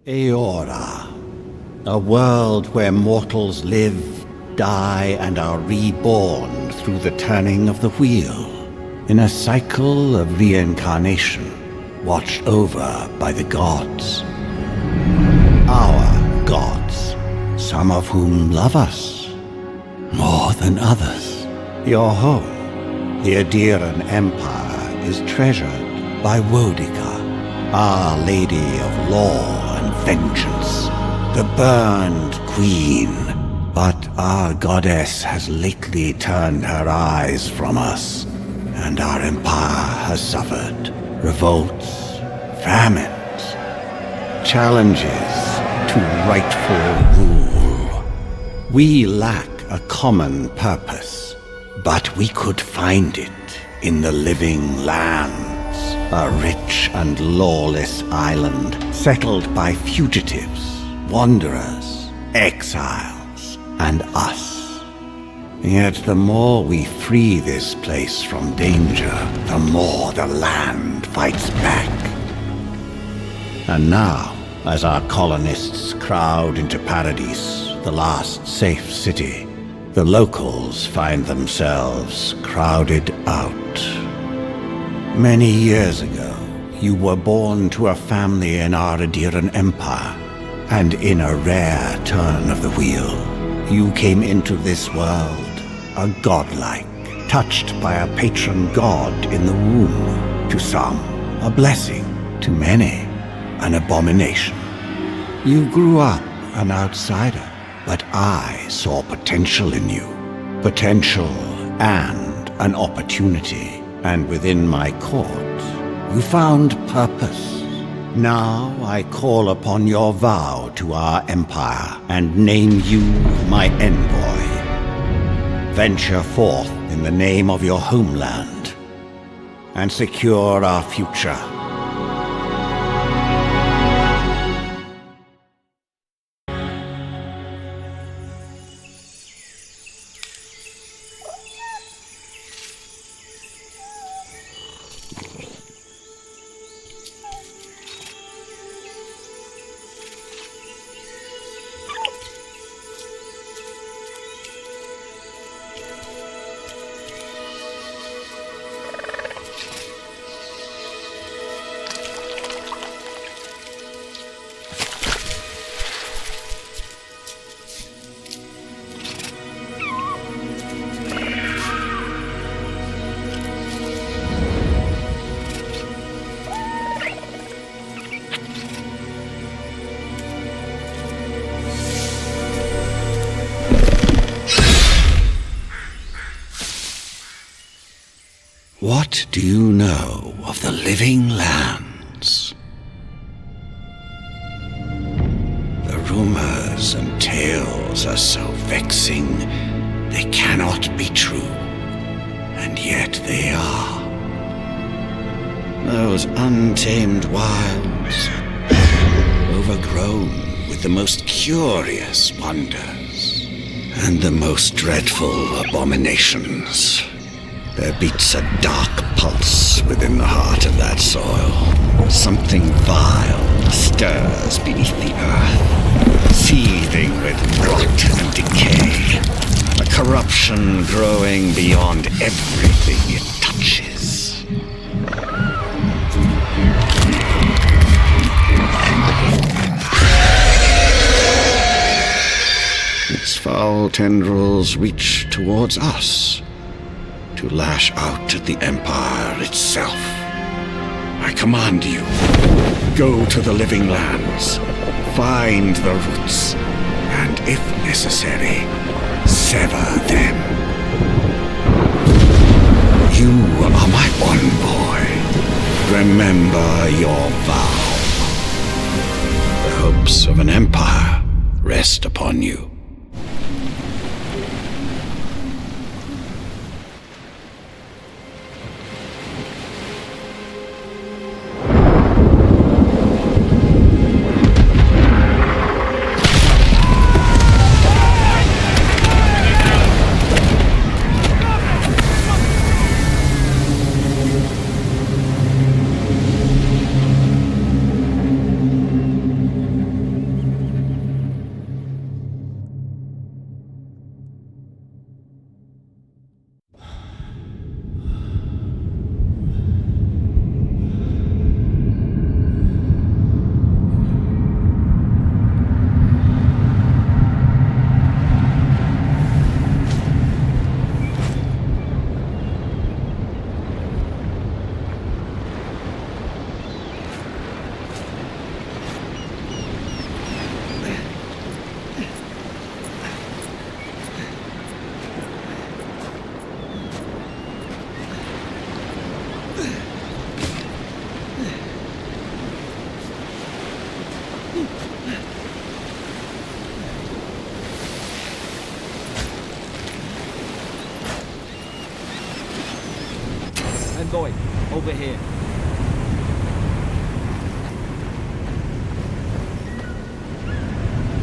Eora, a world where mortals live, die, and are reborn through the turning of the wheel, in a cycle of reincarnation, watched over by the gods. Our gods, some of whom love us more than others. Your home, the Adiran Empire, is treasured by Wodica, Our Lady of Law and Vengeance, the Burned Queen. But our goddess has lately turned her eyes from us, and our empire has suffered revolts, famines, challenges to rightful rule. We lack a common purpose, but we could find it in the living lands, a rich and lawless island settled by fugitives, wanderers, exiles, and us. Yet the more we free this place from danger, the more the land fights back. And now, as our colonists crowd into Paradise, the last safe city, the locals find themselves crowded out. Many years ago, you were born to a family in our Adiran Empire, and in a rare turn of the wheel, you came into this world, a godlike, touched by a patron god in the womb. To some, a blessing. To many, an abomination. You grew up an outsider, but I saw potential in you. Potential and an opportunity. And within my court, you found purpose. Now I call upon your vow to our empire and name you my envoy. Venture forth in the name of your homeland and secure our future. What do you know of the living lands? The rumors and tales are so vexing, they cannot be true, and yet they are. Those untamed wilds, overgrown with the most curious wonders and the most dreadful abominations. There beats a dark pulse within the heart of that soil. Something vile stirs beneath the earth, seething with rot and decay. A corruption growing beyond everything it touches. Its foul tendrils reach towards us, to lash out at the Empire itself. I command you, go to the living lands, find the roots, and if necessary, sever them. You are my envoy. Remember your vow. The hopes of an empire rest upon you. Envoy, over here.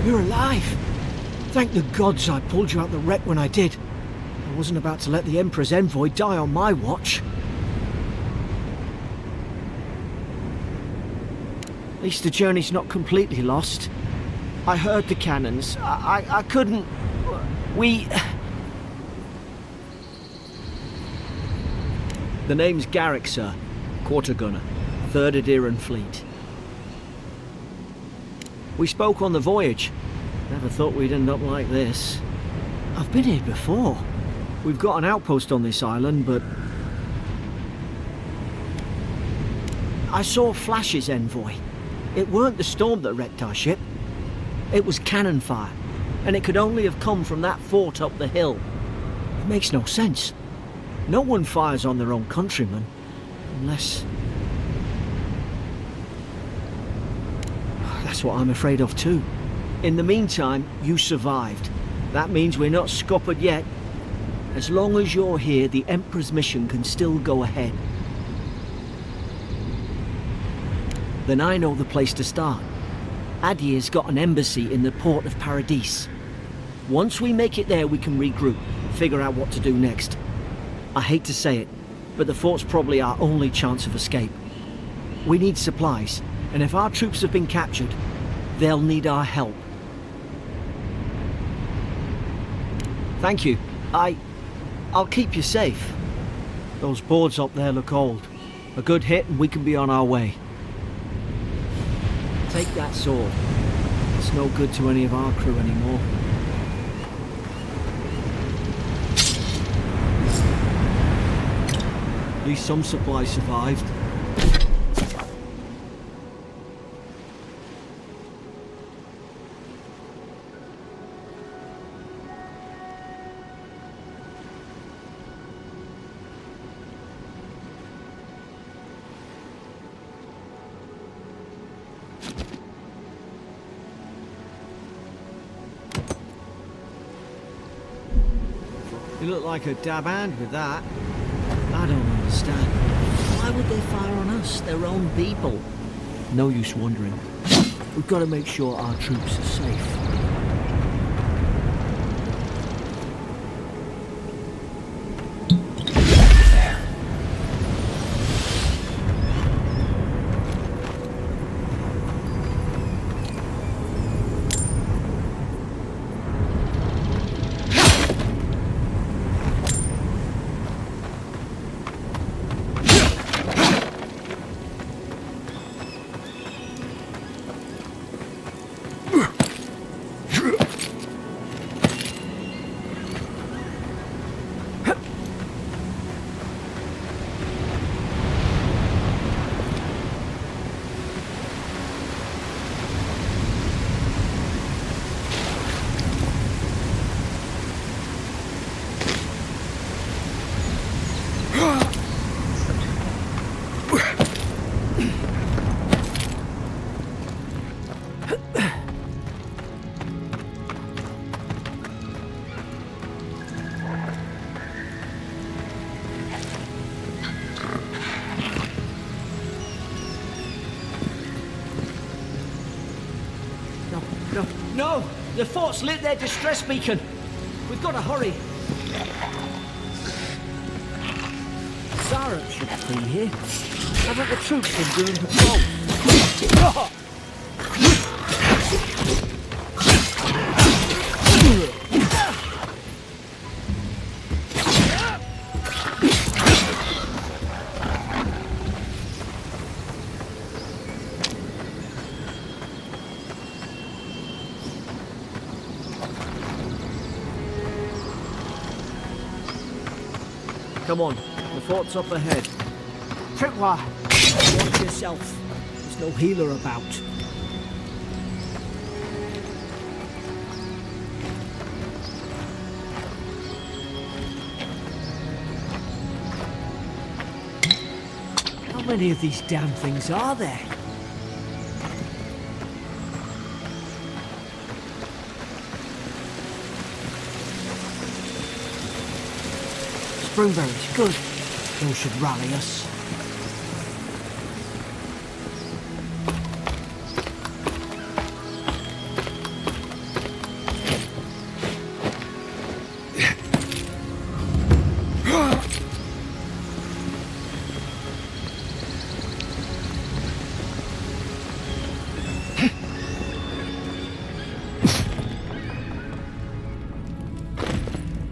You're alive! Thank the gods I pulled you out the wreck when I did. I wasn't about to let the Emperor's envoy die on my watch. At least the journey's not completely lost. I heard the cannons. I couldn't... We... The name's Garrick, sir. Quarter gunner. 3rd Adheran Fleet. We spoke on the voyage. Never thought we'd end up like this. I've been here before. We've got an outpost on this island, but... I saw flashes, Envoy. It weren't the storm that wrecked our ship. It was cannon fire, and it could only have come from that fort up the hill. It makes no sense. No one fires on their own countrymen, unless... That's what I'm afraid of too. In the meantime, you survived. That means we're not scuppered yet. As long as you're here, the Emperor's mission can still go ahead. Then I know the place to start. Adir's got an embassy in the port of Paradis. Once we make it there, we can regroup, figure out what to do next. I hate to say it, but the fort's probably our only chance of escape. We need supplies, and if our troops have been captured, they'll need our help. Thank you. I'll keep you safe. Those boards up there look old. A good hit and we can be on our way. Take that sword. It's no good to any of our crew anymore. At least some supplies survived. You look like a dab hand with that. I don't understand. Why would they fire on us, their own people? No use wondering. We've got to make sure our troops are safe. No! The fort's lit their distress beacon! We've got to hurry! Zara should be here. Haven't the troops been doing patrol? Come on, the fort's up ahead. Tripwire! Watch yourself. There's no healer about. How many of these damn things are there? Broomberries, good. Those should rally us.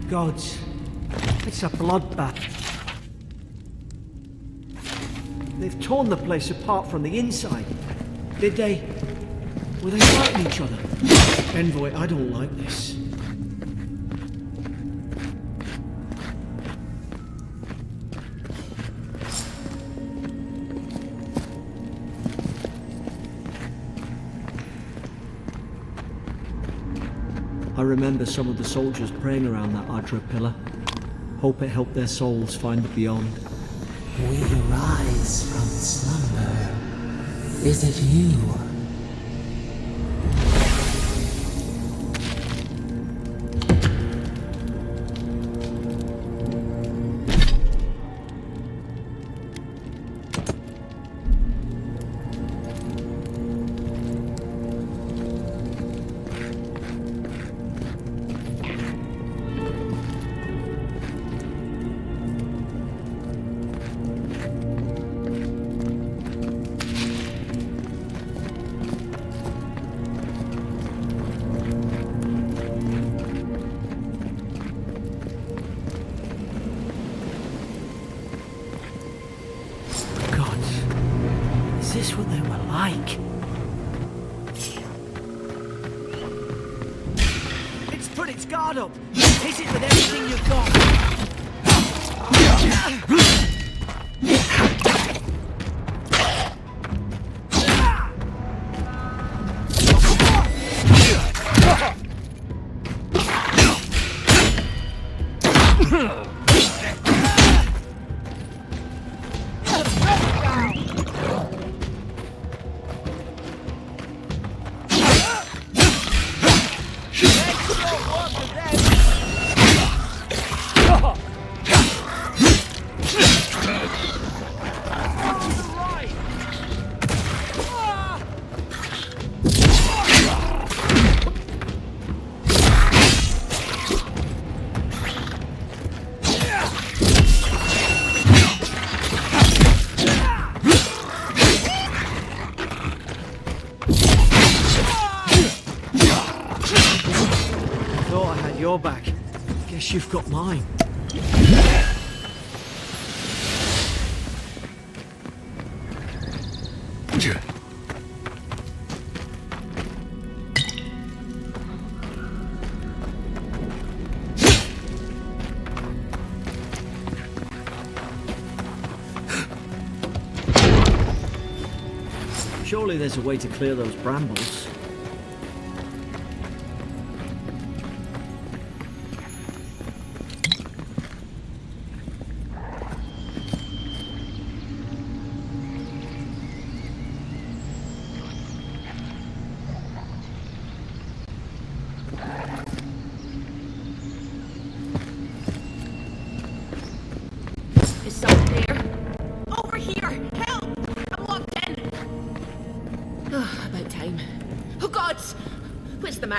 Gods, it's a bloodbath. They've torn the place apart from the inside. Were they fighting each other? Envoy, I don't like this. I remember some of the soldiers praying around that Adra pillar. Hope it helped their souls find the beyond. We rise from slumber. Is it you? Is this what they were like? It's put its guard up. Hit it with everything you've got. Your back. Guess you've got mine. Surely there's a way to clear those brambles.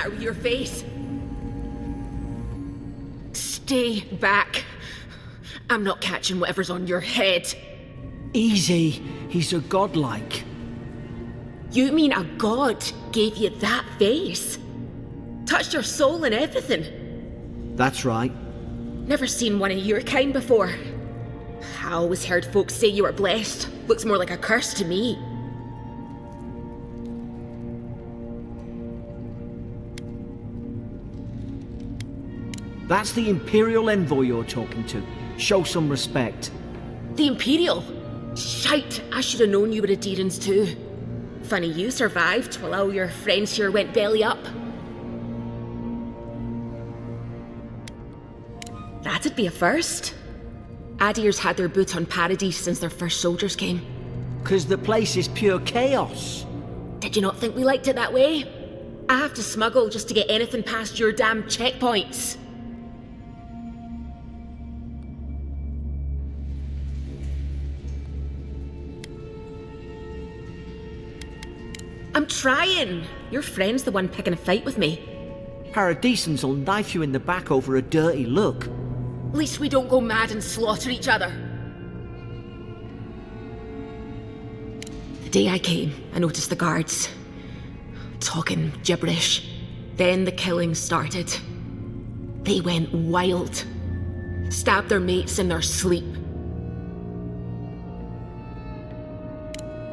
With your face. Stay back. I'm not catching whatever's on your head. Easy. He's a godlike. You mean a god gave you that face? Touched your soul and everything? That's right. Never seen one of your kind before. I always heard folks say you were blessed. Looks more like a curse to me. That's the Imperial envoy you're talking to. Show some respect. The Imperial? Shite, I should have known you were a Deerans too. Funny you survived while all your friends here went belly up. That'd be a first. Adir's had their boot on Paradise since their first soldiers came. 'Cause the place is pure chaos. Did you not think we liked it that way? I have to smuggle just to get anything past your damn checkpoints. I'm trying. Your friend's the one picking a fight with me. Paradisans will knife you in the back over a dirty look. At least we don't go mad and slaughter each other. The day I came, I noticed the guards talking gibberish. Then the killing started. They went wild. Stabbed their mates in their sleep.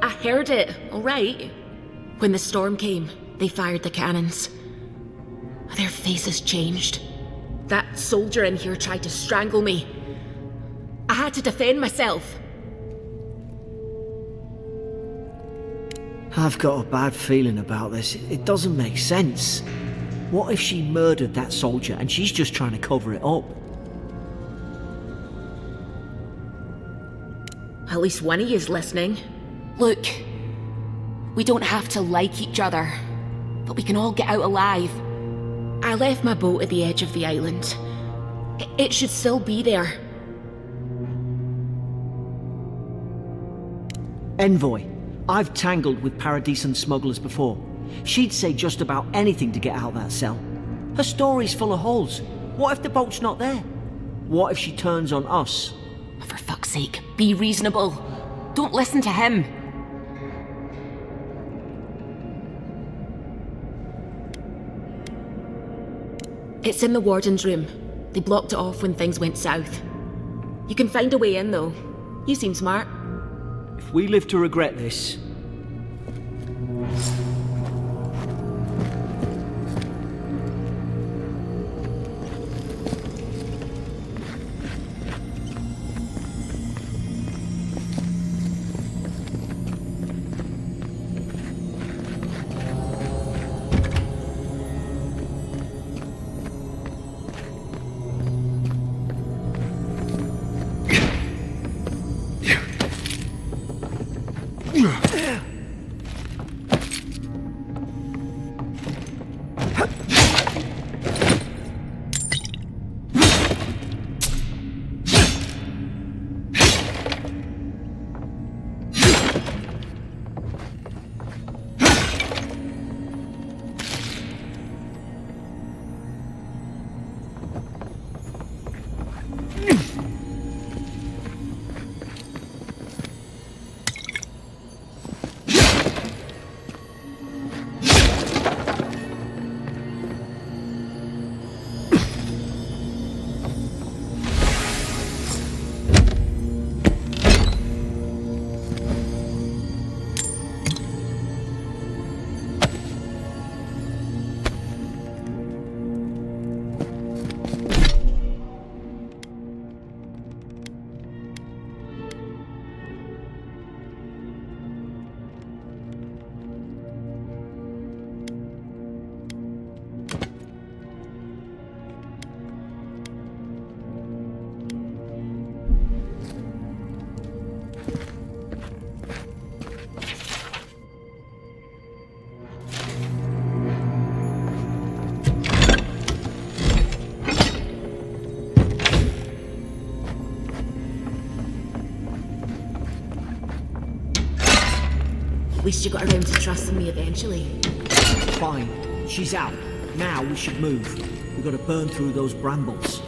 I heard it, all right. When the storm came, they fired the cannons. Their faces changed. That soldier in here tried to strangle me. I had to defend myself. I've got a bad feeling about this. It doesn't make sense. What if she murdered that soldier and she's just trying to cover it up? At least one of you's listening. Look, we don't have to like each other, but we can all get out alive. I left my boat at the edge of the island. It should still be there. Envoy, I've tangled with Paradisan smugglers before. She'd say just about anything to get out of that cell. Her story's full of holes. What if the boat's not there? What if she turns on us? For fuck's sake, be reasonable. Don't listen to him. It's in the warden's room. They blocked it off when things went south. You can find a way in, though. You seem smart. If we live to regret this... At least you got around to trusting me eventually. Fine. She's out. Now we should move. We've got to burn through those brambles.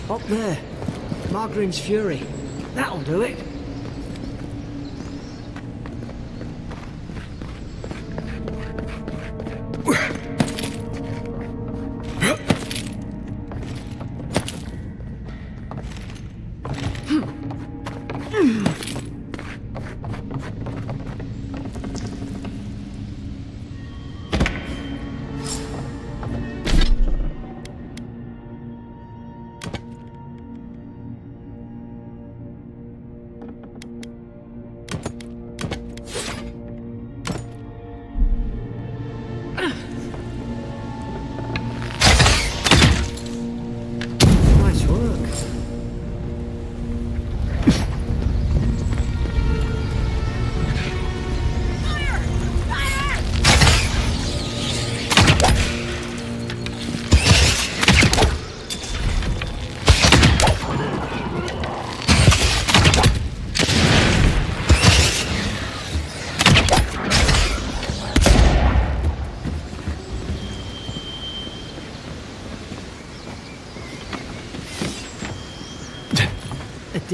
Up there. Margarine's Fury. That'll do it.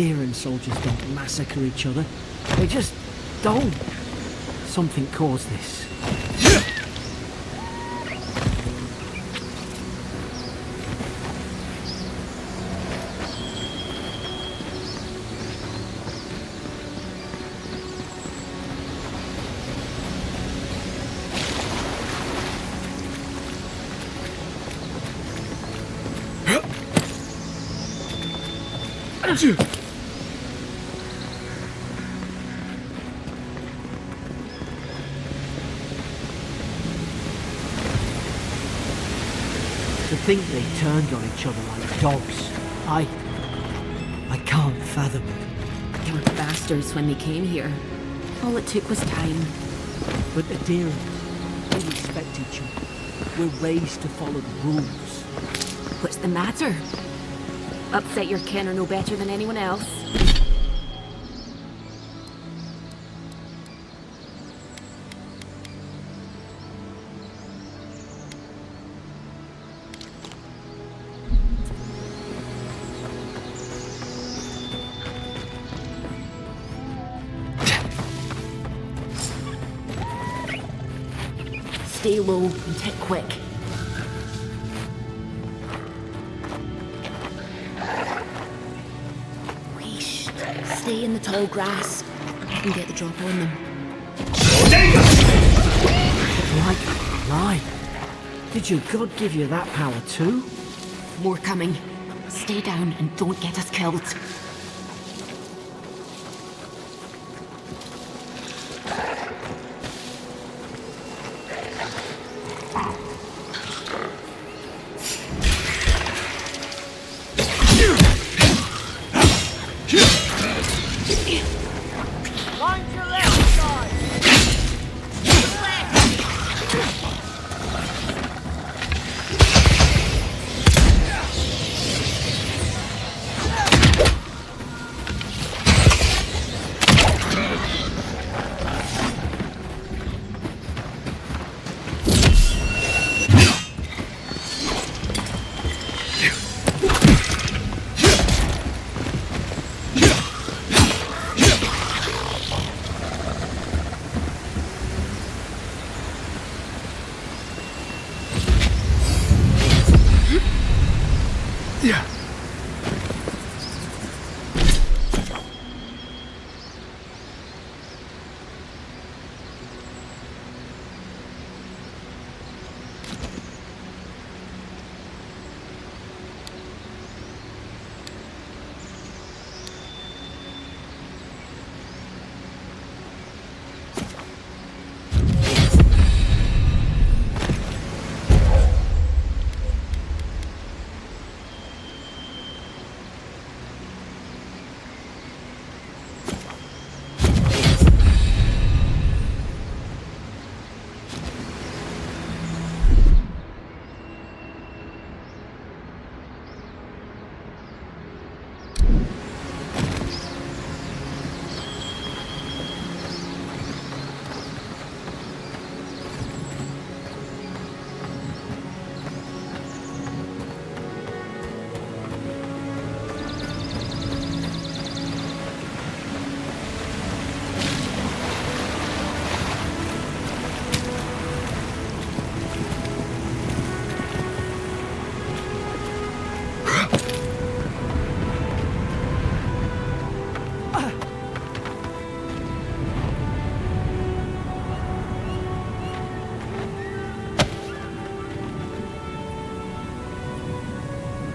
Deeren soldiers don't massacre each other. They just don't. Something caused this. To think they turned on each other like dogs. I can't fathom it. They were bastards when they came here. All it took was time. But the Deeren, they respect each other. We're raised to follow the rules. What's the matter? Upset your kin are no better than anyone else. Stay low and tick quick. Stay in the tall grass. You can get the drop on them. Like lie. Did your god give you that power too? More coming. Stay down and don't get us killed.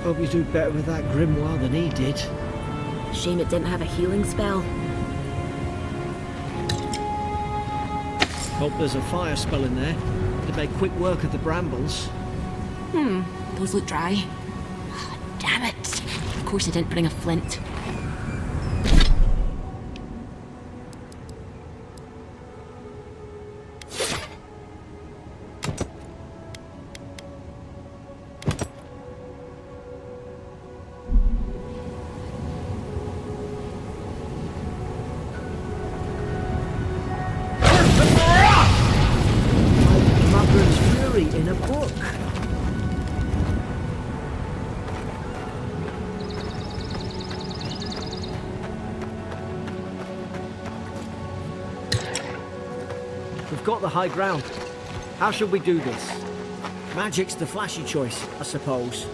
Hope you do better with that grimoire than he did. Shame it didn't have a healing spell. Hope there's a fire spell in there to make quick work of the brambles. Those look dry. Ah, damn it. Of course I didn't bring a flint. In a book. We've got the high ground. How should we do this? Magic's the flashy choice, I suppose.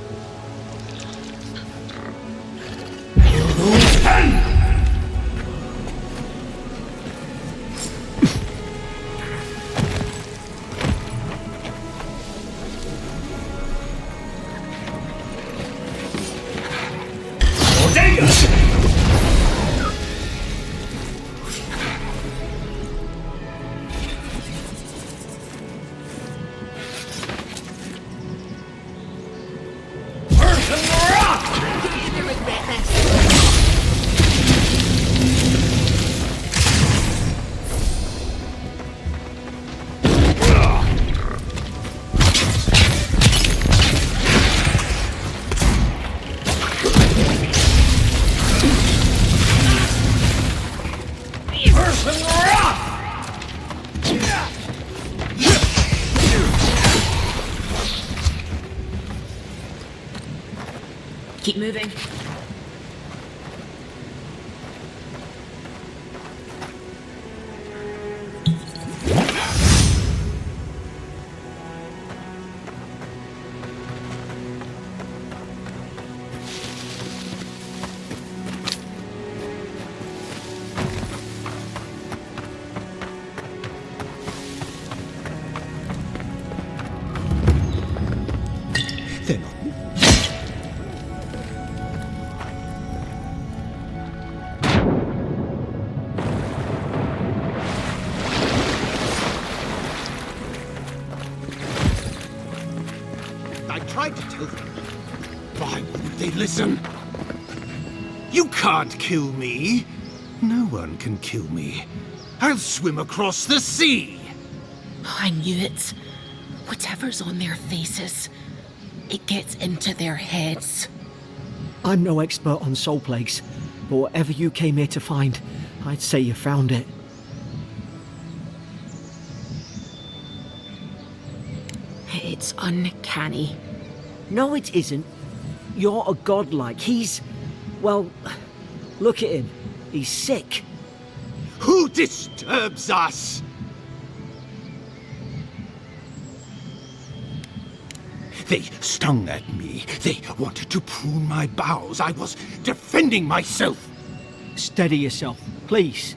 Keep moving. They're not. I tried to tell them. Why wouldn't they listen? You can't kill me. No one can kill me. I'll swim across the sea. I knew it. Whatever's on their faces, it gets into their heads. I'm no expert on soul plagues, but whatever you came here to find, I'd say you found it. It's uncanny. No, it isn't. You're a godlike. He's... well, look at him. He's sick. Who disturbs us? They stung at me. They wanted to prune my boughs. I was defending myself. Steady yourself, please.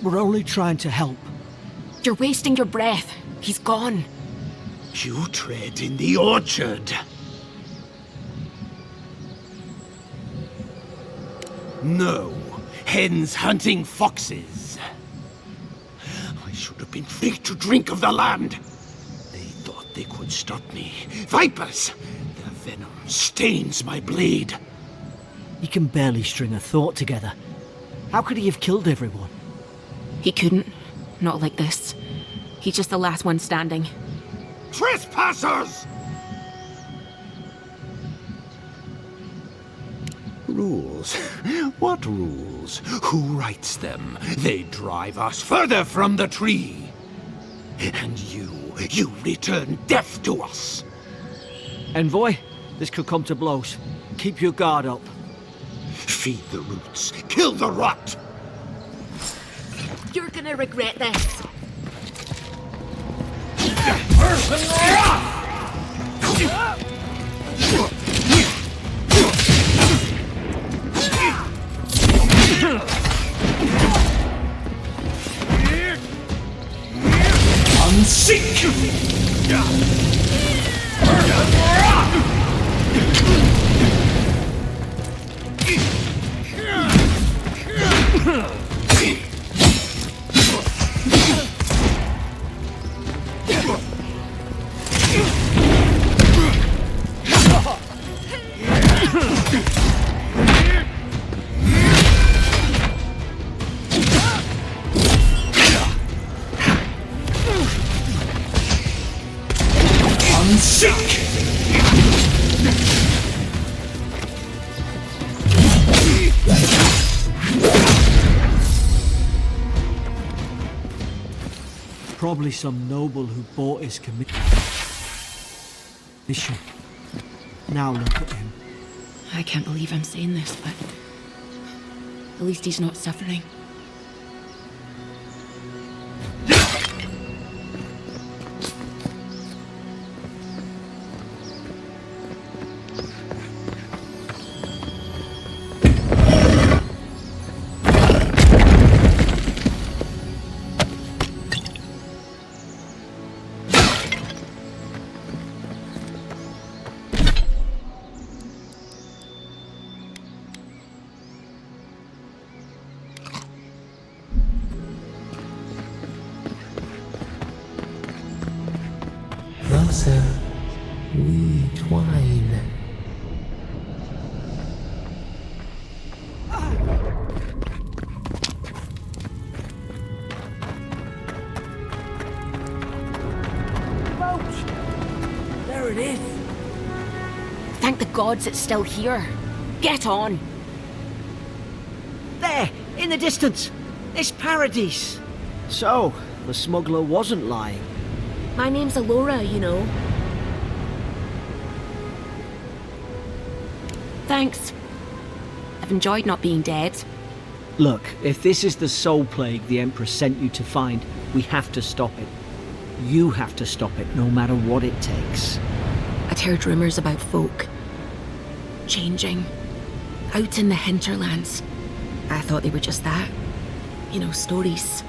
We're only trying to help. You're wasting your breath. He's gone. You tread in the orchard. No, hens hunting foxes. I should have been free to drink of the land. They thought they could stop me. Vipers! Their venom stains my blade. He can barely string a thought together. How could he have killed everyone? He couldn't. Not like this. He's just the last one standing. Trespassers! Rules? What rules? Who writes them? They drive us further from the tree. And you return death to us. Envoy, this could come to blows. Keep your guard up. Feed the roots, kill the rot! You're gonna regret this. Unseek! Probably some noble who bought his commission. Now look at him. I can't believe I'm saying this, but at least he's not suffering. closer we twine. There it is. Thank the gods it's still here. Get on. There, in the distance. It's Paradise. So, the smuggler wasn't lying. My name's Alora, you know. Thanks. I've enjoyed not being dead. Look, if this is the soul plague the Empress sent you to find, we have to stop it. You have to stop it, no matter what it takes. I'd heard rumours about folk changing out in the hinterlands. I thought they were just that. You know, stories.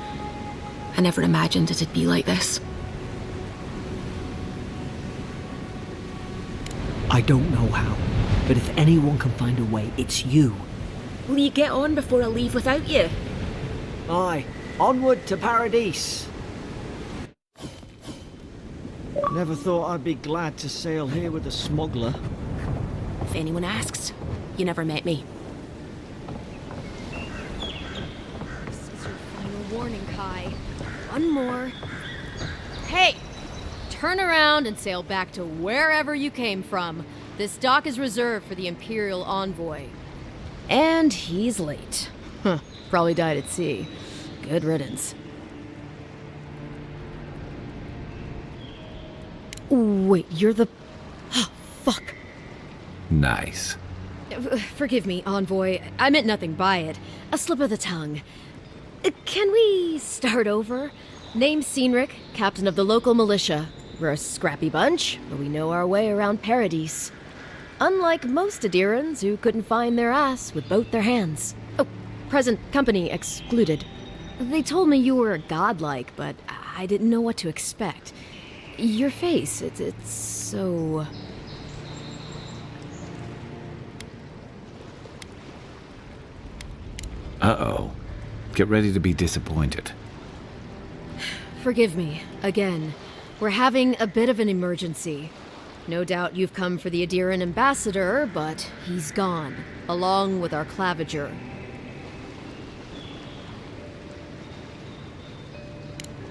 I never imagined it'd be like this. I don't know how, but if anyone can find a way, it's you. Will you get on before I leave without you? Aye, onward to Paradise. Never thought I'd be glad to sail here with a smuggler. If anyone asks, you never met me. This is your final warning, Kai. One more. Hey! Turn around and sail back to wherever you came from. This dock is reserved for the Imperial envoy. And he's late. Huh. Probably died at sea. Good riddance. Wait, you're the... Oh, fuck. Nice. Forgive me, envoy. I meant nothing by it. A slip of the tongue. Can we start over? Name's Cynric, captain of the local militia. We're a scrappy bunch, but we know our way around Paradise. Unlike most Adirans who couldn't find their ass with both their hands. Oh, present company excluded. They told me you were godlike, but I didn't know what to expect. Your face, it's so... Uh-oh. Get ready to be disappointed. Forgive me, again. We're having a bit of an emergency. No doubt you've come for the Adiran ambassador, but he's gone, along with our claviger.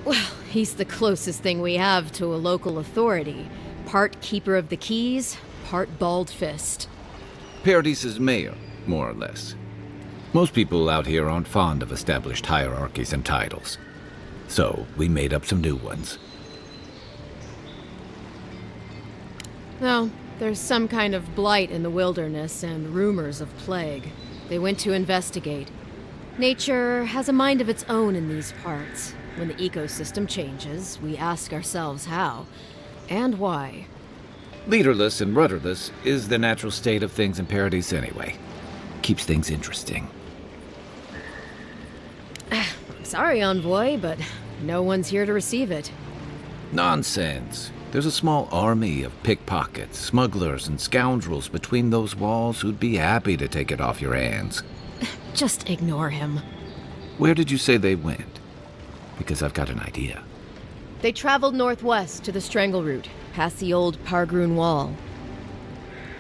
Well, he's the closest thing we have to a local authority. Part keeper of the keys, part bald fist. Paradise's mayor, more or less. Most people out here aren't fond of established hierarchies and titles. So, we made up some new ones. No, there's some kind of blight in the wilderness and rumors of plague. They went to investigate. Nature has a mind of its own in these parts. When the ecosystem changes, we ask ourselves how and why. Leaderless and rudderless is the natural state of things in Paradise anyway. Keeps things interesting. I'm sorry, envoy, but no one's here to receive it. Nonsense. There's a small army of pickpockets, smugglers, and scoundrels between those walls who'd be happy to take it off your hands. Just ignore him. Where did you say they went? Because I've got an idea. They traveled northwest to the Strangle Route, past the old Pargroon Wall.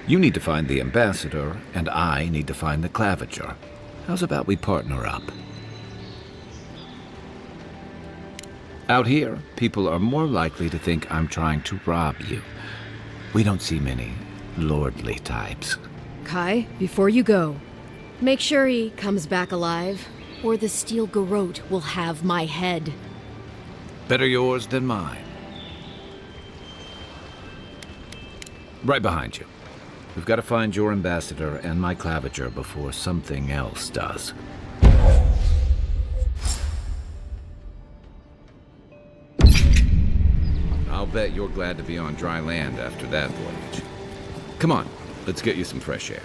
You need to find the ambassador, and I need to find the claviger. How's about we partner up? Out here, people are more likely to think I'm trying to rob you. We don't see many lordly types. Kai, before you go, make sure he comes back alive, or the steel garrote will have my head. Better yours than mine. Right behind you. We've got to find your ambassador and my claviger before something else does. I'll bet you're glad to be on dry land after that voyage. Come on, let's get you some fresh air.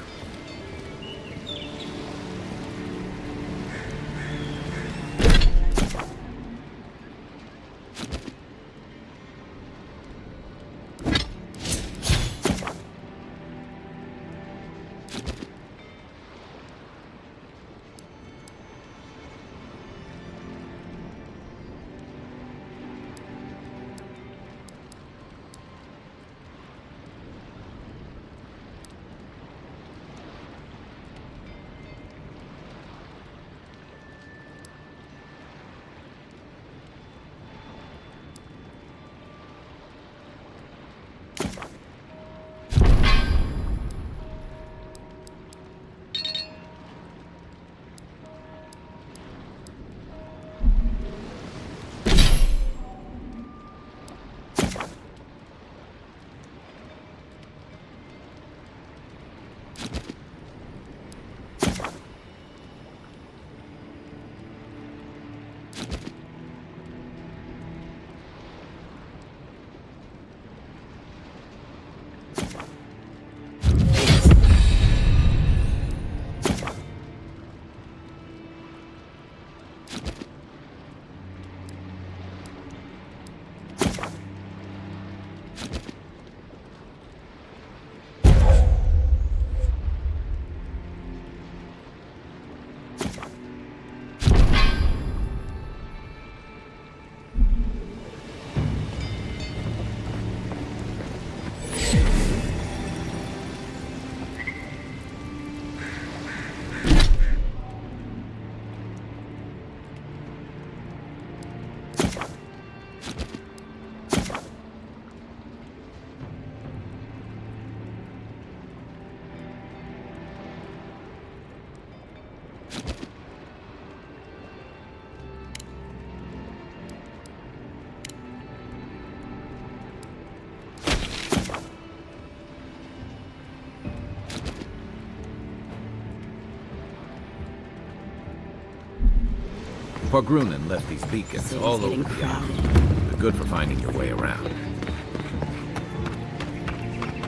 Grunen left these beacons City's all over getting the crowded. island. They're good for finding your way around.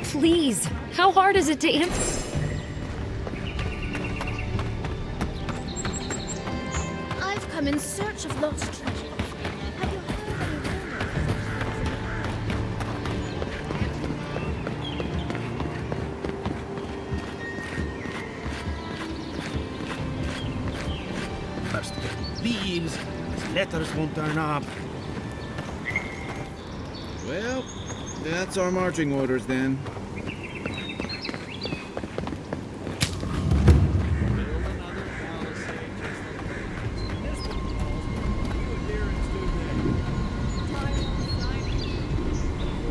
Please, how hard is it to answer? I've come in search of lost treasure. Have you heard any rumors? First get leaves, these letters won't turn up. Well, that's our marching orders then.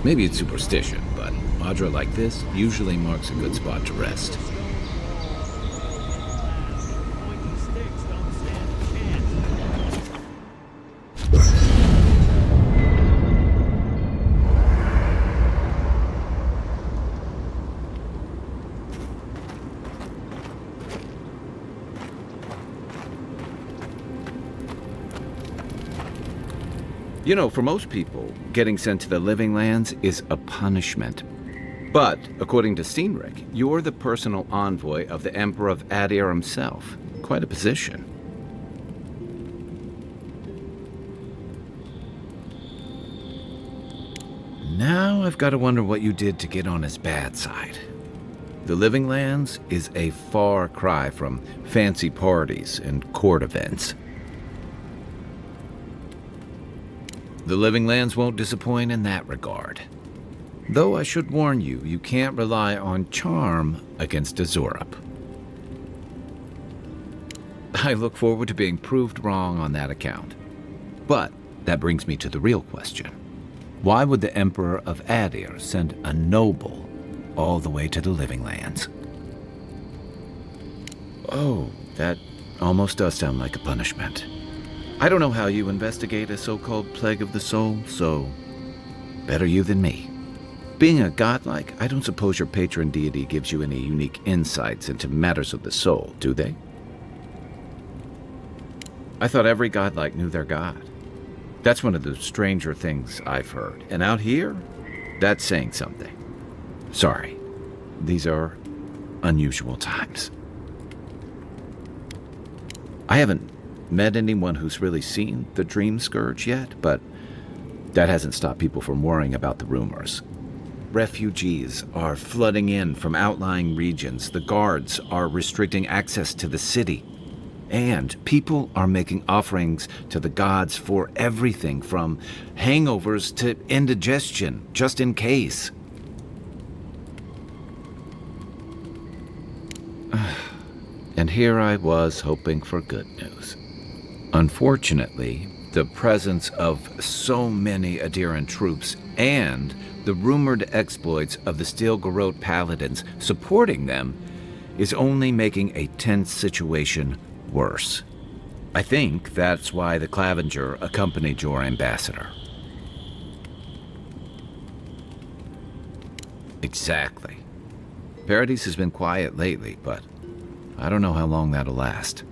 Maybe it's superstition, but Audra like this usually marks a good spot to rest. You know, for most people, getting sent to the Living Lands is a punishment. But, according to Steenrick, you're the personal envoy of the Emperor of Adir himself. Quite a position. Now I've got to wonder what you did to get on his bad side. The Living Lands is a far cry from fancy parties and court events. The Living Lands won't disappoint in that regard. Though I should warn you, you can't rely on charm against Azurup. I look forward to being proved wrong on that account. But that brings me to the real question. Why would the Emperor of Adir send a noble all the way to the Living Lands? Oh, that almost does sound like a punishment. I don't know how you investigate a so-called plague of the soul, so better you than me. Being a godlike, I don't suppose your patron deity gives you any unique insights into matters of the soul, do they? I thought every godlike knew their god. That's one of the stranger things I've heard. And out here, that's saying something. Sorry, these are unusual times. I haven't met anyone who's really seen the Dream Scourge yet, but that hasn't stopped people from worrying about the rumors. Refugees are flooding in from outlying regions. The guards are restricting access to the city. And people are making offerings to the gods for everything from hangovers to indigestion, just in case. And here I was hoping for good news. Unfortunately, the presence of so many Adiran troops and the rumored exploits of the Steel Garrote paladins supporting them is only making a tense situation worse. I think that's why the Clavenger accompanied your ambassador. Exactly. Paradise has been quiet lately, but I don't know how long that'll last.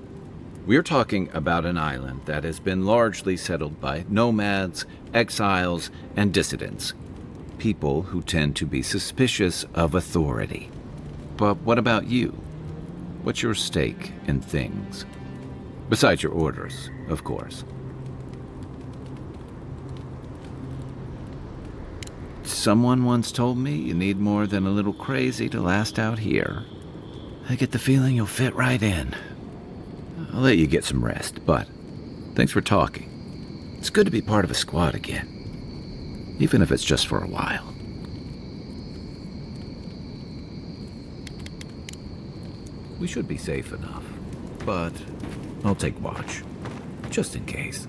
We're talking about an island that has been largely settled by nomads, exiles, and dissidents. People who tend to be suspicious of authority. But what about you? What's your stake in things? Besides your orders, of course. Someone once told me you need more than a little crazy to last out here. I get the feeling you'll fit right in. I'll let you get some rest, but thanks for talking. It's good to be part of a squad again, even if it's just for a while. We should be safe enough, but I'll take watch, just in case.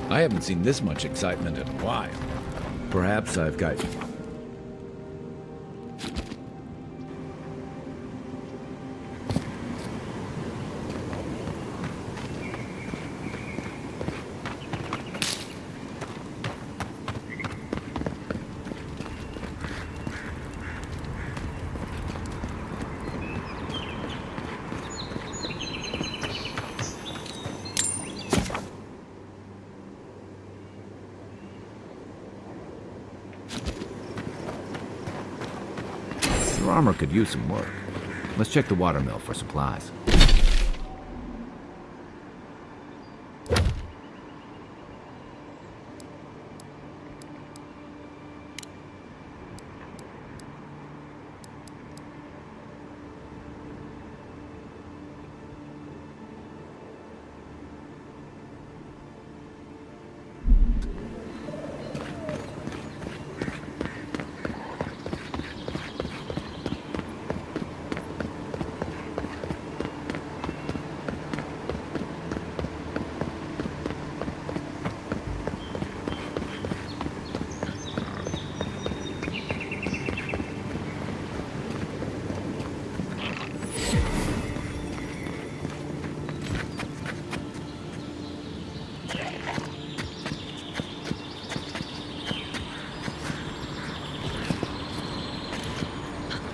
I haven't seen this much excitement in a while. Perhaps I've got Your armor could use some work. Let's check the watermill for supplies.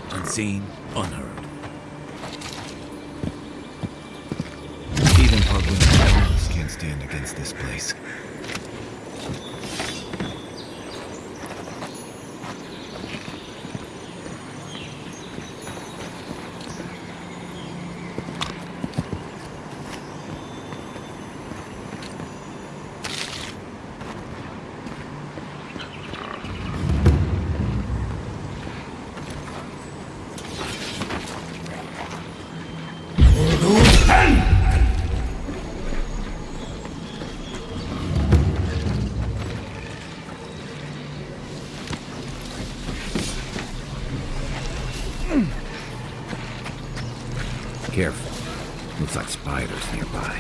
Unseen, unheard. Even Pugwin Jones can't stand against this place. Careful. Looks like spiders nearby.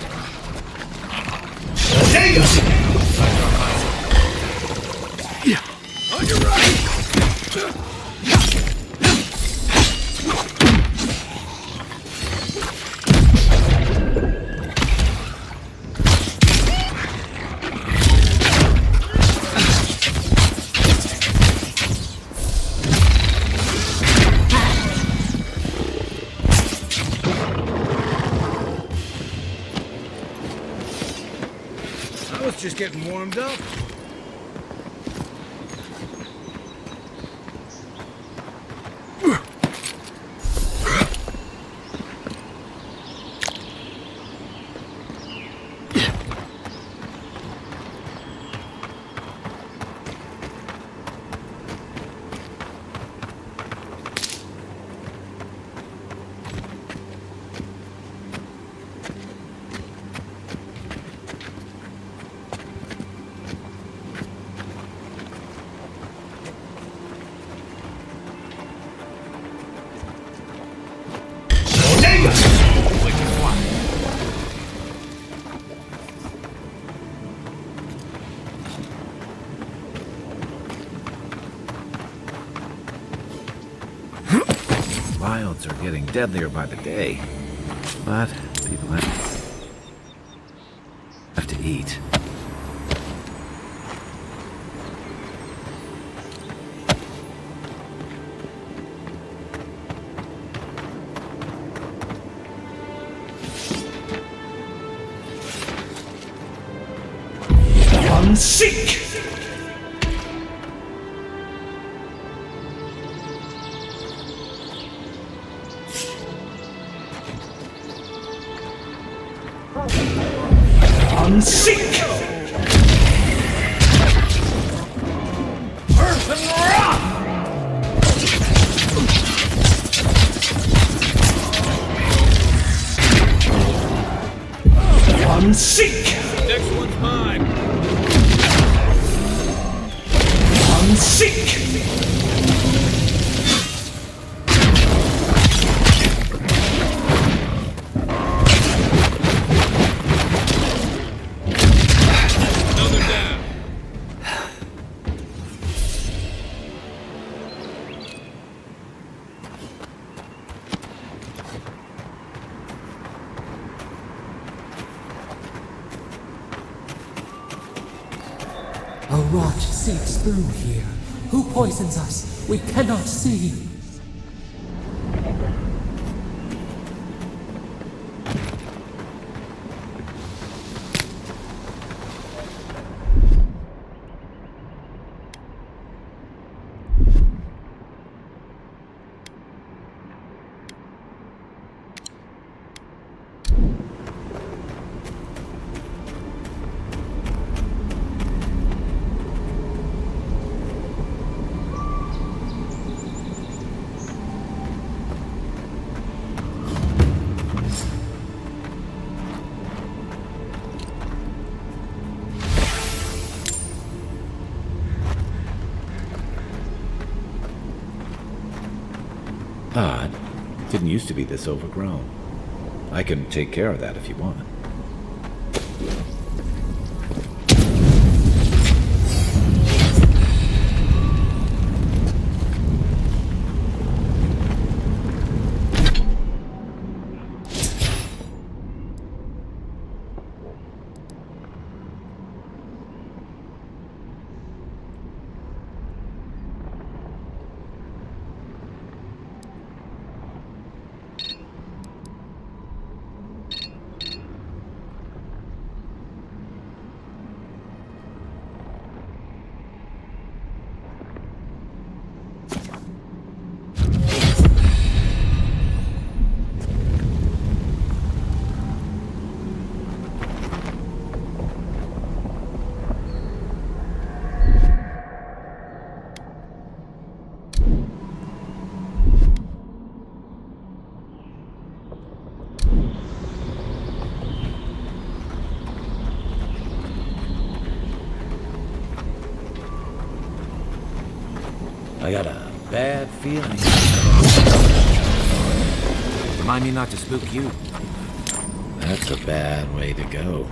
On your right! I was just getting warmed up. Wilds are getting deadlier by the day, but people have to eat. Seek! Seek! Earth and rock! Seek! Next one's mine. Seek! Another down. A rot seeps through here. Who poisons us? We cannot see. Odd. Didn't used to be this overgrown. I can take care of that if you want. I got a bad feeling. Remind me not to spook you. That's a bad way to go.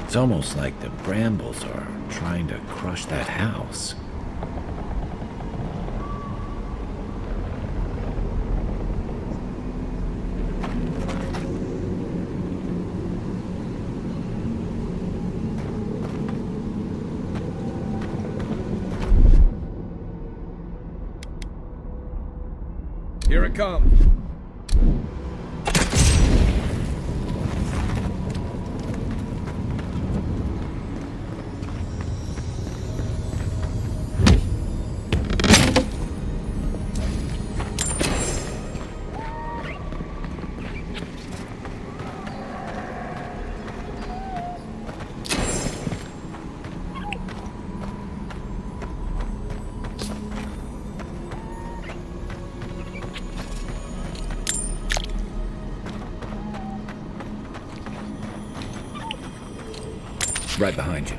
It's almost like the brambles are trying to crush that house. Here it comes. Right behind you.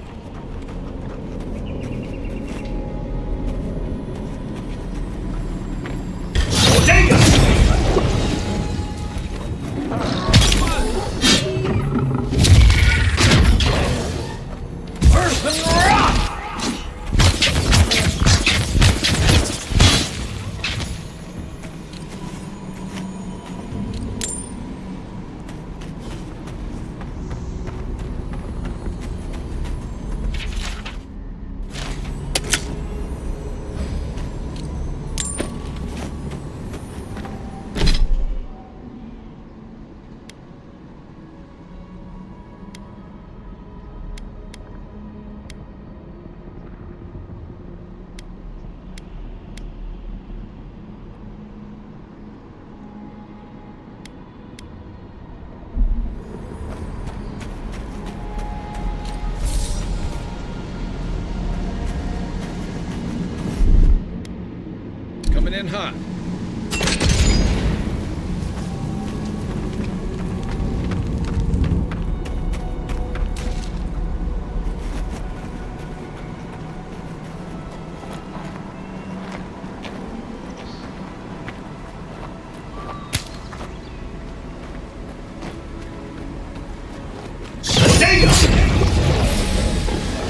Coming in hot.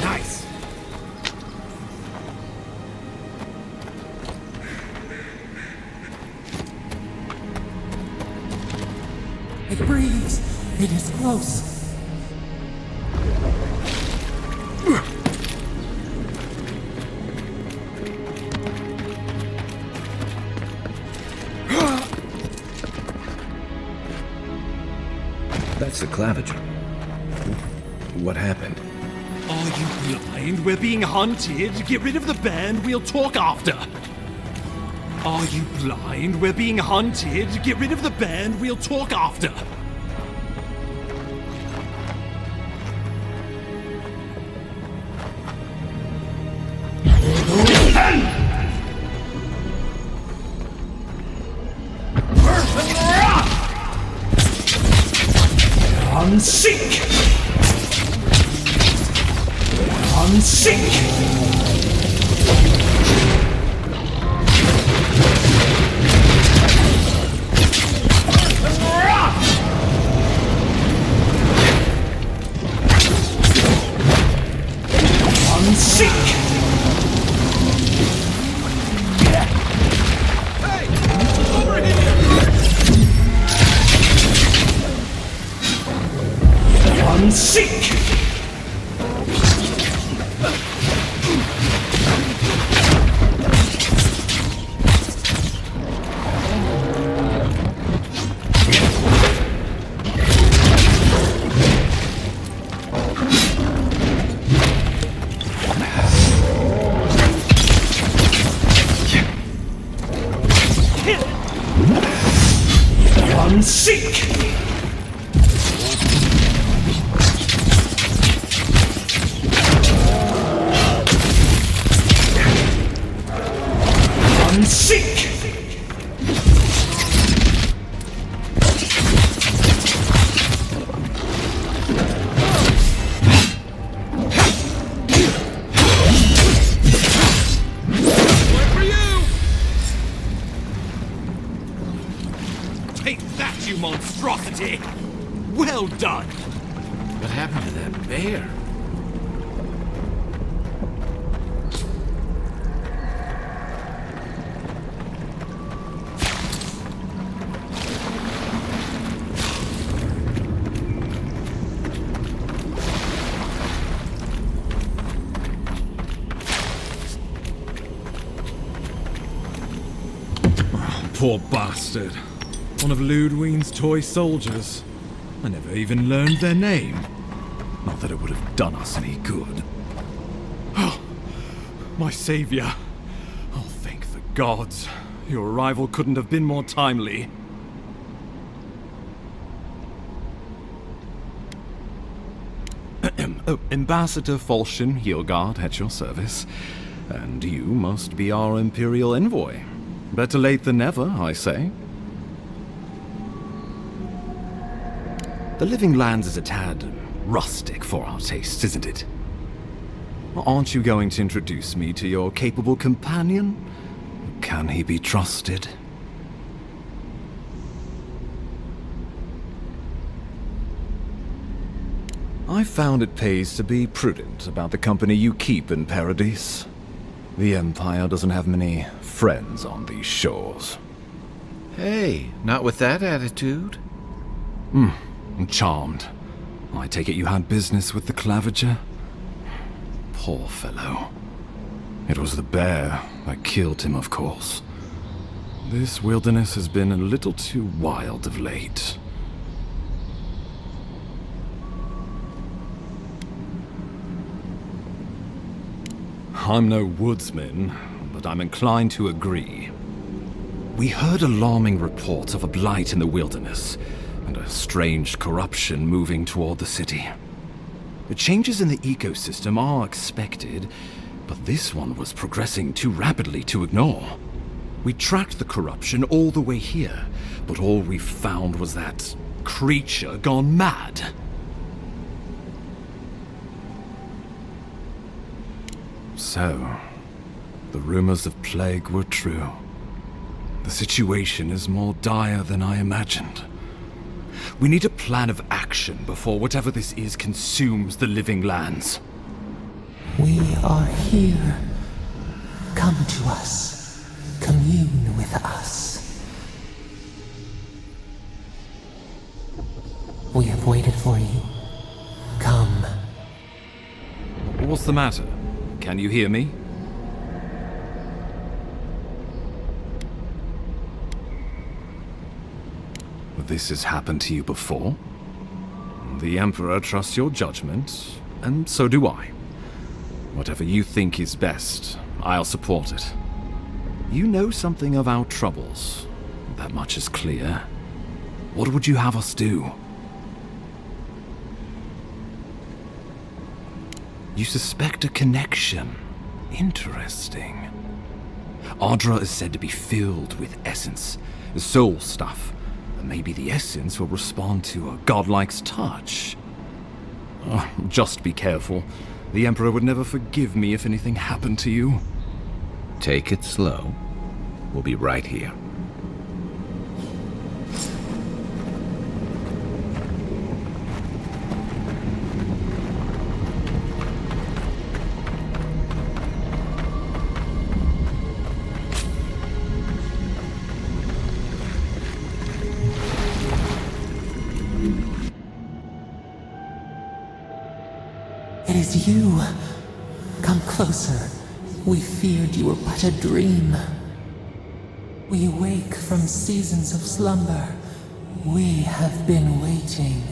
Nice. It breathes. It is close. That's the claviger. What happened? Are you blind? We're being hunted. Get rid of the band. We'll talk after. Are you blind? We're being hunted. Get rid of the band. We'll talk after. Unseek! Unseek! Take that, you monstrosity! Well done! What happened to that bear? Poor bastard. One of Ludwine's toy soldiers. I never even learned their name. Not that it would have done us any good. Oh, my savior. Oh, thank the gods. Your arrival couldn't have been more timely. Ambassador Falchion Hiergard at your service. And you must be our Imperial envoy. Better late than never, I say. The Living Lands is a tad rustic for our tastes, isn't it? Aren't you going to introduce me to your capable companion? Can he be trusted? I found it pays to be prudent about the company you keep in Paradise. The Empire doesn't have many friends on these shores. Hey, not with that attitude. I'm charmed. I take it you had business with the Claviger? Poor fellow. It was the bear that killed him, of course. This wilderness has been a little too wild of late. I'm no woodsman, but I'm inclined to agree. We heard alarming reports of a blight in the wilderness, and a strange corruption moving toward the city. The changes in the ecosystem are expected, but this one was progressing too rapidly to ignore. We tracked the corruption all the way here, but all we found was that creature gone mad. So, the rumors of plague were true. The situation is more dire than I imagined. We need a plan of action before whatever this is consumes the Living Lands. We are here. Come to us. Commune with us. We have waited for you. Come. What's the matter? Can you hear me? This has happened to you before. The Emperor trusts your judgment, and so do I. Whatever you think is best, I'll support it. You know something of our troubles. That much is clear. What would you have us do? You suspect a connection. Interesting. Ardra is said to be filled with essence, soul stuff. Maybe the essence will respond to a godlike's touch. Just be careful. The Emperor would never forgive me if anything happened to you. Take it slow. We'll be right here. It is you. Come closer. We feared you were but a dream. We wake from seasons of slumber. We have been waiting.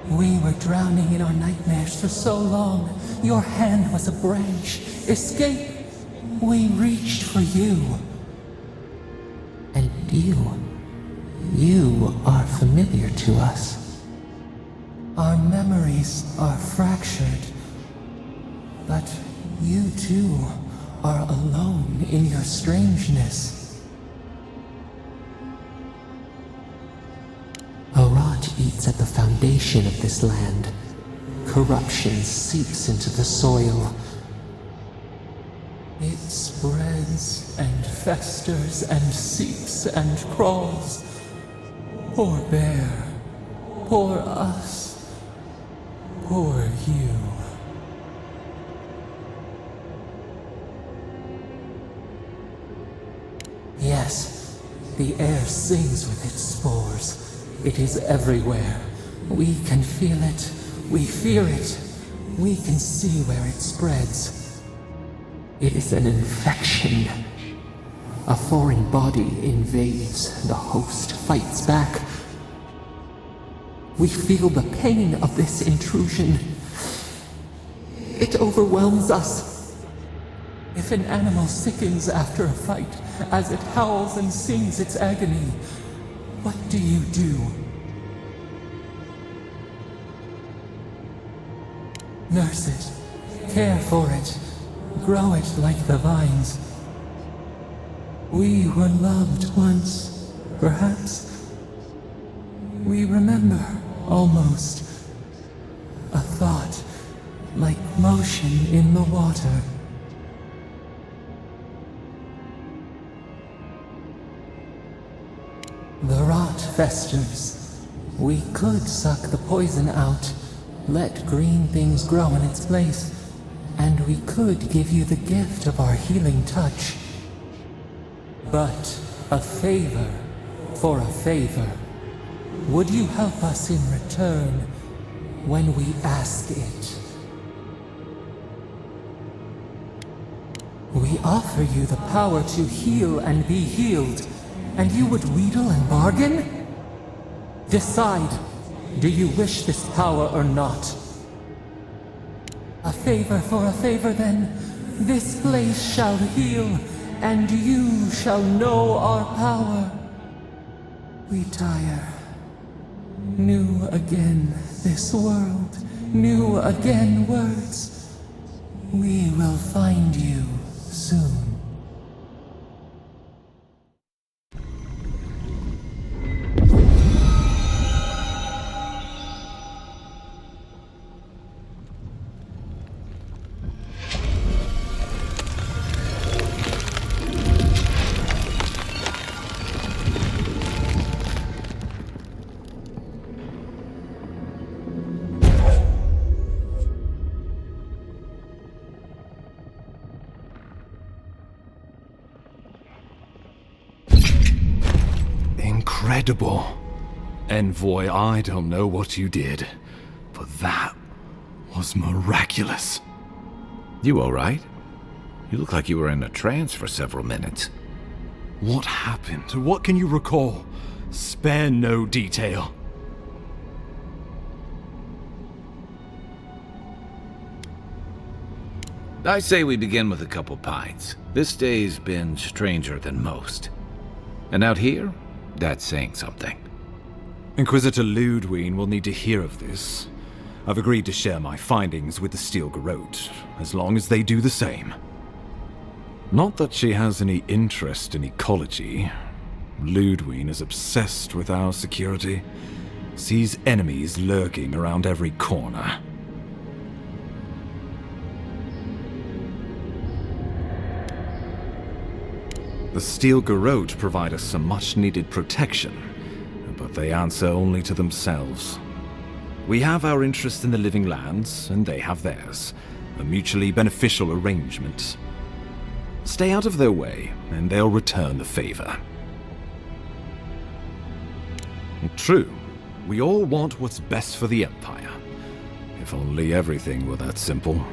We were drowning in our nightmares for so long. Your hand was a branch. Escape! We reached for you. And you are familiar to us. Our memories are fractured, but you too are alone in your strangeness. A rot eats at the foundation of this land. Corruption seeps into the soil. It spreads and festers and seeps and crawls. Poor bear. Poor us. Poor you. Yes, the air sings with its spores. It is everywhere. We can feel it. We fear it. We can see where it spreads. It is an infection. A foreign body invades. The host fights back. We feel the pain of this intrusion. It overwhelms us. If an animal sickens after a fight, as it howls and sings its agony, what do you do? Nurse it, care for it, grow it like the vines. We were loved once, perhaps. We remember, almost. A thought, like motion in the water. The rot festers. We could suck the poison out, let green things grow in its place, and we could give you the gift of our healing touch. But a favor for a favor. Would you help us in return when we ask it? We offer you the power to heal and be healed, and you would wheedle and bargain? Decide, do you wish this power or not? A favor for a favor then. This place shall heal, and you shall know our power. We tire. New again this world, new again words. We will find you soon. Incredible. Envoy, I don't know what you did, but that was miraculous. You all right? You look like you were in a trance for several minutes. What happened? What can you recall? Spare no detail. I say we begin with a couple pints. This day's been stranger than most. And out here, that's saying something. Inquisitor Ludwig will need to hear of this. I've agreed to share my findings with the Steel Garrote, as long as they do the same. Not that she has any interest in ecology. Ludwig is obsessed with our security. sees enemies lurking around every corner. The steel garrote provide us some much-needed protection, but they answer only to themselves. We have our interest in the living lands, and they have theirs. A mutually beneficial arrangement. Stay out of their way, and they'll return the favor. True, we all want what's best for the Empire. If only everything were that simple.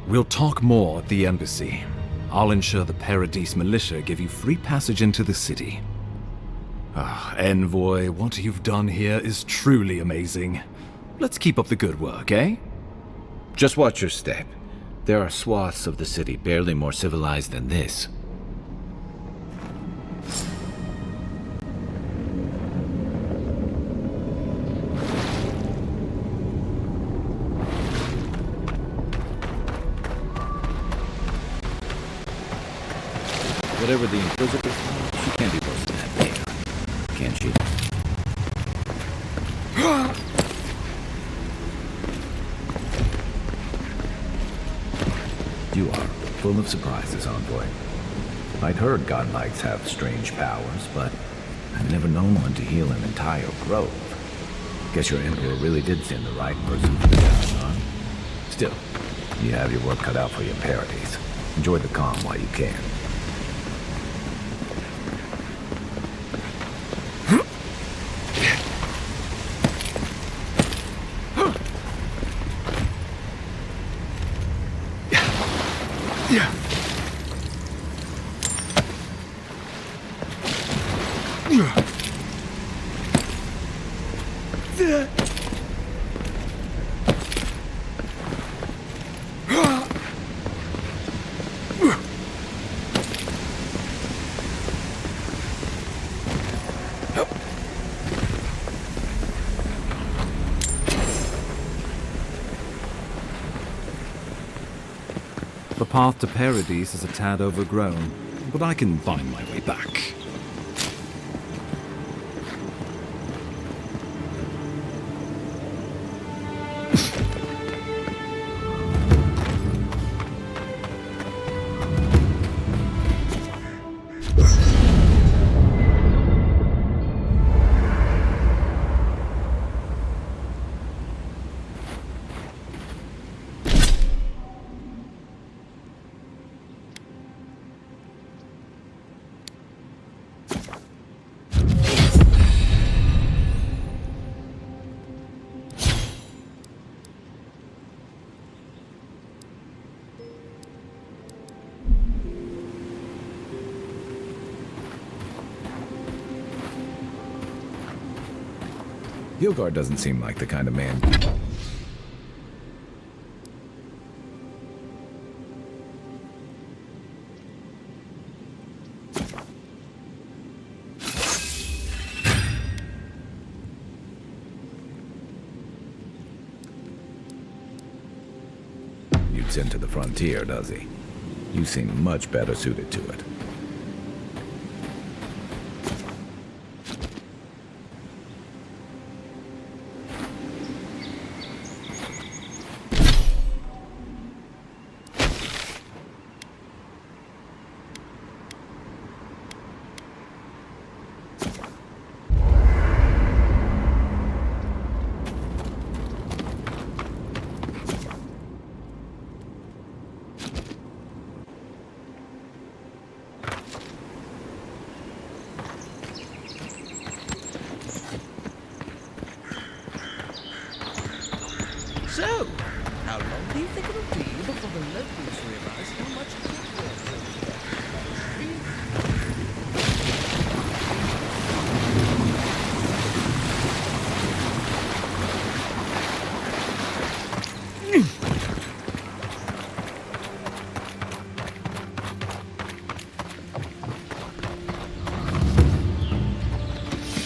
We'll talk more at the embassy. I'll ensure the Paradise militia give you free passage into the city. Envoy, what you've done here is truly amazing. Let's keep up the good work, eh? Just watch your step. There are swaths of the city barely more civilized than this. Whatever the Inquisitor, she can't be worse than that there, can she? You are full of surprises, Envoy. I'd heard godlikes have strange powers, but I've never known one to heal an entire grove. Guess your Emperor really did send the right person for the job, huh? Still, you have your work cut out for your Paradise. Enjoy the calm while you can. The path to Paradise is a tad overgrown, but I can find my way back. Hilgard doesn't seem like the kind of man. You'd send to the frontier, does he? You seem much better suited to it. So, how long do you think it'll be before the locals realize how much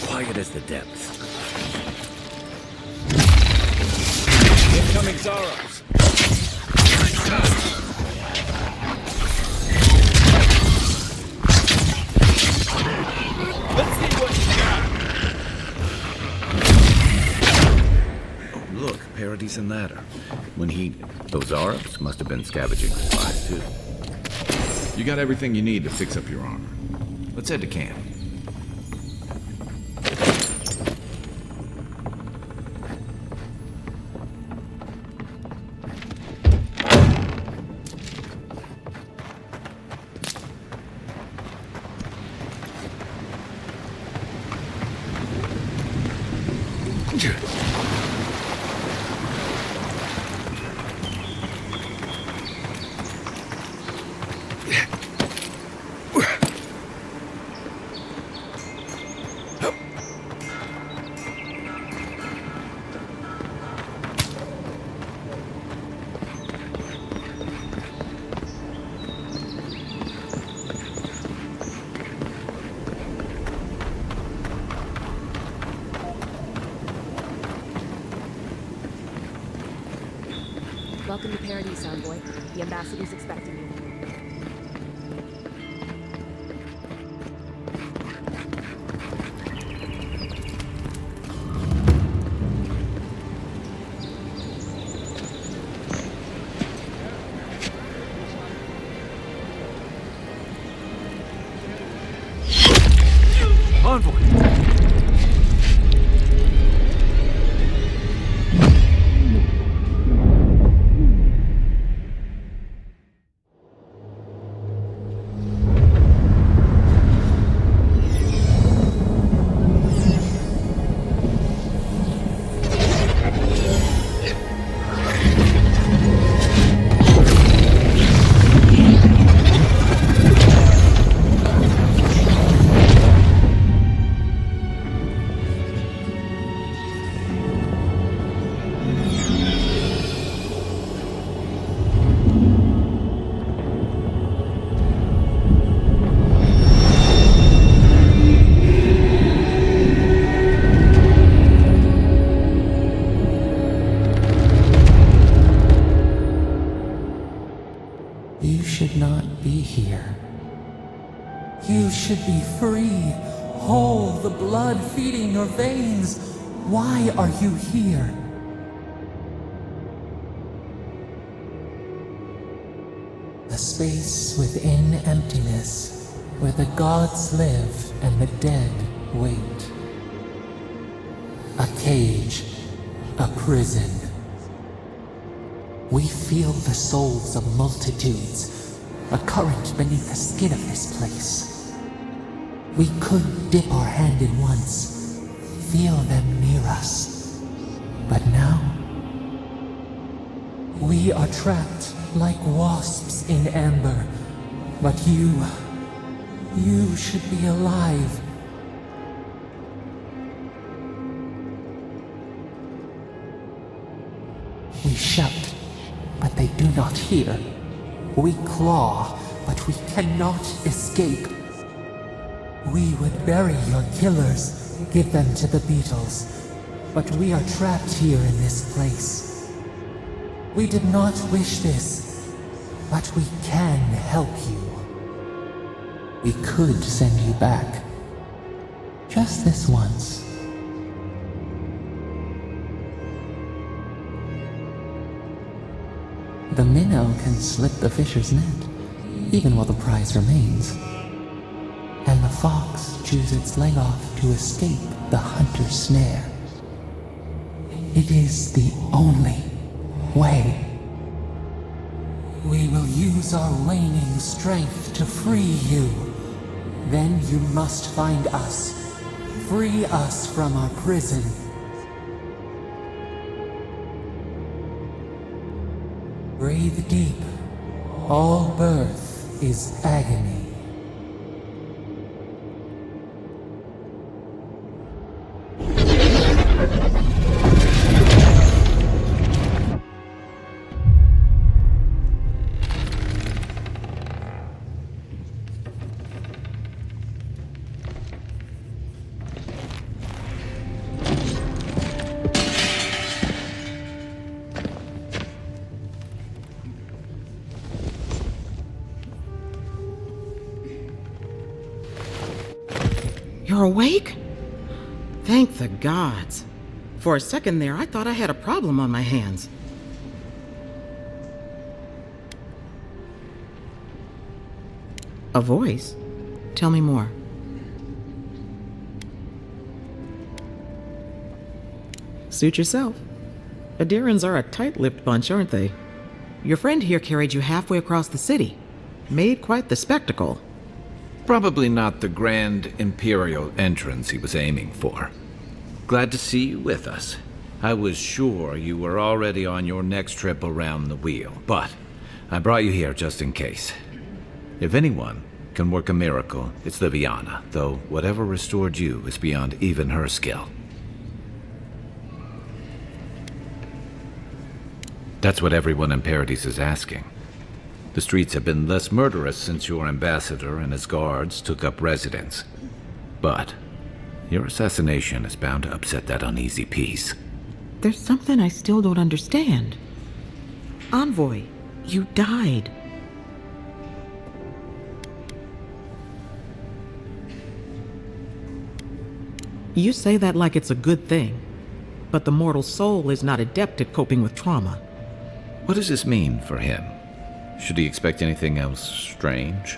Quiet as the depths. Incoming Zaros. Let's see what you got. Paradis and Ladder. When he... Those Arabs must have been scavenging for spies, too. You got everything you need to fix up your armor. Let's head to camp. Welcome to Paradis, Envoy. The ambassador's expecting you. Envoy! You should not be here. You should be free, whole, the blood feeding your veins. Why are you here? A space within emptiness, where the gods live and the dead wait. A cage, a prison. We feel the souls of multitudes, a current beneath the skin of this place. We could dip our hand in once, feel them near us. But now, we are trapped like wasps in amber. But you should be alive. We shout, but they do not hear. We claw, but we cannot escape. We would bury your killers, give them to the beetles, but we are trapped here in this place. We did not wish this, but we can help you. We could send you back. Just this once. The minnow can slip the fisher's net, even while the prize remains. And the fox chews its leg off to escape the hunter's snare. It is the only way. We will use our waning strength to free you. Then you must find us. Free us from our prison. Breathe deep. All birth is agony. You're awake? Thank the gods. For a second there, I thought I had a problem on my hands. A voice? Tell me more. Suit yourself. Adirans are a tight-lipped bunch, aren't they? Your friend here carried you halfway across the city. Made quite the spectacle. Probably not the grand imperial entrance he was aiming for. Glad to see you with us. I was sure you were already on your next trip around the wheel, but I brought you here just in case. If anyone can work a miracle, it's Liviana, though whatever restored you is beyond even her skill. That's what everyone in Paradise is asking. The streets have been less murderous since your ambassador and his guards took up residence. But your assassination is bound to upset that uneasy peace. There's something I still don't understand. Envoy, you died. You say that like it's a good thing, but the mortal soul is not adept at coping with trauma. What does this mean for him? Should he expect anything else strange?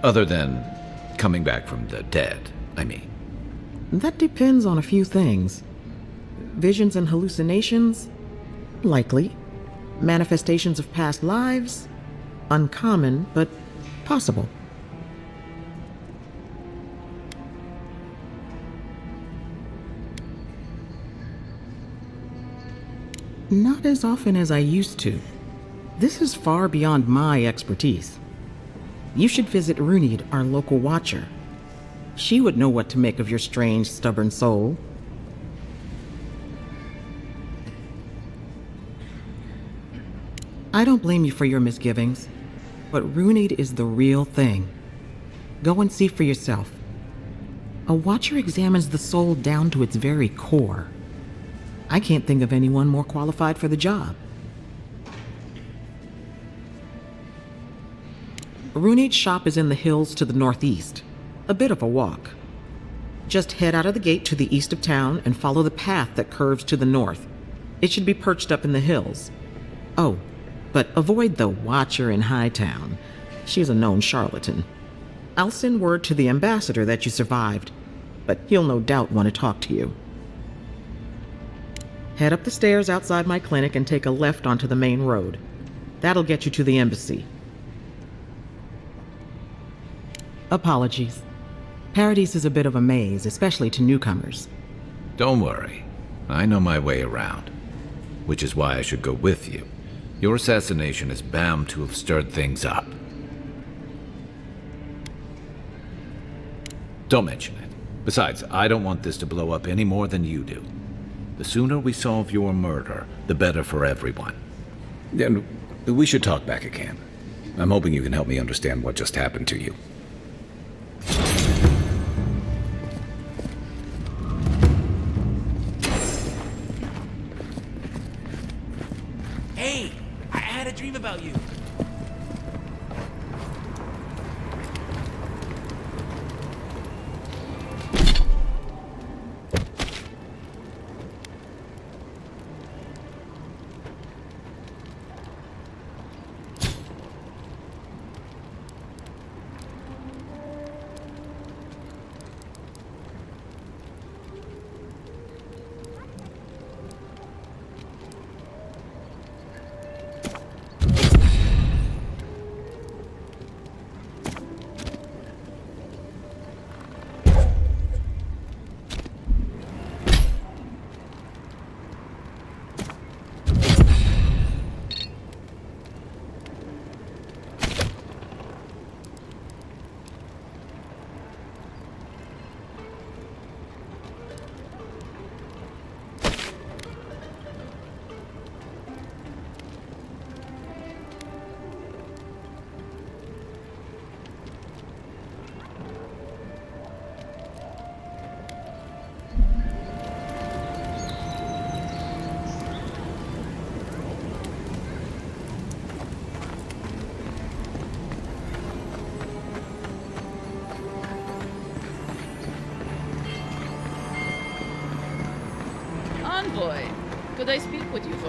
Other than coming back from the dead, I mean. That depends on a few things. Visions and hallucinations? Likely. Manifestations of past lives? Uncommon, but possible. Not as often as I used to. This is far beyond my expertise. You should visit Runid, our local watcher. She would know what to make of your strange, stubborn soul. I don't blame you for your misgivings, but Runid is the real thing. Go and see for yourself. A watcher examines the soul down to its very core. I can't think of anyone more qualified for the job. Runid's shop is in the hills to the northeast. A bit of a walk. Just head out of the gate to the east of town and follow the path that curves to the north. It should be perched up in the hills. Oh, but avoid the Watcher in Hightown. She's a known charlatan. I'll send word to the ambassador that you survived, but he'll no doubt want to talk to you. Head up the stairs outside my clinic and take a left onto the main road. That'll get you to the embassy. Apologies. Paradise is a bit of a maze, especially to newcomers. Don't worry. I know my way around. Which is why I should go with you. Your assassination is bound to have stirred things up. Don't mention it. Besides, I don't want this to blow up any more than you do. The sooner we solve your murder, the better for everyone. And we should talk back at camp. I'm hoping you can help me understand what just happened to you. Hey, I had a dream about you.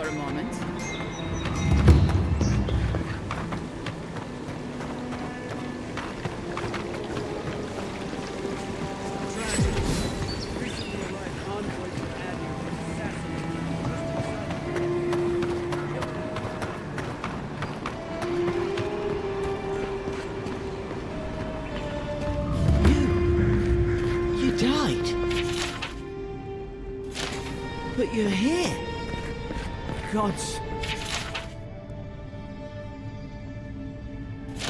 for a moment. You died. But you're here. Gods.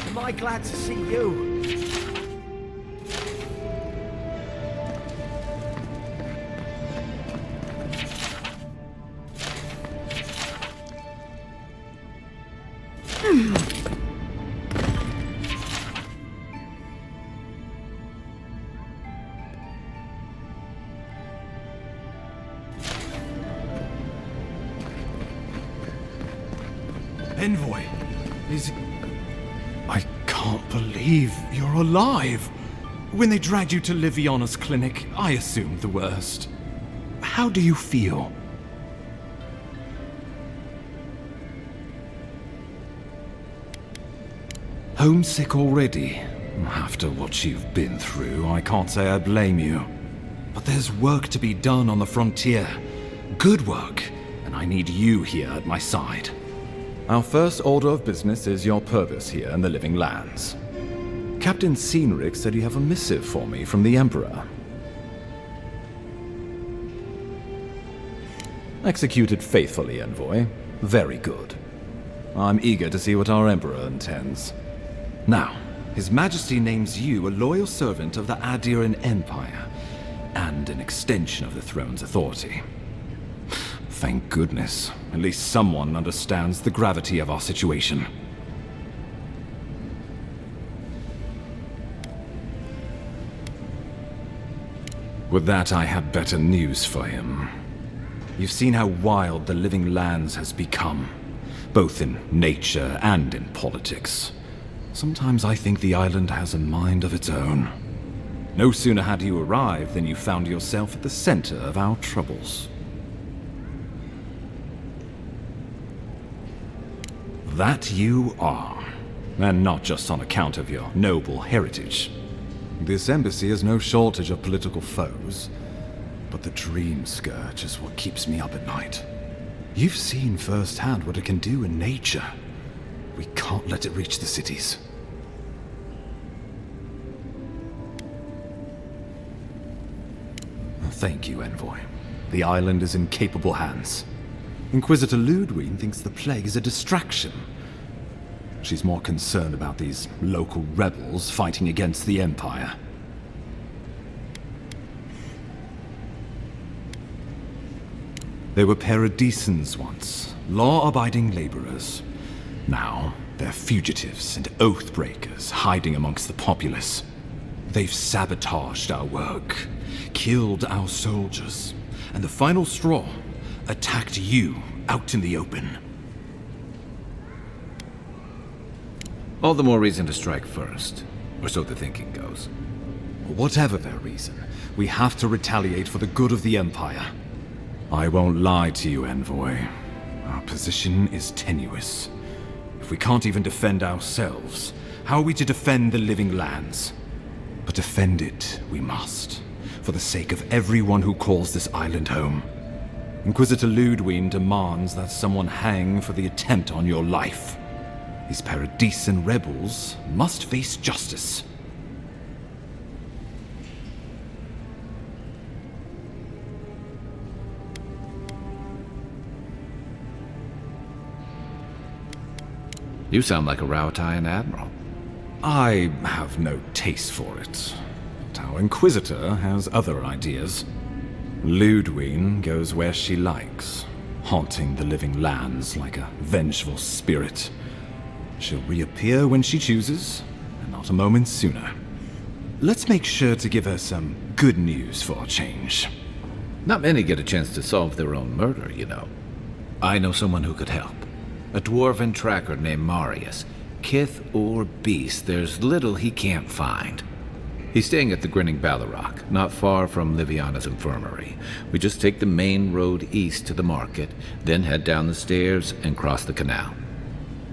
Am I glad to see you? Envoy, I can't believe you're alive. When they dragged you to Liviana's clinic, I assumed the worst. How do you feel? Homesick already? After what you've been through, I can't say I blame you. But there's work to be done on the frontier. Good work, and I need you here at my side. Our first order of business is your purpose here in the Living Lands. Captain Cynric said you have a missive for me from the Emperor. Executed faithfully, Envoy. Very good. I'm eager to see what our Emperor intends. Now, His Majesty names you a loyal servant of the Adieran Empire, and an extension of the throne's authority. Thank goodness. At least someone understands the gravity of our situation. With that, I have better news for him. You've seen how wild the Living Lands has become, both in nature and in politics. Sometimes I think the island has a mind of its own. No sooner had you arrived than you found yourself at the center of our troubles. That you are, and not just on account of your noble heritage. This embassy has no shortage of political foes, but the Dream Scourge is what keeps me up at night. You've seen firsthand what it can do in nature. We can't let it reach the cities. Thank you, Envoy. The island is in capable hands. Inquisitor Ludwig thinks the plague is a distraction. She's more concerned about these local rebels fighting against the Empire. They were paradisans once, law-abiding laborers. Now, they're fugitives and oath-breakers hiding amongst the populace. They've sabotaged our work, killed our soldiers, and the final straw, attacked you out in the open. All the more reason to strike first, or so the thinking goes. Whatever their reason, we have to retaliate for the good of the Empire. I won't lie to you, Envoy. Our position is tenuous. If we can't even defend ourselves, how are we to defend the Living Lands? But defend it we must, for the sake of everyone who calls this island home. Inquisitor Ludwig demands that someone hang for the attempt on your life. These Paradisan rebels must face justice. You sound like a Rautai admiral. I have no taste for it, but our Inquisitor has other ideas. Ludwig goes where she likes, haunting the Living Lands like a vengeful spirit. She'll reappear when she chooses, and not a moment sooner. Let's make sure to give her some good news for a change. Not many get a chance to solve their own murder, you know. I know someone who could help. A dwarven tracker named Marius. Kith or beast, there's little he can't find. He's staying at the Grinning Ballarrock, not far from Liviana's infirmary. We just take the main road east to the market, then head down the stairs and cross the canal.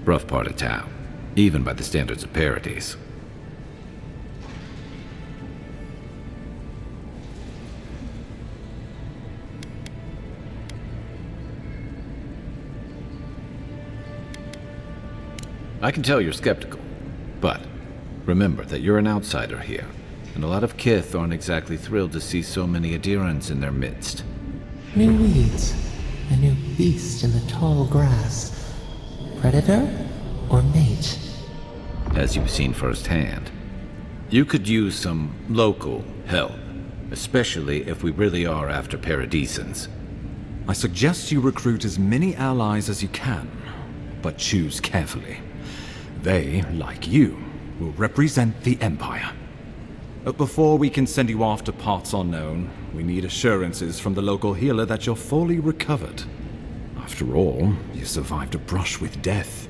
Rough part of town, even by the standards of Paradise. I can tell you're skeptical, but remember that you're an outsider here, and a lot of Kith aren't exactly thrilled to see so many adherents in their midst. New weeds, a new beast in the tall grass. Predator or mate? As you've seen firsthand. You could use some local help, especially if we really are after Paradisans. I suggest you recruit as many allies as you can, but choose carefully. They, like you, will represent the Empire. But before we can send you off to parts unknown, we need assurances from the local healer that you're fully recovered. After all, you survived a brush with death.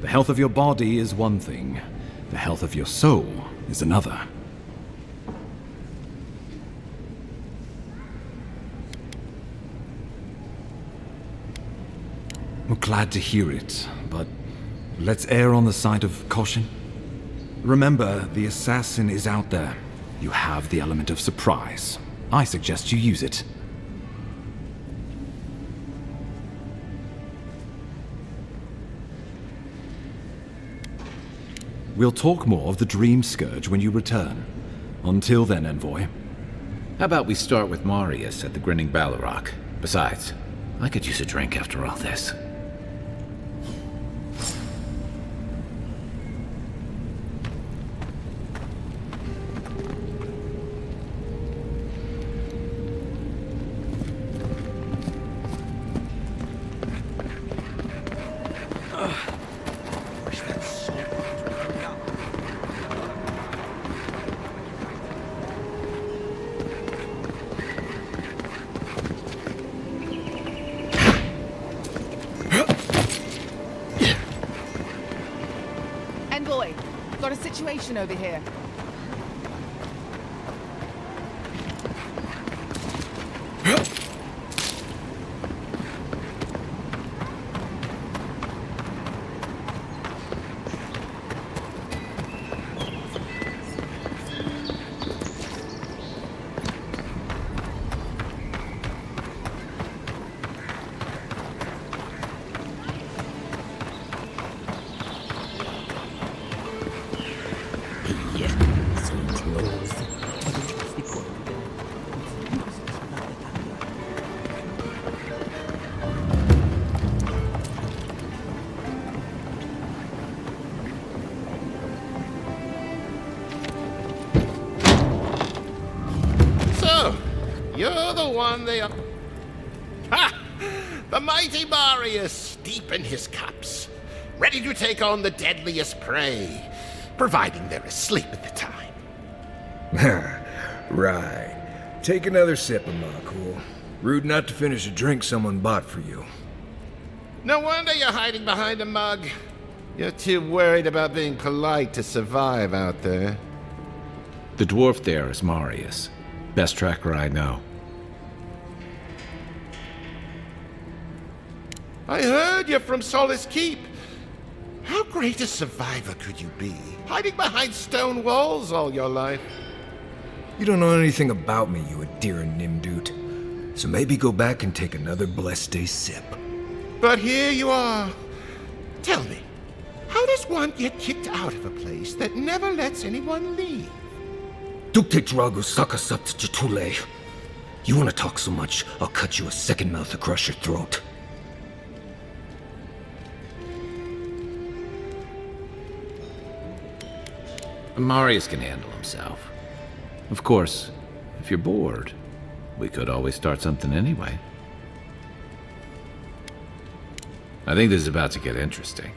The health of your body is one thing. The health of your soul is another. I'm glad to hear it, but let's err on the side of caution. Remember, the assassin is out there. You have the element of surprise. I suggest you use it. We'll talk more of the Dream Scourge when you return. Until then, Envoy. How about we start with Marius at the Grinning Ballarrock? Besides, I could use a drink after all this. Got a situation over here. You're the one they are. Ha! The mighty Marius, deep in his cups, ready to take on the deadliest prey, providing they're asleep at the time. Right. Take another sip of my cool. Rude not to finish a drink someone bought for you. No wonder you're hiding behind a mug. You're too worried about being polite to survive out there. The dwarf there is Marius. Best tracker I know. I heard you're from Solace Keep. How great a survivor could you be, hiding behind stone walls all your life? You don't know anything about me, you adherent Nimdoot. So maybe go back and take another blessed day sip. But here you are. Tell me, how does one get kicked out of a place that never lets anyone leave? Dukte Drago Sakasat Jatule. You want to talk so much, I'll cut you a second mouth across your throat. Marius can handle himself. Of course, if you're bored, we could always start something anyway. I think this is about to get interesting.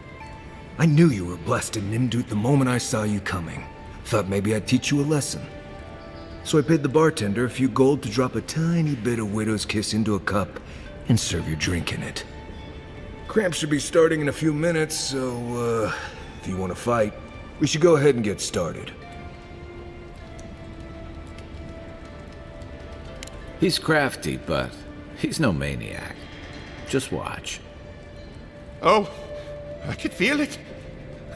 I knew you were blessed in Nimdoot the moment I saw you coming. Thought maybe I'd teach you a lesson. So I paid the bartender a few gold to drop a tiny bit of Widow's Kiss into a cup and serve your drink in it. Cramps should be starting in a few minutes, so, if you want to fight, we should go ahead and get started. He's crafty, but he's no maniac. Just watch. Oh, I can feel it.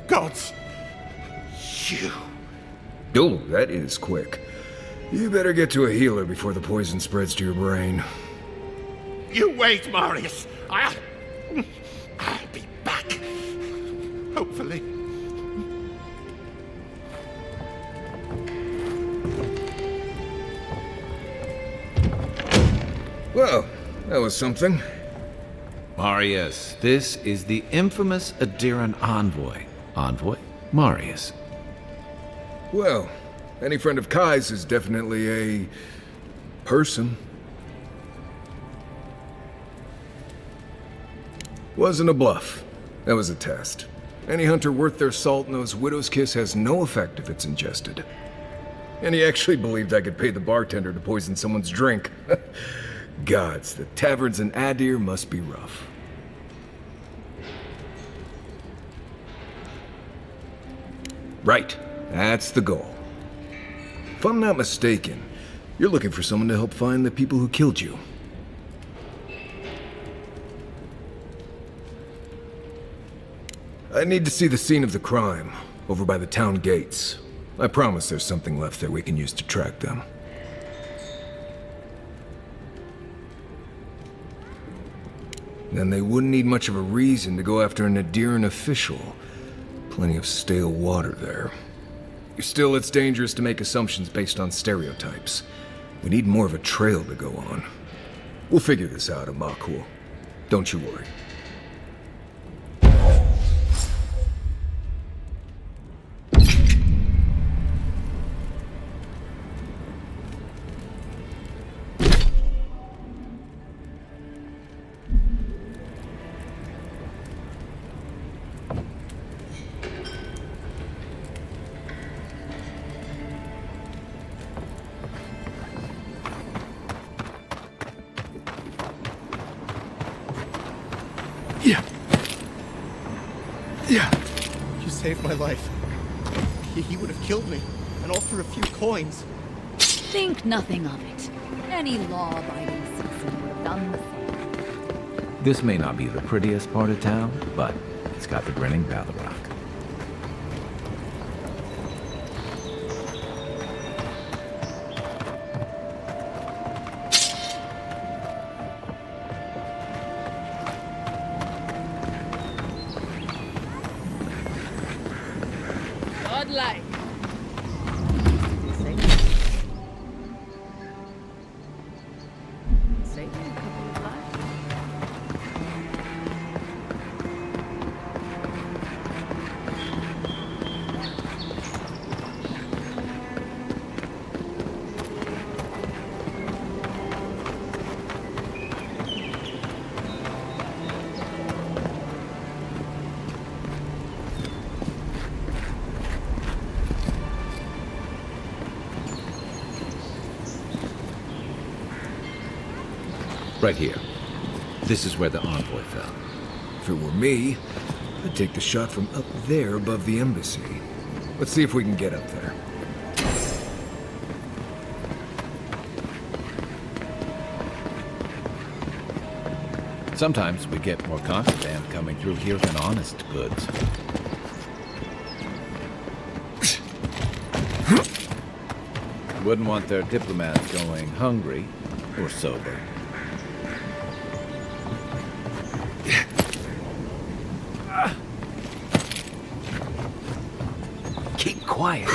Gods. You. Oh, that is quick. You better get to a healer before the poison spreads to your brain. You wait, Marius. I'll be back. Hopefully. Well, that was something. Marius, this is the infamous Adiran envoy. Envoy? Marius. Well, any friend of Kai's is definitely a person. Wasn't a bluff. That was a test. Any hunter worth their salt knows Widow's Kiss has no effect if it's ingested. And he actually believed I could pay the bartender to poison someone's drink. Gods, the taverns in Adir must be rough. Right, that's the goal. If I'm not mistaken, you're looking for someone to help find the people who killed you. I need to see the scene of the crime, over by the town gates. I promise there's something left there we can use to track them. Then they wouldn't need much of a reason to go after an Adiran official. Plenty of stale water there. Still, it's dangerous to make assumptions based on stereotypes. We need more of a trail to go on. We'll figure this out, Amakul. Don't you worry. You saved my life. He would have killed me, and all for a few coins. Think nothing of it. Any law-abiding citizen would have done the same. This may not be the prettiest part of town, but it's got the grinning Balrog. Godlike. Right here. This is where the envoy fell. If it were me, I'd take the shot from up there above the embassy. Let's see if we can get up there. Sometimes we get more contraband coming through here than honest goods. Wouldn't want their diplomats going hungry or sober. Keep quiet.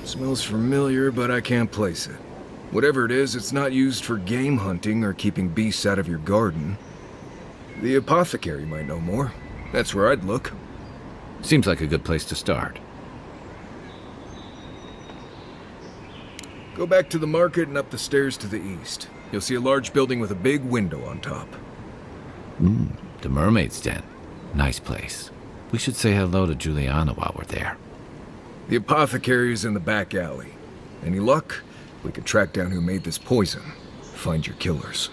Smells familiar, but I can't place it. Whatever it is, it's not used for game hunting or keeping beasts out of your garden. The apothecary might know more. That's where I'd look. Seems like a good place to start. Go back to the market and up the stairs to the east. You'll see a large building with a big window on top. The Mermaid's Den. Nice place. We should say hello to Juliana while we're there. The apothecary is in the back alley. Any luck? We could track down who made this poison. find your killers.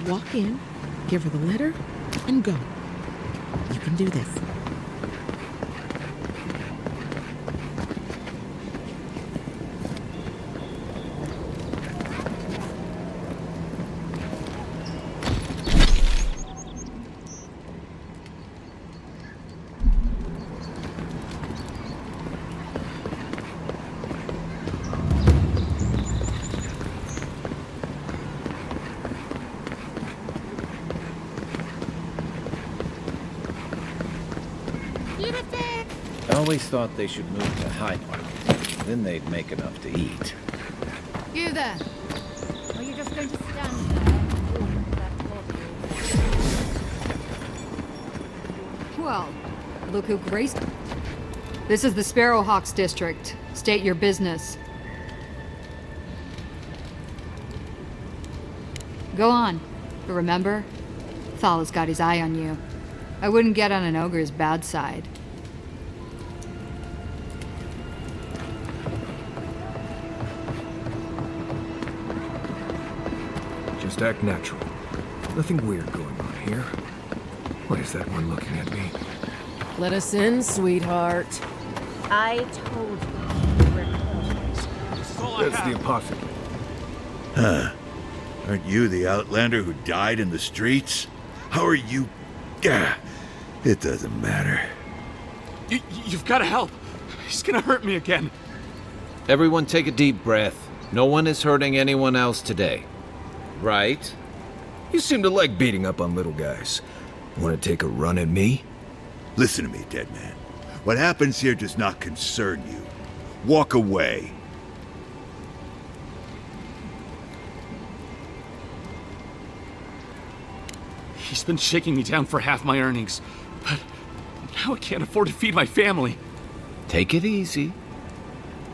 Walk in, give her the letter, and go. You can do this. I always thought they should move to Hyde Park. Then they'd make enough to eat. You there! Or are you just going to stand there? Well, look who graced. This is the Sparrowhawks district. State your business. Go on. But remember, Thal's got his eye on you. I wouldn't get on an ogre's bad side. Just act natural. Nothing weird going on here. Why is that one looking at me? Let us in, sweetheart. I told you we're close. That's the apothecary. Huh. Aren't you the outlander who died in the streets? How are you... Gah. It doesn't matter. You've got to help. He's gonna hurt me again. Everyone take a deep breath. No one is hurting anyone else today. Right? You seem to like beating up on little guys. Want to take a run at me? Listen to me, dead man. What happens here does not concern you. Walk away. He's been shaking me down for half my earnings, but now I can't afford to feed my family. Take it easy.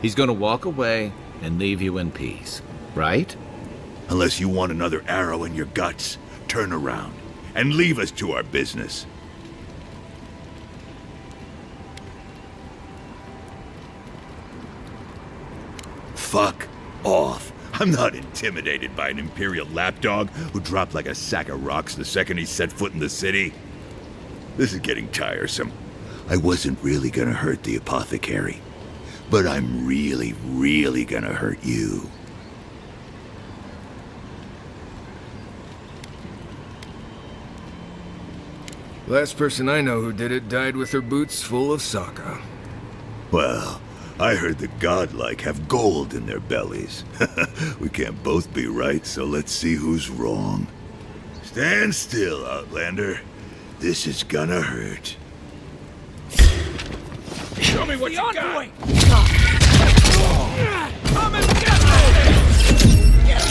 He's gonna walk away and leave you in peace, right? Unless you want another arrow in your guts, turn around and leave us to our business. Fuck off. I'm not intimidated by an Imperial lapdog who dropped like a sack of rocks the second he set foot in the city. This is getting tiresome. I wasn't really gonna hurt the apothecary, but I'm really, really gonna hurt you. Last person I know who did it died with her boots full of saka. Well, I heard the godlike have gold in their bellies. We can't both be right, so let's see who's wrong. Stand still, Outlander. This is gonna hurt. Show me what you got! Come and get me! Get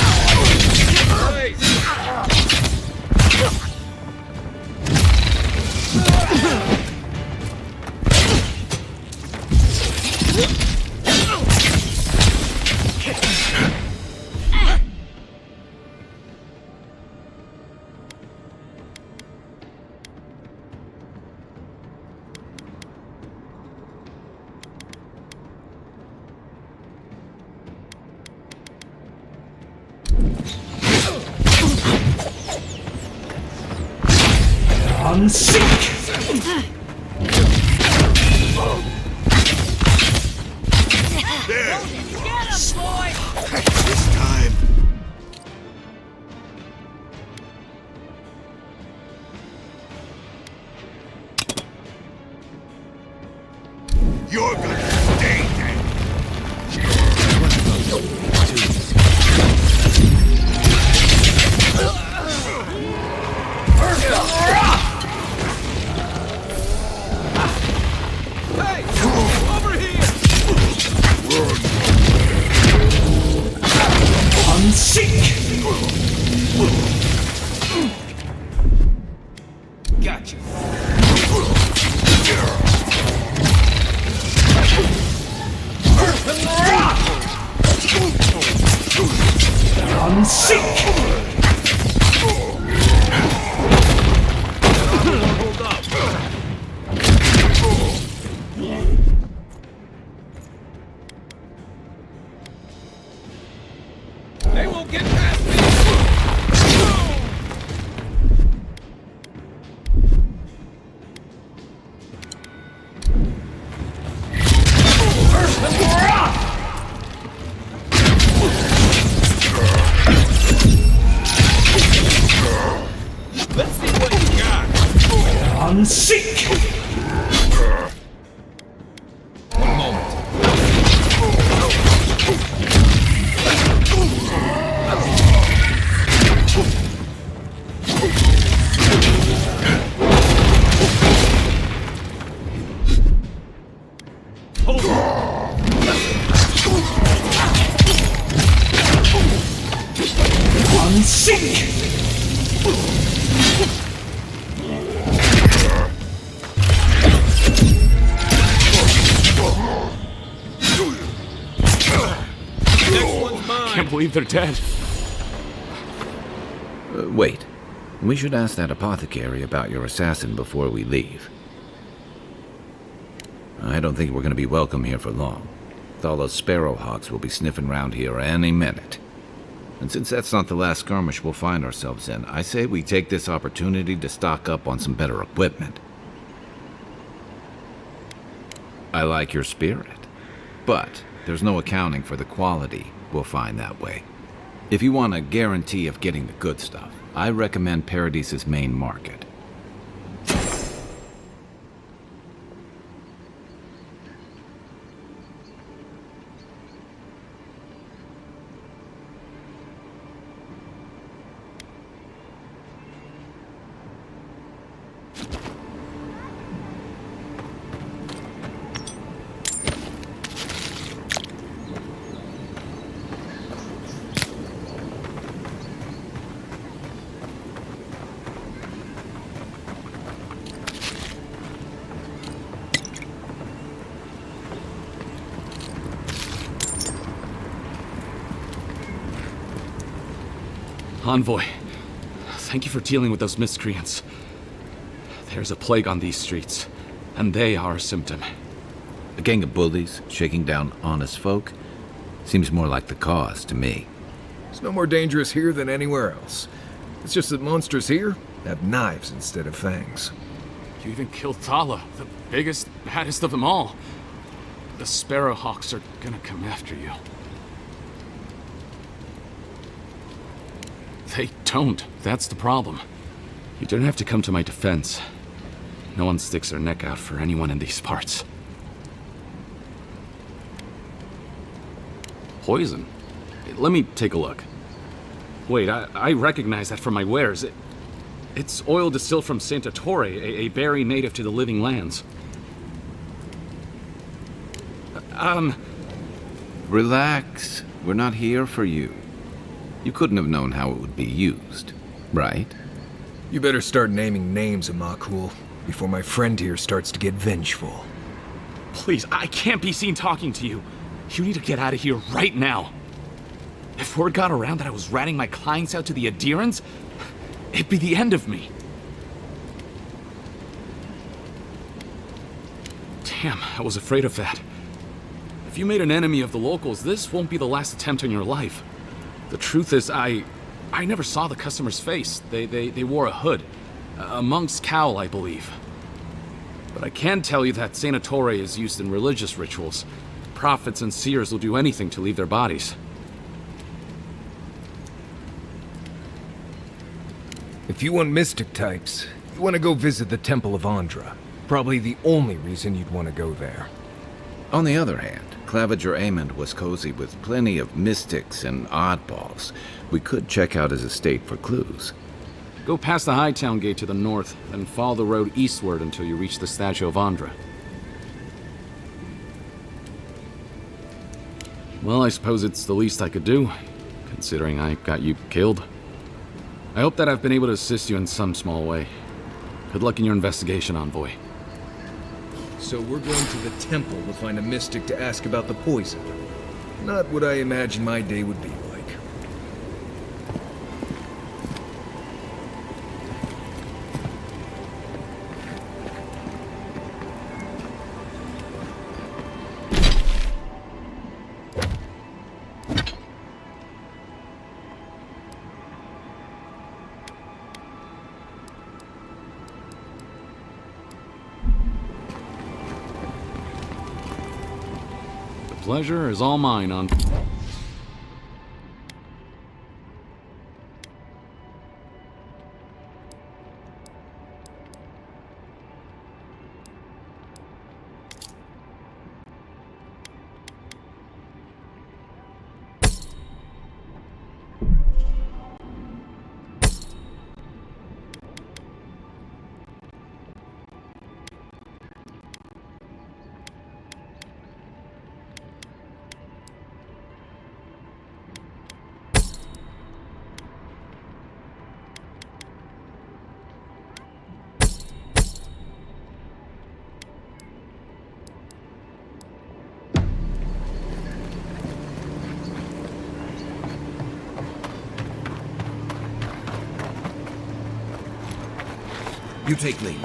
There! Get him, boy! This time. You're gonna stay dead. Hey! Over here! Gotcha. They won't get past me! Let's see what you got! One moment. Hold Can't believe they're dead. Wait. We should ask that apothecary about your assassin before we leave. I don't think we're going to be welcome here for long. Thala's sparrowhawks will be sniffing around here any minute. And since that's not the last skirmish we'll find ourselves in, I say we take this opportunity to stock up on some better equipment. I like your spirit, but there's no accounting for the quality we'll find that way. If you want a guarantee of getting the good stuff, I recommend Paradise's main market. Envoy, thank you for dealing with those miscreants. There's a plague on these streets, and they are a symptom. A gang of bullies shaking down honest folk seems more like the cause to me. It's no more dangerous here than anywhere else. It's just that monsters here have knives instead of fangs. You even killed Thala, the biggest, baddest of them all. The Sparrowhawks are gonna come after you. They don't. That's the problem. You don't have to come to my defense. No one sticks their neck out for anyone in these parts. Poison? Let me take a look. Wait, I recognize that from my wares. It's oil distilled from Santa Torre, a berry native to the Living Lands. Relax. We're not here for you. You couldn't have known how it would be used, right? You better start naming names, Amakul, before my friend here starts to get vengeful. Please, I can't be seen talking to you. You need to get out of here right now. If word got around that I was ratting my clients out to the adherents, it'd be the end of me. Damn, I was afraid of that. If you made an enemy of the locals, this won't be the last attempt on your life. The truth is, I never saw the customer's face. They wore a hood. A monk's cowl, I believe. But I can tell you that Sanatore is used in religious rituals. Prophets and seers will do anything to leave their bodies. If you want mystic types, you want to go visit the Temple of Andra. Probably the only reason you'd want to go there. On the other hand, Claviger Amond was cozy with plenty of mystics and oddballs. We could check out his estate for clues. Go past the Hightown Gate to the north, then follow the road eastward until you reach the statue of Andra. Well, I suppose it's the least I could do, considering I got you killed. I hope that I've been able to assist you in some small way. Good luck in your investigation, Envoy. So we're going to the temple to find a mystic to ask about the poison. Not what I imagined my day would be like. Pleasure is all mine, You take lead.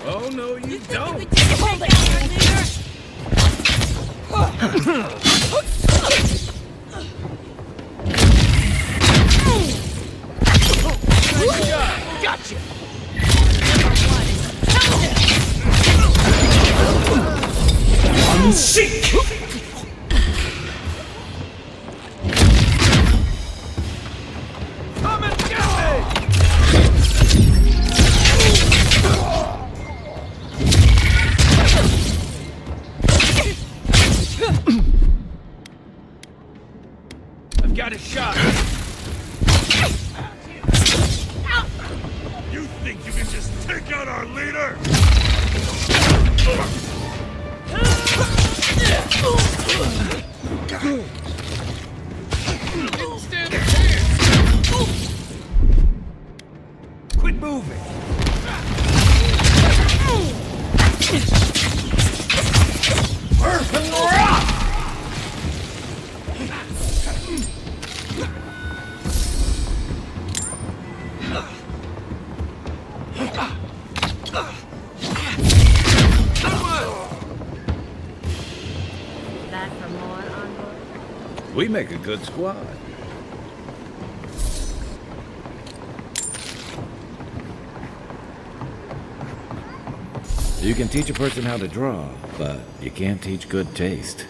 Oh, no, you don't! Hold it down, leader! Gotcha! Unseek! Come and get me! I've got a shot. You think you can just take out our leader? Stand a chance. Quit moving. Earth and rock. We make a good squad. You can teach a person how to draw, but you can't teach good taste.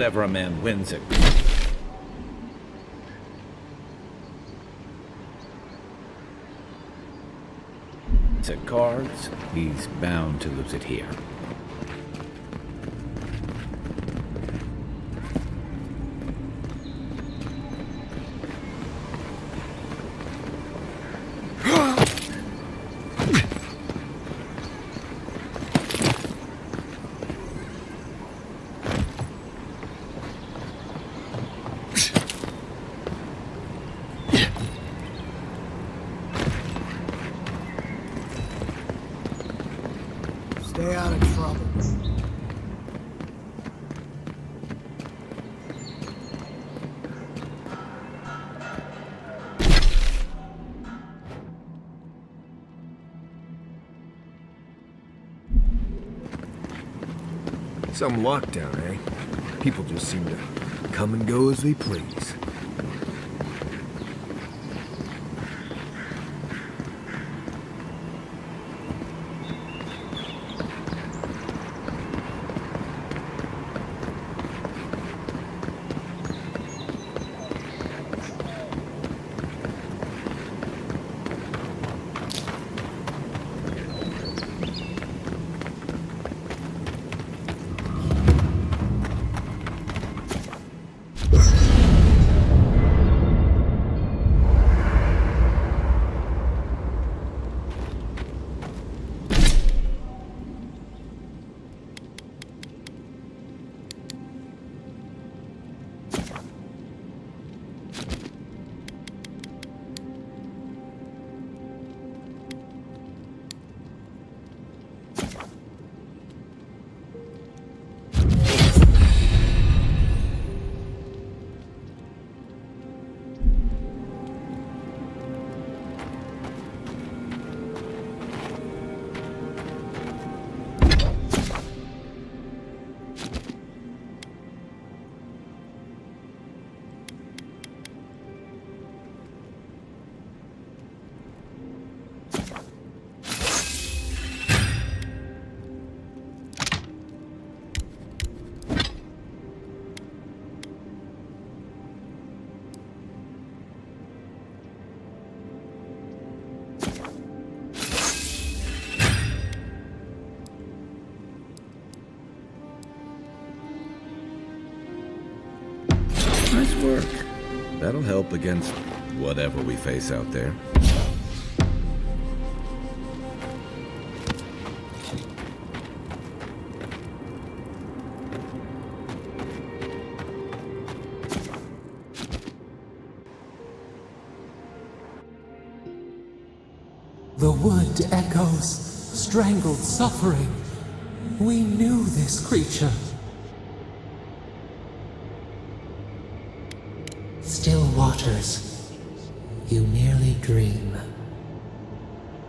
whatever a man wins at. At cards, he's bound to lose it here. Stay out of trouble. Some lockdown, eh? People just seem to come and go as they please. Nice work. That'll help against whatever we face out there. The wood echoes, strangled suffering. We knew this creature. Still waters, you nearly dream.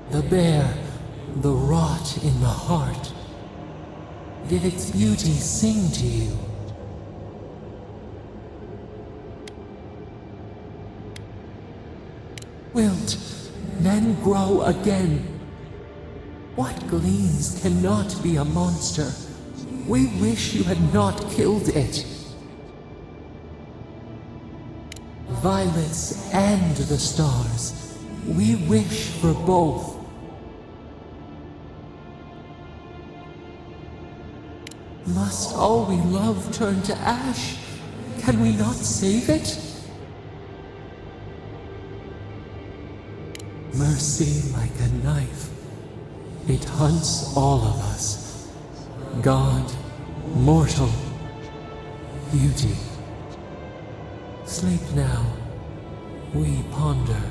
The bear, the rot in the heart. Did its beauty sing to you? Wilt, then grow again. What gleams cannot be a monster? We wish you had not killed it. Violets and the stars, we wish for both. Must all we love turn to ash? Can we not save it? Mercy like a knife, it hunts all of us. God, mortal, beauty. Sleep now, we ponder.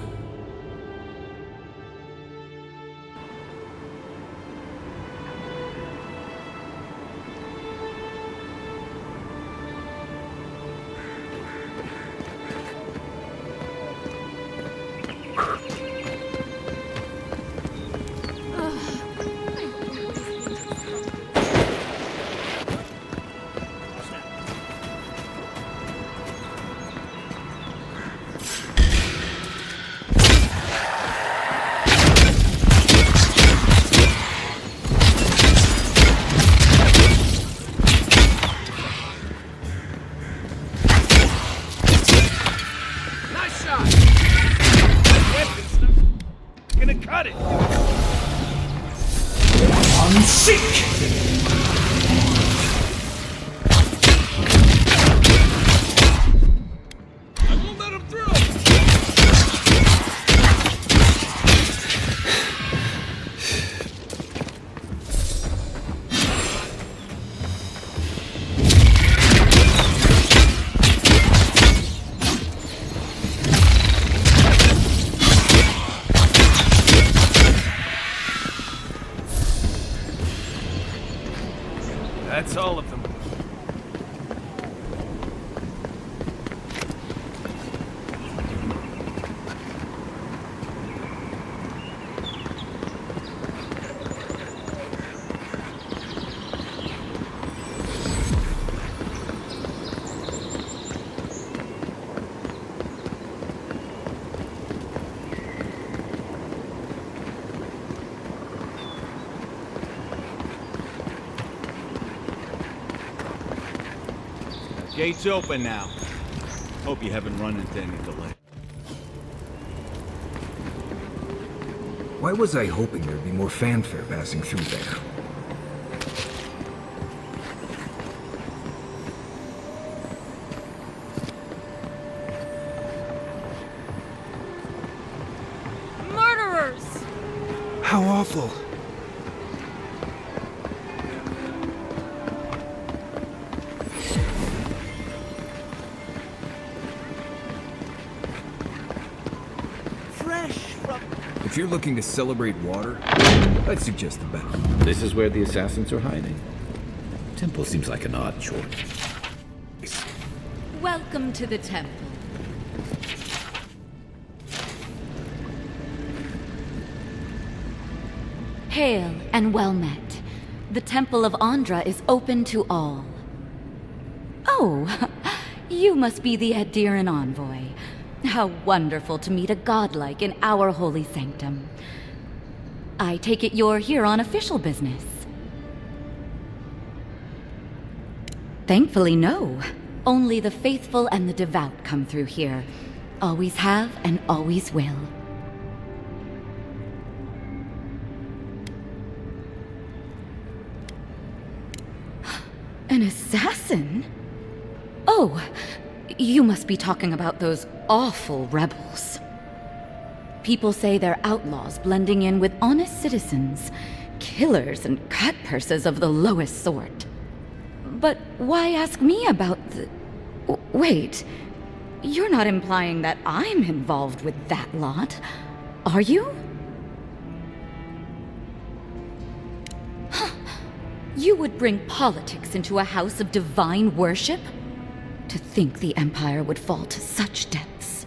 Cut it! Unseek! That's all of them. Gate's open now. Hope you haven't run into any delay. Why was I hoping there'd be more fanfare passing through there? Murderers! How awful. If you're looking to celebrate water, I'd suggest the bath. This is where the assassins are hiding. Temple seems like an odd choice. Welcome to the temple. Hail and well met. The Temple of Andra is open to all. Oh, you must be the Adiran envoy. How wonderful to meet a godlike in our holy sanctum. I take it you're here on official business. Thankfully, no. Only the faithful and the devout come through here. Always have and always will. An assassin? Oh, you must be talking about those awful rebels. People say they're outlaws blending in with honest citizens, killers and cutpurses of the lowest sort. But why ask me about the... Wait, you're not implying that I'm involved with that lot, are you? Huh. You would bring politics into a house of divine worship? To think the Empire would fall to such depths.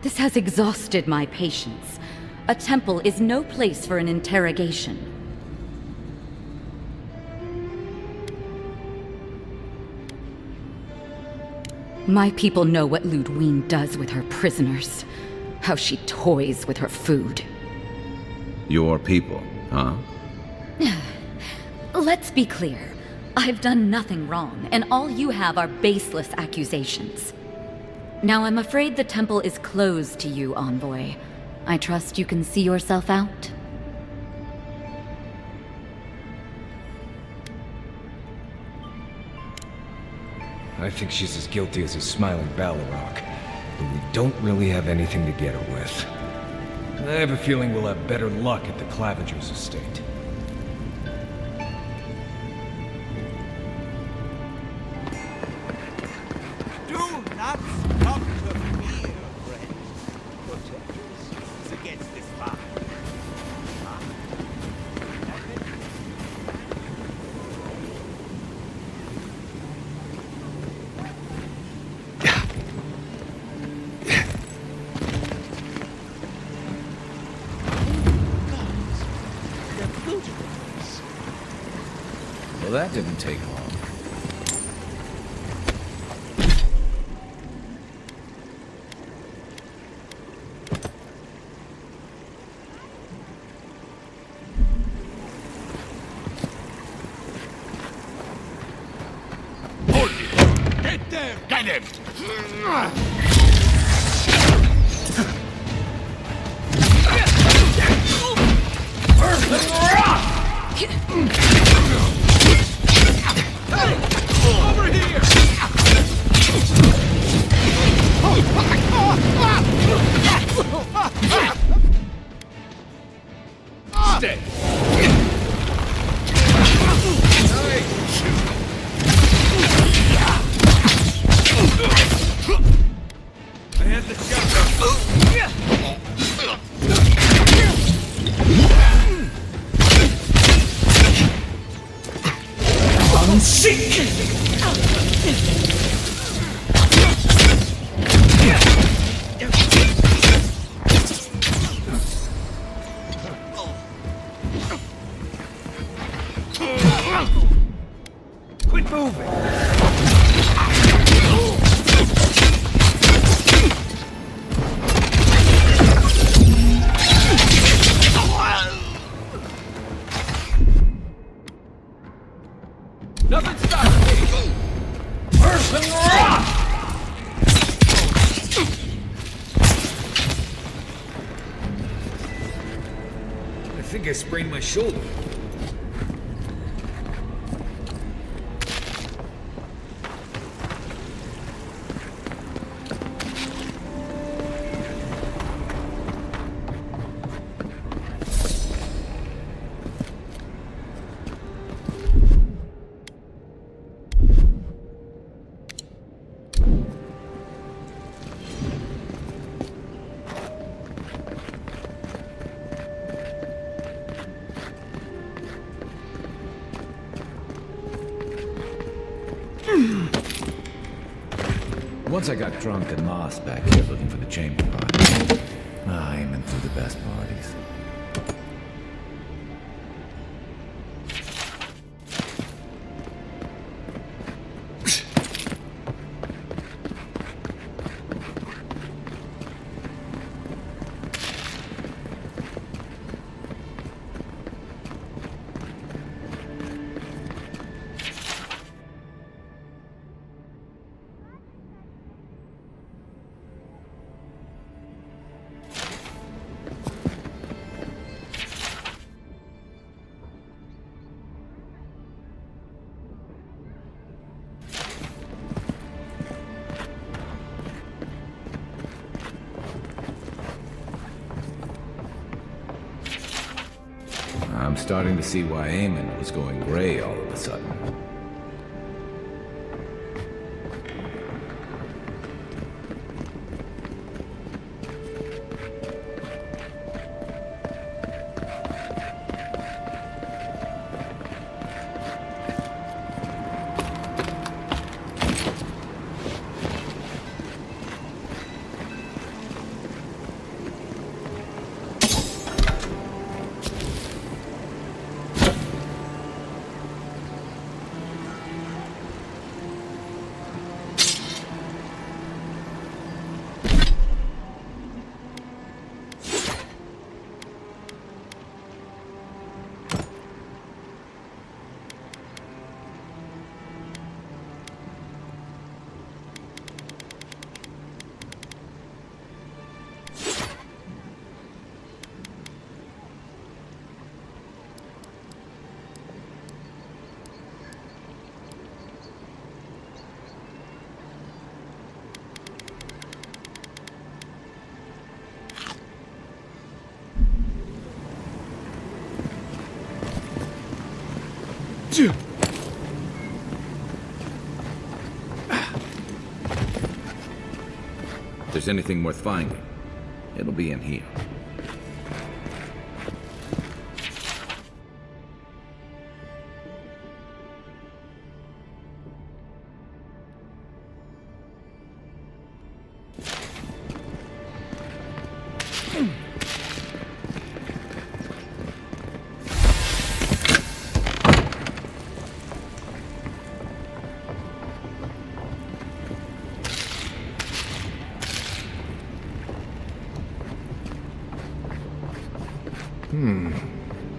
This has exhausted my patience. A temple is no place for an interrogation. My people know what Ludwine does with her prisoners. How she toys with her food. Your people, huh? Let's be clear. I've done nothing wrong, and all you have are baseless accusations. Now I'm afraid the temple is closed to you, Envoy. I trust you can see yourself out? I think she's as guilty as a smiling Balrog, but we don't really have anything to get her with. I have a feeling we'll have better luck at the Claviger's estate. Do not succumb to fear, friend. Protect yourselves against this fire. Well, that didn't take long. Get them! Get him! Over here! Stay. I had the shotgun. Quit moving. Nothing stops me. Person rock. I think I sprained my shoulder. Once I got drunk and lost back here looking for the chamber pot. Aiming through the best parties. I'm starting to see why Eamon was going gray all of a sudden. If there's anything worth finding, it'll be in here.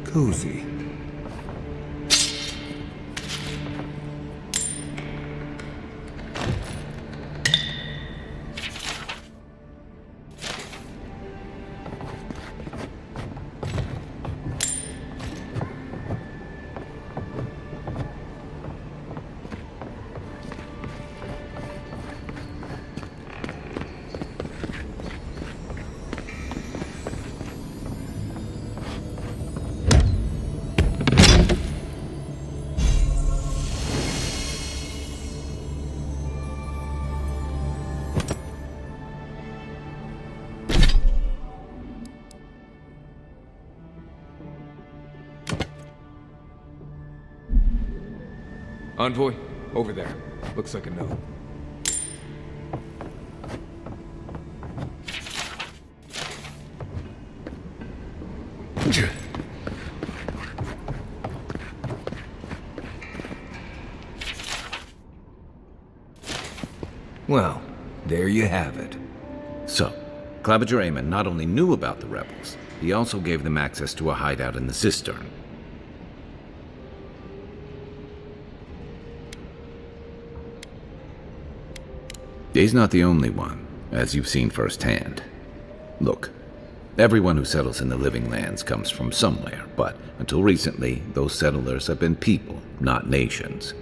Cozy. Envoy, over there. Looks like a note. Well, there you have it. So, Claviger Amon not only knew about the rebels, he also gave them access to a hideout in the cistern. He's not the only one, as you've seen firsthand. Look, everyone who settles in the Living Lands comes from somewhere, but until recently, those settlers have been people, not nations.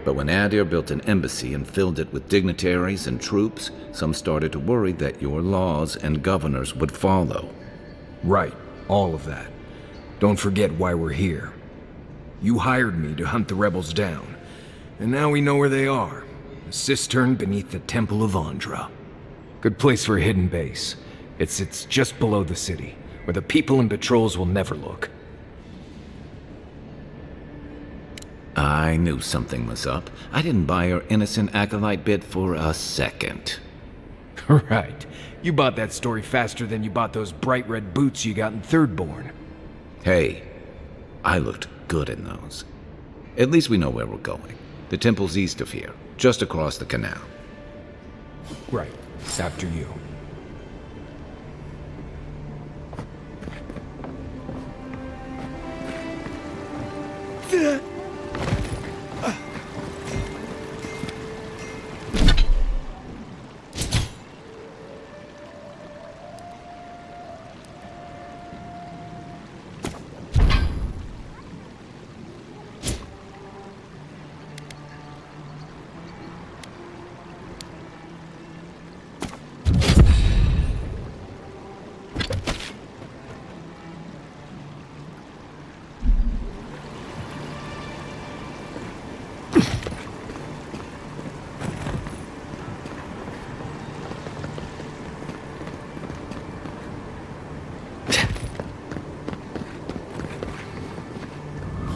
But when Adir built an embassy and filled it with dignitaries and troops, some started to worry that your laws and governors would follow. Right, all of that. Don't forget why we're here. You hired me to hunt the rebels down, and now we know where they are. A cistern beneath the Temple of Andra. Good place for a hidden base. It sits just below the city, where the people and patrols will never look. I knew something was up. I didn't buy your innocent acolyte bit for a second. Right. You bought that story faster than you bought those bright red boots you got in Thirdborn. Hey, I looked good in those. At least we know where we're going. The temple's east of here, just across the canal. Right. After you.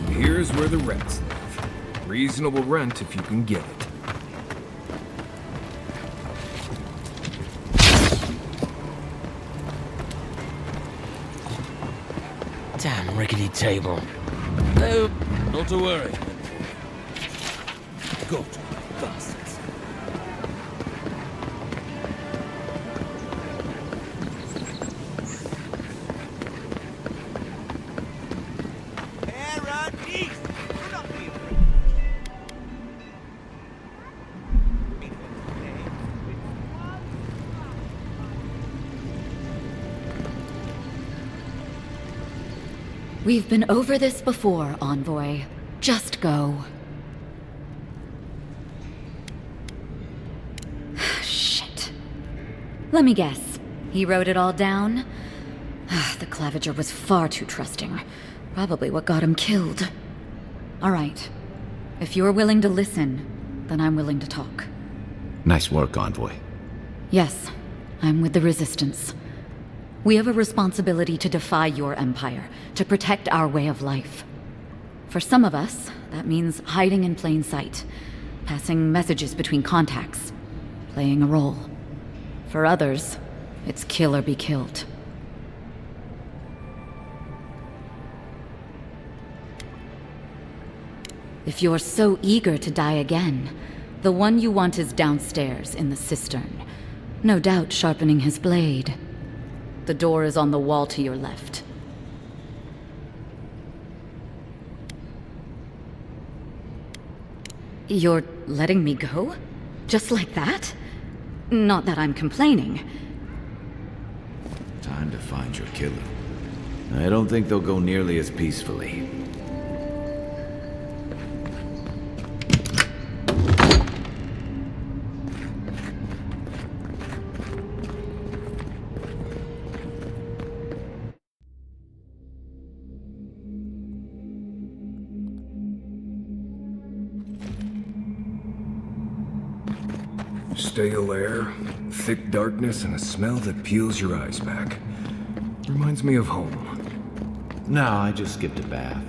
Here's where the rents live. Reasonable rent if you can get it. Damn rickety table. No, not to worry. Go to bastards. We've been over this before, Envoy. Just go. Shit. Let me guess. He wrote it all down? The Claviger was far too trusting. Probably what got him killed. All right. If you're willing to listen, then I'm willing to talk. Nice work, Envoy. Yes, I'm with the Resistance. We have a responsibility to defy your empire, to protect our way of life. For some of us, that means hiding in plain sight, passing messages between contacts, playing a role. For others, it's kill or be killed. If you're so eager to die again, the one you want is downstairs in the cistern, no doubt sharpening his blade. The door is on the wall to your left. You're letting me go? Just like that? Not that I'm complaining. Time to find your killer. I don't think they'll go nearly as peacefully. Stale air, thick darkness, and a smell that peels your eyes back. Reminds me of home. No, I just skipped a bath.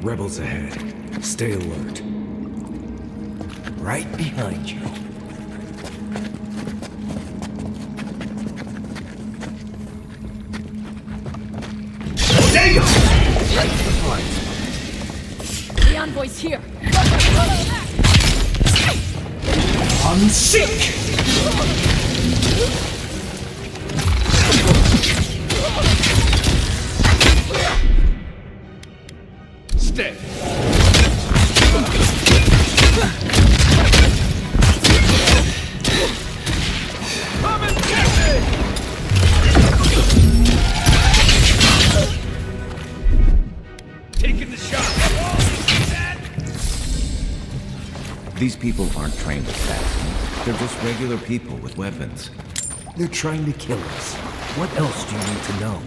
Rebels ahead. Stay alert. Right behind you. There you go! Right to the point. The envoy's here. Unseek! Stay. Come and get me! Taking the shot. These people aren't trained assassins. They're just regular people with weapons. They're trying to kill us. What else do you need to know?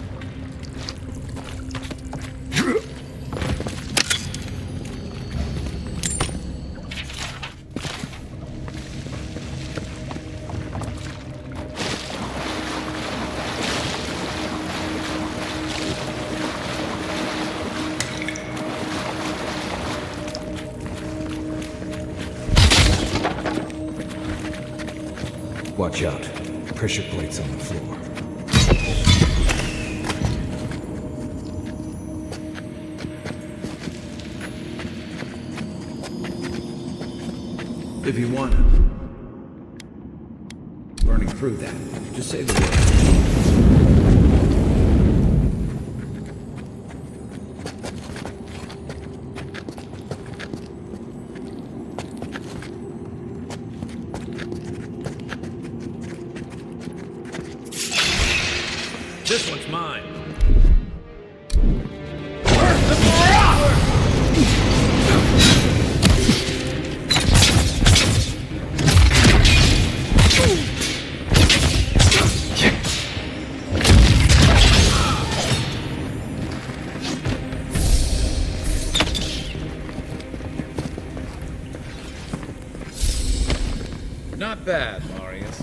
Watch out. Pressure plates on the floor. If you want to. Burning through that. Just say the word. This one's mine. Not bad, Marius.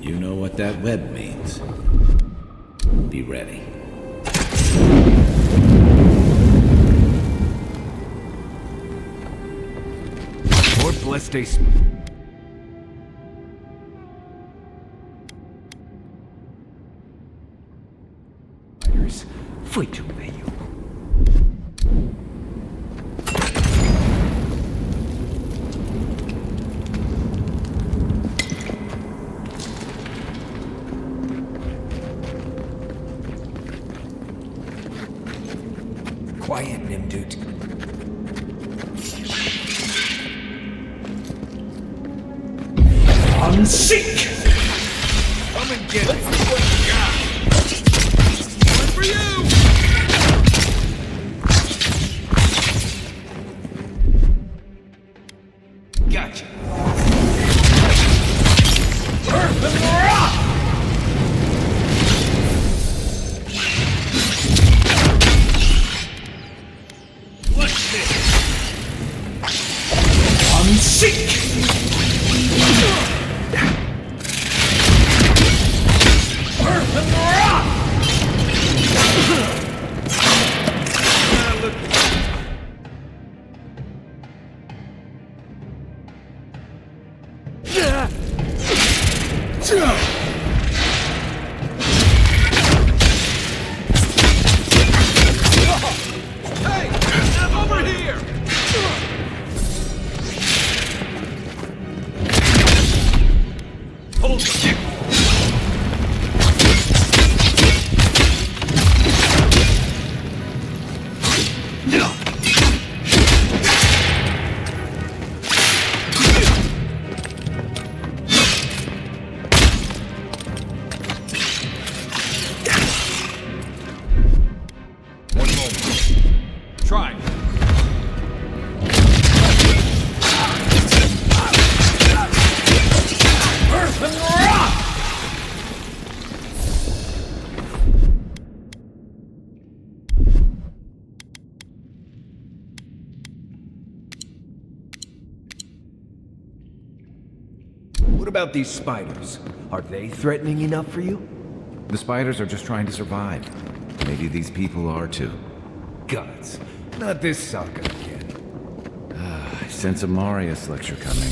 You know what that web means. Be ready. Lord bless a spiders. Fui too meio. Quiet, Nimdut. Unseek! Come and get it. Let's see what you got. One for you! Gotcha. Earth and rock! What's this? Unseek! Earth and rock! Look. Hey! I'm over here! Hold it! What about these spiders? Are they threatening enough for you? The spiders are just trying to survive. Maybe these people are too. Gods, not this saga again. I sense a Marius lecture coming.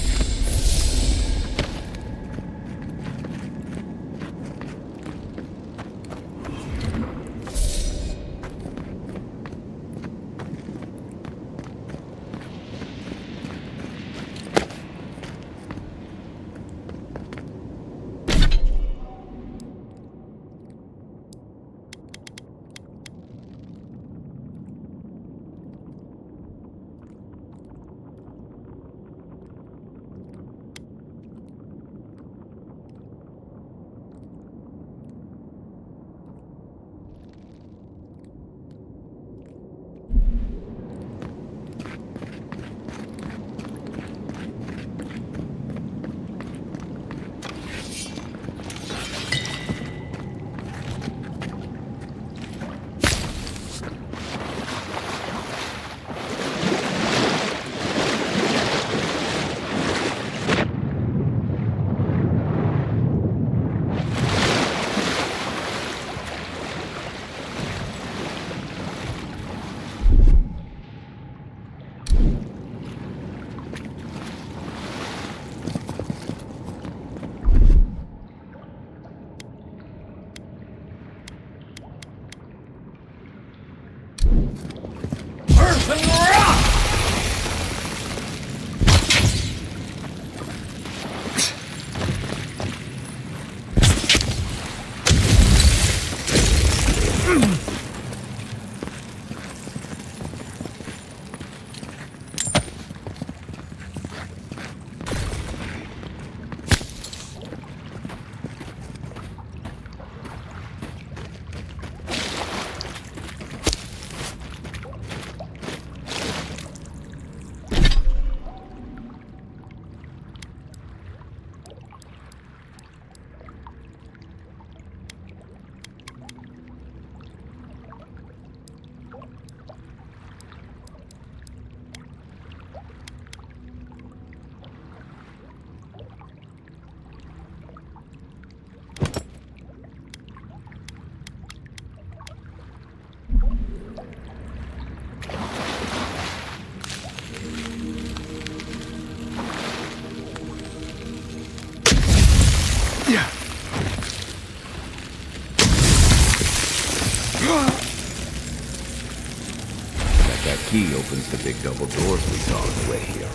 That key opens the big double doors we saw on the way here.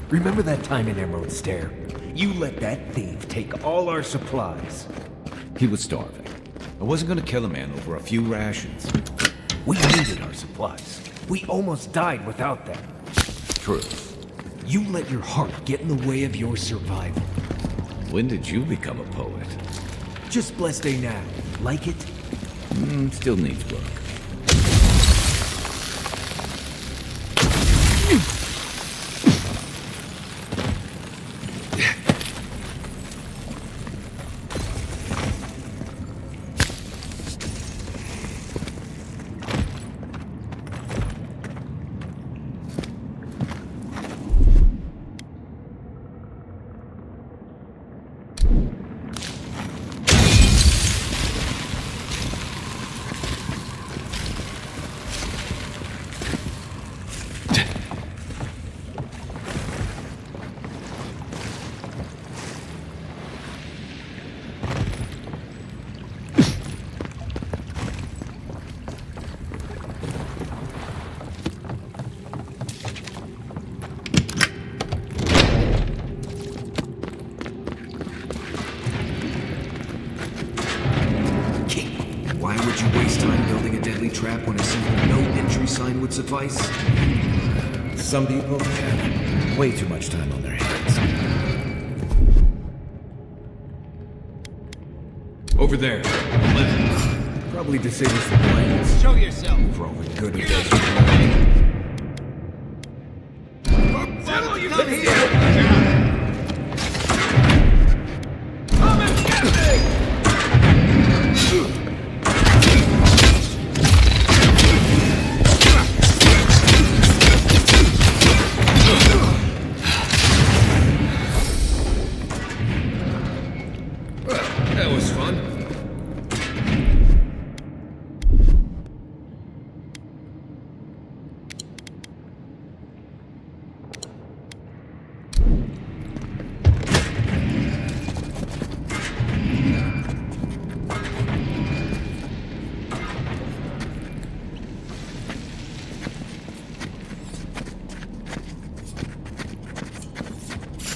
Remember that time in Emerald Stair? You let that thief take all our supplies. He was starving. I wasn't gonna kill a man over a few rations. We needed our supplies. We almost died without them. True. You let your heart get in the way of your survival. When did you become a poet? Just blessed day now. Like it? Still needs work. Trap when a simple no entry sign would suffice? Some people have way too much time on their hands. Over there, left. Probably disables the planes. Show yourself. For all the good it does. Settle you come here. Come and get me! That was fun.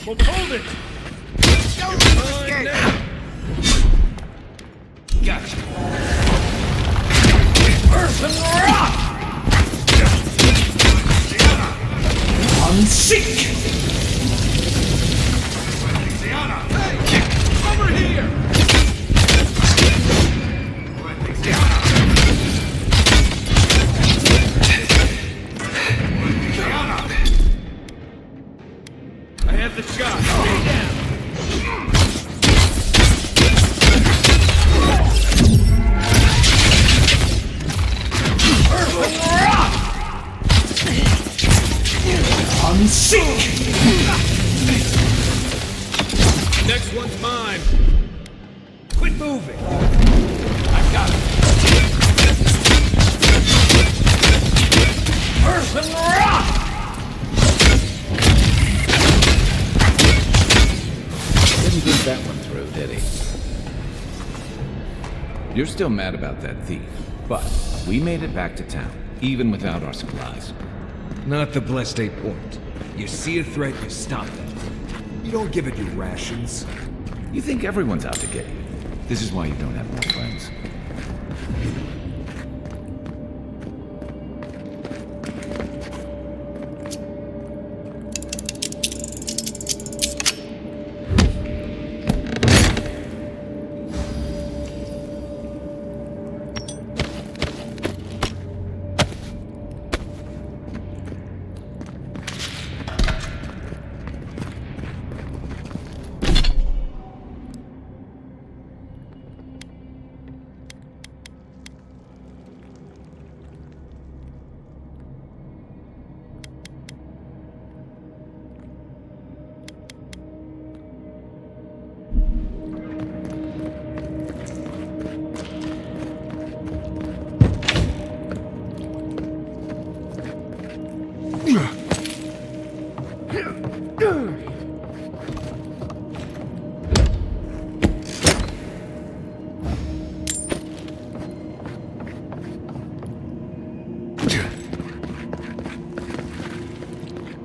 Well, hold it! Gotcha. Earth and rock! Unseek! Hey! Over here! I have the shot. Stay down. Earth and rock! Unseek! Next one's mine. Quit moving. I've got it. Earth and rock! Didn't think that one through, did he? You're still mad about that thief, but we made it back to town, even without our supplies. Not the blessed 8 point. You see a threat, you stop it. You don't give it your rations. You think everyone's out to get you. This is why you don't have more friends.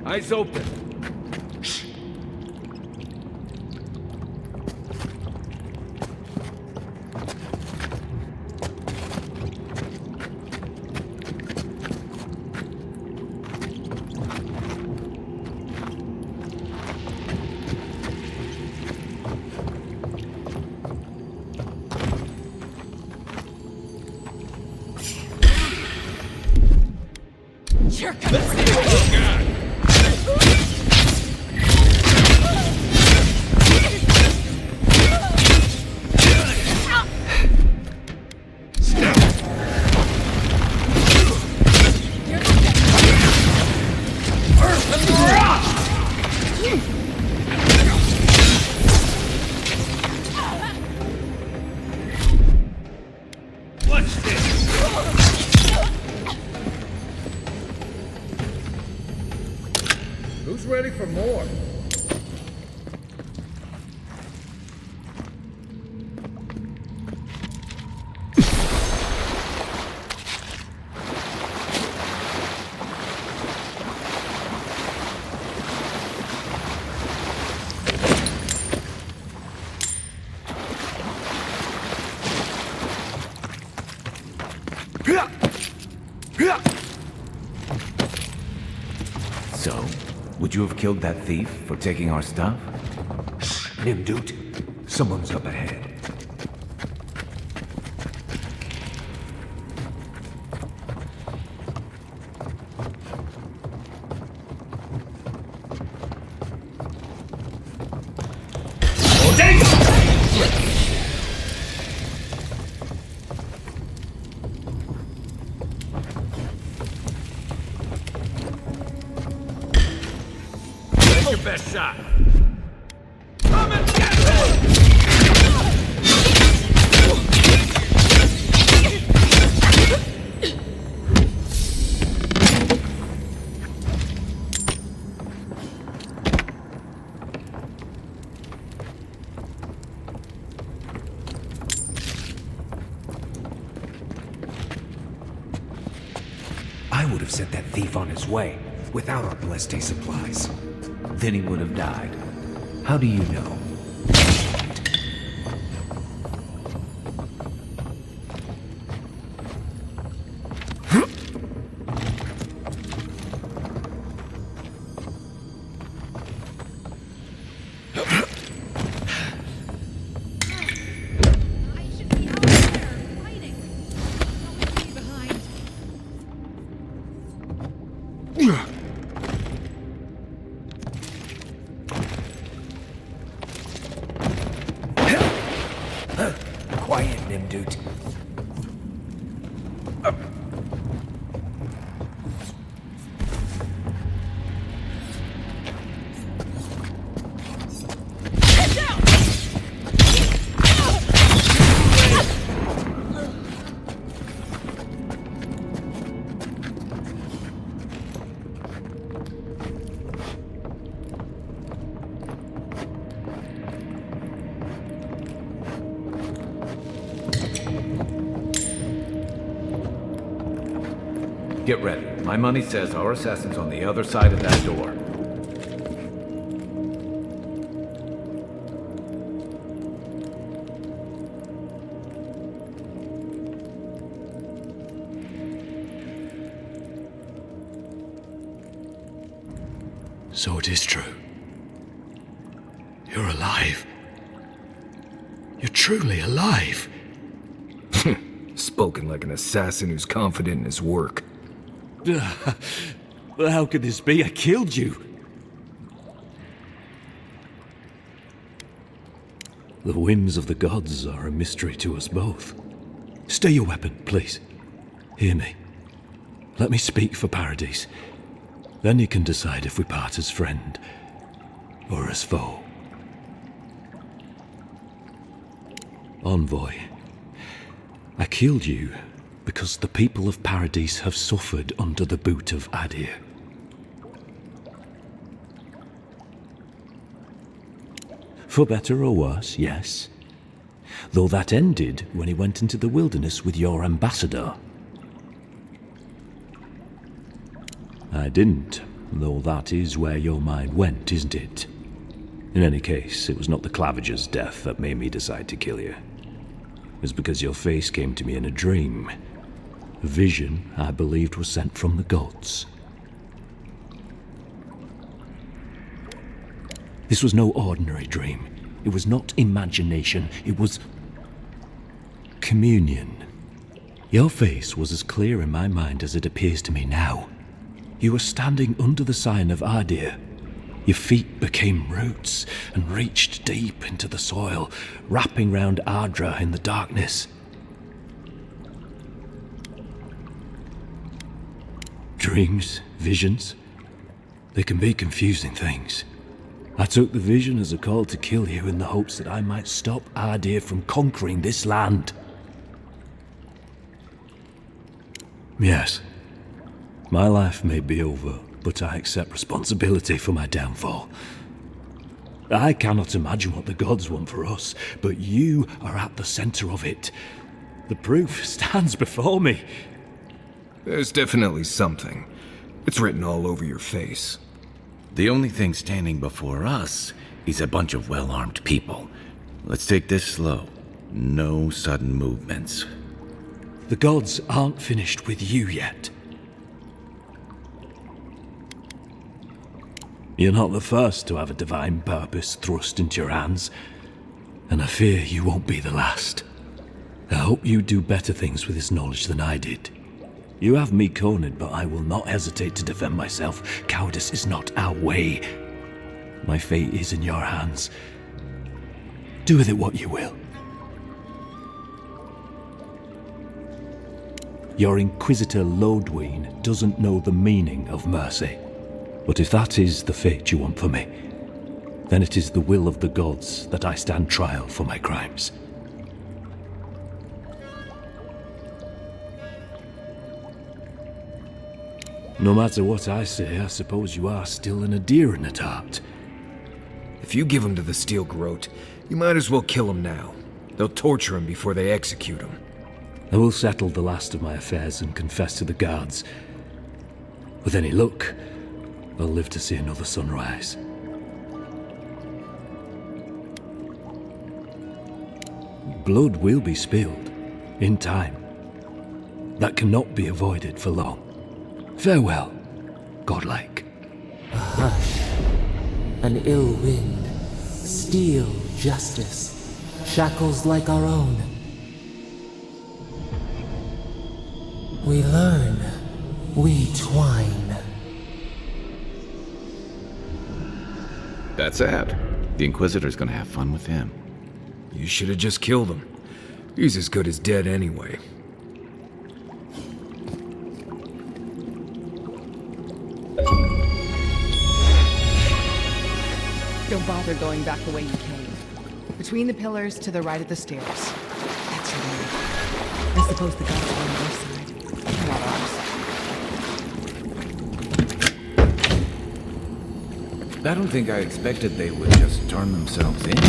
Eyes open. Who's ready for more? So, would you have killed that thief for taking our stuff? Nimdut, someone's up ahead. Your best shot. Come and get me! have sent that thief on his way, without our blessed day supplies. Then he would have died. How do you know? Quiet, Nimdut. Get ready. My money says our assassin's on the other side of that door. So it is true. You're alive. You're truly alive. Spoken like an assassin who's confident in his work. How could this be? I killed you. The whims of the gods are a mystery to us both. Stay your weapon, please. Hear me. Let me speak for Paradise. Then you can decide if we part as friend or as foe. Envoy, I killed you because the people of Paradise have suffered under the boot of Adir. For better or worse, yes. Though that ended when he went into the wilderness with your ambassador. I didn't, though that is where your mind went, isn't it? In any case, it was not the Clavager's death that made me decide to kill you. It was because your face came to me in a dream. A vision I believed was sent from the gods. This was no ordinary dream. It was not imagination. It was communion. Your face was as clear in my mind as it appears to me now. You were standing under the sign of Adir. Your feet became roots and reached deep into the soil, wrapping round Ardra in the darkness. Dreams, visions, they can be confusing things. I took the vision as a call to kill you in the hopes that I might stop Adir from conquering this land. Yes, my life may be over, but I accept responsibility for my downfall. I cannot imagine what the gods want for us, but you are at the center of it. The proof stands before me. There's definitely something. It's written all over your face. The only thing standing before us is a bunch of well-armed people. Let's take this slow. No sudden movements. The gods aren't finished with you yet. You're not the first to have a divine purpose thrust into your hands, and I fear you won't be the last. I hope you do better things with this knowledge than I did. You have me cornered, but I will not hesitate to defend myself. Cowardice is not our way. My fate is in your hands. Do with it what you will. Your Inquisitor Lodwyn doesn't know the meaning of mercy. But if that is the fate you want for me, then it is the will of the gods that I stand trial for my crimes. No matter what I say, I suppose you are still an Adiran at heart. If you give him to the Steel Garrote, you might as well kill him now. They'll torture him before they execute him. I will settle the last of my affairs and confess to the guards. With any luck, they'll live to see another sunrise. Blood will be spilled, in time. That cannot be avoided for long. Farewell, godlike. A hush, an ill wind, steel justice, shackles like our own. We learn, we twine. That's sad. The Inquisitor's gonna have fun with him. You should have just killed him. He's as good as dead anyway. Don't bother going back the way you came. Between the pillars to the right of the stairs. That's your way. I suppose the gods are on their side, not ours. I don't think I expected they would just turn themselves in.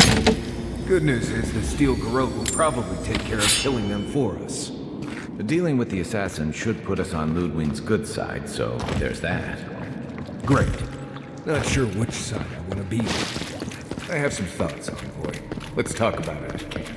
Good news is the Steel Garrote will probably take care of killing them for us. Dealing with the assassin should put us on Ludwig's good side, so there's that. Great. Not sure which side I want to be. I have some thoughts, Envoy. Let's talk about it at camp.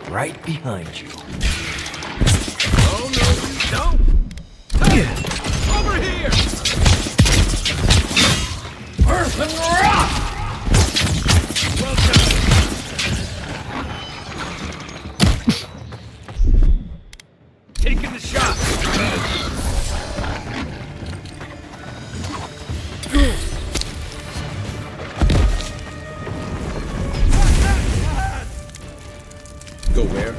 Right behind you. Oh, no, you don't! Over here! Earth and rock! Well done. Taking the shot! Go where?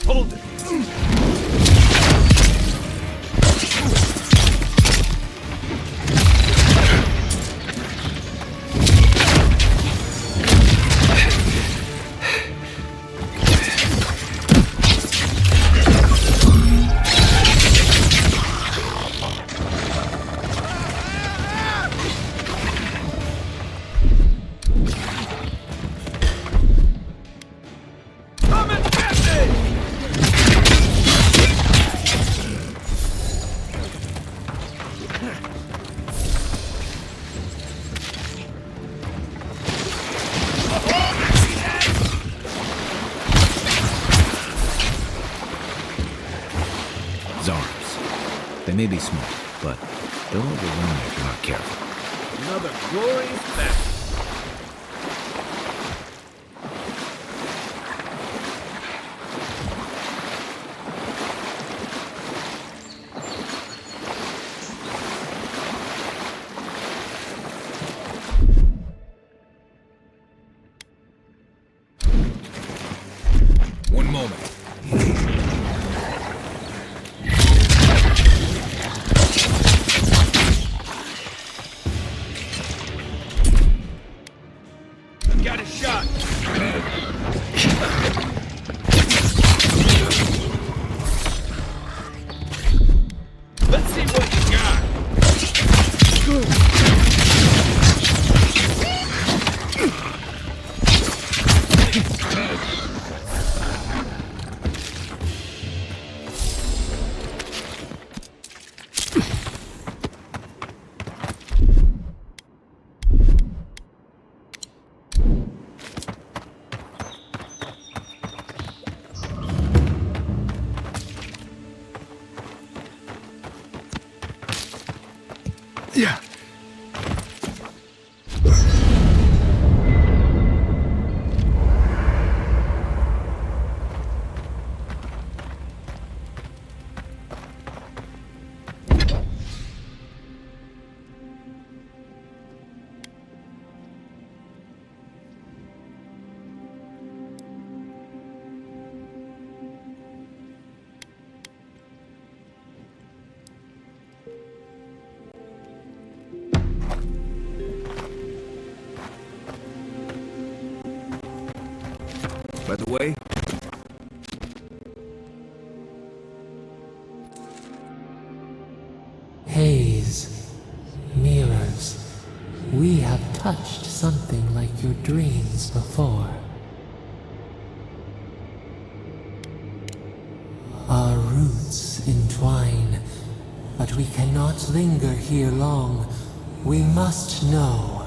Hold it! They may be small, but they'll overwhelm you if you're not careful. Another glorious battle. One moment. Got a shot. By the way, haze, mirrors. We have touched something like your dreams before. Our roots entwine, but we cannot linger here long. We must know.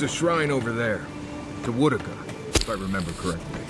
there's a shrine over there, to Woodaka, if I remember correctly.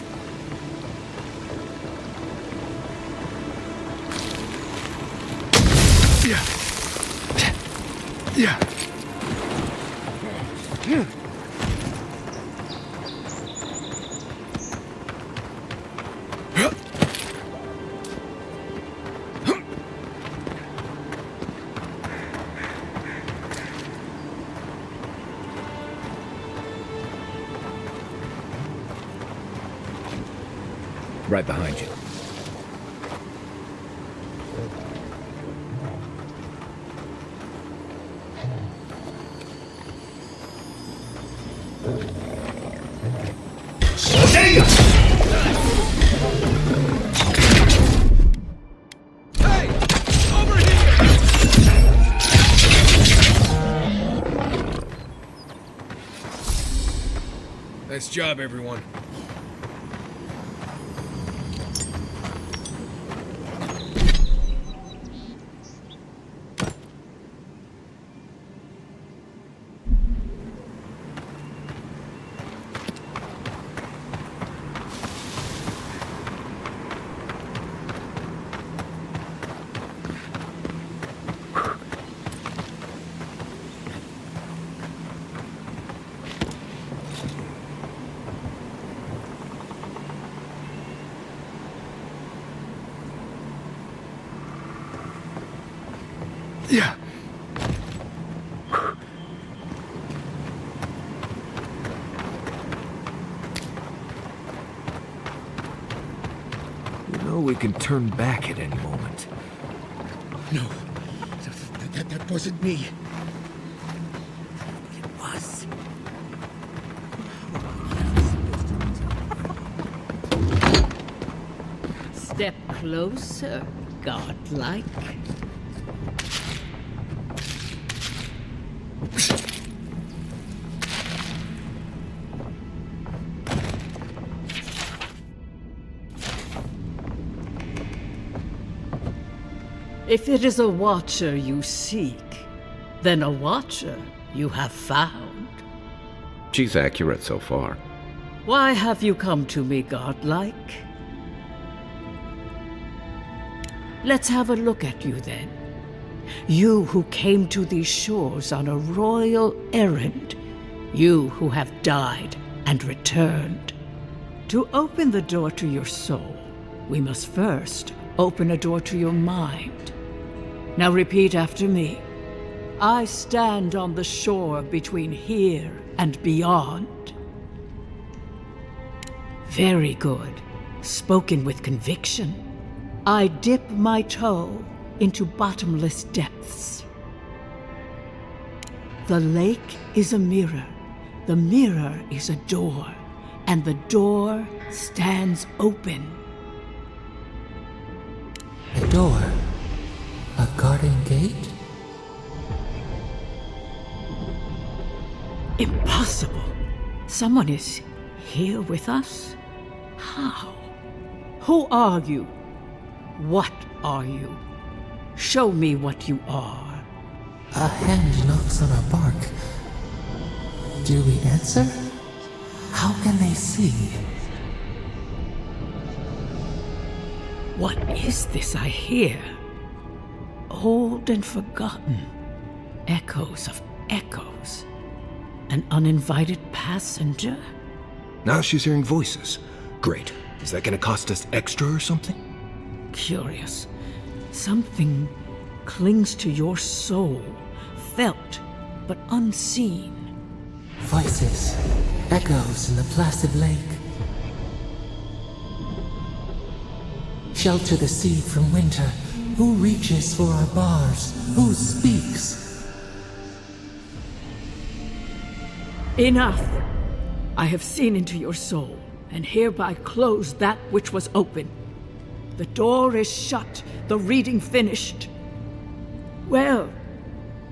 Right behind you. Nice job, everyone. Yeah. You know we can turn back at any moment. No, that wasn't me. It was. Step closer, godlike. If it is a watcher you seek, then a watcher you have found. She's accurate so far. Why have you come to me, godlike? Let's have a look at you then. You who came to these shores on a royal errand. You who have died and returned. To open the door to your soul, we must first open a door to your mind. Now repeat after me. I stand on the shore between here and beyond. Very good. Spoken with conviction. I dip my toe into bottomless depths. The lake is a mirror. The mirror is a door. And the door stands open. A door? A garden gate? Impossible. Someone is here with us? How? Who are you? What are you? Show me what you are. A hand knocks on our bark. Do we answer? How can they see? What is this I hear? Old and forgotten. Echoes of echoes. An uninvited passenger? Now she's hearing voices. Great. Is that gonna cost us extra or something? Curious. Something clings to your soul, felt but unseen. Voices, echoes in the placid lake. shelter the seed from winter? Who reaches for our bars? Who speaks? Enough! I have seen into your soul, and hereby close that which was open. The door is shut, the reading finished. Well,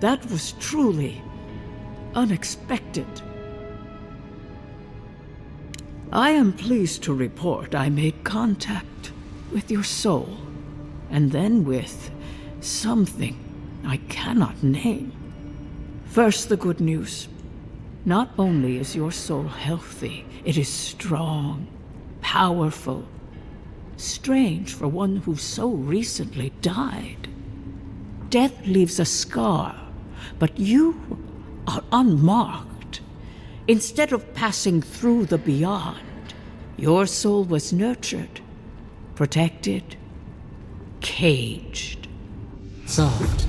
that was truly unexpected. I am pleased to report I made contact with your soul, and then with something I cannot name. First, the good news. Not only is your soul healthy, it is strong, powerful. Strange for one who so recently died. Death leaves a scar, but you are unmarked. Instead of passing through the beyond, your soul was nurtured, protected, caged. Soft.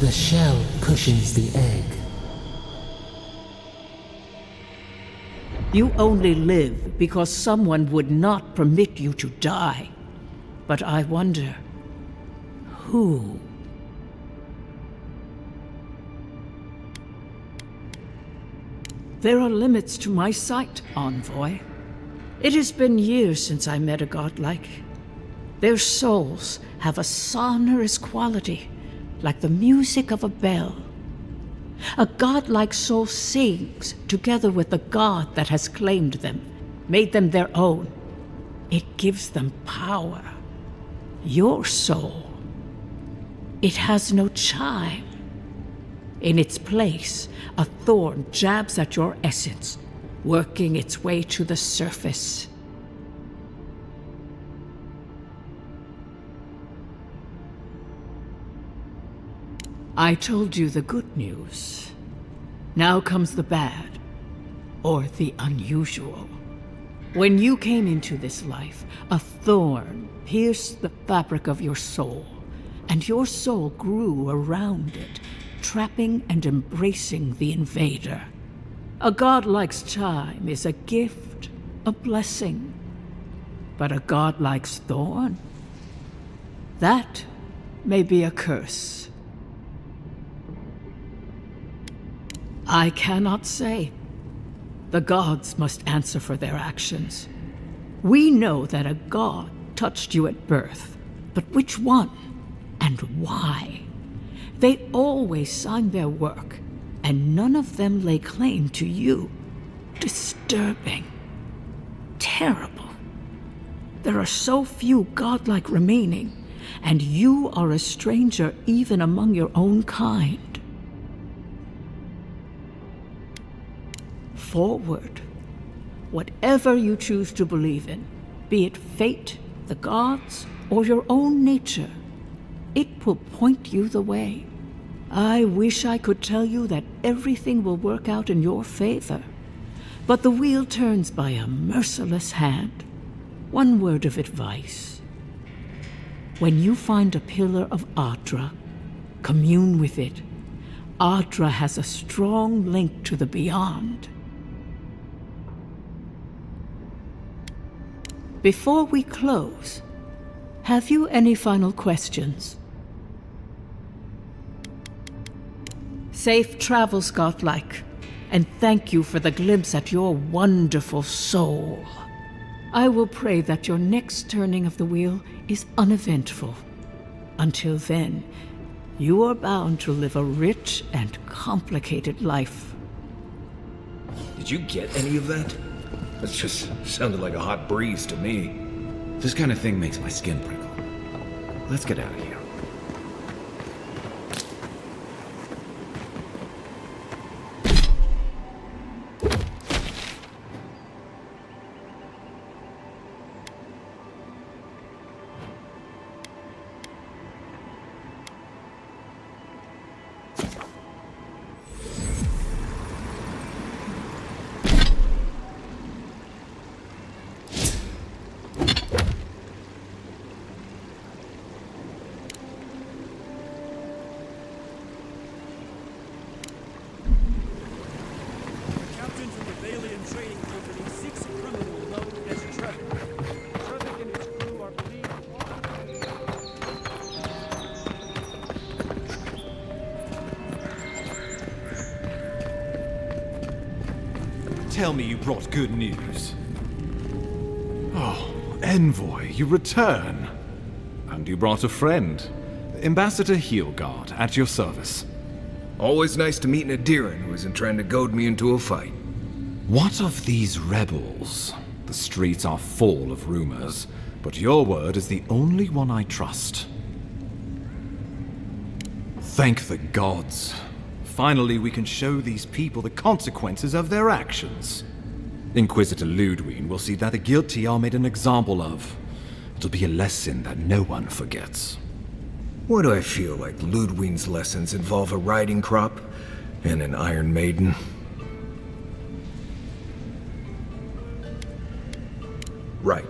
The shell cushions the egg. You only live because someone would not permit you to die. But I wonder, who? There are limits to my sight, Envoy. It has been years since I met a godlike. Their souls have a sonorous quality, like the music of a bell. A godlike soul sings together with the god that has claimed them, made them their own. It gives them power. Your soul, it has no chime. In its place, a thorn jabs at your essence, working its way to the surface. I told you the good news. Now comes the bad, or the unusual. When you came into this life, a thorn pierced the fabric of your soul, and your soul grew around it, trapping and embracing the invader. A godlike's chime is a gift, a blessing. But a godlike's thorn? That may be a curse. I cannot say. The gods must answer for their actions. We know that a god touched you at birth, but which one and why? They always sign their work, and none of them lay claim to you. Disturbing. Terrible. There are so few godlike remaining, and you are a stranger even among your own kind. Forward. Whatever you choose to believe in, be it fate, the gods, or your own nature, it will point you the way. I wish I could tell you that everything will work out in your favor, but the wheel turns by a merciless hand. One word of advice. When you find a pillar of Adra, commune with it. Adra has a strong link to the beyond. Before we close, have you any final questions? Safe travels, godlike, and thank you for the glimpse at your wonderful soul. I will pray that your next turning of the wheel is uneventful. Until then, you are bound to live a rich and complicated life. Did you get any of that? That just sounded like a hot breeze to me. This kind of thing makes my skin prickle. Let's get out of here. tell me you brought good news. Oh, Envoy, you return. And you brought a friend. Ambassador Heelguard, at your service. Always nice to meet an Adiran who isn't trying to goad me into a fight. What of these rebels? The streets are full of rumors, but your word is the only one I trust. Thank the gods. Finally, we can show these people the consequences of their actions. Inquisitor Ludwig will see that the guilty are made an example of. It'll be a lesson that no one forgets. Why do I feel like Ludwig's lessons involve a riding crop and an Iron Maiden? Right.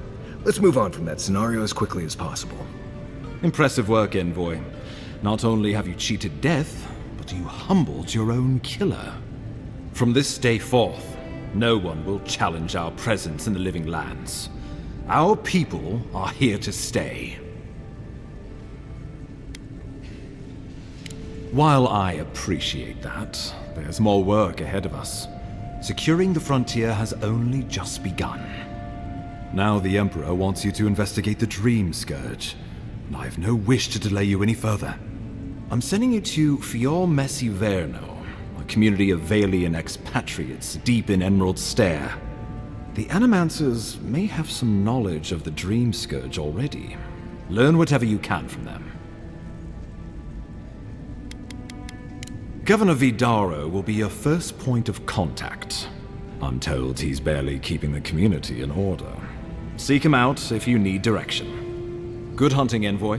Let's move on from that scenario as quickly as possible. Impressive work, Envoy. Not only have you cheated death, but you humbled your own killer. From this day forth, no one will challenge our presence in the living lands. Our people are here to stay. While I appreciate that, there's more work ahead of us. Securing the frontier has only just begun. Now the Emperor wants you to investigate the Dream Scourge, and I have no wish to delay you any further. I'm sending you to Fior Messi Verno, a community of Valian expatriates deep in Emerald Stair. The Animancers may have some knowledge of the Dream Scourge already. Learn whatever you can from them. Governor Vidaro will be your first point of contact. I'm told he's barely keeping the community in order. Seek him out if you need direction. Good hunting, Envoy.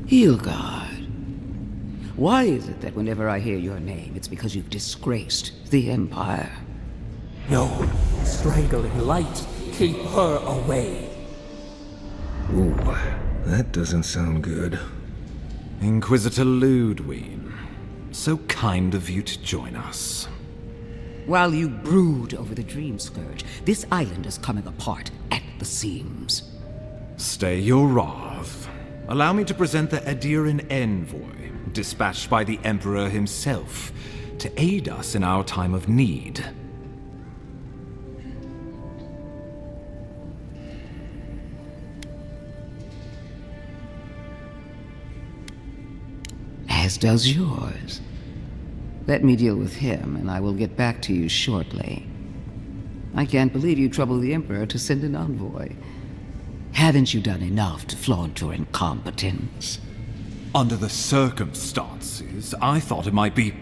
Heelguard. Why is it that whenever I hear your name, it's because you've disgraced the Empire? No, strangling light. Keep her away. Ooh, that doesn't sound good. Inquisitor Ludwig, so kind of you to join us. While you brood over the Dream Scourge, this island is coming apart at the seams. Stay your wrath. Allow me to present the Adiran Envoy, dispatched by the Emperor himself, to aid us in our time of need. As does yours. Let me deal with him, and I will get back to you shortly. I can't believe you troubled the Emperor to send an envoy. Haven't you done enough to flaunt your incompetence? Under the circumstances, I thought it might be...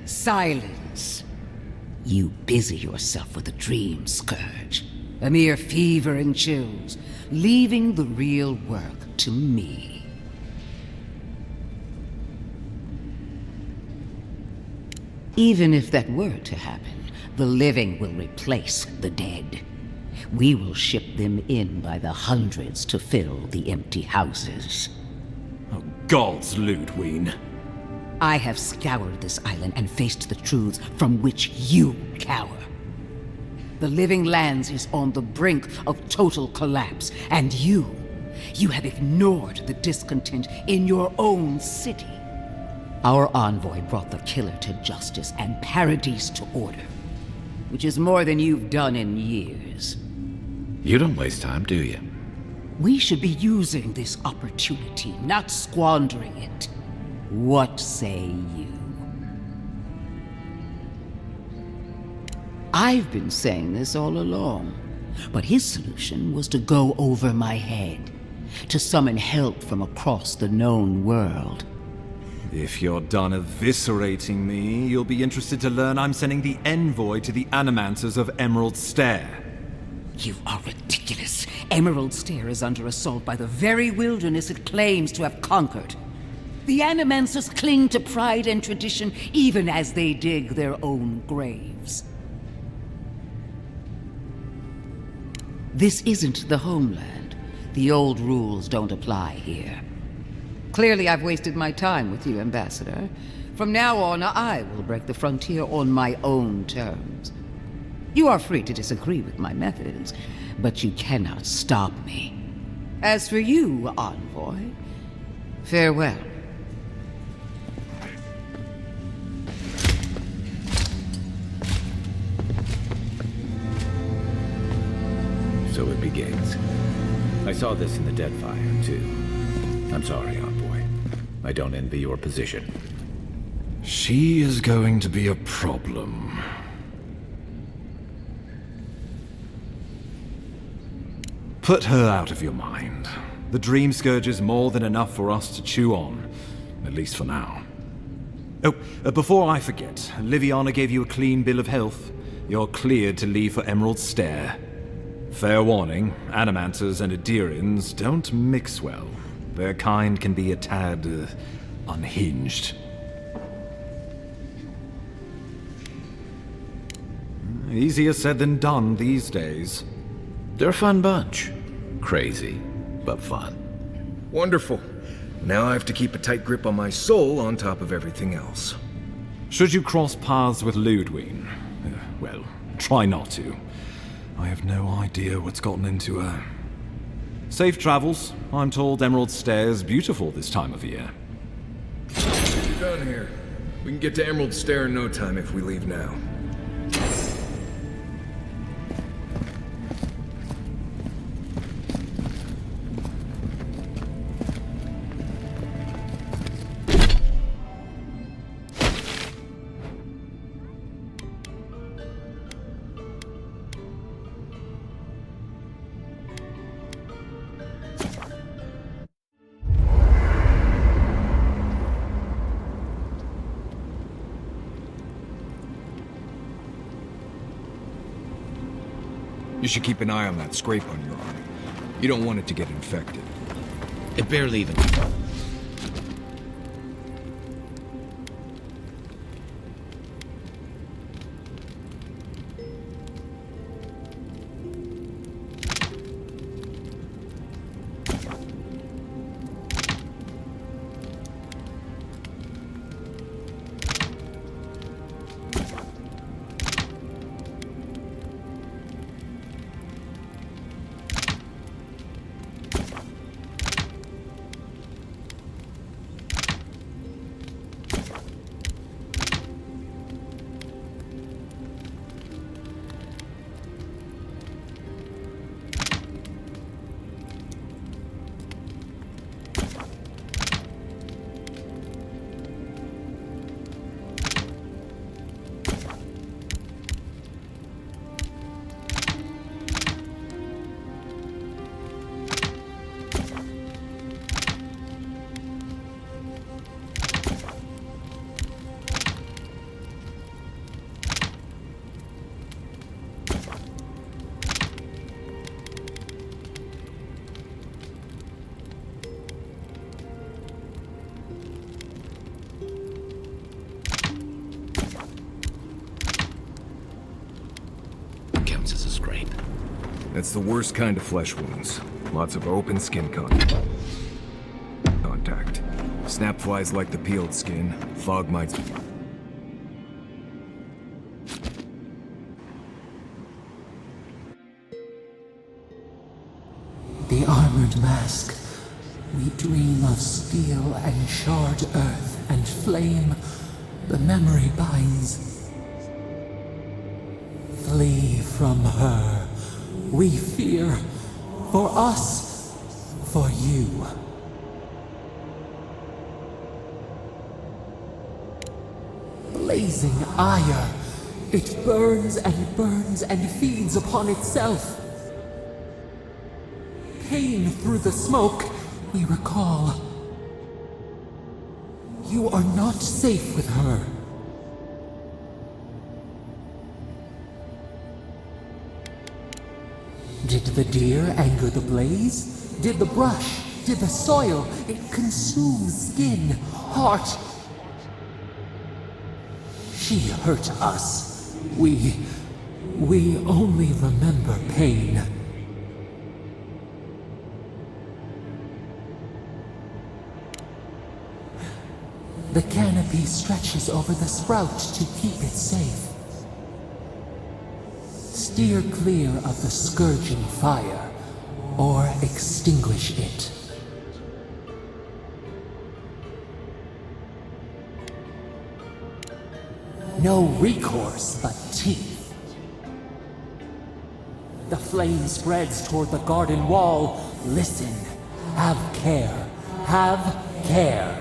Silence! You busy yourself with the Dream Scourge. A mere fever and chills, leaving the real work to me. Even if that were to happen, the living will replace the dead. We will ship them in by the hundreds to fill the empty houses. Oh, gods, Ludwig. I have scoured this island and faced the truths from which you cower. The living lands is on the brink of total collapse, and you have ignored the discontent in your own city. Our envoy brought the killer to justice and Paradise to order, which is more than you've done in years. You don't waste time, do you? We should be using this opportunity, not squandering it. What say you? I've been saying this all along, but his solution was to go over my head, to summon help from across the known world. If you're done eviscerating me, you'll be interested to learn I'm sending the envoy to the Animancers of Emerald Stair. You are ridiculous. Emerald Stair is under assault by the very wilderness it claims to have conquered. The Animancers cling to pride and tradition even as they dig their own graves. This isn't the homeland. The old rules don't apply here. Clearly, I've wasted my time with you, Ambassador. From now on, I will break the frontier on my own terms. You are free to disagree with my methods, but you cannot stop me. As for you, Envoy, farewell. So it begins. I saw this in the Deadfire, too. I'm sorry, Envoy. I don't envy your position. She is going to be a problem. Put her out of your mind. The Dream Scourge is more than enough for us to chew on, at least for now. Oh, before I forget, Liviana gave you a clean bill of health. You're cleared to leave for Emerald Stair. Fair warning, Animancers and Adirians don't mix well. Their kind can be a tad unhinged. Easier said than done these days. They're a fun bunch. Crazy, but fun. Wonderful. Now I have to keep a tight grip on my soul on top of everything else. Should you cross paths with Ludwig, well, try not to. I have no idea what's gotten into her. Safe travels. I'm told Emerald Stair's beautiful this time of year. We're done here. We can get to Emerald Stair in no time if we leave now. You should keep an eye on that scrape on your arm. You don't want it to get infected. It barely even... That's the worst kind of flesh wounds. Lots of open skin contact. Snap flies like the peeled skin. Fog mites. The armored mask. We dream of steel and charred earth and flame. The memory binds. Flee from her. We fear. For us. For you. Blazing ire. It burns and feeds upon itself. Pain through the smoke, we recall. You are not safe with her. Did the deer anger the blaze? Did the brush to the soil. It consumes skin, heart. She hurt us. We only remember pain. The canopy stretches over the sprout to keep it safe. Steer clear of the scourging fire, or extinguish it. No recourse but teeth. The flame spreads toward the garden wall. Listen. Have care. Have care.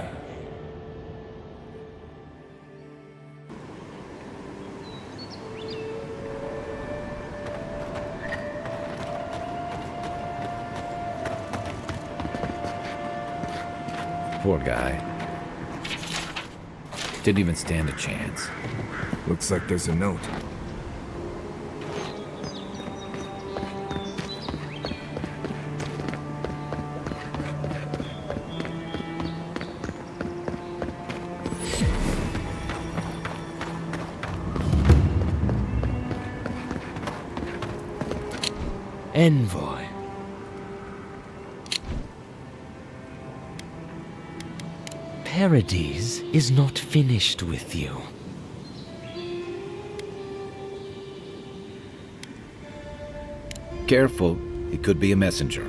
Poor guy. Didn't even stand a chance. Looks like there's a note. Envoy. Paradis is not finished with you. Careful, he could be a messenger.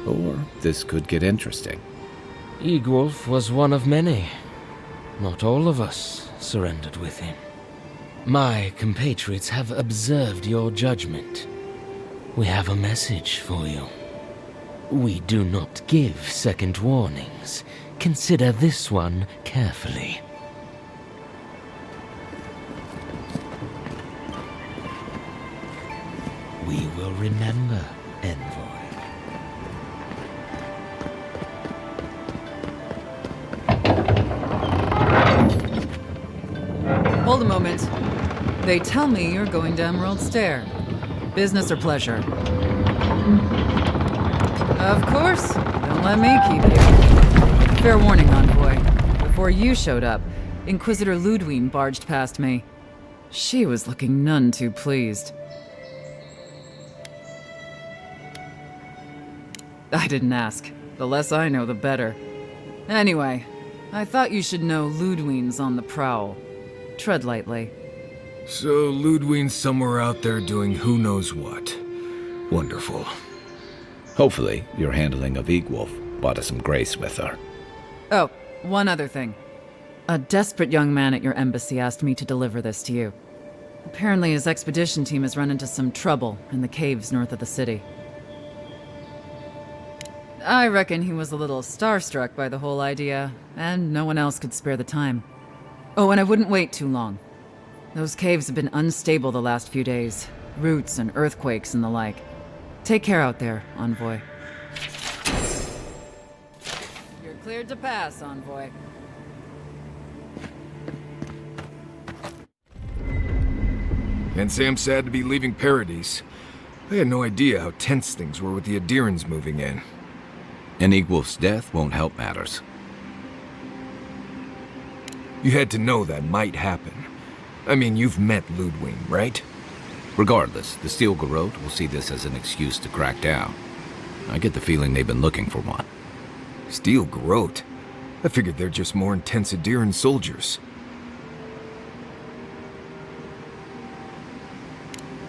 Or this could get interesting. Egwolf was one of many. Not all of us surrendered with him. My compatriots have observed your judgment. We have a message for you. We do not give second warnings. Consider this one carefully. We will remember, Envoy. Hold a moment. They tell me you're going to Emerald Stair. Business or pleasure? Of course. Don't let me keep you. Fair warning, Envoy. Before you showed up, Inquisitor Ludwine barged past me. She was looking none too pleased. I didn't ask. The less I know, the better. Anyway, I thought you should know Ludwine's on the prowl. Tread lightly. So Ludwine's somewhere out there doing who knows what. Wonderful. Hopefully, your handling of Egwolf brought us some grace with her. Oh, one other thing. A desperate young man at your embassy asked me to deliver this to you. Apparently his expedition team has run into some trouble in the caves north of the city. I reckon he was a little starstruck by the whole idea, and no one else could spare the time. Oh, and I wouldn't wait too long. Those caves have been unstable the last few days. Roots and earthquakes and the like. Take care out there, Envoy. You're cleared to pass, Envoy. Can't say I'm sad to be leaving Paradis. I had no idea how tense things were with the Adirans moving in. And Egwolf's death won't help matters. You had to know that might happen. I mean, you've met Ludwine, right? Regardless, the Steel Garrote will see this as an excuse to crack down. I get the feeling they've been looking for one. Steel Garrote? I figured they're just more intense Adiran soldiers.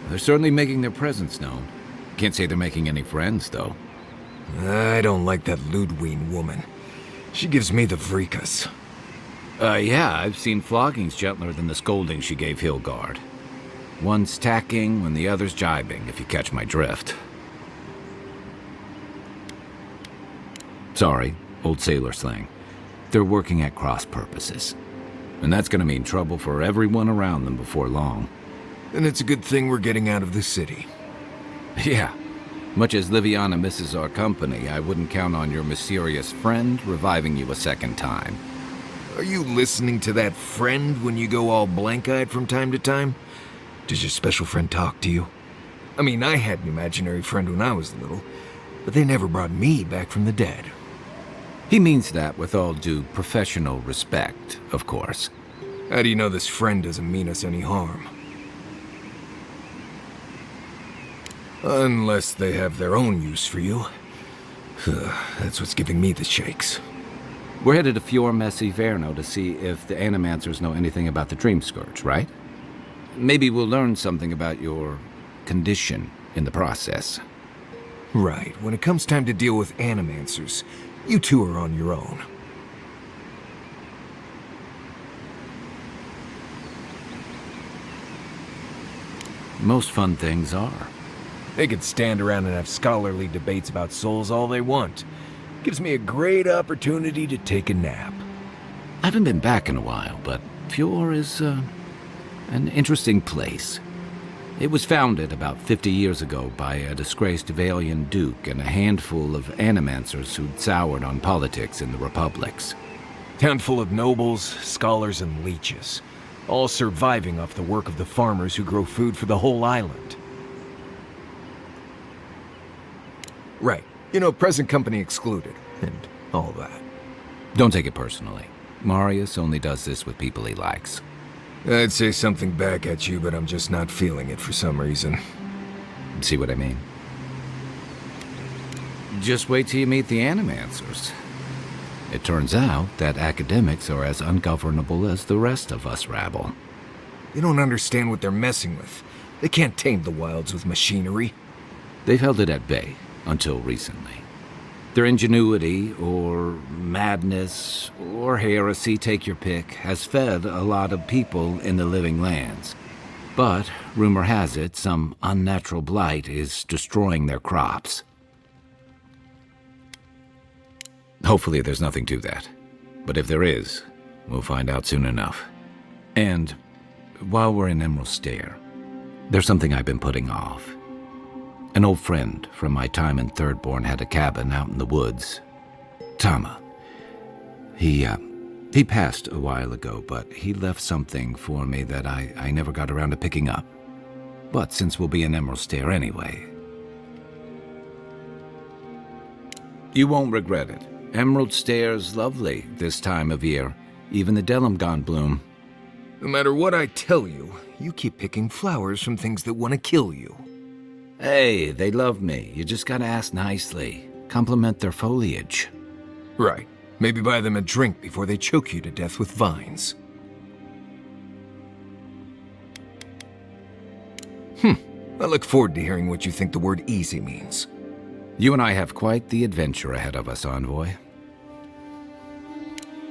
They're certainly making their presence known. Can't say they're making any friends, though. I don't like that Ludwine woman. She gives me the vrikas. Yeah, I've seen floggings gentler than the scolding she gave Hilgard. One's tacking when the other's jibing, if you catch my drift. Sorry, old sailor slang. They're working at cross purposes. And that's gonna mean trouble for everyone around them before long. And it's a good thing we're getting out of the city. Yeah. Much as Liviana misses our company, I wouldn't count on your mysterious friend reviving you a second time. Are you listening to that friend when you go all blank-eyed from time to time? Does your special friend talk to you? I mean, I had an imaginary friend when I was little, but they never brought me back from the dead. He means that with all due professional respect, of course. How do you know this friend doesn't mean us any harm? Unless they have their own use for you. That's what's giving me the shakes. We're headed to Fior Messi Verno to see if the Animancers know anything about the Dream Scourge, right? Maybe we'll learn something about your condition in the process. Right. When it comes time to deal with Animancers, you two are on your own. Most fun things are. They could stand around and have scholarly debates about souls all they want. Gives me a great opportunity to take a nap. I haven't been back in a while, but Fior is an interesting place. It was founded about 50 years ago by a disgraced Valian duke and a handful of Animancers who'd soured on politics in the republics. Town full of nobles, scholars, and leeches. All surviving off the work of the farmers who grow food for the whole island. Right. You know, present company excluded, and all that. Don't take it personally. Marius only does this with people he likes. I'd say something back at you, but I'm just not feeling it for some reason. See what I mean? Just wait till you meet the Animancers. It turns out that academics are as ungovernable as the rest of us rabble. You don't understand what they're messing with. They can't tame the wilds with machinery. They've held it at bay until recently. Their ingenuity, or madness, or heresy, take your pick, has fed a lot of people in the living lands. But, rumor has it, some unnatural blight is destroying their crops. Hopefully there's nothing to that. But if there is, we'll find out soon enough. And, while we're in Emerald Stair, there's something I've been putting off. An old friend from my time in Thirdborn had a cabin out in the woods. Tama. He passed a while ago, but he left something for me that I never got around to picking up. But since we'll be in Emerald Stair anyway... You won't regret it. Emerald Stair's lovely this time of year. Even the Delimgon bloom. No matter what I tell you, you keep picking flowers from things that want to kill you. Hey, they love me. You just gotta ask nicely. Compliment their foliage. Right. Maybe buy them a drink before they choke you to death with vines. I look forward to hearing what you think the word easy means. You and I have quite the adventure ahead of us, Envoy.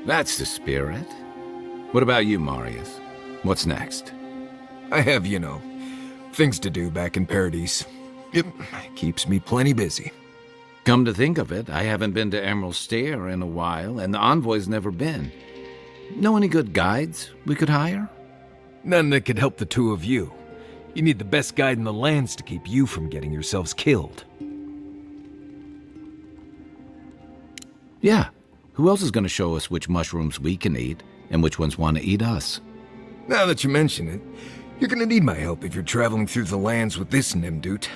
That's the spirit. What about you, Marius? What's next? I have, you know, things to do back in Paradise. It keeps me plenty busy. Come to think of it, I haven't been to Emerald Stair in a while, and the Envoy's never been. Know any good guides we could hire? None that could help the two of you. You need the best guide in the lands to keep you from getting yourselves killed. Yeah. Who else is going to show us which mushrooms we can eat, and which ones want to eat us? Now that you mention it, you're gonna need my help if you're traveling through the lands with this Nimdut.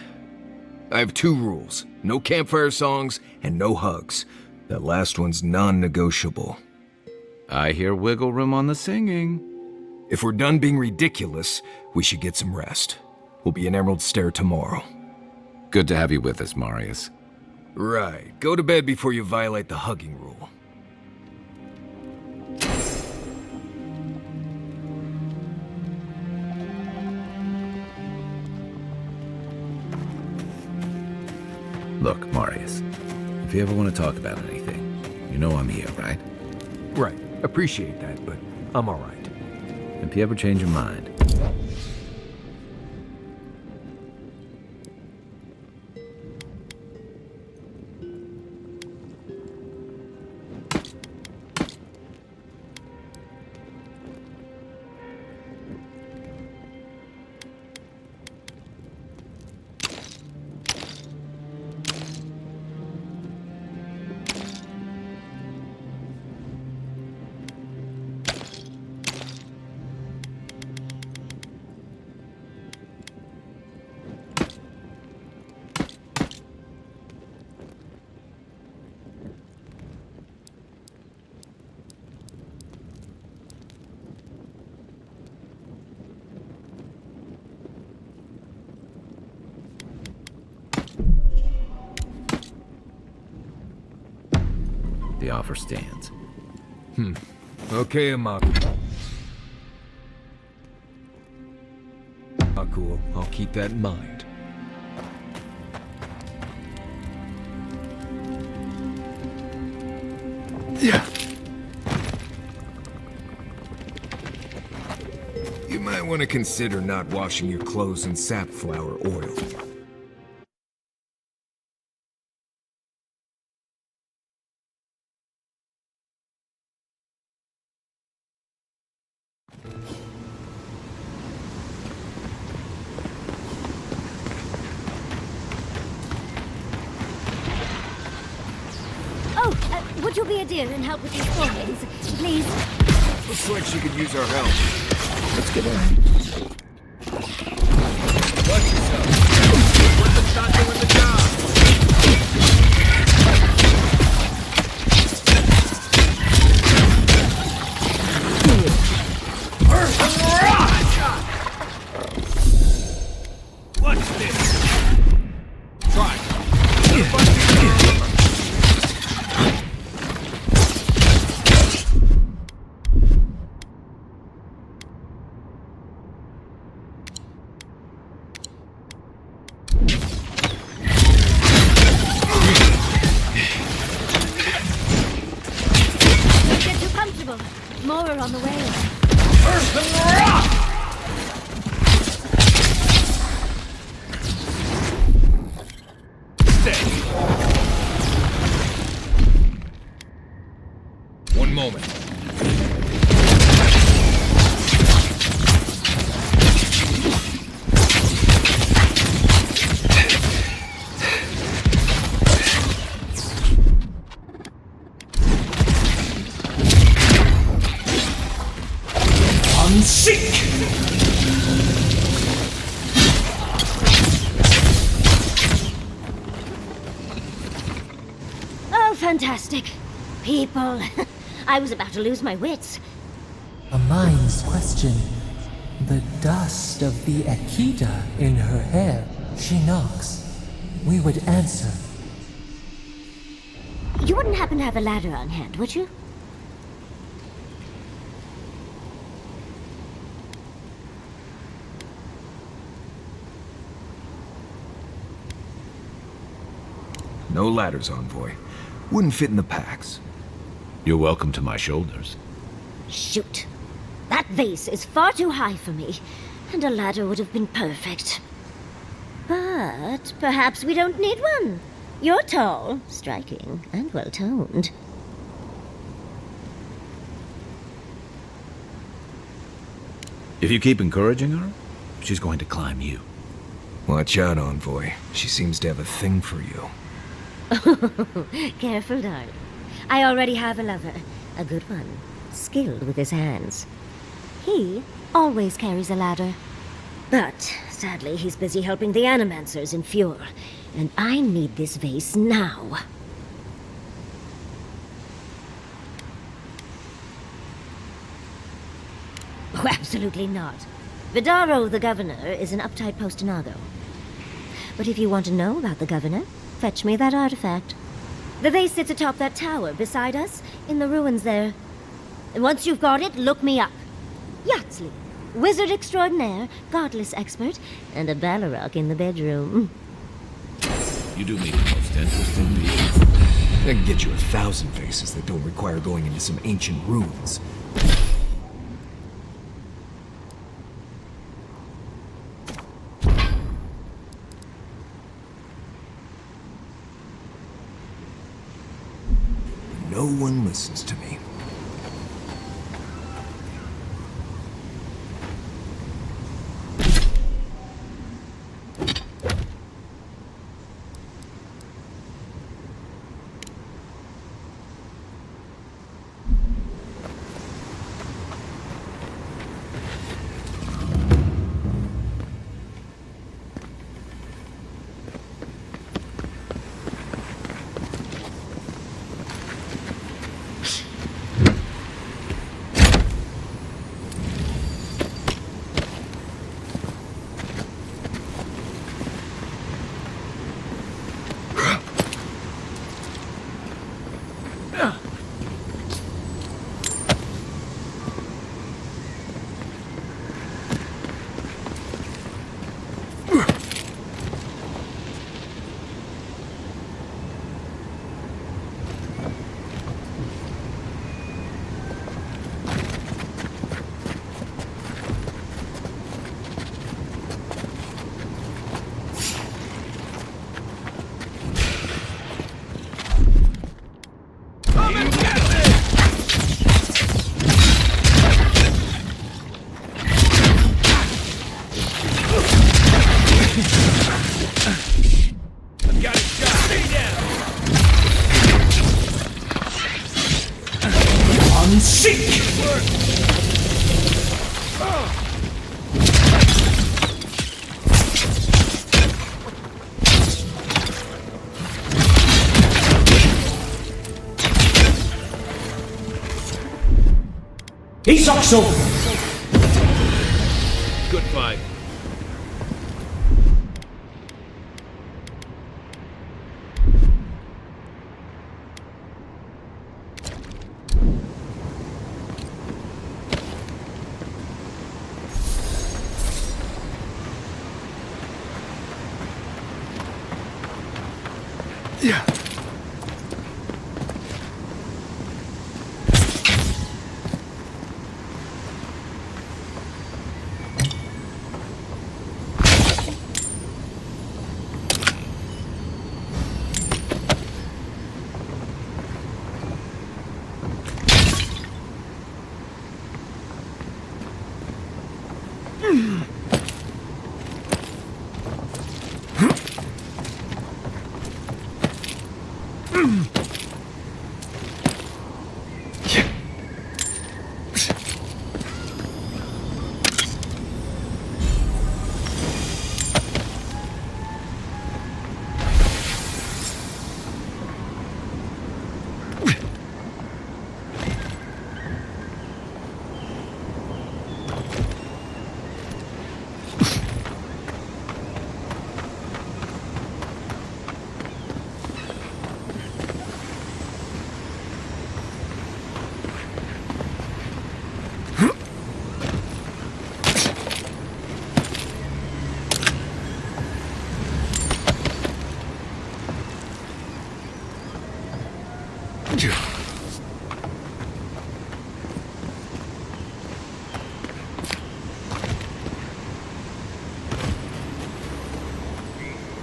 I have 2 rules. No campfire songs, and no hugs. That last one's non-negotiable. I hear wiggle room on the singing. If we're done being ridiculous, we should get some rest. We'll be in Emerald Stair tomorrow. Good to have you with us, Marius. Right. Go to bed before you violate the hugging rule. Look, Marius, if you ever want to talk about anything, you know I'm here, right? Right. Appreciate that, but I'm all right. If you ever change your mind... the offer stands. Okay, Amaku. Cool. I'll keep that in mind. Yeah. You might want to consider not washing your clothes in safflower oil. Would you be a dear and help with these coins, please? Looks like she could use our help. Let's get in. Watch yourself. Let's not doing the job. What's this? Try. More are on the way. Earth and rock! Stay. One moment. Seek! Oh, fantastic. People. I was about to lose my wits. A mind's question. The dust of the Akita in her hair. She knocks. We would answer. You wouldn't happen to have a ladder on hand, would you? No ladders, Envoy. Wouldn't fit in the packs. You're welcome to my shoulders. Shoot. That vase is far too high for me, and a ladder would have been perfect. But perhaps we don't need one. You're tall, striking, and well-toned. If you keep encouraging her, she's going to climb you. Watch out, Envoy. She seems to have a thing for you. Careful, darling. I already have a lover. A good one. Skilled with his hands. He always carries a ladder. But, sadly, he's busy helping the Animancers in Fjord. And I need this vase now. Oh, absolutely not. Vidaro, the governor, is an uptight postinago. But if you want to know about the governor, fetch me that artifact. The vase sits atop that tower beside us, in the ruins there. And once you've got it, look me up. Yatsley, wizard extraordinaire, godless expert, and a Balrog in the bedroom. You do meet the most interesting people. I can get you 1,000 vases that don't require going into some ancient ruins. No one listens to me. I've got it shot. Stay down. Unseek! Isakso! Good fight. Yeah.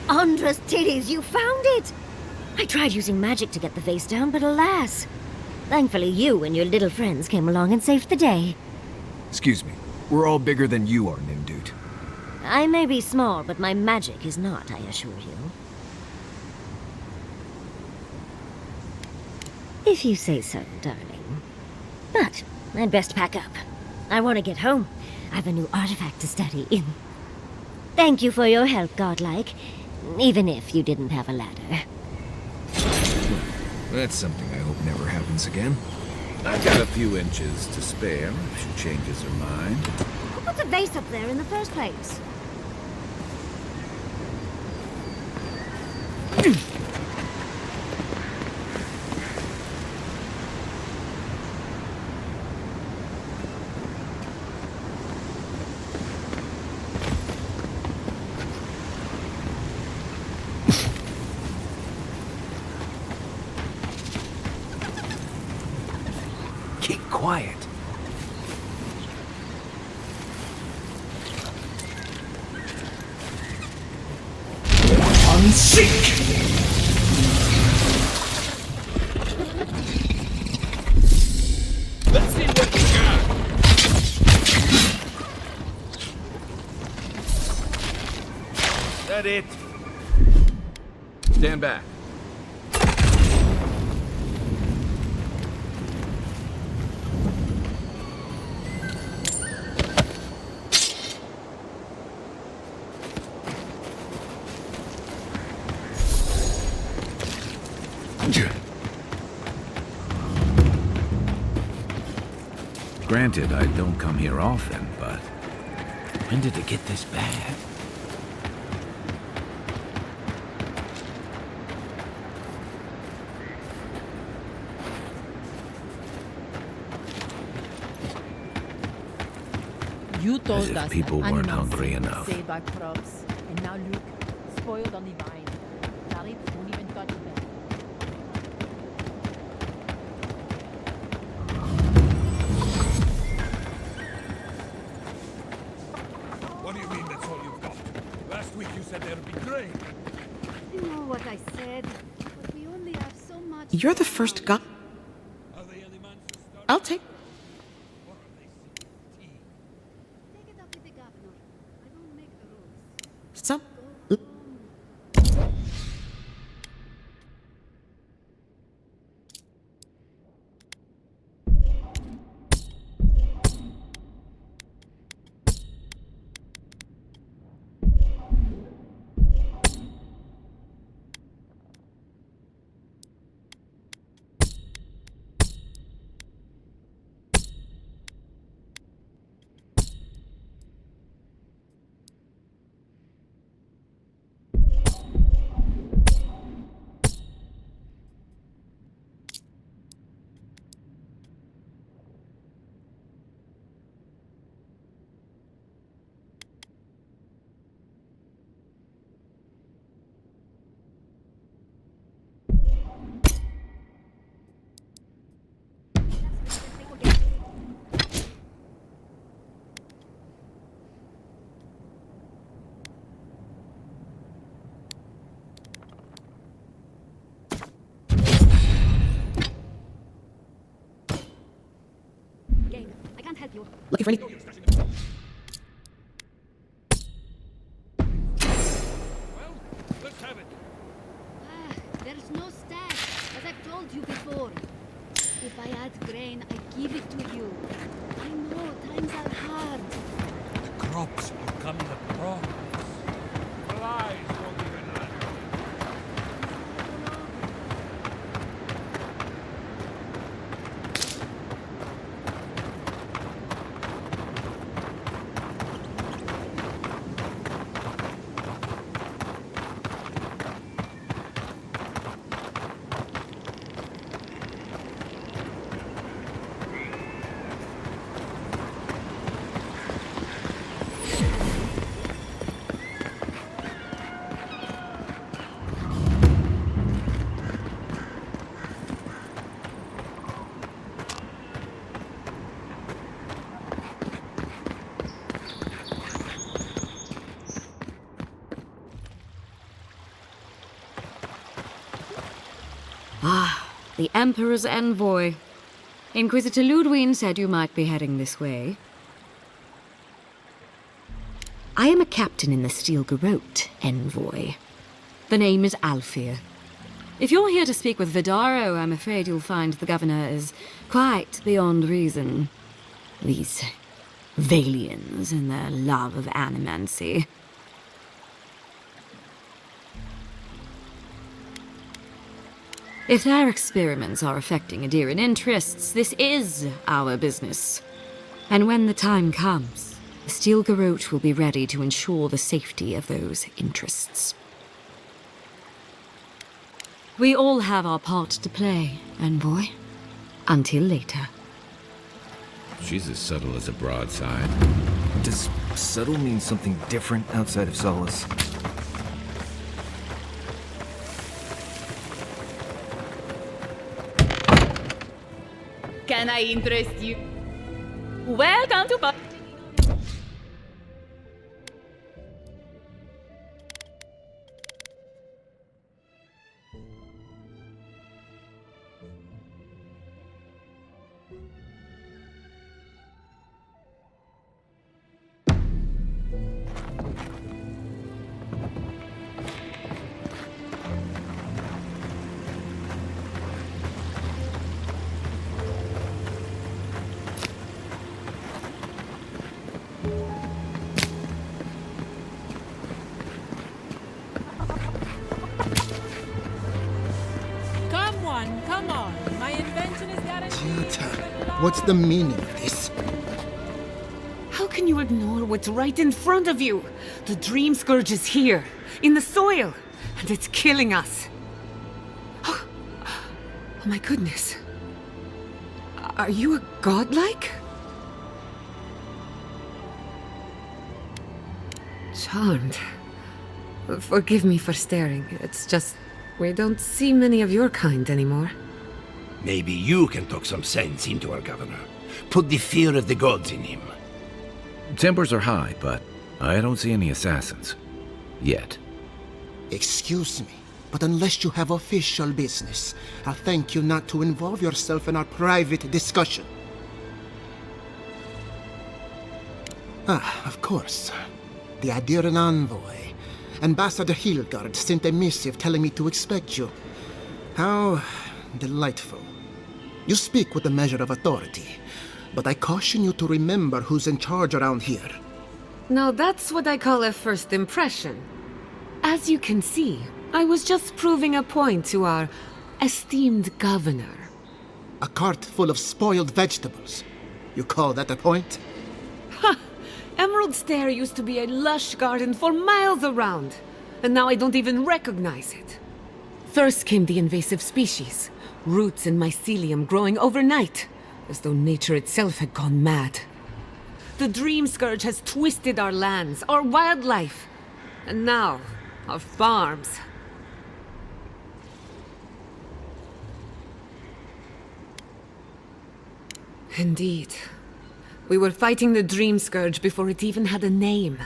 Andra's titties, you found it! I tried using magic to get the vase down, but alas. Thankfully you and your little friends came along and saved the day. Excuse me. We're all bigger than you are, Nimdude. I may be small, but my magic is not, I assure you. If you say so, darling. But I'd best pack up. I want to get home. I have a new artifact to study. Thank you for your help, Godlike. Even if you didn't have a ladder. That's something I hope never happens again. I've got a few inches to spare if she changes her mind. Who put the vase up there in the first place? Keep quiet. Unseek! Let's see what you got. That it? Stand back. Granted, I don't come here often, but when did it get this bad? You told As if us people that weren't animals hungry enough. save our crops, and now look, spoiled on the vine. Tariq won't even touch them. What do you mean that's all you've got? Last week you said there'd be grain. You know what I said, but we only have so much. You're the first guy. I'll take. Take it up with the governor. I don't make the rules. Some. Go Looking for any... Let's have it. There's no stash, as I've told you before. If I had grain, I'd give it to you. I know times are hard. The crops become the crops. Flies won't even land. Ah, the Emperor's envoy. Inquisitor Ludwig said you might be heading this way. I am a captain in the Steel Garrote, envoy. The name is Alfir. If you're here to speak with Vidaro, I'm afraid you'll find the governor is quite beyond reason. These Valians and their love of animancy. If their experiments are affecting Adirian interests, this is our business. And when the time comes, the Steel Garrote will be ready to ensure the safety of those interests. We all have our part to play, envoy. Until later. She's as subtle as a broadside. Does subtle mean something different outside of Solace? Can I interest you? Welcome to... Come on. My invention is guaranteed. What's the meaning of this? How can you ignore what's right in front of you? The Dream Scourge is here, in the soil, and it's killing us. Oh my goodness. Are you a godlike? Charmed. Forgive me for staring. It's just, we don't see many of your kind anymore. Maybe you can talk some sense into our governor. Put the fear of the gods in him. Tempers are high, but I don't see any assassins. Yet. Excuse me, but unless you have official business, I'll thank you not to involve yourself in our private discussion. Of course. The Adirian envoy. Ambassador Hilgard sent a missive telling me to expect you. How delightful. You speak with a measure of authority, but I caution you to remember who's in charge around here. Now that's what I call a first impression. As you can see, I was just proving a point to our esteemed governor. A cart full of spoiled vegetables. You call that a point? Ha! Emerald Stair used to be a lush garden for miles around, and now I don't even recognize it. First came the invasive species, roots and mycelium growing overnight, as though nature itself had gone mad. The Dream Scourge has twisted our lands, our wildlife, and now, our farms. Indeed. We were fighting the Dream Scourge before it even had a name.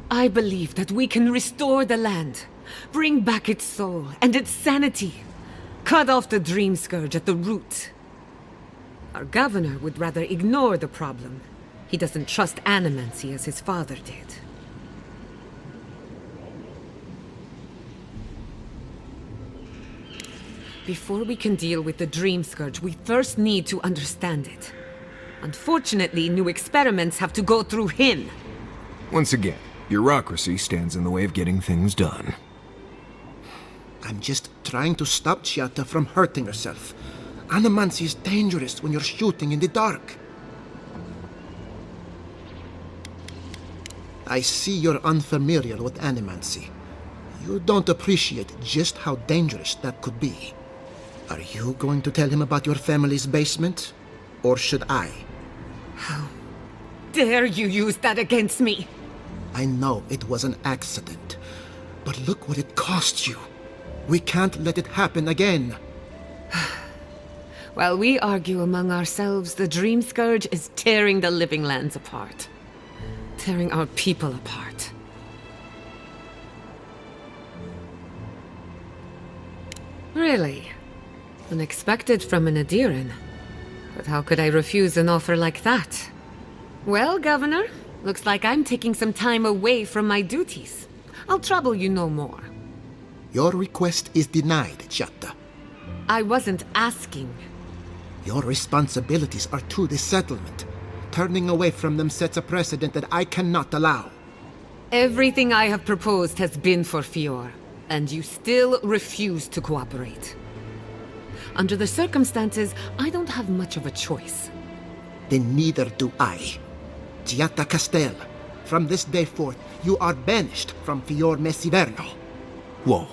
I believe that we can restore the land, bring back its soul and its sanity, cut off the Dream Scourge at the root. Our governor would rather ignore the problem. He doesn't trust animancy as his father did. Before we can deal with the Dream Scourge, we first need to understand it. Unfortunately, new experiments have to go through him. Once again, bureaucracy stands in the way of getting things done. I'm just trying to stop Giatta from hurting herself. Animancy is dangerous when you're shooting in the dark. I see you're unfamiliar with animancy. You don't appreciate just how dangerous that could be. Are you going to tell him about your family's basement? Or should I? How dare you use that against me? I know it was an accident, but look what it cost you. We can't let it happen again. While we argue among ourselves, the Dream Scourge is tearing the living lands apart. Tearing our people apart. Really? Unexpected from an Adiran. But how could I refuse an offer like that? Well, Governor, looks like I'm taking some time away from my duties. I'll trouble you no more. Your request is denied, Giatta. I wasn't asking. Your responsibilities are to the settlement. Turning away from them sets a precedent that I cannot allow. Everything I have proposed has been for Fior, and you still refuse to cooperate. Under the circumstances, I don't have much of a choice. Then neither do I. Giatta Castel, from this day forth, you are banished from Fior Messiverno. Whoa,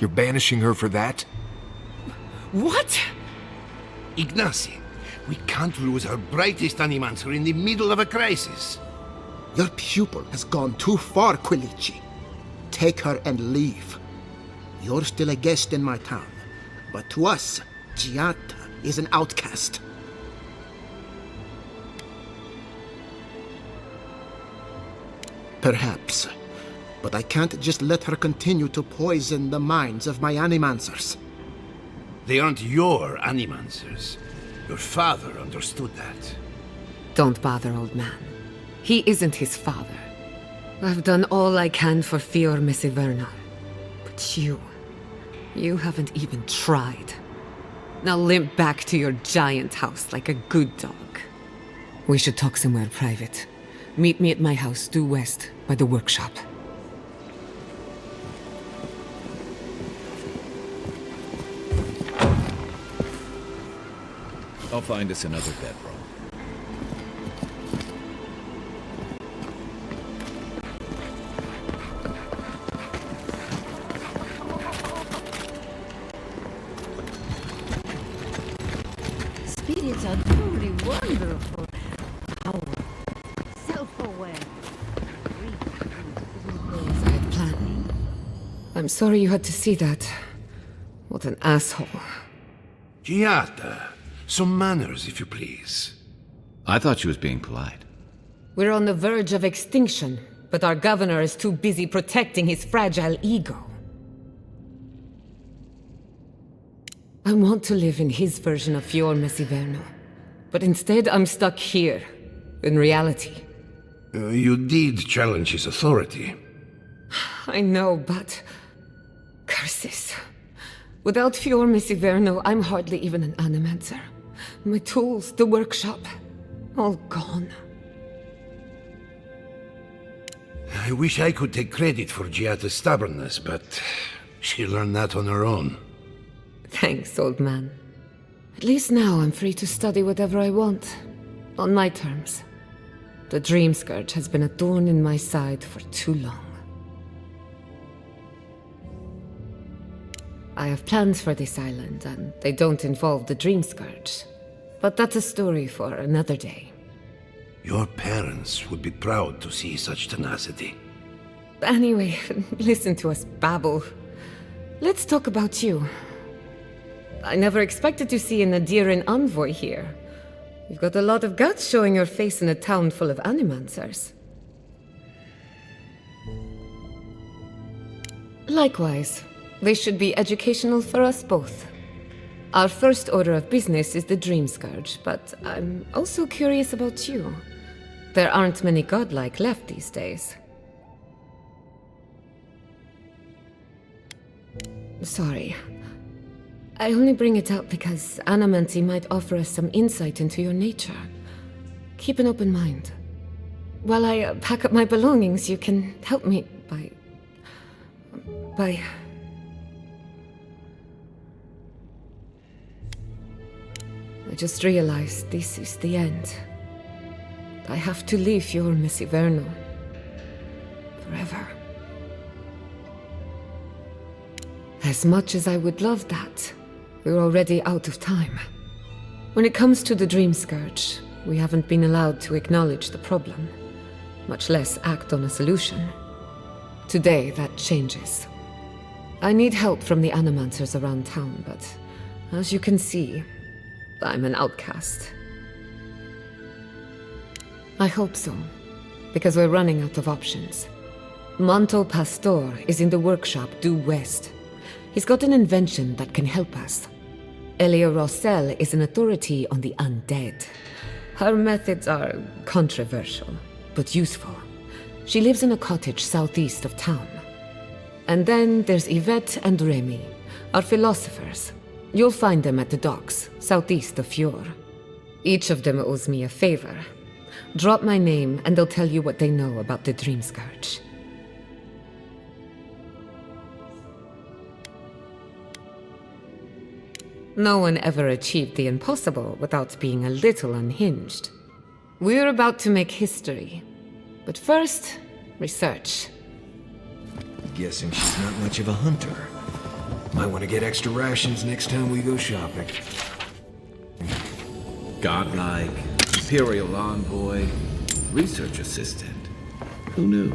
you're banishing her for that? What? Ignacy, we can't lose our brightest animancer in the middle of a crisis. Your pupil has gone too far, Quilici. Take her and leave. You're still a guest in my town, but to us, Giatta is an outcast. Perhaps, but I can't just let her continue to poison the minds of my animancers. They aren't your animancers. Your father understood that. Don't bother, old man. He isn't his father. I've done all I can for Fior Messiverno. But you haven't even tried. Now limp back to your giant house like a good dog. We should talk somewhere private. Meet me at my house due west by the workshop. I'll find us another bedroom. Spirits are truly wonderful. Power, self-aware. As I had planned. I'm sorry you had to see that. What an asshole. Giatta, some manners, if you please. I thought she was being polite. We're on the verge of extinction, but our governor is too busy protecting his fragile ego. I want to live in his version of Fior Messiverno, but instead I'm stuck here, in reality. You did challenge his authority. I know, but... curses. Without Fior Messiverno, I'm hardly even an animancer. My tools, the workshop, all gone. I wish I could take credit for Giatta's stubbornness, but she learned that on her own. Thanks, old man. At least now I'm free to study whatever I want. On my terms. The Dream Scourge has been a thorn in my side for too long. I have plans for this island, and they don't involve the Dream Scourge. But that's a story for another day. Your parents would be proud to see such tenacity. Anyway, listen to us babble. Let's talk about you. I never expected to see an Adiran envoy here. You've got a lot of guts showing your face in a town full of animancers. Likewise, they should be educational for us both. Our first order of business is the Dream Scourge, but I'm also curious about you. There aren't many godlike left these days. Sorry. I only bring it up because Anamancy might offer us some insight into your nature. Keep an open mind. While I pack up my belongings, you can help me by... I just realized this is the end. I have to leave your Miss Ivernal. Forever. As much as I would love that, we're already out of time. When it comes to the Dream Scourge, we haven't been allowed to acknowledge the problem, much less act on a solution. Today, that changes. I need help from the Animancers around town, but as you can see, I'm an outcast. I hope so, because we're running out of options. Manto Pastor is in the workshop due west. He's got an invention that can help us. Elia Rossell is an authority on the undead. Her methods are controversial, but useful. She lives in a cottage southeast of town. And then there's Yvette and Remy, our philosophers. You'll find them at the docks, southeast of Fjord. Each of them owes me a favor. Drop my name and they'll tell you what they know about the Dream Scourge. No one ever achieved the impossible without being a little unhinged. We're about to make history. But first, research. Guessing she's not much of a hunter. Might want to get extra rations next time we go shopping. Godlike, Imperial envoy, research assistant. Who knew?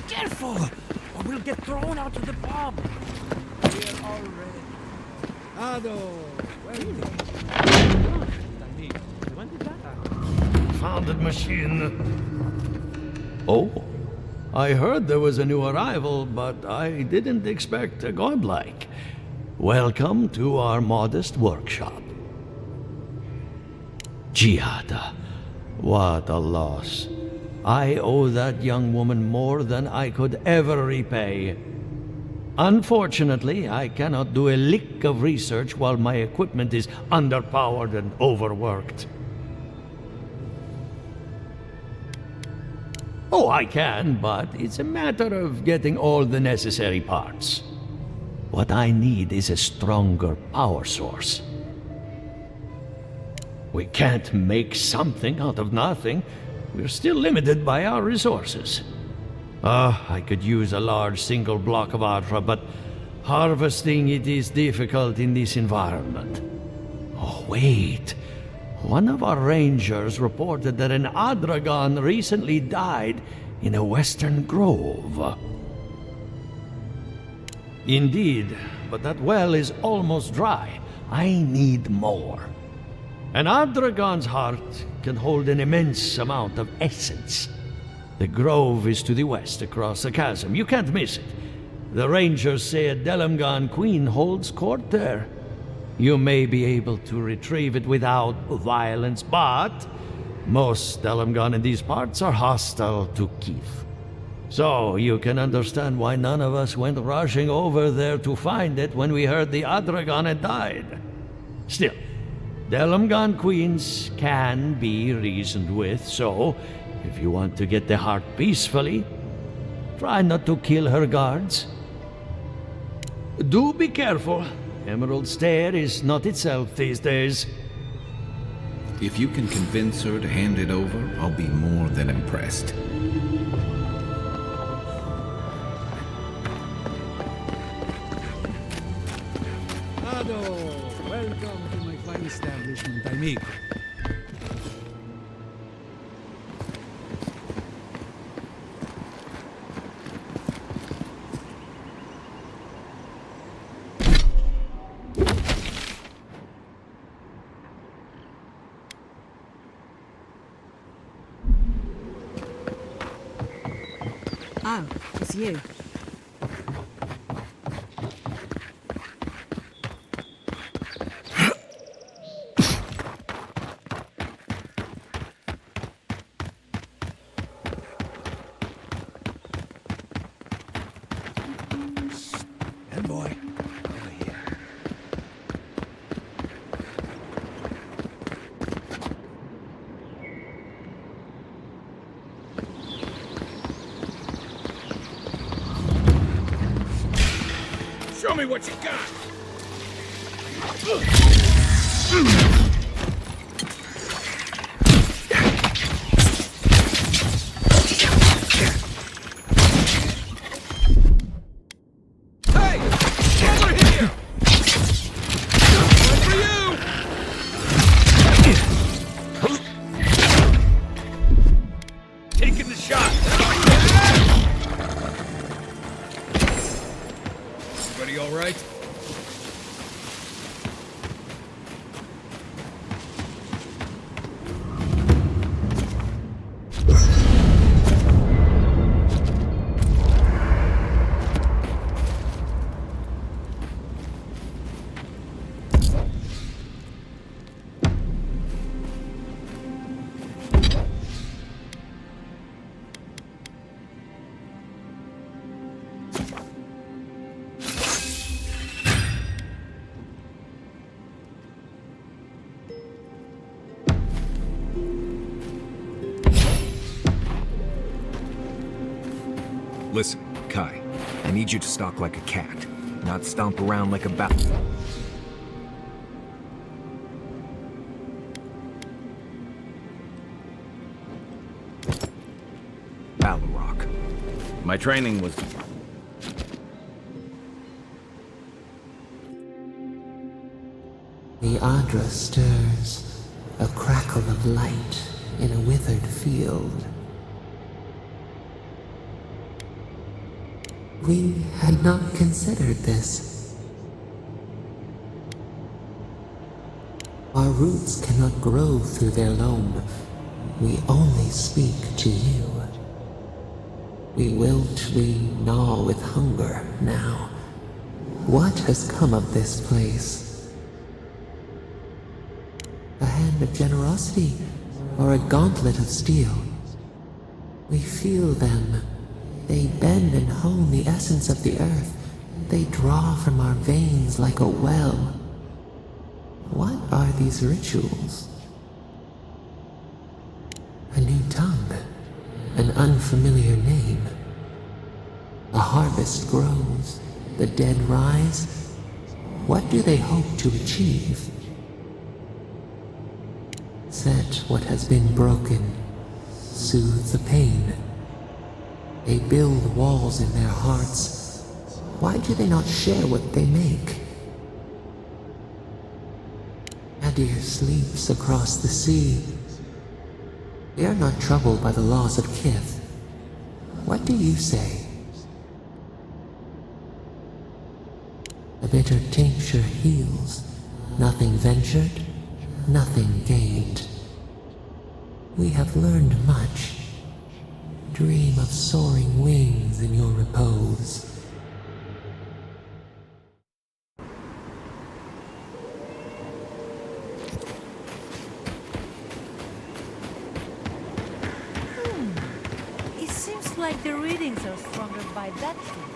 Careful, or we'll get thrown out of the pub. We're already. Founded machine. Oh, I heard there was a new arrival, but I didn't expect a godlike. Welcome to our modest workshop. Giada, what a loss. I owe that young woman more than I could ever repay. Unfortunately, I cannot do a lick of research while my equipment is underpowered and overworked. Oh, I can, but it's a matter of getting all the necessary parts. What I need is a stronger power source. We can't make something out of nothing. We're still limited by our resources. I could use a large single block of Adra, but harvesting it is difficult in this environment. Oh, wait. One of our rangers reported that an Adragon recently died in a western grove. Indeed, but that well is almost dry. I need more. An Adragon's heart can hold an immense amount of essence. The grove is to the west, across the chasm. You can't miss it. The rangers say a Delamgan queen holds court there. You may be able to retrieve it without violence, but most Delamgan in these parts are hostile to Keith. So you can understand why none of us went rushing over there to find it when we heard the Adragon had died. Still, Delamgan queens can be reasoned with, so if you want to get the heart peacefully, try not to kill her guards. Do be careful. Emerald Stair is not itself these days. If you can convince her to hand it over, I'll be more than impressed. Welcome to my fine establishment, amigo. Oh, it's you. Envoy, over here. Show me what you got! Hey! Over here! One for you! Taking the shot! Everybody all right? Listen, Kai, I need you to stalk like a cat, not stomp around like a Battle Rock. My training was... The Adra stirs, a crackle of light in a withered field. We had not considered this. Our roots cannot grow through their loam. We only speak to you. We wilt, we gnaw with hunger now. What has come of this place? A hand of generosity or a gauntlet of steel? We feel them. They bend and hone the essence of the earth. They draw from our veins like a well. What are these rituals? A new tongue, an unfamiliar name. A harvest grows, the dead rise. What do they hope to achieve? Set what has been broken, soothe the pain. They build walls in their hearts. Why do they not share what they make? Adir sleeps across the sea. They are not troubled by the loss of kith. What do you say? A bitter tincture heals. Nothing ventured, nothing gained. We have learned much. Dream of soaring wings in your repose. It seems like the readings are stronger by that thing.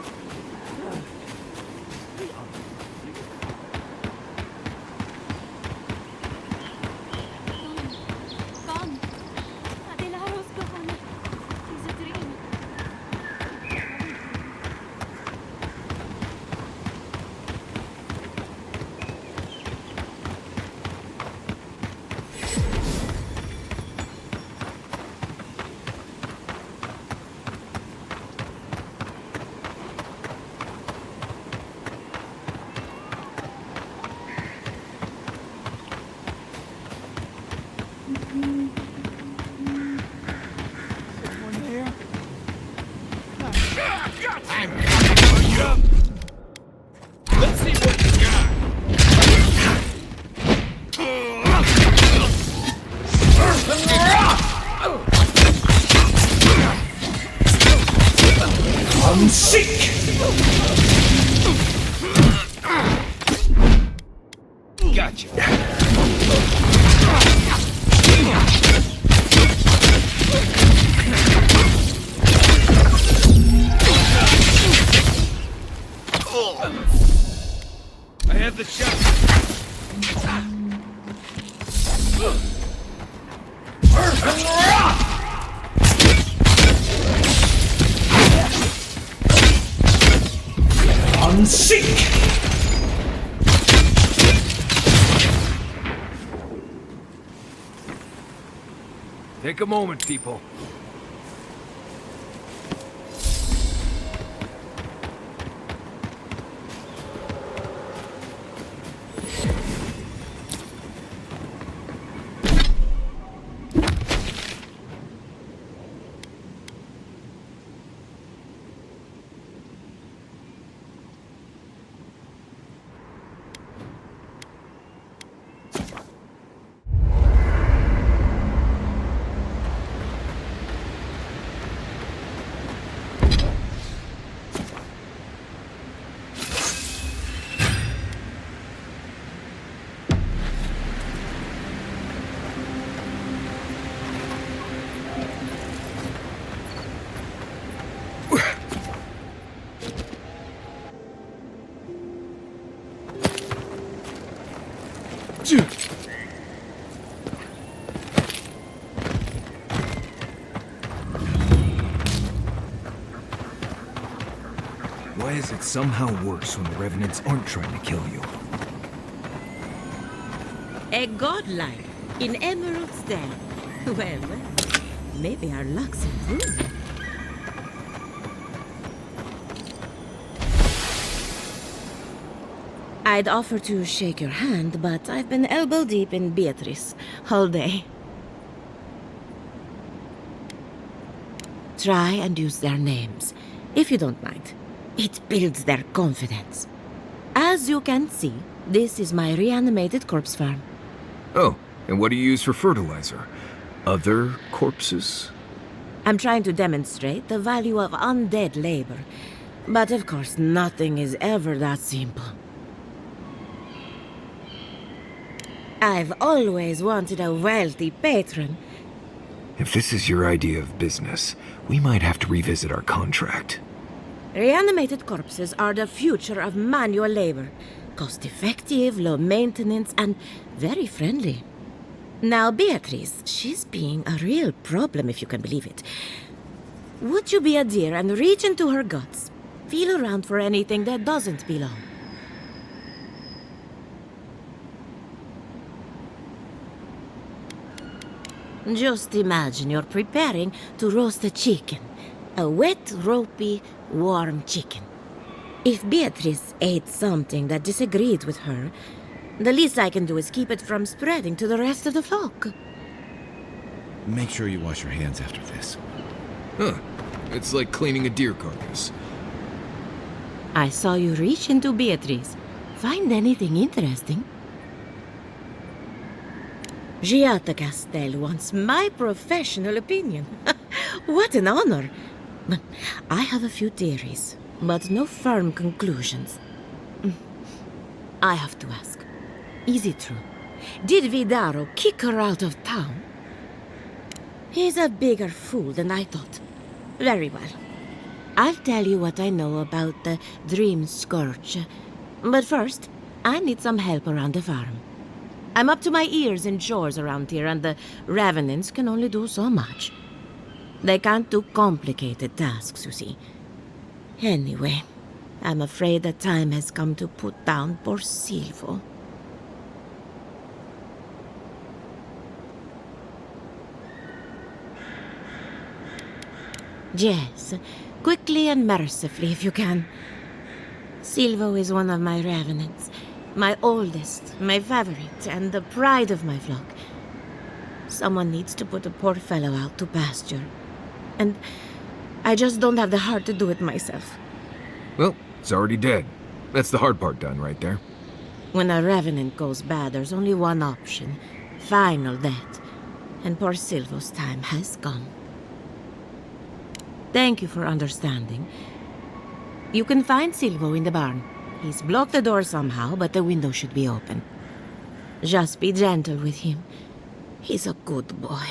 Gotcha. I have the shot. Unseek! Take a moment, people. Why is it somehow worse when the Revenants aren't trying to kill you? A godlike in Emerald's Den. Well, maybe our luck's improving. I'd offer to shake your hand, but I've been elbow deep in Beatrice all day. Try and use their names, if you don't mind. It builds their confidence. As you can see, this is my reanimated corpse farm. Oh, and what do you use for fertilizer? Other corpses? I'm trying to demonstrate the value of undead labor. But of course, nothing is ever that simple. I've always wanted a wealthy patron. If this is your idea of business, we might have to revisit our contract. Reanimated corpses are the future of manual labor. Cost-effective, low maintenance, and very friendly. Now, Beatrice, she's being a real problem, if you can believe it. Would you be a dear and reach into her guts? Feel around for anything that doesn't belong. Just imagine you're preparing to roast a chicken. A wet, ropey, warm chicken. If Beatrice ate something that disagreed with her, the least I can do is keep it from spreading to the rest of the flock. Make sure you wash your hands after this. Huh. It's like cleaning a deer carcass. I saw you reach into Beatrice. Find anything interesting? Giatta Castell wants my professional opinion. What an honor! I have a few theories, but no firm conclusions. I have to ask, is it true? Did Vidaro kick her out of town? He's a bigger fool than I thought. Very well. I'll tell you what I know about the Dream Scourge. But first, I need some help around the farm. I'm up to my ears in chores around here, and the Revenants can only do so much. They can't do complicated tasks, you see. Anyway, I'm afraid the time has come to put down poor Silvo. Yes, quickly and mercifully if you can. Silvo is one of my Revenants. My oldest, my favorite, and the pride of my flock. Someone needs to put the poor fellow out to pasture. And I just don't have the heart to do it myself. Well, it's already dead. That's the hard part done right there. When a Revenant goes bad, there's only one option. Final death. And poor Silvo's time has come. Thank you for understanding. You can find Silvo in the barn. He's blocked the door somehow, but the window should be open. Just be gentle with him. He's a good boy.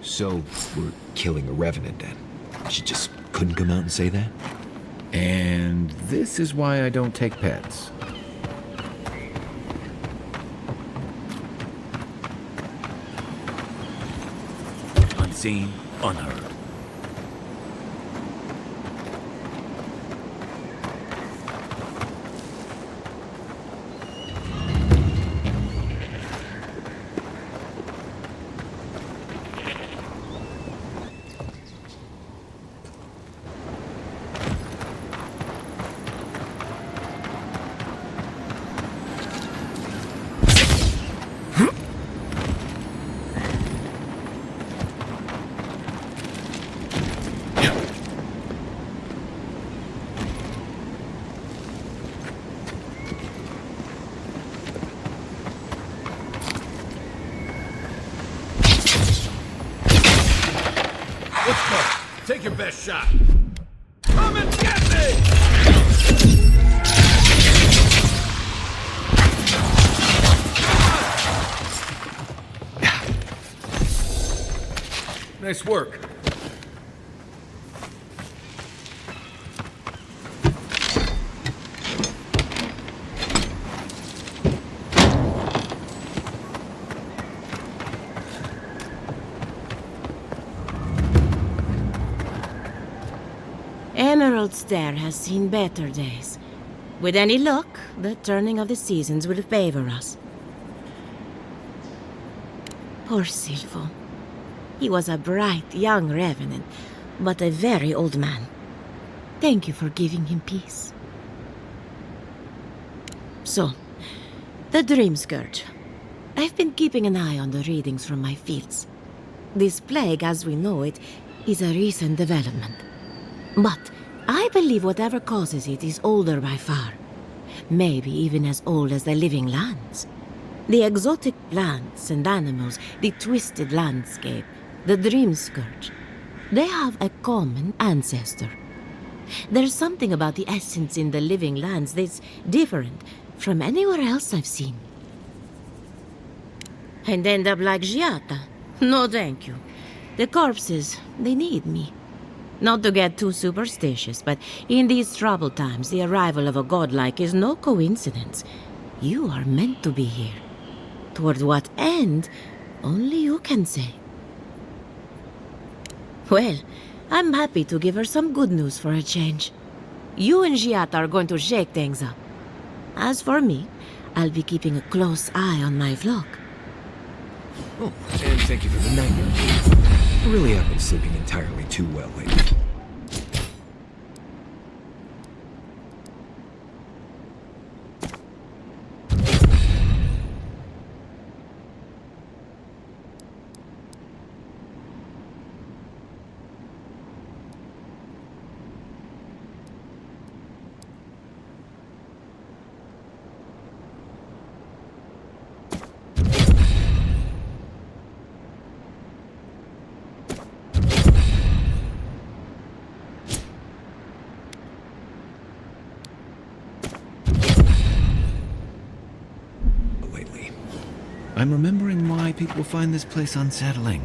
So, we're killing a revenant then? She just couldn't come out and say that? And this is why I don't take pets. Unseen, unheard. Take your best shot. Come and get me! Nice work. Emerald Stair has seen better days. With any luck, the turning of the seasons will favor us. Poor Silvo. He was a bright young revenant, but a very old man. Thank you for giving him peace. So, the Dream Scourge. I've been keeping an eye on the readings from my fields. This plague, as we know it, is a recent development. But I believe whatever causes it is older by far. Maybe even as old as the living lands. The exotic plants and animals, the twisted landscape, the Dream Scourge. They have a common ancestor. There's something about the essence in the living lands that's different from anywhere else I've seen. And end up like Giata? No, thank you. The corpses, they need me. Not to get too superstitious, but in these troubled times, the arrival of a godlike is no coincidence. You are meant to be here. Toward what end, only you can say. Well, I'm happy to give her some good news for a change. You and Giata are going to shake things up. As for me, I'll be keeping a close eye on my flock. Oh, and thank you for the nightmare. I really have been sleeping entirely too well lately. I'm remembering why people find this place unsettling.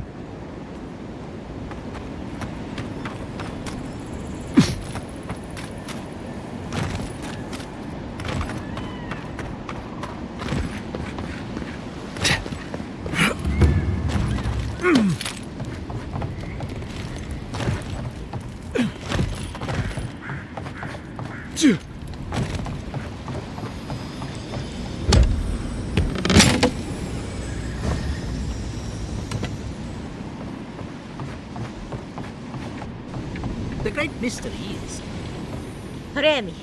The great mystery is... Remy,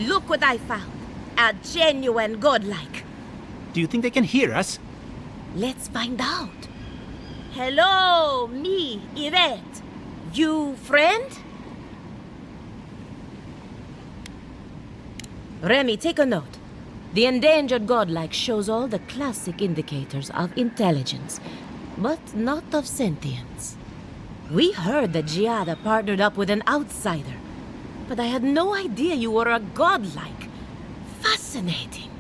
look what I found. A genuine godlike. Do you think they can hear us? Let's find out. Hello, me, Yvette. You friend? Remy, take a note. The endangered godlike shows all the classic indicators of intelligence, but not of sentience. We heard that Giada partnered up with an outsider. But I had no idea you were a godlike. Fascinating.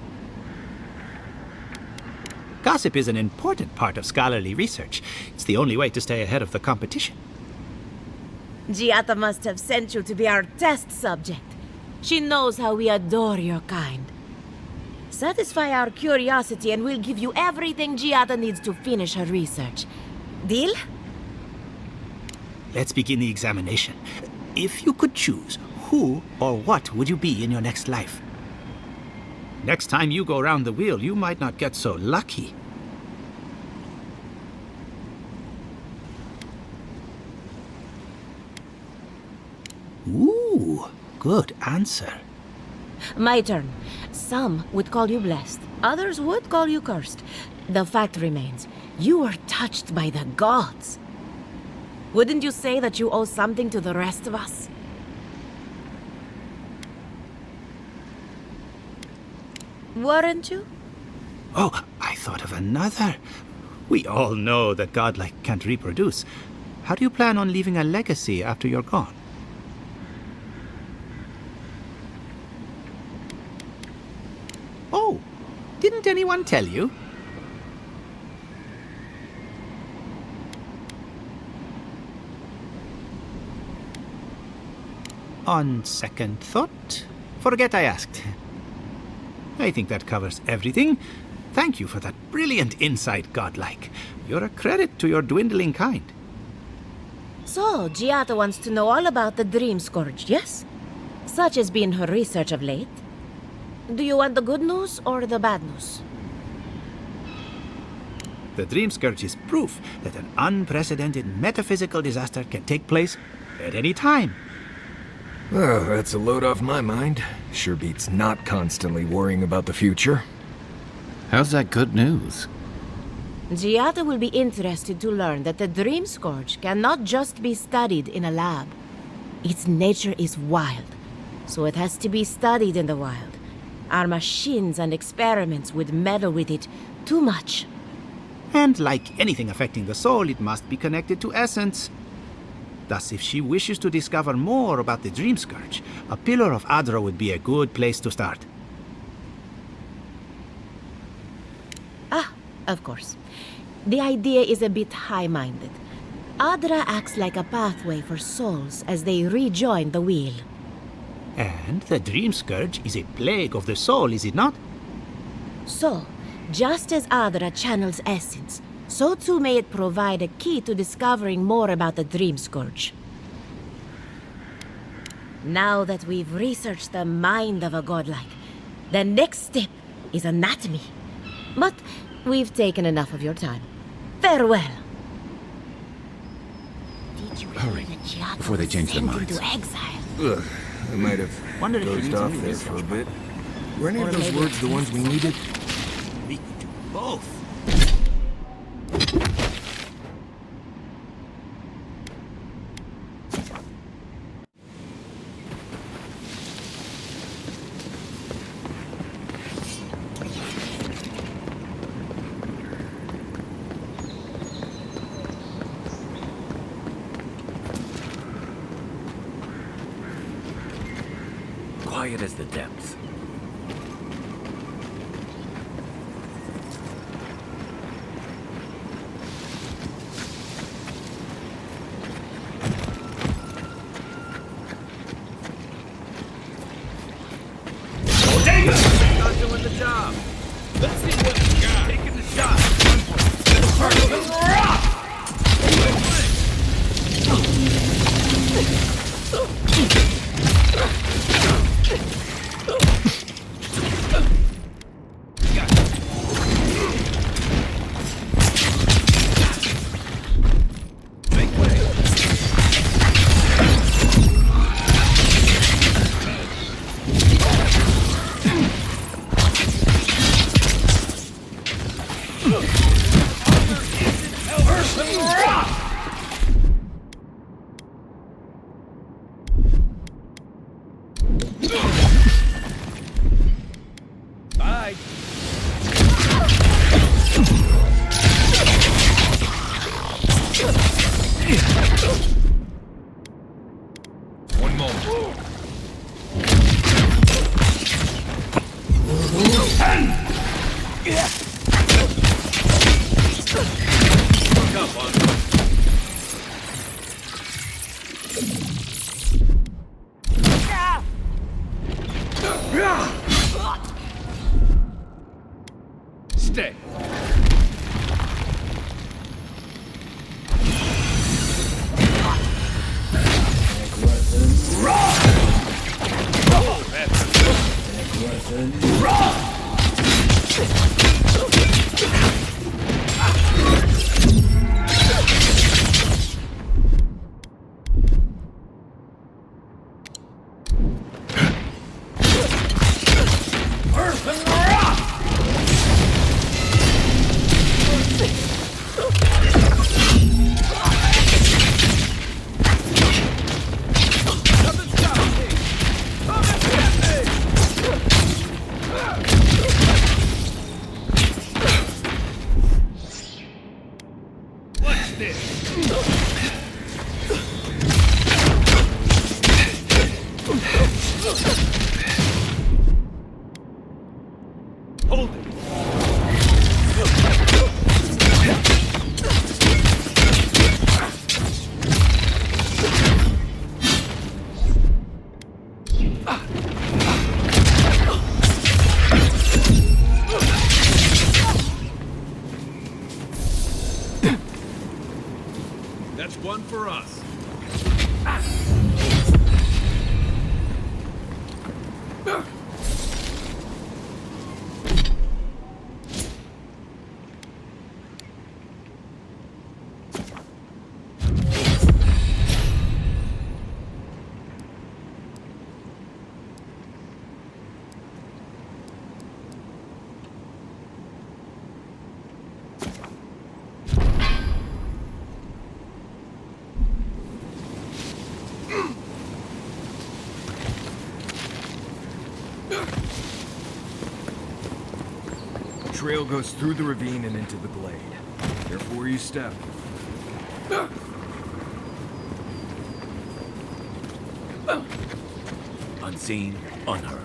Gossip is an important part of scholarly research. It's the only way to stay ahead of the competition. Giata must have sent you to be our test subject. She knows how we adore your kind. Satisfy our curiosity and we'll give you everything Giata needs to finish her research. Deal? Let's begin the examination. If you could choose, who or what would you be in your next life? Next time you go round the wheel, you might not get so lucky. Ooh, good answer. My turn. Some would call you blessed. Others would call you cursed. The fact remains, you were touched by the gods. Wouldn't you say that you owe something to the rest of us? Weren't you? Oh, I thought of another. We all know that godlike can't reproduce. How do you plan on leaving a legacy after you're gone? Oh, didn't anyone tell you? On second thought, forget I asked. I think that covers everything. Thank you for that brilliant insight, godlike. You're a credit to your dwindling kind. So, Giata wants to know all about the Dream Scourge, yes? Such has been her research of late. Do you want the good news or the bad news? The Dream Scourge is proof that an unprecedented metaphysical disaster can take place at any time. Oh, that's a load off my mind. Sure beats not constantly worrying about the future. How's that good news? Giata will be interested to learn that the Dream Scourge cannot just be studied in a lab. Its nature is wild, so it has to be studied in the wild. Our machines and experiments would meddle with it too much. And like anything affecting the soul, it must be connected to essence. Thus, if she wishes to discover more about the Dream Scourge, a pillar of Adra would be a good place to start. Ah, of course. The idea is a bit high-minded. Adra acts like a pathway for souls as they rejoin the wheel. And the Dream Scourge is a plague of the soul, is it not? So, just as Adra channels essence, so too may it provide a key to discovering more about the Dream Scourge. Now that we've researched the mind of a godlike, the next step is anatomy. But we've taken enough of your time. Farewell. Did you Hurry, before they change their minds. into exile? Ugh, I might have dozed off there for a bit. Were any of those words the ones we needed? We could do both. Quiet as the depths. Not doing the job. Let's see what we got. Taking the shot. Bye. One moment. Donde? That's one for us. The trail goes through the ravine and into the glade. Careful where you step. Unseen, unheard.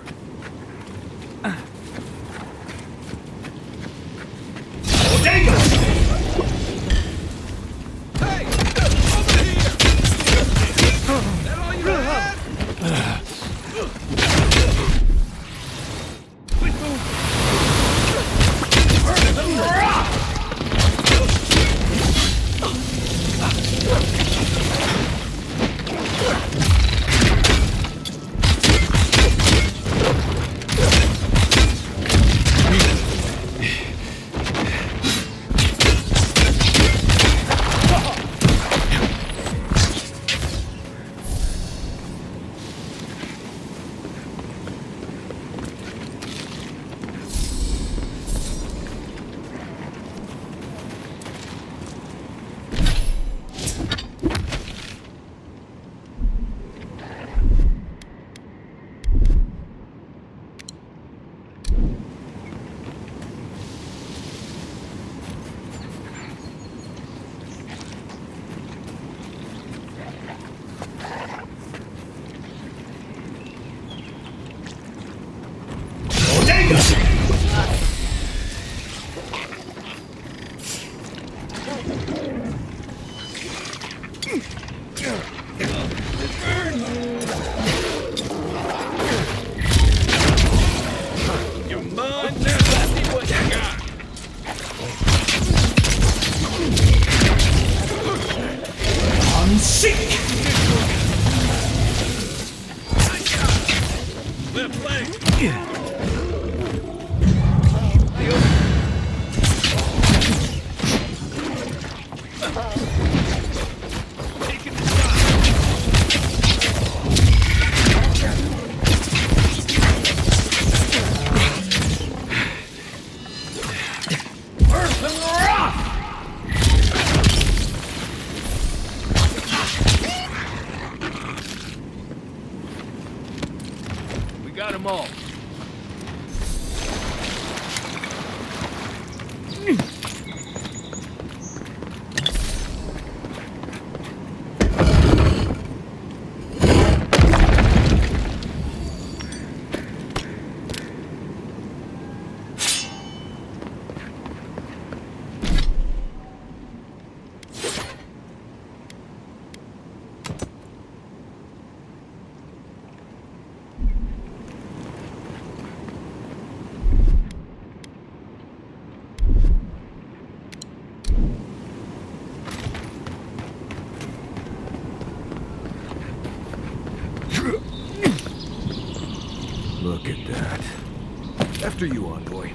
Got them all. Look at that. After you, envoy.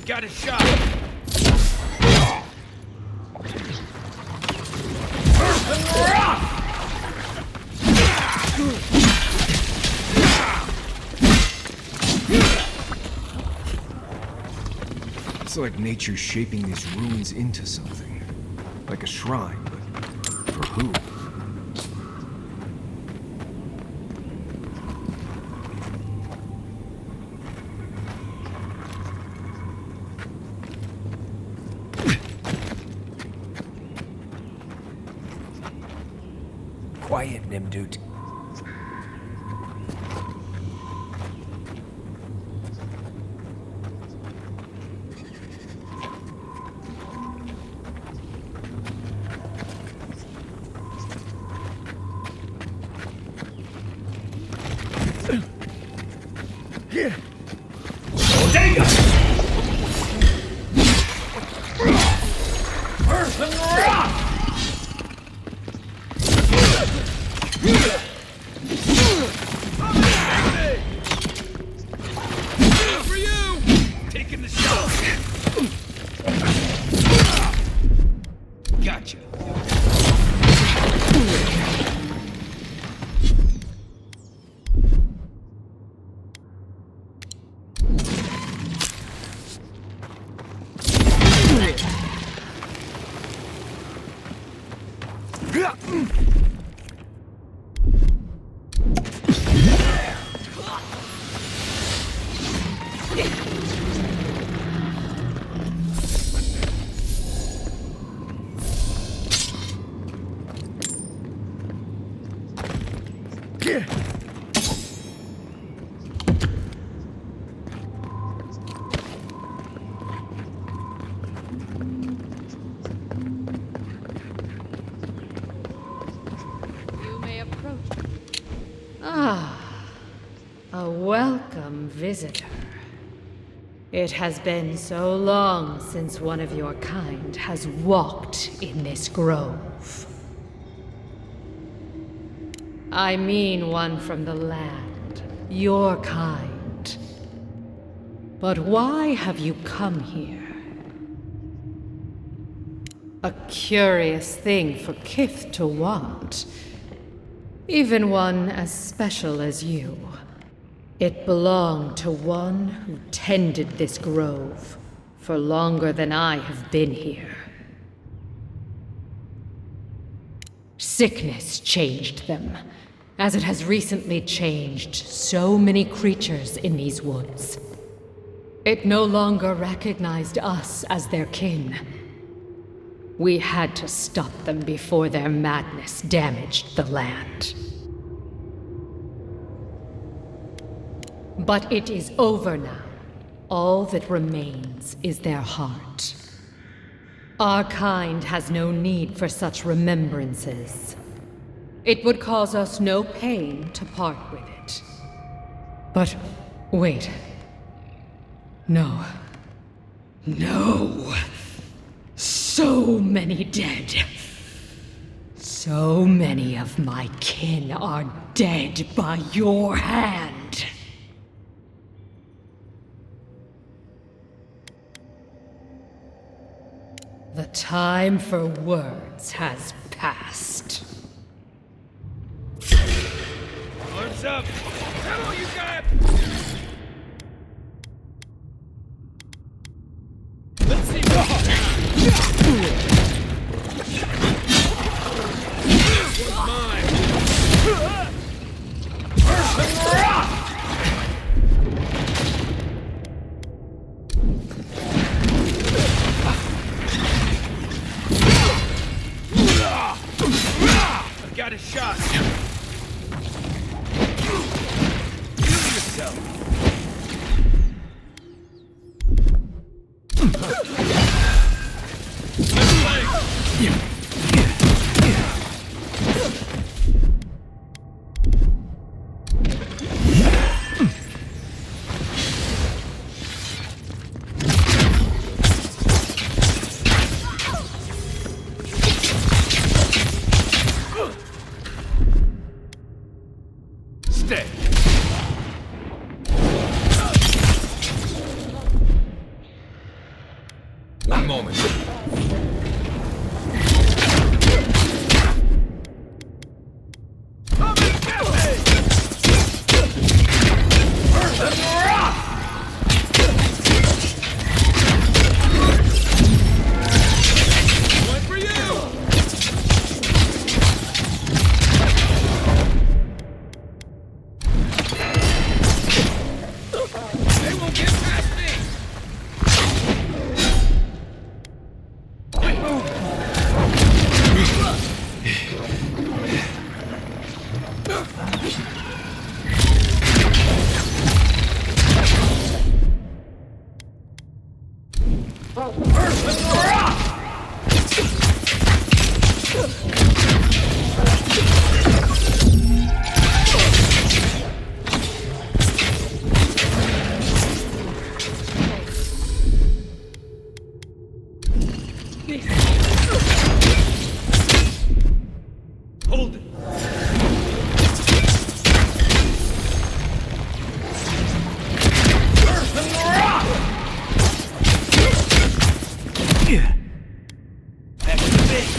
Got a shot. It's like nature's shaping these ruins into something. Like a shrine, but for who? Quiet, Nimdut. For you! A welcome visitor. It has been so long since one of your kind has walked in this grove. I mean one from the land, your kind. But why have you come here? A curious thing for Kith to want. Even one as special as you. It belonged to one who tended this grove for longer than I have been here. Sickness changed them, as it has recently changed so many creatures in these woods. It no longer recognized us as their kin. We had to stop them before their madness damaged the land. But it is over now. All that remains is their heart. Our kind has no need for such remembrances. It would cause us no pain to part with it. But wait. No. No. So many dead. So many of my kin are dead by your hand. The time for words has passed. Arms up! Tell all you got! Let's see what... This one's mine! I've got a shot! Heal yourself! Stay! One moment. Hold it! Back to the base!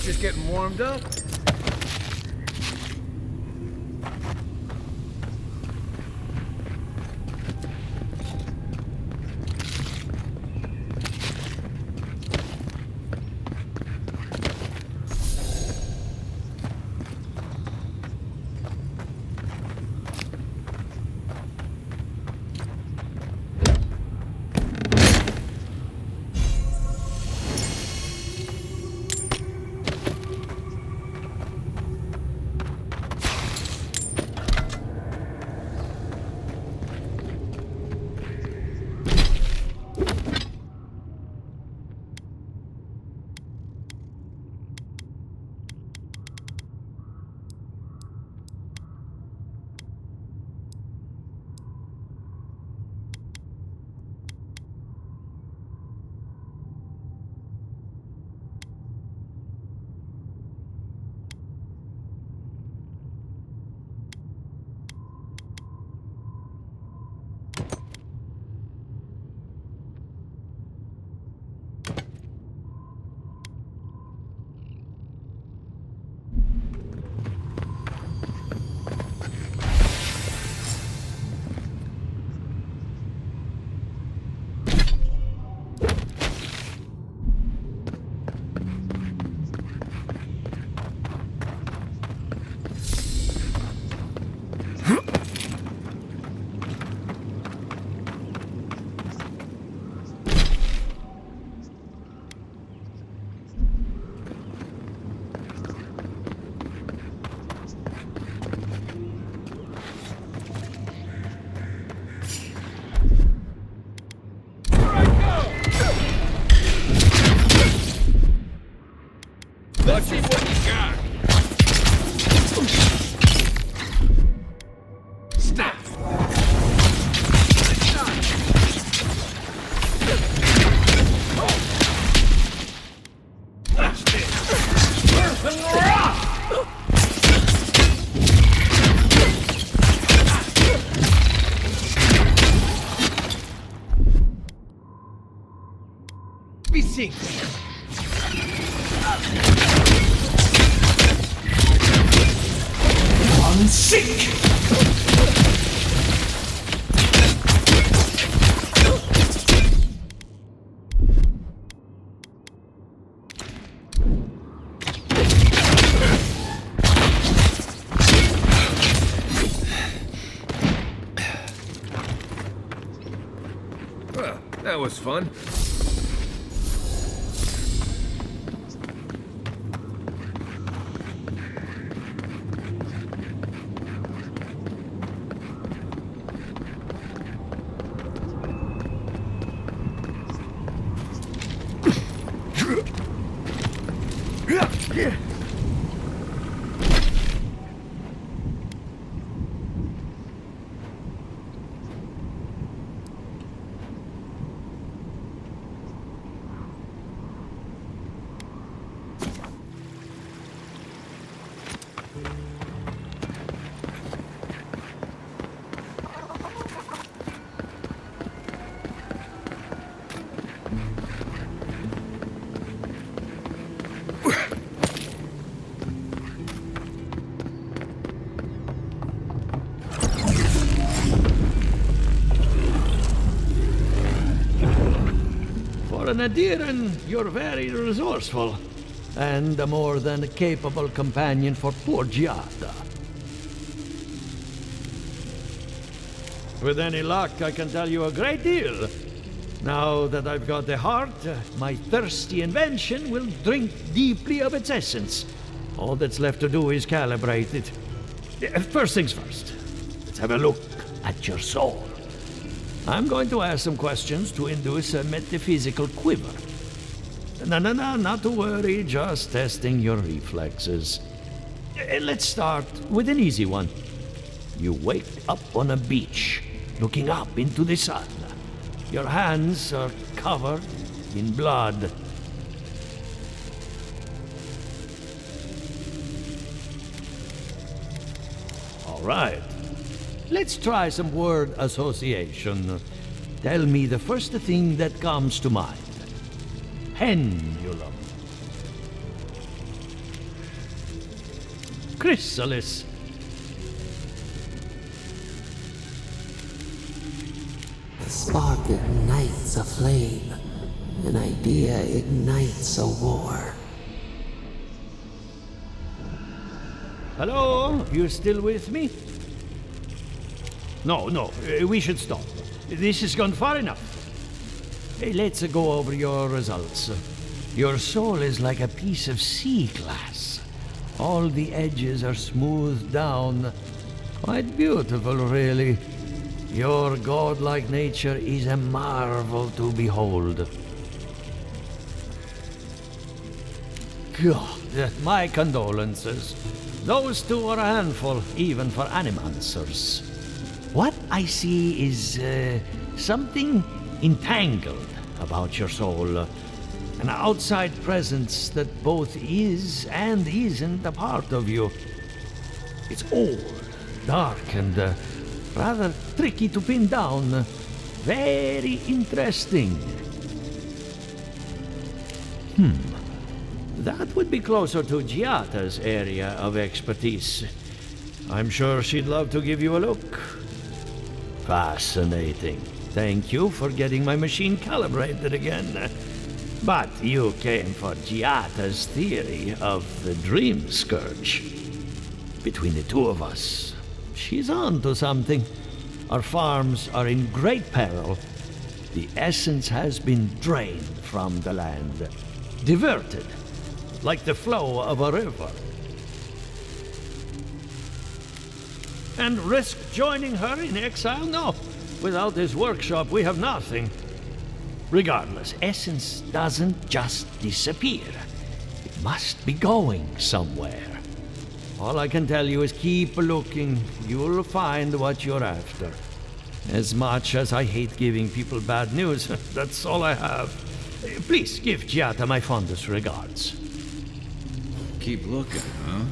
Just getting warmed up. Let's see what you got. Snap. Watch this. Be seen. Unseek! Well, that was fun. Nadiran, you're very resourceful, and a more than capable companion for poor Giada. With any luck, I can tell you a great deal. Now that I've got the heart, my thirsty invention will drink deeply of its essence. All that's left to do is calibrate it. First things first, let's have a look at your soul. I'm going to ask some questions to induce a metaphysical quiver. No, not to worry, just testing your reflexes. Let's start with an easy one. You wake up on a beach, looking up into the sun. Your hands are covered in blood. All right. Let's try some word association. Tell me the first thing that comes to mind. Pendulum. Chrysalis. The spark ignites a flame. An idea ignites a war. Hello? You still with me? No, we should stop. This has gone far enough. Let's go over your results. Your soul is like a piece of sea glass. All the edges are smoothed down. Quite beautiful, really. Your godlike nature is a marvel to behold. God, my condolences. Those two are a handful, even for animancers. What I see is something entangled about your soul. An outside presence that both is and isn't a part of you. It's old, dark, and rather tricky to pin down. Very interesting. That would be closer to Giata's area of expertise. I'm sure she'd love to give you a look. Fascinating. Thank you for getting my machine calibrated again. But you came for Giata's theory of the dream scourge. Between the two of us, she's on to something. Our farms are in great peril. The essence has been drained from the land, diverted, like the flow of a river. And risk joining her in exile? No. Without this workshop, we have nothing. Regardless, essence doesn't just disappear. It must be going somewhere. All I can tell you is keep looking. You'll find what you're after. As much as I hate giving people bad news, that's all I have. Please give Giata my fondest regards. Keep looking, huh?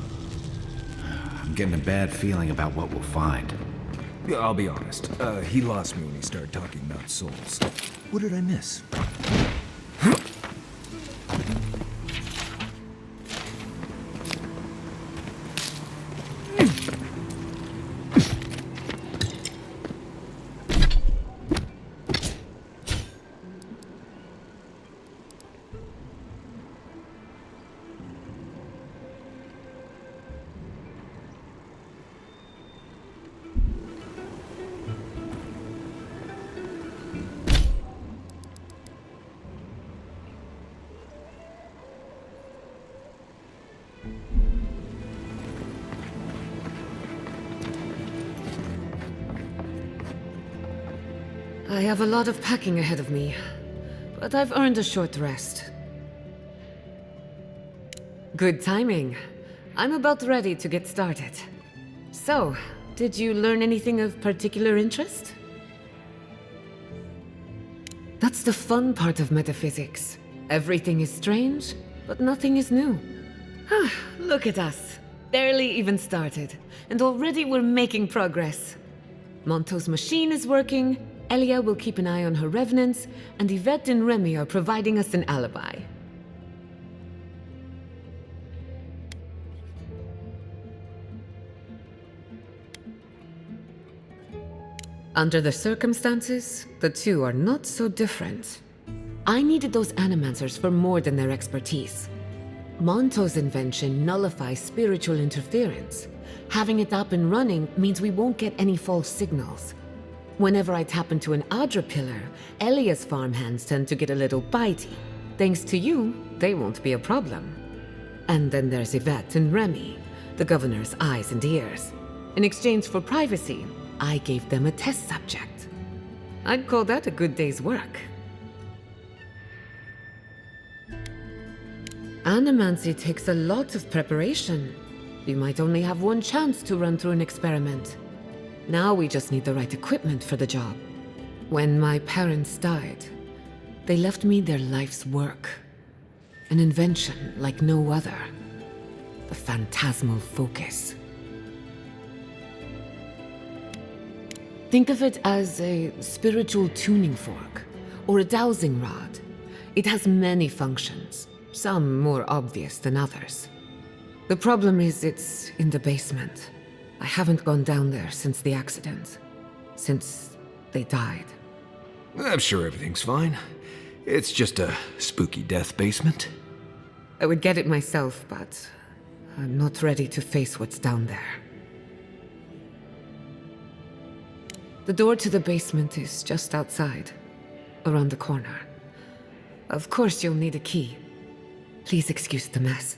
I'm getting a bad feeling about what we'll find. Yeah, I'll be honest. He lost me when he started talking about souls. What did I miss? I have a lot of packing ahead of me, but I've earned a short rest. Good timing. I'm about ready to get started. So, did you learn anything of particular interest? That's the fun part of metaphysics. Everything is strange, but nothing is new. Look at us. Barely even started, and already we're making progress. Monto's machine is working, Elia will keep an eye on her revenants, and Yvette and Remy are providing us an alibi. Under the circumstances, the two are not so different. I needed those animancers for more than their expertise. Monto's invention nullifies spiritual interference. Having it up and running means we won't get any false signals. Whenever I tap into an Adra pillar, Elia's farmhands tend to get a little bitey. Thanks to you, they won't be a problem. And then there's Yvette and Remy, the governor's eyes and ears. In exchange for privacy, I gave them a test subject. I'd call that a good day's work. Animancy takes a lot of preparation. You might only have one chance to run through an experiment. Now we just need the right equipment for the job. When my parents died, they left me their life's work. An invention like no other. The phantasmal focus. Think of it as a spiritual tuning fork, or a dowsing rod. It has many functions, some more obvious than others. The problem is it's in the basement. I haven't gone down there since the accident. Since they died. I'm sure everything's fine. It's just a spooky death basement. I would get it myself, but I'm not ready to face what's down there. The door to the basement is just outside, around the corner. Of course you'll need a key. Please excuse the mess.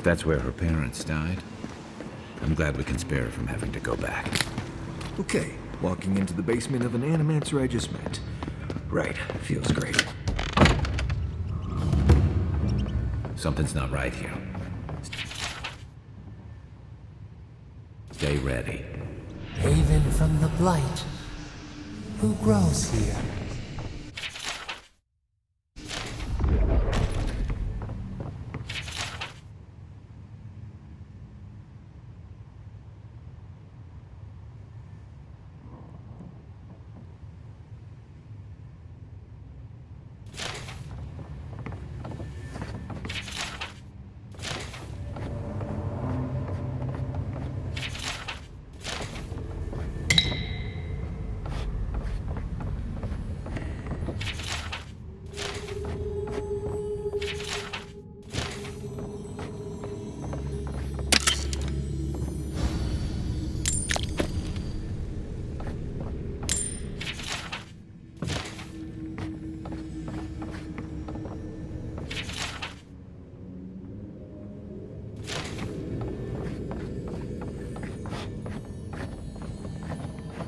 That's where her parents died. I'm glad we can spare her from having to go back. Okay, walking into the basement of an animancer I just met. Right, feels great. Something's not right here. Stay ready. Haven from the blight. Who grows here?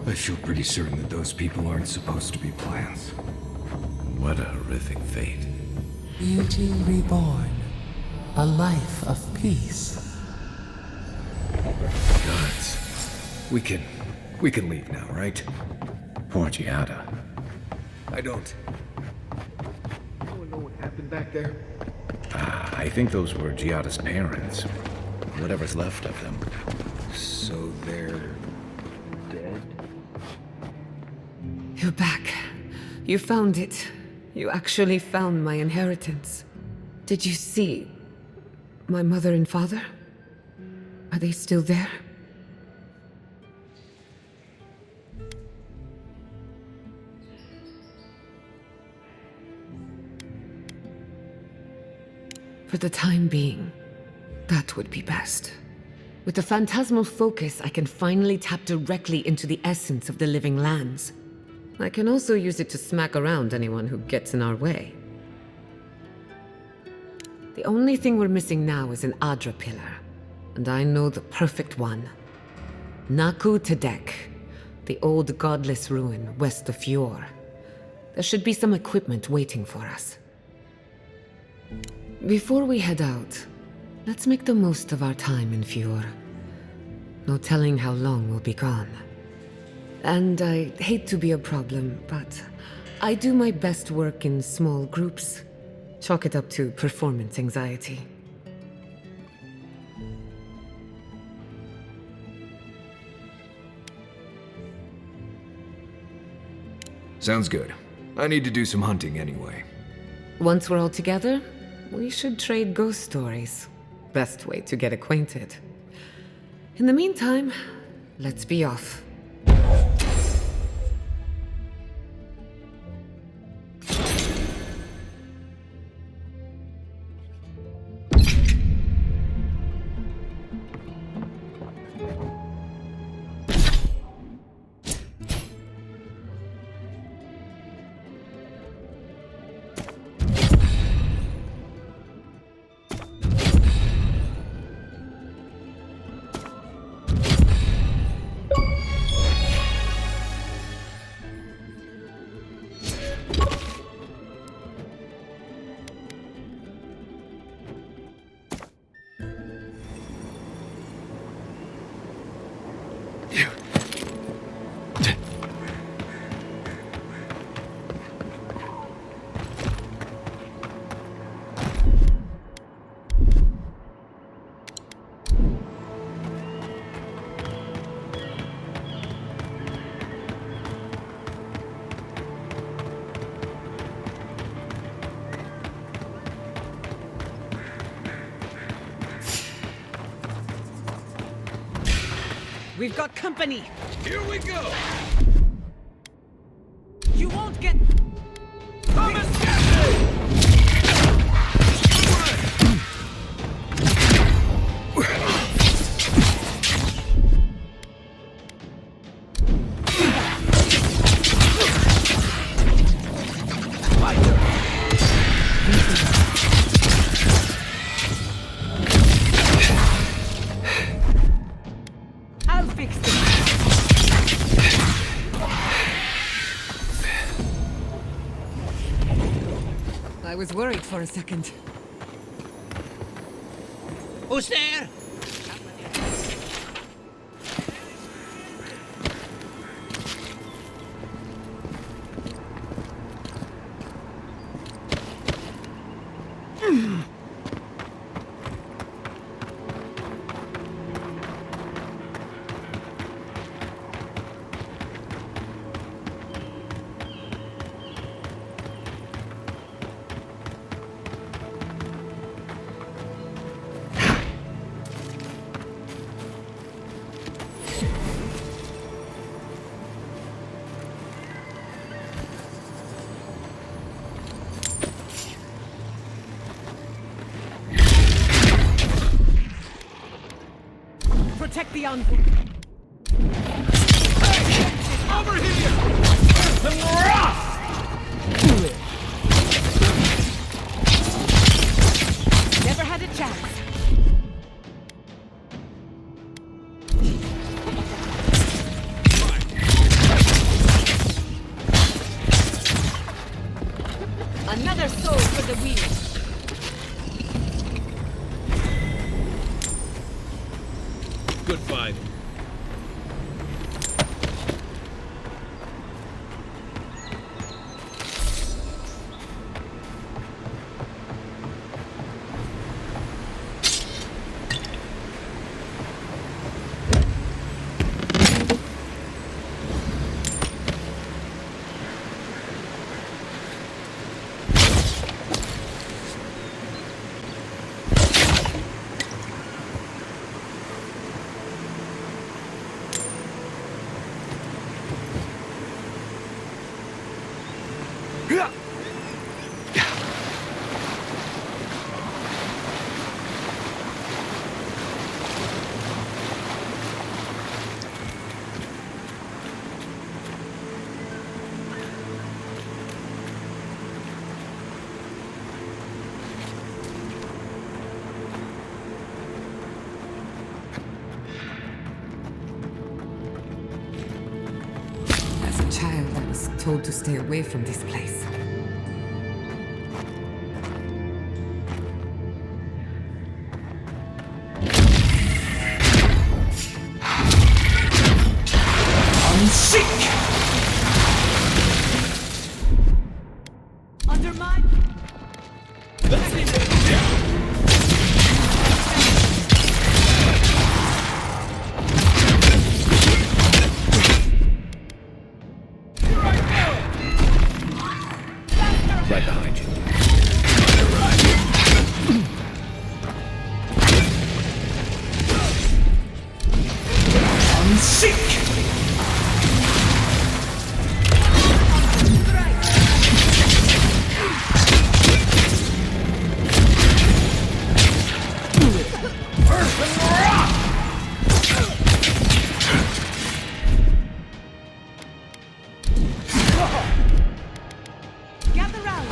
I feel pretty certain that those people aren't supposed to be plants. What a horrific fate. Beauty reborn. A life of peace. Gods. We can leave now, right? Poor Giada. I don't. Anyone know what happened back there? I think those were Giada's parents. Whatever's left of them. So they're dead? You're back. You found it. You actually found my inheritance. Did you see my mother and father? Are they still there? For the time being, that would be best. With the phantasmal focus, I can finally tap directly into the essence of the living lands. I can also use it to smack around anyone who gets in our way. The only thing we're missing now is an Adra pillar, and I know the perfect one. Naku Tedek, the old godless ruin west of Fjord. There should be some equipment waiting for us. Before we head out, let's make the most of our time in Fjord. No telling how long we'll be gone. And I hate to be a problem, but I do my best work in small groups. Chalk it up to performance anxiety. Sounds good. I need to do some hunting anyway. Once we're all together, we should trade ghost stories. Best way to get acquainted. In the meantime, let's be off. We've got company! Here we go! You won't get... I was worried for a second. Who's there? Protect the envoy. Over here! Never had a chance. Another soul for the wheel. Good fight. told to stay away from this place. Under my... Right behind you. Gather round.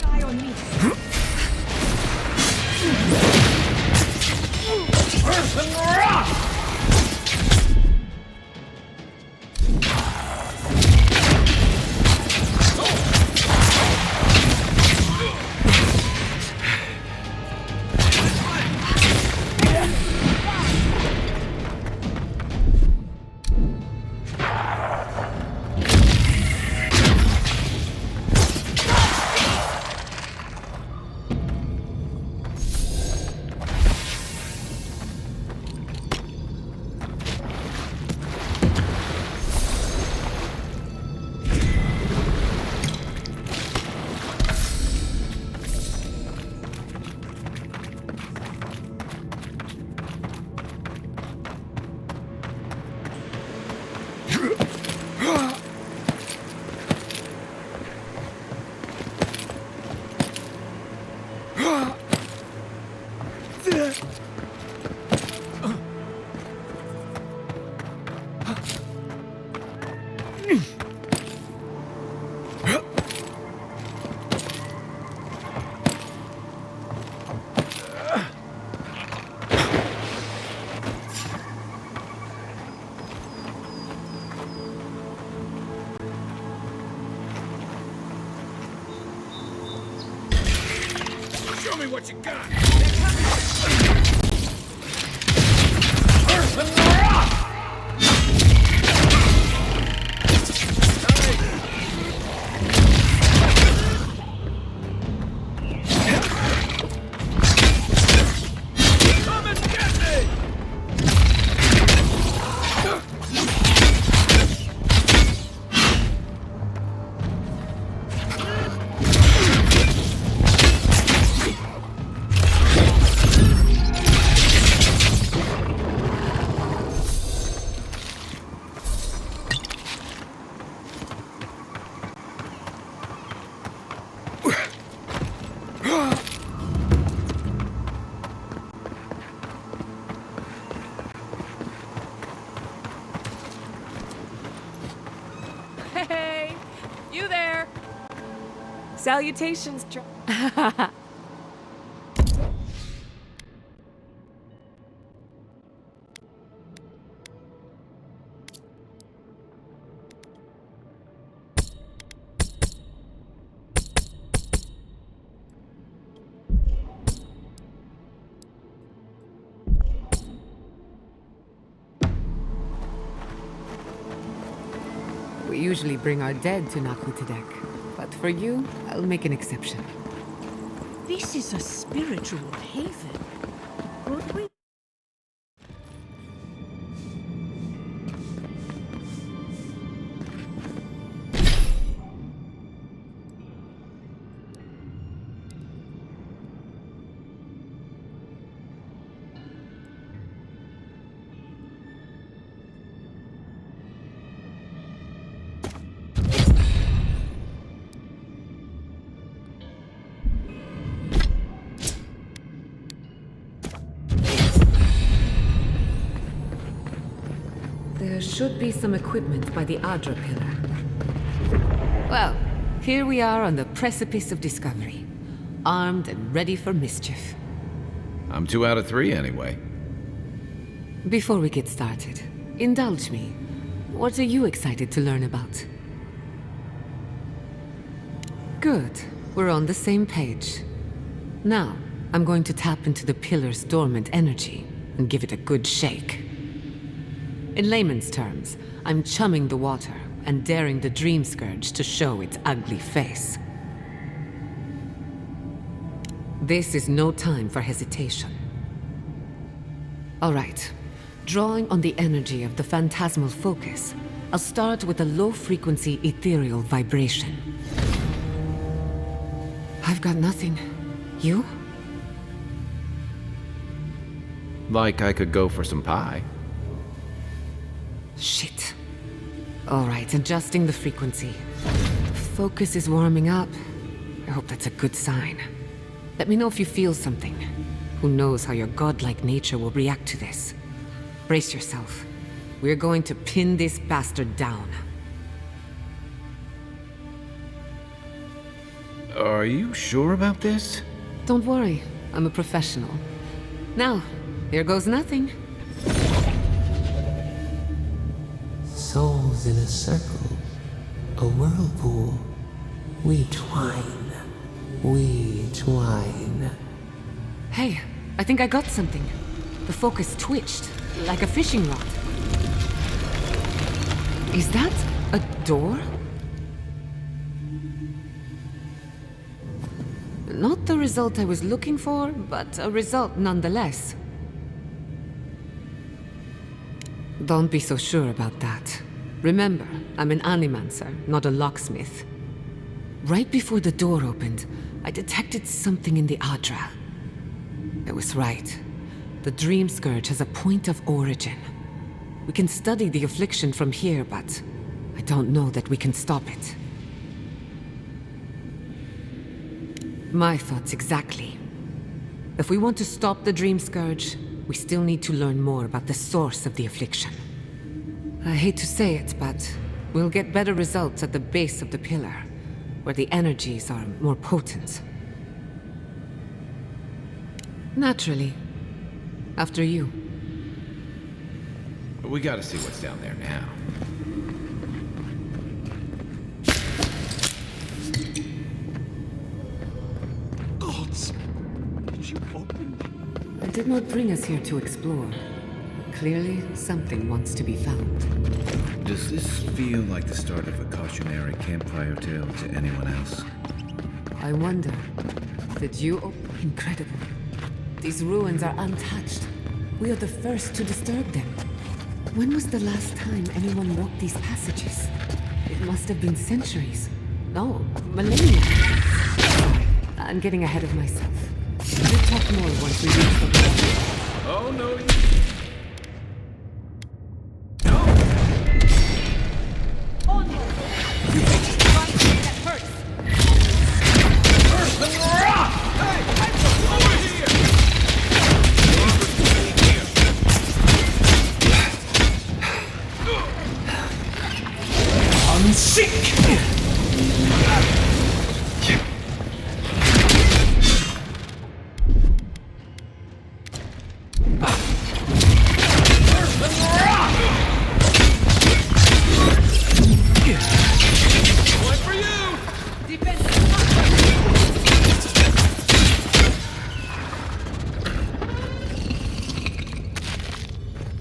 Eye on me. Show me what you got! Come and get me! Hey, you there? Salutations, We usually bring our dead to Nakutadek, but for you, I'll make an exception. This is a spiritual haven. Could we? There should be some equipment by the Adra pillar. Well, here we are on the precipice of discovery. Armed and ready for mischief. I'm 2 out of 3 anyway. Before we get started, indulge me. What are you excited to learn about? Good. We're on the same page. Now, I'm going to tap into the pillar's dormant energy and give it a good shake. In layman's terms, I'm chumming the water and daring the Dream Scourge to show its ugly face. This is no time for hesitation. All right. Drawing on the energy of the phantasmal focus, I'll start with a low-frequency ethereal vibration. I've got nothing. You? Like I could go for some pie. Shit. All right, adjusting the frequency. Focus is warming up. I hope that's a good sign. Let me know if you feel something. Who knows how your godlike nature will react to this. Brace yourself. We're going to pin this bastard down. Are you sure about this? Don't worry, I'm a professional. Now, here goes nothing. Souls in a circle, a whirlpool. We twine, we twine. Hey, I think I got something. The focus twitched, like a fishing rod. Is that a door? Not the result I was looking for, but a result nonetheless. Don't be so sure about that. Remember, I'm an animancer, not a locksmith. Right before the door opened, I detected something in the Adra. I was right. The Dream Scourge has a point of origin. We can study the affliction from here, but I don't know that we can stop it. My thoughts exactly. If we want to stop the Dream Scourge, we still need to learn more about the source of the affliction. I hate to say it, but we'll get better results at the base of the pillar, where the energies are more potent. Naturally. After you. We gotta see what's down there now. Gods! Did you open? I did not bring us here to explore. Clearly, something wants to be found. Does this feel like the start of a cautionary campfire tale to anyone else? I wonder, did you... Incredible. These ruins are untouched. We are the first to disturb them. When was the last time anyone walked these passages? It must have been centuries. No, millennia. Sorry, I'm getting ahead of myself. We'll talk more once we reach the border. Oh, no,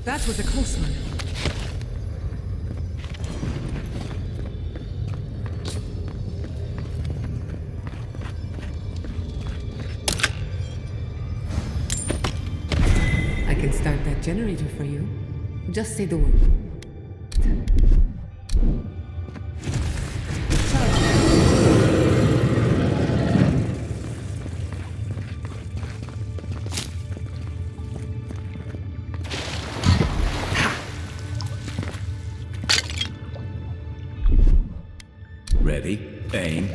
That was a close one. I can start that generator for you. Just say the word. Ready, aim.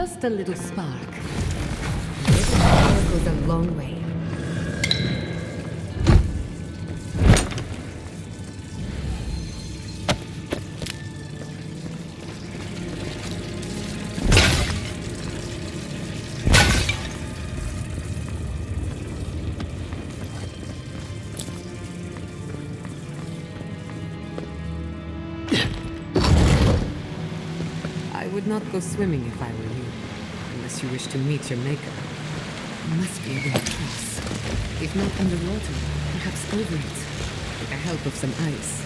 Just a little spark. A little fire goes a long way. I would not go swimming if I were you, unless you wish to meet your maker. You must be able to cross. If not underwater, perhaps over it, with the help of some ice.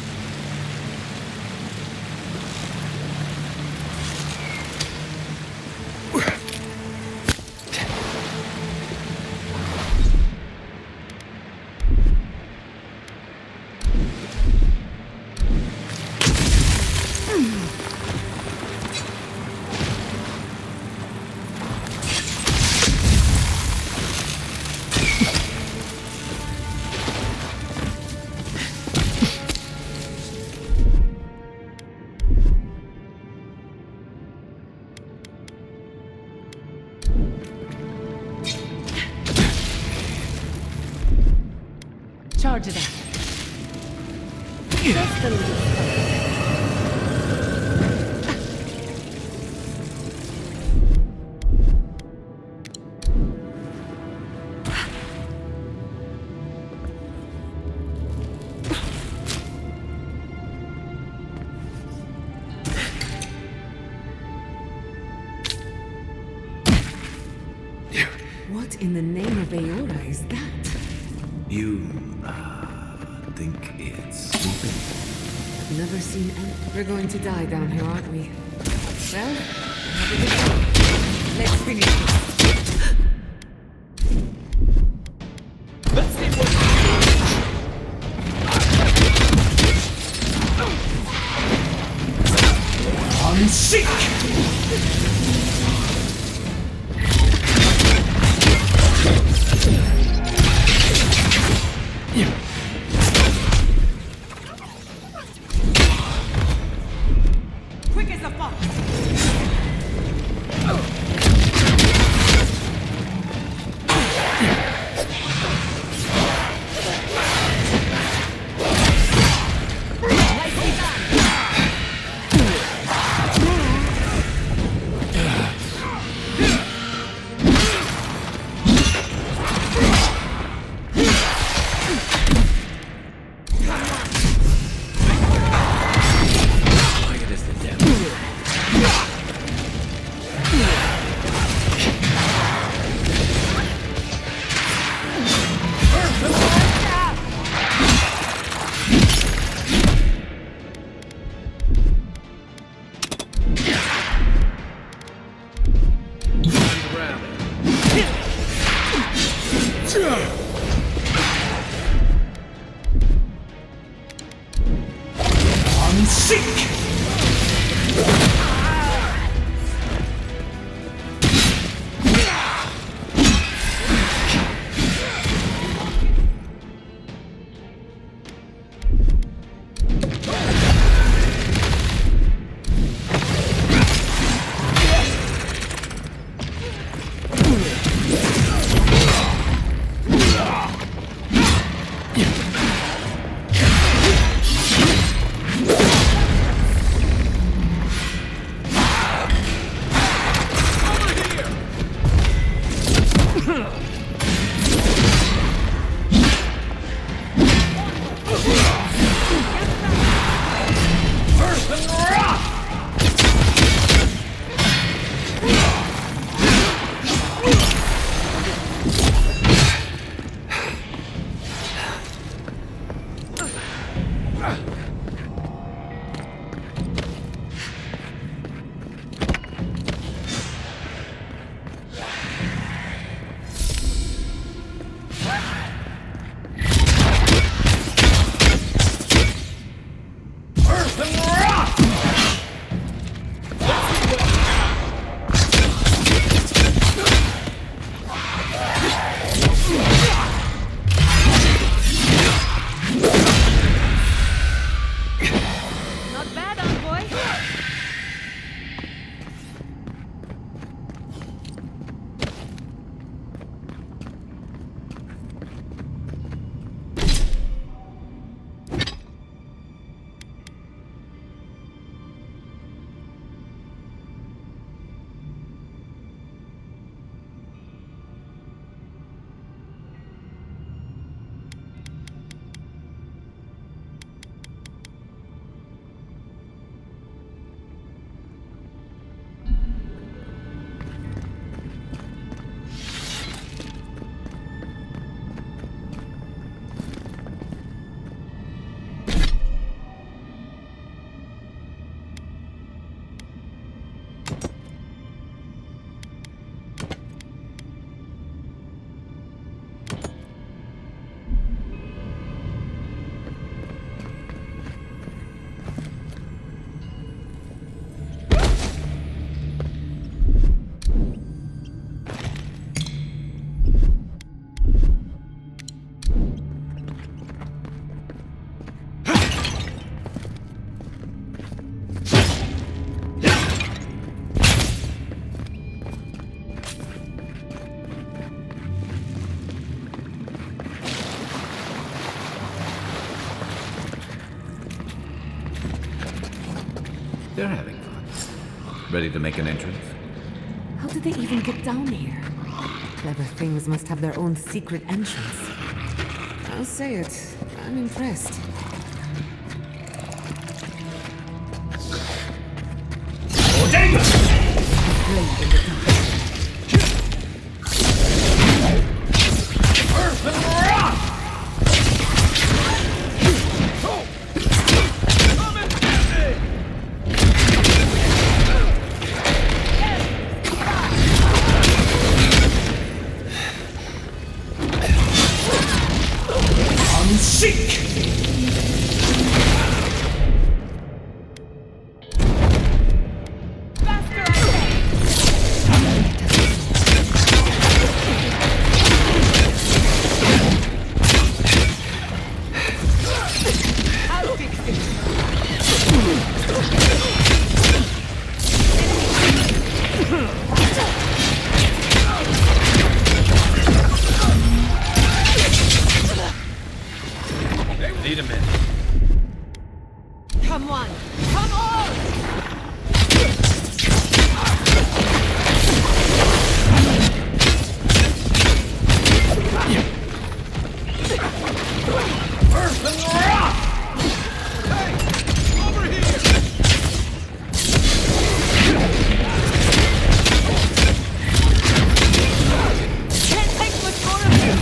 Charge it up. Just a little. What in the name of Aora is that? You, think it's sleeping? I've never seen any. We're going to die down here, aren't we? Well, have a good time. Let's finish this. Let's see what... Unseek! Quick as a fox. They're having fun. Ready to make an entrance? How did they even get down here? Clever things must have their own secret entrance. I'll say it. I'm impressed. Lead him in. Come on! Come on! Earth and rock! Hey! Over here! Can't take much more of you!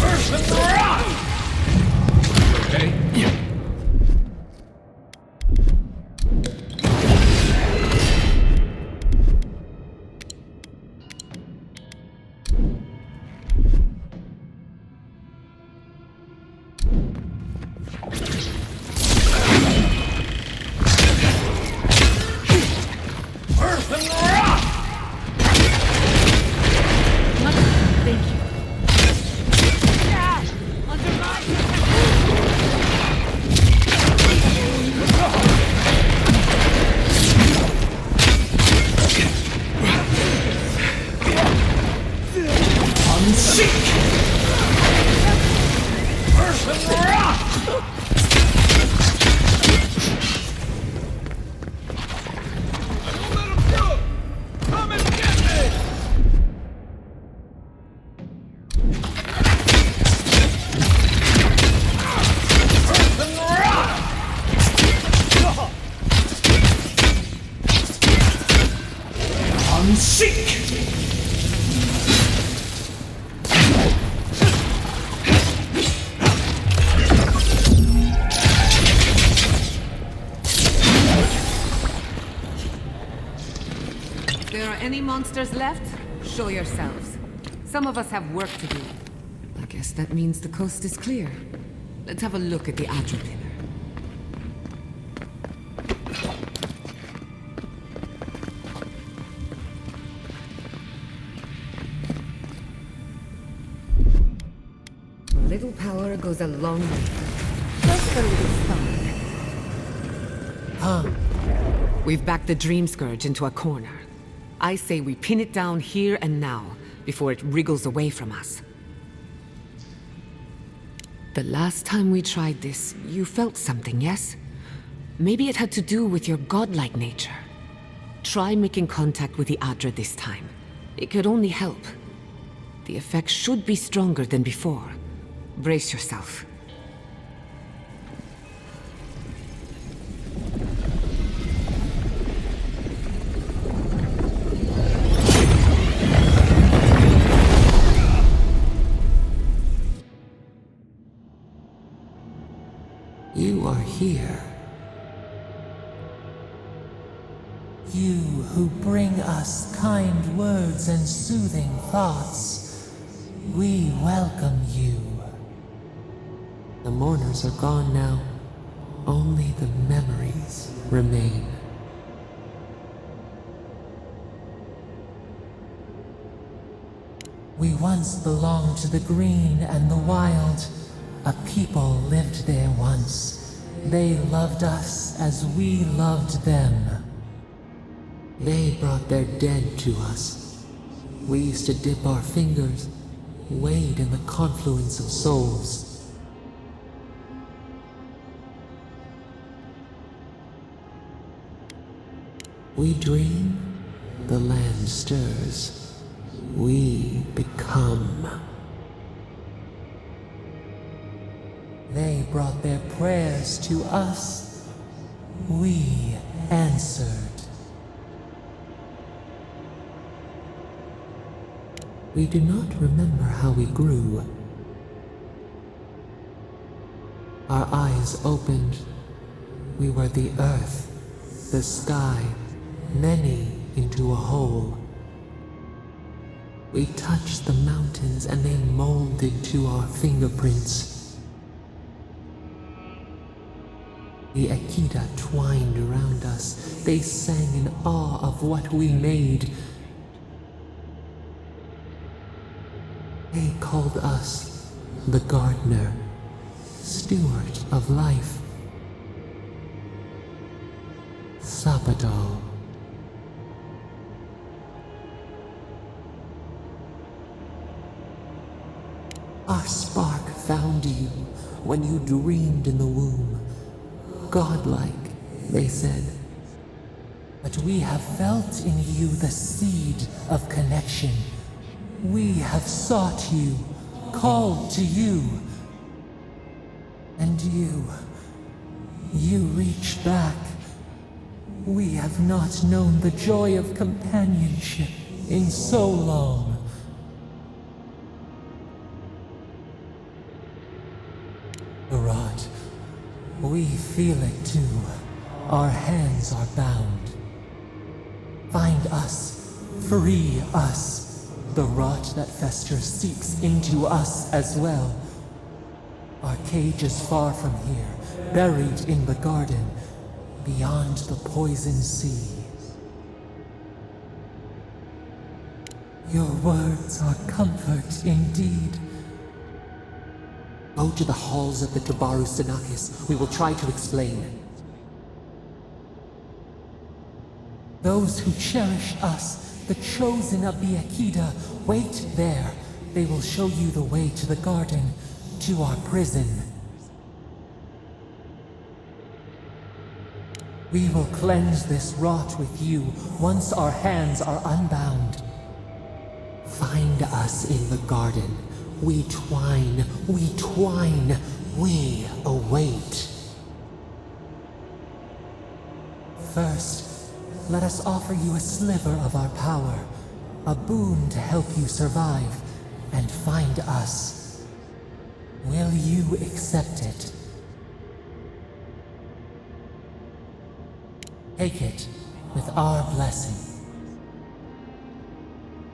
Earth and rock! Okay. Earth and rock! Thank you. Yeah! Under Unseek! Earth and rock! Don't let him through! Come and get me! Earth and rock! Unseek! If there are any monsters left, show yourselves. Some of us have work to do. I guess that means the coast is clear. Let's have a look at the Adra pillar. A little power goes a long way. Just a little spark. Huh. We've backed the Dream Scourge into a corner. I say we pin it down here and now, before it wriggles away from us. The last time we tried this, you felt something, yes? Maybe it had to do with your godlike nature. Try making contact with the Adra this time. It could only help. The effect should be stronger than before. Brace yourself. You are here. You who bring us kind words and soothing thoughts, we welcome you. The mourners are gone now. Only the memories remain. We once belonged to the green and the wild. A people lived there once. They loved us as we loved them. They brought their dead to us. We used to dip our fingers wade in the confluence of souls. We dream, the land stirs. We become. They brought their prayers to us. We answered. We do not remember how we grew. Our eyes opened. We were the earth, the sky, many into a whole. We touched the mountains and they molded to our fingerprints. The Akita twined around us. They sang in awe of what we made. They called us the gardener, steward of life. Sabado. Our spark found you when you dreamed in the womb. Godlike, they said. But we have felt in you the seed of connection. We have sought you, called to you. And you reach back. We have not known the joy of companionship in so long. Barat, we feel it too. Our hands are bound. Find us, free us. The rot that festers seeps into us as well. Our cage is far from here, buried in the garden, beyond the poison sea. Your words are comfort indeed. Go to the halls of the Tabaru Sinakis. We will try to explain. Those who cherish us, the chosen of the Akita, wait there. They will show you the way to the garden, to our prison. We will cleanse this rot with you once our hands are unbound. Find us in the garden. We twine, we await. First, let us offer you a sliver of our power, a boon to help you survive and find us. Will you accept it? Take it with our blessing.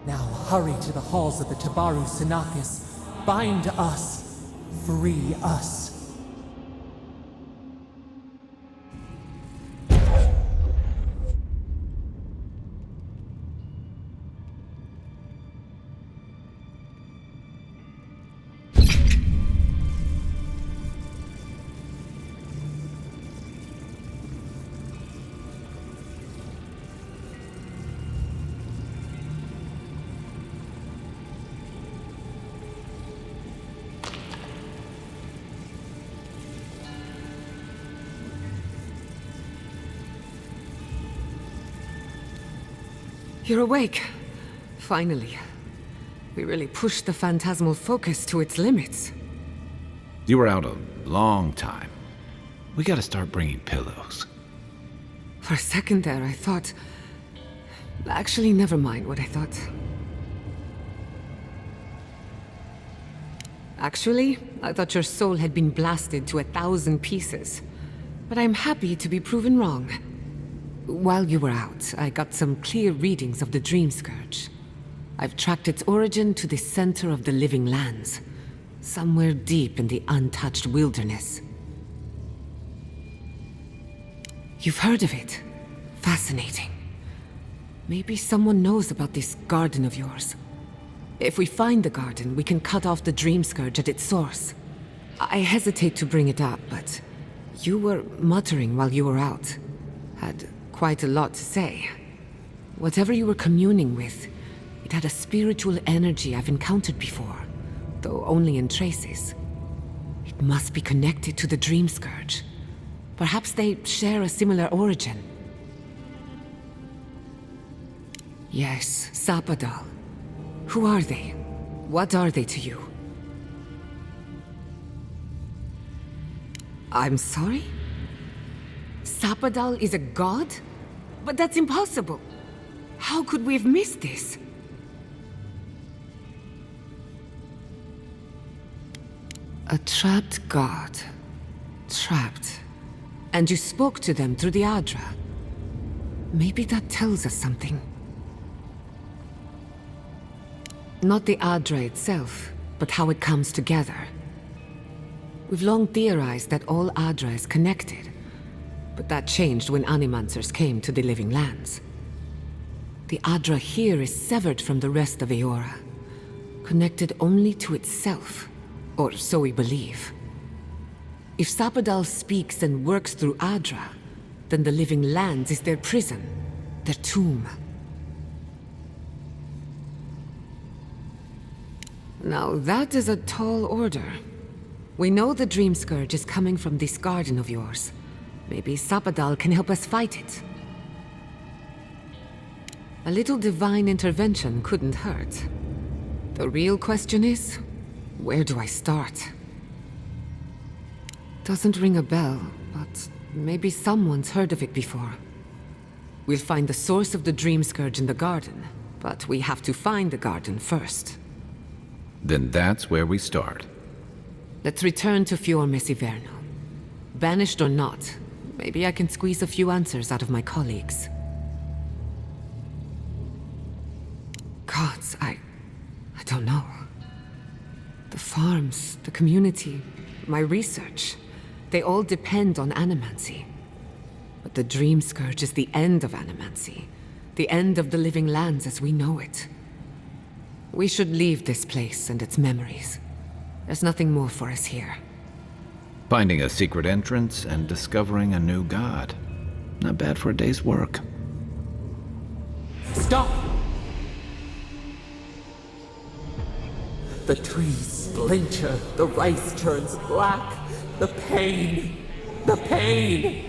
Now hurry to the halls of the Tabaru Sinakis. Bind us, free us. You're awake. Finally. We really pushed the phantasmal focus to its limits. You were out a long time. We gotta start bringing pillows. For a second there, I thought... Actually, never mind what I thought. Actually, I thought your soul had been blasted to 1,000 pieces. But I'm happy to be proven wrong. While you were out, I got some clear readings of the Dream Scourge. I've tracked its origin to the center of the living lands, somewhere deep in the untouched wilderness. You've heard of it. Fascinating. Maybe someone knows about this garden of yours. If we find the garden, we can cut off the Dream Scourge at its source. I hesitate to bring it up, but you were muttering while you were out. Had quite a lot to say. Whatever you were communing with, it had a spiritual energy I've encountered before. though only in traces. It must be connected to the Dream Scourge. Perhaps they share a similar origin. Yes, Sapadal. Who are they? What are they to you? I'm sorry? Sapadal is a god? But that's impossible. How could we have missed this? A trapped god. Trapped. And you spoke to them through the Adra. Maybe that tells us something. Not the Adra itself, but how it comes together. We've long theorized that all Adra is connected, but that changed when Animancers came to the Living Lands. The Adra here is severed from the rest of Eora, connected only to itself, or so we believe. If Sapadal speaks and works through Adra, then the Living Lands is their prison, their tomb. Now that is a tall order. We know the Dream Scourge is coming from this garden of yours. Maybe Sapadal can help us fight it. A little divine intervention couldn't hurt. The real question is, where do I start? Doesn't ring a bell, but maybe someone's heard of it before. We'll find the source of the Dream Scourge in the garden, but we have to find the garden first. Then that's where we start. Let's return to Fior Mesiverno. Banished or not, maybe I can squeeze a few answers out of my colleagues. Gods, I don't know. The farms, the community, my research, they all depend on animancy. But the Dream Scourge is the end of animancy, the end of the Living Lands as we know it. We should leave this place and its memories. There's nothing more for us here. Finding a secret entrance and discovering a new god. Not bad for a day's work. Stop! The trees splinter, the rice turns black. The pain! The pain!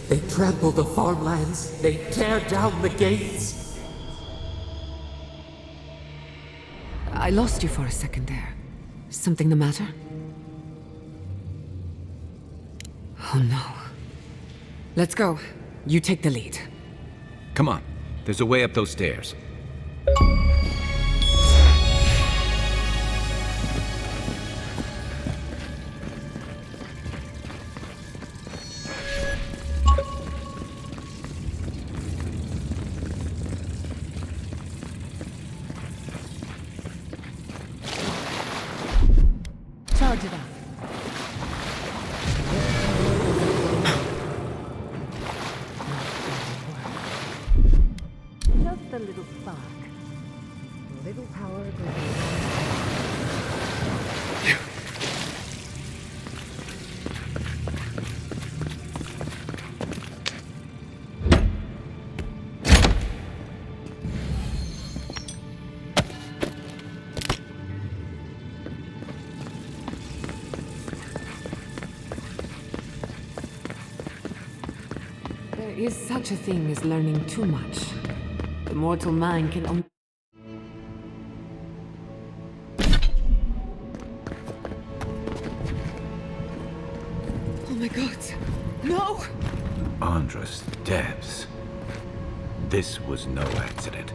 They trample the farmlands, they tear down the gates. I lost you for a second there. Something the matter? Oh no. Let's go. You take the lead. Come on. There's a way up those stairs. Charge it up. Just a little spark. A little power goes. There is such a thing as learning too much. The mortal mind can only... Oh my god! No! Andra's depths. This was no accident.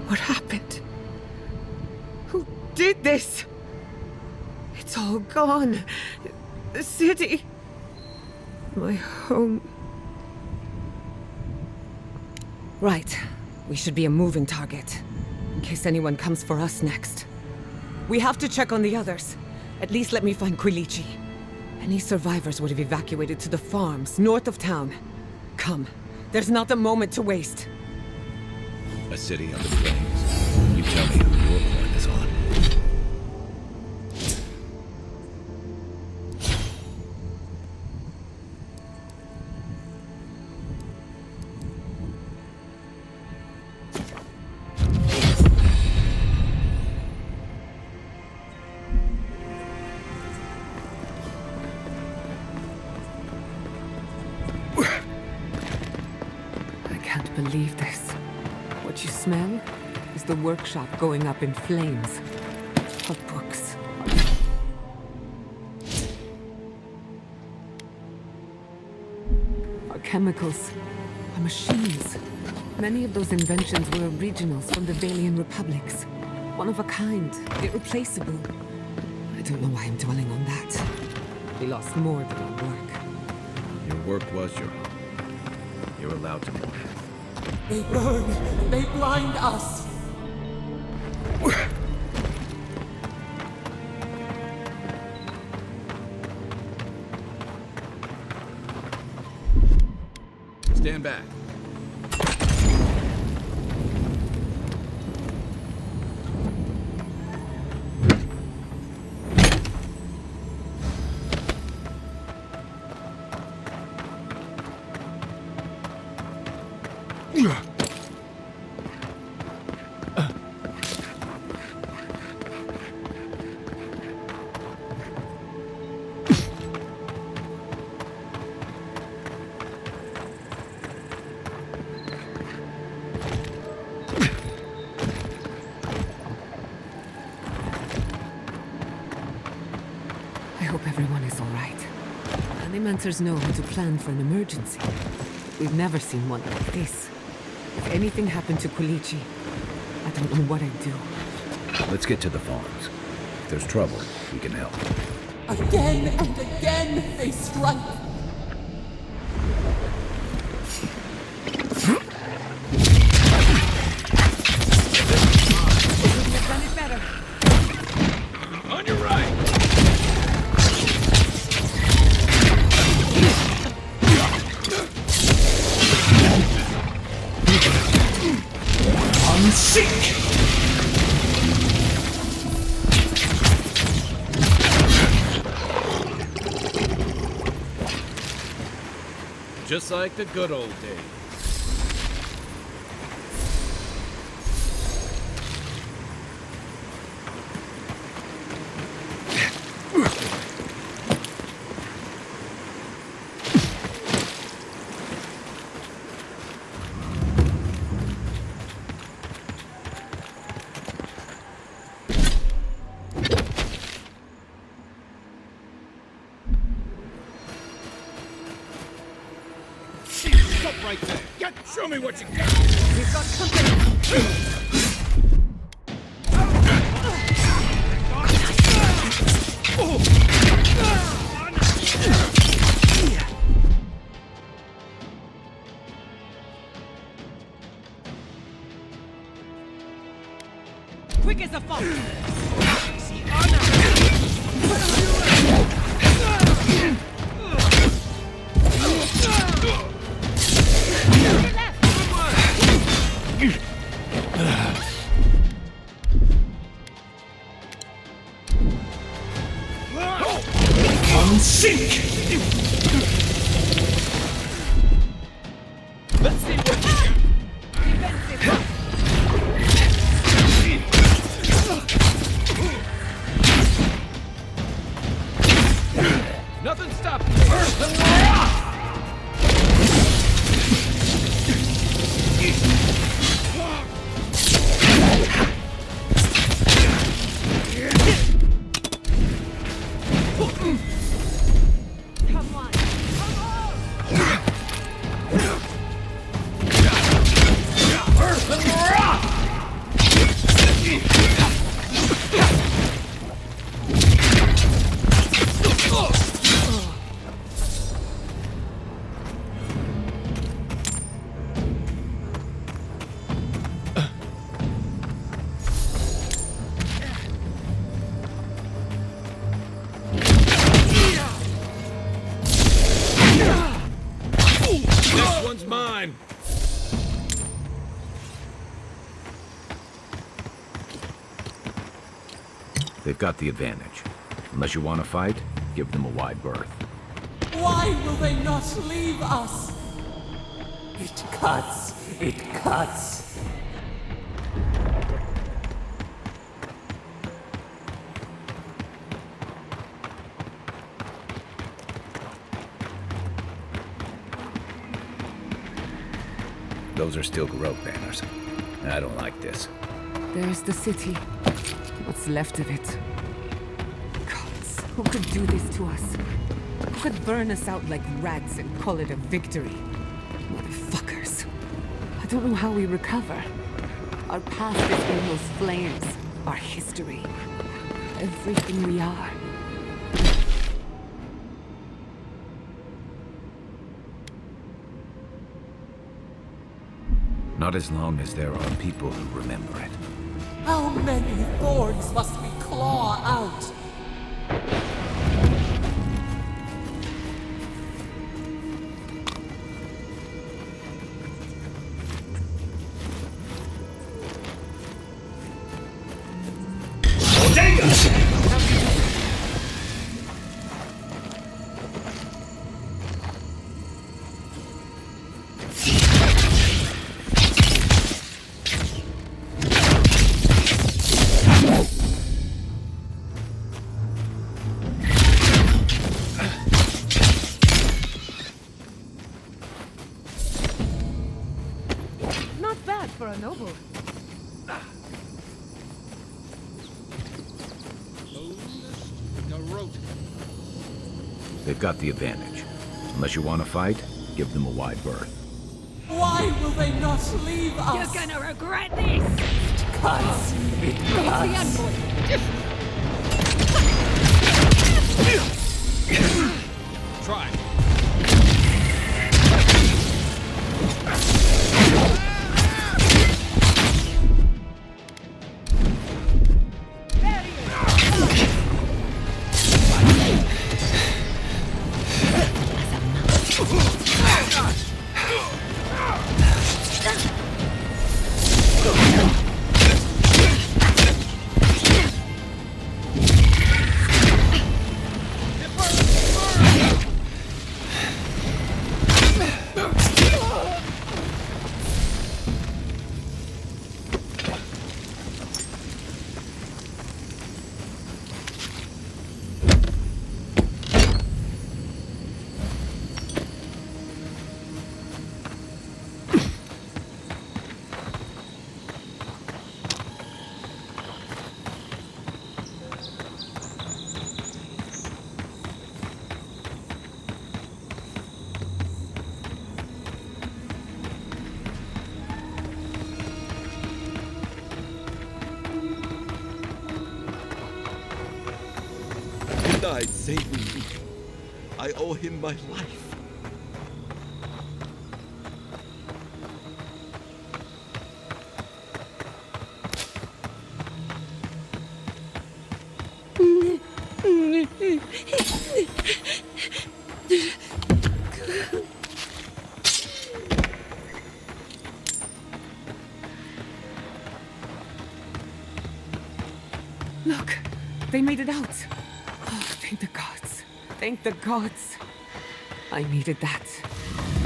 What happened? Who did this? It's all gone. The city. My home. Right. We should be a moving target. In case anyone comes for us next. We have to check on the others. At least let me find Quilici. Any survivors would have evacuated to the farms north of town. Come. There's not a moment to waste. A city on the plains. You tell me who your point is on. can't believe this. What you smell is the workshop going up in flames. Our books. Our chemicals. Our machines. Many of those inventions were originals from the Valian republics. One of a kind. Irreplaceable. I don't know why I'm dwelling on that. We lost more than our work. Your work was your home. You're allowed to mourn. They burn. They blind us. Stand back. I hope everyone is all right. Animators know how to plan for an emergency. We've never seen one like this. If anything happened to Quilici, I don't know what I'd do. Let's get to the farms. If there's trouble, we can help. Again and again they strike. On your right! Unseek! Just like the good old days. Stop right there! Show me what you got! We've got company! Quick as a fox! Unseek! Let's see what Nothing stopping This one's mine. They've got the advantage. Unless you want to fight, give them a wide berth. Why will they not leave us? It cuts. It cuts. Those are still Garrote banners. I don't like this. There's the city. What's left of it. Gods, who could do this to us? Who could burn us out like rats and call it a victory? Motherfuckers. I don't know how we recover. Our past is in those flames. Our history. Everything we are. Not as long as there are people who remember it. How many thorns must we claw out? Not bad for a noble. They've got the advantage. Unless you want to fight, give them a wide berth. Why will they not leave us? You're gonna regret this! Cuts! It cuts! Try. Died saving me. I owe him my life. Look, they made it out. Thank the gods. Thank the gods. I needed that.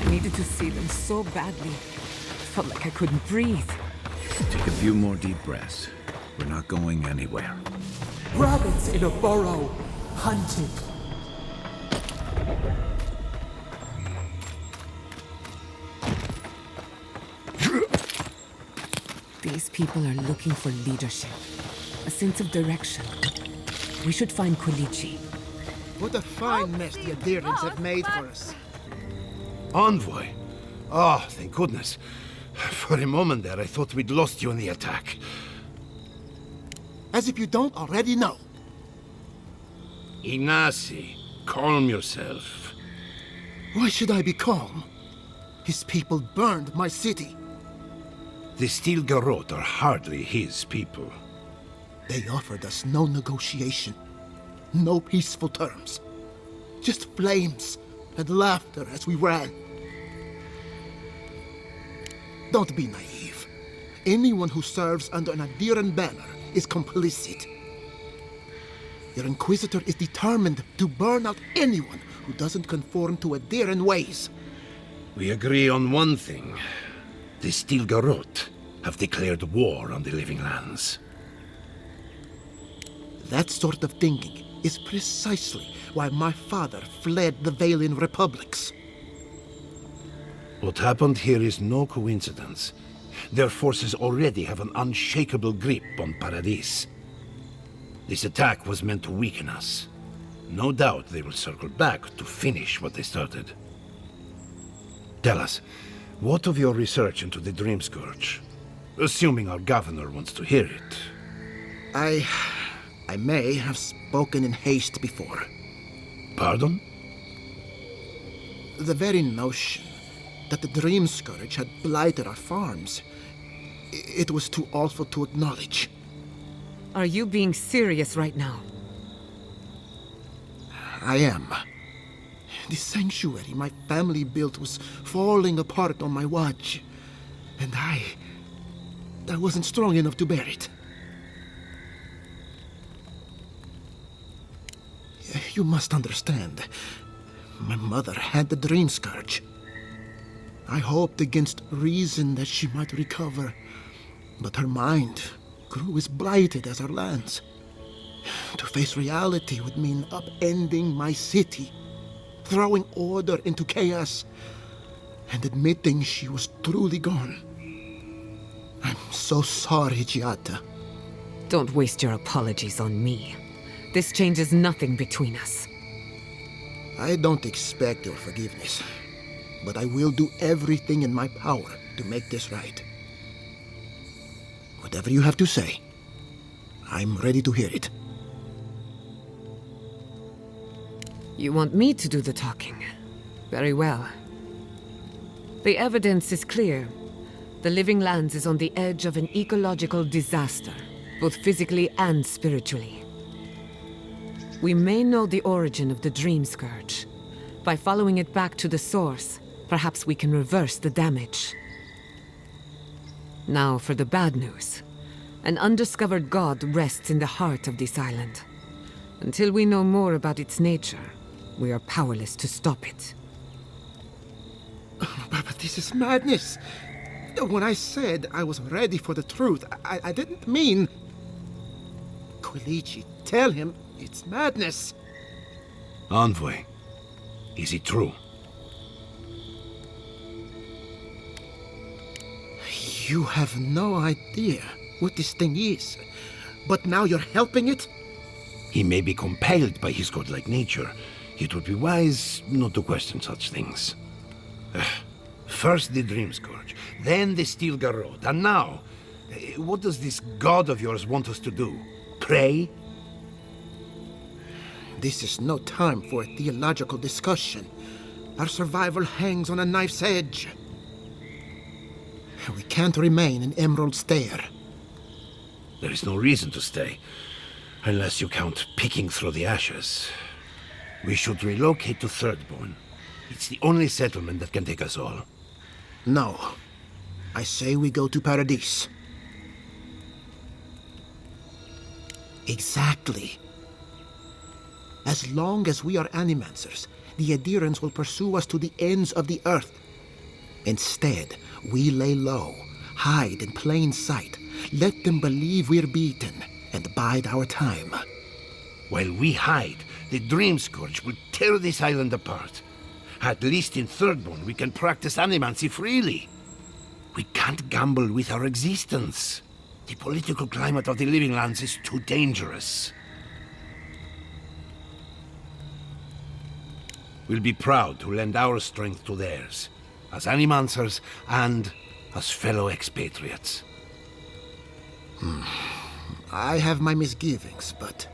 I needed to see them so badly. Felt like I couldn't breathe. Take a few more deep breaths. We're not going anywhere. Rabbits in a burrow, hunted. These people are looking for leadership, a sense of direction. We should find Kolichi. What a fine mess the Adherents have made for us. Envoy? Oh, thank goodness. For a moment there, I thought we'd lost you in the attack. As if you don't already know. Inasi, calm yourself. Why should I be calm? His people burned my city. The Steel Garrote are hardly his people. They offered us no negotiation, no peaceful terms. Just flames and laughter as we ran. Don't be naive. Anyone who serves under an Adherent banner is complicit. Your Inquisitor is determined to burn out anyone who doesn't conform to Adherent ways. We agree on one thing. The Steel Garrote have declared war on the Living Lands. That sort of thinking is precisely why my father fled the Valian Republics. What happened here is no coincidence. Their forces already have an unshakable grip on Paradis. This attack was meant to weaken us. No doubt they will circle back to finish what they started. Tell us, what of your research into the Dream Scourge? Assuming our governor wants to hear it. I may have spoken in haste before. Pardon? The very notion that the Dream Scourge had blighted our farms, it was too awful to acknowledge. Are you being serious right now? I am. The sanctuary my family built was falling apart on my watch, and I wasn't strong enough to bear it. You must understand. My mother had the Dream Scourge. I hoped against reason that she might recover, but her mind grew as blighted as our lands. To face reality would mean upending my city, throwing order into chaos, and admitting she was truly gone. I'm so sorry, Giata. Don't waste your apologies on me. This changes nothing between us. I don't expect your forgiveness, but I will do everything in my power to make this right. Whatever you have to say, I'm ready to hear it. You want me to do the talking? Very well. The evidence is clear. The Living Lands is on the edge of an ecological disaster, both physically and spiritually. We may know the origin of the Dream Scourge. By following it back to the source, perhaps we can reverse the damage. Now for the bad news. An undiscovered god rests in the heart of this island. Until we know more about its nature, we are powerless to stop it. But this is madness. When I said I was ready for the truth, I didn't mean... Quilici, tell him it's madness. Envoy, is it true? You have no idea what this thing is, but now you're helping it? He may be compelled by his godlike nature. It would be wise not to question such things. First the Dream Scourge, then the Steel Garrote, and now, what does this god of yours want us to do? Pray? This is no time for a theological discussion. Our survival hangs on a knife's edge. We can't remain in Emerald Stair. There is no reason to stay, unless you count picking through the ashes. We should relocate to Thirdborn. It's the only settlement that can take us all. No. I say we go to Paradis. Exactly. As long as we are animancers, the adherents will pursue us to the ends of the earth. Instead, we lay low, hide in plain sight, let them believe we're beaten, and bide our time. While we hide, the Dream Scourge will tear this island apart. At least in Thirdborn, we can practice animancy freely. We can't gamble with our existence. The political climate of the Living Lands is too dangerous. We'll be proud to lend our strength to theirs, as animancers and as fellow expatriates. I have my misgivings, but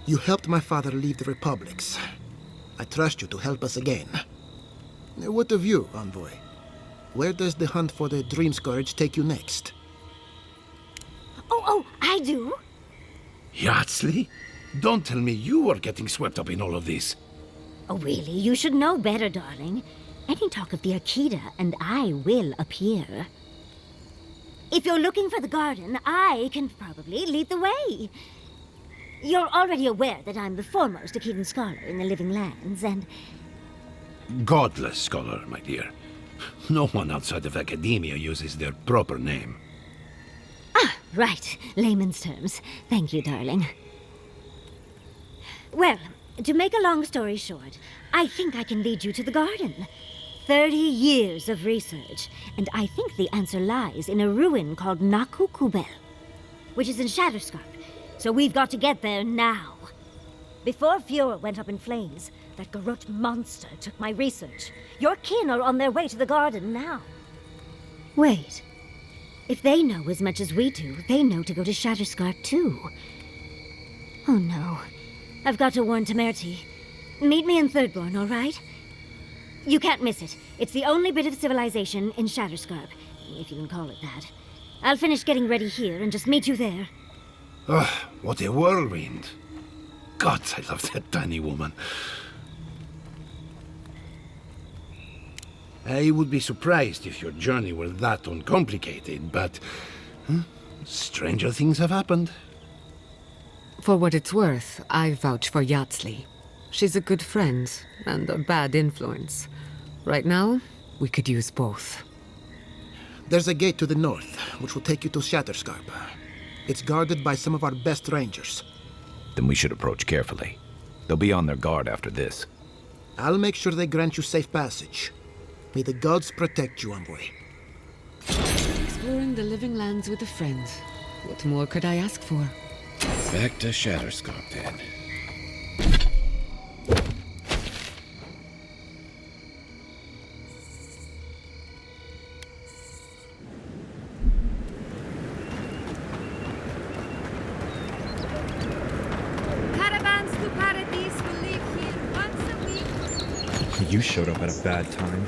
you helped my father leave the republics. I trust you to help us again. What of you, Envoy? Where does the hunt for the Dream Scourge take you next? Oh, I do. Yardsley? Don't tell me you are getting swept up in all of this. Oh, really? You should know better, darling. Any talk of the Akita, and I will appear. If you're looking for the garden, I can probably lead the way. You're already aware that I'm the foremost Akitan scholar in the Living Lands, and... Godless scholar, my dear. No one outside of academia uses their proper name. Ah, right. Layman's terms. Thank you, darling. Well, to make a long story short, I think I can lead you to the garden. 30 years of research, and I think the answer lies in a ruin called Naku Kubel, which is in Shatterscarp. So we've got to get there now. Before Fiora went up in flames, that Garrote monster took my research. Your kin are on their way to the garden now. Wait. If they know as much as we do, they know to go to Shatterscarp too. Oh no. I've got to warn Temerity. Meet me in Thirdborn, all right? You can't miss it. It's the only bit of civilization in Shatterscarp, if you can call it that. I'll finish getting ready here and just meet you there. Oh, what a whirlwind. God, I love that tiny woman. I would be surprised if your journey were that uncomplicated, but stranger things have happened. For what it's worth, I vouch for Yatsley. She's a good friend and a bad influence. Right now, we could use both. There's a gate to the north, which will take you to Shatterscarp. It's guarded by some of our best rangers. Then we should approach carefully. They'll be on their guard after this. I'll make sure they grant you safe passage. May the gods protect you, envoy. Exploring the living lands with a friend. What more could I ask for? Back to Shatterscarp, then. Caravans to Paradise will leave here once a week. You showed up at a bad time.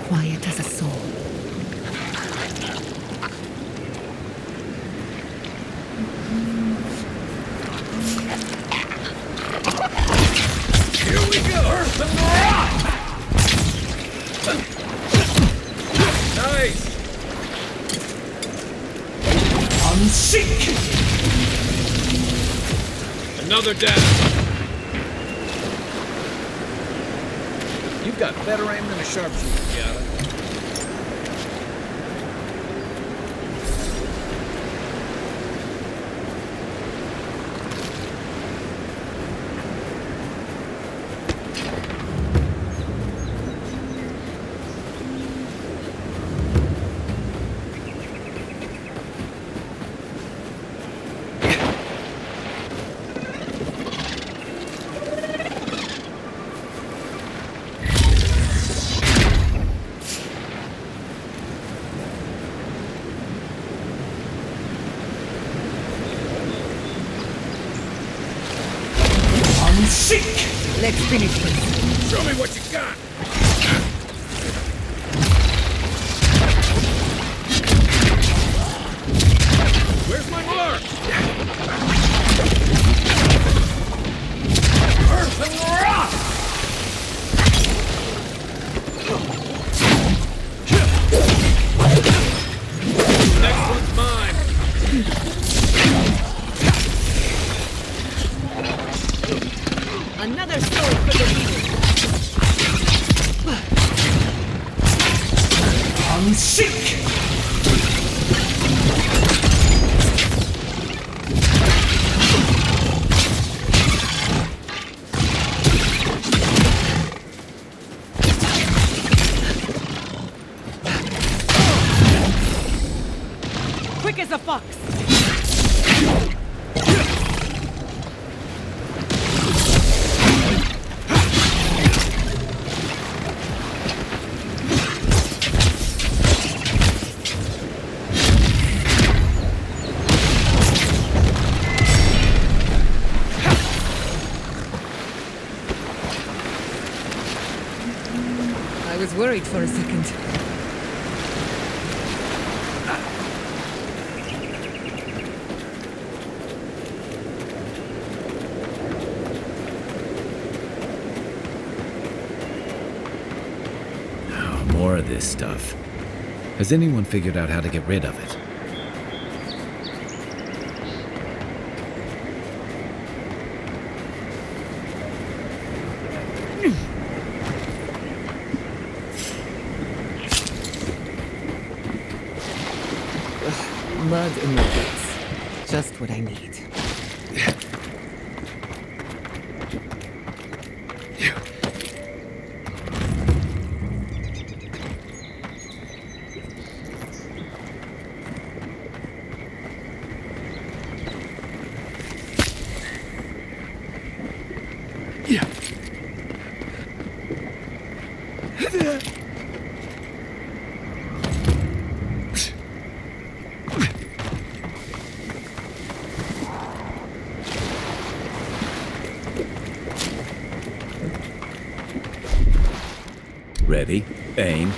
Quiet as a soul. Here we go! Earth and rock! Nice! Unseek! Another down. You've got better aim than a sharpshooter, Kiara. Let's finish this. Show me what you got! Where's my mark? Earth and rock! Next one's mine! Another sword for the leader. Unseek! Quick as a fox. worried for a second. Oh, more of this stuff. Has anyone figured out how to get rid of it? Mud in the boots. Just what I need. Ready, aim.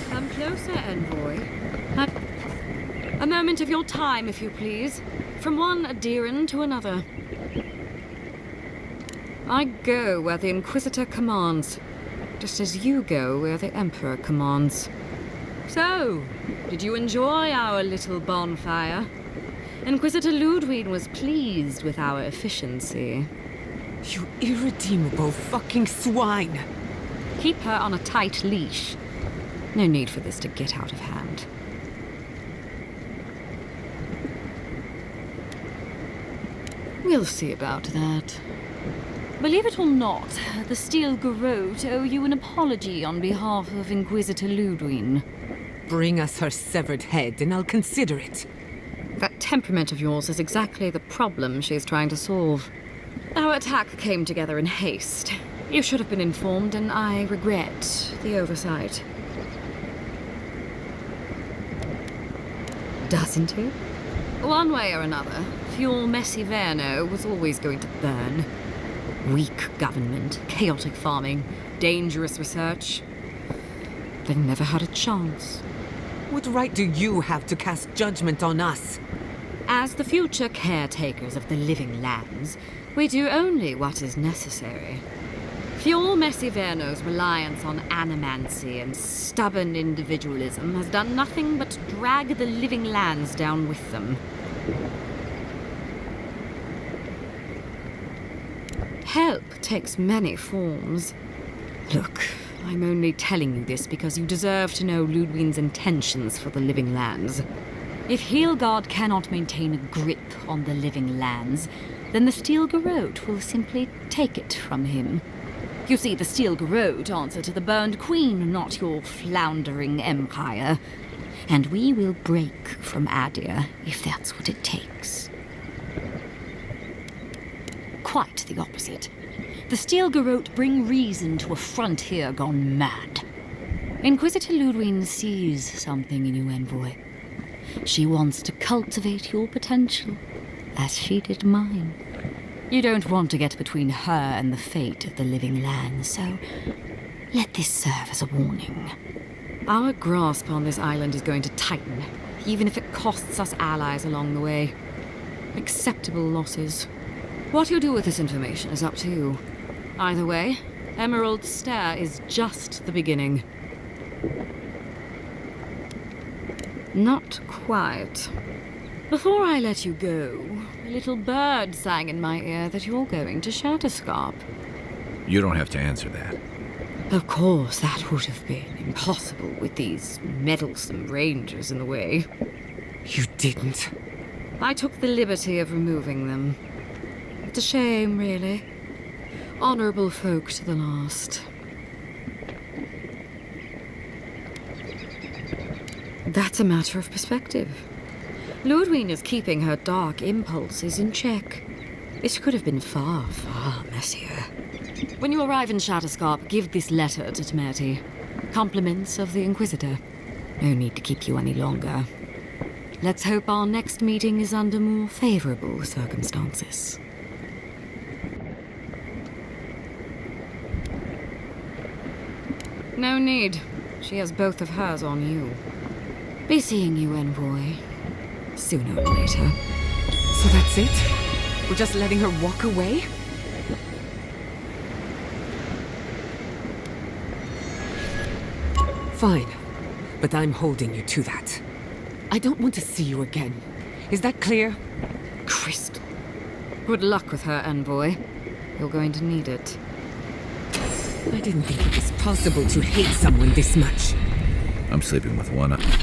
Come closer, envoy. A moment of your time, if you please. From one adherent to another. I go where the Inquisitor commands, just as you go where the Emperor commands. So, did you enjoy our little bonfire? Inquisitor Ludwig was pleased with our efficiency. You irredeemable fucking swine! Keep her on a tight leash. No need for this to get out of hand. We'll see about that. Believe it or not, the Steel Garrote owe you an apology on behalf of Inquisitor Ludwig. Bring us her severed head and I'll consider it. That temperament of yours is exactly the problem she's trying to solve. Our attack came together in haste. You should have been informed, and I regret the oversight. Doesn't it? One way or another, Fuel Messiverno was always going to burn. Weak government, chaotic farming, dangerous research. They never had a chance. What right do you have to cast judgment on us? As the future caretakers of the living lands, we do only what is necessary. Fuel Messiverno's reliance on animancy and stubborn individualism has done nothing but drag the living lands down with them. Help takes many forms. Look, I'm only telling you this because you deserve to know Ludwig's intentions for the living lands. If Heelgard cannot maintain a grip on the living lands, then the Steel Garrote will simply take it from him. You see, the Steel Garrote answer to the Burned Queen, not your floundering empire. And we will break from Adir, if that's what it takes. Quite the opposite. The Steel Garrote bring reason to a frontier gone mad. Inquisitor Ludwig sees something in you, envoy. She wants to cultivate your potential, as she did mine. You don't want to get between her and the fate of the living land, so let this serve as a warning. Our grasp on this island is going to tighten, even if it costs us allies along the way. Acceptable losses. What you do with this information is up to you. Either way, Emerald Stair is just the beginning. Not quite. Before I let you go, a little bird sang in my ear that you're going to Shatterscarp. You don't have to answer that. Of course, that would have been impossible with these meddlesome rangers in the way. You didn't. I took the liberty of removing them. It's a shame, really. Honorable folk to the last. That's a matter of perspective. Ludwig is keeping her dark impulses in check. This could have been far, far messier. When you arrive in Shatterscarp, give this letter to Temerity. Compliments of the Inquisitor. No need to keep you any longer. Let's hope our next meeting is under more favorable circumstances. No need. She has both of hers on you. Be seeing you, Envoy. Sooner or later. So that's it? We're just letting her walk away? Fine. But I'm holding you to that. I don't want to see you again. Is that clear? Crystal. Good luck with her, Envoy. You're going to need it. I didn't think it was possible to hate someone this much. I'm sleeping with one eye.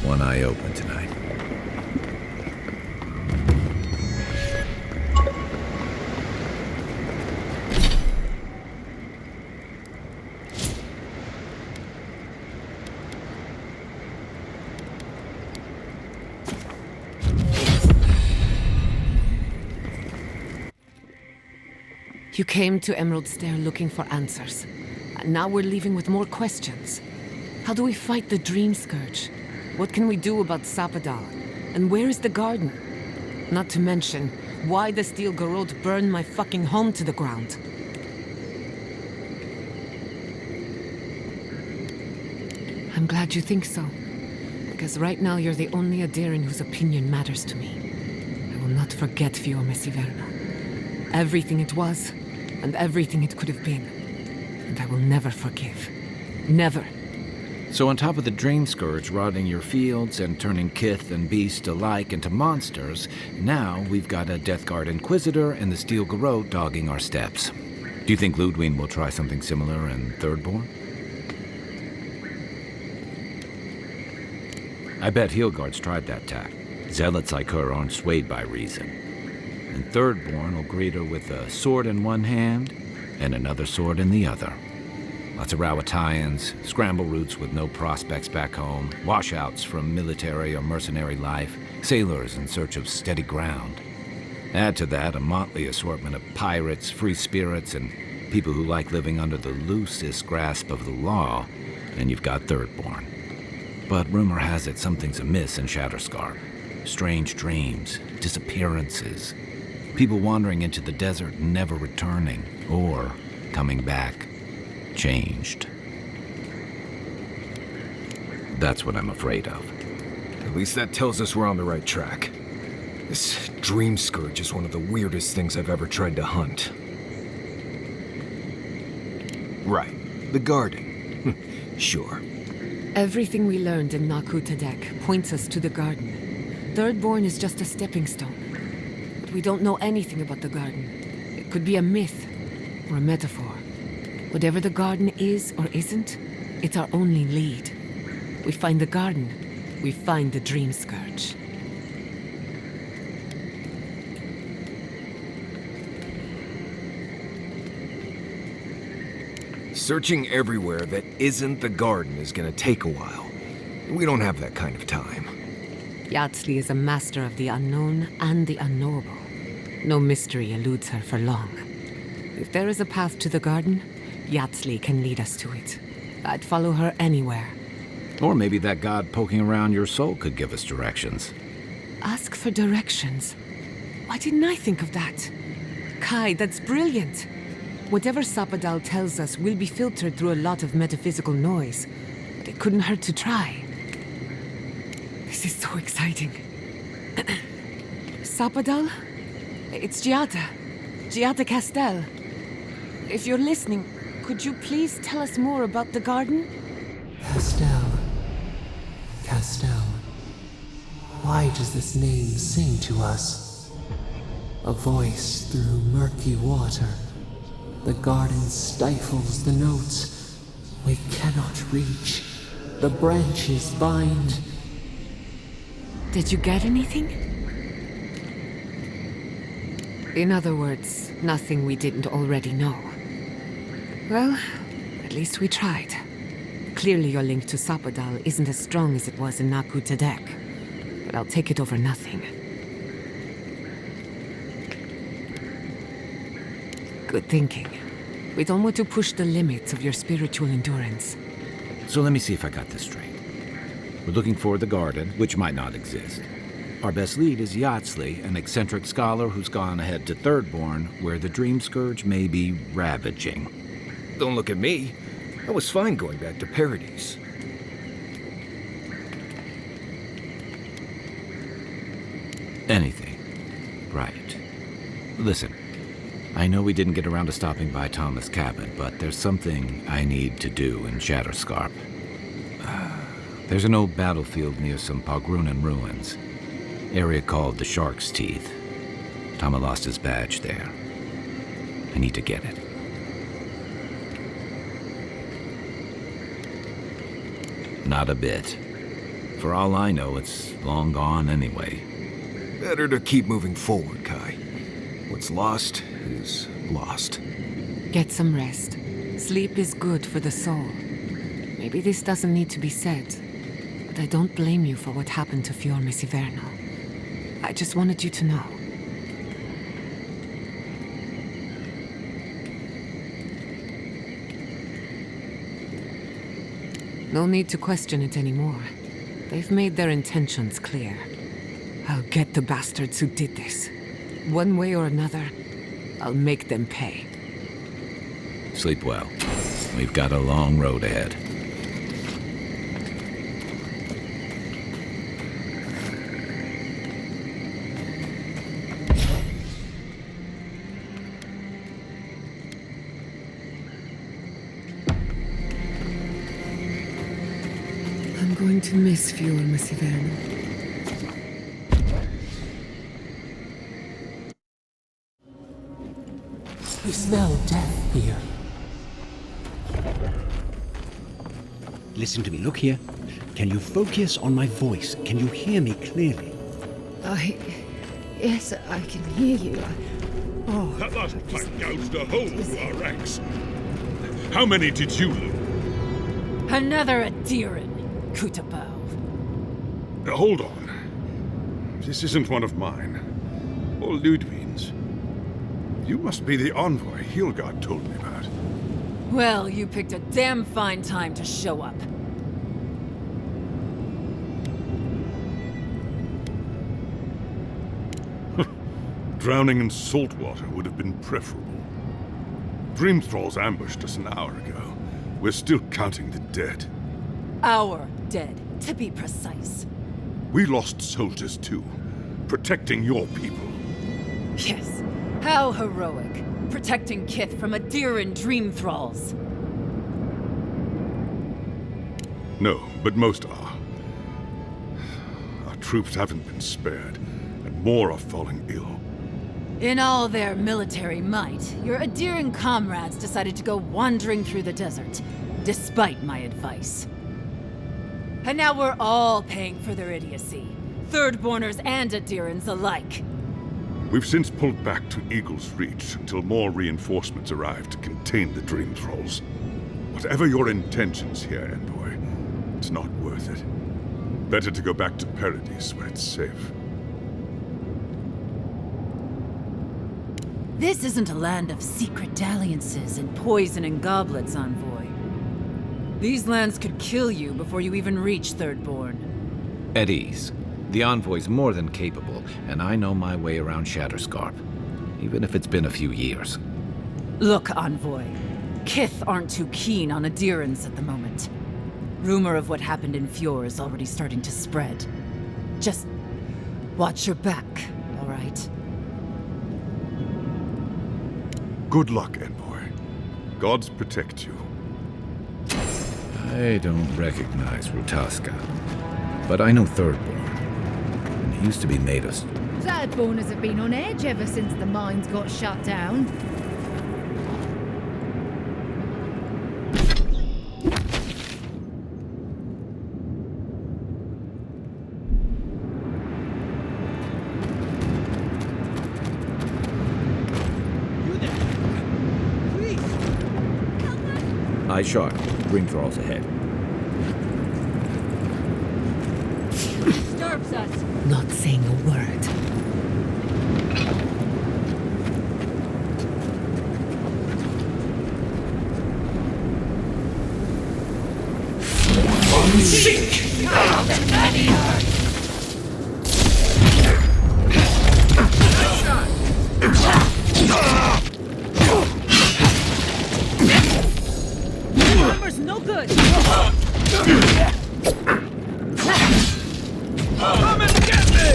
One eye open tonight. You came to Emerald Stair looking for answers. And now we're leaving with more questions. How do we fight the Dream Scourge? What can we do about Sapadal? And where is the garden? Not to mention, why the Steel Garrote burned my fucking home to the ground. I'm glad you think so. Because right now you're the only Adairan whose opinion matters to me. I will not forget Fiume Siverna. Everything it was, and everything it could have been. And I will never forgive. Never. So on top of the Dream Scourge rotting your fields and turning kith and beast alike into monsters, now we've got a Death Guard Inquisitor and the Steel Garrote dogging our steps. Do you think Ludwig will try something similar in Thirdborn? I bet Heelguard's tried that tack. Zealots like her aren't swayed by reason. And Thirdborn will greet her with a sword in one hand and another sword in the other. Lots of Rawatayans, scramble routes with no prospects back home, washouts from military or mercenary life, sailors in search of steady ground. Add to that a motley assortment of pirates, free spirits, and people who like living under the loosest grasp of the law, and you've got Thirdborn. But rumor has it something's amiss in Shatterscarp. Strange dreams, disappearances, people wandering into the desert and never returning, or coming back. Changed. That's what I'm afraid of. At least that tells us we're on the right track. This Dream Scourge is one of the weirdest things I've ever tried to hunt. Right. The garden. Sure. Everything we learned in Naku Tadek points us to the garden. Thirdborn is just a stepping stone. But we don't know anything about the garden. It could be a myth or a metaphor. Whatever the garden is or isn't, it's our only lead. We find the garden, we find the Dream Scourge. Searching everywhere that isn't the garden is gonna take a while. We don't have that kind of time. Yatsley is a master of the unknown and the unknowable. No mystery eludes her for long. If there is a path to the garden, Yatsley can lead us to it. I'd follow her anywhere. Or maybe that god poking around your soul could give us directions. Ask for directions. Why didn't I think of that? Kai, that's brilliant. Whatever Sapadal tells us will be filtered through a lot of metaphysical noise, but it couldn't hurt to try. This is so exciting. Sapadal? It's Giada. Giada Castel. If you're listening, Could you please tell us more about the garden? Castell. Why does this name sing to us? A voice through murky water. The garden stifles the notes we cannot reach. The branches bind. Did you get anything? In other words, nothing we didn't already know. Well, at least we tried. Clearly your link to Sapadal isn't as strong as it was in Naku Tedek, but I'll take it over nothing. Good thinking. We don't want to push the limits of your spiritual endurance. So let me see if I got this straight. We're looking for the garden, which might not exist. Our best lead is Yatsley, an eccentric scholar who's gone ahead to Thirdborn, where the Dream Scourge may be ravaging. Don't look at me. I was fine going back to Paradise. Anything. Right. Listen, I know we didn't get around to stopping by Thomas' cabin, but there's something I need to do in Shatterscarp. There's an old battlefield near some Pogrunan ruins. Area called the Shark's Teeth. Tama lost his badge there. I need to get it. Not a bit. For all I know, it's long gone anyway. Better to keep moving forward, Kai. What's lost is lost. Get some rest. Sleep is good for the soul. Maybe this doesn't need to be said, but I don't blame you for what happened to Fior Missivernal. I just wanted you to know. No need to question it anymore. They've made their intentions clear. I'll get the bastards who did this. One way or another, I'll make them pay. Sleep well. We've got a long road ahead. I'm going to miss Fior Missivernal. We smell death here. Listen to me, look here. Can you focus on my voice? Can you hear me clearly? Yes, I can hear you. Oh. That last fight gouged a hole through our ranks. How many did you lose? Another Adiran, Kutabao. Hold on. This isn't one of mine. Or Ludwig's. You must be the envoy Hilgard told me about. Well, you picked a damn fine time to show up. Drowning in salt water would have been preferable. Dream Thralls ambushed us an hour ago. We're still counting the dead. Our dead, to be precise. We lost soldiers too, protecting your people. Yes, how heroic. Protecting Kith from Adiran Dream Thralls. No, but most are. Our troops haven't been spared, and more are falling ill. In all their military might, your Adiran comrades decided to go wandering through the desert, despite my advice. And now we're all paying for their idiocy. Thirdborners and Adirans alike. We've since pulled back to Eagle's Reach until more reinforcements arrive to contain the Dream Thralls. Whatever your intentions here, Envoy, it's not worth it. Better to go back to Paradise where it's safe. This isn't a land of secret dalliances and poison and goblets, Envoy. These lands could kill you before you even reach Thirdborn. At ease. The Envoy's more than capable, and I know my way around Shatterscarp, even if it's been a few years. Look, Envoy. Kith aren't too keen on Adirans at the moment. Rumor of what happened in Fjord is already starting to spread. Just watch your back, all right? Good luck, Envoy. gods protect you. I don't recognize Rutaska, but I know Thirdborn. And he used to be Matus. Thirdborners have been on edge ever since the mines got shut down. Eye sharp. Ring thralls ahead. Disturbs us. Not saying a word. Sink! Armor's no good. Come and get me!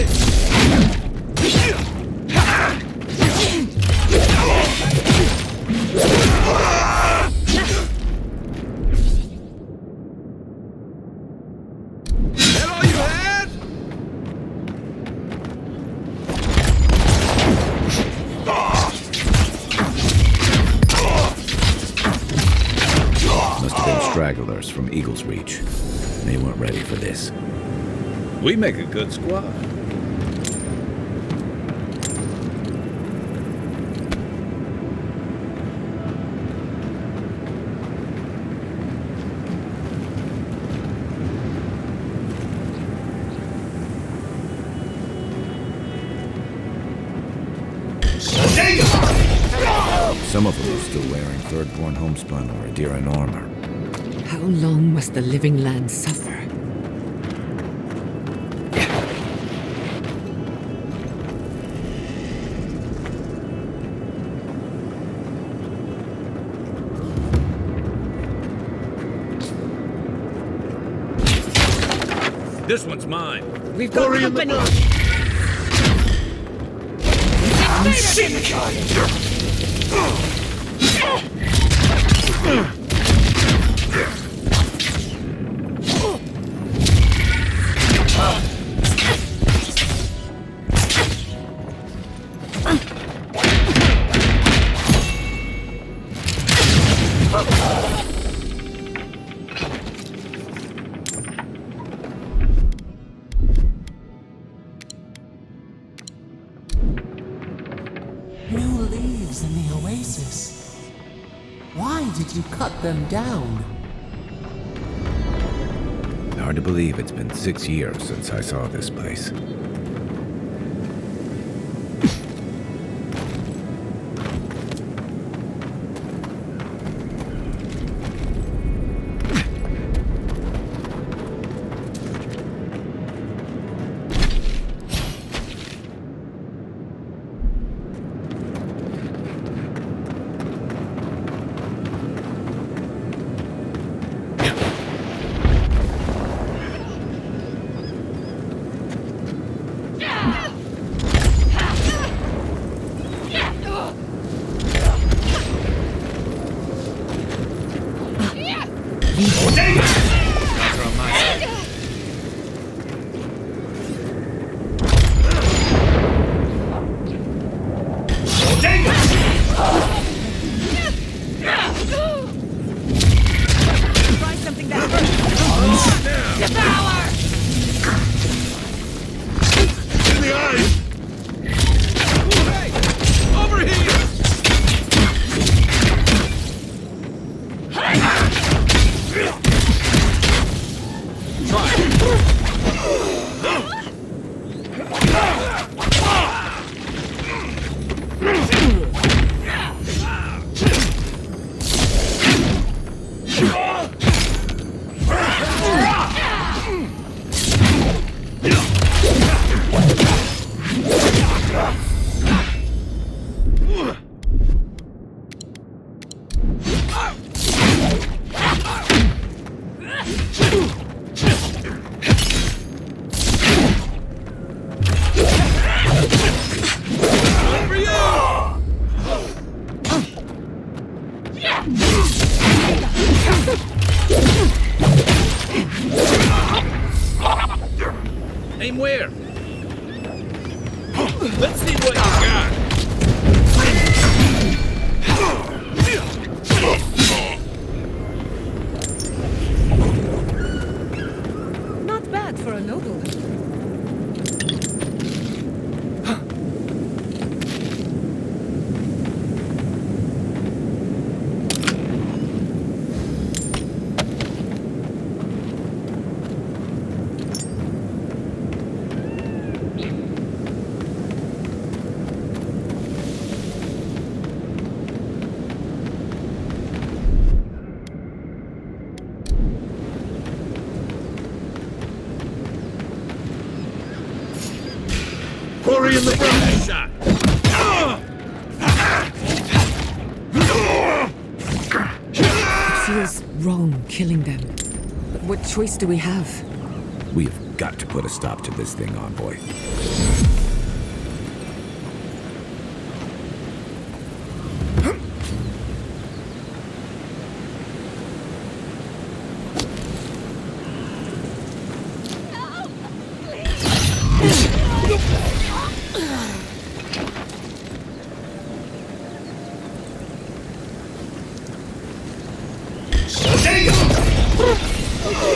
That all you had? Must have been stragglers from Eagle's Reach. They weren't ready for this. We make a good squad. Some of them are still wearing Thirdborn homespun or Adiran armor. How long must the living land suffer? This one's mine. We've got company. New leaves in the oasis. Why did you cut them down? Hard to believe it's been 6 years since I saw this place. Name where? Let's see what you got. Not bad for a nobleman. Quarry in the front shot. It feels wrong killing them. But what choice do we have? We have got to put a stop to this thing, Envoy.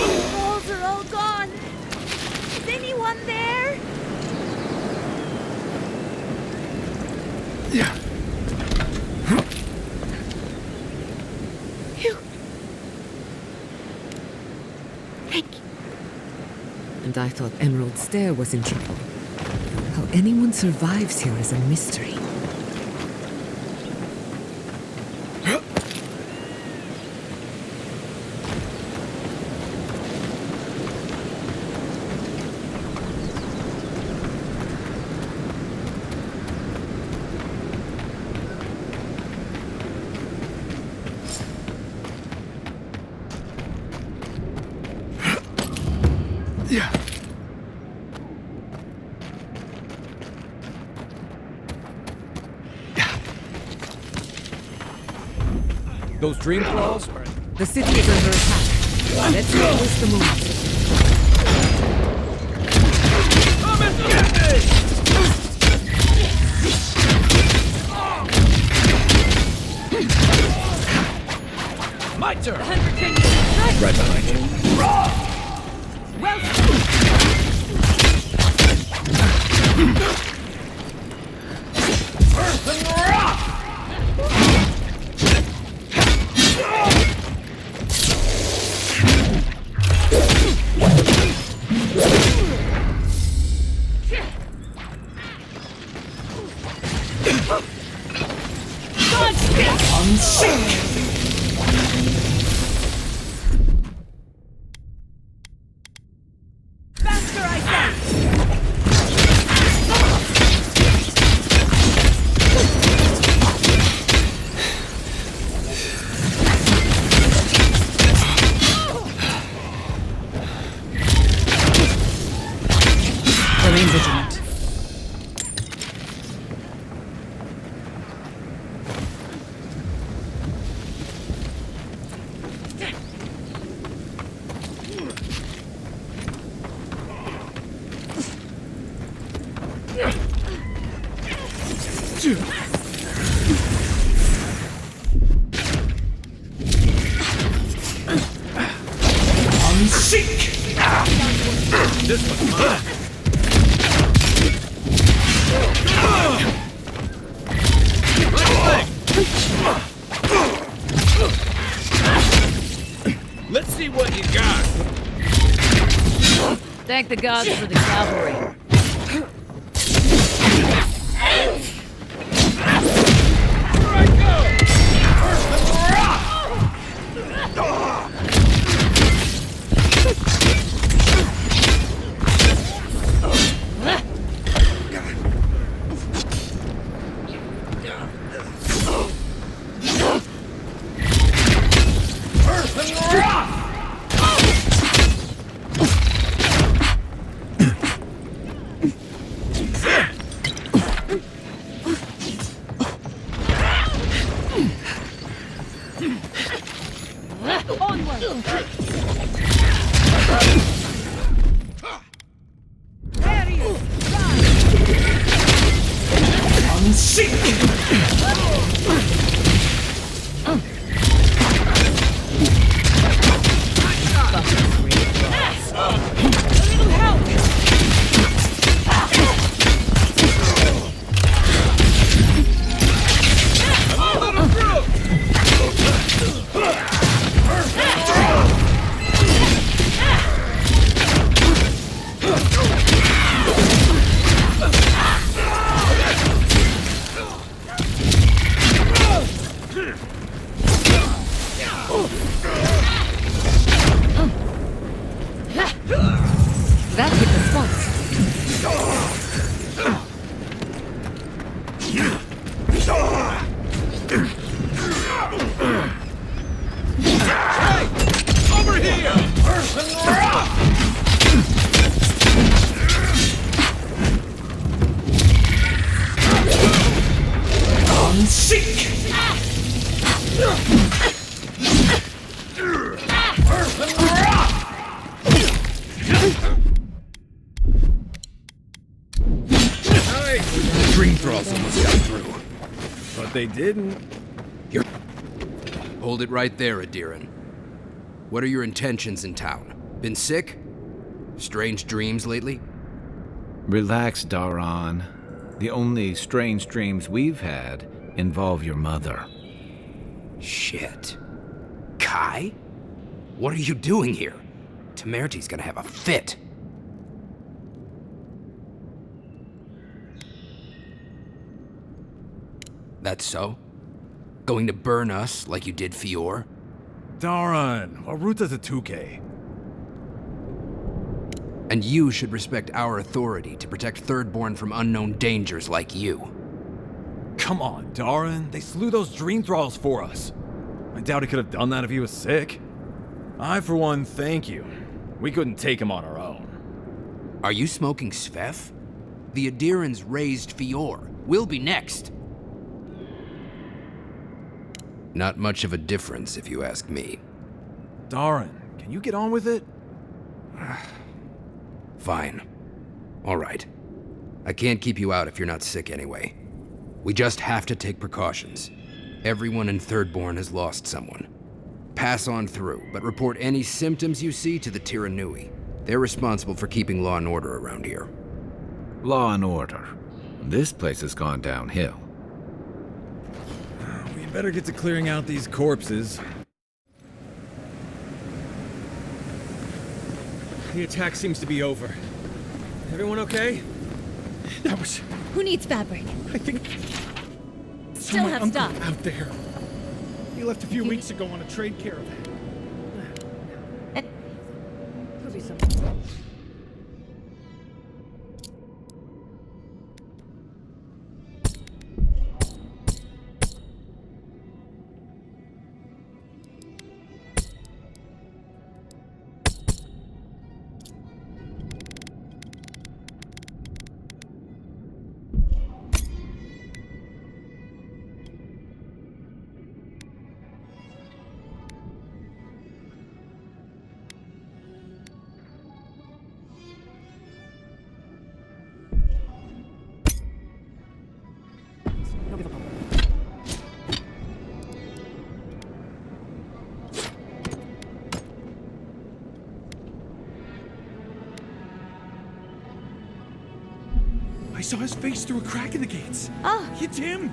Balls are all gone. Is anyone there? Yeah. Phew. Thank you. And I thought Emerald Stair was in trouble. How anyone survives here is a mystery. Yeah. Those dream claws? The city is under attack. Let's not waste the moment. My turn. Right behind you. Remain vigilant. This one's mine. Let's see what you got. Thank the gods for the cavalry. That hit the spot. Over here! Seek! Dream thralls almost got through. But they didn't. Hold it right there, Adiran. What are your intentions in town? Been sick? Strange dreams lately? Relax, Daran. The only strange dreams we've had involve your mother. Shit. Kai? What are you doing here? Temerty's gonna have a fit. That's so? Going to burn us like you did Fior? Daran, Aruta's a 2K. And you should respect our authority to protect Thirdborn from unknown dangers like you. Come on, Daran. They slew those dream thralls for us. I doubt he could have done that if he was sick. I, for one, thank you. We couldn't take him on our own. Are you smoking Svef? The Adirans raised Fior. We'll be next. Not much of a difference, if you ask me. Daran, can you get on with it? Fine. All right. I can't keep you out if you're not sick anyway. We just have to take precautions. Everyone in Thirdborn has lost someone. Pass on through, but report any symptoms you see to the Tiranui. They're responsible for keeping law and order around here. Law and order. This place has gone downhill. We better get to clearing out these corpses. The attack seems to be over. Everyone okay? That was... Who needs fabric? I think... Still have uncle stuff. out there. He left a few weeks ago on a trade caravan. Could be something. I saw his face through a crack in the gates. Oh. It's him!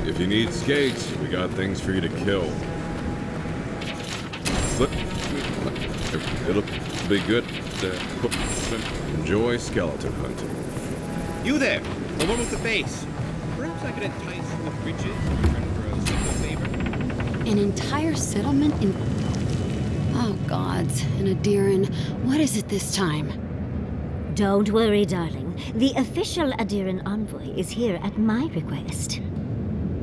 If you need skates, we got things for you to kill. Look, it'll be good to enjoy skeleton hunting. You there, the one with the face. Perhaps I could entice you with riches and return for a simple favor. An entire settlement in... Oh, gods. An Adiran. What is it this time? Don't worry, darling. The official Adiran envoy is here at my request.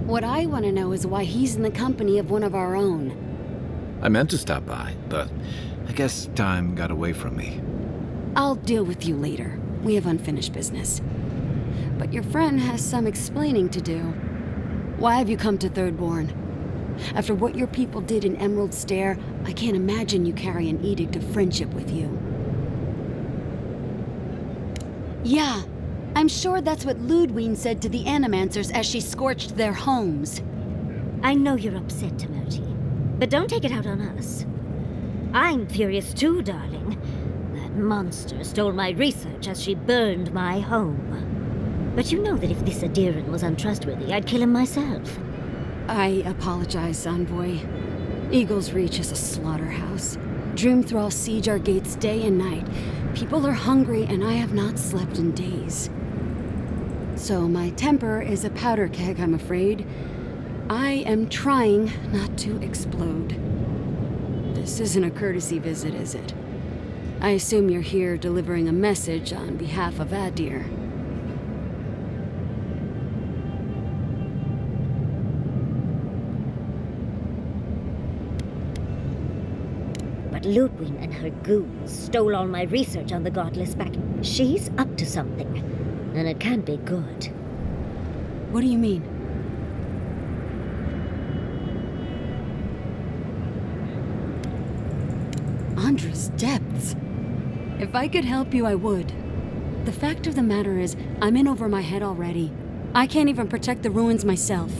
What I want to know is why he's in the company of one of our own. I meant to stop by, but I guess time got away from me. I'll deal with you later. We have unfinished business. But your friend has some explaining to do. Why have you come to Thirdborn? After what your people did in Emerald Stair, I can't imagine you carry an edict of friendship with you. Yeah, I'm sure that's what Ludwine said to the Animancers as she scorched their homes. I know you're upset, Temerty, but don't take it out on us. I'm furious too, darling. That monster stole my research as she burned my home. But you know that if this Adiran was untrustworthy, I'd kill him myself. I apologize, Envoy. Eagle's Reach is a slaughterhouse. Dreamthralls siege our gates day and night, People are hungry, and I have not slept in days. So my temper is a powder keg, I'm afraid. I am trying not to explode. This isn't a courtesy visit, is it? I assume you're here delivering a message on behalf of Adir. But Ludwig and her goons stole all my research on the Godless back. She's up to something, and it can't be good. What do you mean? Andra's depths. If I could help you, I would. The fact of the matter is, I'm in over my head already. I can't even protect the ruins myself.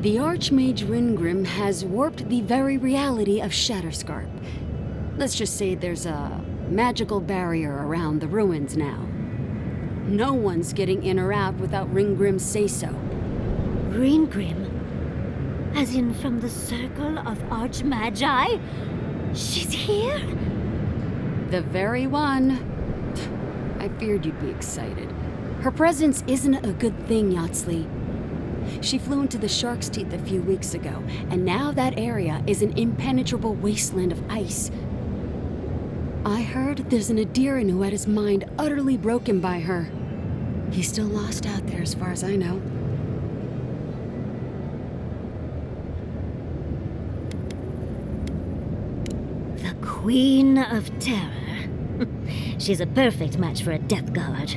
The Archmage Ringrim has warped the very reality of Shatterscarp. Let's just say there's a magical barrier around the ruins now. No one's getting in or out without Ringgrim's say-so. Ringgrim? As in from the Circle of Archmagi? She's here? The very one. I feared you'd be excited. Her presence isn't a good thing, Yatsley. She flew into the Shark's Teeth a few weeks ago, and now that area is an impenetrable wasteland of ice. I heard there's an Adiran who had his mind utterly broken by her. He's still lost out there as far as I know. The Queen of Terror. She's a perfect match for a Death Guard.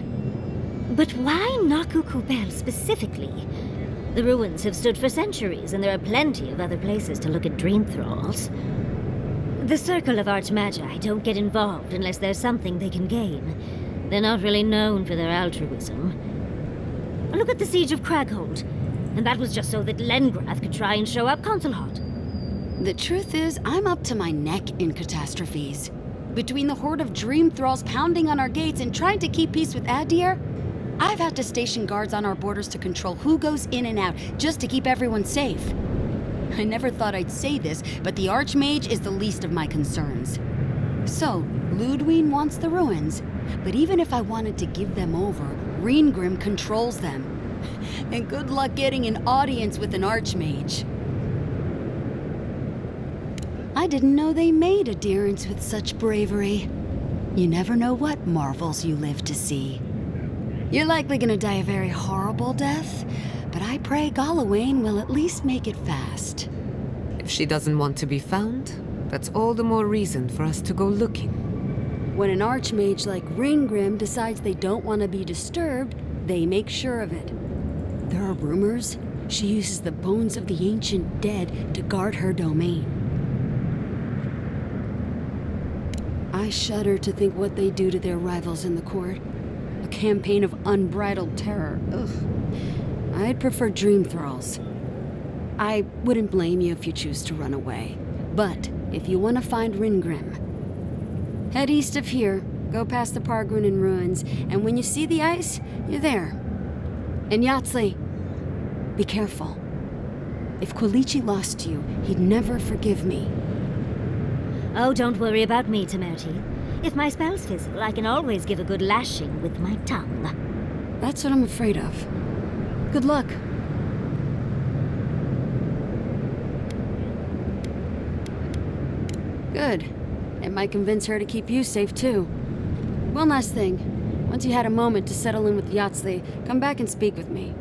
But why Naku Kubel specifically? The ruins have stood for centuries, and there are plenty of other places to look at dream thralls. The Circle of Archmagi don't get involved unless there's something they can gain. They're not really known for their altruism. Look at the Siege of Craghold. And that was just so that Lengrath could try and show up Consulhot. The truth is, I'm up to my neck in catastrophes. Between the horde of dream thralls pounding on our gates and trying to keep peace with Adir, I've had to station guards on our borders to control who goes in and out, just to keep everyone safe. I never thought I'd say this, but the Archmage is the least of my concerns. So, Ludwig wants the ruins, but even if I wanted to give them over, Ringrim controls them. And good luck getting an audience with an Archmage. I didn't know they made adherents with such bravery. You never know what marvels you live to see. You're likely gonna die a very horrible death, but I pray Galawain will at least make it fast. If she doesn't want to be found, that's all the more reason for us to go looking. When an Archmage like Ringgrim decides they don't want to be disturbed, they make sure of it. There are rumors she uses the bones of the ancient dead to guard her domain. I shudder to think what they do to their rivals in the court. A campaign of unbridled terror. Ugh. I'd prefer dream thralls. I wouldn't blame you if you choose to run away. But if you want to find Ringgrim, head east of here, go past the Pargrunen ruins, and when you see the ice, you're there. And Yatsley, be careful. If Quilichi lost you, he'd never forgive me. Oh, don't worry about me, Temerity. If my spells fizzle, I can always give a good lashing with my tongue. That's what I'm afraid of. Good luck. Good. It might convince her to keep you safe, too. One last thing. Once you had a moment to settle in with Yatsley, come back and speak with me.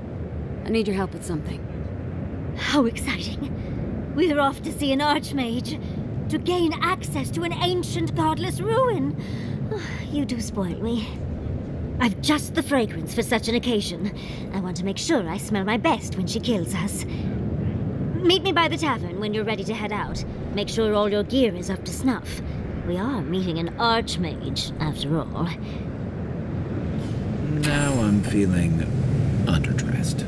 I need your help with something. How exciting. We're off to see an Archmage. To gain access to an ancient godless ruin. You do spoil me. I've just the fragrance for such an occasion. I want to make sure I smell my best when she kills us. Meet me by the tavern when you're ready to head out. Make sure all your gear is up to snuff. We are meeting an Archmage, after all. Now I'm feeling underdressed.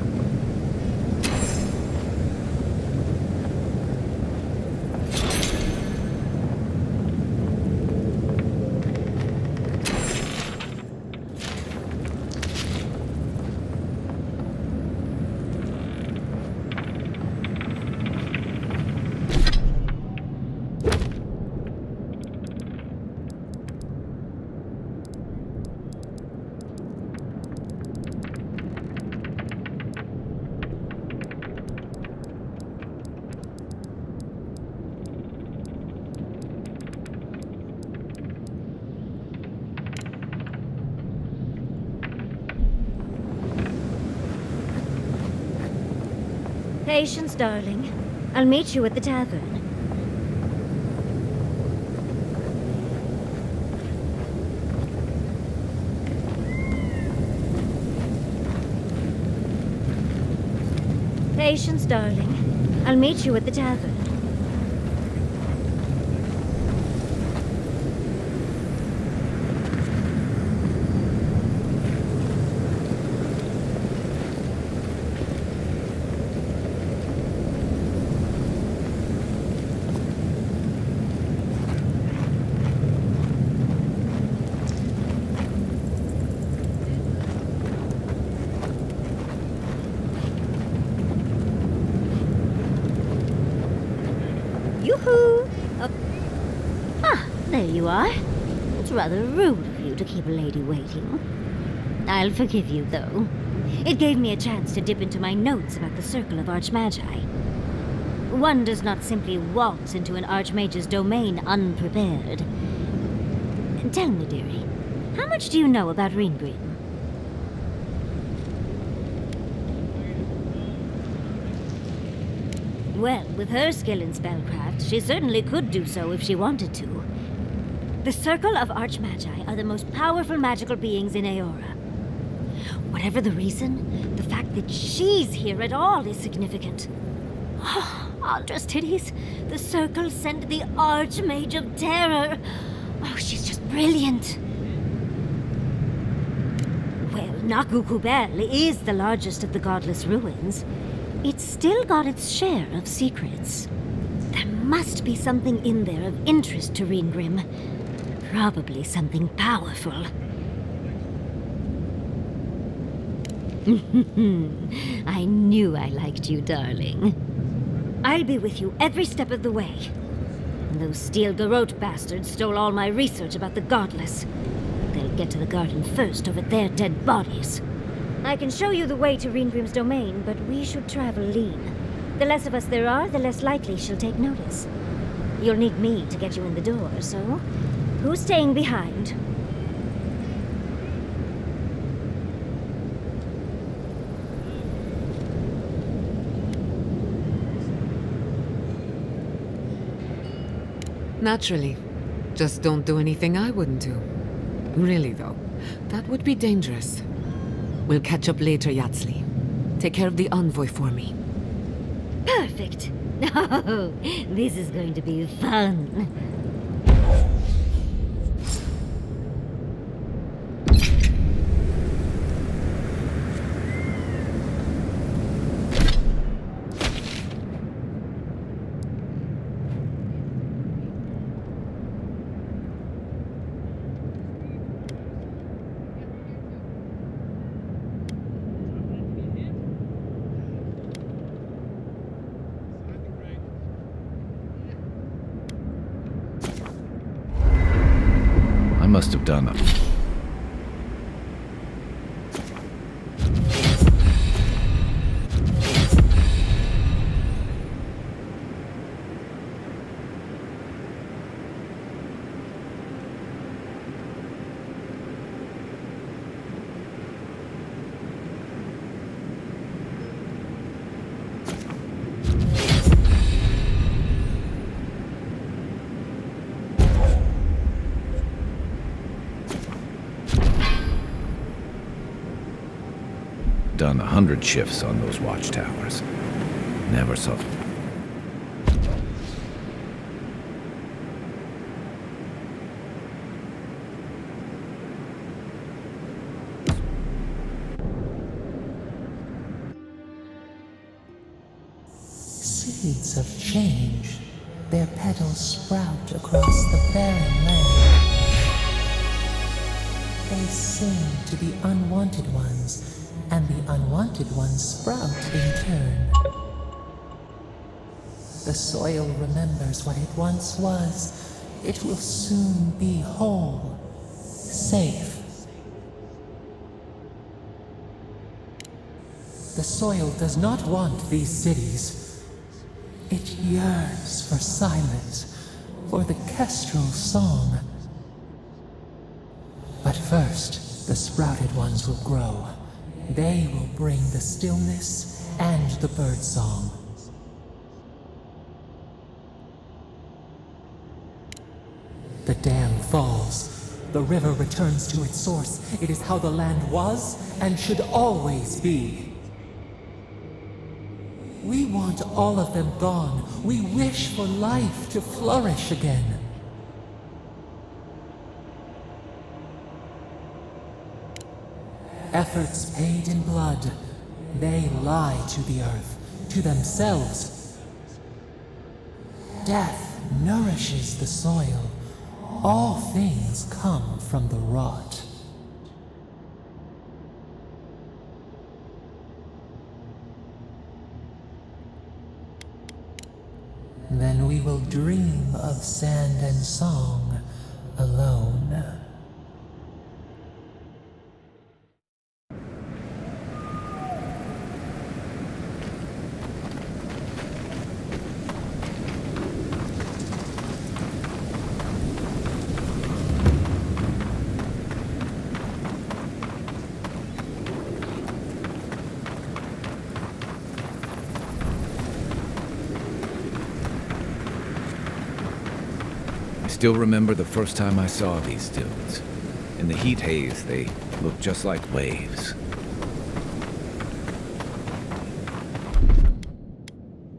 Patience, darling. I'll meet you at the tavern. Patience, darling. I'll meet you at the tavern. There you are. It's rather rude of you to keep a lady waiting. I'll forgive you, though. It gave me a chance to dip into my notes about the Circle of Archmagi. One does not simply waltz into an Archmage's domain unprepared. Tell me, dearie, how much do you know about Ringrim? Well, with her skill in spellcraft, she certainly could do so if she wanted to. The Circle of Archmagi are the most powerful magical beings in Aora. Whatever the reason, the fact that she's here at all is significant. Oh, Aldra's titties, the Circle sent the Archmage of Terror. Oh, she's just brilliant. Well, Nakukubel is the largest of the godless ruins. It's still got its share of secrets. There must be something in there of interest to Ringrim. Probably something powerful. I knew I liked you, darling. I'll be with you every step of the way. Those Steel Garrote bastards stole all my research about the Godless. They'll get to the garden first over their dead bodies. I can show you the way to Ringrim's domain, but we should travel lean. The less of us there are, the less likely she'll take notice. You'll need me to get you in the door, so who's staying behind? Naturally. Just don't do anything I wouldn't do. Really, though, that would be dangerous. We'll catch up later, Yatsli. Take care of the envoy for me. Perfect. Oh, this is going to be fun. Must have done it. Done 100 shifts on those watchtowers. Never saw. Seeds of change. Their petals sprout across the barren land. They sing to the unwanted ones, and the unwanted ones sprout in turn. The soil remembers what it once was. It will soon be whole, safe. The soil does not want these cities. It yearns for silence, for the kestrel song. But first, the sprouted ones will grow. They will bring the stillness and the birdsong. The dam falls. The river returns to its source. It is how the land was and should always be. We want all of them gone. We wish for life to flourish again. Efforts paid in blood, they lie to the earth, to themselves. Death nourishes the soil. All things come from the rot. Then we will dream of sand and song alone. I still remember the first time I saw these dunes. In the heat haze, they looked just like waves.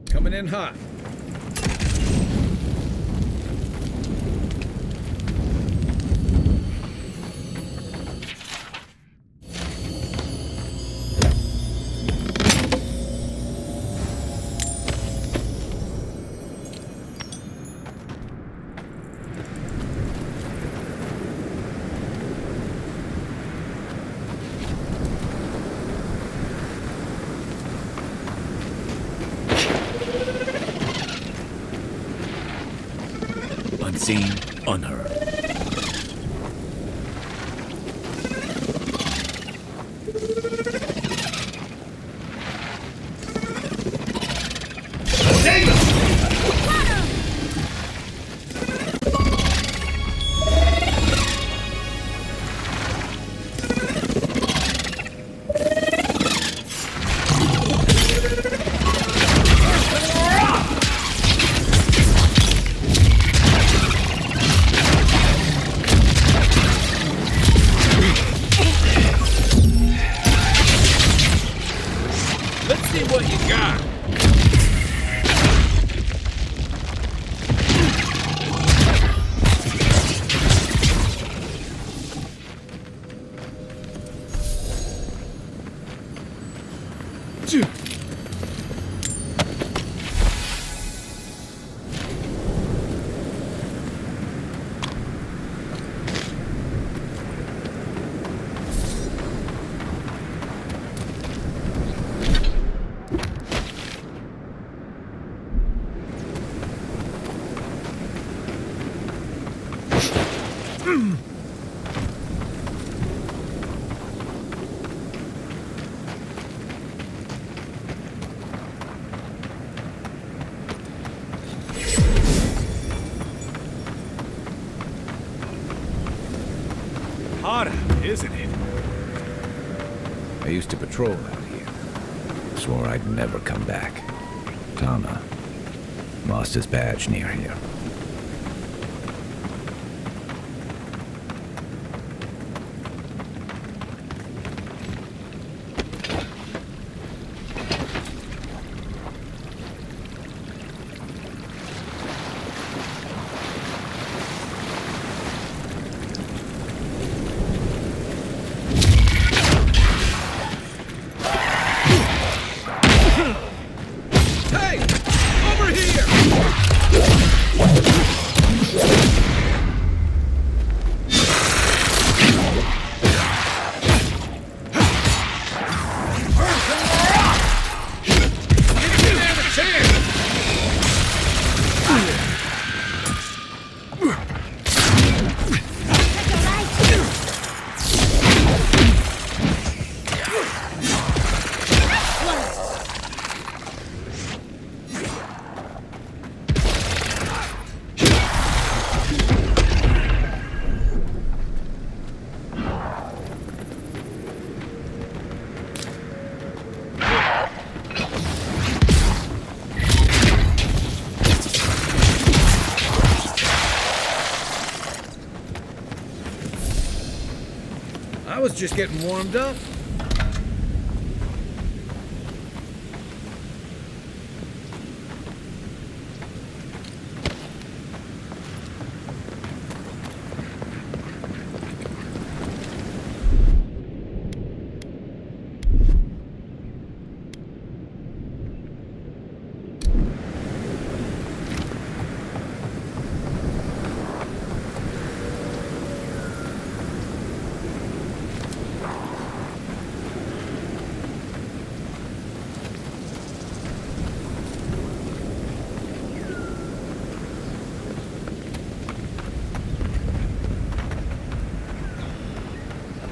Coming in hot. Unseen, unheard. Hot out, isn't it? I used to patrol out here. Swore I'd never come back. Tama lost his badge near here. Hey! Over here! just getting warmed up.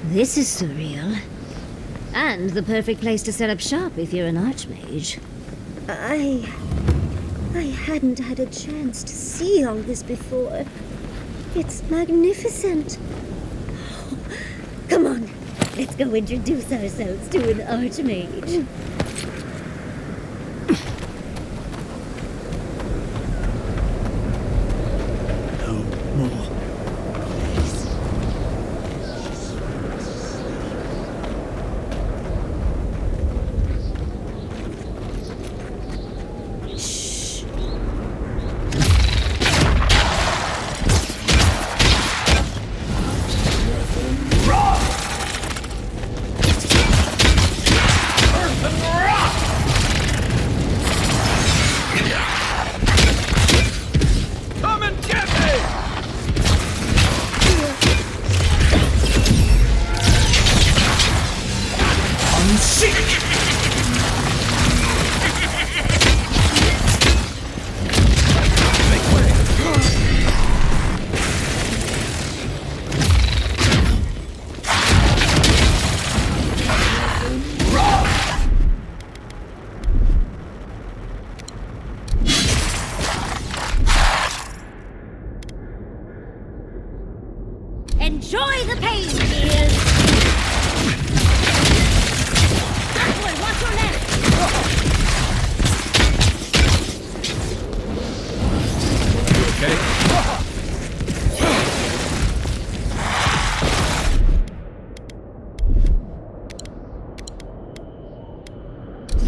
This is surreal. And the perfect place to set up shop if you're an archmage. I hadn't had a chance to see all this before. It's magnificent. Oh, come on, let's go introduce ourselves to an archmage. Enjoy the pain, dears! Backward, watch your left!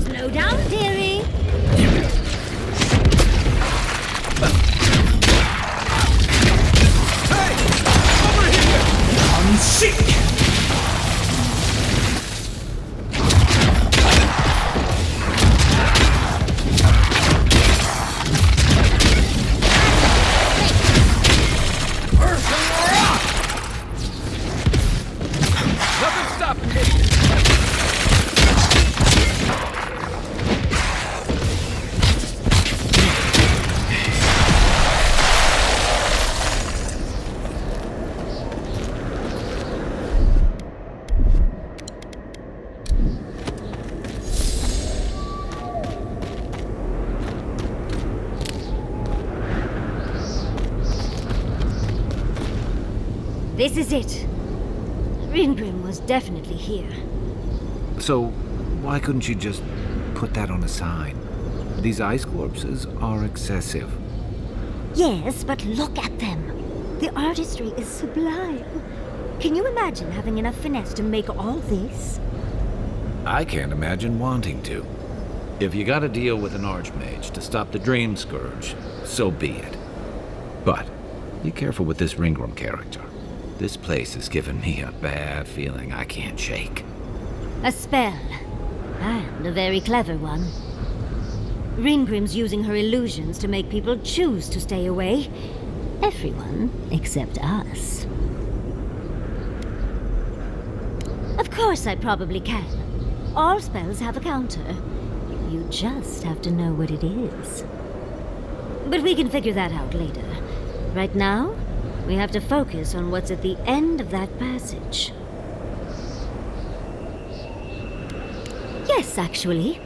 Slow down, dearie! This is it. Ringrim was definitely here. So, why couldn't you just put that on a sign? These ice corpses are excessive. Yes, but look at them. The artistry is sublime. Can you imagine having enough finesse to make all this? I can't imagine wanting to. If you gotta deal with an archmage to stop the Dream Scourge, so be it. But be careful with this Ringrim character. This place has given me a bad feeling I can't shake. A spell. And a very clever one. Ringrim's using her illusions to make people choose to stay away. Everyone except us. Of course I probably can. All spells have a counter. You just have to know what it is. But we can figure that out later. Right now, we have to focus on what's at the end of that passage. Yes, actually.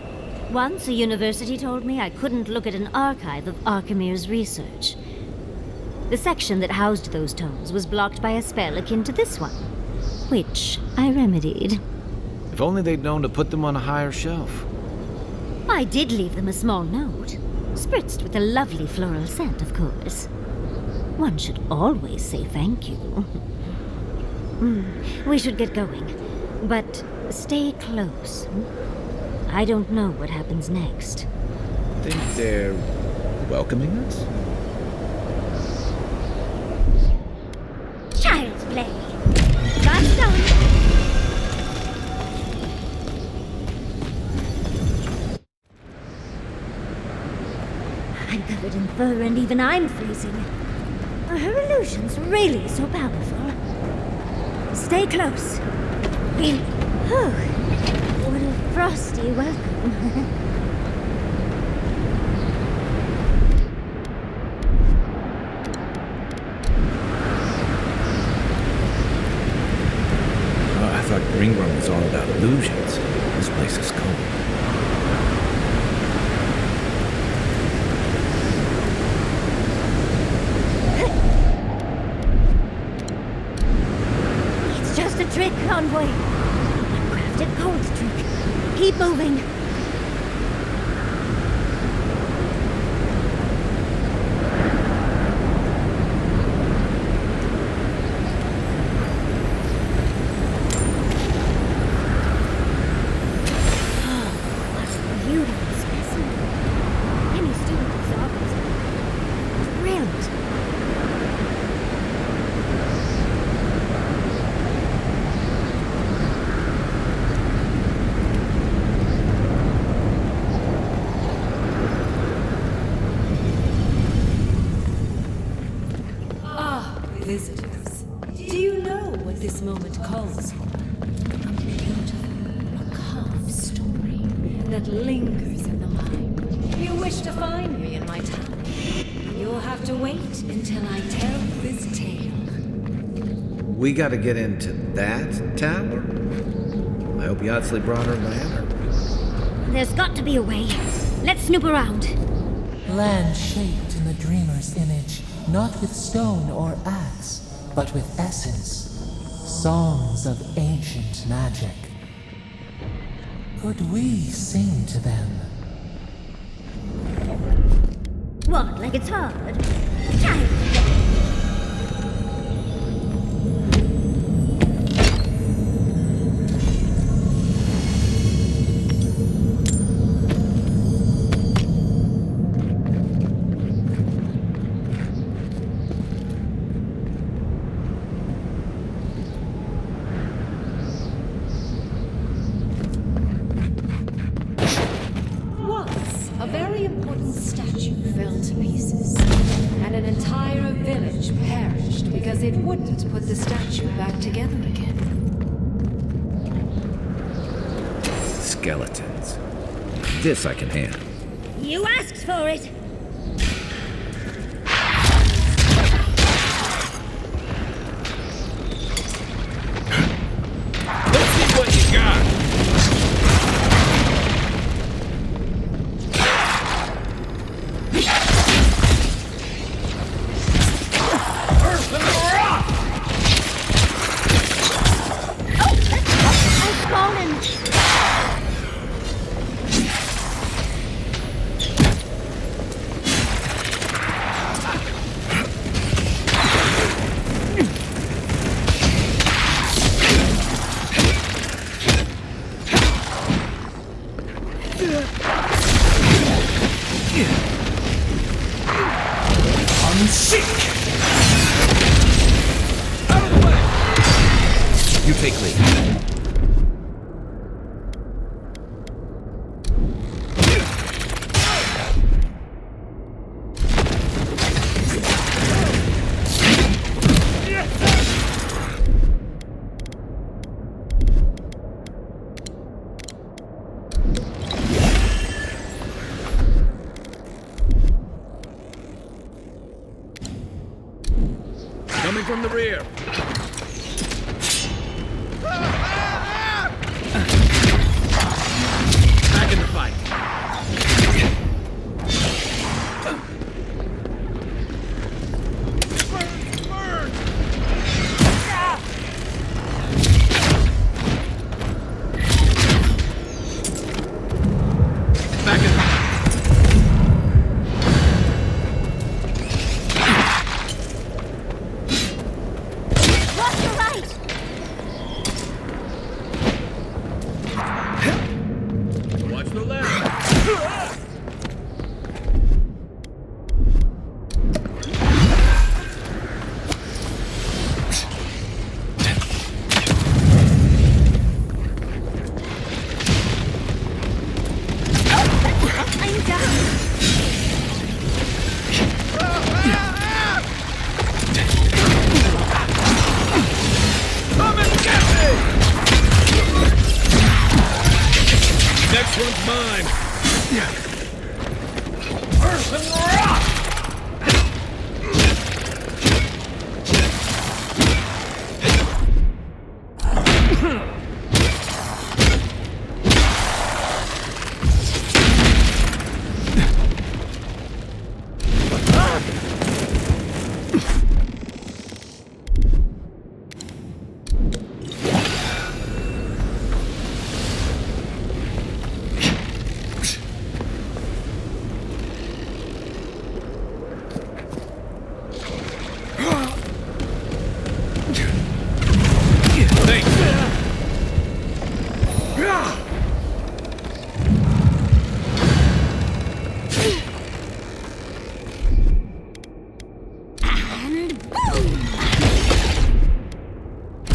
Once a university told me I couldn't look at an archive of Archimir's research. The section that housed those tomes was blocked by a spell akin to this one, which I remedied. If only they'd known to put them on a higher shelf. I did leave them a small note, spritzed with a lovely floral scent, of course. One should always say thank you. We should get going. But stay close. I don't know what happens next. Think they're welcoming us? Child's play. That's done. I'm covered in fur and even I'm freezing. Are her illusions really so powerful? Stay close. What a frosty welcome. I thought Green Room was all about illusions. This place is cold. It's just a trick, Convoy. Crafted cold trick. Keep moving. Visitors, do you know what this moment calls for? A beautiful, macabre story that lingers in the mind. You wish to find me in my tower. You'll have to wait until I tell this tale. We gotta get into that tower? I hope Yardsley brought her ladder. There's got to be a way. Let's snoop around. Land shaped in the dreamer's image, not with stone or axe, but with essence. Songs of ancient magic. Could we sing to them? What, like it's hard? Child. It wouldn't put the statue back together again. Skeletons. This I can handle. You asked for it. Let's see what you got. You take lead. Coming from the rear. Back in the fight. the left! Next one's mine.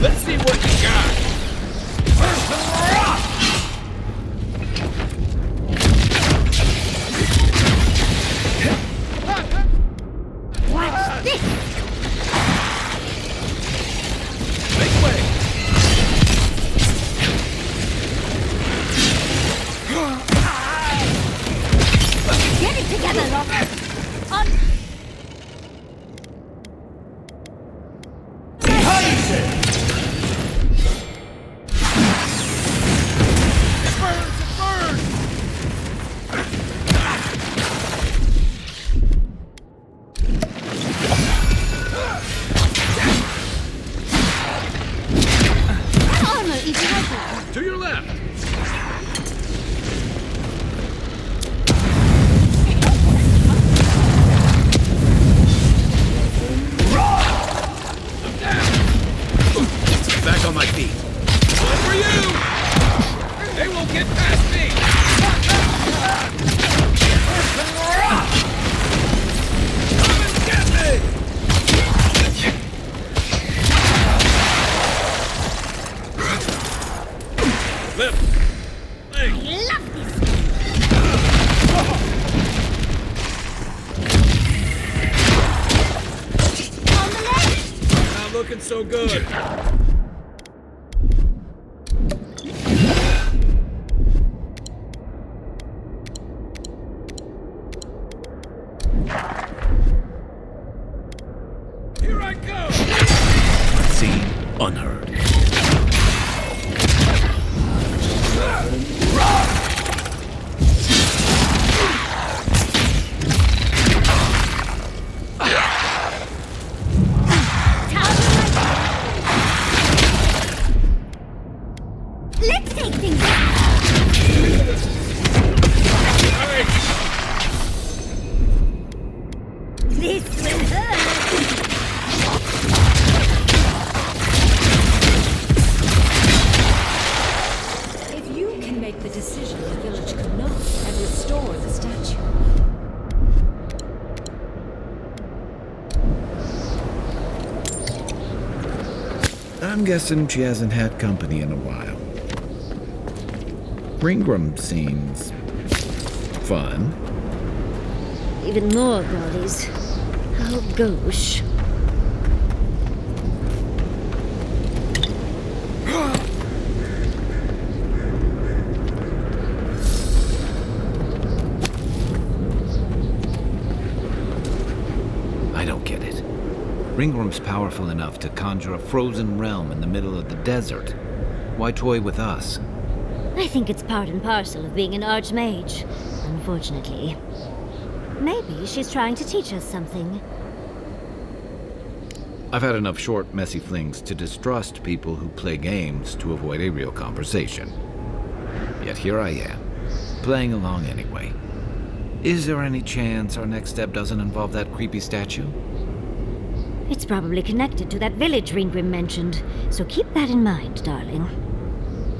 Let's see what you got. What's this? Make way. Get it together, Locker. To your left. Back on my feet. One for you! They won't get past me! Come and get me! Flip! Hey! I love this! On the left! Not looking so good. Here I go! Seen, unheard. Let's take things out. This will hurt. If you can make the decision the village could not and restore the statue. I'm guessing she hasn't had company in a while. Ringram seems fun. Even more bodies. How gauche. I don't get it. Ringram's powerful enough to conjure a frozen realm in the middle of the desert. Why toy with us? I think it's part and parcel of being an archmage, unfortunately. Maybe she's trying to teach us something. I've had enough short, messy flings to distrust people who play games to avoid a real conversation. Yet here I am, playing along anyway. Is there any chance our next step doesn't involve that creepy statue? It's probably connected to that village Ringgrim mentioned, so keep that in mind, darling.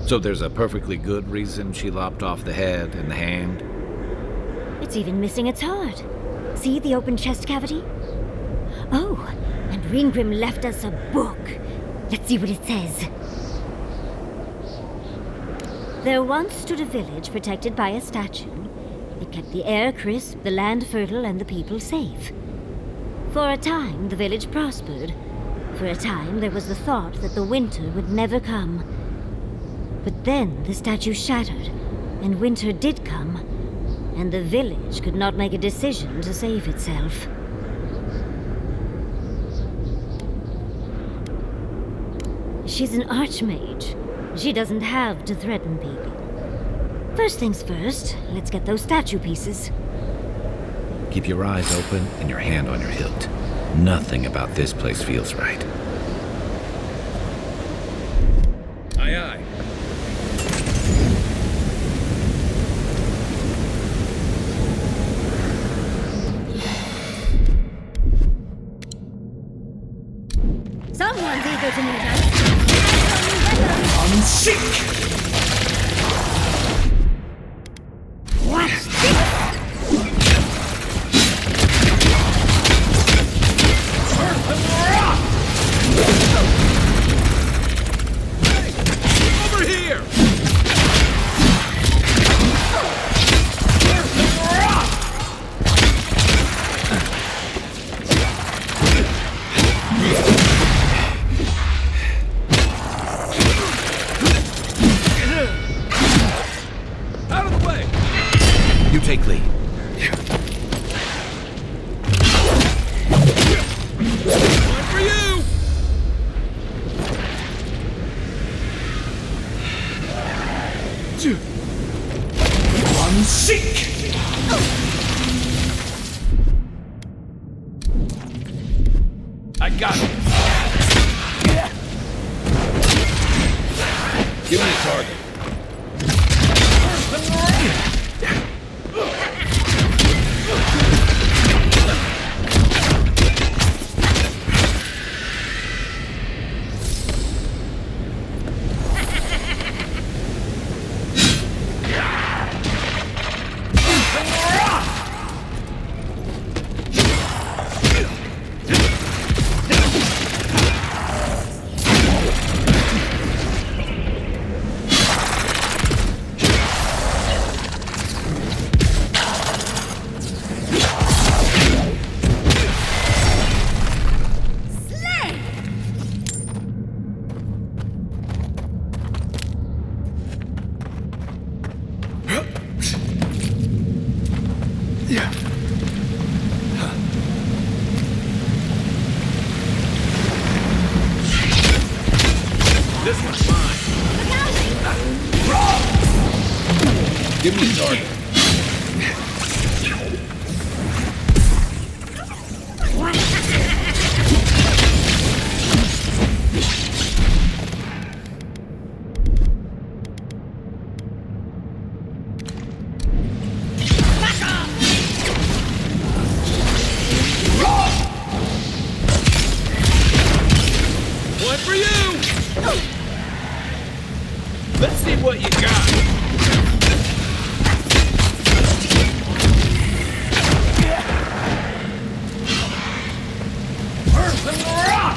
So there's a perfectly good reason she lopped off the head and the hand? It's even missing its heart. See the open chest cavity? Oh, and Ringrim left us a book. Let's see what it says. There once stood a village protected by a statue. It kept the air crisp, the land fertile, and the people safe. For a time, the village prospered. For a time, there was the thought that the winter would never come. But then the statue shattered, and winter did come, and the village could not make a decision to save itself. She's an archmage. She doesn't have to threaten people. First things first, let's get those statue pieces. Keep your eyes open and your hand on your hilt. Nothing about this place feels right. Aye, aye. Someone's eager to meet us. I'm sick! Watch this! Over here! Out of the way! You take lead. One for you! I'm sick! I got it! Give me a target. This one's mine. Give me a target. One for you! Let's see what you got. Earth rock!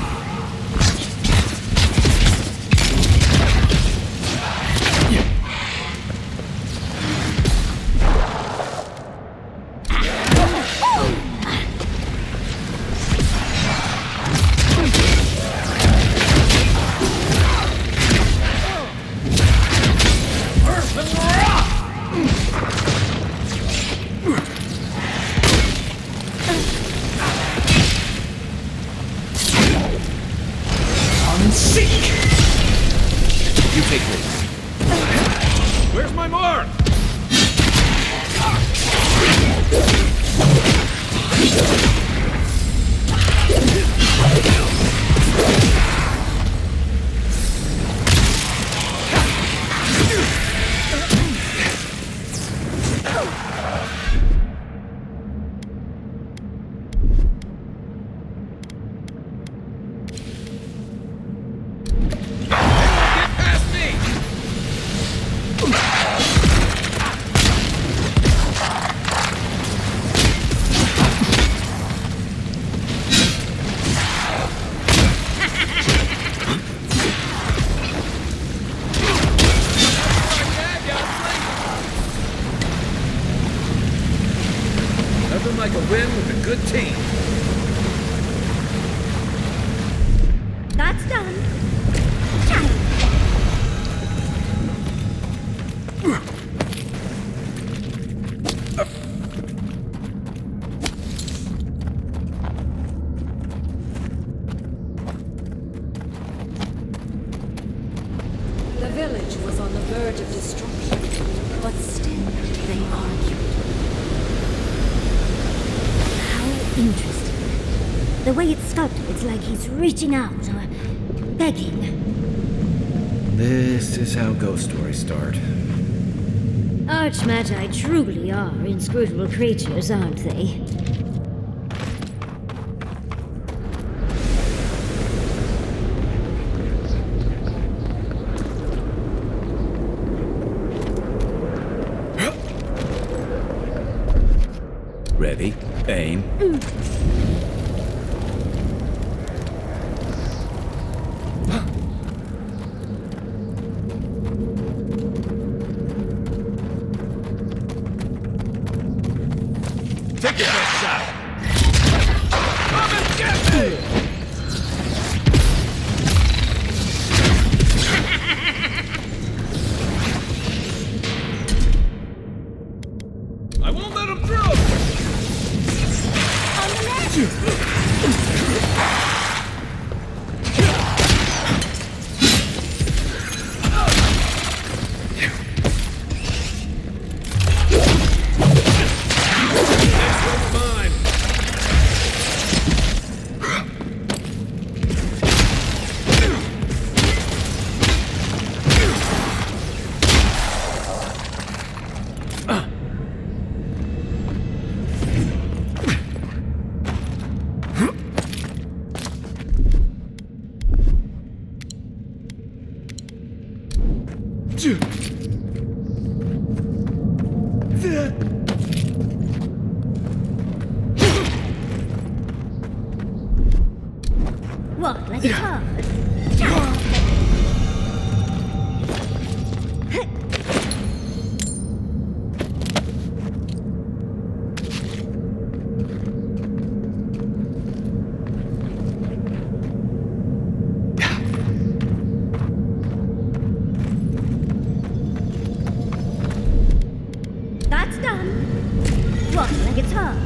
You take this. Where's my mark? like a win with a good team. That's done. The village was on the verge of destruction, but still they argued. How interesting. The way it's sculpted, it's like he's reaching out or begging. This is how ghost stories start. Archmagi truly are inscrutable creatures, aren't they? Ready, aim. Take your best shot. Come and get me! I won't let him through! On the left! What, like it's hard? That's done. What, like it's hard?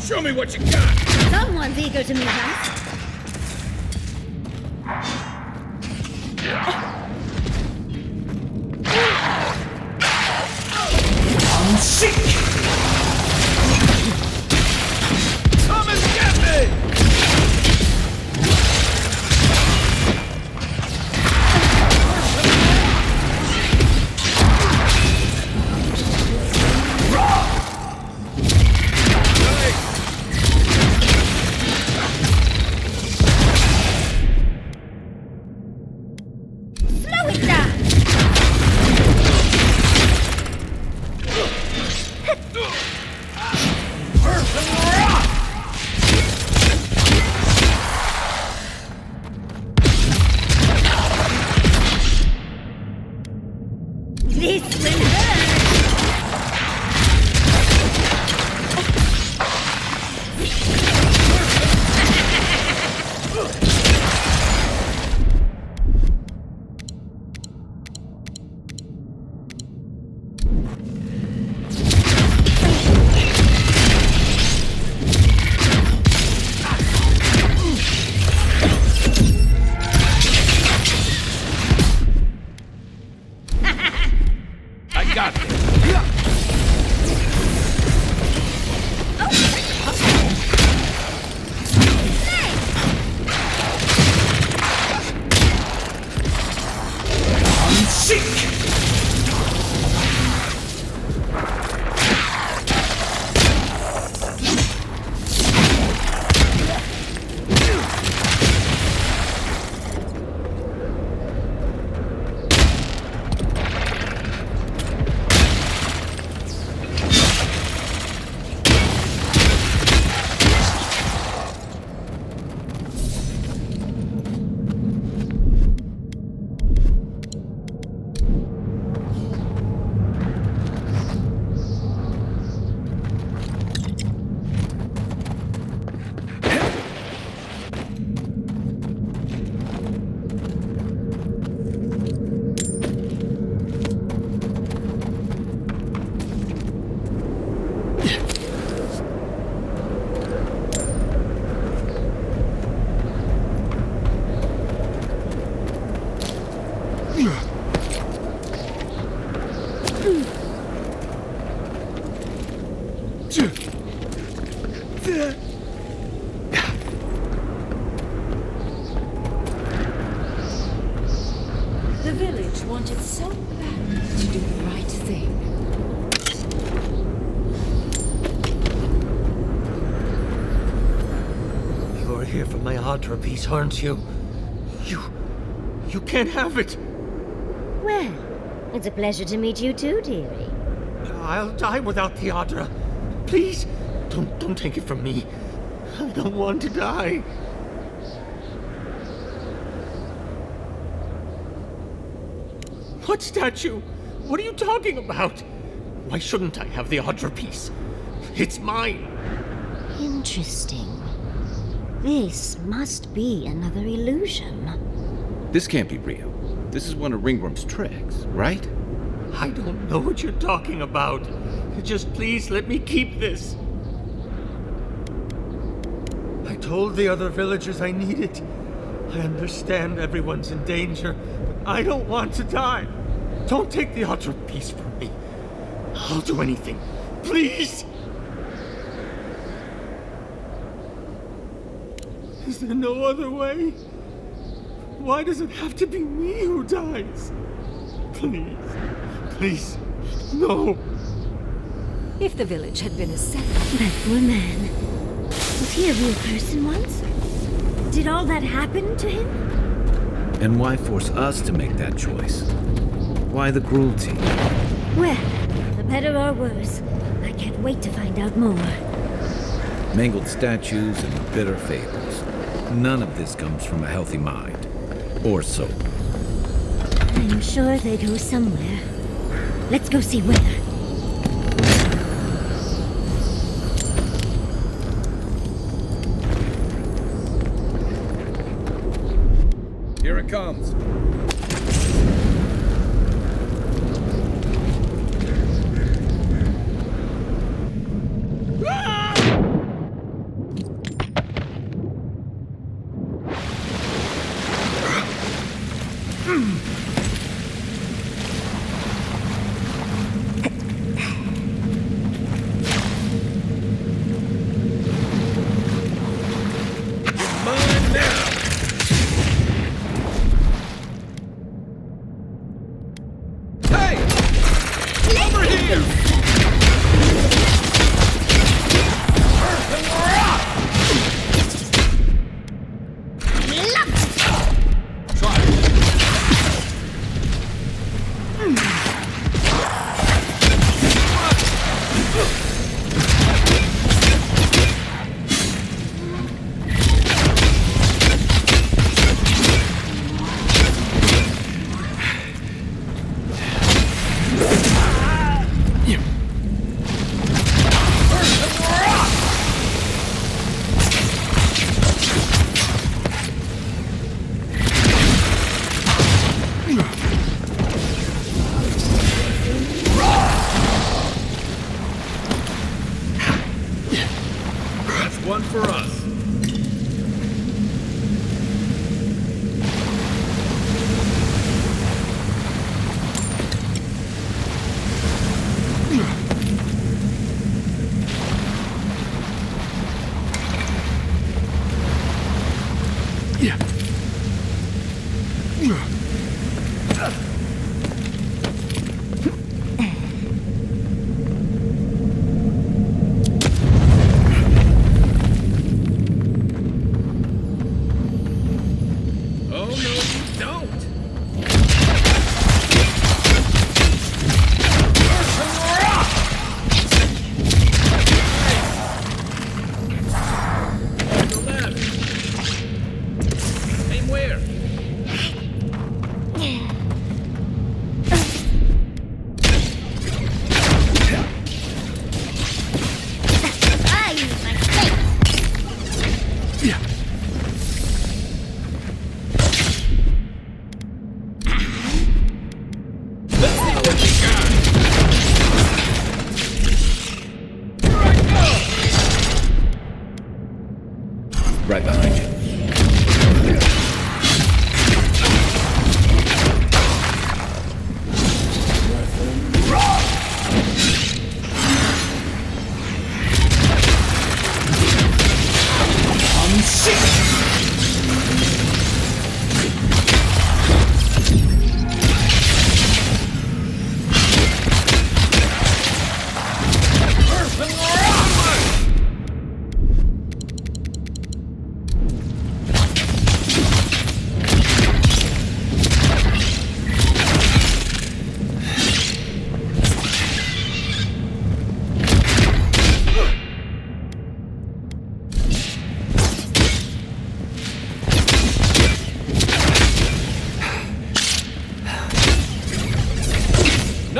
Show me what you got! Someone's eager to meet us. I'm sick! Come and get me! wanted so badly to do the right thing. You're here for my Adra piece, aren't you? You can't have it! Well, it's a pleasure to meet you too, dearie. I'll die without the Adra. Please, don't take it from me. I don't want to die. What statue? What are you talking about? Why shouldn't I have the Adra piece? It's mine. Interesting. This must be another illusion. This can't be real. This is one of Ringworm's tricks, right? I don't know what you're talking about. Just please let me keep this. I told the other villagers I need it. I understand everyone's in danger, but I don't want to die. Don't take the Adra piece from me. I'll do anything. Please! Is there no other way? Why does it have to be me who dies? Please, no. If the village had been a settlement... That poor man. Was he a real person once? Did all that happen to him? And why force us to make that choice? Why the cruelty? Well, for better or worse, I can't wait to find out more. Mangled statues and bitter fables. None of this comes from a healthy mind. Or soul. I'm sure they go somewhere. Let's go see where. Here it comes. One for us. Right behind you.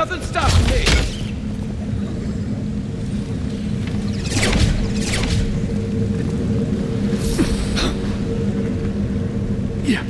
Doesn't stop me! Yeah.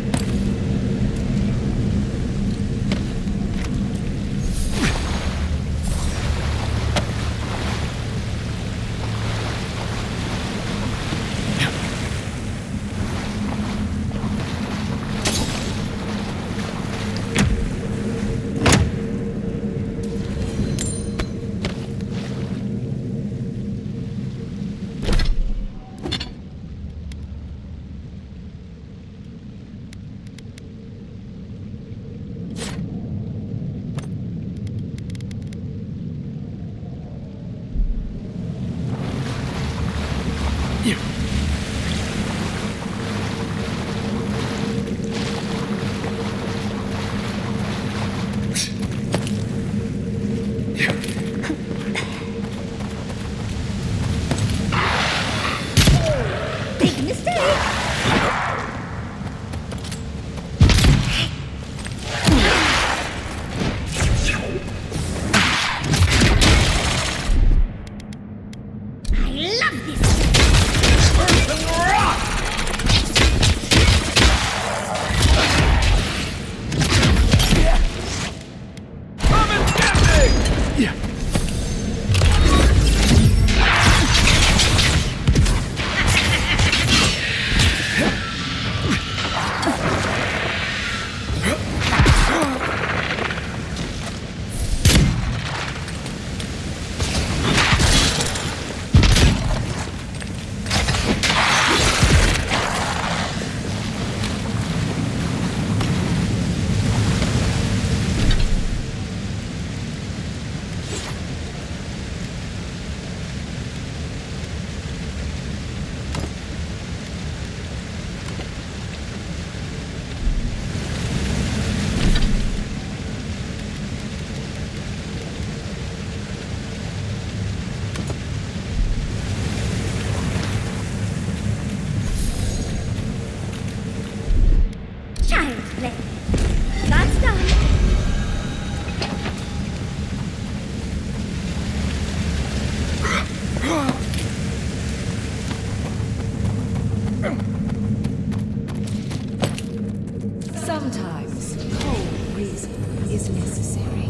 Sometimes cold reason is necessary.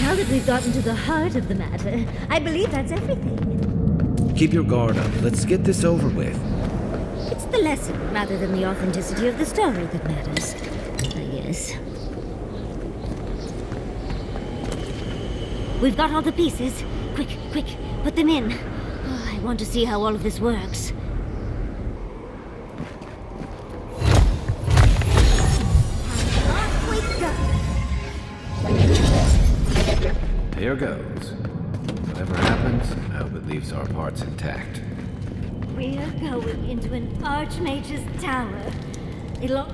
Now that we've gotten to the heart of the matter, I believe that's everything. Keep your guard up. Let's get this over with. It's the lesson rather than the authenticity of the story that matters, I guess. We've got all the pieces. Quick, quick, put them in. Oh, I want to see how all of this works. Here goes. Whatever happens, I hope it leaves our parts intact. We're going into an Archmage's tower. It'll...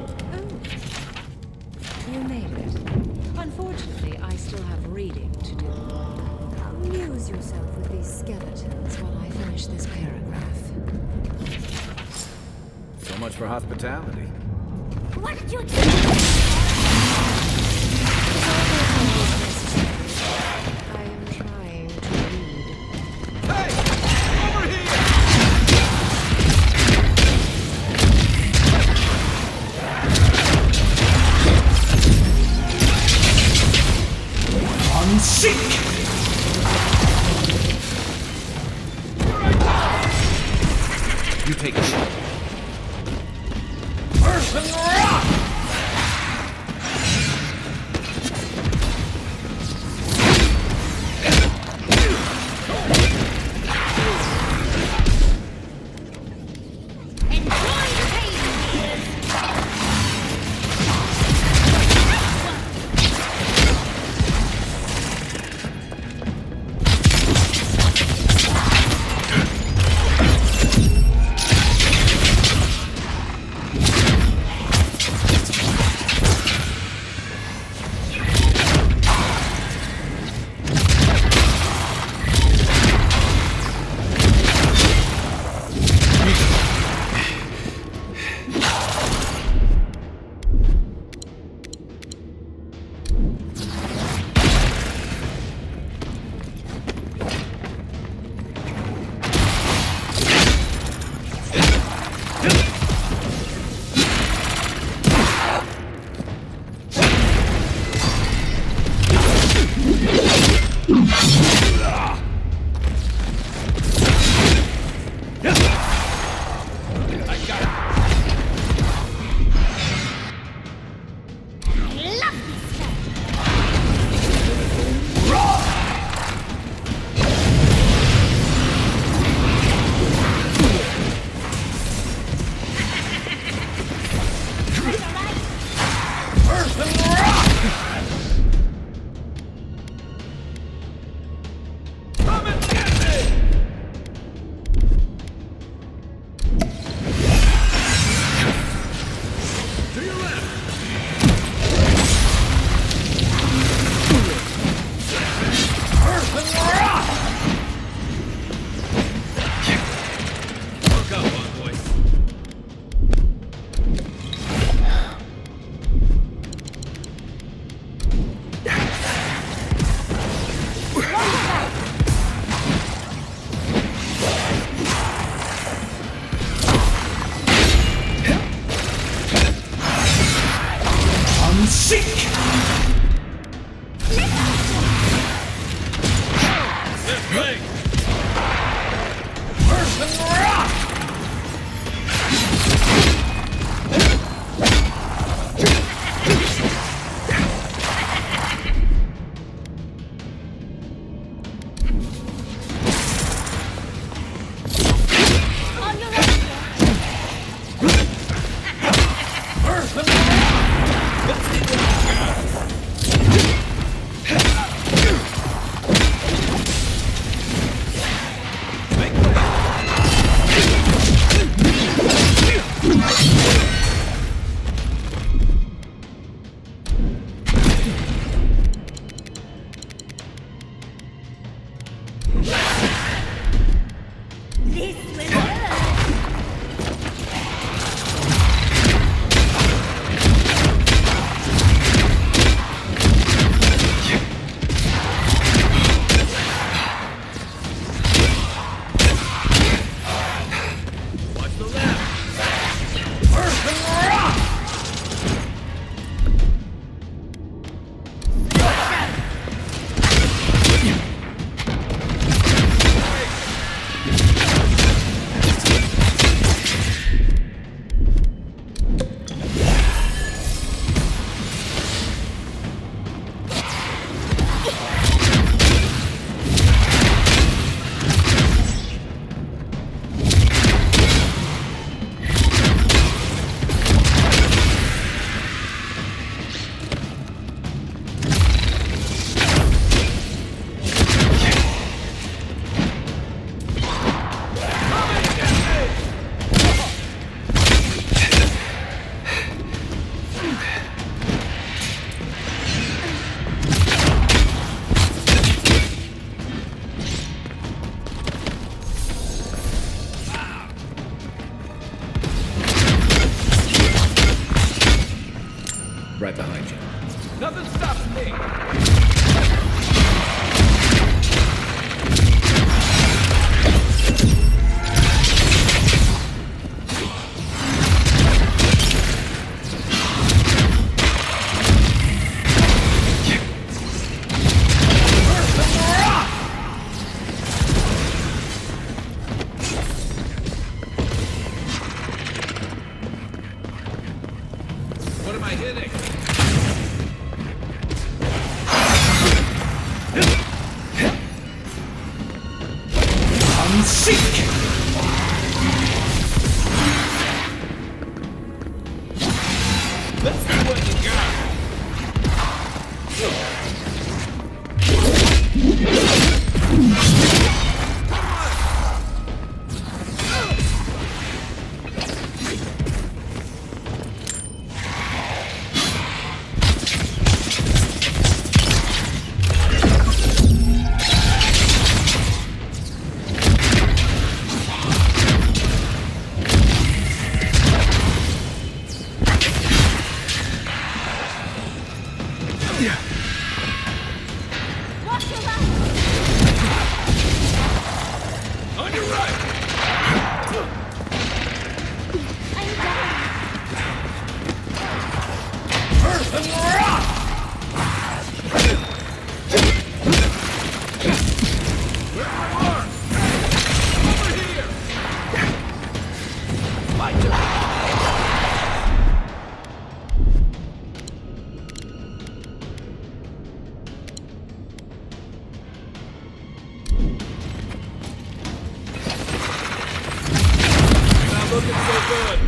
You made it. Unfortunately, I still have reading to do. Amuse yourself with these skeletons while I finish this paragraph. So much for hospitality. What did you do? I am trying to read. Hey! Over here! Unseek! You take it. Earth and rock! Right behind you. Nothing stops me! What am I hitting? Unseek! Let's see what you got. On your right! Not looking so good.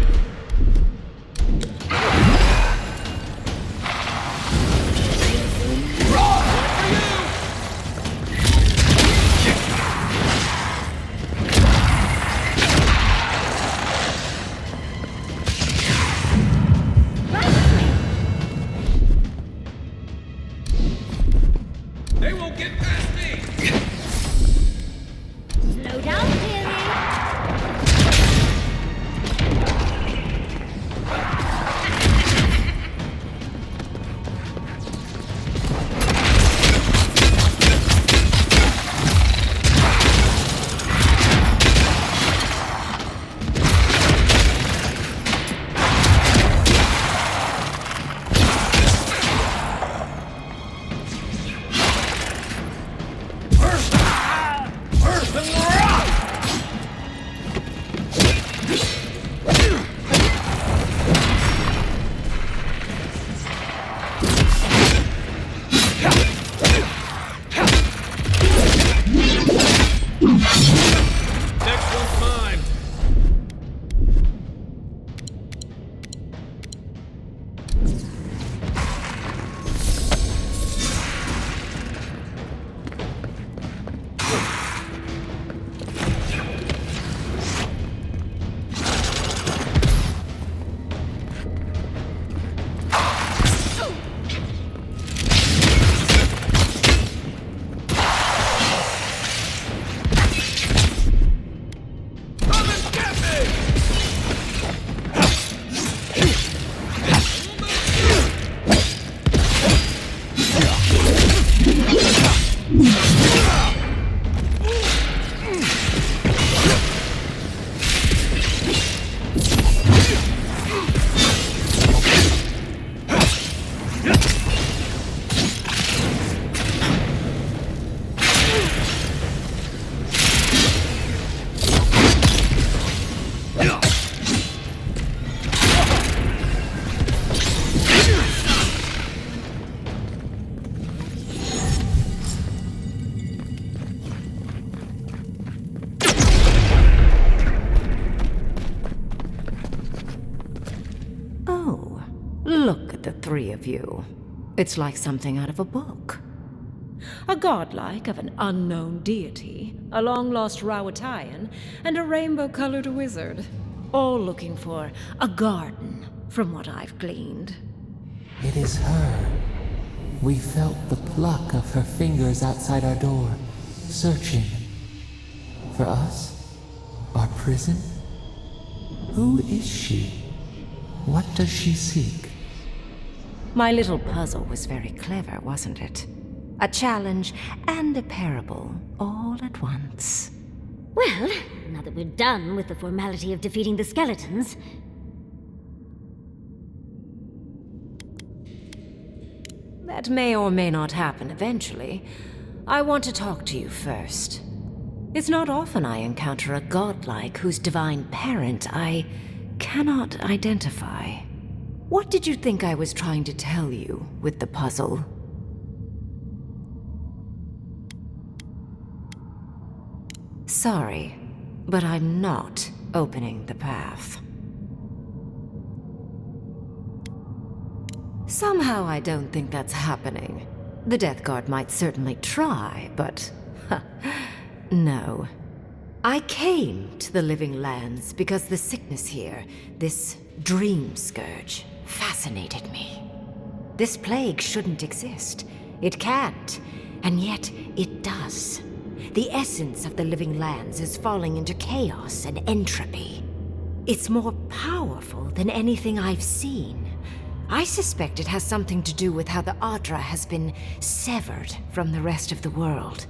at the three of you. It's like something out of a book. A godlike of an unknown deity, a long-lost Rawatayan, and a rainbow-colored wizard. All looking for a garden, from what I've gleaned. It is her. We felt the pluck of her fingers outside our door, searching. For us? Our prison? Who is she? What does she seek? My little puzzle was very clever, wasn't it? A challenge and a parable, all at once. Well, now that we're done with the formality of defeating the skeletons... That may or may not happen eventually. I want to talk to you first. It's not often I encounter a godlike whose divine parent I cannot identify. What did you think I was trying to tell you with the puzzle? Sorry, but I'm not opening the path. Somehow I don't think that's happening. The Death Guard might certainly try, but... no. I came to the Living Lands because the sickness here, this dream scourge, fascinated me. This plague shouldn't exist. It can't, and yet it does. The essence of the Living Lands is falling into chaos and entropy. It's more powerful than anything I've seen. I suspect it has something to do with how the Adra has been severed from the rest of the world.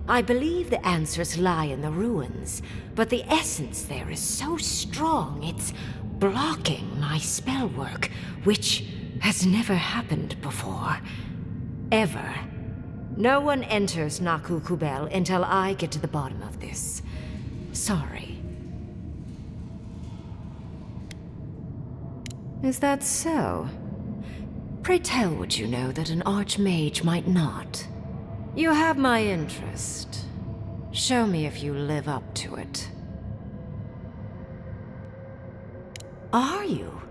I believe the answers lie in the ruins, but the essence there is so strong it's blocking my spell work, which has never happened before. Ever. No one enters Naku Kubel until I get to the bottom of this. Sorry. Is that so? Pray tell what you know that an archmage might not. You have my interest. Show me if you live up to it. Are you?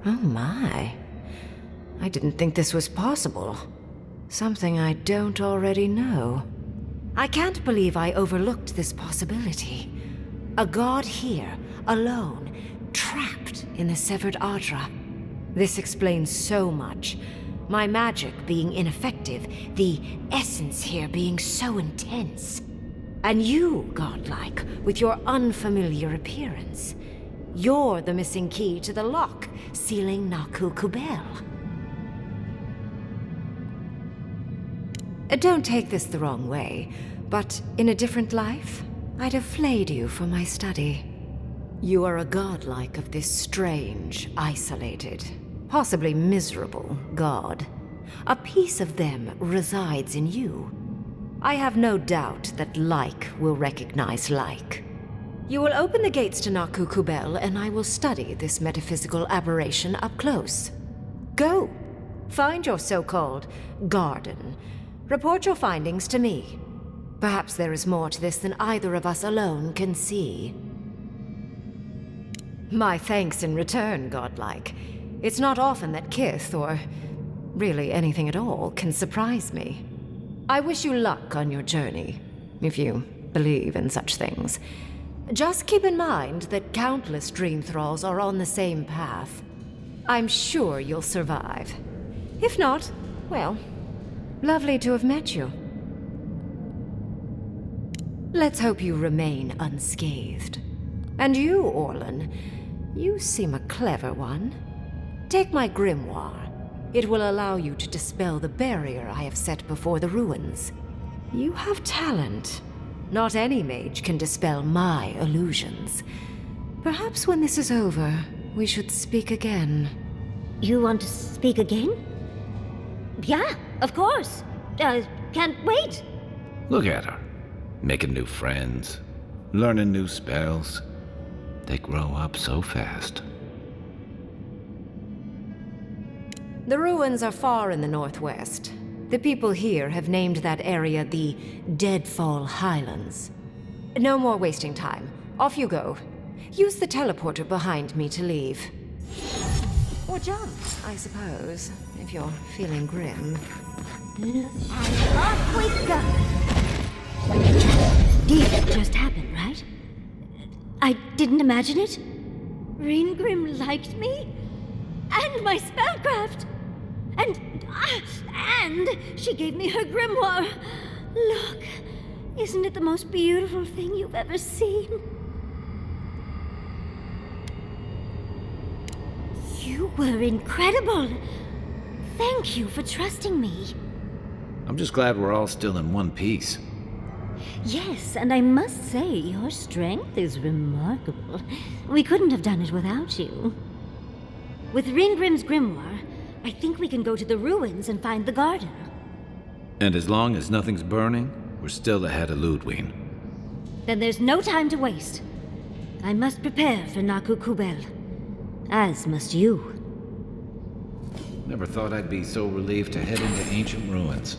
Oh my. I didn't think this was possible. Something I don't already know. I can't believe I overlooked this possibility. A god here, alone, trapped in the severed Adra. This explains so much. My magic being ineffective, the essence here being so intense. And you, godlike, with your unfamiliar appearance. You're the missing key to the lock, sealing Naku Kubel. Don't take this the wrong way, but in a different life, I'd have flayed you for my study. You are a godlike of this strange, isolated, possibly miserable god. A piece of them resides in you. I have no doubt that like will recognize like. You will open the gates to Naku Kubel, and I will study this metaphysical aberration up close. Go. Find your so-called garden. Report your findings to me. Perhaps there is more to this than either of us alone can see. My thanks in return, godlike. It's not often that Kith, or really anything at all, can surprise me. I wish you luck on your journey, if you believe in such things. Just keep in mind that countless dream thralls are on the same path. I'm sure you'll survive. If not, well, lovely to have met you. Let's hope you remain unscathed. And you, Orlan, you seem a clever one. Take my grimoire. It will allow you to dispel the barrier I have set before the ruins. You have talent. Not any mage can dispel my illusions. Perhaps when this is over, we should speak again. You want to speak again? Yeah, of course. Can't wait. Look at her. Making new friends. Learning new spells. They grow up so fast. The ruins are far in the northwest. The people here have named that area the Deadfall Highlands. No more wasting time. Off you go. Use the teleporter behind me to leave. Or jump, I suppose, if you're feeling grim. Off we go! This just happened, right? I didn't imagine it. Ringrim liked me? And my spellcraft! And she gave me her grimoire. Look, isn't it the most beautiful thing you've ever seen? You were incredible. Thank you for trusting me. I'm just glad we're all still in one piece. Yes, and I must say, your strength is remarkable. We couldn't have done it without you. With Ringrim's grimoire, I think we can go to the ruins and find the garden. And as long as nothing's burning, we're still ahead of Ludwig. Then there's no time to waste. I must prepare for Naku Kubel. As must you. Never thought I'd be so relieved to head into ancient ruins.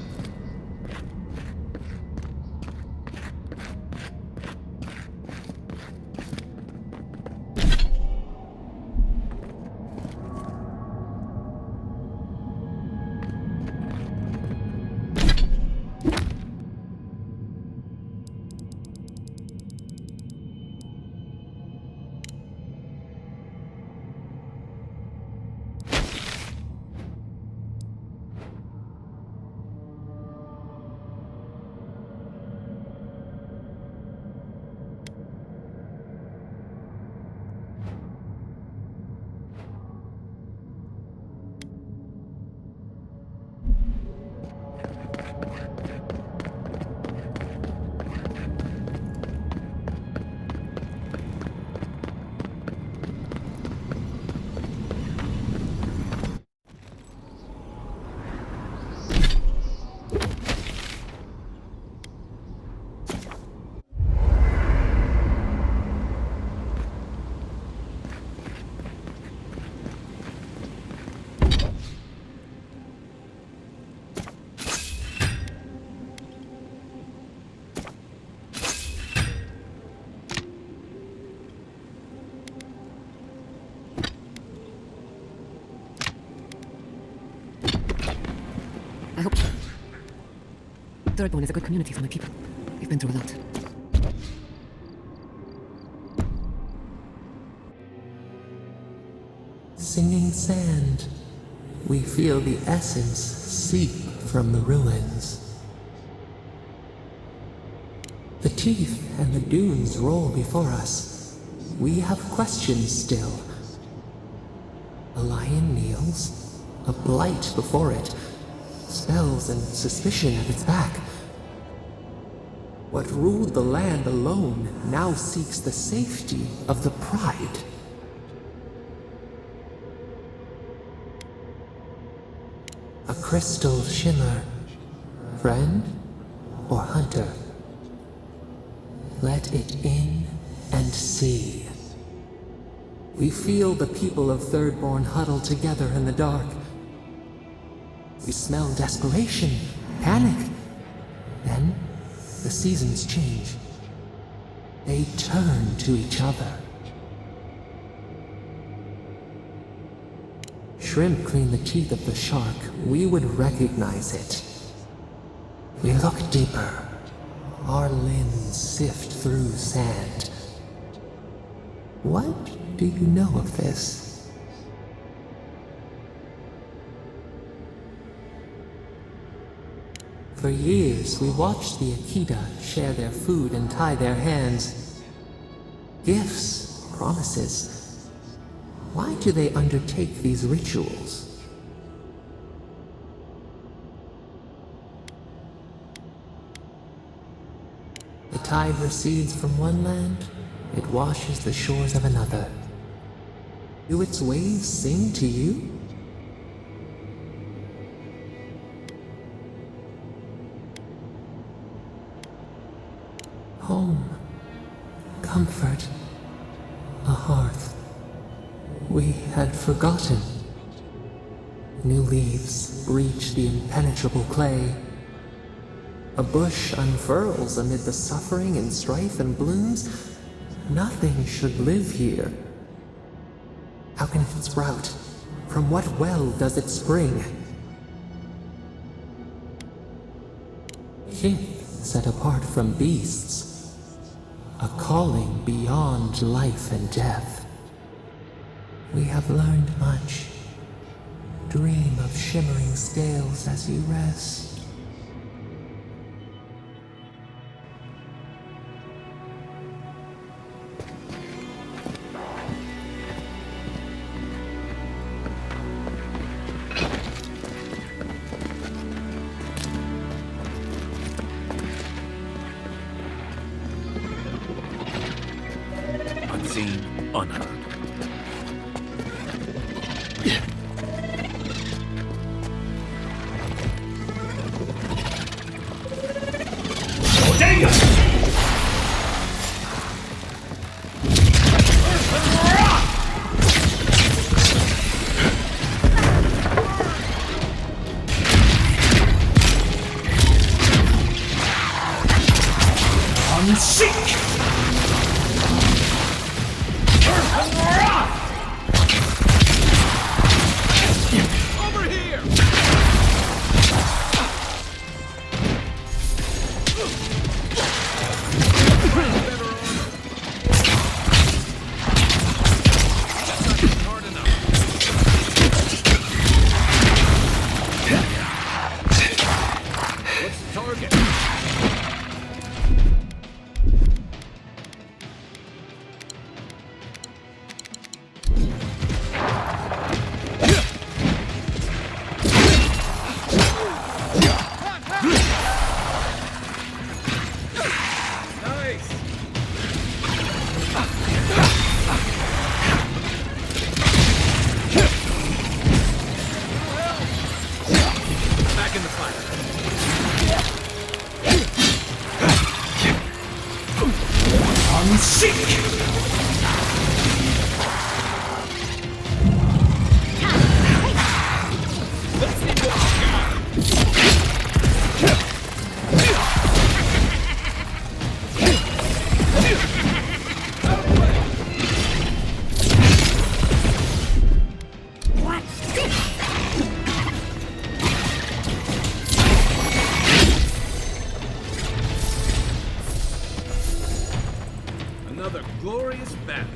I hope Thirdborn is a good community for my people. They've been through a lot. Singing sand. We feel the essence seep from the ruins. The teeth and the dunes roll before us. We have questions still. A lion kneels, a blight before it, spells and suspicion at its back. What ruled the land alone now seeks the safety of the pride. A crystal shimmer. Friend or hunter? Let it in and see. We feel the people of Thirdborn huddle together in the dark. We smell desperation, panic. Then, the seasons change. They turn to each other. Shrimp clean the teeth of the shark, we would recognize it. We look deeper. Our limbs sift through sand. What do you know of this? For years, we watched the Akita share their food and tie their hands. Gifts, promises. Why do they undertake these rituals? The tide recedes from one land, it washes the shores of another. Do its waves sing to you? Home, comfort, a hearth. We had forgotten. New leaves breach the impenetrable clay. A bush unfurls amid the suffering and strife and blooms. Nothing should live here. How can it sprout, From what well does it spring? Kith set apart from beasts. A calling beyond life and death. We have learned much. Dream of shimmering scales as you rest. Unseen, unheard. Another glorious battle.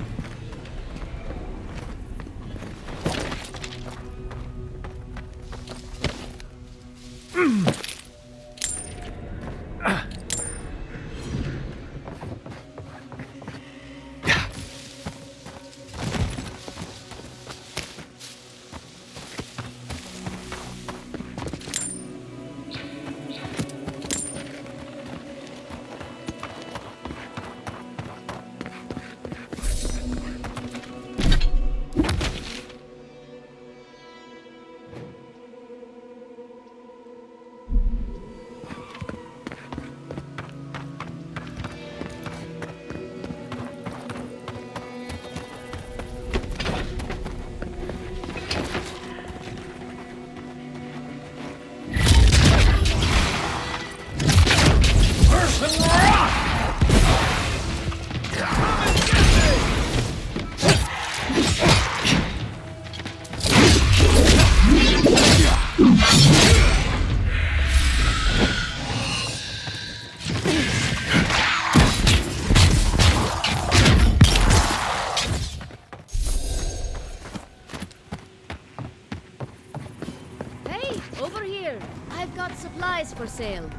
For sale.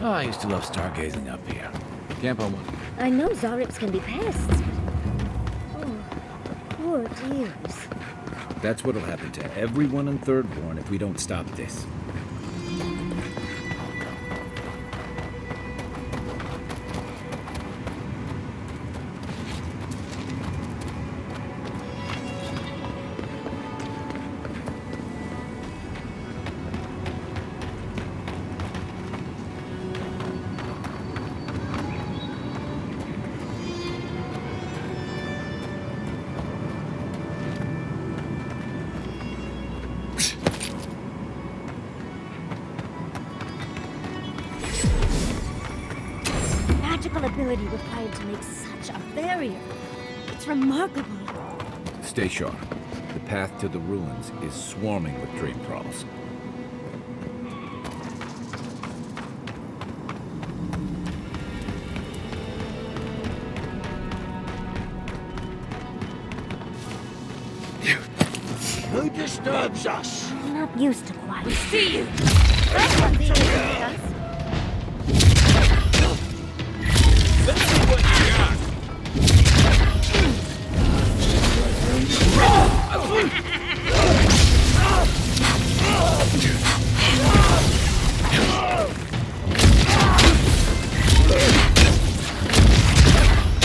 Oh, I used to love stargazing up here. Camp on one. I know Zarips can be pests. Oh, poor dears. That's what'll happen to everyone in Thirdborn if we don't stop this. ingenuity required to make such a barrier. It's remarkable. Stay sharp. The path to the ruins is swarming with dream thralls. Who disturbs us? I'm not used to quiet. We see you! That one being us. Let's see what you got!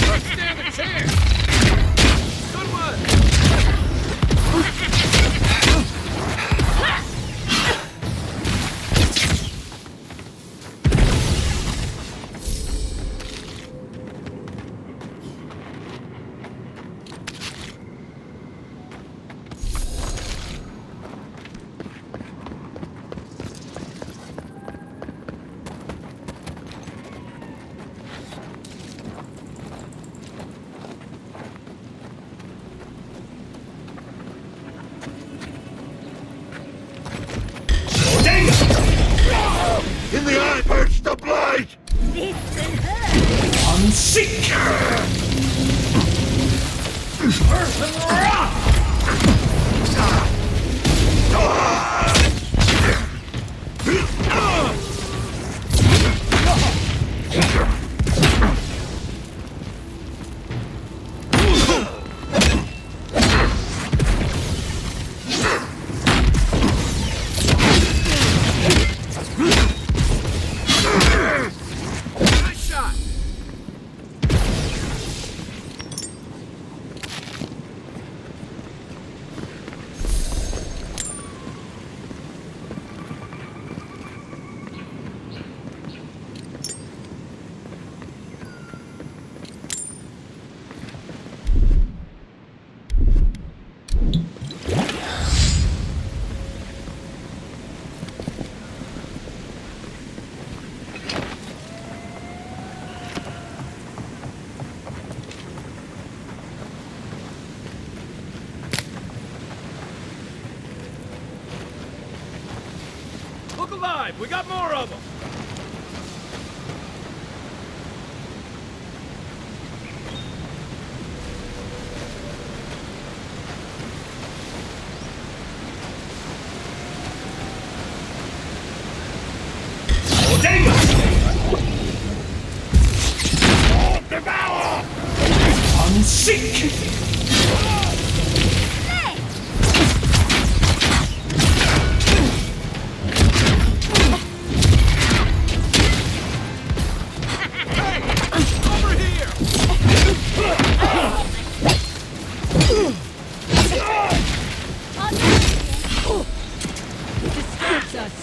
Let's stand a chance! Good one! In the eye perched the blade! This will hurt. Unseek! Nice shot! Look alive! We got more of them! Devour! Unseek! Distracts us.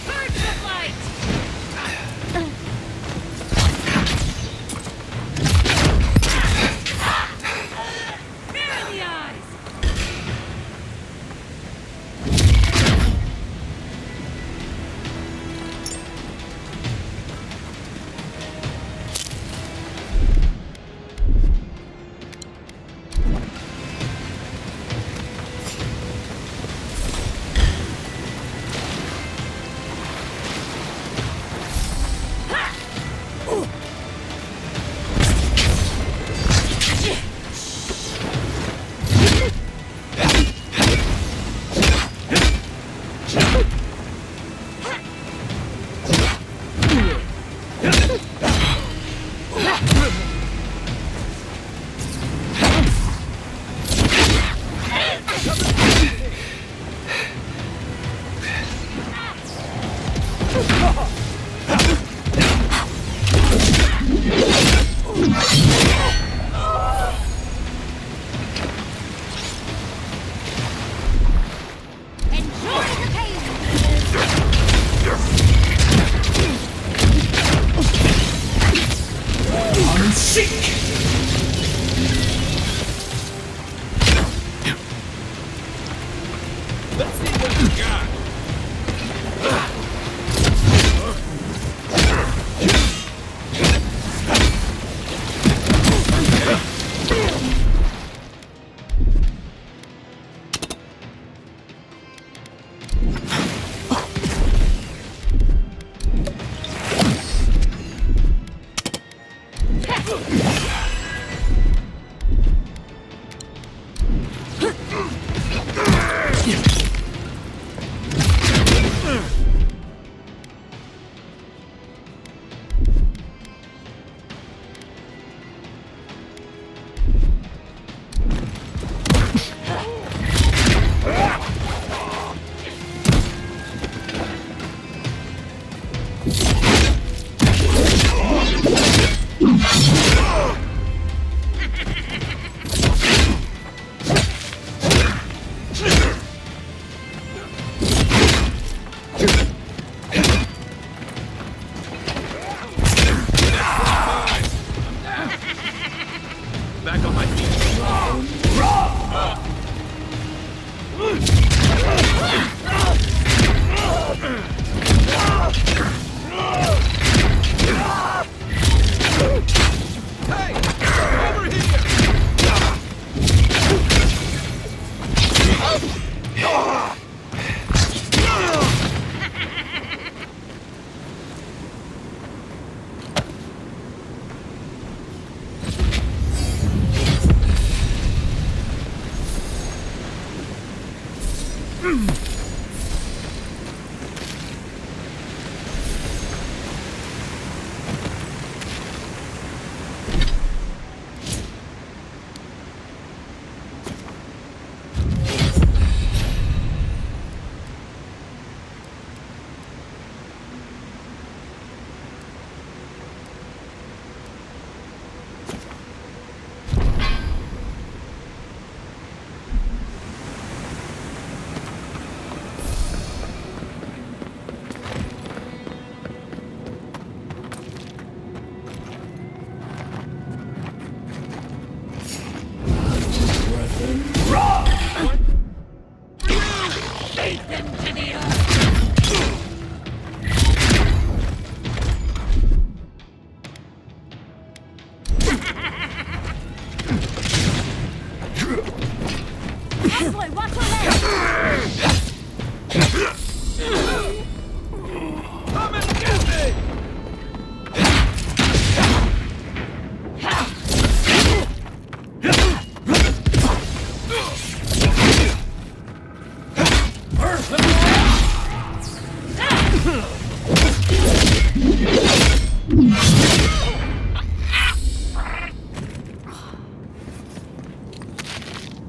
Charge the light! back on my feet. Hey! Over here!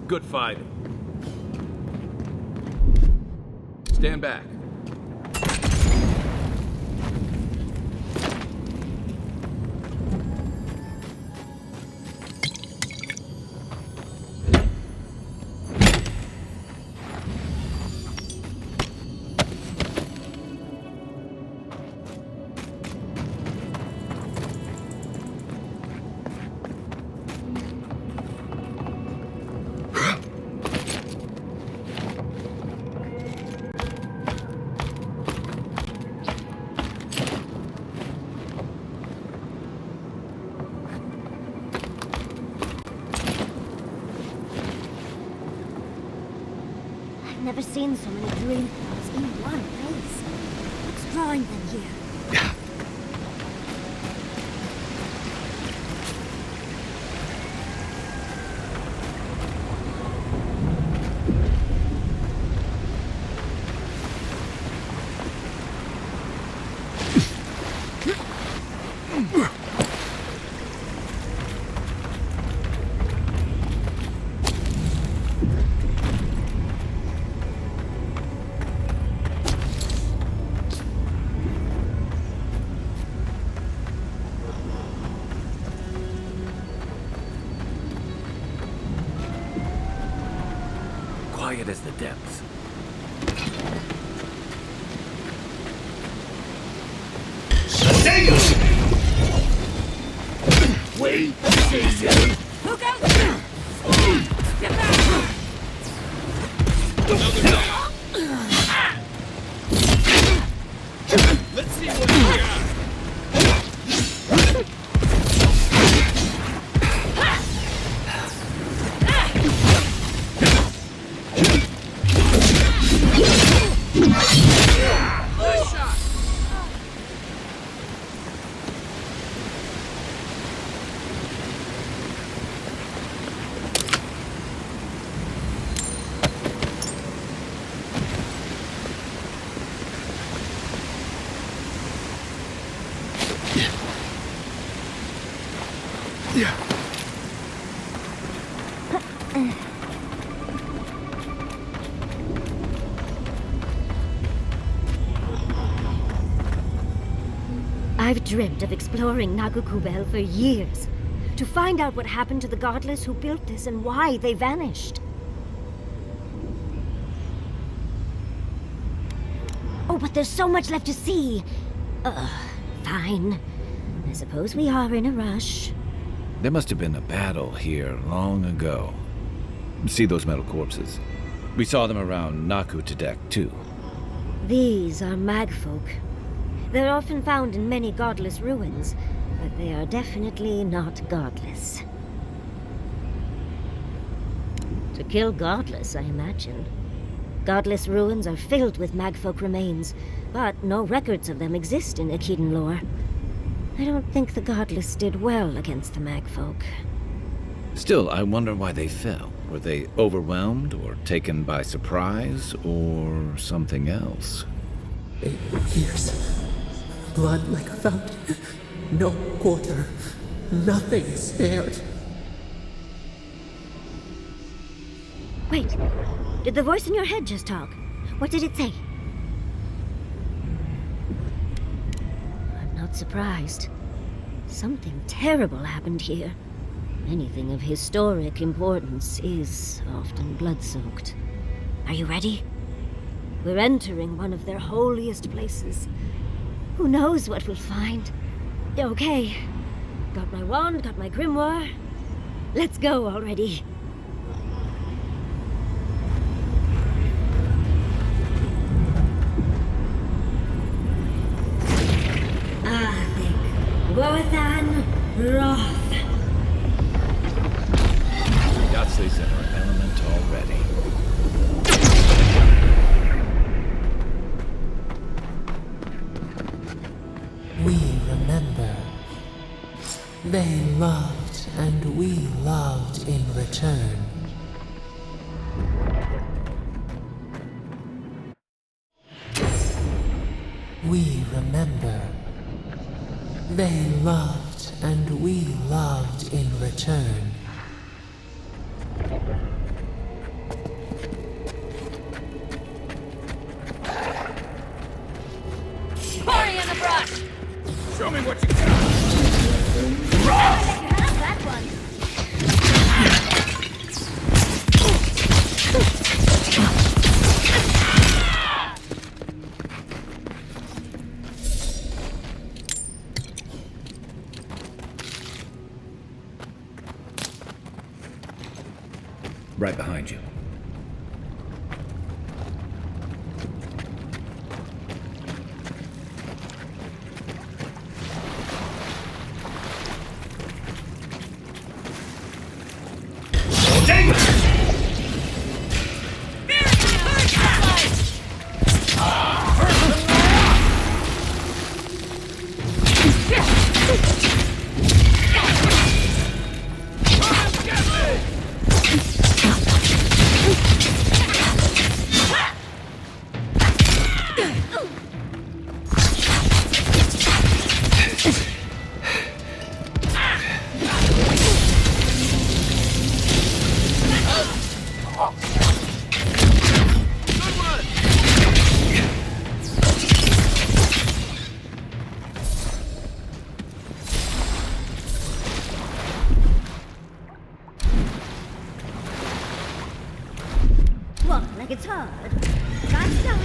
Good fighting. Stand back. I've never seen so many dream things in one place. What's drawing them here? Quiet as the depths. Wait, Caesar! Look out! Get back! Let's see what you got. Nice shot. I've dreamt of exploring Nagukubel for years, to find out what happened to the godless who built this and why they vanished. Oh, but there's so much left to see. Fine. I suppose we are in a rush. There must have been a battle here long ago. See those metal corpses? We saw them around Naku Tedek, too. These are magfolk. They're often found in many godless ruins, but they are definitely not godless. To kill godless, I imagine. Godless ruins are filled with magfolk remains, but no records of them exist in Akhidan lore. I don't think the godless did well against the magfolk. Still, I wonder why they fell. Were they overwhelmed, or taken by surprise, or something else? They pierce. Blood like a fountain. No quarter. Nothing spared. Wait. Did the voice in your head just talk? What did it say? I'm not surprised. Something terrible happened here. Anything of historic importance is often blood-soaked. Are you ready? We're entering one of their holiest places. Who knows what we'll find? Okay. Got my wand, got my grimoire. Let's go already. Gorthan Roth. Yahtzee's in her element already. We remember. They loved, and we loved in return. We remember. They loved, and we loved in return. Party in the brush! Show me what you got! Rough! You have that one. Right behind you. It's hard. That's done.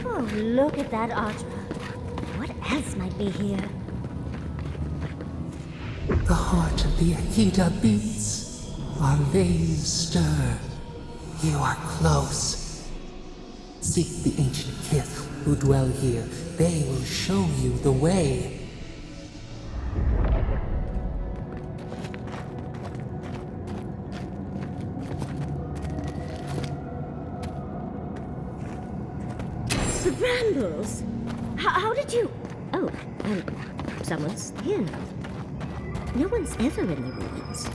Oh, look at that archway. What else might be here? The heart of the Akita beats. Our veins stir. You are close. Seek the ancient kith who dwell here. They will show you the way. The brambles! How did you... Oh, someone's here now. No one's ever in the ruins.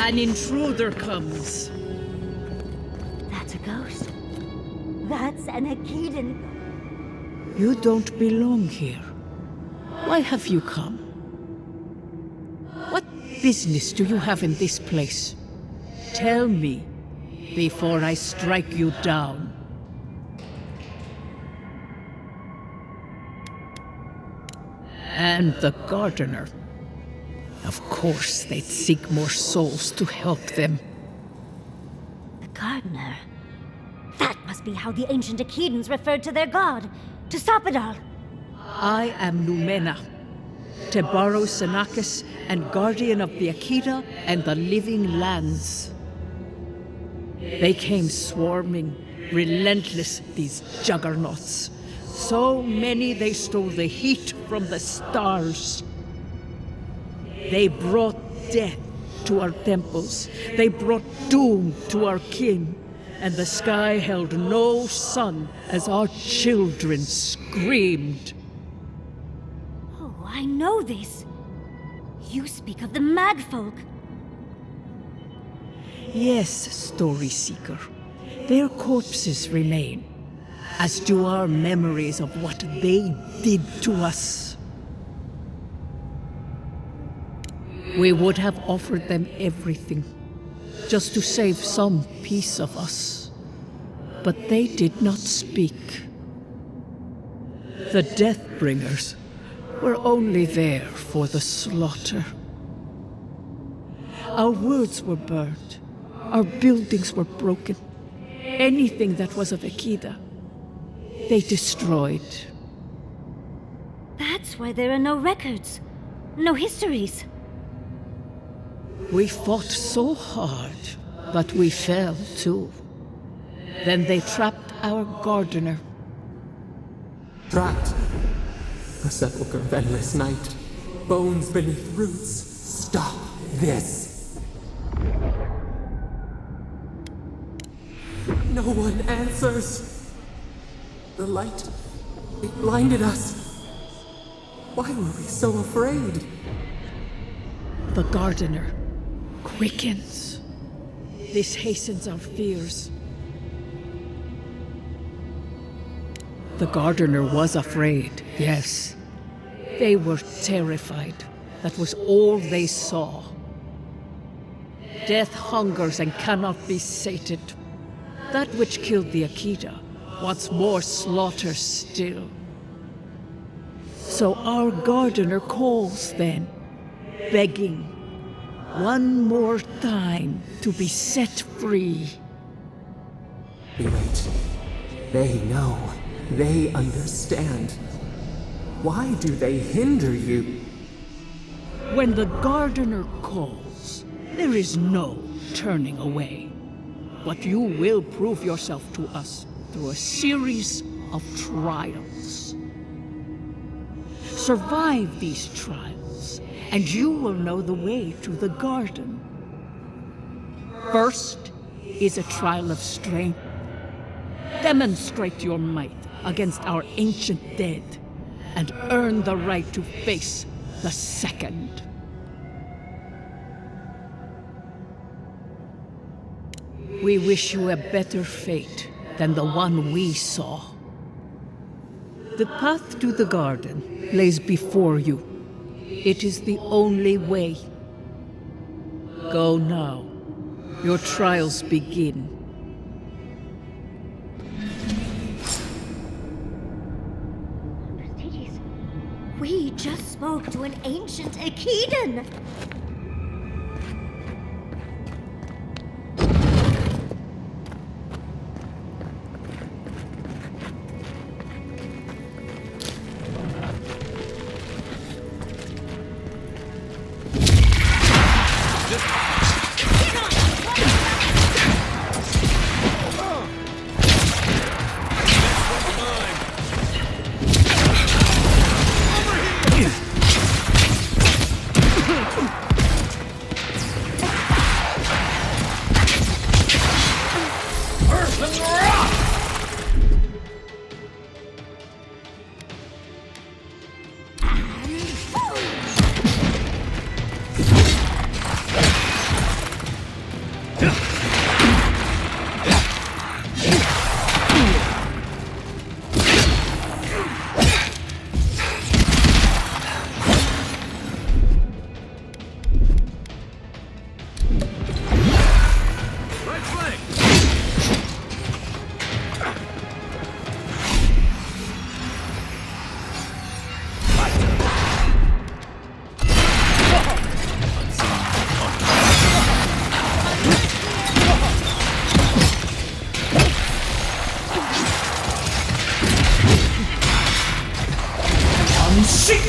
An intruder comes. That's a ghost. That's an Akedan. You don't belong here. Why have you come? What business do you have in this place? Tell me, before I strike you down. And the gardener. Of course, they'd seek more souls to help them. The gardener? That must be how the ancient Akedans referred to their god, to stop it all. I am Numena, Tebaro Senakis, and guardian of the Akeda and the living lands. They came swarming, relentless, these juggernauts. So many they stole the heat from the stars. They brought death to our temples. They brought doom to our kin. And the sky held no sun as our children screamed. Oh, I know this. You speak of the Magfolk. Yes, Story Seeker. Their corpses remain, as do our memories of what they did to us. We would have offered them everything, just to save some piece of us. But they did not speak. The Deathbringers were only there for the slaughter. Our words were burned. Our buildings were broken. Anything that was of Akeda, they destroyed. That's why there are no records, no histories. We fought so hard, but we fell too. Then they trapped our gardener. Trapped. A sepulchre of endless night. Bones beneath roots. Stop this. No one answers. The light, it blinded us. Why were we so afraid? The gardener quickens. This hastens our fears. The gardener was afraid, yes. They were terrified. That was all they saw. Death hungers and cannot be sated. That which killed the Akeda wants more slaughter still. So our gardener calls then, begging one more time to be set free. Wait. They know. They understand. Why do they hinder you? When the gardener calls, there is no turning away. But you will prove yourself to us through a series of trials. Survive these trials, and you will know the way to the garden. First is a trial of strength. Demonstrate your might against our ancient dead, and earn the right to face the second. We wish you a better fate than the one we saw. The path to the garden lays before you. It is the only way. Go now. Your trials begin. We just spoke to an ancient Akedan! sick!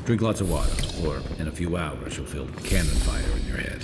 Drink lots of water, or in a few hours you'll feel cannon fire in your head.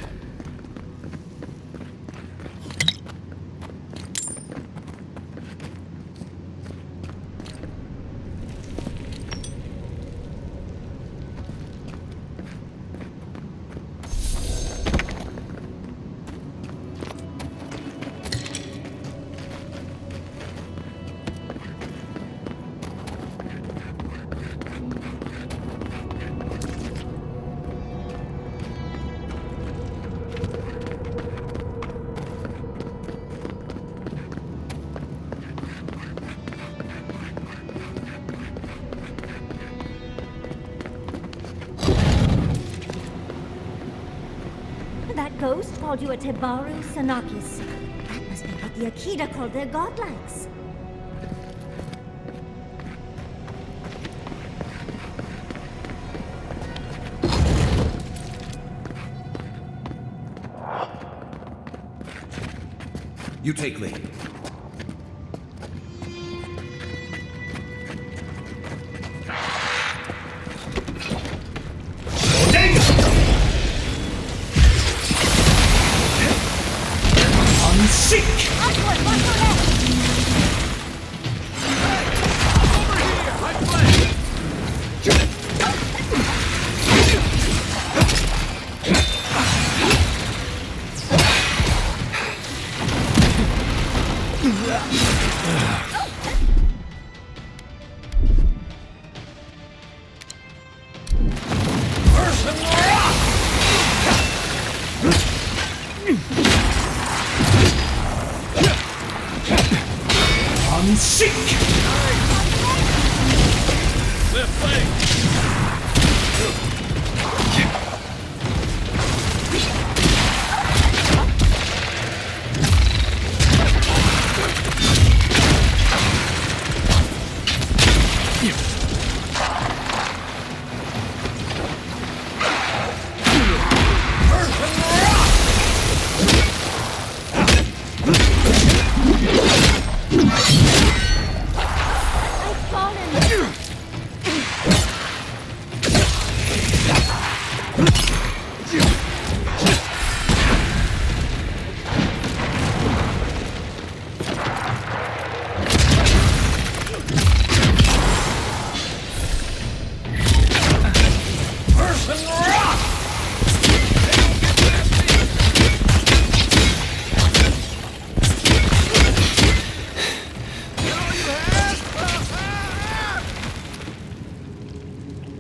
That ghost called you a Tebaru Sanakis. That must be what the Akita called their godlikes. You take lead.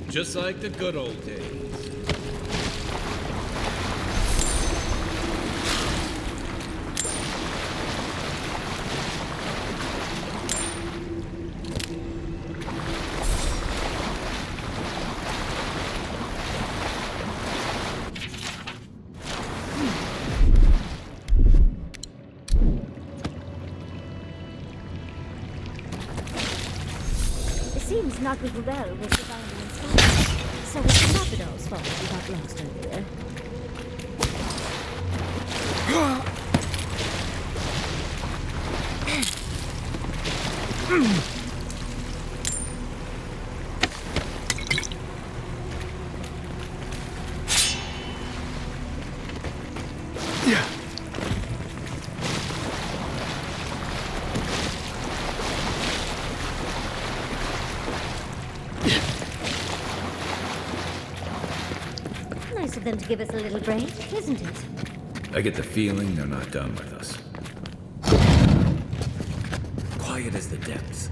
Just like the good old days. not go well with the violence. So it's not the doll's fault we got lost earlier. Nice of them to give us a little break, isn't it? I get the feeling they're not done with us. Quiet as the depths.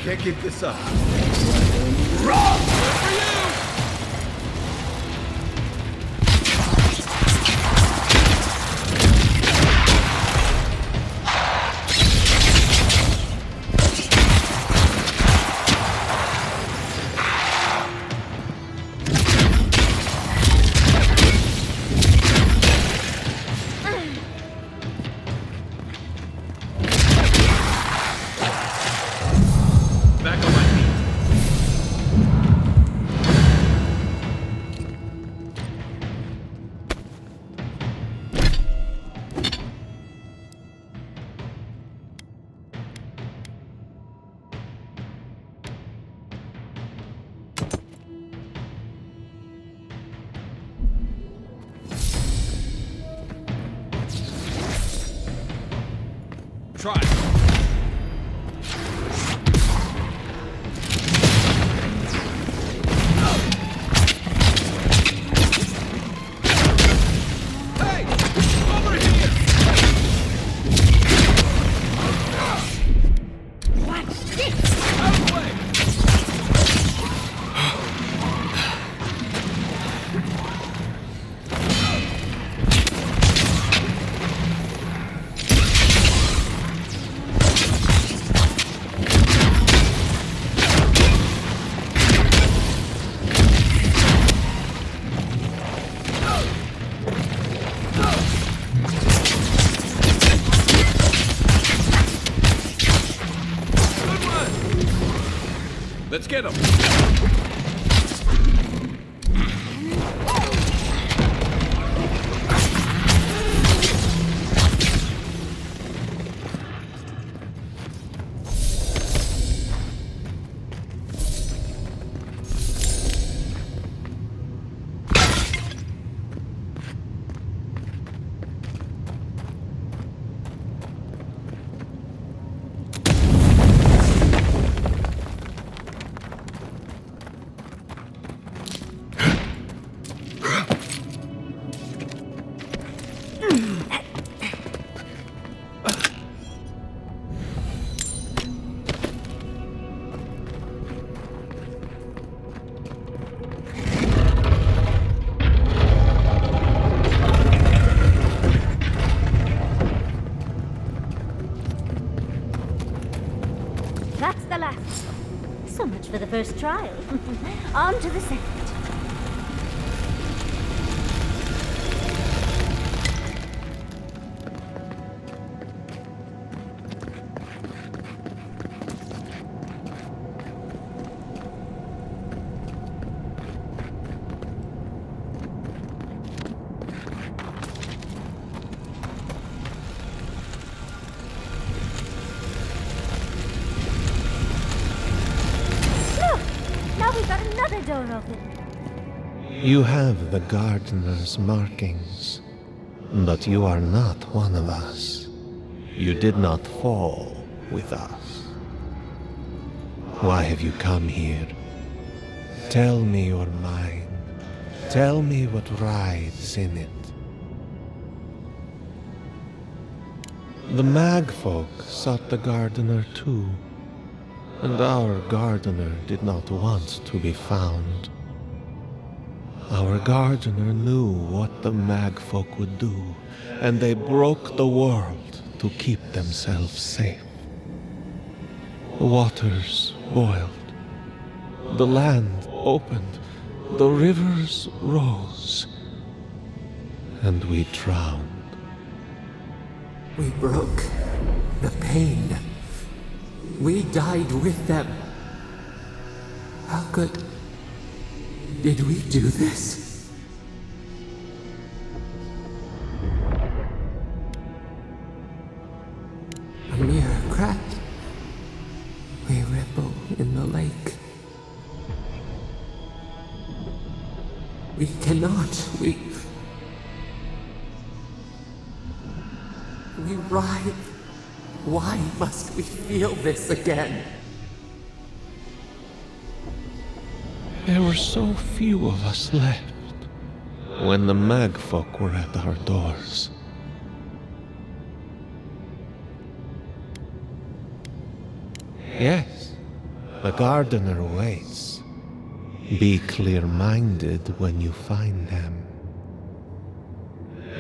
Can't keep this up. Back on my feet. Try. Let's get him. That's the last. So much for the first trial. On to the second. Door open. You have the gardener's markings, but you are not one of us. You did not fall with us. Why have you come here? Tell me your mind. Tell me what rides in it. The Magfolk sought the gardener too. And our gardener did not want to be found. Our gardener knew what the Magfolk would do, and they broke the world to keep themselves safe. The waters boiled, the land opened, the rivers rose, and we drowned. We broke the pain. We died with them. How did we do this? A mere crack. We ripple in the lake. We cannot. We writhe. Why must we feel this again? There were so few of us left when the Magfolk were at our doors. Yes, the gardener waits. Be clear-minded when you find them.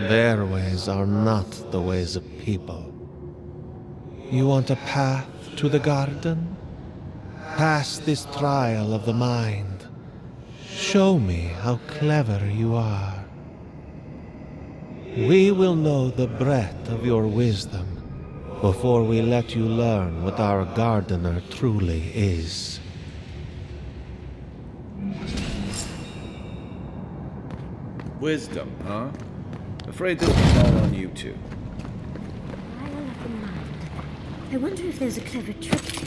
Their ways are not the ways of people. You want a path to the garden? Pass this trial of the mind. Show me how clever you are. We will know the breadth of your wisdom before we let you learn what our gardener truly is. Wisdom, huh? Afraid this will fall on you two. Trial of the mind. I wonder if there's a clever trick to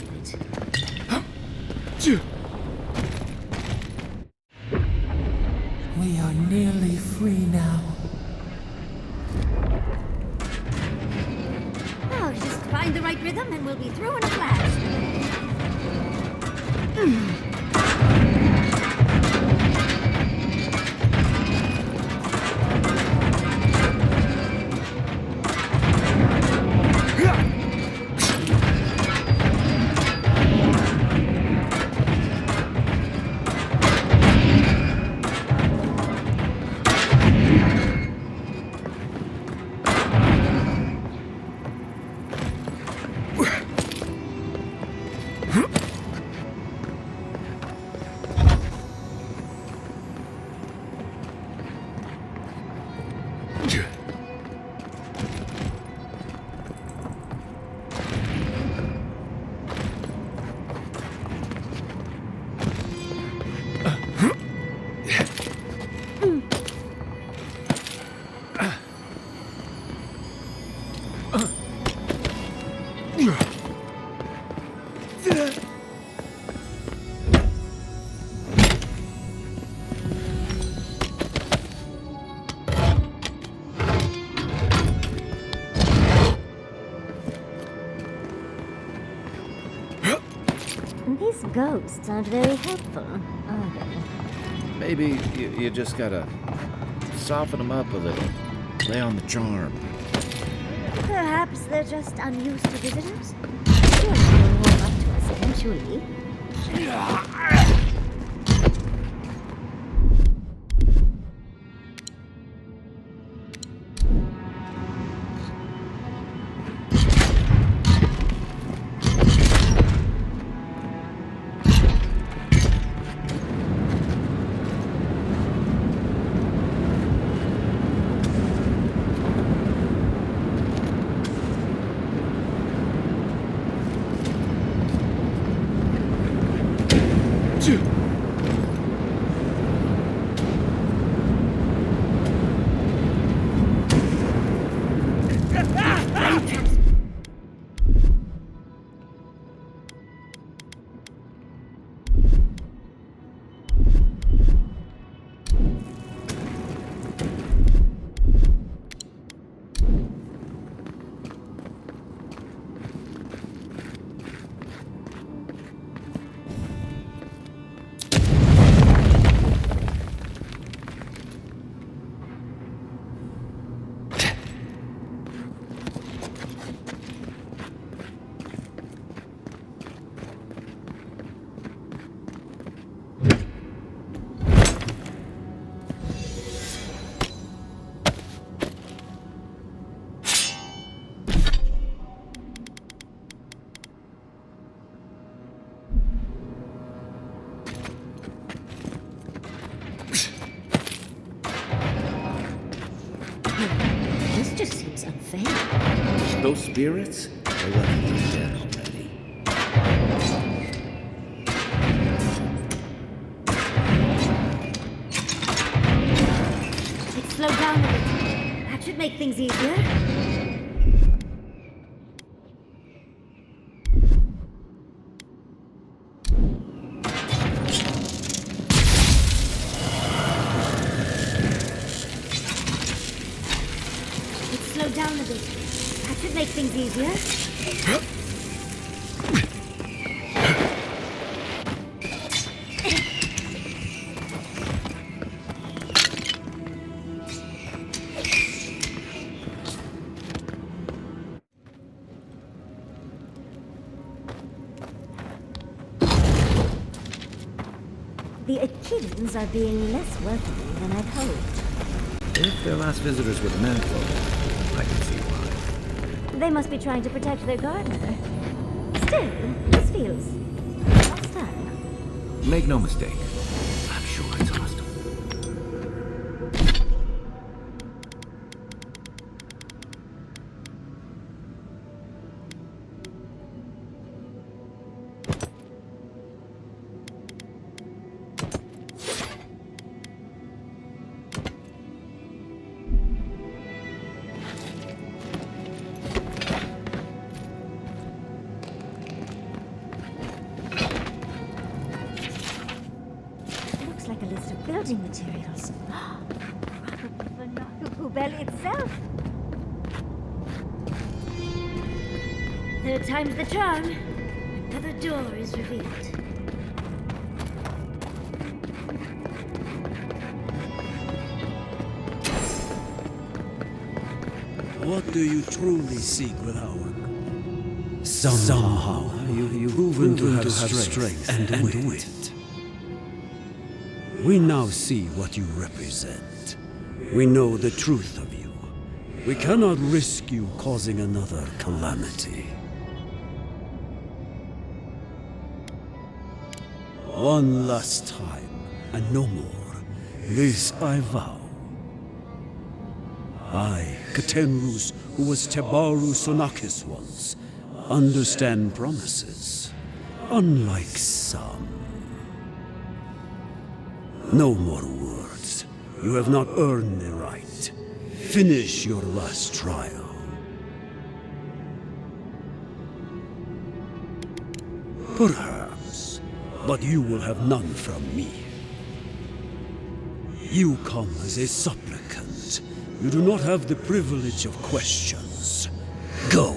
it. We are nearly free now. Oh, just find the right rhythm and we'll be through in a flash. These ghosts aren't very helpful, are they? Maybe you just gotta soften them up a little. Lay on the charm. Perhaps they're just unused to visitors. Surely they'll warm up to us eventually. Those spirits are lucky you're dead already. Let's slow down a bit. That should make things easier. things easier. The Achidans are being less welcoming than I'd hoped. If their last visitors were the manfolk, I can see why. They must be trying to protect their gardener. Still, this feels hostile. Make no mistake. I'm sure it's hostile. Building materials. Probably for Nahuku'bel itself. Third time's the charm. Another door is revealed. What do you truly seek with our work? Somehow you've proven to have strength and wit. We now see what you represent. We know the truth of you. We cannot risk you causing another calamity. One last time, and no more. This I vow. I, Katenrus, who was Tebaru Sonakis once, understand promises, unlike some. No more words. You have not earned the right. Finish your last trial. Perhaps, but you will have none from me. You come as a supplicant. You do not have the privilege of questions. Go.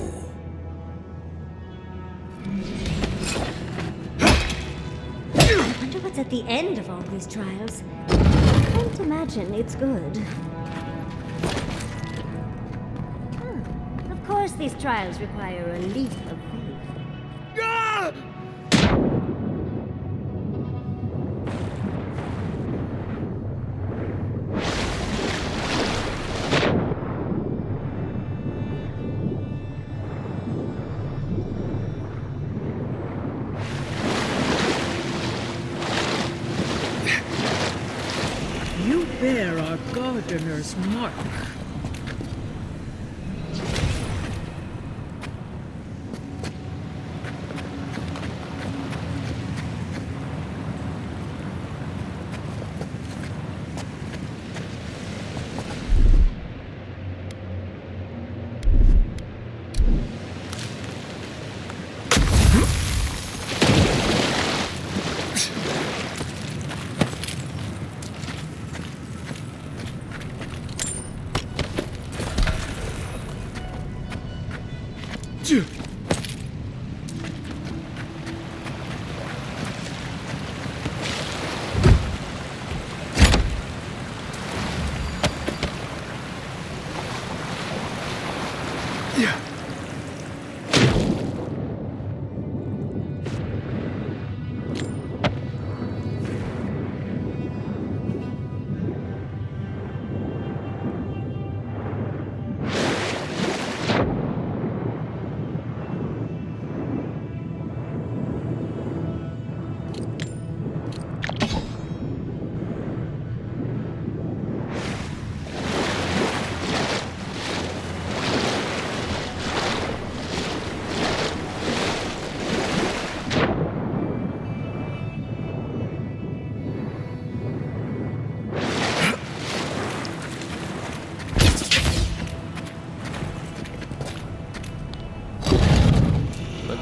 What's at the end of all these trials? I can't imagine it's good. Of course these trials require a leap of faith. Bear our gardener's mark.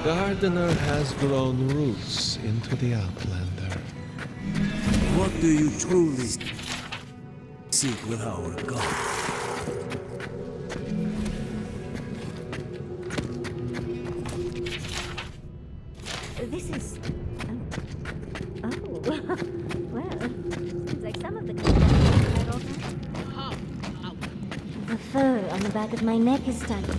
Gardener has grown roots into the Outlander. What do you truly seek with our God? Well, seems like some of the clothes. The fur on the back of my neck is starting.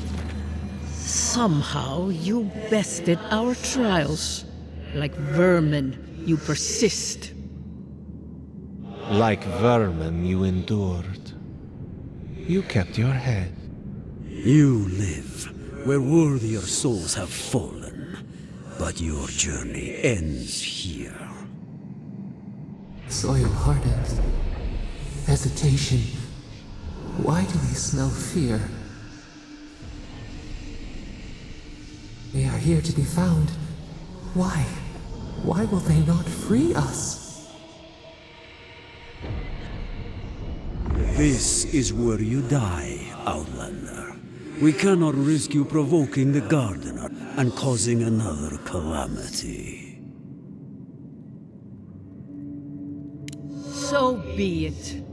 Somehow you bested our trials. Like vermin, you persist. Like vermin, you endured. You kept your head. You live where worthier souls have fallen, but your journey ends here. Soil hardens. Hesitation. Why do we smell fear? They are here to be found. Why? Why will they not free us? This is where you die, Outlander. We cannot risk you provoking the Gardener and causing another calamity. So be it.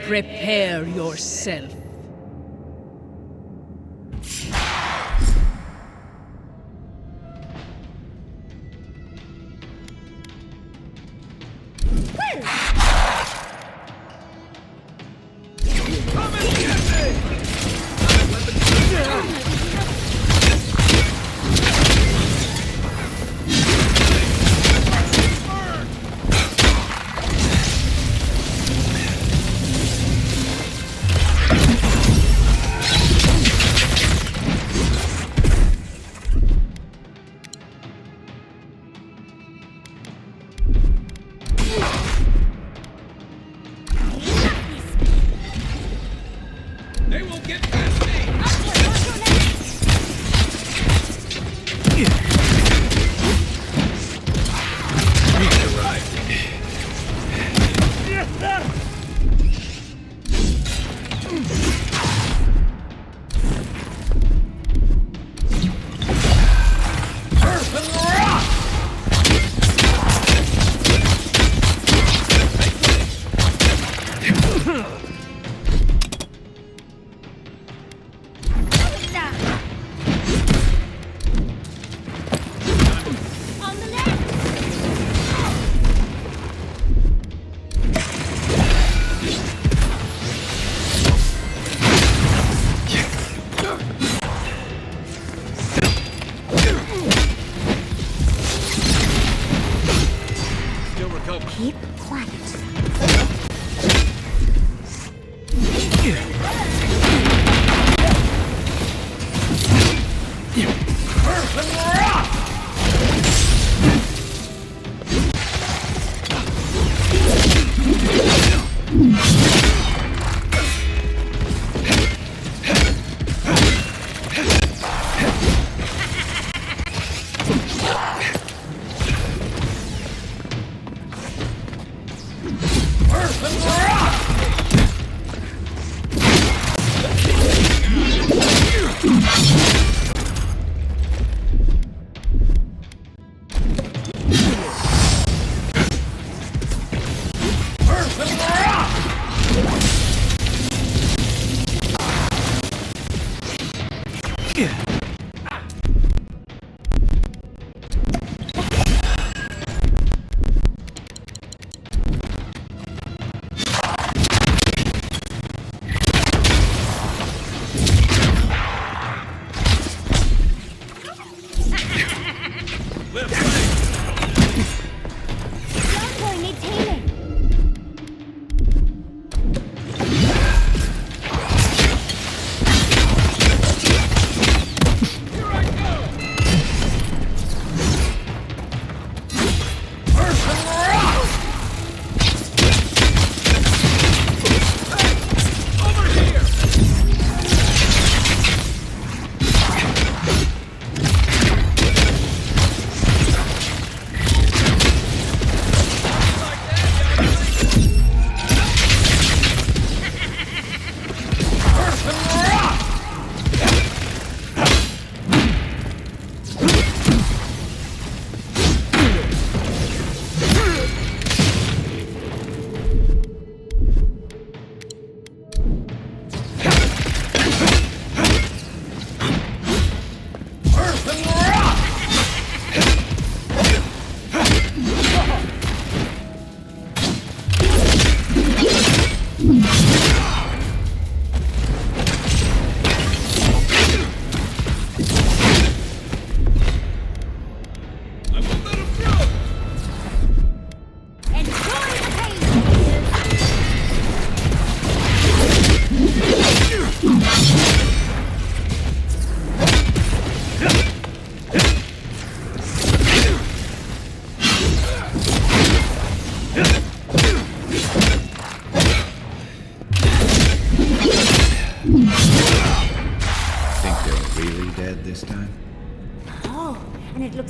Prepare yourself. Keep quiet.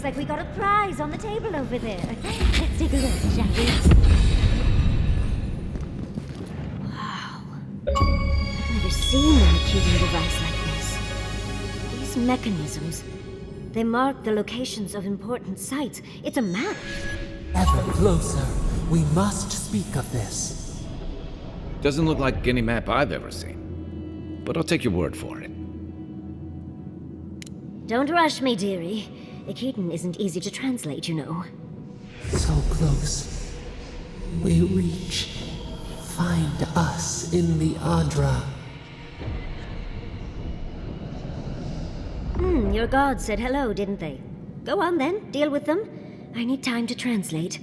like we got a prize on the table over there. Let's take a look, shall we? Wow. I've never seen an Akita device like this. These mechanisms, they mark the locations of important sites. It's a map. Ever closer. We must speak of this. Doesn't look like any map I've ever seen. But I'll take your word for it. Don't rush me, dearie. Akitan isn't easy to translate, you know. So close. We reach. Find us in the Adra. Your gods said hello, didn't they? Go on then, deal with them. I need time to translate.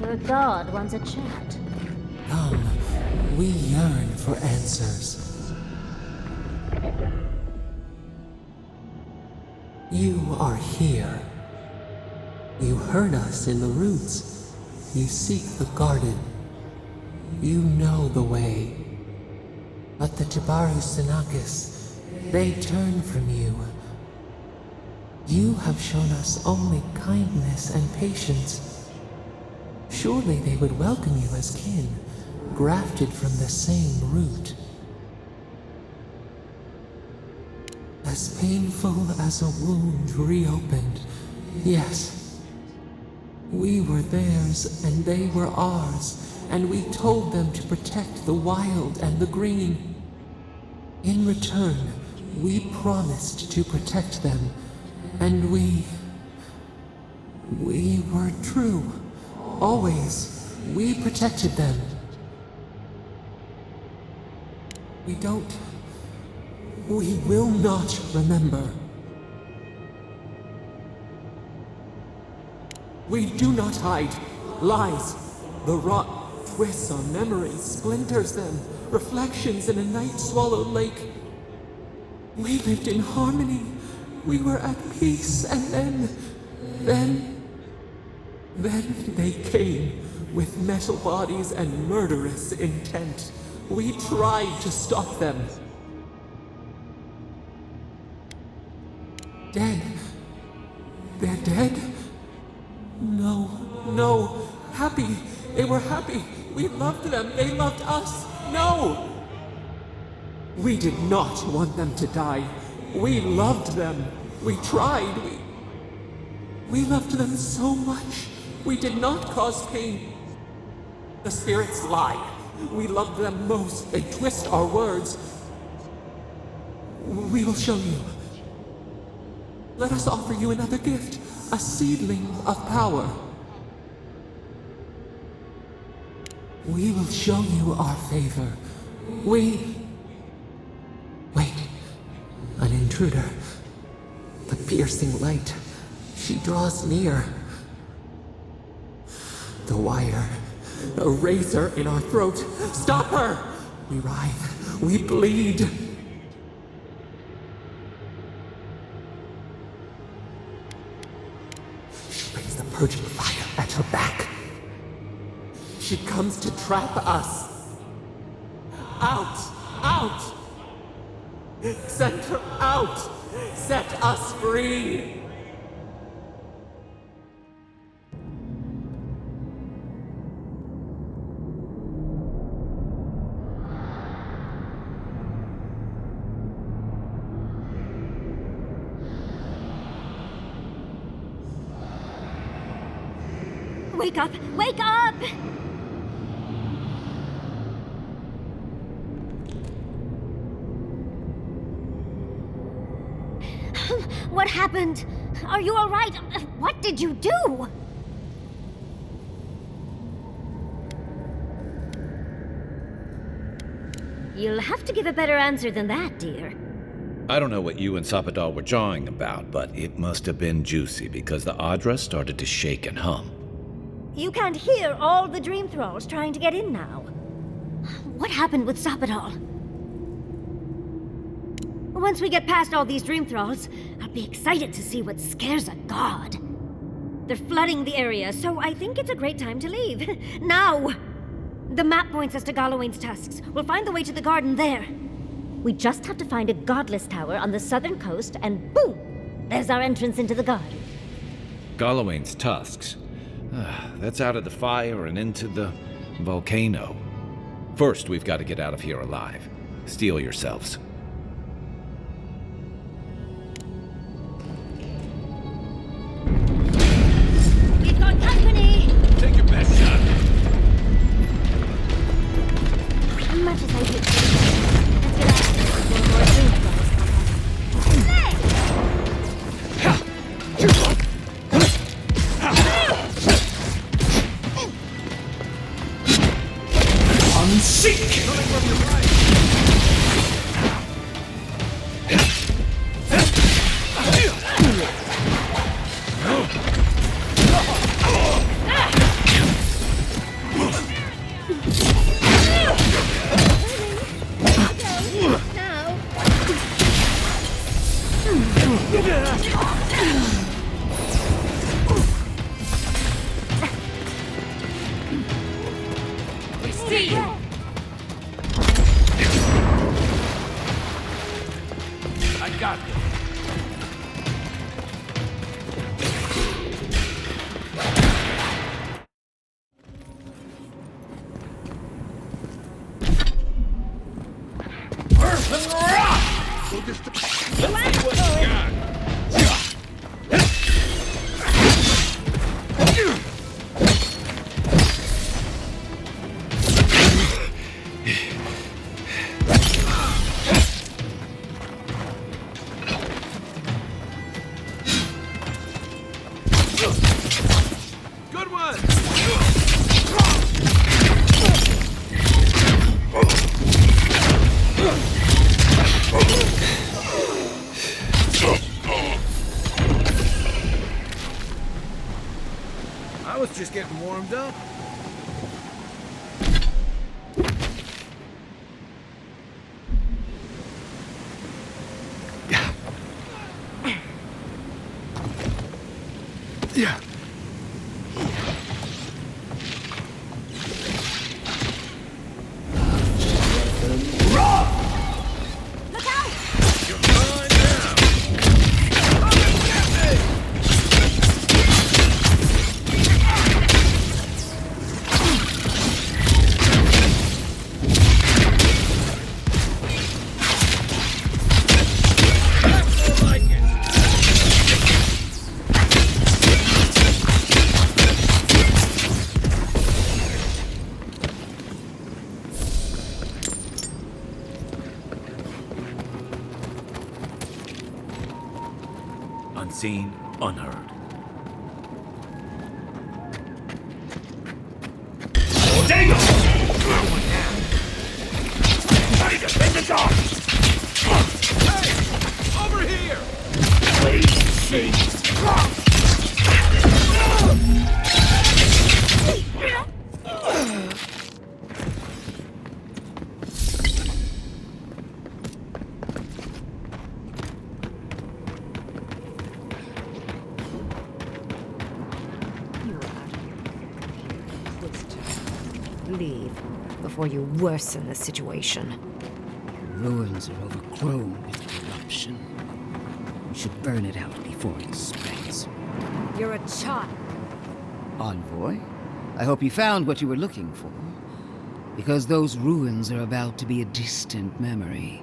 Your god wants a chat. Come, we yearn for answers. You are here. You heard us in the roots. You seek the garden. You know the way. But the Tibaru Sinakis, they turn from you. You have shown us only kindness and patience. Surely they would welcome you as kin, grafted from the same root. As painful as a wound reopened, yes. We were theirs and they were ours, and we told them to protect the wild and the green. In return, we promised to protect them, and we were true. Always, we protected them. We will not remember. We do not hide. Lies. The rot twists our memories, splinters them, reflections in a night-swallowed lake. We lived in harmony. We were at peace, and then they came with metal bodies and murderous intent. We tried to stop them. Dead. They're dead? No. Happy. They were happy. We loved them. They loved us. No! We did not want them to die. We loved them. We tried. We loved them so much. We did not cause pain. The spirits lie. We love them most. They twist our words. We will show you. Let us offer you another gift. A seedling of power. We will show you our favor. Wait. An intruder. The piercing light. She draws near. The wire. A razor in our throat. Stop her! We writhe. We bleed. She brings the purging fire at her back. She comes to trap us. Out! Send her out! Set us free! Wake up! Wake up! What happened? Are you all right? What did you do? You'll have to give a better answer than that, dear. I don't know what you and Sapadal were jawing about, but it must have been juicy because the Adra started to shake and hum. You can't hear all the dream thralls trying to get in now. What happened with Sapadal? Once we get past all these dream thralls, I'll be excited to see what scares a god. They're flooding the area, so I think it's a great time to leave. Now! The map points us to Galawain's tusks. We'll find the way to the garden there. We just have to find a godless tower on the southern coast, and boom! There's our entrance into the garden. Galawain's tusks. That's out of the fire and into the volcano. First, we've got to get out of here alive. Steel yourselves. We've got company! Take your best shot. As much as I hate to let's get out before more dream thralls come up. Seek! Coming from your right. Just getting warmed up. Yeah. Unseen, unheard. Dango! Ready to defend the dog! Hey! Over here! Please see! Leave before you worsen the situation. The ruins are overgrown with corruption. We should burn it out before it spreads. You're a child. Envoy, I hope you found what you were looking for. Because those ruins are about to be a distant memory.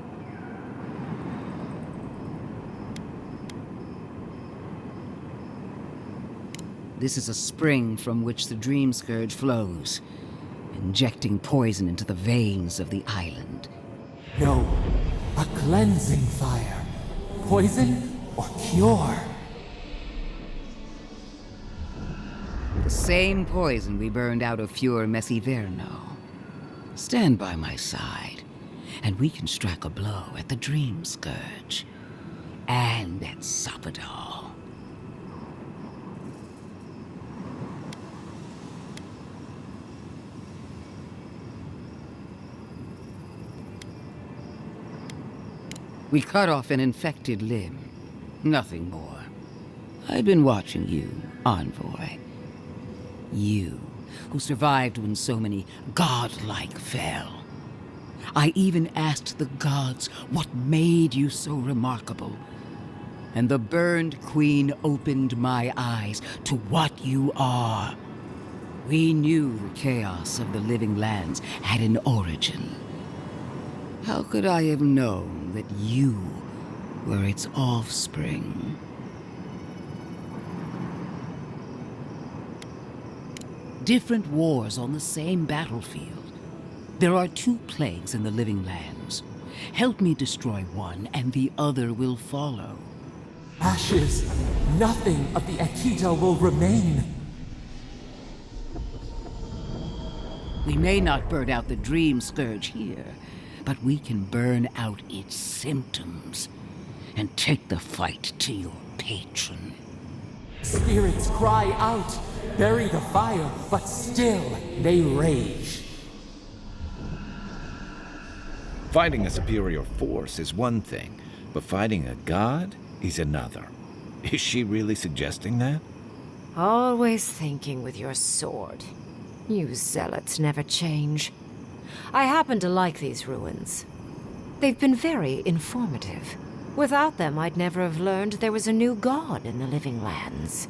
This is a spring from which the Dream Scourge flows, injecting poison into the veins of the island. No, a cleansing fire. Poison or cure? The same poison we burned out of Fior Messiverno. Stand by my side, and we can strike a blow at the Dream Scourge. And at Sapadal. We cut off an infected limb. Nothing more. I've been watching you, Envoy. You, who survived when so many godlike fell. I even asked the gods what made you so remarkable. And the burned queen opened my eyes to what you are. We knew the chaos of the living lands had an origin. How could I have known that you were its offspring? Different wars on the same battlefield. There are 2 plagues in the living lands. Help me destroy one, and the other will follow. Ashes! Nothing of the Akita will remain! We may not burn out the Dream Scourge here, but we can burn out its symptoms and take the fight to your patron. Spirits cry out, bury the fire, but still they rage. Fighting a superior force is one thing, but fighting a god is another. Is she really suggesting that? Always thinking with your sword. You zealots never change. I happen to like these ruins. They've been very informative. Without them, I'd never have learned there was a new god in the living lands.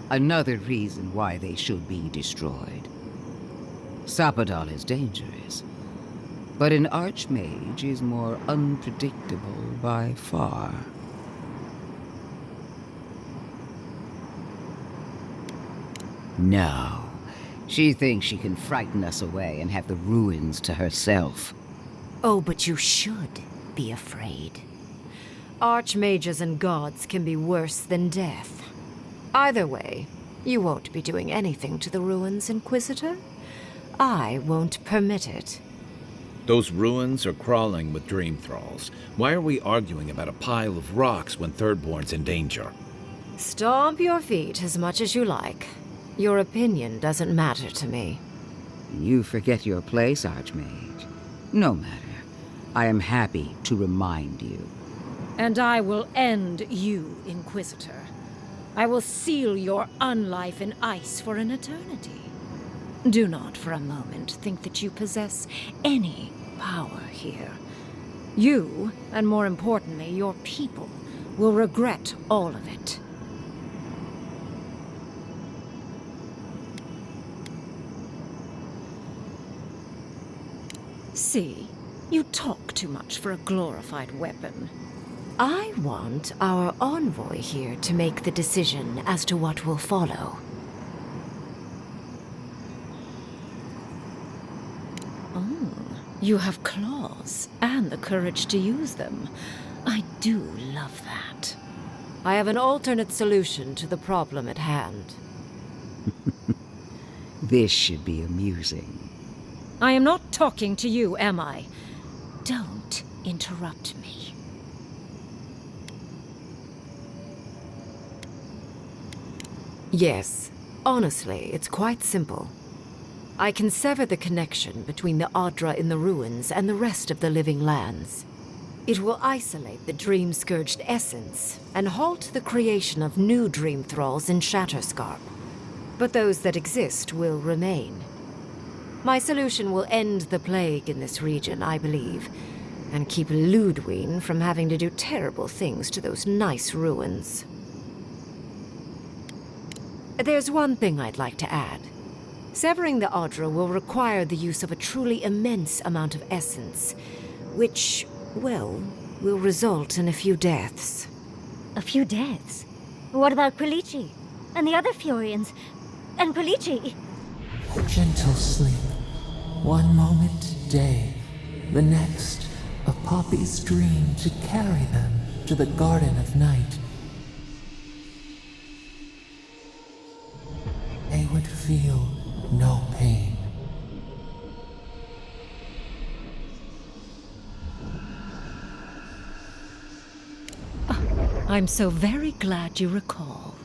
Another reason why they should be destroyed. Sapadal is dangerous, but an archmage is more unpredictable by far. No. She thinks she can frighten us away and have the ruins to herself. Oh, but you should be afraid. Archmages and gods can be worse than death. Either way, you won't be doing anything to the ruins, Inquisitor. I won't permit it. Those ruins are crawling with dream thralls. Why are we arguing about a pile of rocks when Thirdborn's in danger? Stomp your feet as much as you like. Your opinion doesn't matter to me. You forget your place, Archmage. No matter. I am happy to remind you. And I will end you, Inquisitor. I will seal your unlife in ice for an eternity. Do not for a moment think that you possess any power here. You, and more importantly, your people, will regret all of it. See, you talk too much for a glorified weapon. I want our envoy here to make the decision as to what will follow. Oh, you have claws and the courage to use them. I do love that. I have an alternate solution to the problem at hand. This should be amusing. I am not talking to you, am I? Don't interrupt me. Yes, honestly, it's quite simple. I can sever the connection between the Adra in the ruins and the rest of the living lands. It will isolate the dream-scourged essence and halt the creation of new dream thralls in Shatterscarp. But those that exist will remain. My solution will end the plague in this region, I believe, and keep Ludwig from having to do terrible things to those nice ruins. There's one thing I'd like to add. Severing the Adra will require the use of a truly immense amount of essence, which, well, will result in a few deaths. A few deaths? What about Quilici? And the other Furians. And Polici. Gentle sleep. One moment day, the next, a poppy's dream to carry them to the Garden of Night. They would feel no pain. I'm so very glad you recall.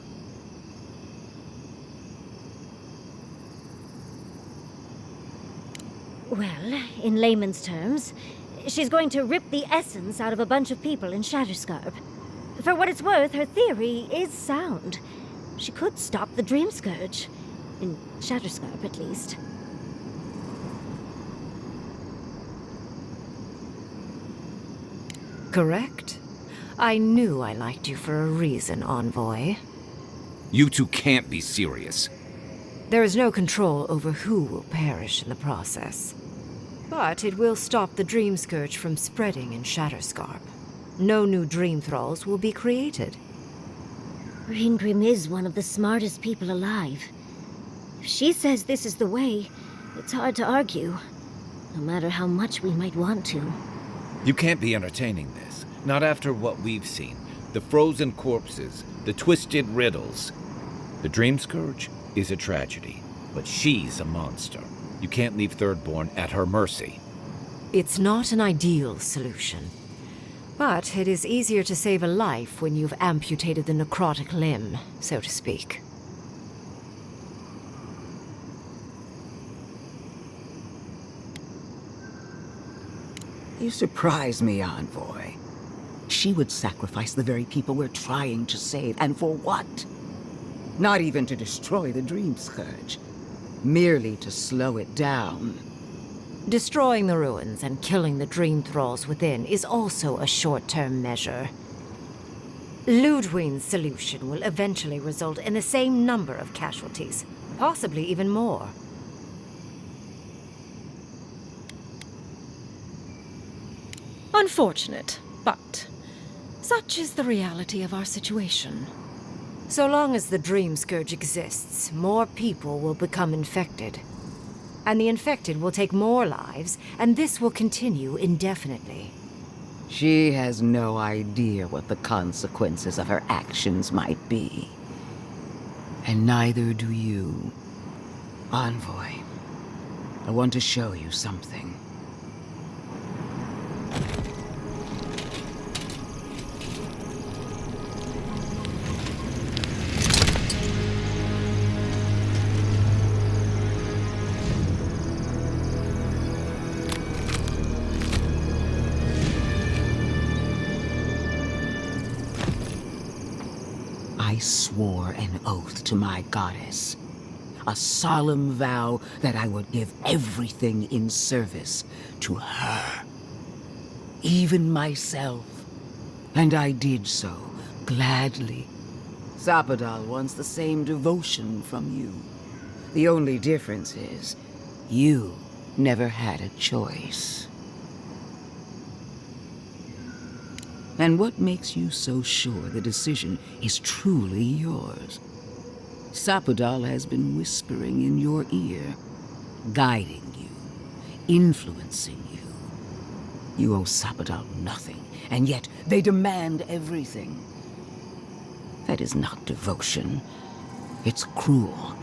Well, in layman's terms, she's going to rip the essence out of a bunch of people in Shatterscarp. For what it's worth, her theory is sound. She could stop the Dream Scourge. In Shatterscarp, at least. Correct. I knew I liked you for a reason, Envoy. You two can't be serious. There is no control over who will perish in the process. But it will stop the Dream Scourge from spreading in Shatterscarp. No new Dream Thralls will be created. Reingrim is one of the smartest people alive. If she says this is the way, it's hard to argue. No matter how much we might want to. You can't be entertaining this. Not after what we've seen. The frozen corpses, the twisted riddles. The Dream Scourge is a tragedy, but she's a monster. You can't leave Thirdborn at her mercy. It's not an ideal solution. But it is easier to save a life when you've amputated the necrotic limb, so to speak. You surprise me, Envoy. She would sacrifice the very people we're trying to save, and for what? Not even to destroy the Dream Scourge. Merely to slow it down. Destroying the ruins and killing the Dream Thralls within is also a short-term measure. Ludwig's solution will eventually result in the same number of casualties, possibly even more. Unfortunate, but such is the reality of our situation. So long as the Dream Scourge exists, more people will become infected. And the infected will take more lives, and this will continue indefinitely. She has no idea what the consequences of her actions might be. And neither do you. Envoy, I want to show you something. I swore an oath to my goddess. A solemn vow that I would give everything in service to her. Even myself. And I did so, gladly. Sapadal wants the same devotion from you. The only difference is, you never had a choice. And what makes you so sure the decision is truly yours? Sapadal has been whispering in your ear, guiding you, influencing you. You owe Sapadal nothing, and yet they demand everything. That is not devotion. It's cruel.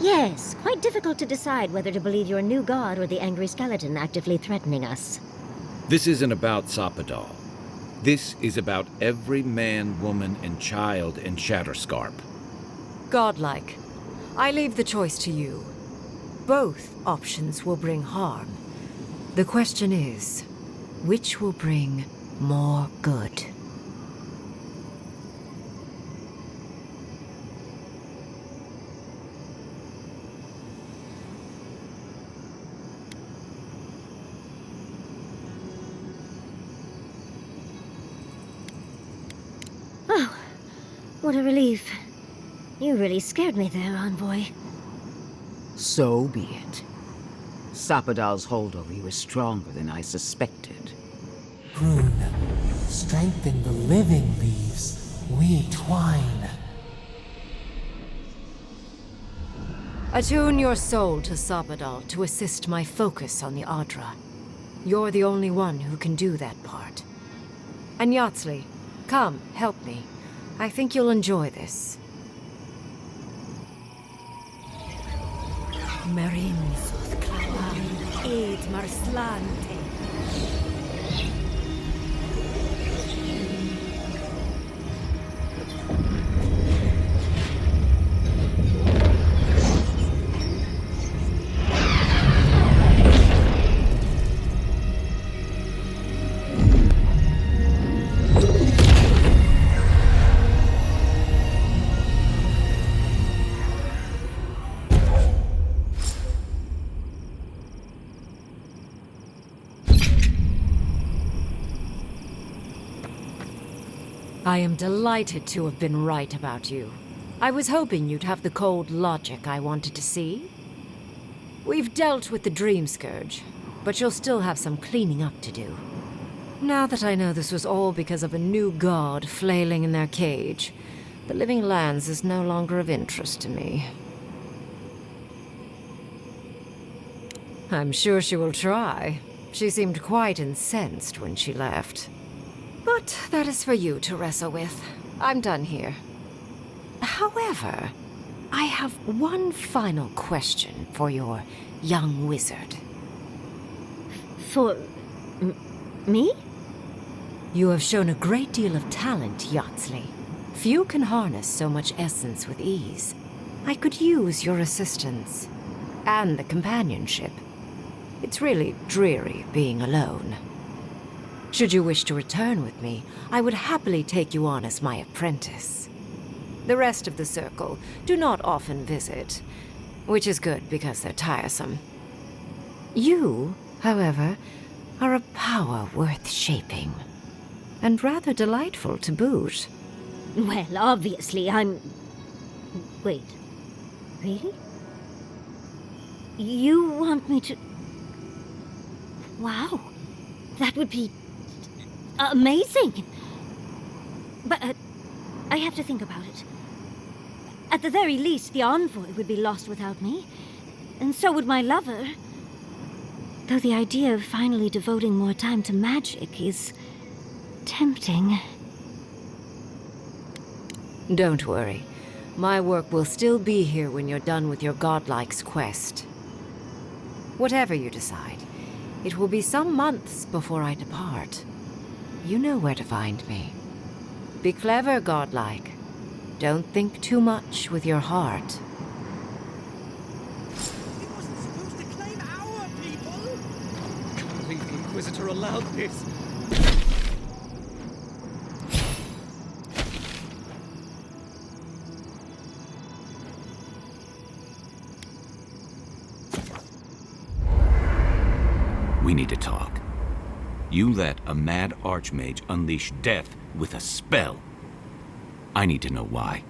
Yes, quite difficult to decide whether to believe your new god or the angry skeleton actively threatening us. This isn't about Sapadal. This is about every man, woman, and child in Shatterscarp. Godlike. I leave the choice to you. Both options will bring harm. The question is, which will bring more good? Oh, what a relief. You really scared me there, Envoy. So be it. Sapadal's hold over you is stronger than I suspected. Prune, strengthen the living leaves, we twine. Attune your soul to Sabadal to assist my focus on the Adra. You're the only one who can do that part. And Yatsley, come, help me. I think you'll enjoy this. Marinsoth Klavan Eid Marslante. I am delighted to have been right about you. I was hoping you'd have the cold logic I wanted to see. We've dealt with the Dream Scourge, but you'll still have some cleaning up to do. Now that I know this was all because of a new god flailing in their cage, the Living Lands is no longer of interest to me. I'm sure she will try. She seemed quite incensed when she left. But that is for you to wrestle with. I'm done here. However, I have one final question for your young wizard. For... me? You have shown a great deal of talent, Yatsley. Few can harness so much essence with ease. I could use your assistance. And the companionship. It's really dreary being alone. Should you wish to return with me, I would happily take you on as my apprentice. The rest of the circle do not often visit, which is good because they're tiresome. You, however, are a power worth shaping, and rather delightful to boot. Well, obviously I'm... Wait. Really? You want me to... Wow. That would be... amazing! But I have to think about it. At the very least, the envoy would be lost without me. And so would my lover. Though the idea of finally devoting more time to magic is... tempting. Don't worry. My work will still be here when you're done with your godlike's quest. Whatever you decide, it will be some months before I depart. You know where to find me. Be clever, godlike. Don't think too much with your heart. It wasn't supposed to claim our people! Can't believe the Inquisitor allowed this. We need to talk. You let a mad archmage unleash death with a spell. I need to know why.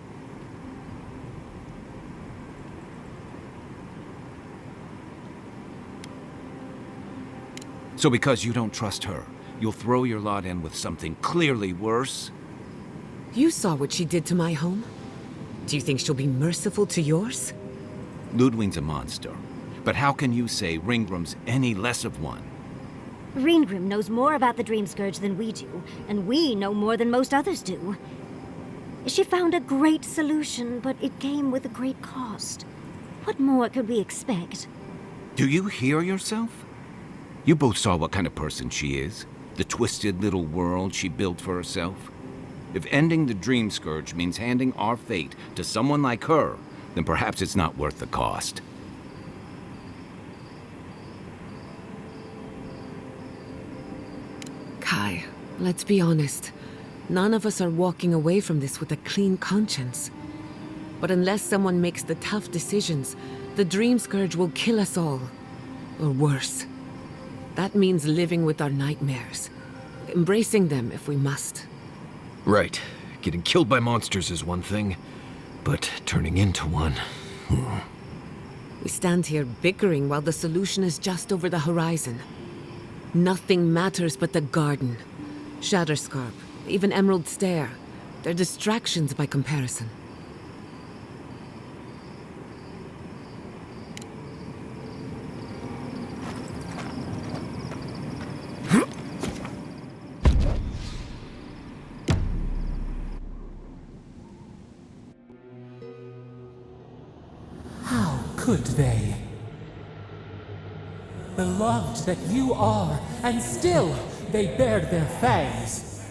So because you don't trust her, you'll throw your lot in with something clearly worse? You saw what she did to my home. Do you think she'll be merciful to yours? Ludwig's a monster. But how can you say Ringgrim's any less of one? Ringgrim knows more about the Dream Scourge than we do, and we know more than most others do. She found a great solution, but it came with a great cost. What more could we expect? Do you hear yourself? You both saw what kind of person she is. The twisted little world she built for herself. If ending the Dream Scourge means handing our fate to someone like her, then perhaps it's not worth the cost. Kai, let's be honest. None of us are walking away from this with a clean conscience. But unless someone makes the tough decisions, the Dream Scourge will kill us all. Or worse. That means living with our nightmares. Embracing them if we must. Right. Getting killed by monsters is one thing, but turning into one... We stand here bickering while the solution is just over the horizon. Nothing matters but the garden. Shatterscarp, even Emerald Stair. They're distractions by comparison. could they? Beloved that you are, and still they bared their fangs.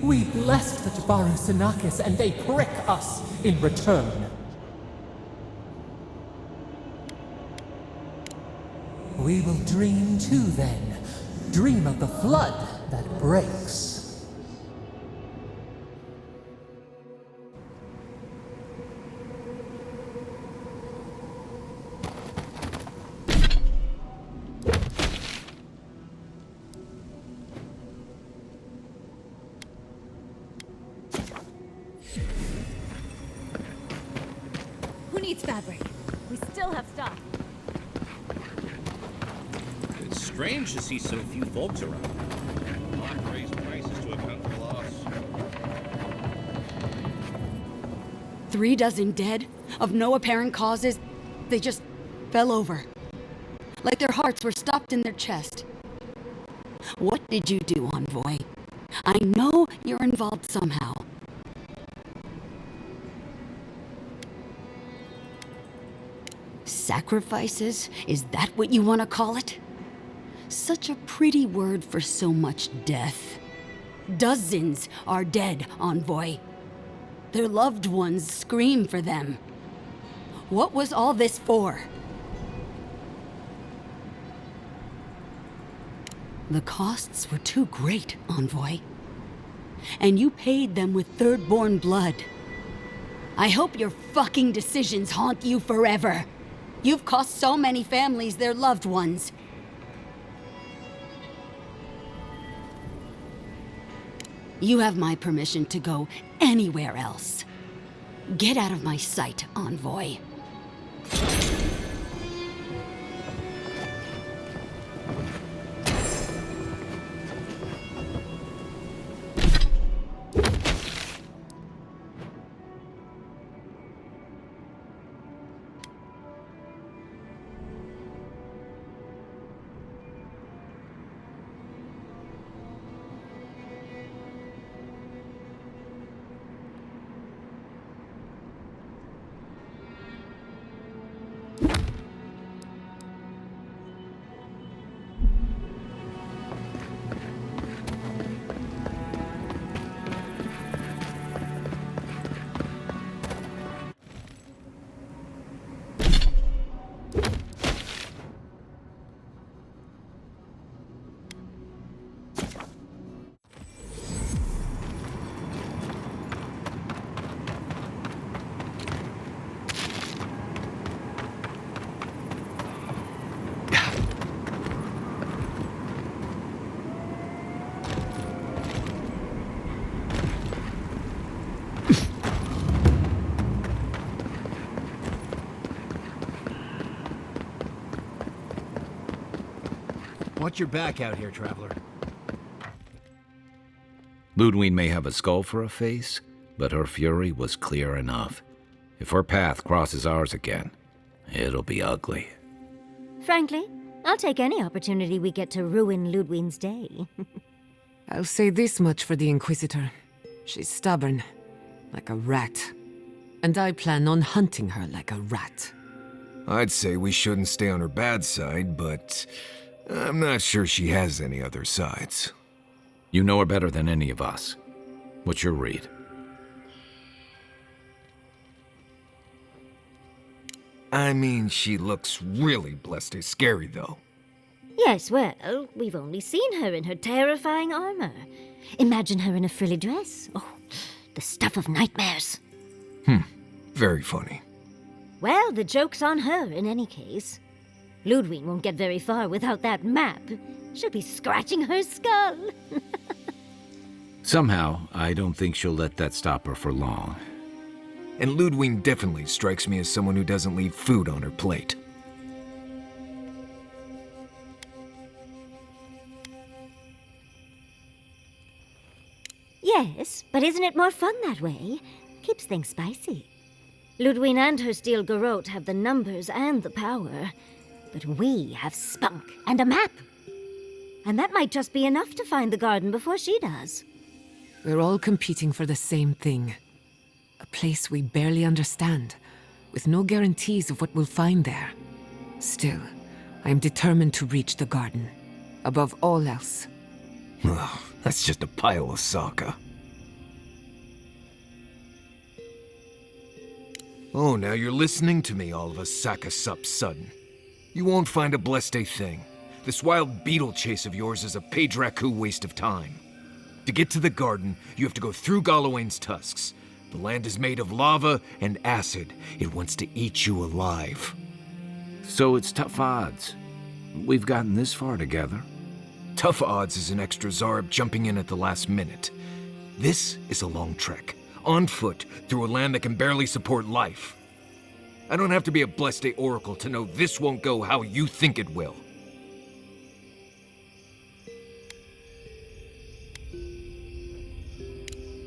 We blessed the Tabaru and they prick us in return. We will dream too then. Dream of the flood that breaks. Who needs fabric? We still have stock. It's strange to see so few folks around. I've raised prices to account for loss. 3 dozen dead, of no apparent causes. They just fell over. Like their hearts were stopped in their chest. What did you do, Envoy? I know you're involved somehow. Sacrifices? Is that what you want to call it? Such a pretty word for so much death. Dozens are dead, Envoy. Their loved ones scream for them. What was all this for? The costs were too great, Envoy. And you paid them with third-born blood. I hope your fucking decisions haunt you forever. You've cost so many families their loved ones. You have my permission to go anywhere else. Get out of my sight, Envoy. Watch your back out here, traveler. Ludwig may have a skull for a face, but her fury was clear enough. If her path crosses ours again, it'll be ugly. Frankly, I'll take any opportunity we get to ruin Ludwig's day. I'll say this much for the Inquisitor. She's stubborn, like a rat. And I plan on hunting her like a rat. I'd say we shouldn't stay on her bad side, but I'm not sure she has any other sides. You know her better than any of us. What's your read? I mean, she looks really blessed and scary, though. Yes, well, we've only seen her in her terrifying armor. Imagine her in a frilly dress. Oh, the stuff of nightmares. Very funny. Well, the joke's on her in any case. Ludwig won't get very far without that map. She'll be scratching her skull. Somehow, I don't think she'll let that stop her for long. And Ludwig definitely strikes me as someone who doesn't leave food on her plate. Yes, but isn't it more fun that way? Keeps things spicy. Ludwig and her steel garrote have the numbers and the power, but we have spunk and a map. And that might just be enough to find the garden before she does. We're all competing for the same thing. A place we barely understand, with no guarantees of what we'll find there. Still, I am determined to reach the garden, above all else. Ugh, that's just a pile of Sokka. Oh, now you're listening to me, all of a Sokka sup sudden. You won't find a blessed a thing. This wild beetle chase of yours is a Page-Raku waste of time. To get to the garden, you have to go through Galawain's tusks. The land is made of lava and acid. It wants to eat you alive. So it's tough odds. We've gotten this far together. Tough odds is an extra Zarb jumping in at the last minute. This is a long trek, on foot, through a land that can barely support life. I don't have to be a Blessed Oracle to know this won't go how you think it will.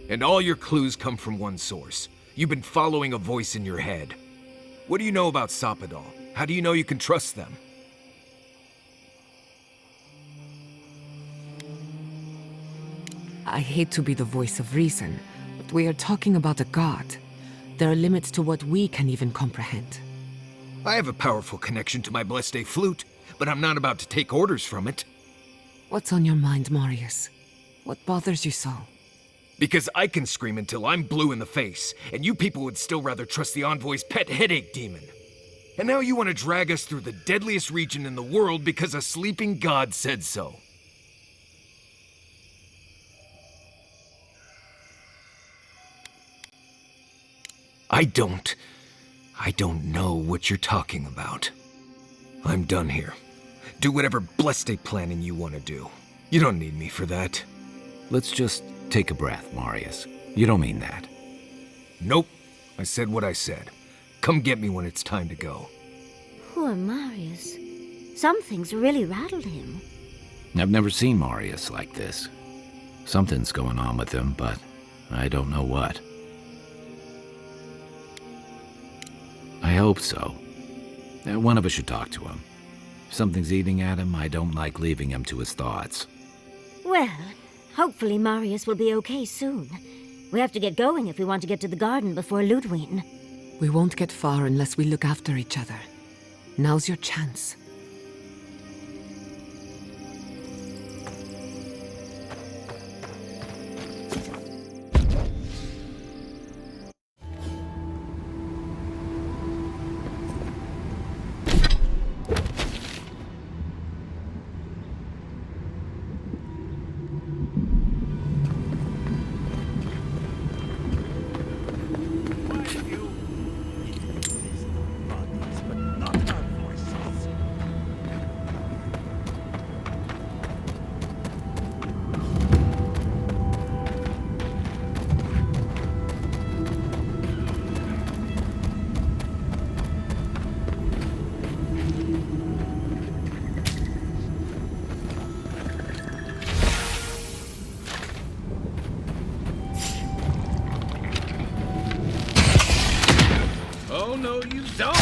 And all your clues come from one source. You've been following a voice in your head. What do you know about Soppadal? How do you know you can trust them? I hate to be the voice of reason, but we are talking about a god. There are limits to what we can even comprehend. I have a powerful connection to my Blessed flute, but I'm not about to take orders from it. What's on your mind, Marius? What bothers you so? Because I can scream until I'm blue in the face, and you people would still rather trust the Envoy's pet headache demon. And now you want to drag us through the deadliest region in the world because a sleeping god said so. I don't know what you're talking about. I'm done here. Do whatever Blessed planning you want to do. You don't need me for that. Let's just take a breath, Marius. You don't mean that. Nope. I said what I said. Come get me when it's time to go. Poor Marius. Something's really rattled him. I've never seen Marius like this. Something's going on with him, but I don't know what. I hope so. One of us should talk to him. If something's eating at him, I don't like leaving him to his thoughts. Well, hopefully Marius will be okay soon. We have to get going if we want to get to the garden before Ludwig. We won't get far unless we look after each other. Now's your chance. Oh, no, you don't!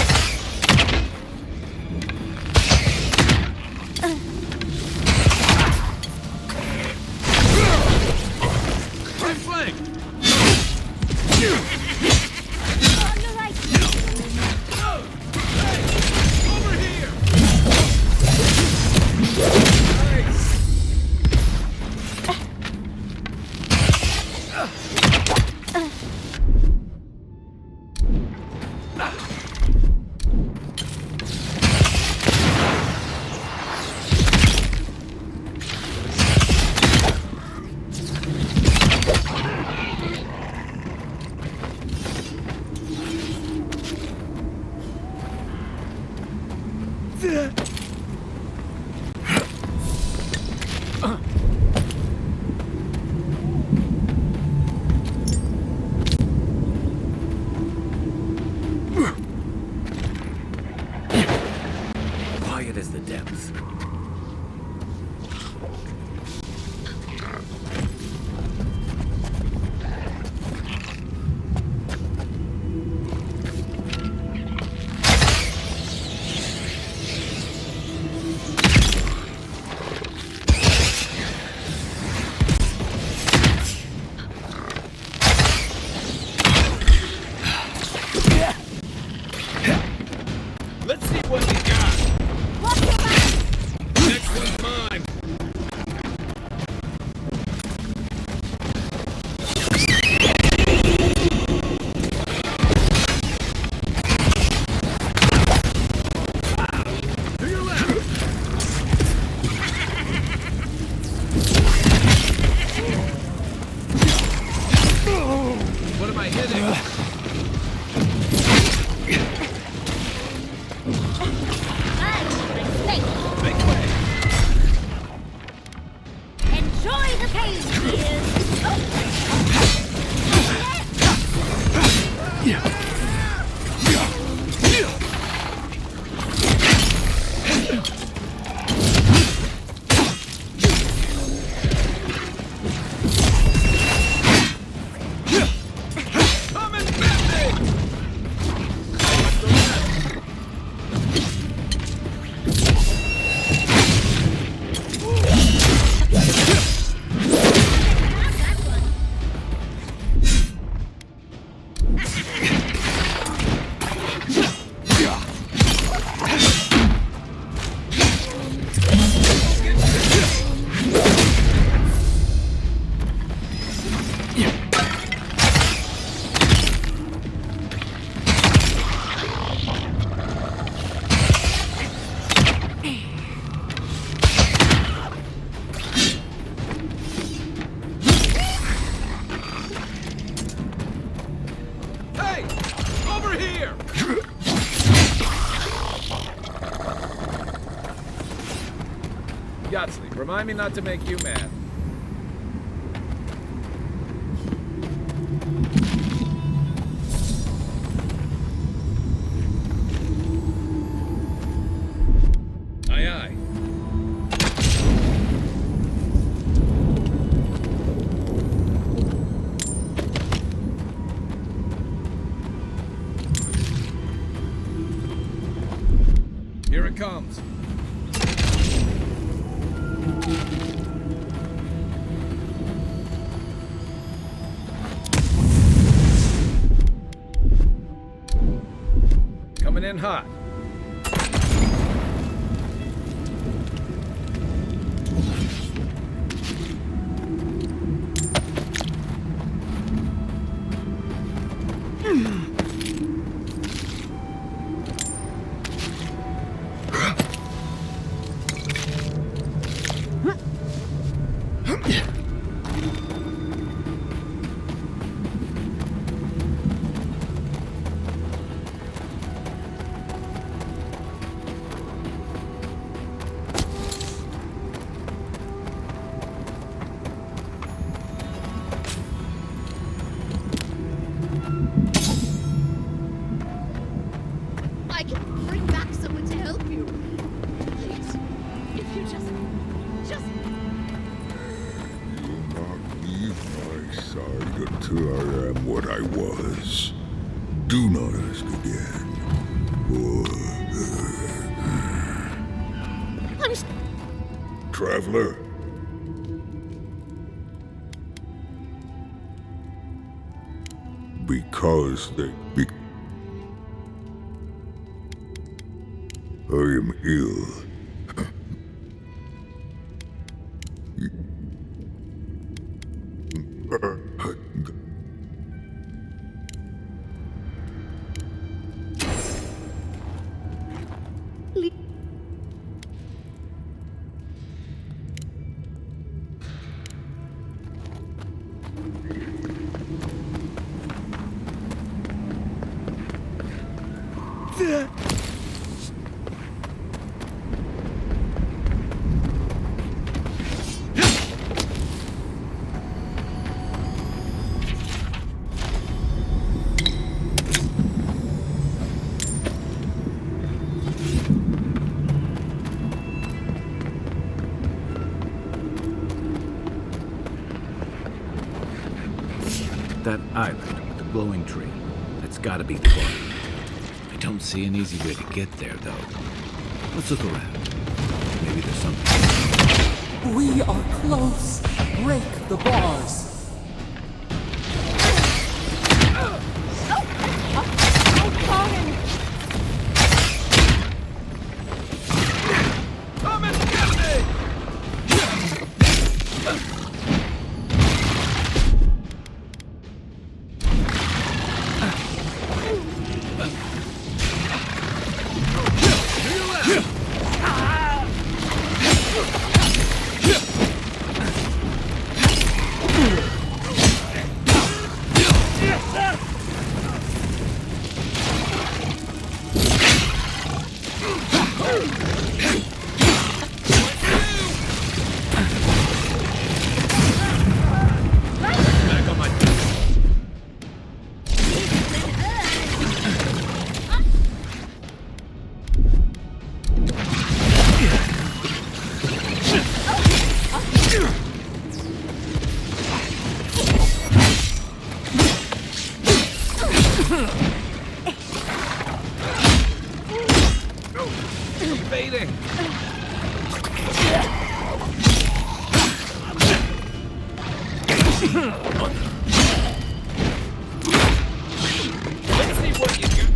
Right flank! On the right! Hey! Over here! Quiet as the depths. what you got. Watch your back! Next one's mine. To your left. What am I hitting? Enjoy the pain, Remind me not to make you mad. Aye, aye. Here it comes. Coming in hot. I can bring back someone to help you. Please, if you just... Do not leave my side until I am what I was. Do not ask again. Traveler. Because I am ill. That island with the glowing tree. That's gotta be the one. I don't see an easy way to get there, though. Let's look around. Maybe there's something. We are close. Break the bars. fading. Let's see what you got.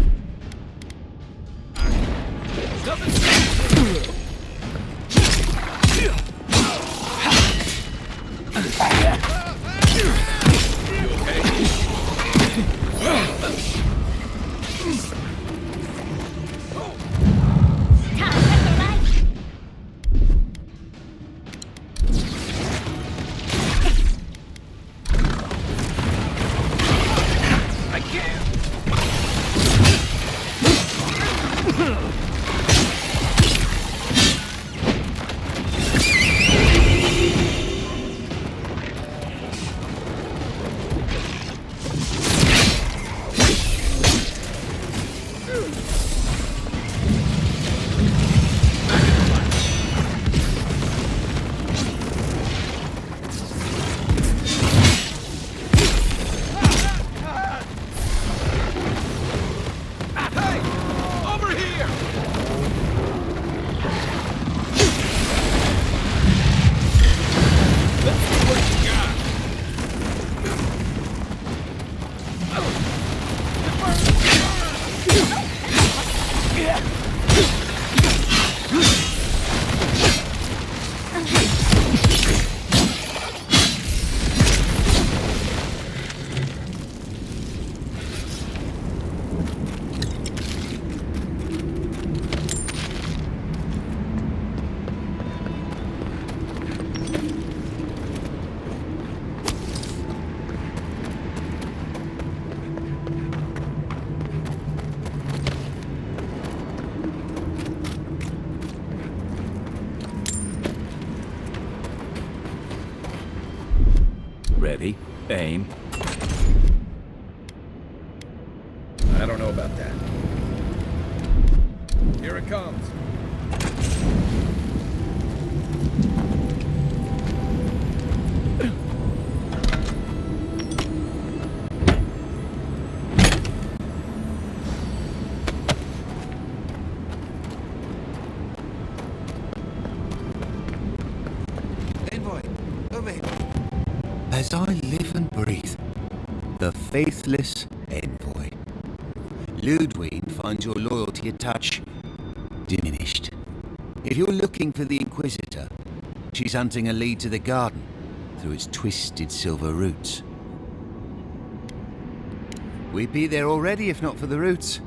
Ready, aim. I don't know about that. Here it comes. Envoy, over here. As I live and breathe, the faithless envoy. Ludwig finds your loyalty a touch diminished. If you're looking for the Inquisitor, she's hunting a lead to the garden through its twisted silver roots. We'd be there already if not for the roots.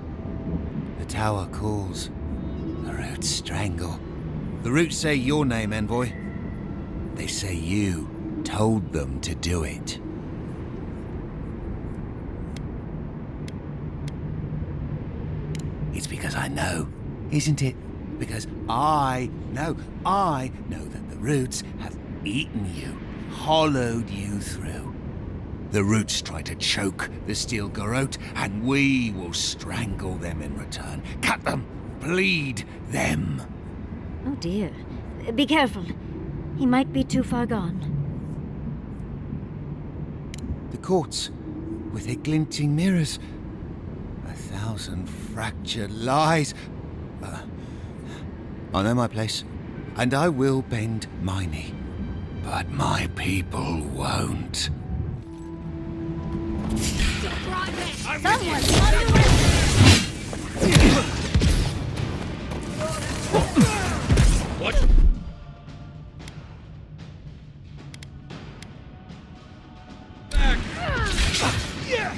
The tower calls, the roots strangle. The roots say your name, envoy. They say you told them to do it. It's because I know, isn't it? Because I know that the roots have eaten you, hollowed you through. The roots try to choke the steel garrote, and we will strangle them in return. Cut them, bleed them. Oh dear. Be careful. He might be too far gone. The courts, with their glinting mirrors, 1,000 fractured lies. I know my place, and I will bend my knee, but my people won't. Someone's What? Back! Yeah!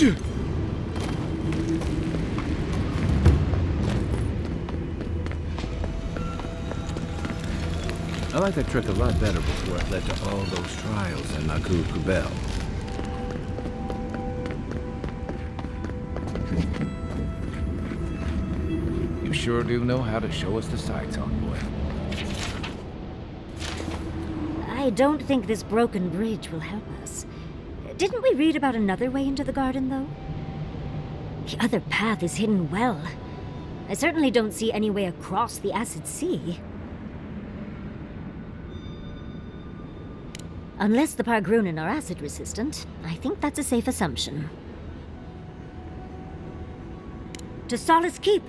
I like that trick a lot better before it led to all those trials in Nagu Kubel. You sure do know how to show us the sights, Envoy. I don't think this broken bridge will help us. Didn't we read about another way into the garden, though? The other path is hidden well. I certainly don't see any way across the acid sea. Unless the Pargrunen are acid resistant, I think that's a safe assumption. To Solace Keep!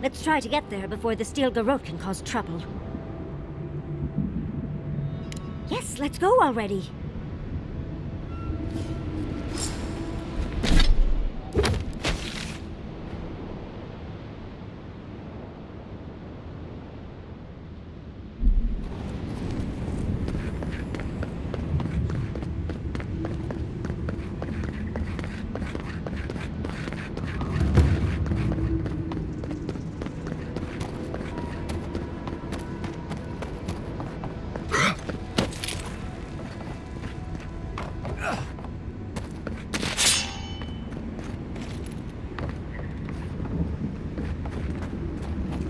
Let's try to get there before the steel garrote can cause trouble. Yes, let's go already!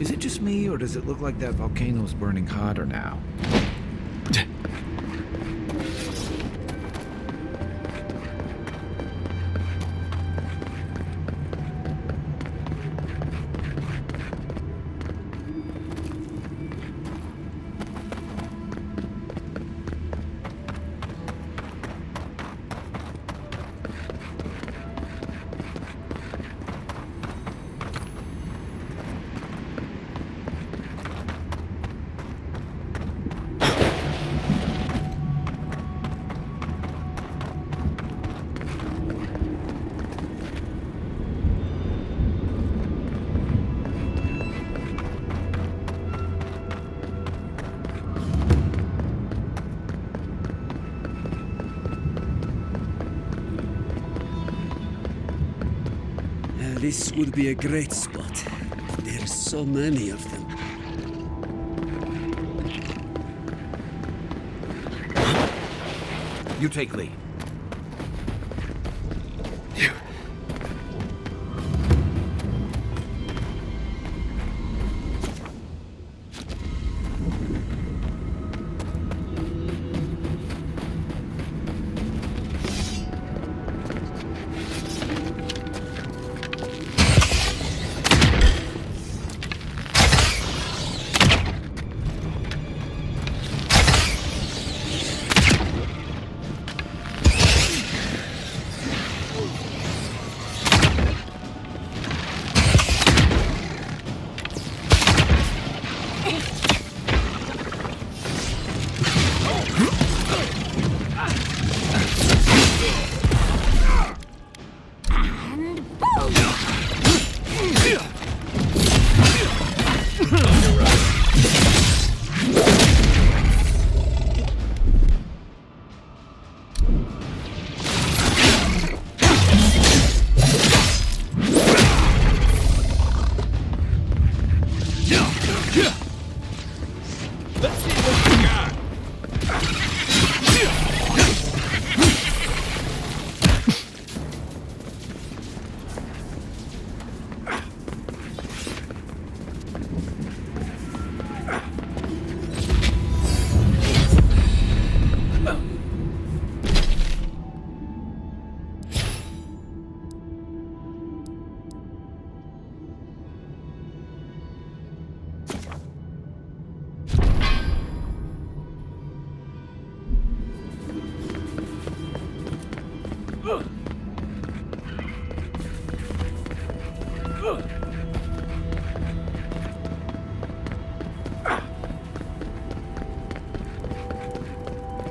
Is it just me, or does it look like that volcano's burning hotter now? This would be a great spot. There's so many of them. You take lead.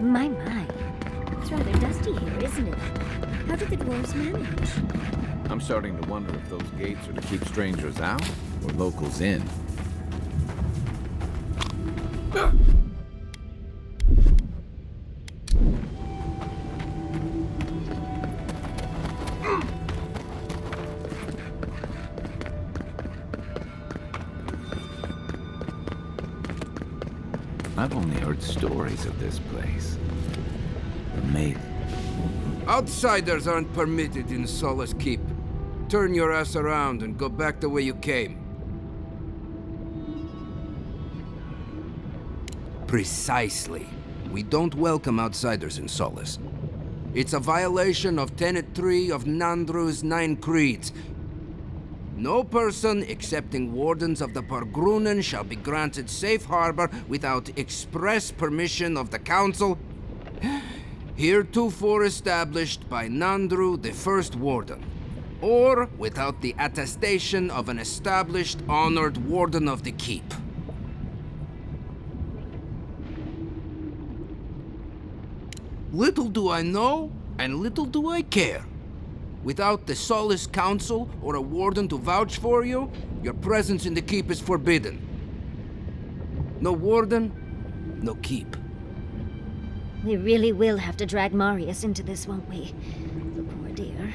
My. It's rather dusty here, isn't it? How did the dwarves manage? I'm starting to wonder if those gates are to keep strangers out or locals in. I've only heard stories of this place. Amazing. Outsiders aren't permitted in Solace Keep. Turn your ass around and go back the way you came. Precisely. We don't welcome outsiders in Solace. It's a violation of Tenet 3 of Nandru's 9 Creeds. No person excepting wardens of the Pargrunen shall be granted safe harbor without express permission of the Council, heretofore established by Nandru, the First Warden, or without the attestation of an established, honored Warden of the Keep. Little do I know, and little do I care. Without the Solace Council or a warden to vouch for you, your presence in the keep is forbidden. No warden, no keep. We really will have to drag Marius into this, won't we? The poor dear.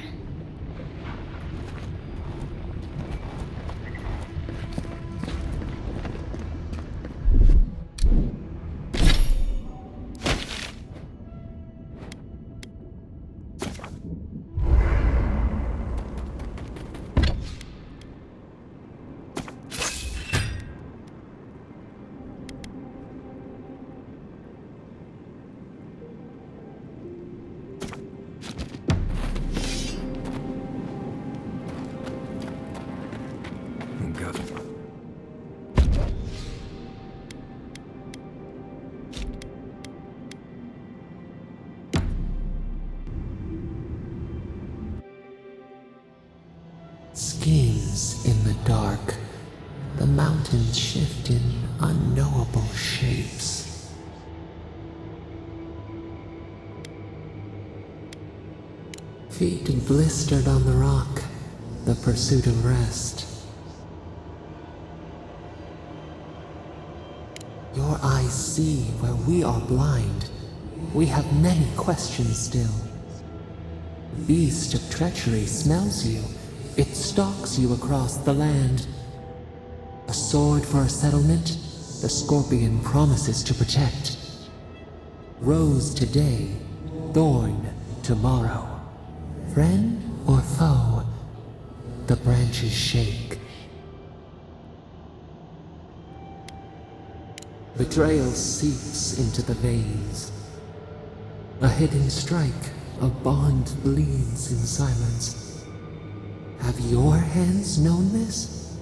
Schemes in the dark. The mountains shift in unknowable shapes. Feet blistered on the rock. The pursuit of rest. Your eyes see where we are blind. We have many questions still. Beast of treachery smells you. It stalks you across the land. A sword for a settlement, the scorpion promises to protect. Rose today, thorn tomorrow. Friend or foe, the branches shake. Betrayal seeps into the veins. A hidden strike, a bond bleeds in silence. Have your hands known this?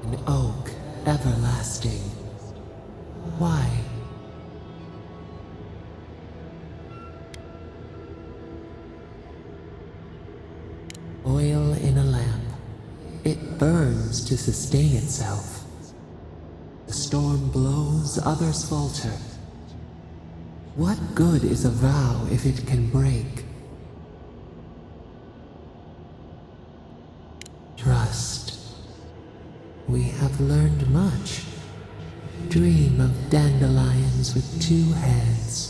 An oak everlasting. Why? Oil in a lamp. It burns to sustain itself. The storm blows, others falter. What good is a vow if it can break? Trust. We have learned much. Dream of dandelions with 2 heads.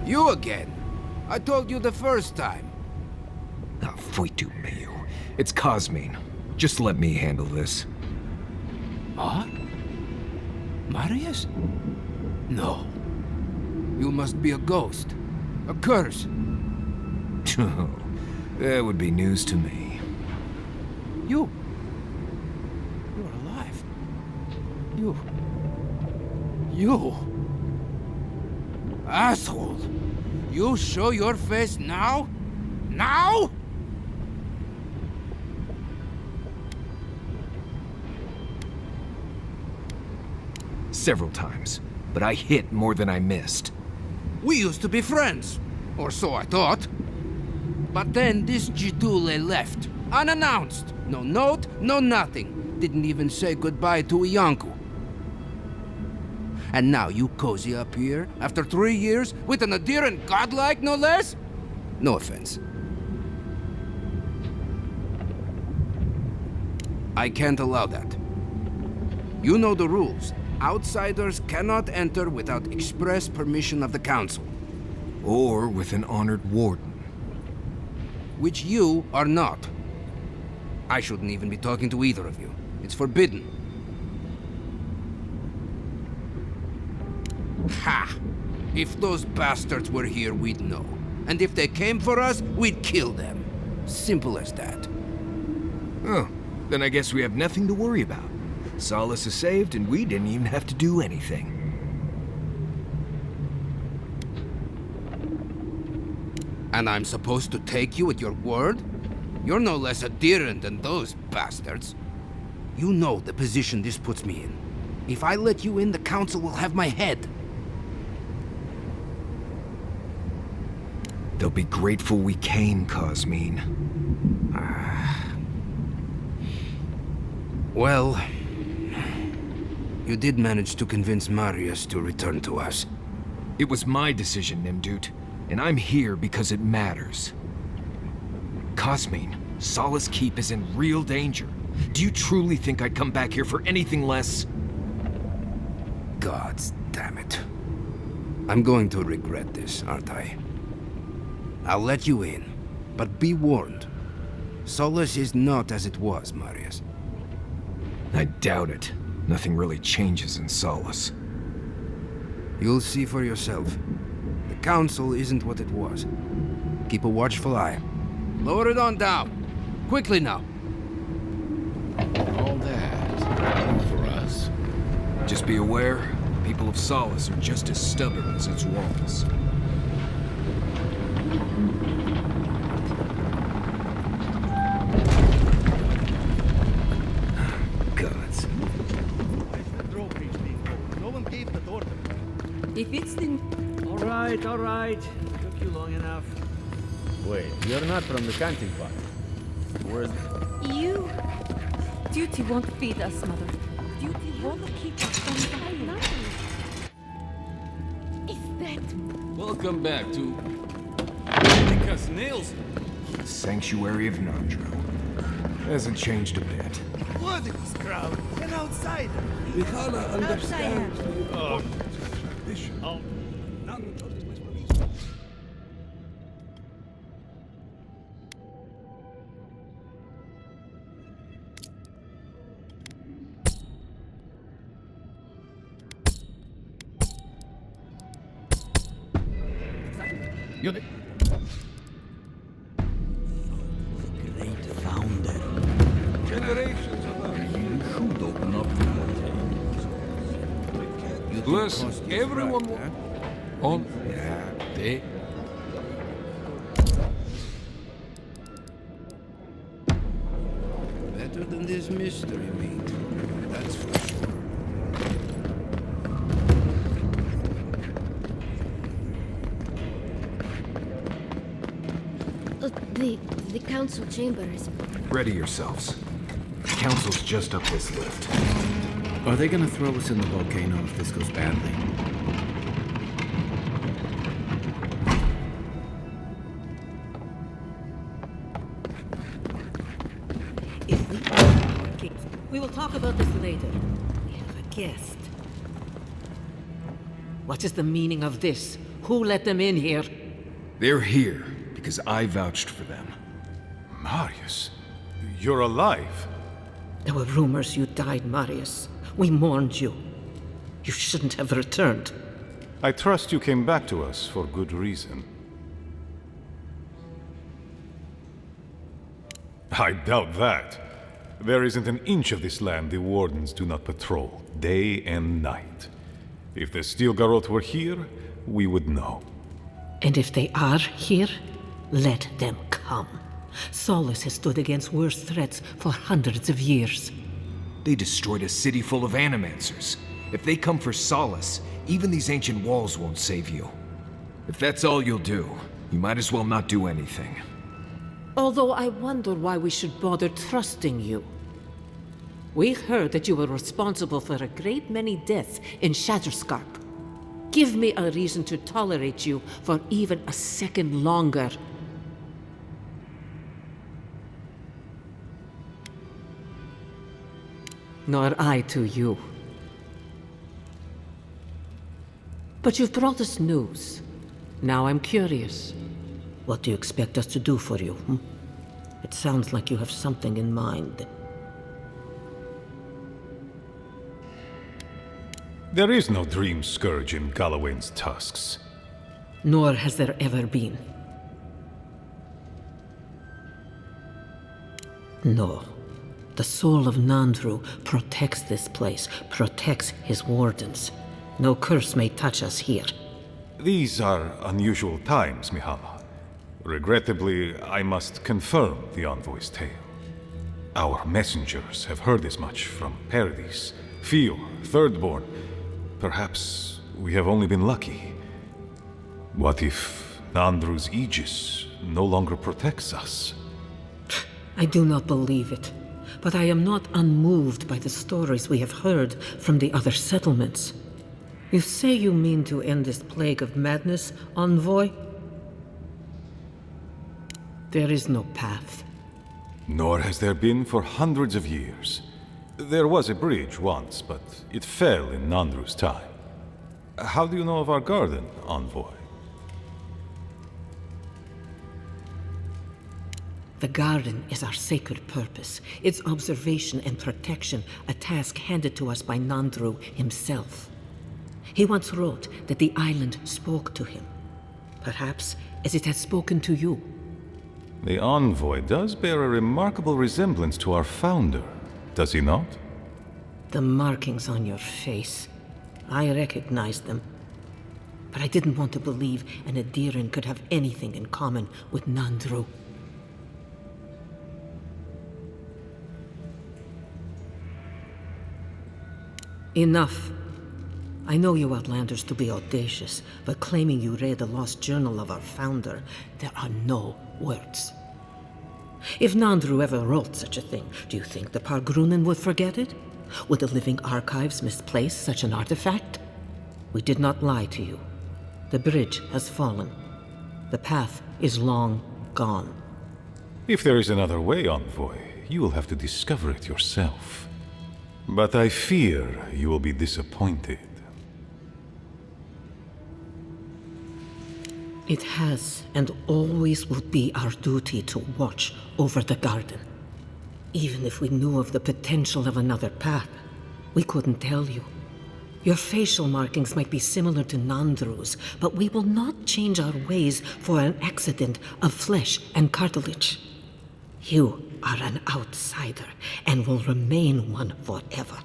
You again? I told you the first time. Ah, Fuitu Mayo. It's Cosmine. Just let me handle this. Huh? Marius? No. You must be a ghost. A curse. Oh, that would be news to me. You're alive. You... Asshole! You show your face now? Now? Several times, but I hit more than I missed. We used to be friends, or so I thought. But then this Jitule left, unannounced. No note, no nothing. Didn't even say goodbye to Iancu. And now you cozy up here, after 3 years, with an adherent godlike, no less? No offense. I can't allow that. You know the rules. Outsiders cannot enter without express permission of the Council. Or with an honored warden. Which you are not. I shouldn't even be talking to either of you. It's forbidden. Ha! If those bastards were here, we'd know. And if they came for us, we'd kill them. Simple as that. Oh, then I guess we have nothing to worry about. Solace is saved, and we didn't even have to do anything. And I'm supposed to take you at your word? You're no less adherent than those bastards. You know the position this puts me in. If I let you in, the Council will have my head. They'll be grateful we came, Cosmine. Well, you did manage to convince Marius to return to us. It was my decision, Nimdut, and I'm here because it matters. Cosmine, Solace Keep is in real danger. Do you truly think I'd come back here for anything less? Gods damn it. I'm going to regret this, aren't I? I'll let you in, but be warned. Solace is not as it was, Marius. I doubt it. Nothing really changes in Solace. You'll see for yourself. The Council isn't what it was. Keep a watchful eye. Lower it on down. Quickly now. All that for us. Just be aware, people of Solace are just as stubborn as its walls. Gods. No one gave the order. If it's the... All right. Took you long enough. Wait, you're not from the canteen part. Where's... You... Duty won't feed us, Mother. Duty won't keep us from dying. Is that... Welcome back to... Because nails... The Sanctuary of Nandro. Hasn't changed a bit. What is this crowd? An outsider. We cannot understand. Great founder. Generations of us. You should open up the Bless everyone on day. Better than this mystery meat. That's for sure. The council chamber is... Ready yourselves. The Council's just up this lift. Are they gonna throw us in the volcano if this goes badly? We will talk about this later. We have a guest. What is the meaning of this? Who let them in here? They're here because I vouched for them. Marius, you're alive. There were rumors you died, Marius. We mourned you. You shouldn't have returned. I trust you came back to us for good reason. I doubt that. There isn't an inch of this land the Wardens do not patrol, day and night. If the Stilgarroth were here, we would know. And if they are here, let them come. Solace has stood against worse threats for hundreds of years. They destroyed a city full of animancers. If they come for Solace, even these ancient walls won't save you. If that's all you'll do, you might as well not do anything. Although I wonder why we should bother trusting you. We heard that you were responsible for a great many deaths in Shatterscarp. Give me a reason to tolerate you for even a second longer. Nor I to you. But you've brought us news. Now I'm curious. What do you expect us to do for you? It sounds like you have something in mind. There is no dream scourge in Galawain's tusks. Nor has there ever been. No. The soul of Nandru protects this place, protects his wardens. No curse may touch us here. These are unusual times, Mihala. Regrettably, I must confirm the envoy's tale. Our messengers have heard as much from Paradis, Fio, Thirdborn. Perhaps we have only been lucky. What if Nandru's aegis no longer protects us? I do not believe it, but I am not unmoved by the stories we have heard from the other settlements. You say you mean to end this plague of madness, envoy? There is no path. Nor has there been for hundreds of years. There was a bridge once, but it fell in Nandru's time. How do you know of our garden, envoy? The garden is our sacred purpose, its observation and protection, a task handed to us by Nandru himself. He once wrote that the island spoke to him, perhaps as it has spoken to you. The envoy does bear a remarkable resemblance to our founder, does he not? The markings on your face, I recognized them. But I didn't want to believe an Adiran could have anything in common with Nandru. Enough. I know you Outlanders to be audacious, but claiming you read the lost journal of our founder, there are no words. If Nandru ever wrote such a thing, do you think the Pargrunen would forget it? Would the living archives misplace such an artifact? We did not lie to you. The bridge has fallen. The path is long gone. If there is another way, envoy, you will have to discover it yourself. But I fear you will be disappointed. It has and always will be our duty to watch over the garden. Even if we knew of the potential of another path, we couldn't tell you. Your facial markings might be similar to Nandru's, but we will not change our ways for an accident of flesh and cartilage. You are an outsider and will remain one forever.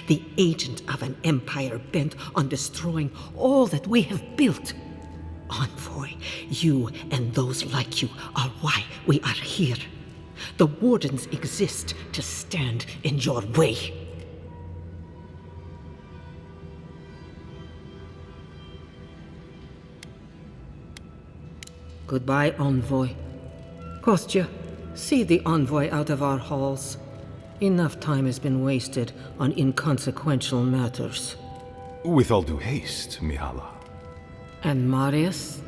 The agent of an empire bent on destroying all that we have built. Envoy, you and those like you are why we are here. The Wardens exist to stand in your way. Goodbye, Envoy. Kostya, see the Envoy out of our halls. Enough time has been wasted on inconsequential matters. With all due haste, Mihala. And Marius,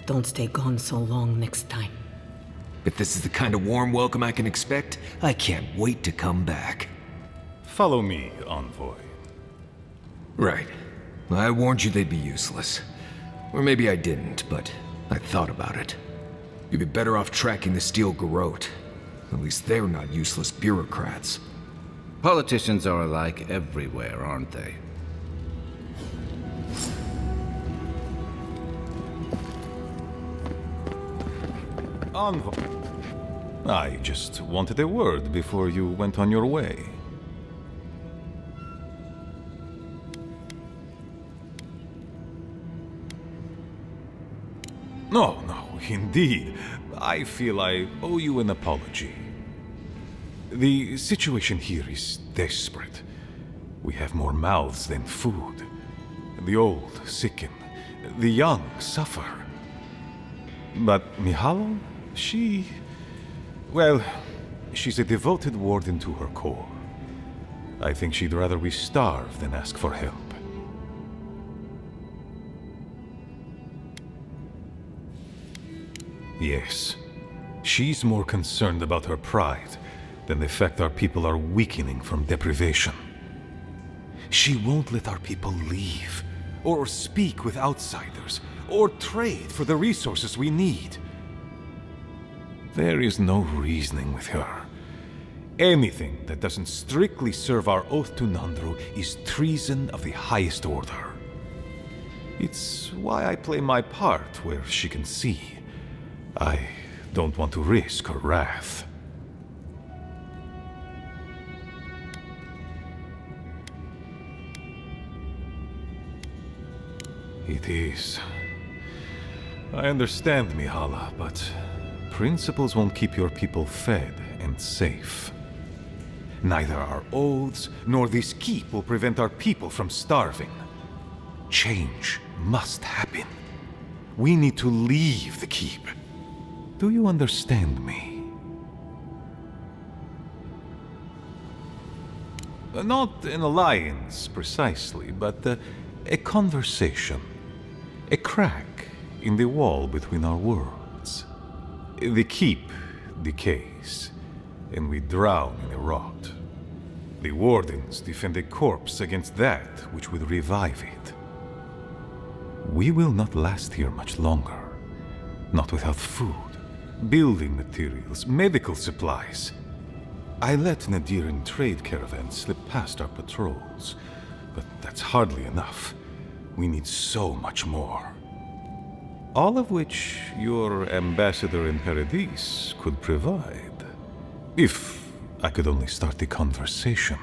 don't stay gone so long next time. If this is the kind of warm welcome I can expect, I can't wait to come back. Follow me, envoy. Right. I warned you they'd be useless. Or maybe I didn't, but I thought about it. You'd be better off tracking the Steel Garrote. At least they're not useless bureaucrats. Politicians are alike everywhere, aren't they? Envoy. I just wanted a word before you went on your way. No, indeed. I feel I owe you an apology. The situation here is desperate. We have more mouths than food. The old sicken. The young suffer. But Mihala, she's a devoted warden to her core. I think she'd rather we starve than ask for help. Yes, she's more concerned about her pride than the fact our people are weakening from deprivation. She won't let our people leave, or speak with outsiders, or trade for the resources we need. There is no reasoning with her. Anything that doesn't strictly serve our oath to Nandru is treason of the highest order. It's why I play my part where she can see. I don't want to risk her wrath. It is. I understand, Mihala, but principles won't keep your people fed and safe. Neither our oaths nor this keep will prevent our people from starving. Change must happen. We need to leave the keep. Do you understand me? Not an alliance, precisely, but a conversation. A crack in the wall between our worlds. The keep decays, and we drown in a rot. The wardens defend a corpse against that which would revive it. We will not last here much longer. Not without food, building materials, medical supplies. I let Nadiran trade caravans slip past our patrols, but that's hardly enough. We need so much more. All of which your ambassador in Paradise could provide. If I could only start the conversation.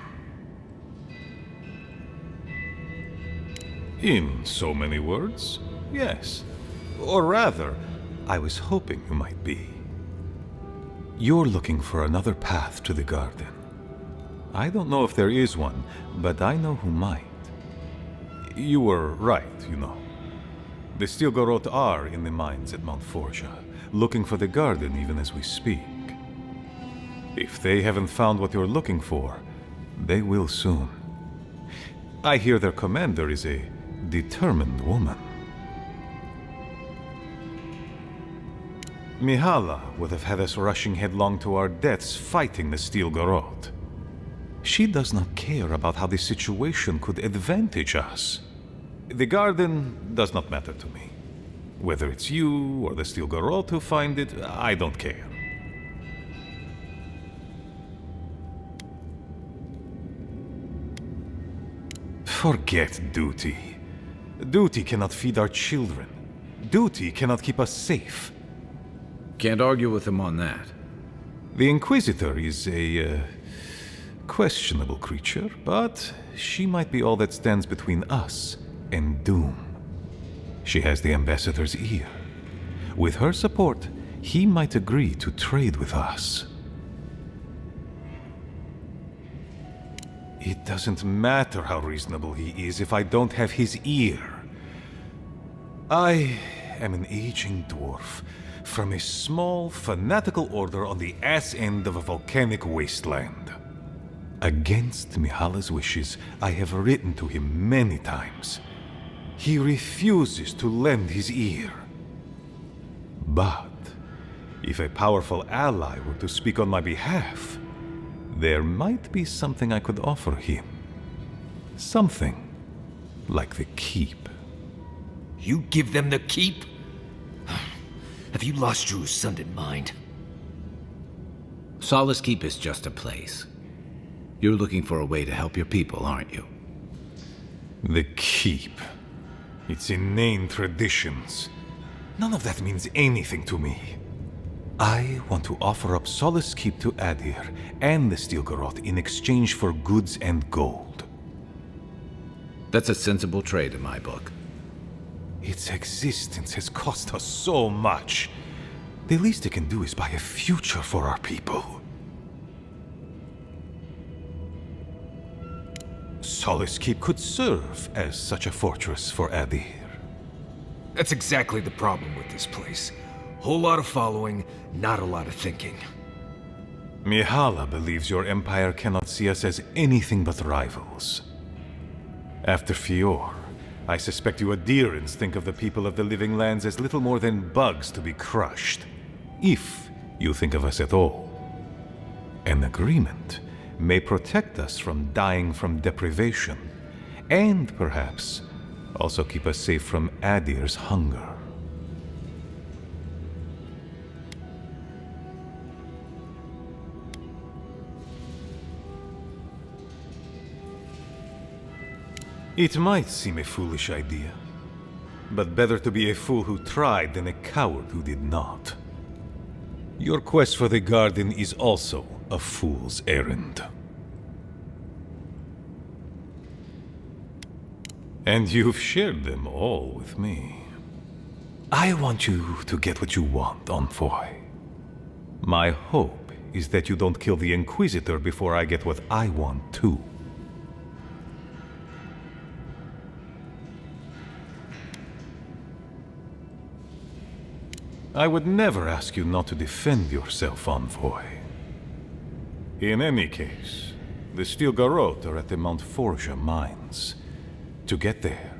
In so many words, yes. Or rather, I was hoping you might be. You're looking for another path to the garden. I don't know if there is one, but I know who might. You were right, you know. The Stilgarot are in the mines at Mount Forja, looking for the garden even as we speak. If they haven't found what you're looking for, they will soon. I hear their commander is a determined woman. Mihala would have had us rushing headlong to our deaths fighting the Stilgarot. She does not care about how the situation could advantage us. The garden does not matter to me. Whether it's you or the Stilgarot who find it, I don't care. Forget duty. Duty cannot feed our children. Duty cannot keep us safe. Can't argue with him on that. The Inquisitor is a questionable creature, but she might be all that stands between us and doom. She has the Ambassador's ear. With her support, he might agree to trade with us. It doesn't matter how reasonable he is if I don't have his ear. I am an aging dwarf from a small, fanatical order on the ass end of a volcanic wasteland. Against Mihala's wishes, I have written to him many times. He refuses to lend his ear. But if a powerful ally were to speak on my behalf, there might be something I could offer him. Something like the keep. You give them the keep? Have you lost your Sunday mind? Solace Keep is just a place. You're looking for a way to help your people, aren't you? The keep. Its inane traditions. None of that means anything to me. I want to offer up Solace Keep to Adir and the Stilgarot in exchange for goods and gold. That's a sensible trade in my book. Its existence has cost us so much. The least it can do is buy a future for our people. Solace Keep could serve as such a fortress for Adir. That's exactly the problem with this place. Whole lot of following, not a lot of thinking. Mihala believes your empire cannot see us as anything but rivals. After Fior, I suspect you adherents think of the people of the Living Lands as little more than bugs to be crushed. If you think of us at all. An agreement may protect us from dying from deprivation, and perhaps also keep us safe from Adir's hunger. It might seem a foolish idea, but better to be a fool who tried than a coward who did not. Your quest for the garden is also a fool's errand. And you've shared them all with me. I want you to get what you want, Envoy. My hope is that you don't kill the Inquisitor before I get what I want too. I would never ask you not to defend yourself, Envoy. In any case, the Stilgarrote are at the Mount Forja mines. To get there,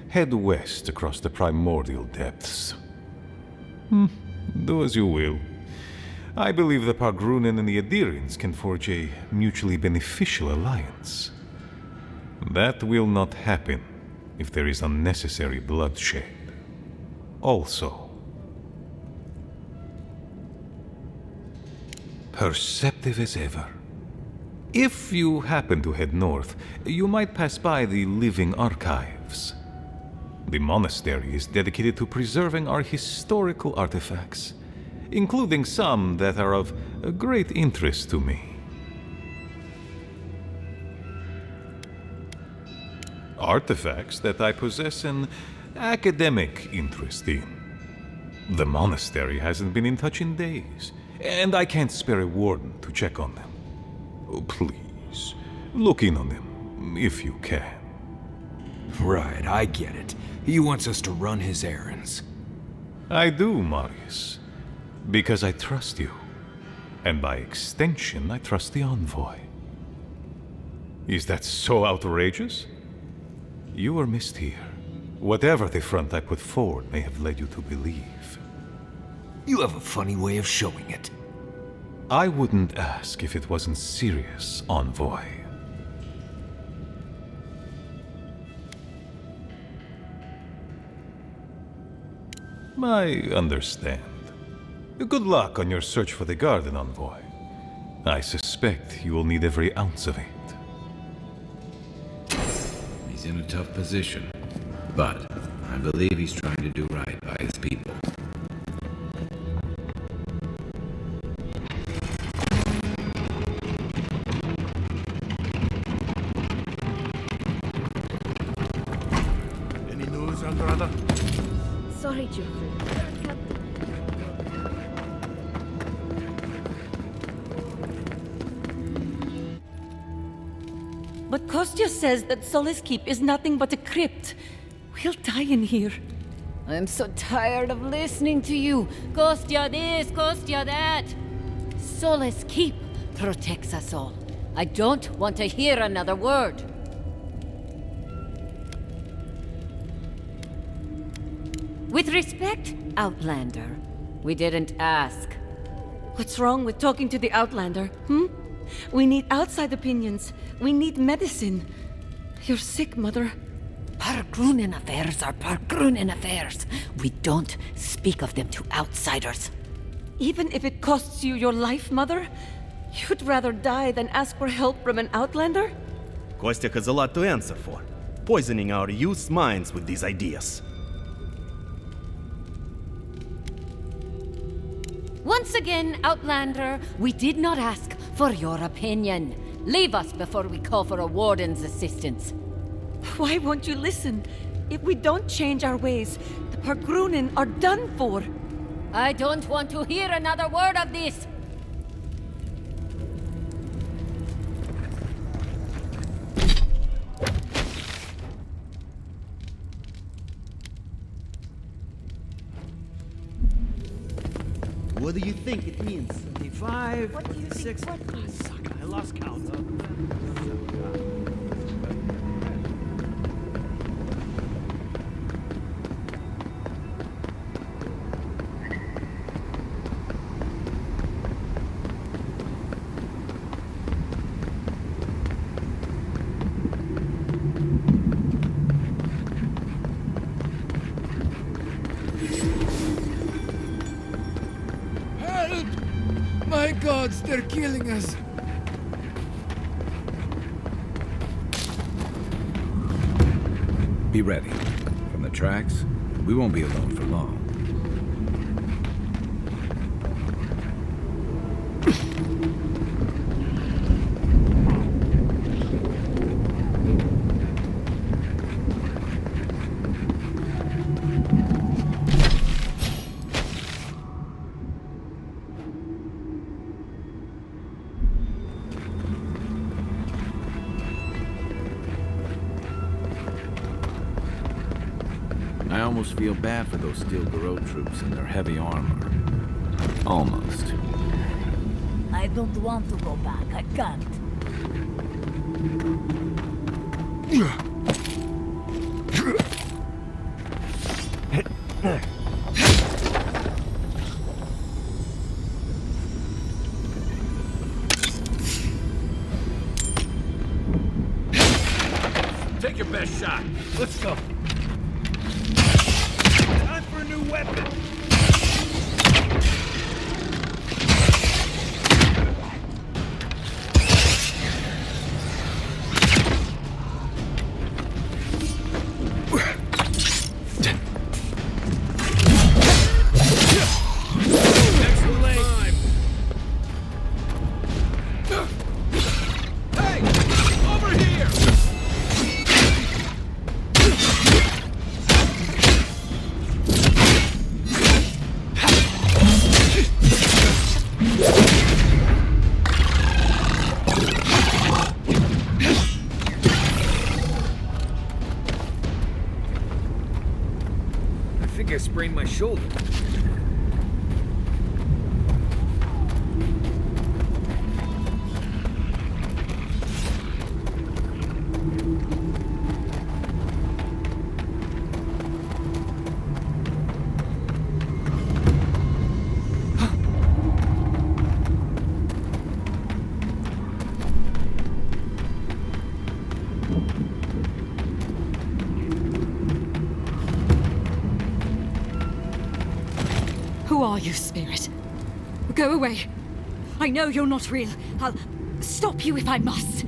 head west across the primordial depths. Do as you will. I believe the Pargrunen and the Adirians can forge a mutually beneficial alliance. That will not happen if there is unnecessary bloodshed. Also, perceptive as ever. If you happen to head north, you might pass by the Living Archives. The monastery is dedicated to preserving our historical artifacts, including some that are of great interest to me. Artifacts that I possess an academic interest in. The monastery hasn't been in touch in days, and I can't spare a warden to check on them. Oh, please, look in on them, if you can. Right, I get it. He wants us to run his errands. I do, Marius. Because I trust you. And by extension, I trust the Envoy. Is that so outrageous? You were missed here. Whatever the front I put forward may have led you to believe. You have a funny way of showing it. I wouldn't ask if it wasn't serious, Envoy. I understand. Good luck on your search for the garden, Envoy. I suspect you will need every ounce of it. He's in a tough position, but I believe he's trying to do right by his people. Any news, Andrada? Sorry, Geoffrey. But Kostya says that Solace Keep is nothing but a crypt. We'll die in here. I'm so tired of listening to you. Kostya this, Kostya that. Solace Keep protects us all. I don't want to hear another word. With respect, Outlander, we didn't ask. What's wrong with talking to the Outlander, We need outside opinions. We need medicine. You're sick, Mother. Pargrunen affairs are Pargrunen affairs. We don't speak of them to outsiders. Even if it costs you your life, Mother? You'd rather die than ask for help from an Outlander? Kostya has a lot to answer for. Poisoning our youth's minds with these ideas. Once again, Outlander, we did not ask for your opinion. Leave us before we call for a warden's assistance. Why won't you listen? If we don't change our ways, the Pargrunen are done for. I don't want to hear another word of this. What do you think it means? 25, 26. Ah, suck, I lost count. My gods, they're killing us! Be ready. From the tracks, we won't be alone for long. I almost feel bad for those Steel Garou troops and their heavy armor. Almost. I don't want to go back. I can't. Take your best shot. Let's go. Time for a new weapon. I sprained my shoulder. Who are you, spirit? Go away. I know you're not real. I'll stop you if I must.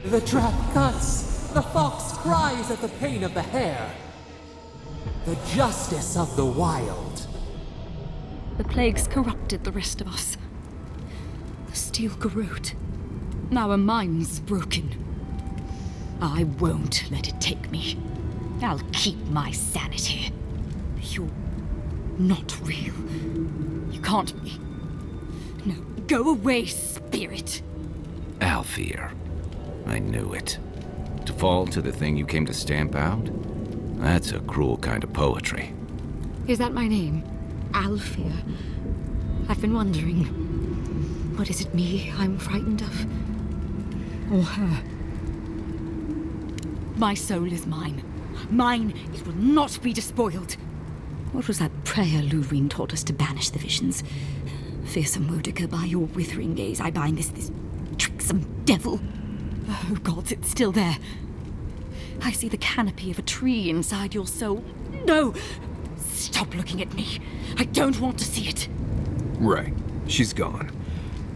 The trap cuts. The fox cries at the pain of the hare. The justice of the wild. The plague's corrupted the rest of us. The Steel Garou. Now our minds broken. I won't let it take me. I'll keep my sanity. You're not real. You can't be. No, go away, spirit. Alfear. I knew it. To fall to the thing you came to stamp out? That's a cruel kind of poetry. Is that my name? Alfear? I've been wondering. What is it me I'm frightened of? Or her? My soul is mine. Mine, it will not be despoiled. What was that prayer Lureen taught us to banish the visions? Fearsome Wodica, by your withering gaze, I bind this tricksome devil. Oh, gods, it's still there. I see the canopy of a tree inside your soul. No! Stop looking at me. I don't want to see it. Right. She's gone.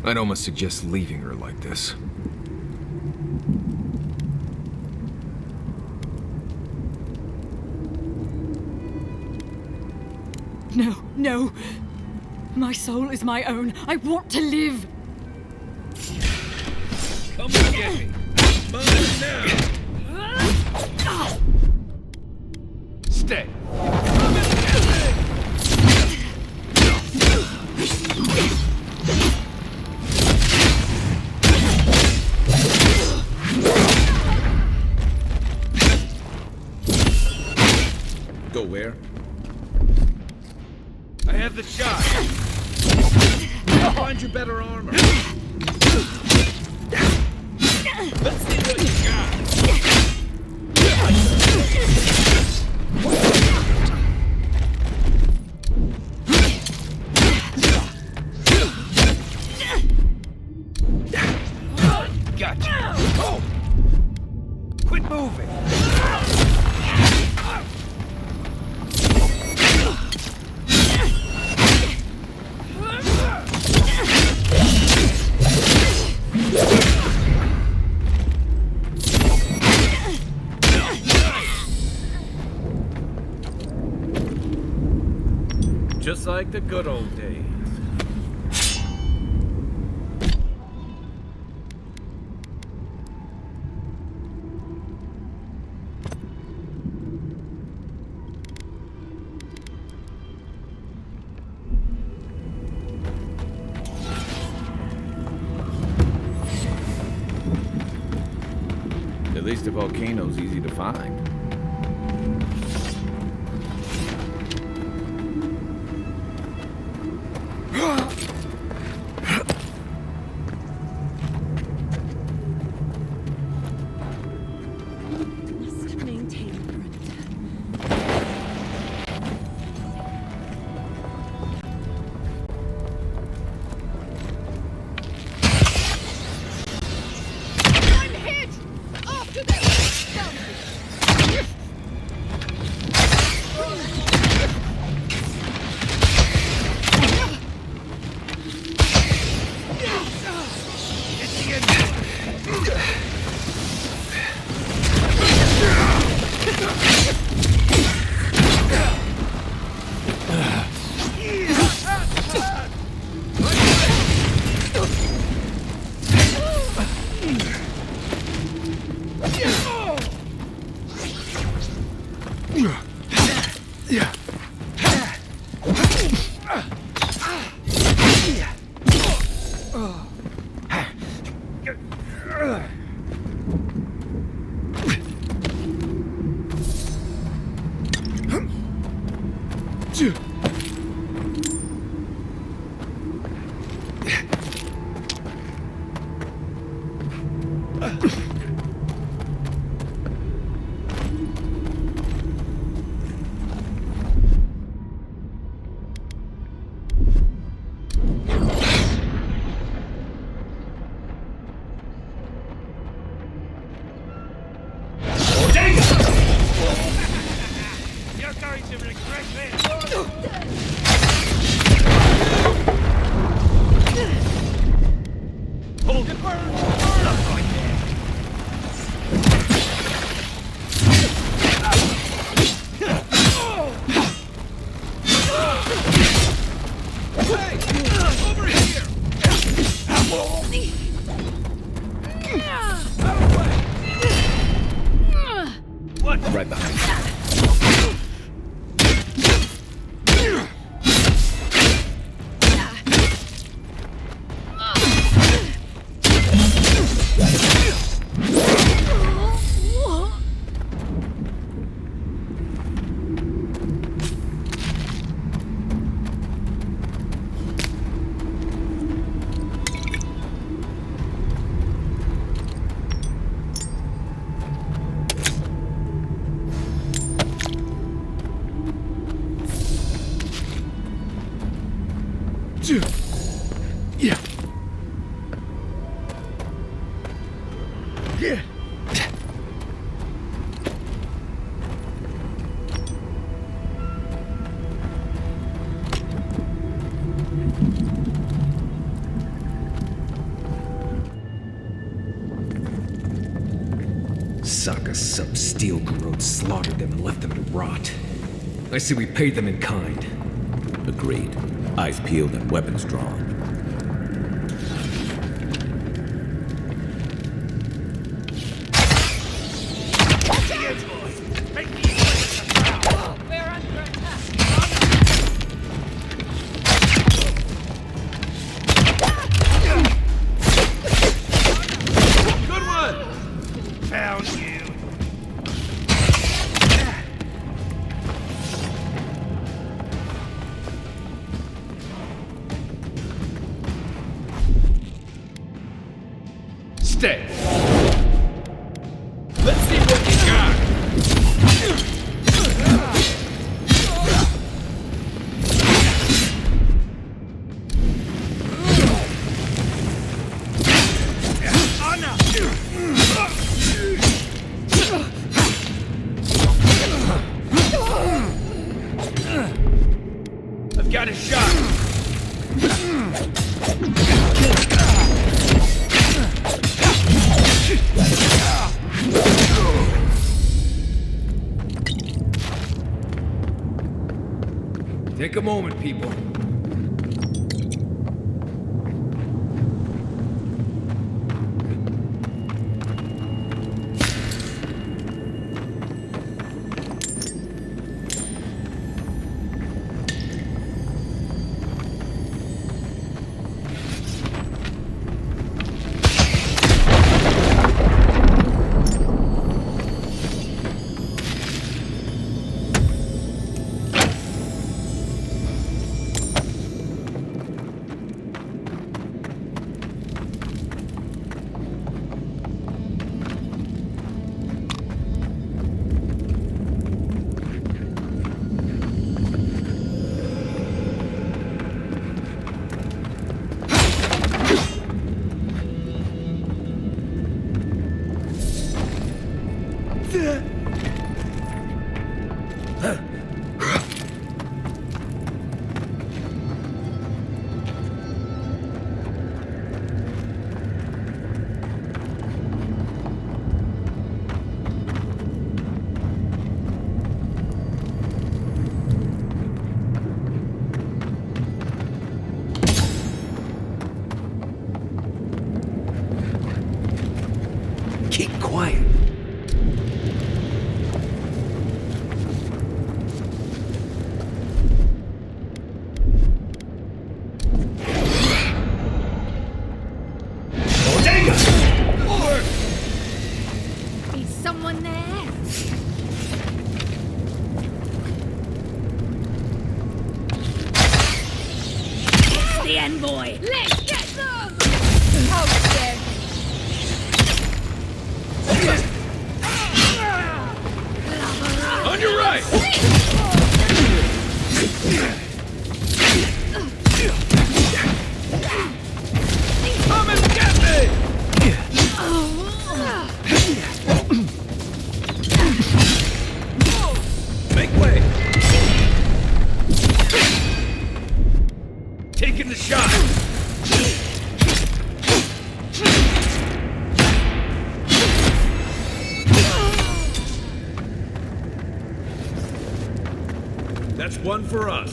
I'd almost suggest leaving her like this. No, no. My soul is my own. I want to live. Come and get me. Mine now. Stay. Come and get me. Go where? I have the shot. find you better armor. Let's see what you got. Gotcha. Oh! Quit moving. Just like the good old days. At least the volcano's easy to find. Right behind you. Saka sub-steel corrode slaughtered them and left them to rot. I say we paid them in kind. Agreed. Eyes peeled and weapons drawn. Stay. Let's see what you got. I've got a shot. Take a moment, people. Keep quiet. Is someone there? It's the envoy. Let's get them. Oh, dear. On your right! Come and get me! Make way! Taking the shot! That's one for us.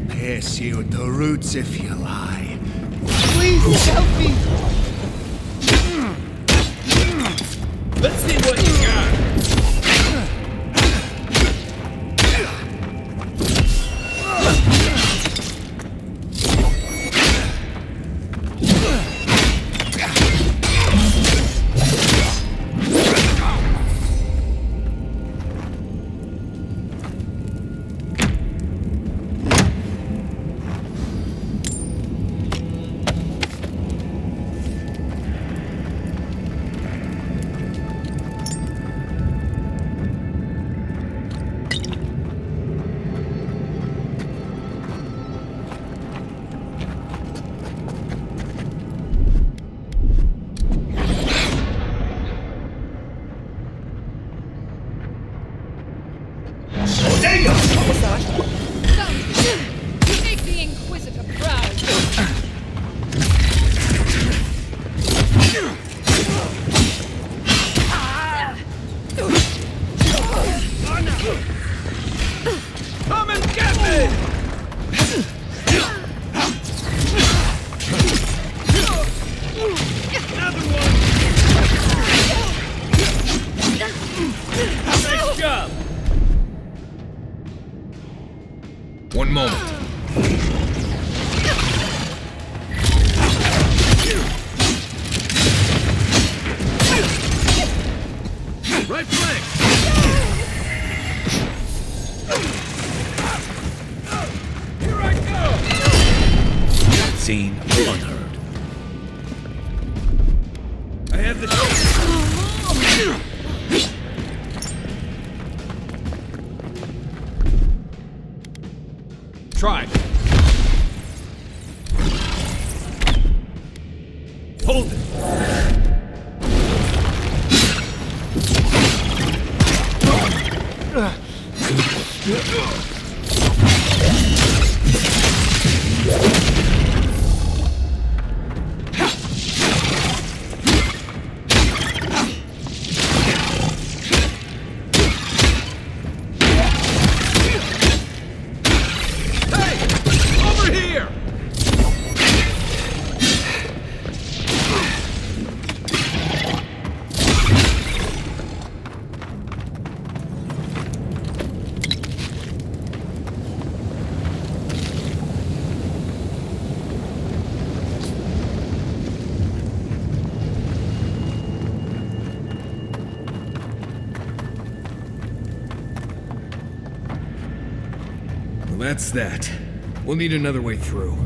Pierce you at the roots if you lie. Please help me! Let's see what you got. Make the Inquisitor proud. Come and get me! Another one! Nice job! One moment. unseen, unheard. I have the shield. Try. Hold it. That's that. We'll need another way through.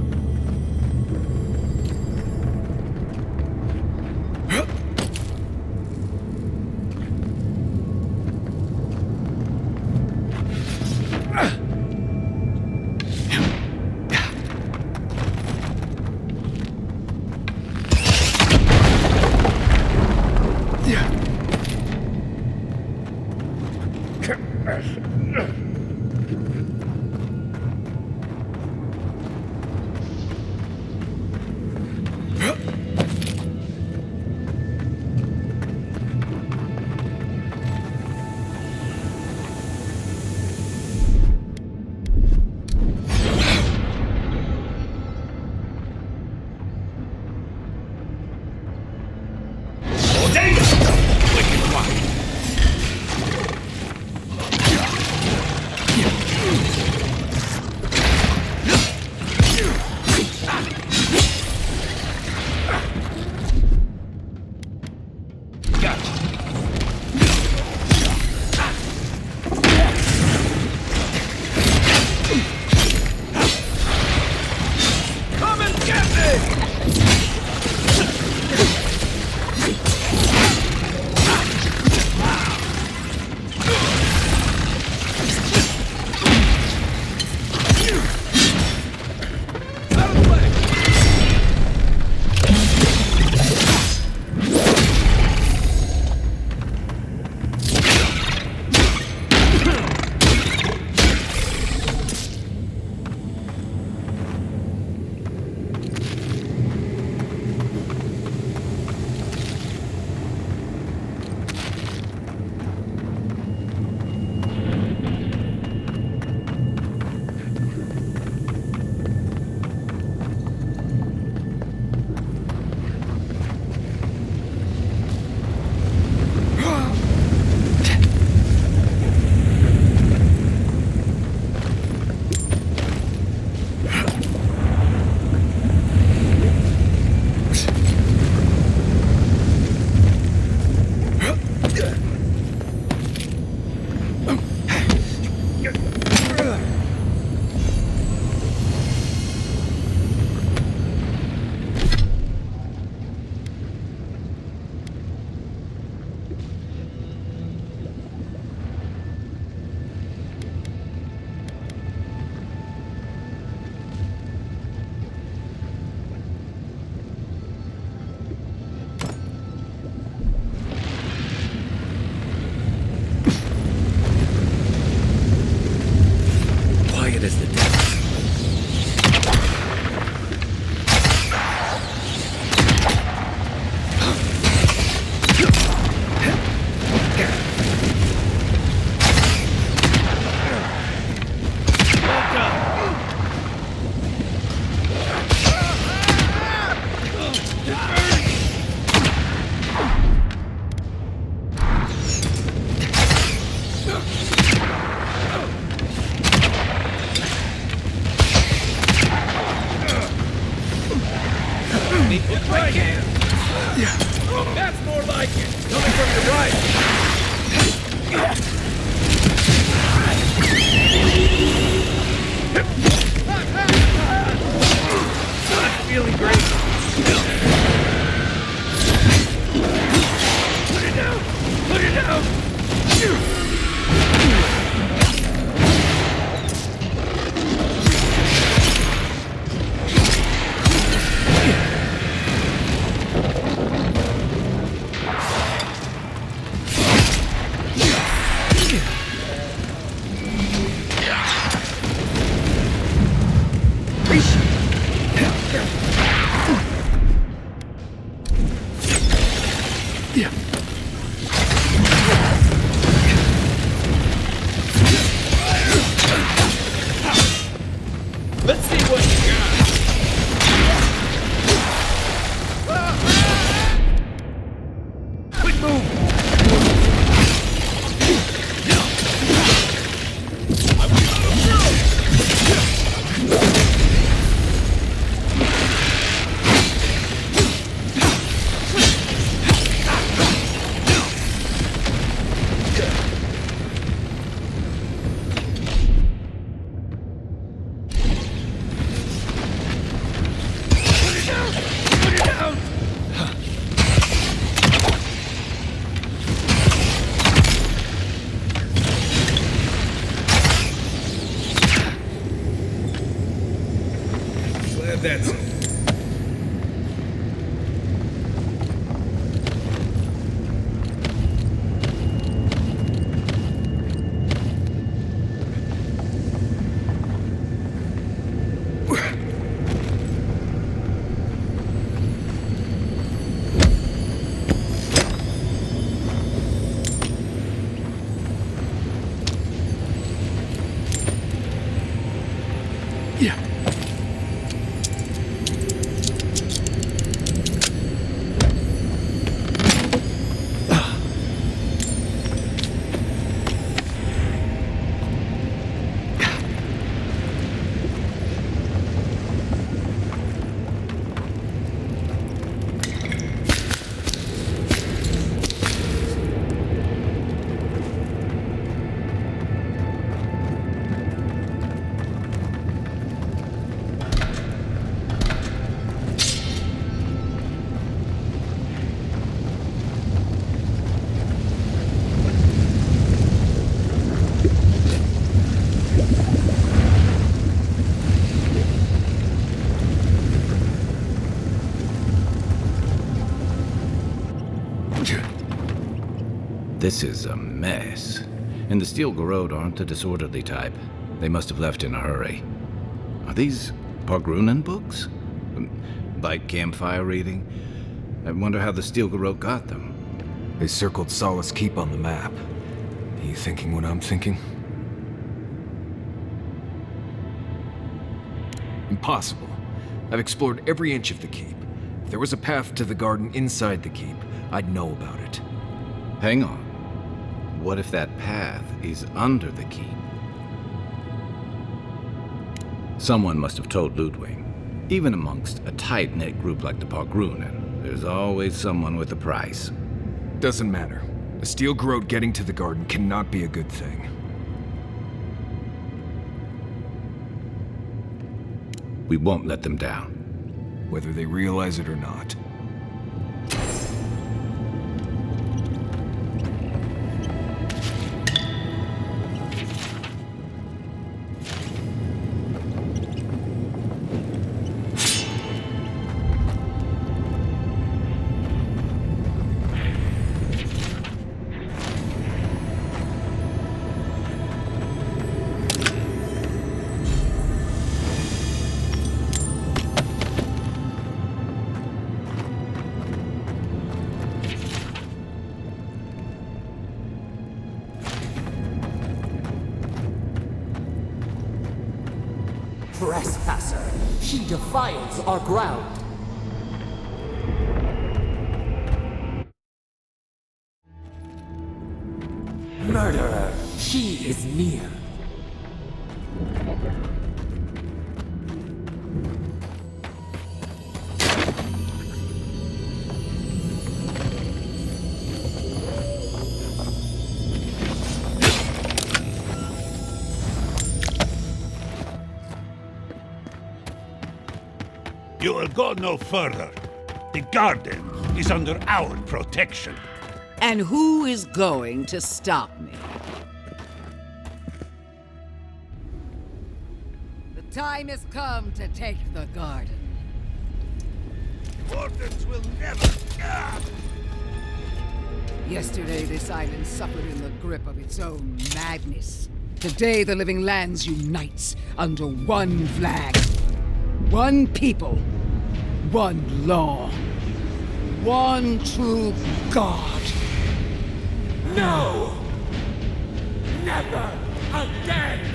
That's more like it! Coming from your right! That's it. This is a mess. And the Steel Garrod aren't the disorderly type. They must have left in a hurry. Are these Pargrunen books? Like campfire reading? I wonder how the Steel Garrod got them. They circled Solace Keep on the map. Are you thinking what I'm thinking? Impossible. I've explored every inch of the keep. If there was a path to the garden inside the keep, I'd know about it. Hang on. What if that path is under the keep? Someone must have told Ludwig. Even amongst a tight-knit group like the Pargrunen, there's always someone with a price. Doesn't matter. A Steel Garrod getting to the garden cannot be a good thing. We won't let them down. Whether they realize it or not. Trespasser! She defiles our ground! Murderer! She is near! You will go no further. The garden is under our protection. And who is going to stop me? The time has come to take the garden. Orders will never... Yesterday, this island suffered in the grip of its own madness. Today, the living lands unites under one flag. One people. One law. One true God. No! Never again!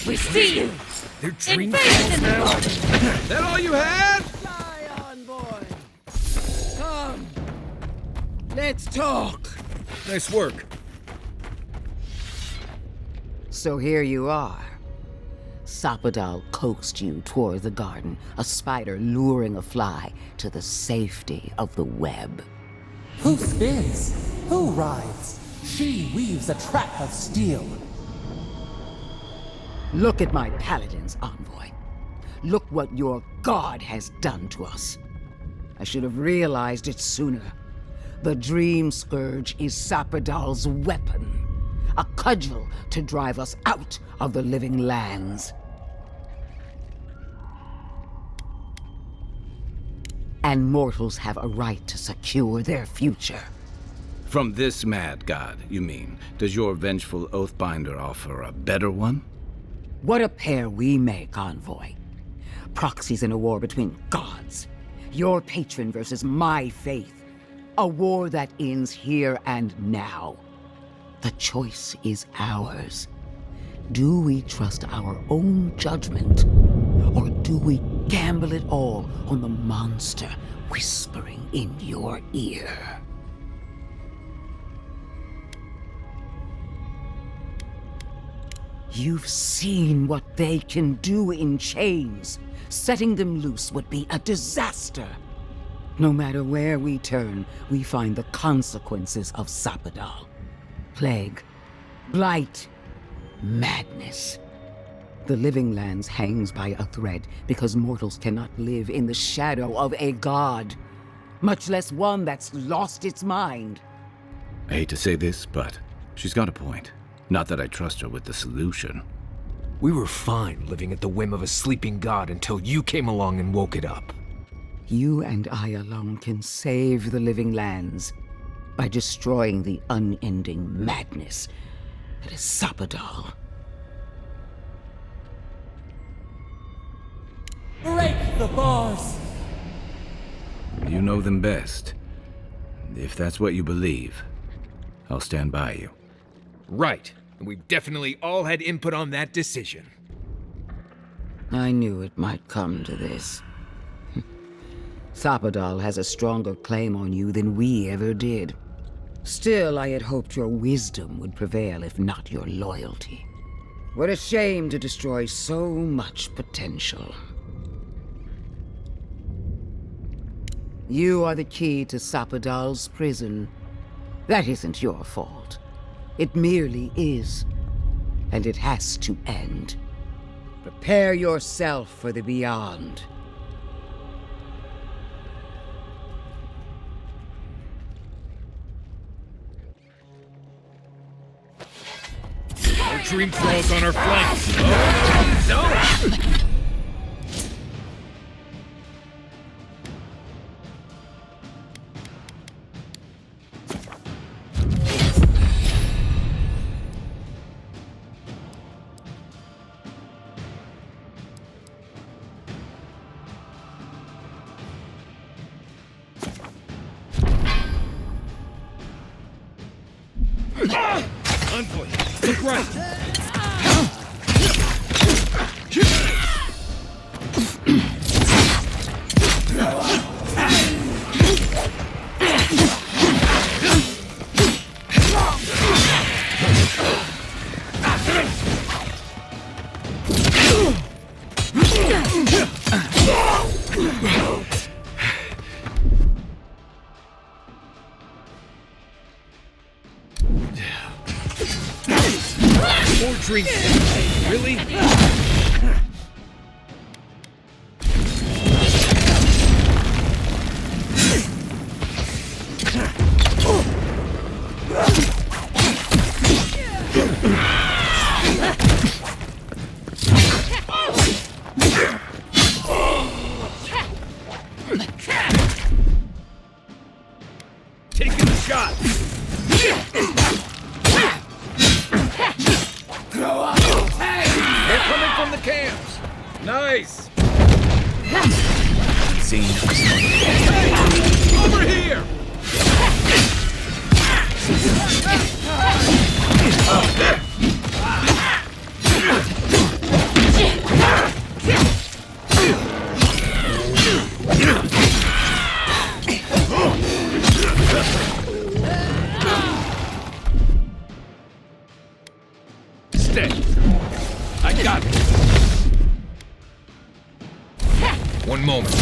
We see you! They're dream Invasion! now? That all you had? Fly on, boy! Come! Let's talk! Nice work. So here you are. Sapadal coaxed you toward the garden, a spider luring a fly to the safety of the web. Who spins? Who rides? She weaves a trap of steel. Look at my paladins, envoy. Look what your god has done to us. I should have realized it sooner. The Dream Scourge is Sapadal's weapon. A cudgel to drive us out of the living lands. And mortals have a right to secure their future. From this mad god, you mean? Does your vengeful Oathbinder offer a better one? What a pair we make, envoy. Proxies in a war between gods. Your patron versus my faith. A war that ends here and now. The choice is ours. Do we trust our own judgment? Or do we gamble it all on the monster whispering in your ear? You've seen what they can do in chains. Setting them loose would be a disaster. No matter where we turn, we find the consequences of Sapadal. Plague, blight, madness. The living lands hangs by a thread because mortals cannot live in the shadow of a god, much less one that's lost its mind. I hate to say this, but she's got a point. Not that I trust her with the solution. We were fine living at the whim of a sleeping god until you came along and woke it up. You and I alone can save the living lands by destroying the unending madness that is Sapadal. Break the bars! You know them best. If that's what you believe, I'll stand by you. Right. And we've definitely all had input on that decision. I knew it might come to this. Sapadal has a stronger claim on you than we ever did. Still, I had hoped your wisdom would prevail, if not your loyalty. What a shame to destroy so much potential. You are the key to Sapadal's prison. That isn't your fault. It merely is. And it has to end. Prepare yourself for the beyond. Our dream falls on our flanks. Oh, no! Envoy, look right! More drinks. Really? Taking the shot. They're coming from the camps. Nice. Hey, over here. Stay. I got it. One moment.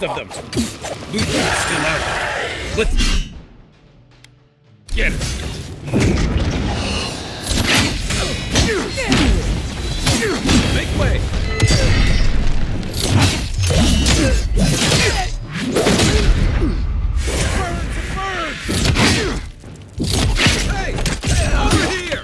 rest of them. Luther's still out there. Let's get it. Make way. Hey! Over here!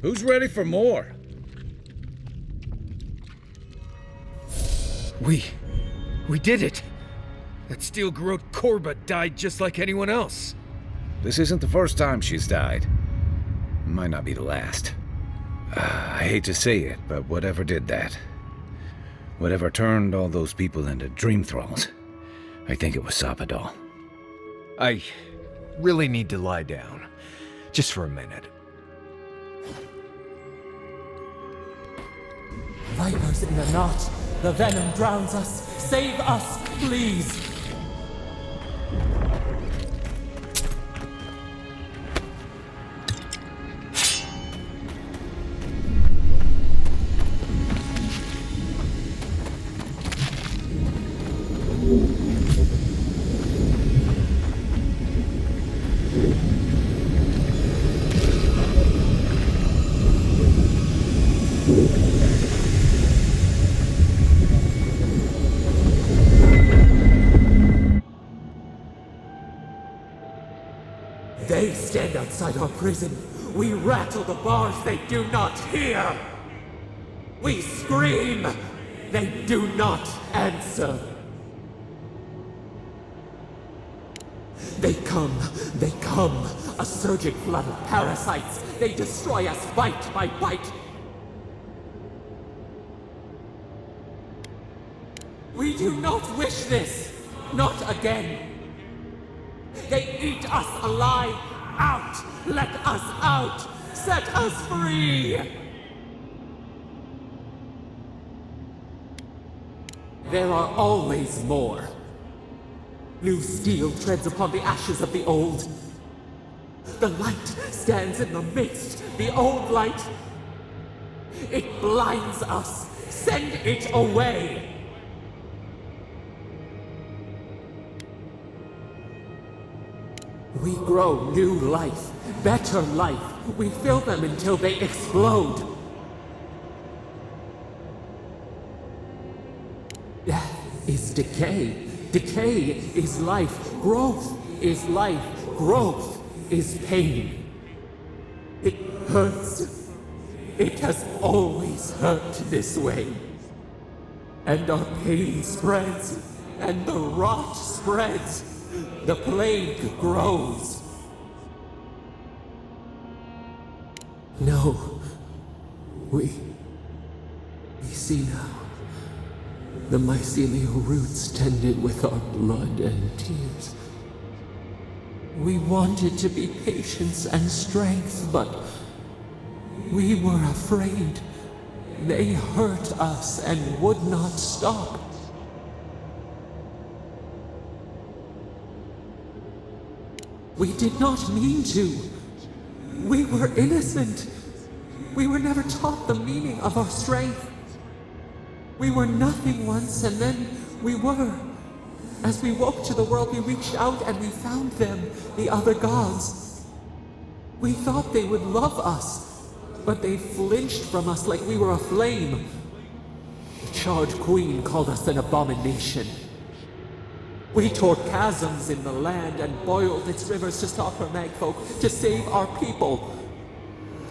Who's ready for more? We did it! That steel-garrote Korba died just like anyone else. This isn't the first time she's died. It might not be the last. I hate to say it, but whatever did that, whatever turned all those people into dream thralls, I think it was Sabadal. I really need to lie down. Just for a minute. Vipers in the knot. The venom drowns us. Save us, please. They stand outside our prison. We rattle the bars, they do not hear. We scream, they do not answer. They come, a surging flood of parasites. They destroy us bite by bite. We do not wish this, not again. They eat us alive. Out! Let us out! Set us free! There are always more. New steel treads upon the ashes of the old. The light stands in the midst, the old light. It blinds us. Send it away! We grow new life, better life. We fill them until they explode. Death is decay. Decay is life. Growth is life. Growth is pain. It hurts. It has always hurt this way. And our pain spreads, and the rot spreads. The plague grows. No. We see now. The mycelial roots tended with our blood and tears. We wanted to be patience and strength, but we were afraid. They hurt us and would not stop. We did not mean to. We were innocent. We were never taught the meaning of our strength. We were nothing once, and then we were. As we woke to the world, we reached out and we found them, the other gods. We thought they would love us, but they flinched from us like we were a flame. The charred queen called us an abomination. We tore chasms in the land and boiled its rivers to stop her magfolk, to save our people.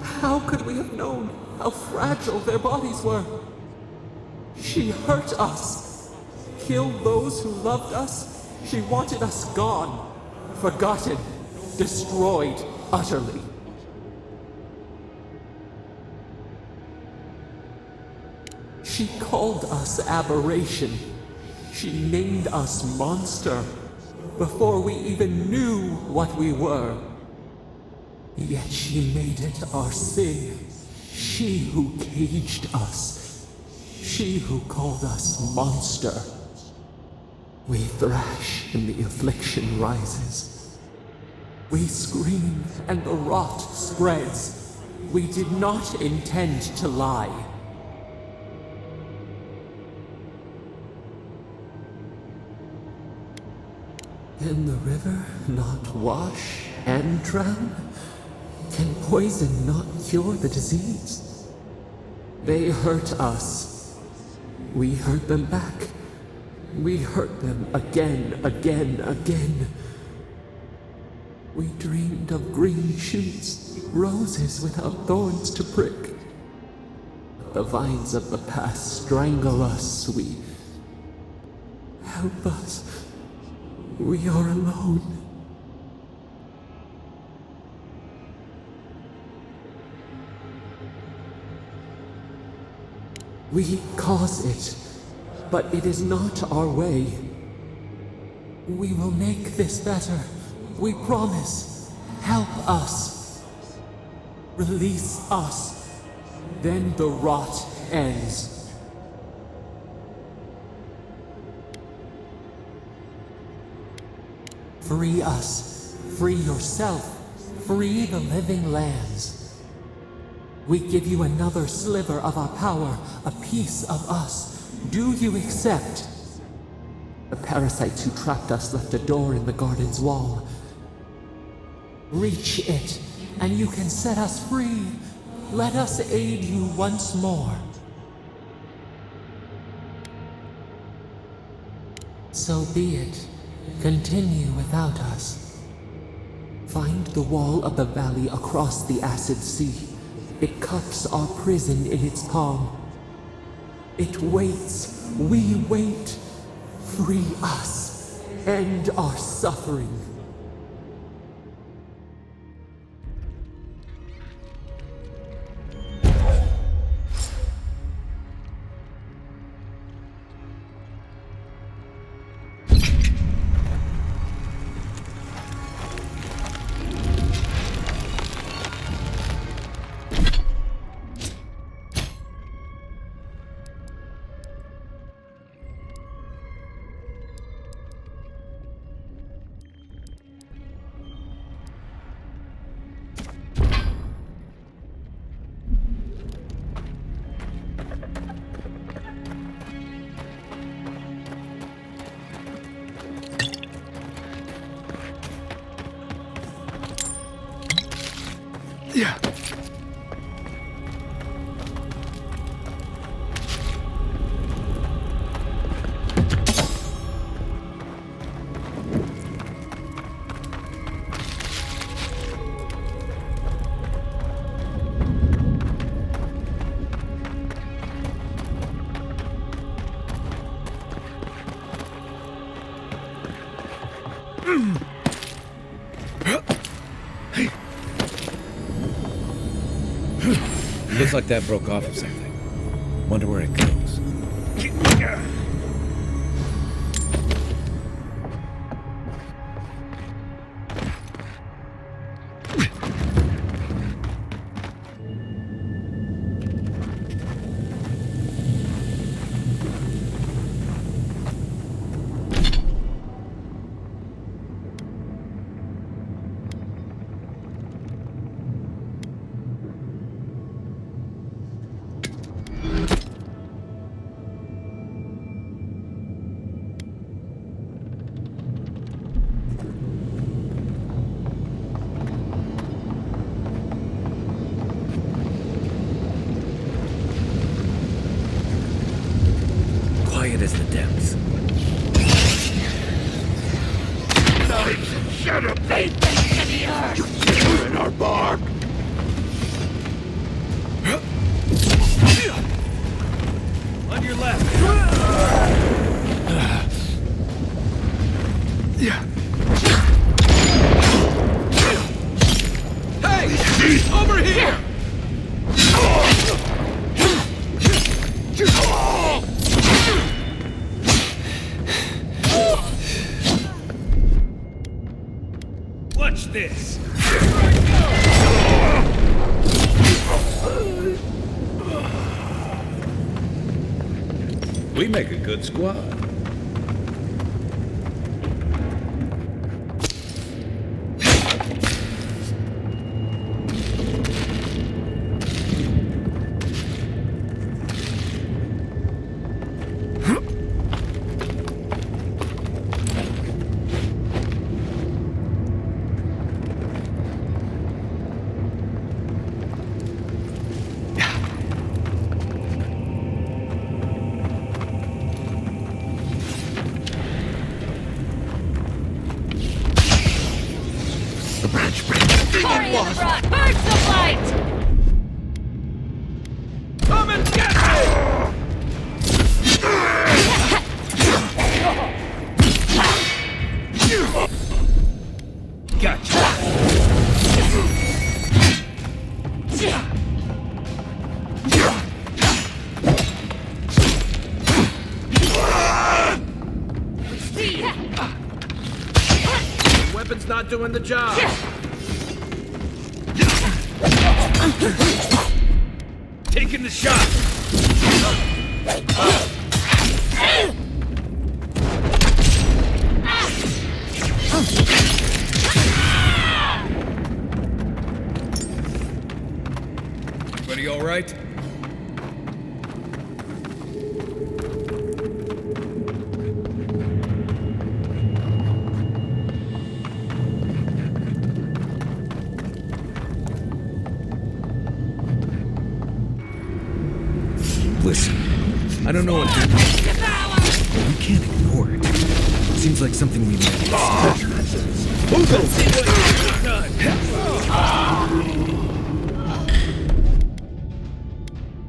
How could we have known how fragile their bodies were? She hurt us, killed those who loved us. She wanted us gone, forgotten, destroyed. utterly. She called us aberration. She named us monster before we even knew what we were. Yet she made it our sin. She who caged us. She who called us monster. We thrash and the affliction rises. We scream and the rot spreads. We did not intend to lie. Can the river not wash and drown? Can poison not cure the disease? They hurt us. We hurt them back. We hurt them again, again, again. We dreamed of green shoots, roses without thorns to prick. But the vines of the past strangle us. We... Help us. We are alone. We cause it, but it is not our way. We will make this better. We promise. Help us. Release us. Then the rot ends. Free us. Free yourself. Free the living lands. We give you another sliver of our power, a piece of us. Do you accept? The parasites who trapped us left a door in the garden's wall. Reach it, and you can set us free. Let us aid you once more. So be it. Continue without us. Find the wall of the valley across the acid sea. It cups our prison in its palm. It waits. We wait. Free us. End our suffering. Yeah. Looks like that broke off of something. Wonder where it goes. Quiet as the depths. Knives and shadow blade in the earth. You shiver in our bark. On your left. Yeah. make a good squad. Weapon's not doing the job. Taking the shot. Everybody all right? Listen, I don't know what happened, but we can't ignore it. Seems like something we might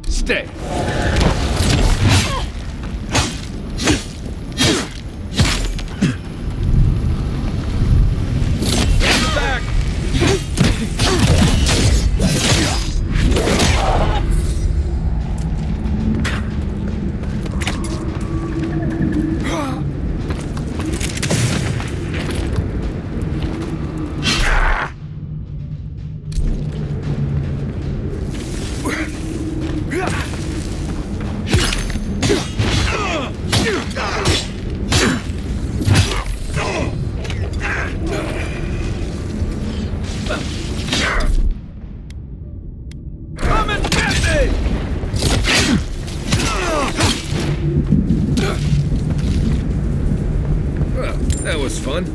Stay. Back. That was fun.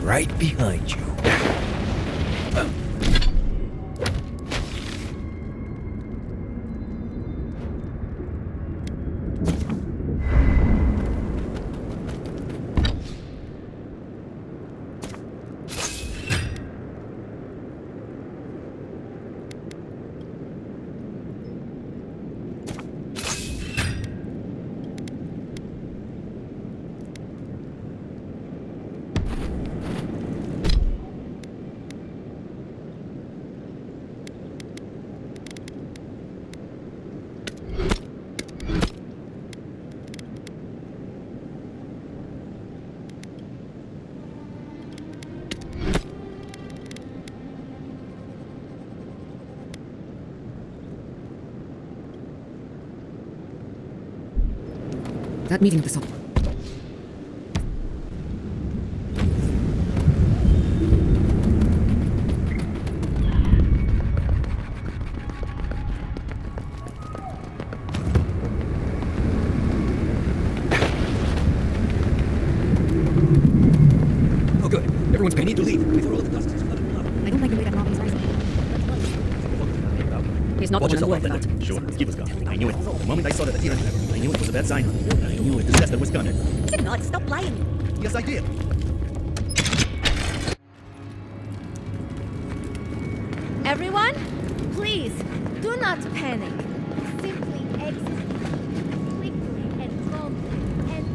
Right behind you. That meeting of the soul. Oh, good. Everyone's going to need to leave before all the dust is flooded. I don't like the way that mob is rising. He's not Watch going to yourself work out for there. that. Sure, Skip was gone. I knew it. The moment I saw that Tierras Vivientes, I knew it was a bad sign. I knew a disaster was coming. Did not stop lying. Yes, I did. Everyone, please, do not panic. Simply exit quickly and calmly and...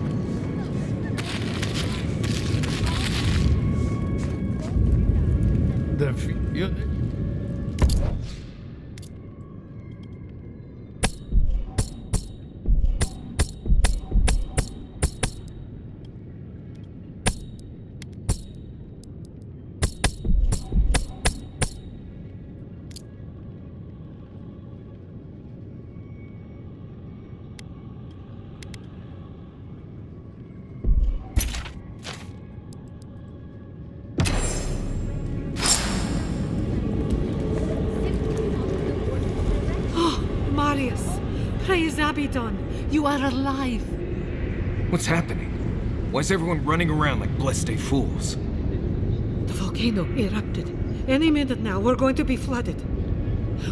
Praise Abaddon! You are alive! What's happening? Why is everyone running around like blessed fools? The volcano erupted. Any minute now, we're going to be flooded.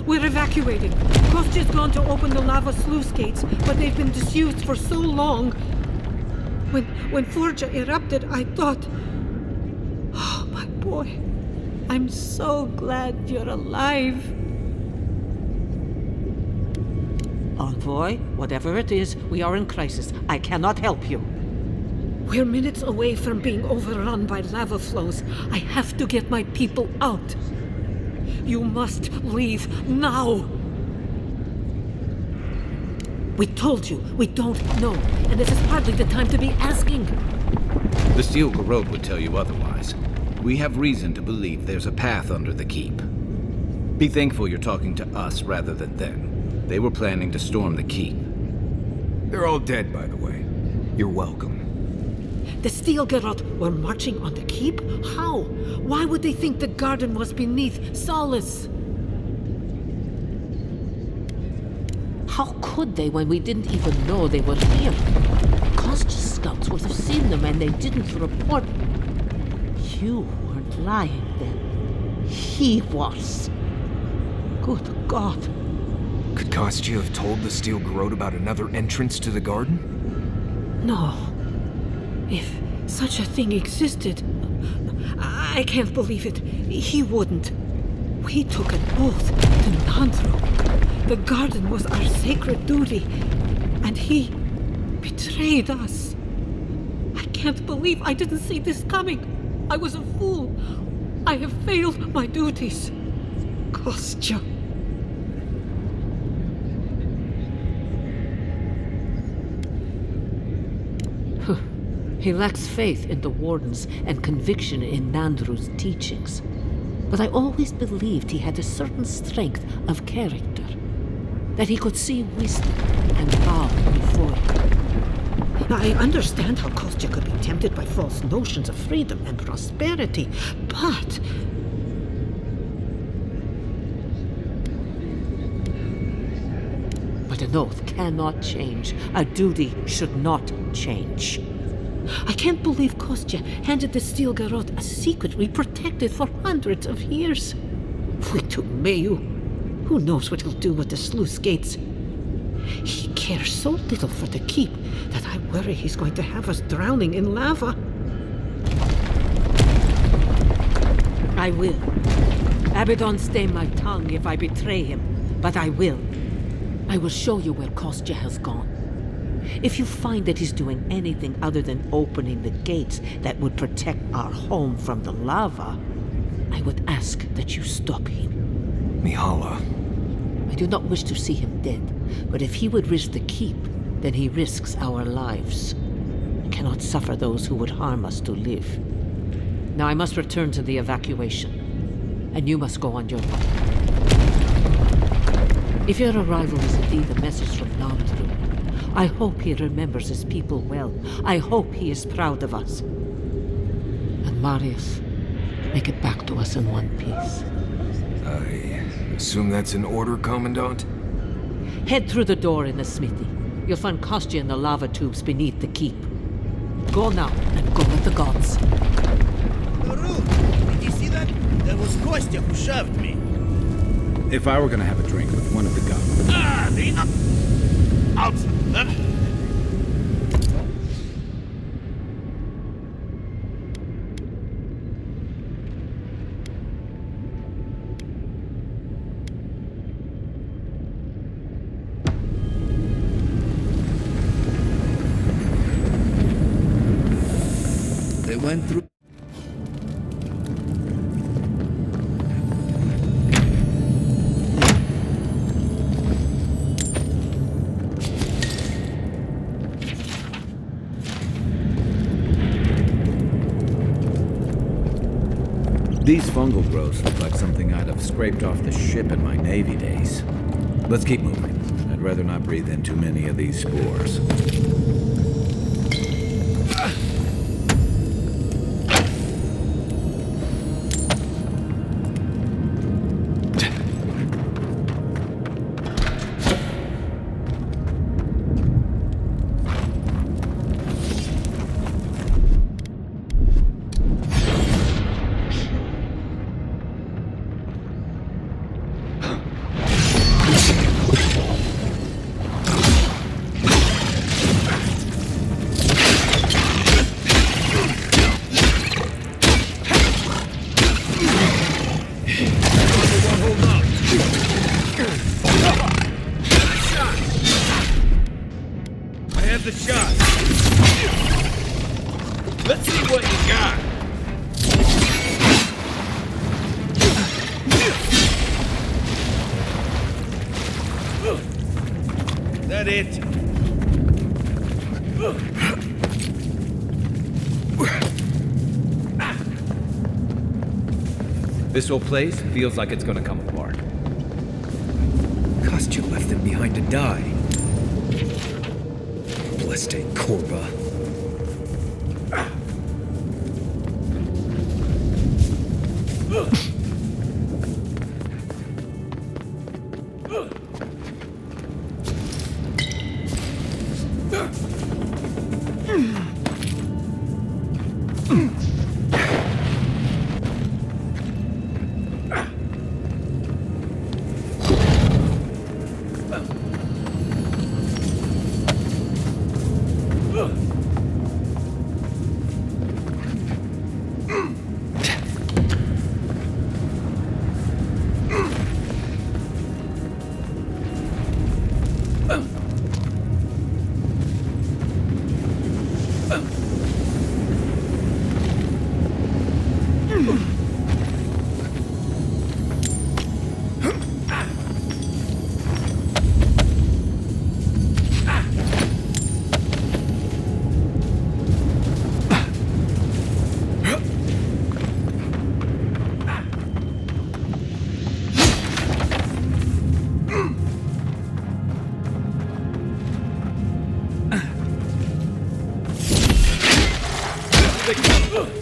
We're evacuating. Kostya's gone to open the lava sluice gates, but they've been disused for so long. When Forja erupted, I thought... Oh, my boy. I'm so glad you're alive. Envoy, whatever it is, we are in crisis. I cannot help you. We're minutes away from being overrun by lava flows. I have to get my people out. You must leave now. We told you, we don't know, and this is hardly the time to be asking. The Steel Garrote would tell you otherwise. We have reason to believe there's a path under the keep. Be thankful you're talking to us rather than them. They were planning to storm the keep. They're all dead, by the way. You're welcome. The Steel Garrote were marching on the keep? How? Why would they think the garden was beneath Solace? How could they when we didn't even know they were here? Kostya's scouts would have seen them and they didn't report. You weren't lying then. He was. Good God. Could Kostya have told the Steel Garrote about another entrance to the garden? No. If such a thing existed, I can't believe it. He wouldn't. We took an oath to Nandru. The garden was our sacred duty, and he betrayed us. I can't believe I didn't see this coming. I was a fool. I have failed my duties. Kostya. He lacks faith in the wardens and conviction in Nandru's teachings. But I always believed he had a certain strength of character. That he could see wisdom and bow before it. I understand how Kostya could be tempted by false notions of freedom and prosperity, but... But an oath cannot change. A duty should not change. I can't believe Kostya handed the Steel Garrote a secret we protected for hundreds of years. We took Mayu. Who knows what he'll do with the sluice gates? He cares so little for the keep that I worry he's going to have us drowning in lava. I will. Abaddon stay my tongue if I betray him, but I will. I will show you where Kostya has gone. If you find that he's doing anything other than opening the gates that would protect our home from the lava, I would ask that you stop him. Mihala. I do not wish to see him dead, but if he would risk the keep, then he risks our lives. I cannot suffer those who would harm us to live. Now I must return to the evacuation, and you must go on your way. If your arrival is indeed a message from Nandru, I hope he remembers his people well. I hope he is proud of us. And Marius, make it back to us in one piece. I assume that's an order, Commandant? Head through the door in the smithy. You'll find Kostya in the lava tubes beneath the keep. Go now, and go with the gods. Garrote, did you see that? That was Kostya who shoved me. If I were gonna have a drink with one of the gods... They not... Outside. They went through... These fungal growths look like something I'd have scraped off the ship in my Navy days. Let's keep moving. I'd rather not breathe in too many of these spores. This whole place feels like it's gonna come apart. Kostya left them behind to die. Blessed Korba.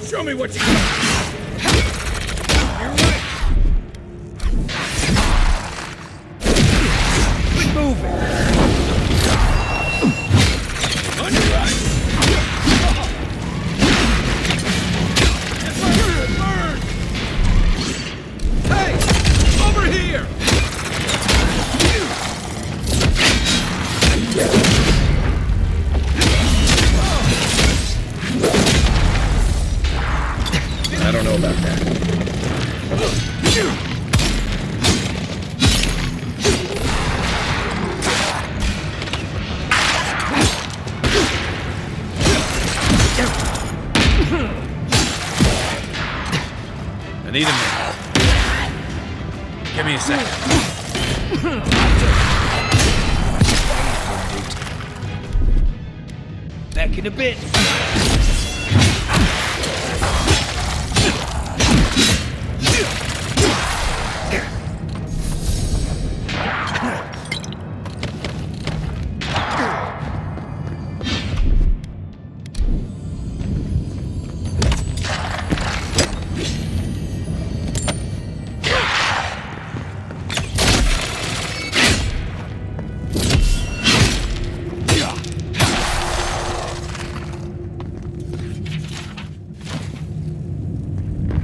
Show me what you got! You're right! Quit moving! On your right! Burn! Hey! Over here! I don't know about that. I need a minute. Give me a second. Back in a bit.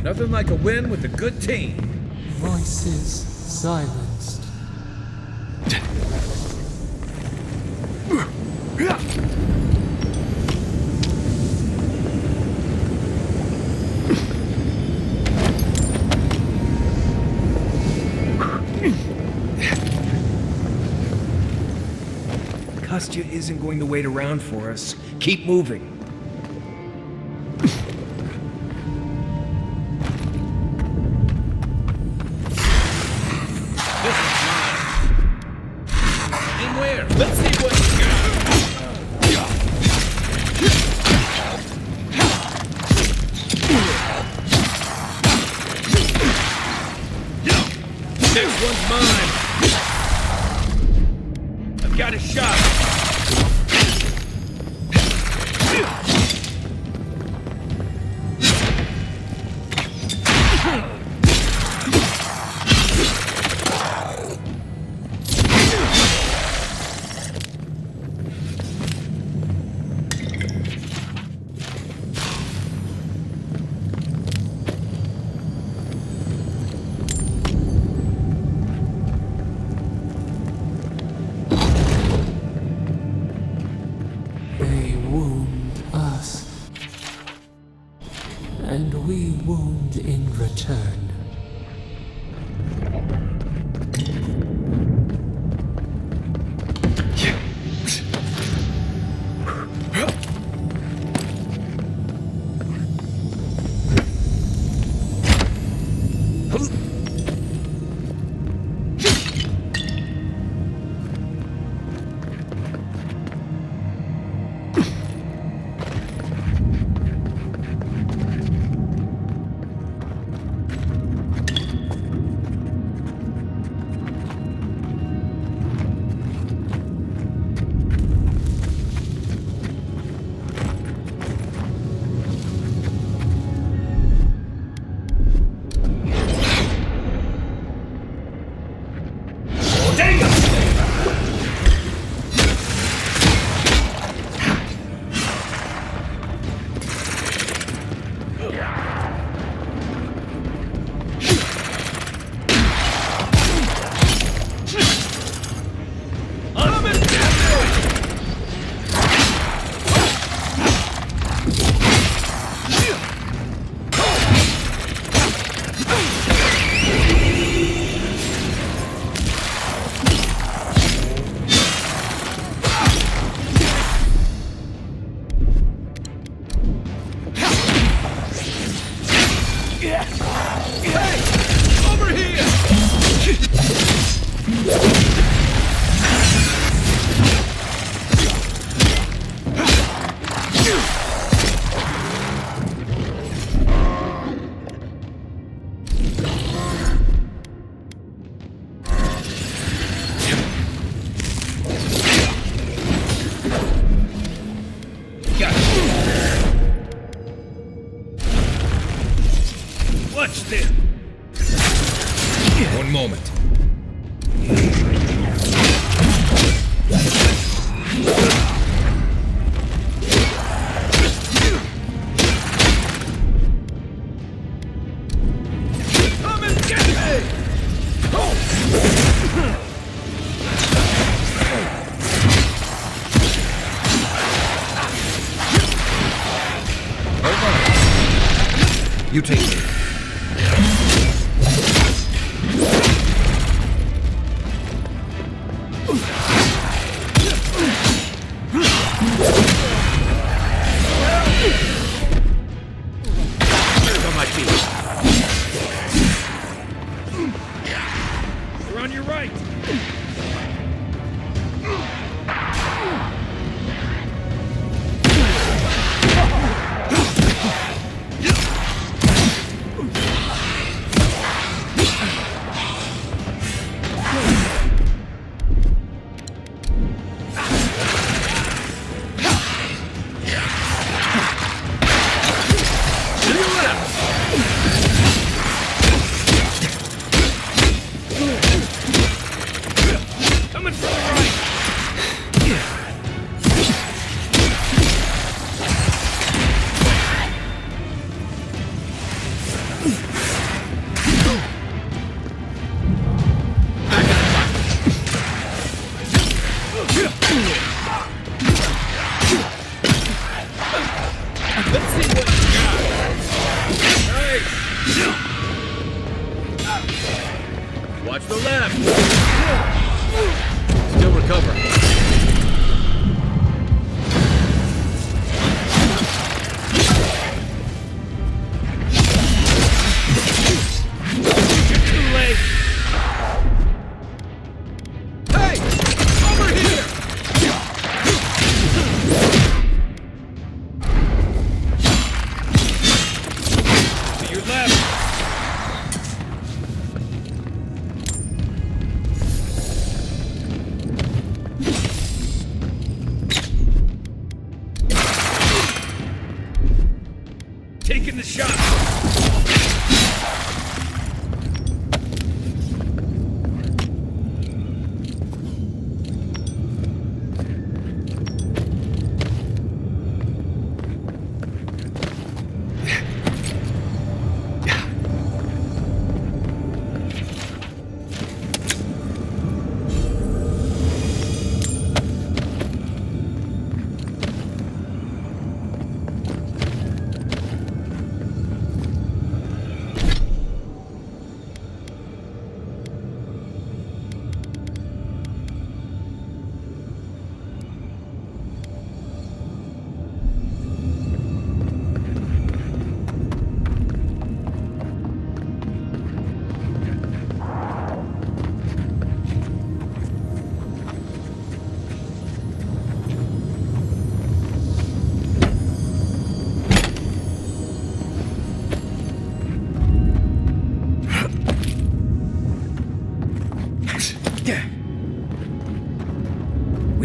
Nothing like a win with a good team. Voices silenced. Kostya isn't going to wait around for us. Keep moving. Let's see what you got. And in return, Watch this! One moment. Come and get me! Hold on. You take it. Watch the left! Still recover. Too late! Hey! Over here! To your left! Taking the shot!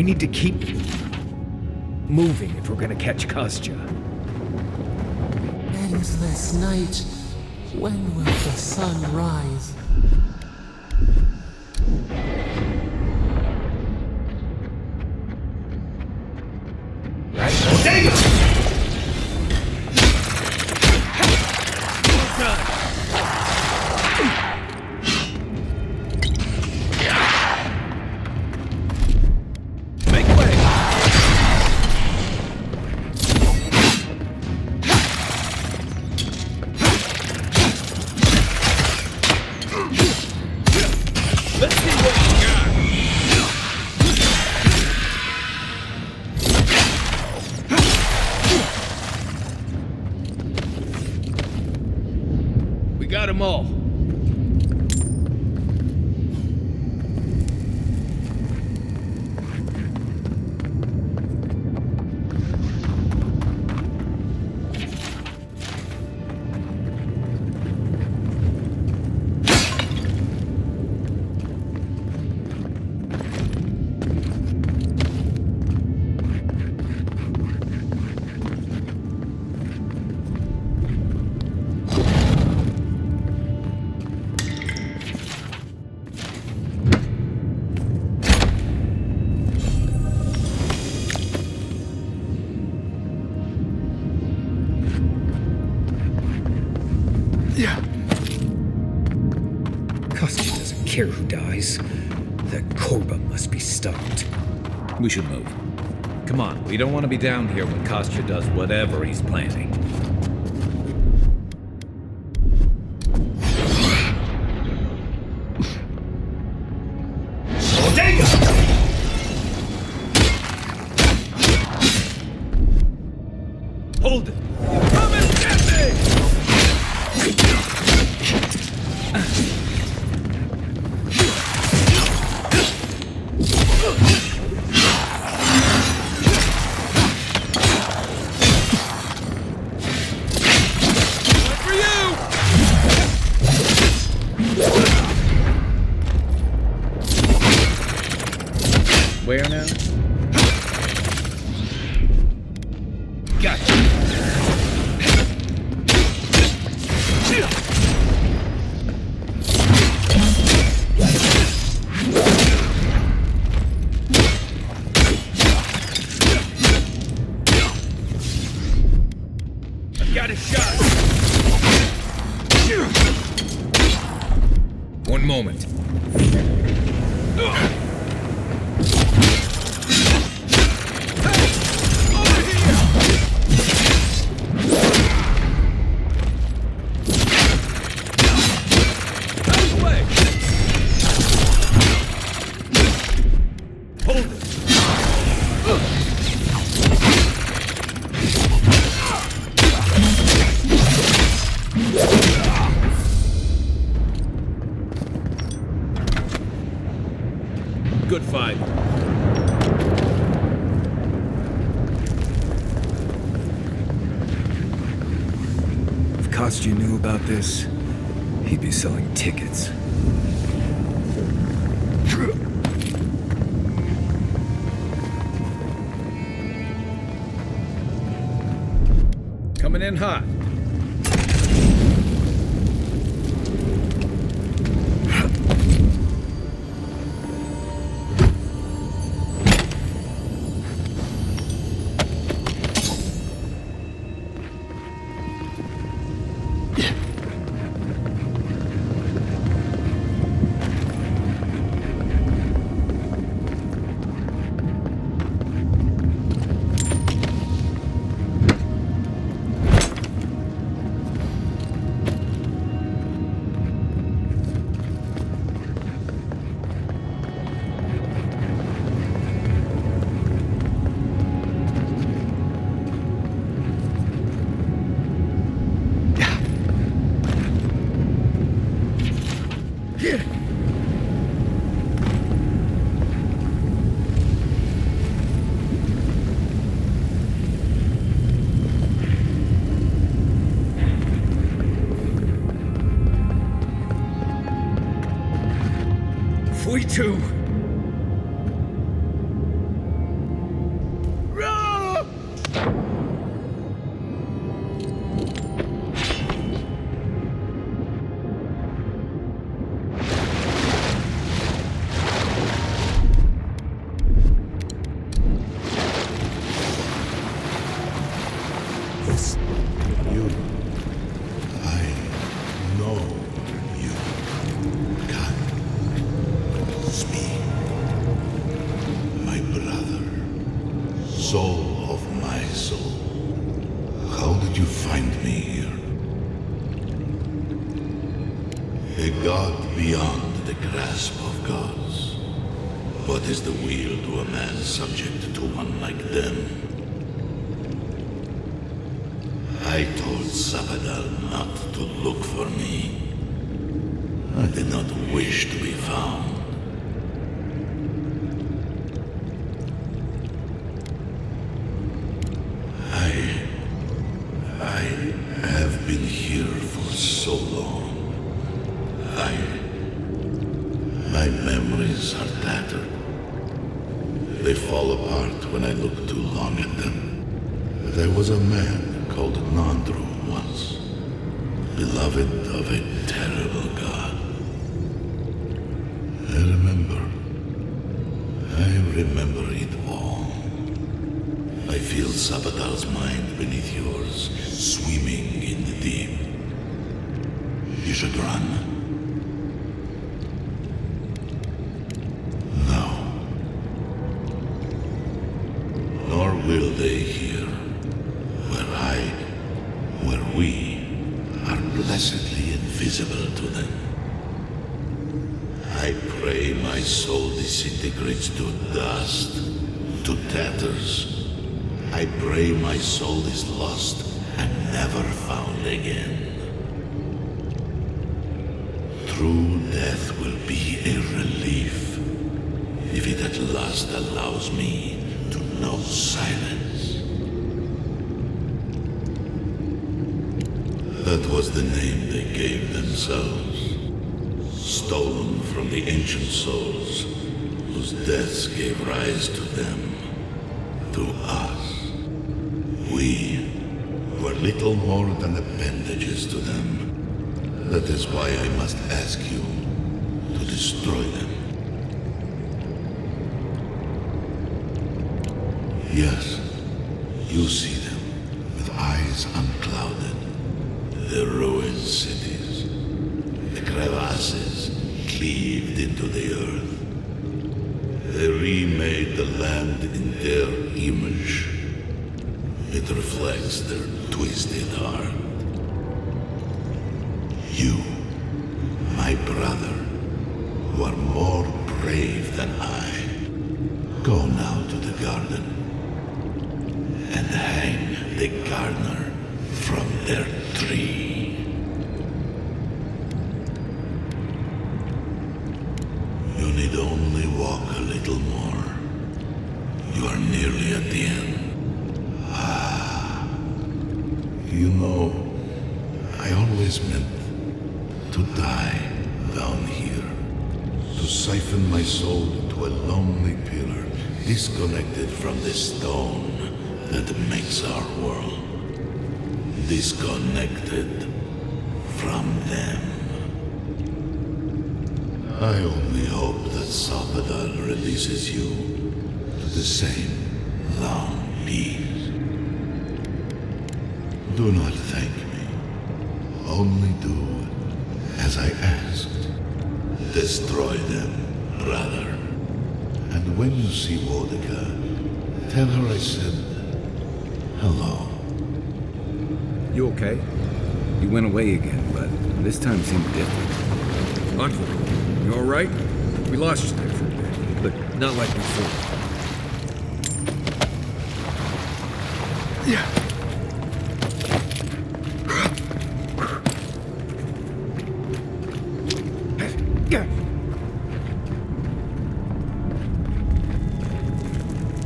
need to keep moving if we're gonna catch Kostya. Endless night. When will the sun rise? Got them all. Kostya doesn't care who dies. That Korba must be stopped. We should move. Come on, we don't want to be down here when Kostya does whatever he's planning. Hold it! Come and get me! Where now? Gotcha. I've got a shot. One moment. Good fight. If Kostya knew about this, he'd be selling tickets. Coming in hot. this? You. I know you can speak. My brother, soul of my soul. How did you find me here? A god beyond the grasp of gods. What is the will to a man subject to one like them? I told Sabadal not to look for me. I did not wish to be found. I have been here for so long. My memories are tattered. They fall apart when I look too long at them. There was a man called Nandru once, beloved of a terrible god. I remember it all. I feel Sabadal's mind beneath yours, swimming in the deep. You should run. No. Nor will they here, where we are blessedly invisible to them. I pray my soul disintegrates to dust, to tatters. I pray my soul is lost and never found again. True death will be a relief, if it at last allows me to know silence. That was the name they gave themselves, stolen from the ancient souls whose deaths gave rise to them, to us. We were little more than appendages to them. That is why I must ask you to destroy them. Yes, you see them with eyes unclouded. The ruined cities, the crevasses cleaved into the earth. They remade the land in their image. It reflects their twisted heart. You, my brother, who are more brave than I, go now to the garden and hang the gardener from their tree. You need only walk a little more. You are nearly at the end. You know, I always meant to die down here, to siphon my soul to a lonely pillar, disconnected from the stone that makes our world, disconnected from them. I only hope that Sabadal releases you to the same long peace. Do not thank me. Only do as I asked. Destroy them, brother. And when you see Wodika, tell her I said hello. You okay? You went away again, but this time seemed different. Uncle, you alright? We lost you there for a bit, but not like before. Yeah.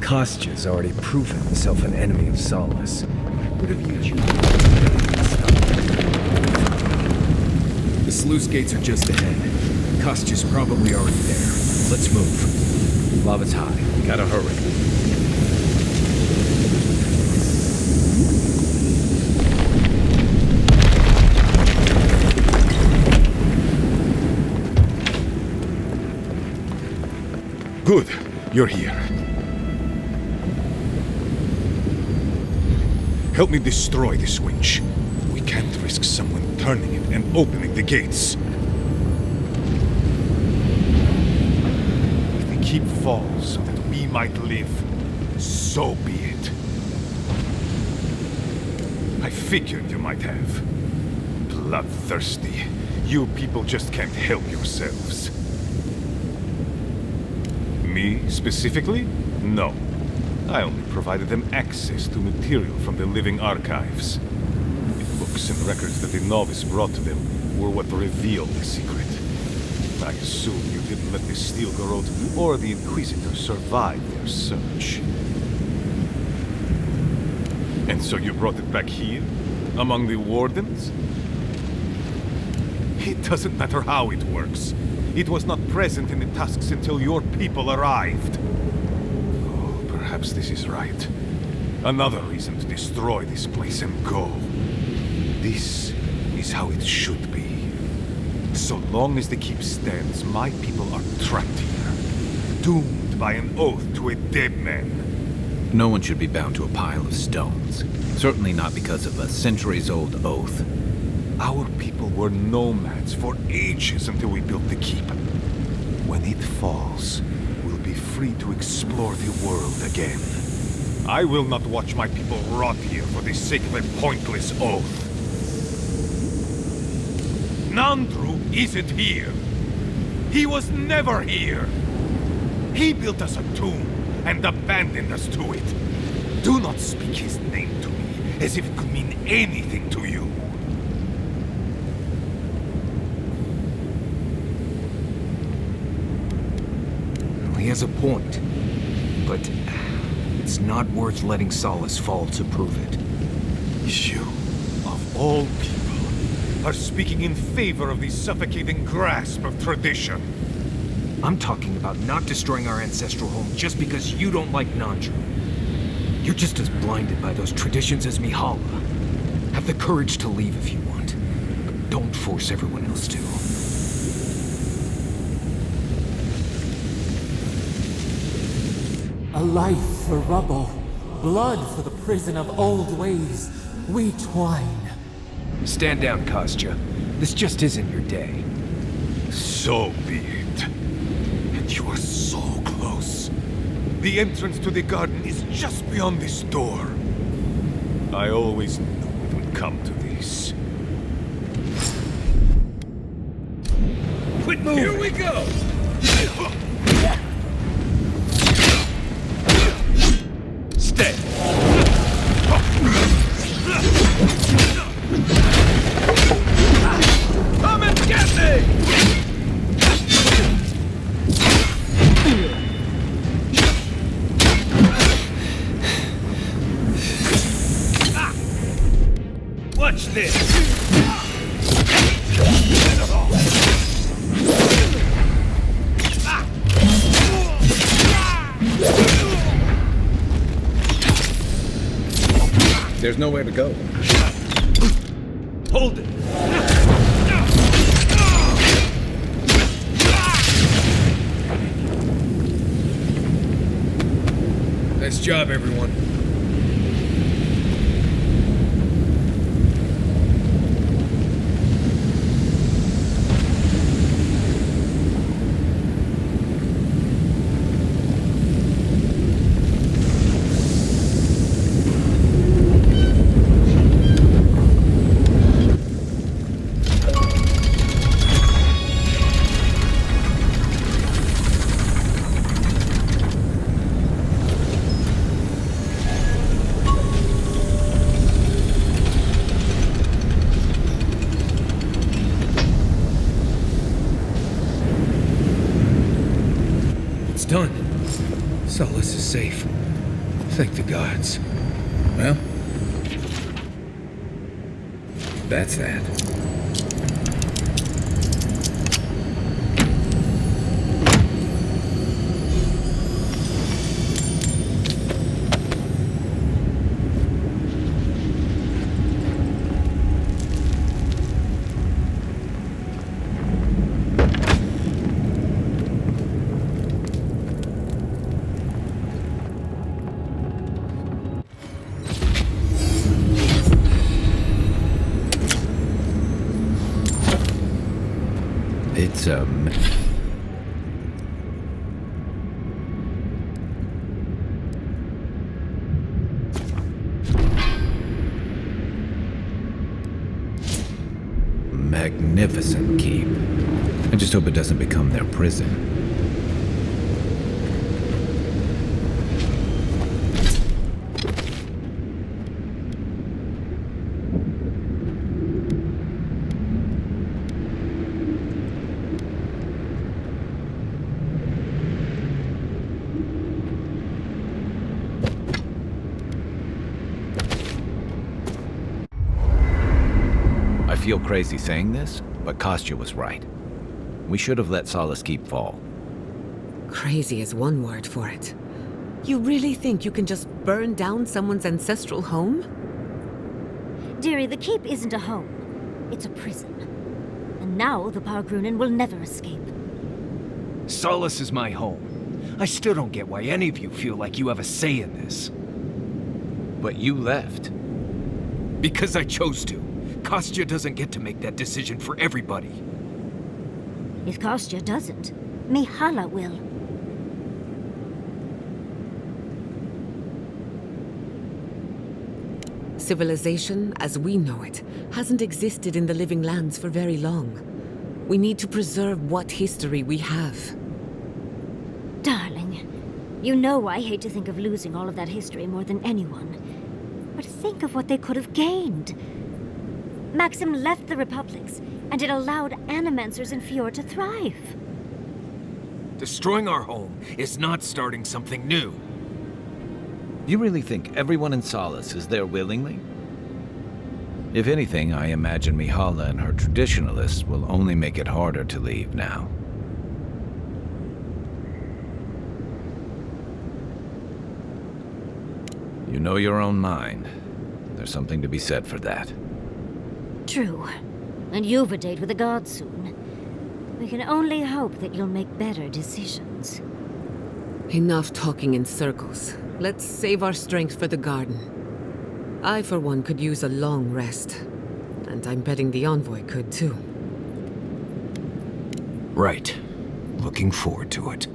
Kostya's already proven himself an enemy of solace. What have you chosen? The sluice gates are just ahead. Kostya's probably already there. Let's move. Lava's high. Gotta hurry. Good. You're here. Help me destroy this winch. We can't risk someone turning it and opening the gates. If the keep falls so that we might live, so be it. I figured you might have. Bloodthirsty. You people just can't help yourselves. Me, specifically? No. I only provided them access to material from the living archives. The books and records that the novice brought to them were what revealed the secret. I assume you didn't let the Steel Garrote or the Inquisitor survive their search. And so you brought it back here? Among the Wardens? It doesn't matter how it works. It was not present in the tusks until your people arrived. Oh, perhaps this is right. Another reason to destroy this place and go. This is how it should be. So long as the keep stands, my people are trapped here. Doomed by an oath to a dead man. No one should be bound to a pile of stones. Certainly not because of a centuries-old oath. Our people were nomads for ages until we built the keep. When it falls, we'll be free to explore the world again. I will not watch my people rot here for the sake of a pointless oath. Nandru isn't here. He was never here. He built us a tomb and abandoned us to it. Do not speak his name to me as if it could mean anything to you. He has a point, but it's not worth letting Solace fall to prove it. You, of all people, are speaking in favor of the suffocating grasp of tradition. I'm talking about not destroying our ancestral home just because you don't like Nandru. You're just as blinded by those traditions as Mihala. Have the courage to leave if you want, but don't force everyone else to. A life for rubble, blood for the prison of old ways. We twine. Stand down, Kostya. This just isn't your day. So be it. And you are so close. The entrance to the garden is just beyond this door. I always knew it would come to this. Quit moving! Here we go! Stay! Come and get me! Watch this! There's nowhere to go. Hold it! Nice job, everyone. Done. Solace is safe. Thank the gods. Well, that's that. It's, magnificent keep. I just hope it doesn't become their prison. I feel crazy saying this, but Kostya was right. We should have let Solace Keep fall. Crazy is one word for it. You really think you can just burn down someone's ancestral home? Dearie, the keep isn't a home. It's a prison. And now the Pargrunen will never escape. Solace is my home. I still don't get why any of you feel like you have a say in this. But you left. Because I chose to. Kostya doesn't get to make that decision for everybody. If Kostya doesn't, Mihala will. Civilization, as we know it, hasn't existed in the living lands for very long. We need to preserve what history we have. Darling, you know I hate to think of losing all of that history more than anyone. But think of what they could have gained. Maxim left the Republics, and it allowed animancers in Fjord to thrive. Destroying our home is not starting something new. You really think everyone in Solace is there willingly? If anything, I imagine Mihala and her traditionalists will only make it harder to leave now. You know your own mind. There's something to be said for that. True. And you've a date with the gods soon. We can only hope that you'll make better decisions. Enough talking in circles. Let's save our strength for the garden. I, for one, could use a long rest. And I'm betting the envoy could, too. Right. Looking forward to it.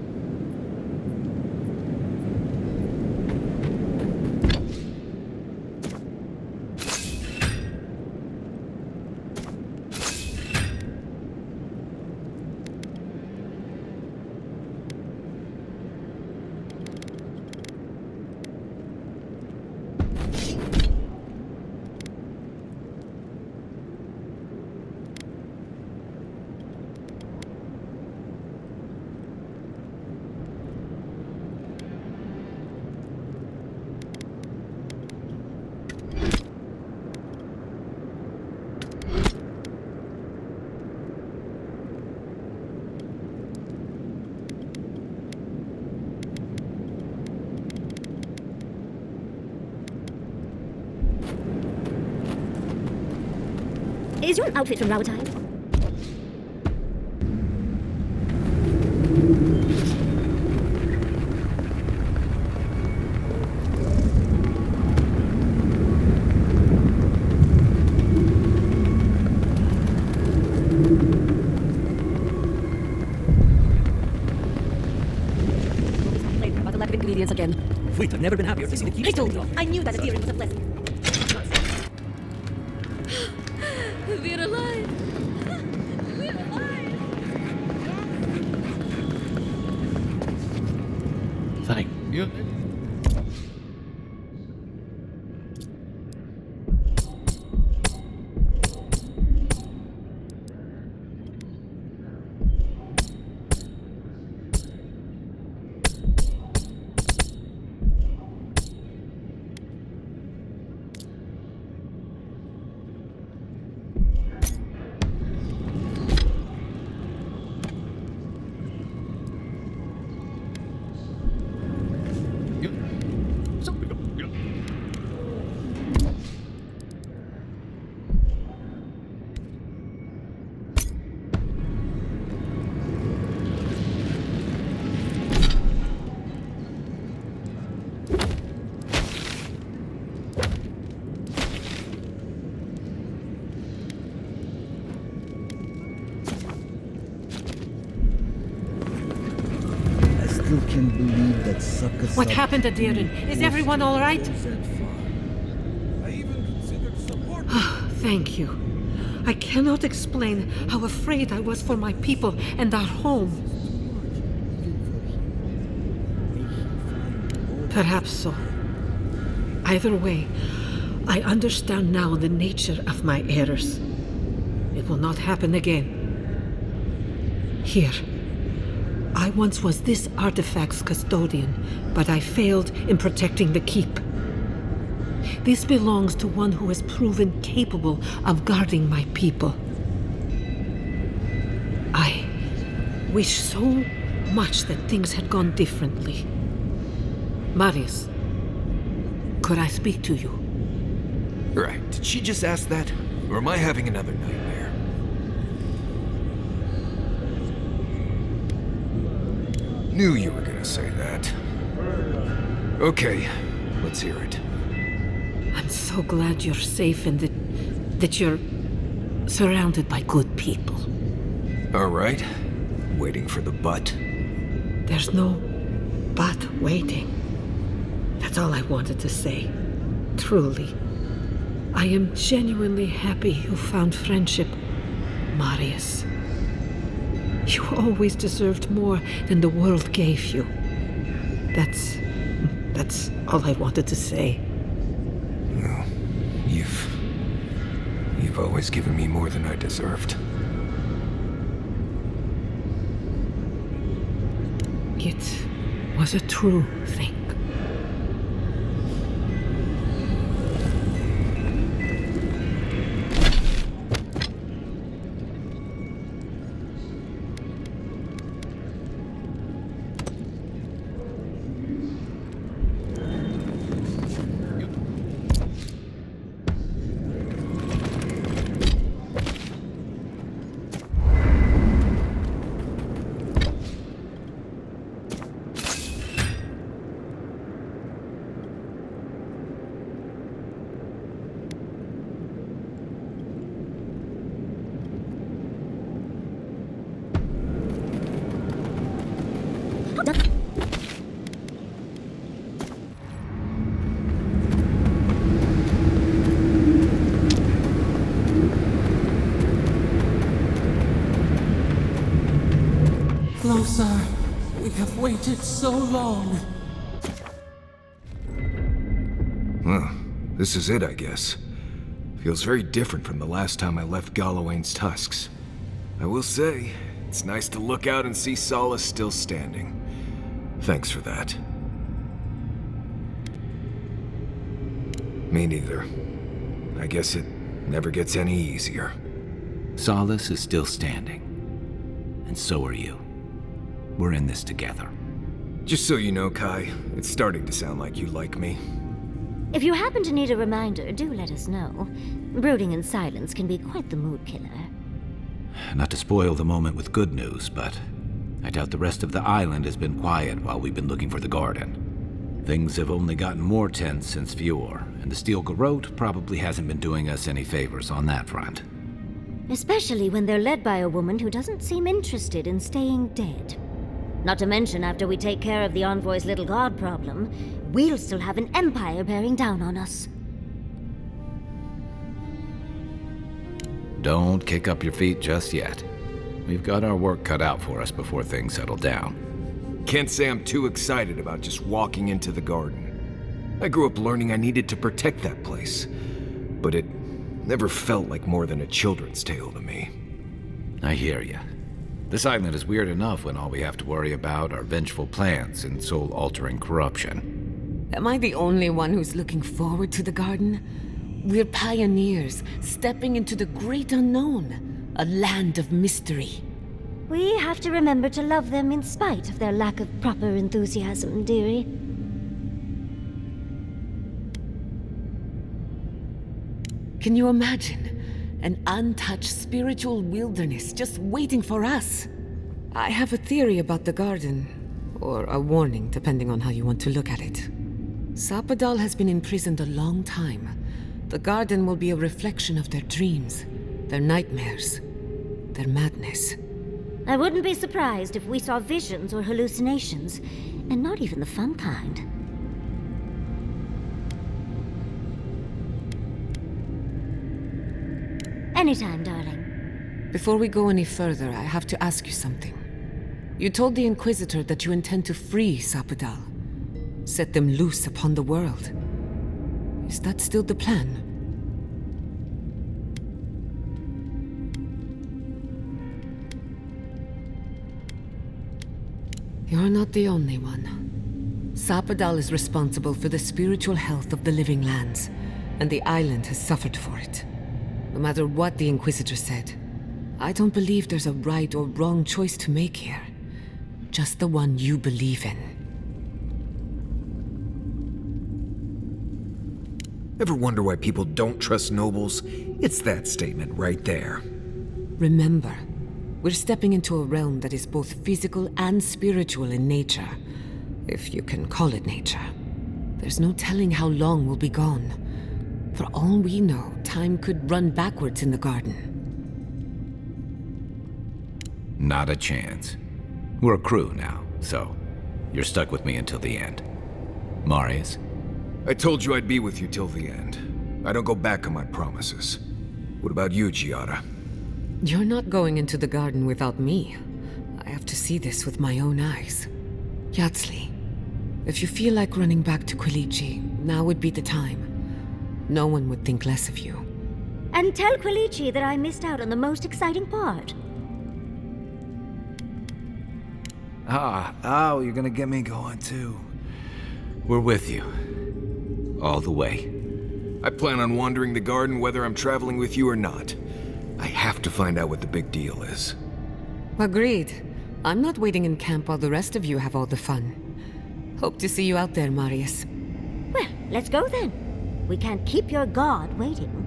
Is your outfit from Rautai? About the lack of ingredients again. Wait, I've never been happier to see the keep. I told you. I knew that the deering was a blessing. We're alive! We're alive! Thank you. still can't believe that sucker. What happened to Darren? Is everyone all right? Thank you. I cannot explain how afraid I was for my people and our home. Perhaps so. Either way, I understand now the nature of my errors. It will not happen again. Here. I once was this artifact's custodian, but I failed in protecting the keep. This belongs to one who has proven capable of guarding my people. I wish so much that things had gone differently. Marius, could I speak to you? Right, did she just ask that? Or am I having another nightmare? Knew you were gonna say that. Okay, let's hear it. I'm so glad you're safe and that you're surrounded by good people. All right. Waiting for the but. There's no but waiting. That's all I wanted to say. Truly. I am genuinely happy you found friendship, Marius. You always deserved more than the world gave you. That's all I wanted to say. No, you've always given me more than I deserved. It was a true thing. Closer. We have waited so long. Well, this is it, I guess. Feels very different from the last time I left Galawain's tusks. I will say, it's nice to look out and see Solace still standing. Thanks for that. Me neither. I guess it never gets any easier. Solace is still standing. And so are you. We're in this together. Just so you know, Kai, it's starting to sound like you like me. If you happen to need a reminder, do let us know. Brooding in silence can be quite the mood killer. Not to spoil the moment with good news, but I doubt the rest of the island has been quiet while we've been looking for the garden. Things have only gotten more tense since Fior, and the Steel Garrote probably hasn't been doing us any favors on that front. Especially when they're led by a woman who doesn't seem interested in staying dead. Not to mention, after we take care of the Envoy's little god problem, we'll still have an empire bearing down on us. Don't kick up your feet just yet. We've got our work cut out for us before things settle down. Can't say I'm too excited about just walking into the garden. I grew up learning I needed to protect that place, but it never felt like more than a children's tale to me. I hear you. This island is weird enough when all we have to worry about are vengeful plans and soul-altering corruption. Am I the only one who's looking forward to the garden? We're pioneers, stepping into the great unknown, a land of mystery. We have to remember to love them in spite of their lack of proper enthusiasm, dearie. Can you imagine? An untouched spiritual wilderness just waiting for us. I have a theory about the garden, or a warning, depending on how you want to look at it. Sapadal has been imprisoned a long time. The garden will be a reflection of their dreams, their nightmares, their madness. I wouldn't be surprised if we saw visions or hallucinations, and not even the fun kind. Anytime, darling. Before we go any further, I have to ask you something. You told the Inquisitor that you intend to free Sapadal, set them loose upon the world. Is that still the plan? You're not the only one. Sapadal is responsible for the spiritual health of the living lands, and the island has suffered for it. No matter what the Inquisitor said, I don't believe there's a right or wrong choice to make here. Just the one you believe in. Ever wonder why people don't trust nobles? It's that statement right there. Remember, we're stepping into a realm that is both physical and spiritual in nature. If you can call it nature. There's no telling how long we'll be gone. For all we know, time could run backwards in the garden. Not a chance. We're a crew now, so you're stuck with me until the end. Marius? I told you I'd be with you till the end. I don't go back on my promises. What about you, Giada? You're not going into the garden without me. I have to see this with my own eyes. Yatsli, if you feel like running back to Quilici, now would be the time. No one would think less of you. And tell Quilici that I missed out on the most exciting part. Oh, you're gonna get me going too. We're with you. All the way. I plan on wandering the garden whether I'm traveling with you or not. I have to find out what the big deal is. Agreed. I'm not waiting in camp while the rest of you have all the fun. Hope to see you out there, Marius. Well, let's go then. We can't keep your god waiting.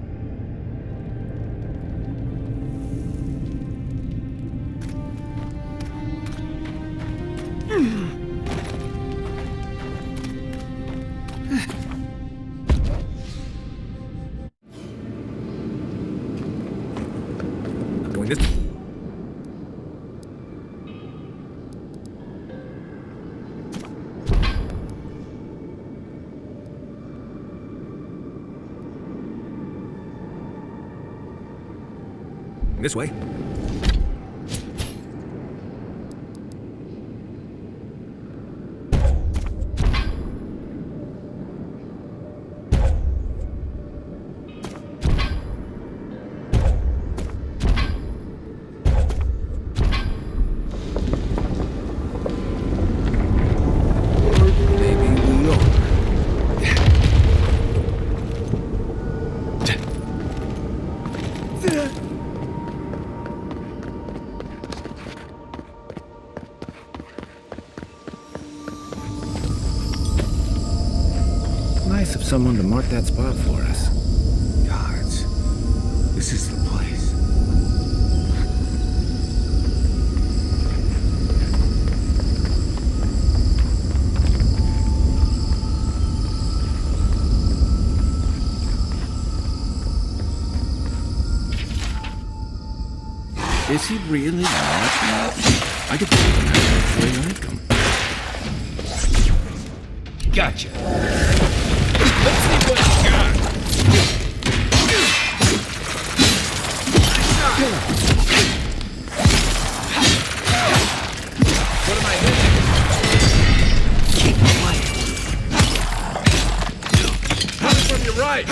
Going this. This way. Nice of someone to mark that spot for us. Guards, this is the place. Is he really not? I could take him out really like him. Gotcha. Let's see what you got. What am I hitting? Keep quiet. Coming from your right.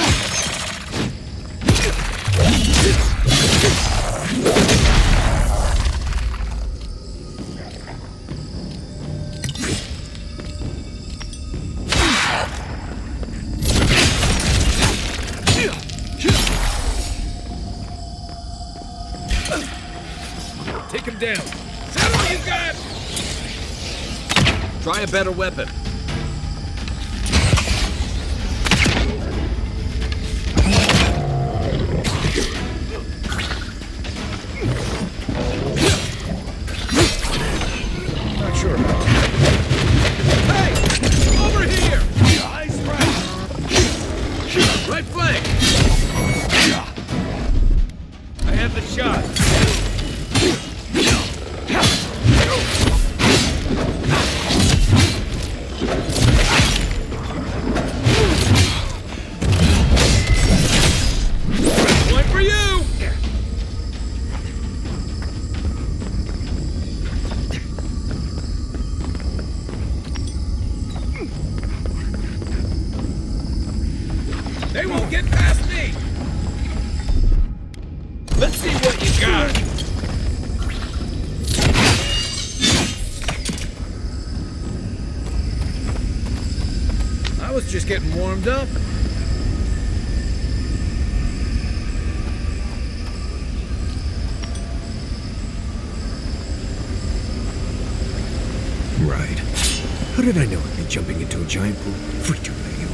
Take him down. Is that all you got? Try a better weapon. Not sure about that. Hey! Over here! Eyes right! Right flank! I have the shot. guess just getting warmed up. Right. How did I know I'd be jumping into a giant pool? Free to play you.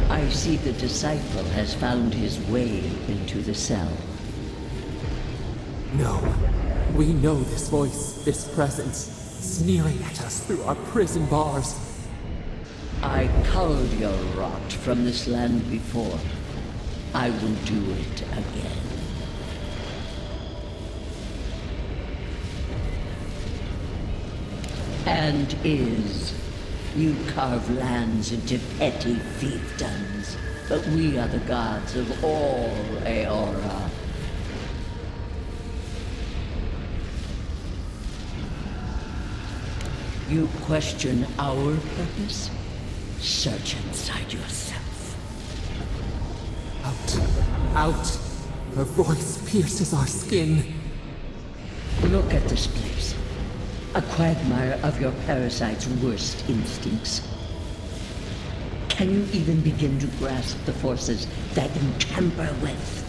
I see the disciple has found his way into the cell. No. We know this voice, this presence, sneering at us through our prison bars. I culled your rot from this land before. I will do it again. And you carve lands into petty fiefdoms, but we are the gods of all Aora. You question our purpose? Search inside yourself. Out. Her voice pierces our skin. Look at this place. A quagmire of your parasite's worst instincts. Can you even begin to grasp the forces that you tamper with?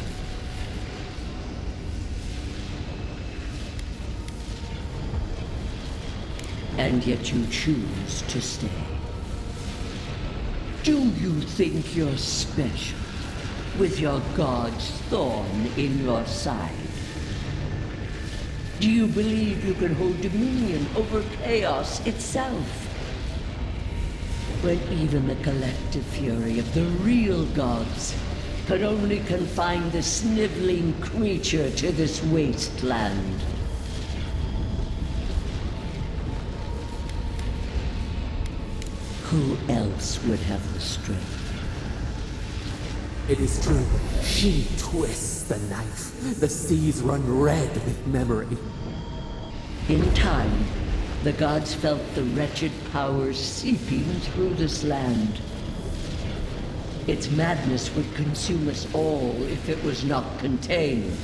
And yet you choose to stay. Do you think you're special, with your god's thorn in your side? Do you believe you can hold dominion over chaos itself? When even the collective fury of the real gods could only confine the sniveling creature to this wasteland. Who else would have the strength? It is true. She twists the knife. The seas run red with memory. In time, the gods felt the wretched powers seeping through this land. Its madness would consume us all if it was not contained.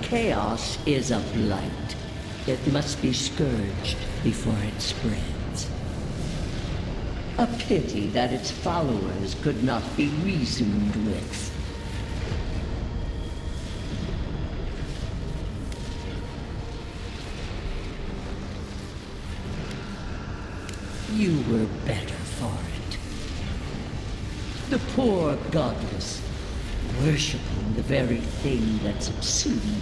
Chaos is a blight. It must be scourged before it spreads. A pity that its followers could not be reasoned with. You were better for it. The poor godless, worshipping the very thing that subsumed them.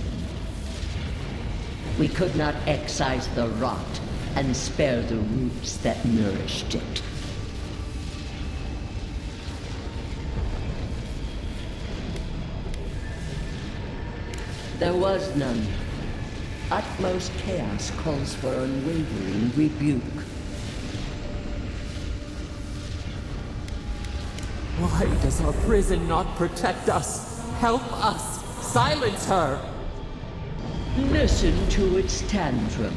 We could not excise the rot and spare the roots that nourished it. There was none. Utmost chaos calls for unwavering rebuke. Why does our prison not protect us? Help us! Silence her! Listen to its tantrum.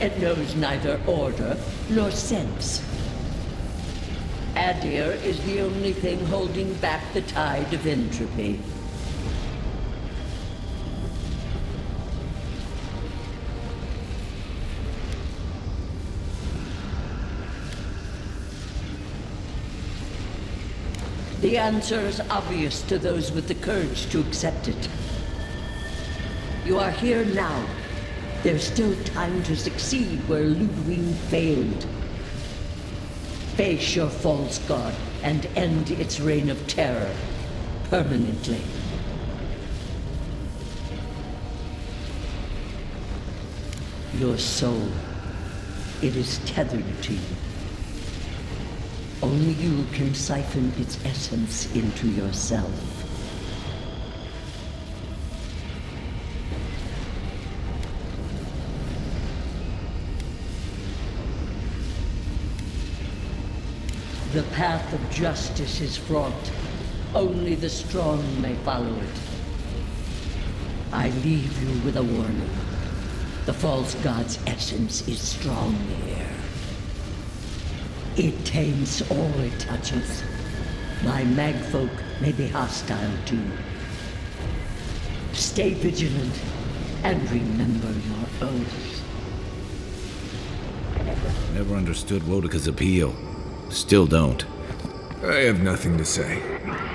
It knows neither order nor sense. Adir is the only thing holding back the tide of entropy. The answer is obvious to those with the courage to accept it. You are here now. There's still time to succeed where Ludwig failed. Face your false god and end its reign of terror permanently. Your soul, it is tethered to you. Only you can siphon its essence into yourself. The path of justice is fraught. Only the strong may follow it. I leave you with a warning. The false god's essence is strong here. It taints all it touches. My magfolk may be hostile too. Stay vigilant and remember your oaths. Never understood Wodika's appeal. Still don't. I have nothing to say.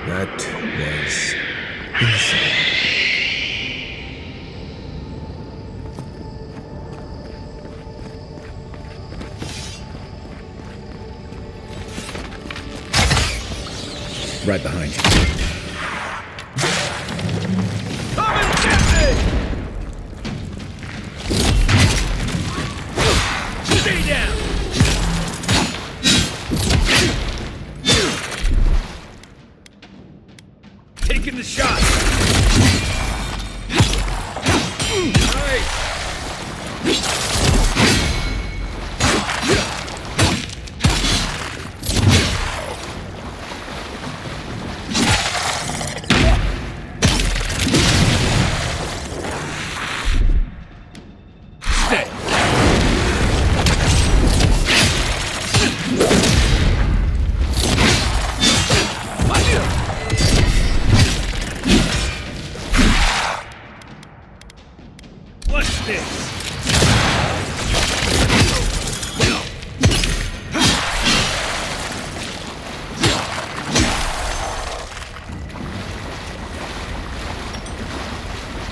That was insane. Right behind you. Come and get me! Stay down! Taking the shot! Nice!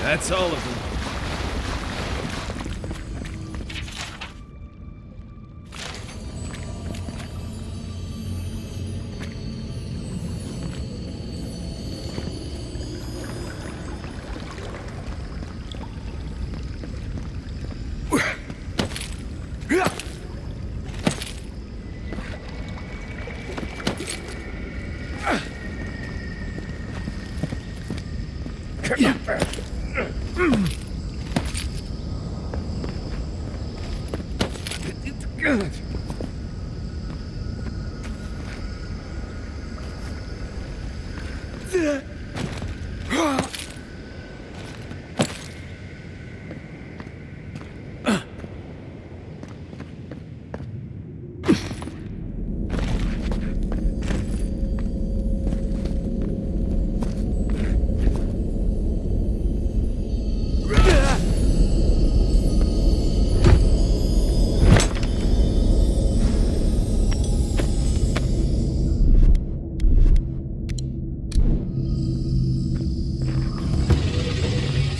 That's all of them.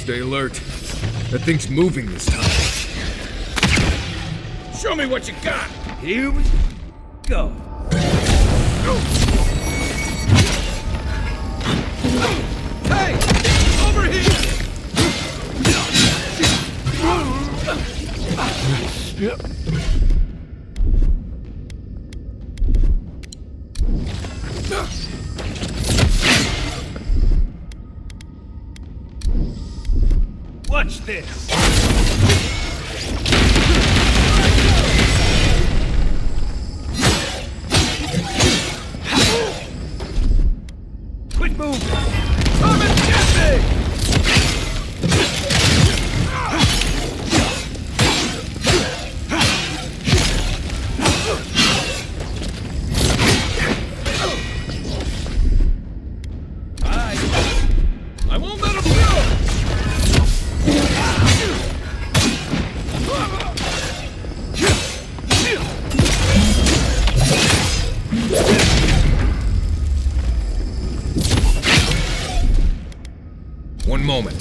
Stay alert. That thing's moving this time. Show me what you got! Here we go. Hey! Over here! Watch this! Quick move! Come and get me! I won't let him go! One moment.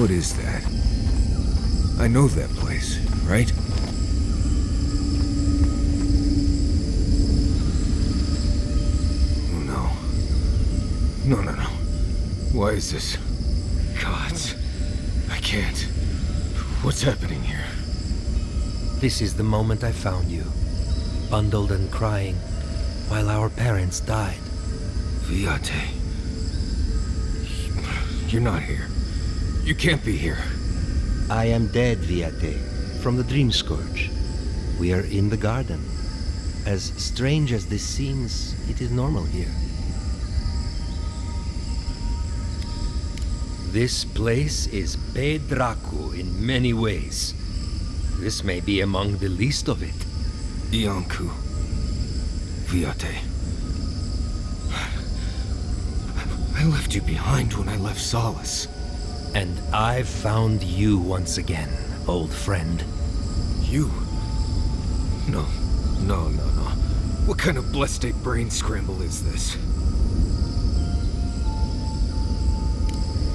What is that? I know that place, right? Oh no. No. Why is this? Gods. I can't. What's happening here? This is the moment I found you, bundled and crying, while our parents died. Viate. You're not here. You can't be here. I am dead, Viate, from the Dream Scourge. We are in the garden. As strange as this seems, it is normal here. This place is Bedraku in many ways. This may be among the least of it. Iancu. Viate. I left you behind when I left Solace. And I've found you once again, old friend. You? No. What kind of blessed brain scramble is this?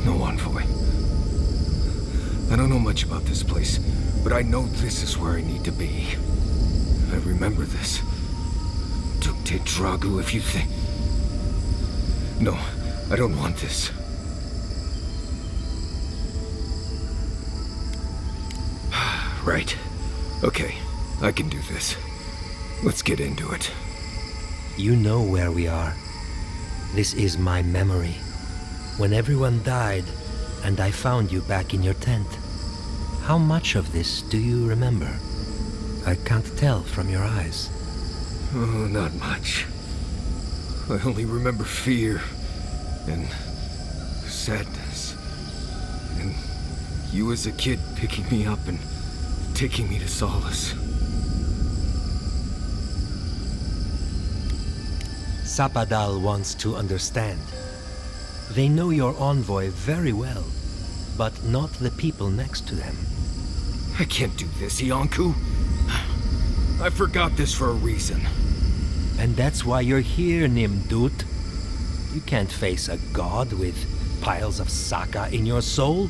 No, Envoy. I don't know much about this place, but I know this is where I need to be. I remember this. Dukte Dragu, if you think... No, I don't want this. Right. Okay, I can do this. Let's get into it. You know where we are. This is my memory. When everyone died, and I found you back in your tent. How much of this do you remember? I can't tell from your eyes. Oh, not much. I only remember fear, and sadness, and you as a kid picking me up and taking me to Solace. Sapadal wants to understand. They know your envoy very well, but not the people next to them. I can't do this, Iancu. I forgot this for a reason. And that's why you're here, Nimdut. You can't face a god with piles of Saka in your soul.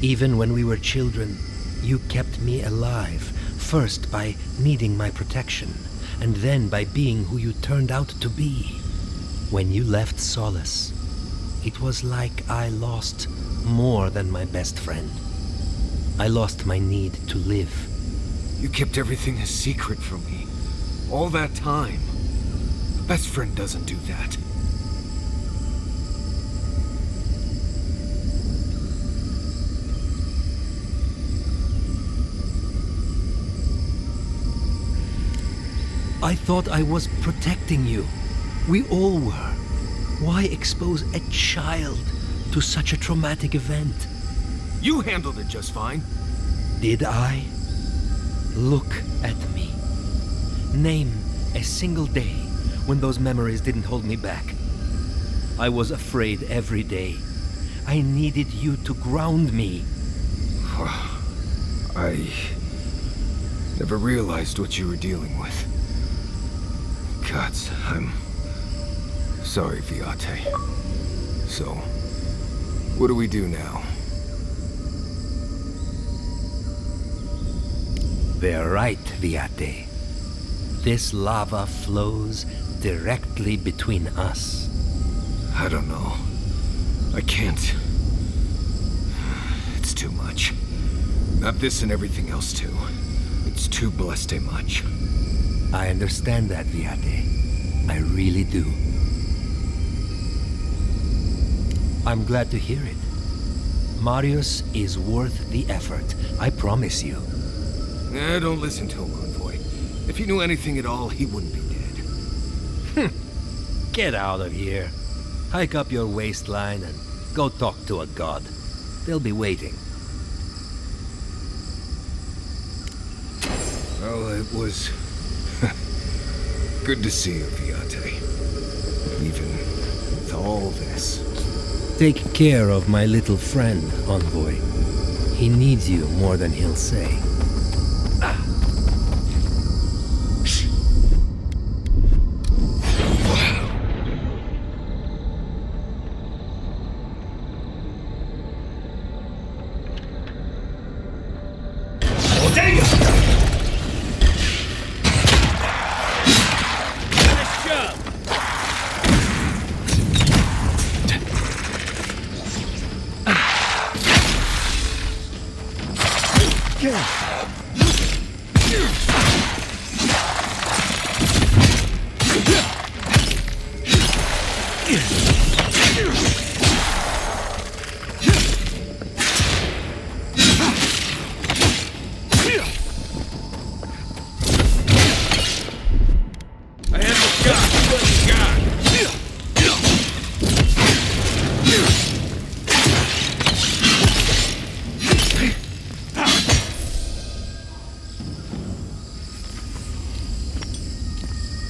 Even when we were children, you kept me alive, first by needing my protection, and then by being who you turned out to be. When you left Solace, it was like I lost more than my best friend. I lost my need to live. You kept everything a secret from me. All that time. A best friend doesn't do that. I thought I was protecting you. We all were. Why expose a child to such a traumatic event? You handled it just fine. Did I? Look at me. Name a single day when those memories didn't hold me back. I was afraid every day. I needed you to ground me. I never realized what you were dealing with. Gods, I'm sorry, Viate. So, what do we do now? They're right, Viate. This lava flows directly between us. I don't know. I can't. It's too much. Not this and everything else too. It's too blessed much. I understand that, Viate. I really do. I'm glad to hear it. Marius is worth the effort, I promise you. Don't listen to him, Envoy. If he knew anything at all, he wouldn't be dead. Get out of here. Hike up your waistline and go talk to a god. They'll be waiting. Well, it was good to see you, Viate. Even with all this. Take care of my little friend, Envoy. He needs you more than he'll say.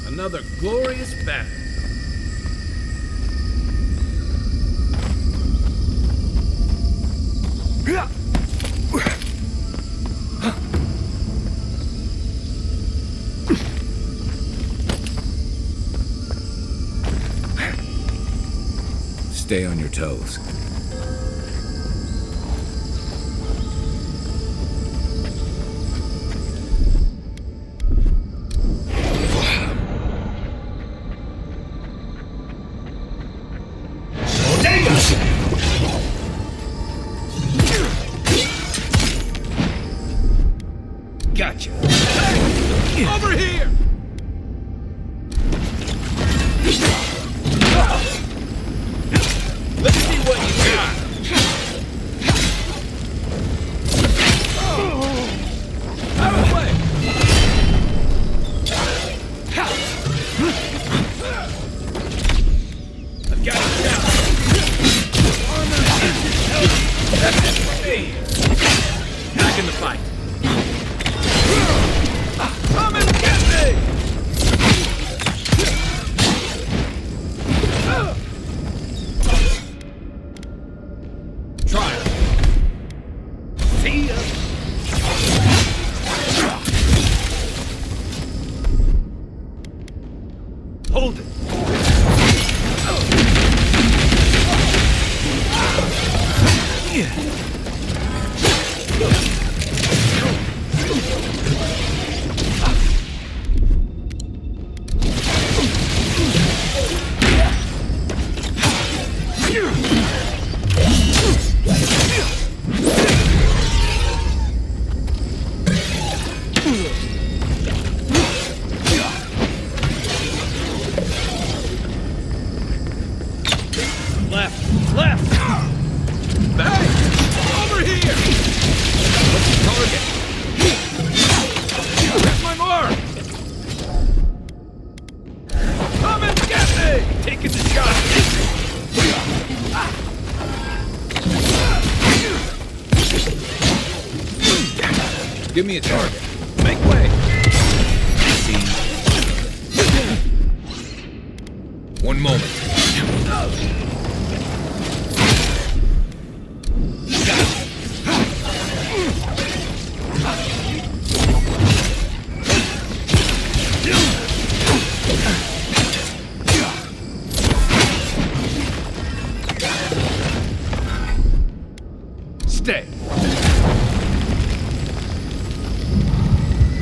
Another glorious battle. Stay on your toes. Gotcha. Over here! Let's see what you got. Out of the way! I've got it down. That's it for me. Back in the fight. Come and get me! Try it. See ya! Hold it! Left! Left! Back! Over here! What's the target? That's my mark! Come and get me! Taking the shot! Give me a target. Make way! See? One moment. Stay.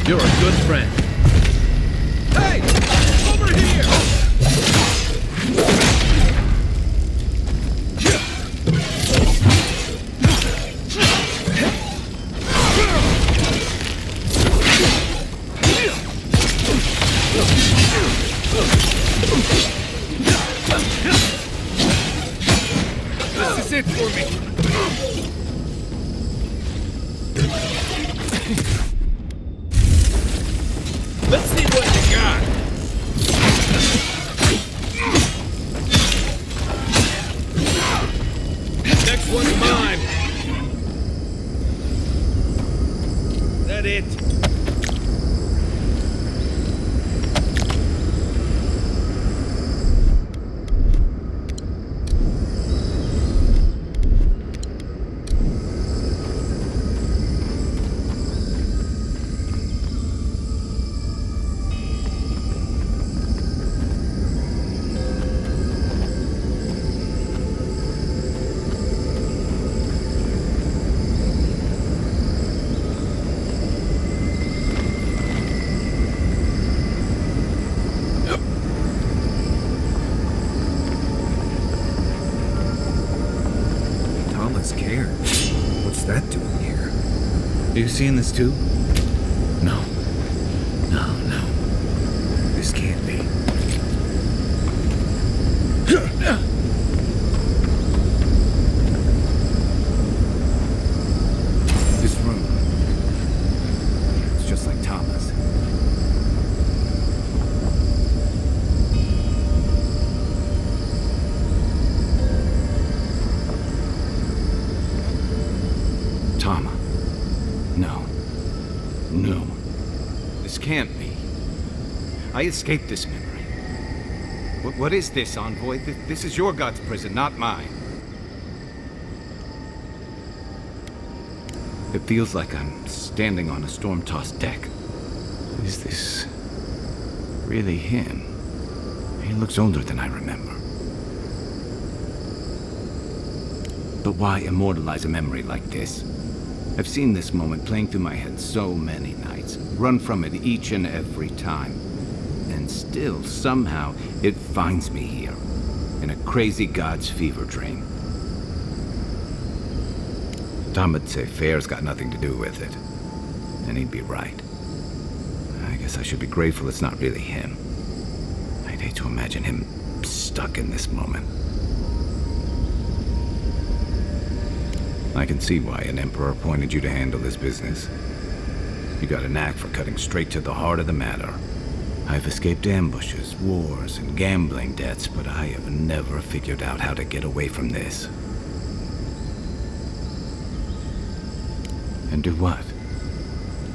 You're a good friend. Hey! Over here! This is it for me. Let's see what you got. Next one's mine. Is that it? Are you seeing this too? No. No. This can't be. This room. It's just like Thomas. Tama. No. This can't be. I escaped this memory. What is this, Envoy? This is your god's prison, not mine. It feels like I'm standing on a storm-tossed deck. Is this really him? He looks older than I remember. But why immortalize a memory like this? I've seen this moment playing through my head so many nights, run from it each and every time. And still, somehow, it finds me here, in a crazy god's fever dream. Tom would say fear's got nothing to do with it. And he'd be right. I guess I should be grateful it's not really him. I'd hate to imagine him stuck in this moment. I can see why an emperor appointed you to handle this business. You got a knack for cutting straight to the heart of the matter. I've escaped ambushes, wars, and gambling debts, but I have never figured out how to get away from this. And do what?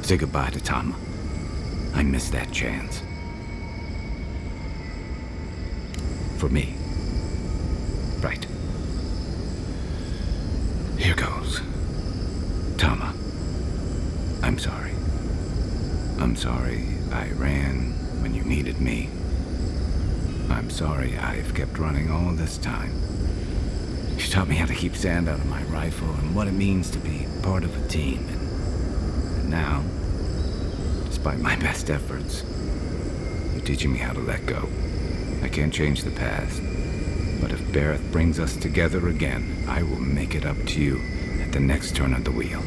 Say goodbye to Tama. I missed that chance. For me. Right. Here goes. Tama. I'm sorry. I'm sorry I ran when you needed me. I'm sorry I've kept running all this time. You taught me how to keep sand out of my rifle and what it means to be part of a team. And now, despite my best efforts, you're teaching me how to let go. I can't change the past, but if Bareth brings us together again, I will make it up to you at the next turn of the wheel.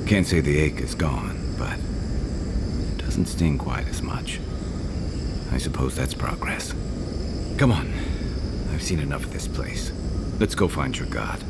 Can't say the ache is gone, but it doesn't sting quite as much. I suppose that's progress. Come on. I've seen enough of this place. Let's go find your god.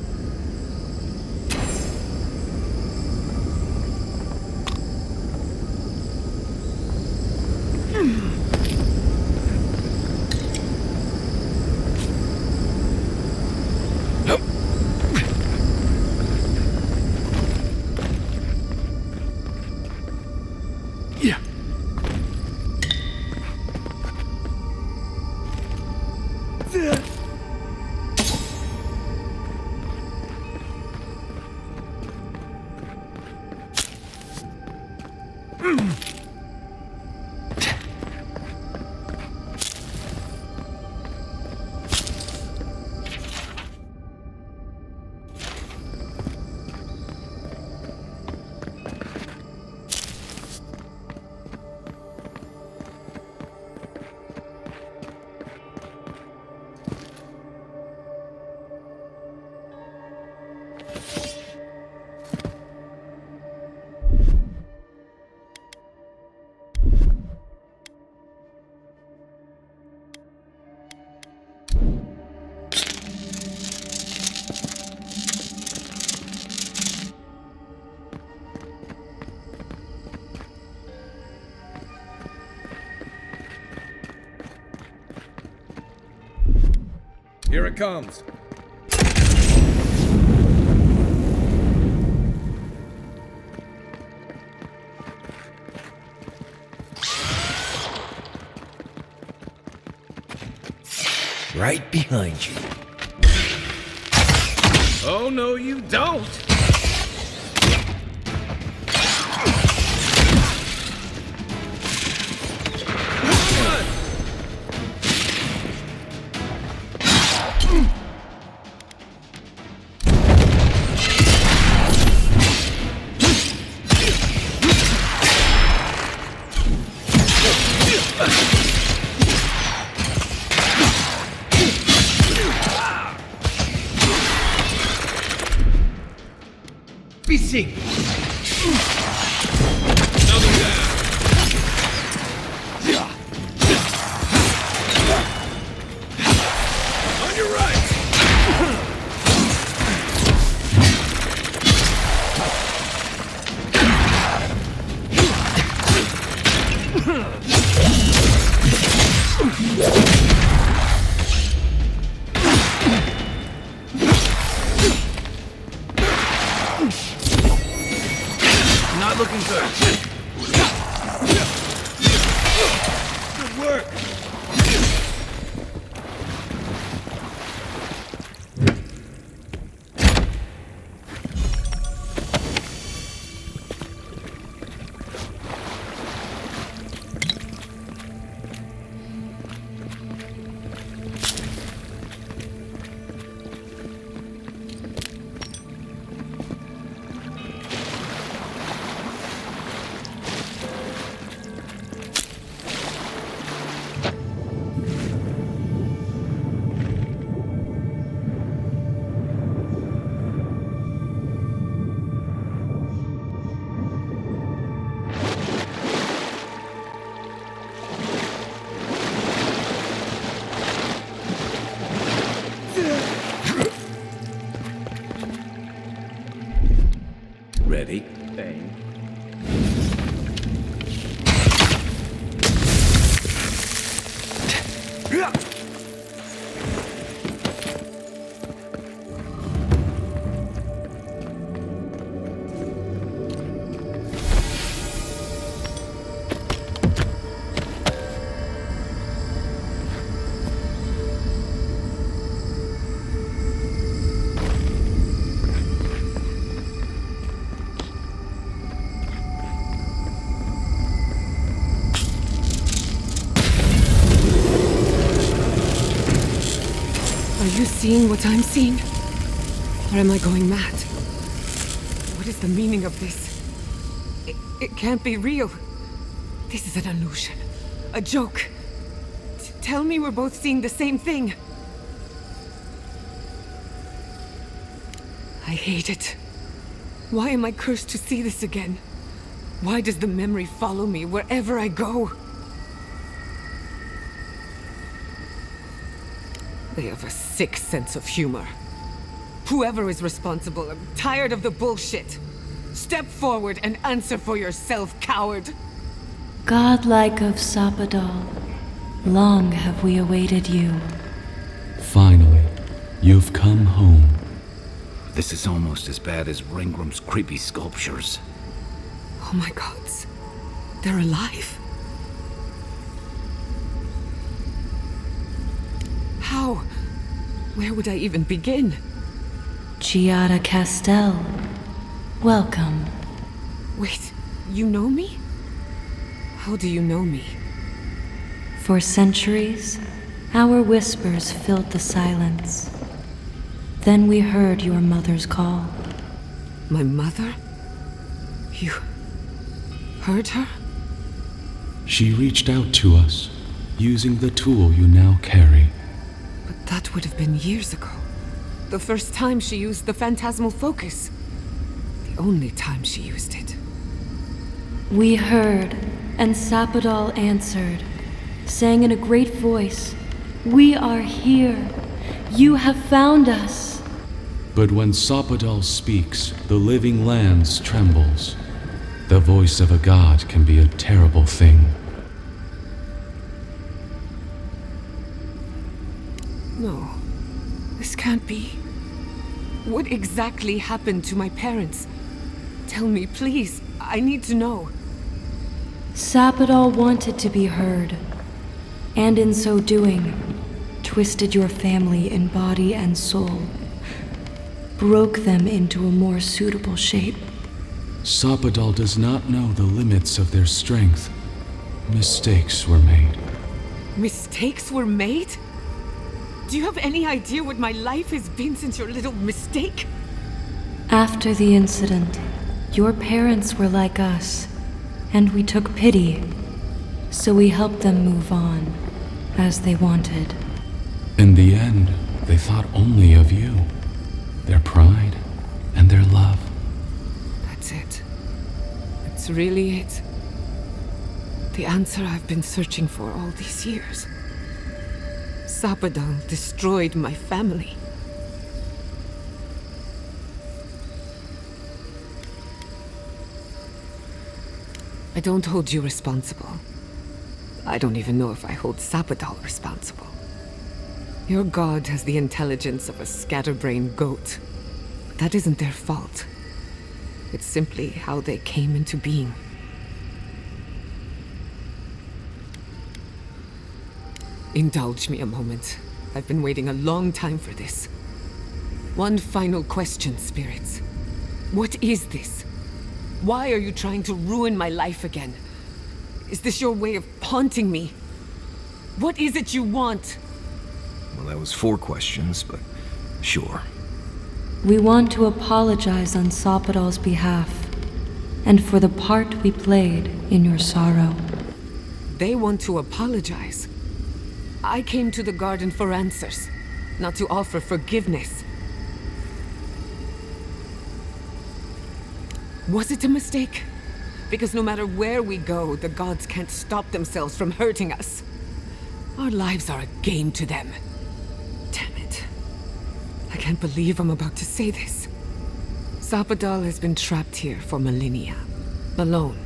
Here it comes. Right behind you. Oh, no, you don't! pissing! Another down! On your right! Not looking good. Good work. Ready? Bang. Are you seeing what I'm seeing? Or am I going mad? What is the meaning of this? It can't be real. This is an illusion. A joke. Tell me we're both seeing the same thing. I hate it. Why am I cursed to see this again? Why does the memory follow me wherever I go? They have a sick sense of humor. Whoever is responsible, I'm tired of the bullshit. Step forward and answer for yourself, coward. Godlike of Sapadal, long have we awaited you. Finally, you've come home. This is almost as bad as Ringram's creepy sculptures. Oh my gods. They're alive. How? Where would I even begin? Giada Castell, welcome. Wait, you know me? How do you know me? For centuries, our whispers filled the silence. Then we heard your mother's call. My mother? You heard her? She reached out to us, using the tool you now carry. But that would have been years ago. The first time she used the phantasmal focus. The only time she used it. We heard, and Sapadal answered, saying in a great voice, "We are here. You have found us." But when Sapadal speaks, the living lands trembles. The voice of a god can be a terrible thing. No, this can't be. What exactly happened to my parents? Tell me, please. I need to know. Sapadal wanted to be heard, and in so doing, twisted your family in body and soul, broke them into a more suitable shape. Sapadal does not know the limits of their strength. Mistakes were made. Mistakes were made? Do you have any idea what my life has been since your little mistake? After the incident, your parents were like us, and we took pity, so we helped them move on, as they wanted. In the end, they thought only of you, their pride, and their love. this really it? The answer I've been searching for all these years. Sapadal destroyed my family. I don't hold you responsible. I don't even know if I hold Sapadal responsible. Your god has the intelligence of a scatterbrained goat. But that isn't their fault. It's simply how they came into being. Indulge me a moment. I've been waiting a long time for this. One final question, spirits. What is this? Why are you trying to ruin my life again? Is this your way of haunting me? What is it you want? Well, that was 4 questions, but sure. We want to apologize on Sapadal's behalf, and for the part we played in your sorrow. They want to apologize. I came to the garden for answers, not to offer forgiveness. Was it a mistake? Because no matter where we go, the gods can't stop themselves from hurting us. Our lives are a game to them. Damn it. I can't believe I'm about to say this. Sapadal has been trapped here for millennia. Alone.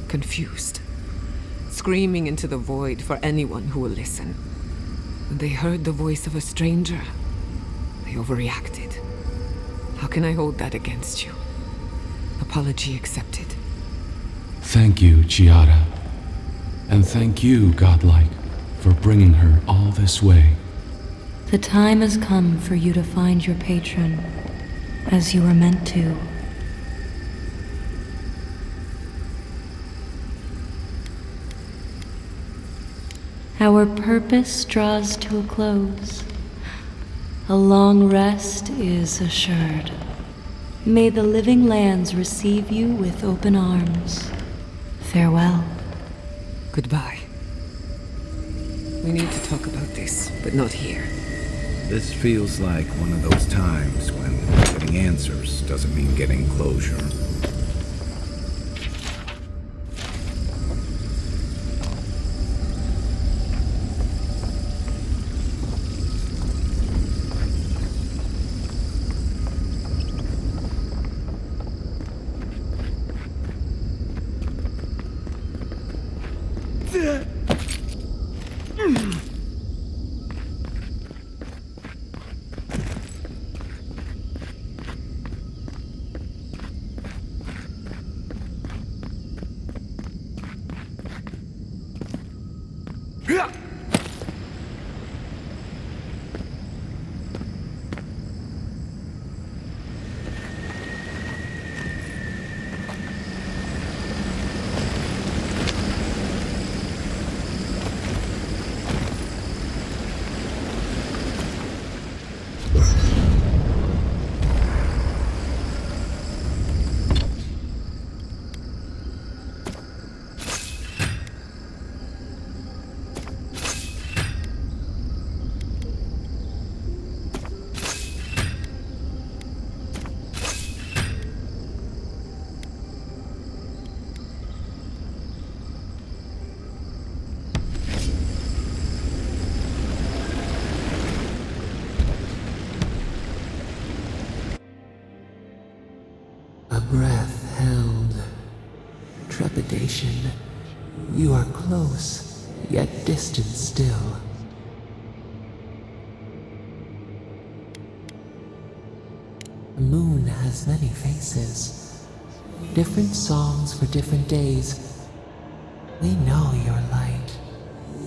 Confused. Screaming into the void for anyone who will listen. When they heard the voice of a stranger, they overreacted. How can I hold that against you? Apology accepted. Thank you, Chiara. And thank you, Godlike, for bringing her all this way. The time has come for you to find your patron, as you were meant to. Our purpose draws to a close. A long rest is assured. May the living lands receive you with open arms. Farewell. Goodbye. We need to talk about this, but not here. This feels like one of those times when getting answers doesn't mean getting closure. Breath held. Trepidation. You are close, yet distant still. The moon has many faces. Different songs for different days. We know your light.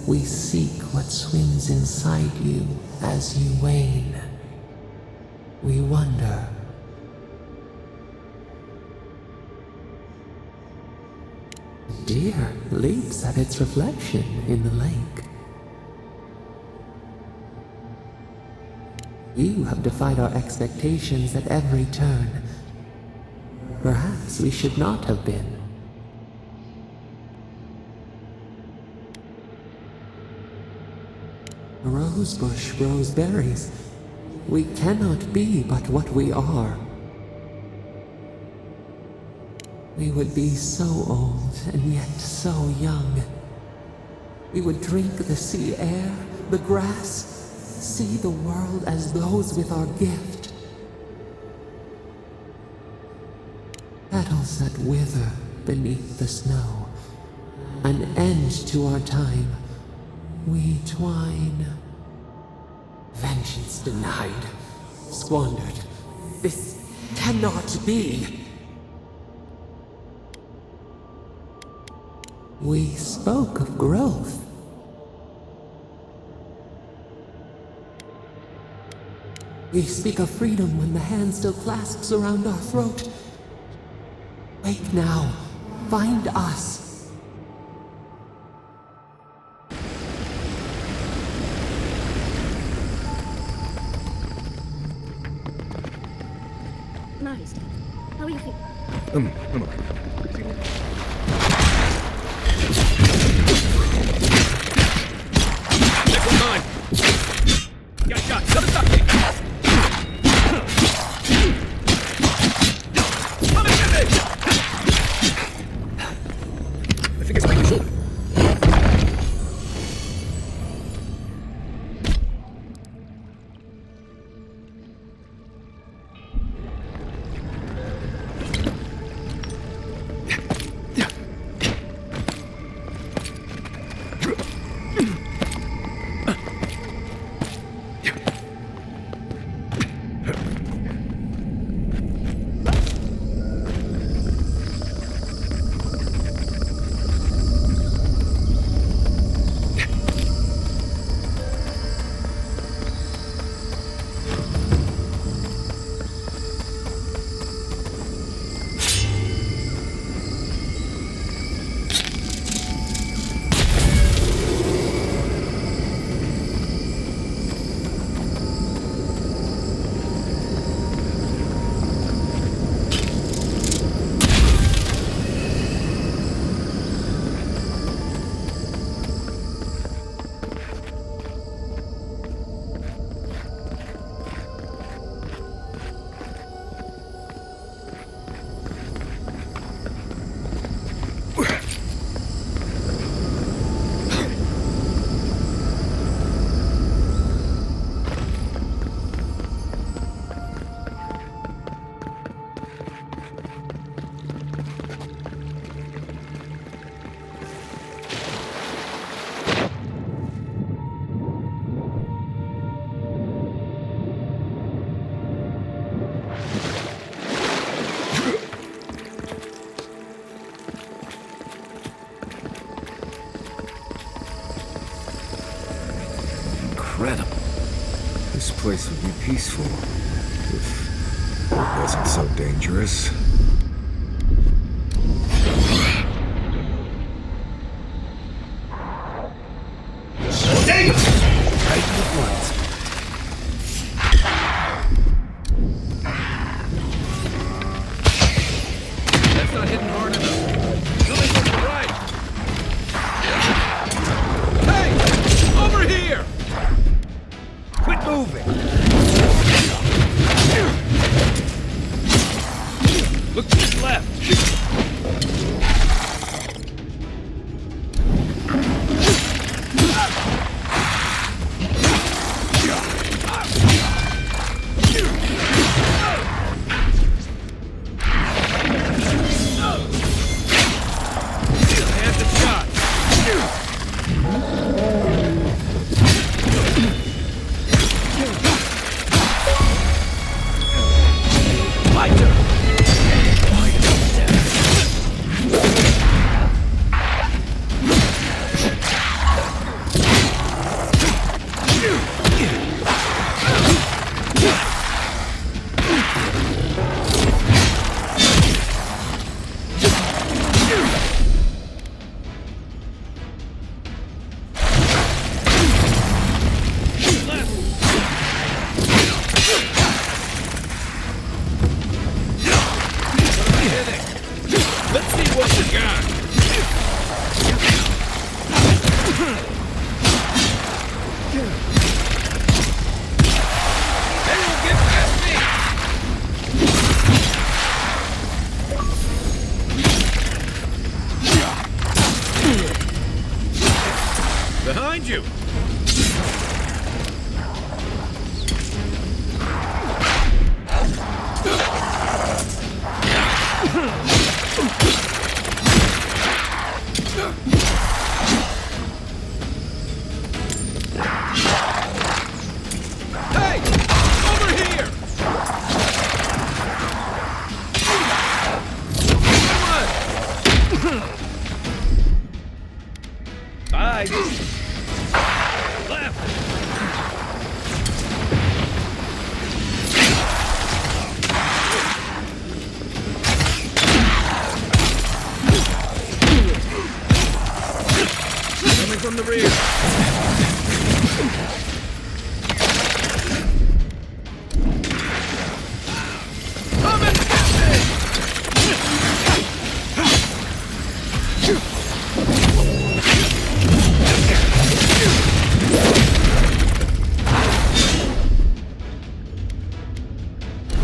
We seek what swims inside you as you wane. We wonder. Deer leaps at its reflection in the lake. You have defied our expectations at every turn. Perhaps we should not have been. A rose bush grows berries. We cannot be but what we are. We would be so old and yet so young. We would drink the sea air, the grass, see the world as those with our gift. Petals that wither beneath the snow, an end to our time. We twine. Vengeance denied, squandered. This cannot be. We spoke of growth. We speak of freedom when the hand still clasps around our throat. Wake now. Find us. Nice. How are you feeling? I'm okay. Next one mine! Got a shot! Another stop kick! Come and get me! I think it's my shoulder. Incredible. This place would be peaceful if it wasn't so dangerous. Dang it! Right in the front. That's not hitting hard enough. Coming from the right. Hey! Over here! Quit moving! Look to his left! My turn. the rear! Come and get me!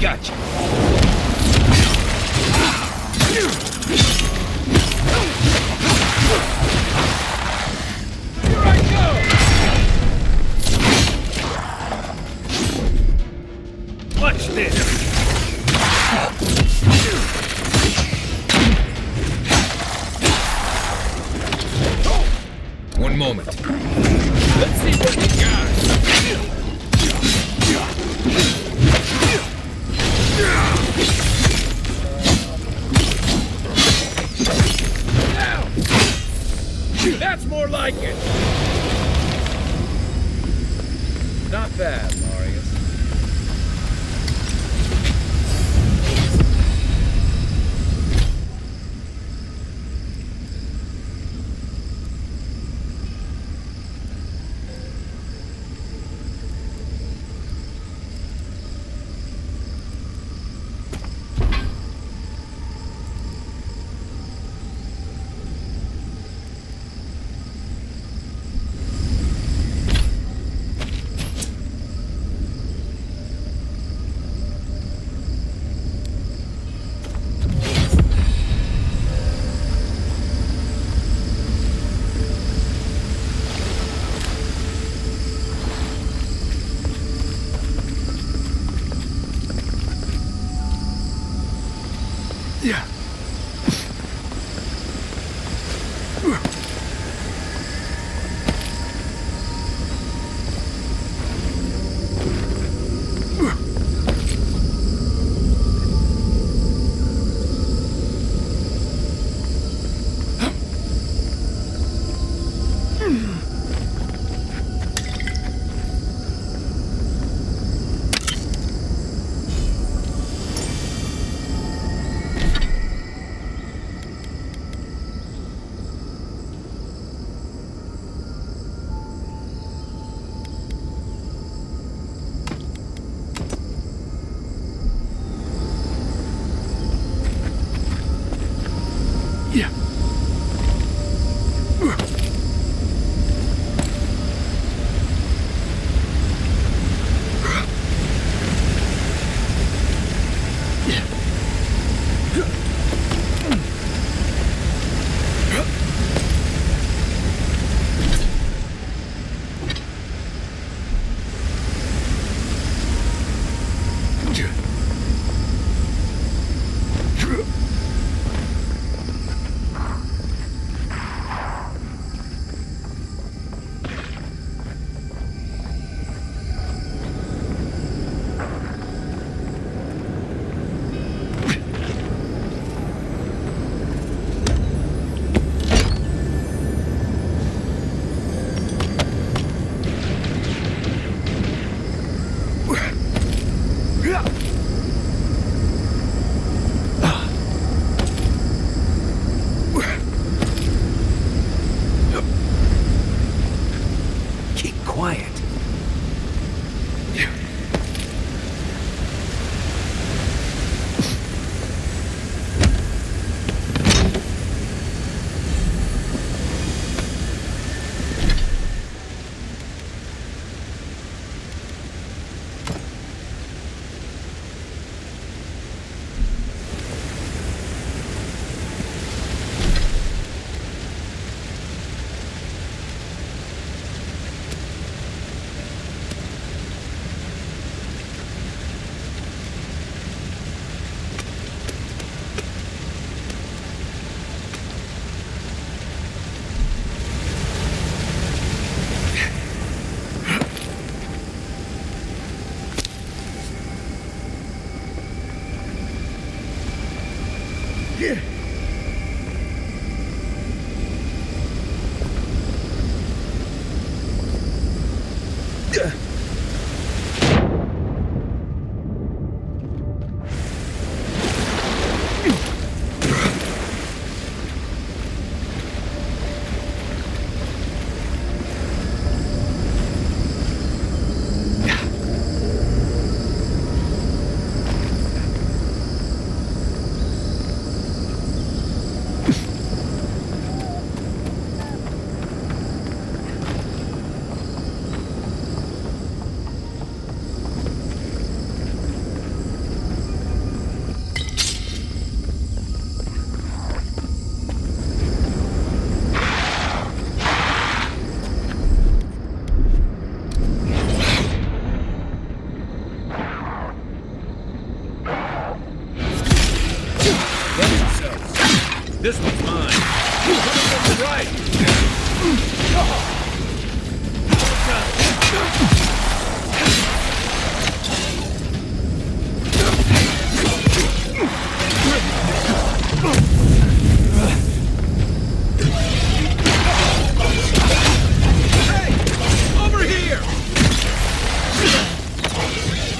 Gotcha! Watch this! One moment. Let's see what we got. Now! That's more like it! Not bad, Marius. This one's mine. Coming from the right. Hey! Over here!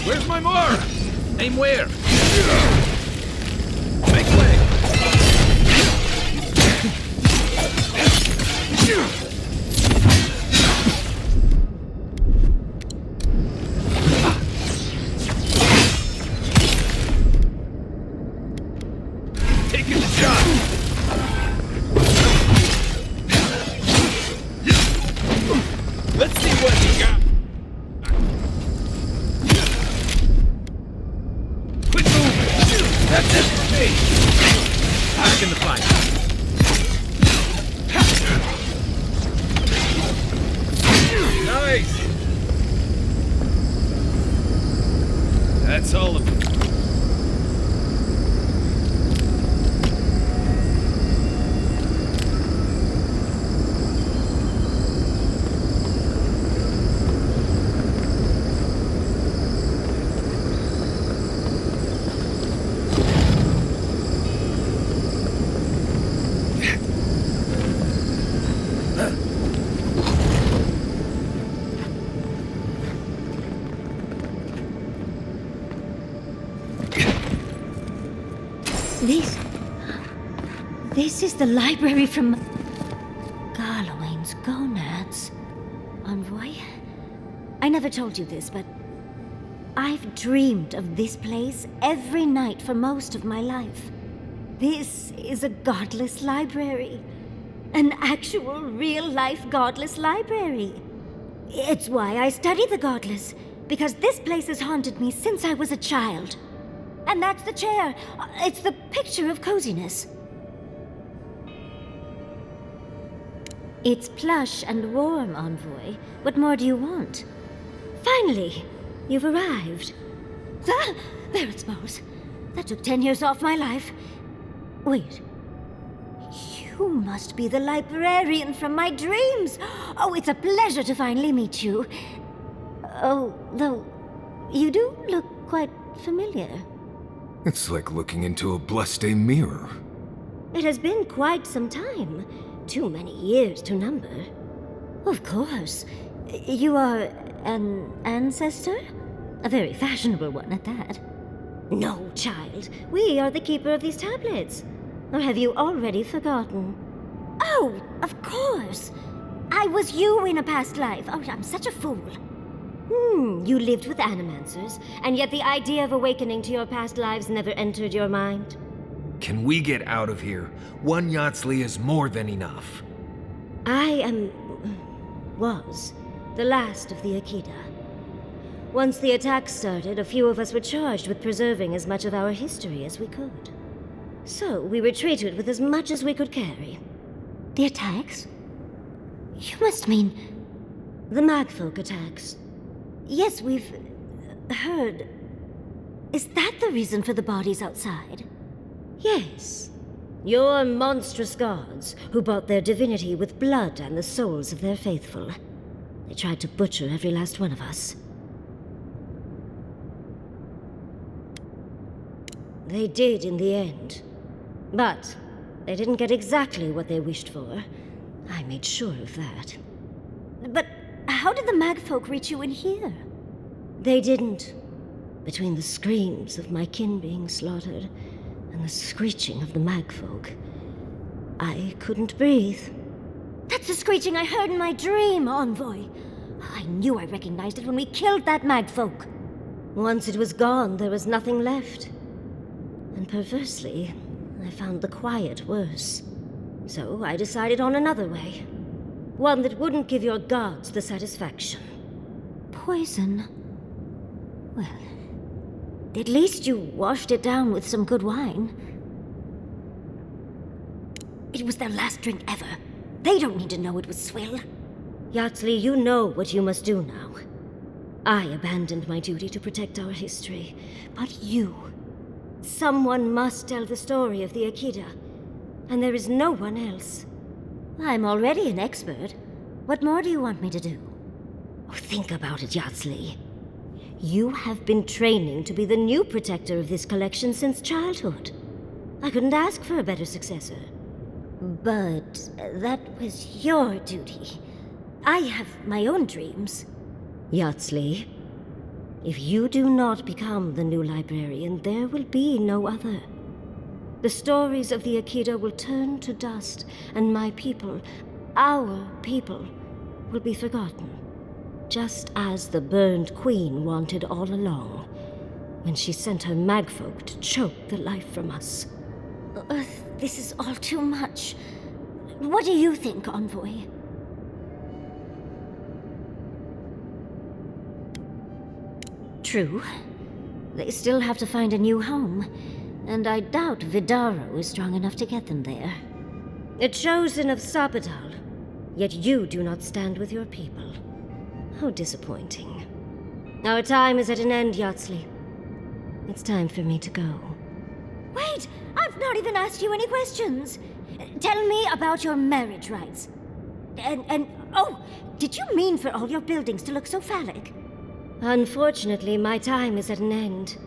Where's my mark? Aim where? Make way! Taking the shot! Let's see what you got! Quit moving! That's it for me! Back in the fight! Nice! That's all of it. This is the library from Garlowain's Gonads. Envoy? I never told you this, but I've dreamed of this place every night for most of my life. This is a godless library. An actual, real-life godless library. It's why I study the godless, because this place has haunted me since I was a child. And that's the chair. It's the picture of coziness. It's plush and warm, Envoy. What more do you want? Finally, you've arrived. Ah, there it smells. That took 10 years off my life. Wait. You must be the librarian from my dreams. Oh, it's a pleasure to finally meet you. Oh, though, you do look quite familiar. It's like looking into a blood-stained mirror. It has been quite some time. Too many years to number. Of course. You are an ancestor? A very fashionable one at that. No, child. We are the keeper of these tablets. Or have you already forgotten? Oh, of course. I was you in a past life. Oh, I'm such a fool. You lived with animancers, and yet the idea of awakening to your past lives never entered your mind. Can we get out of here? One Yatsley is more than enough. I was the last of the Akita. Once the attack started, a few of us were charged with preserving as much of our history as we could. So we retreated with as much as we could carry. The attacks? You must mean the Magfolk attacks. Yes, we've heard. Is that the reason for the bodies outside? Yes. Your monstrous gods, who bought their divinity with blood and the souls of their faithful. They tried to butcher every last one of us. They did in the end. But they didn't get exactly what they wished for. I made sure of that. But how did the Magfolk reach you in here? They didn't. Between the screams of my kin being slaughtered and the screeching of the Magfolk, I couldn't breathe. That's the screeching I heard in my dream, Envoy. I knew I recognized it when we killed that Magfolk. Once it was gone, there was nothing left. And perversely, I found the quiet worse. So I decided on another way. One that wouldn't give your gods the satisfaction. Poison? Well, at least you washed it down with some good wine. It was their last drink ever. They don't need to know it was swill. Yatsley, you know what you must do now. I abandoned my duty to protect our history, but you... Someone must tell the story of the Akita. and there is no one else. I'm already an expert. What more do you want me to do? Oh, think about it, Yardsley. You have been training to be the new protector of this collection since childhood. I couldn't ask for a better successor. But that was your duty. I have my own dreams. Yardsley, if you do not become the new librarian, there will be no other. The stories of the Akita will turn to dust, and my people, our people, will be forgotten. Just as the burned queen wanted all along, when she sent her magfolk to choke the life from us. This is all too much. What do you think, Envoy? True. They still have to find a new home, and I doubt Vidaro is strong enough to get them there. A chosen of Sapadal, yet you do not stand with your people. How disappointing. Our time is at an end, Yardsley. It's time for me to go. Wait! I've not even asked you any questions! Tell me about your marriage rights. Oh, did you mean for all your buildings to look so phallic? Unfortunately, my time is at an end.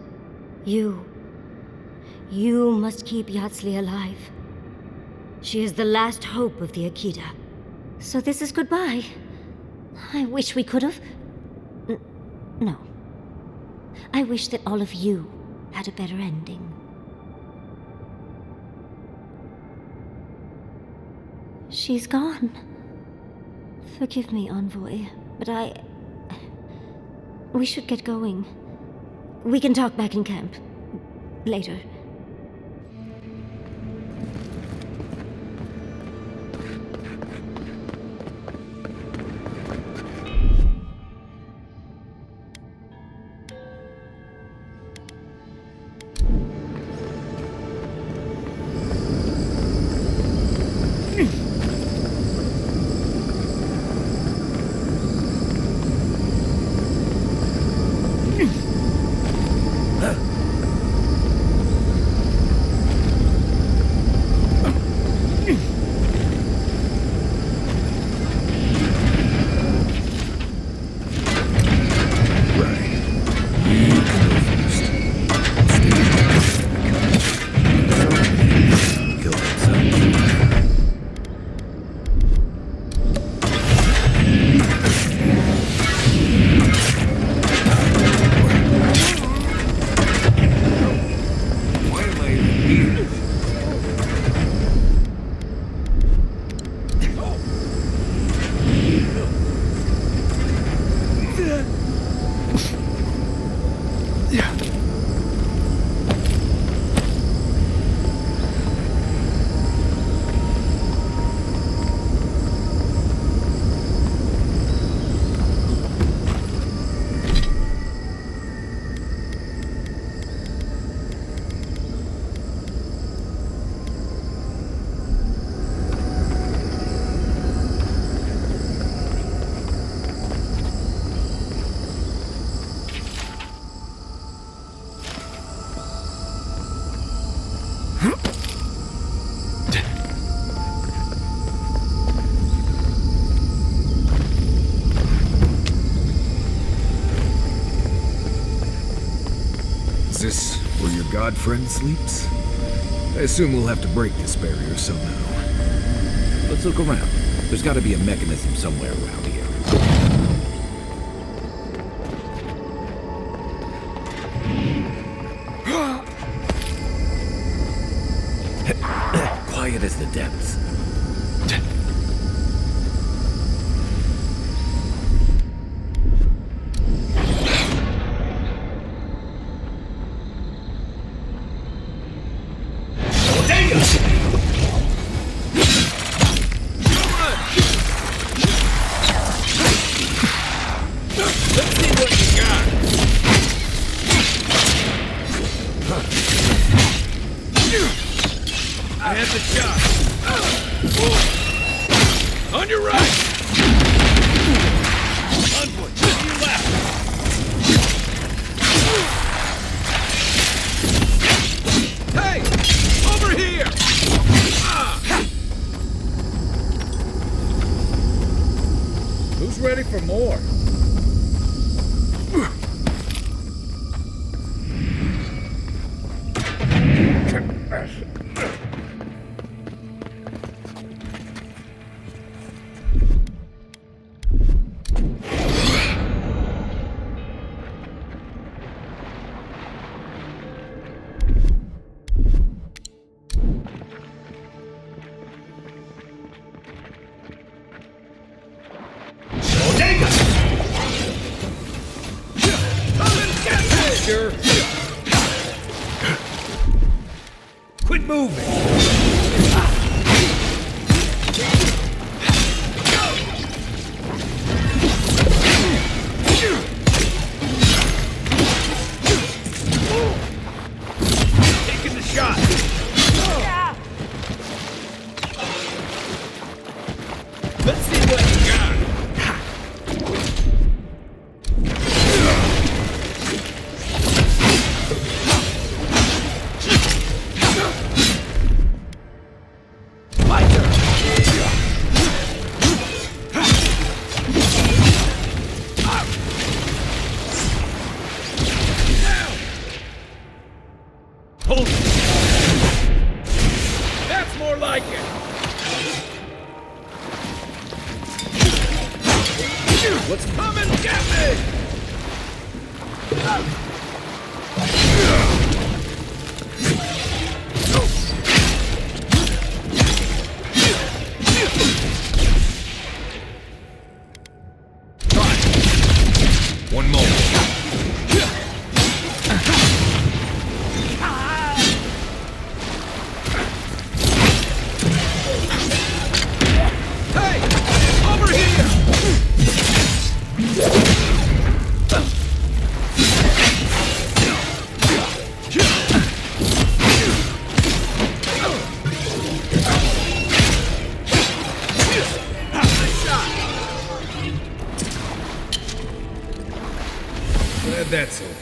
You must keep Yardsley alive. She is the last hope of the Akita. So this is goodbye. I wish we could have... No. I wish that all of you had a better ending. She's gone. Forgive me, Envoy, but we should get going. We can talk back in camp. Later. Is this where your god friend sleeps? I assume we'll have to break this barrier somehow. Let's look around. There's got to be a mechanism somewhere around here. Quiet as the depths. Hey! Over here! Ah! ready for more. Quit moving! Taking the shot! Let's see what you got! That's more like it! What's coming? Get me! Fine. One moment. That's it.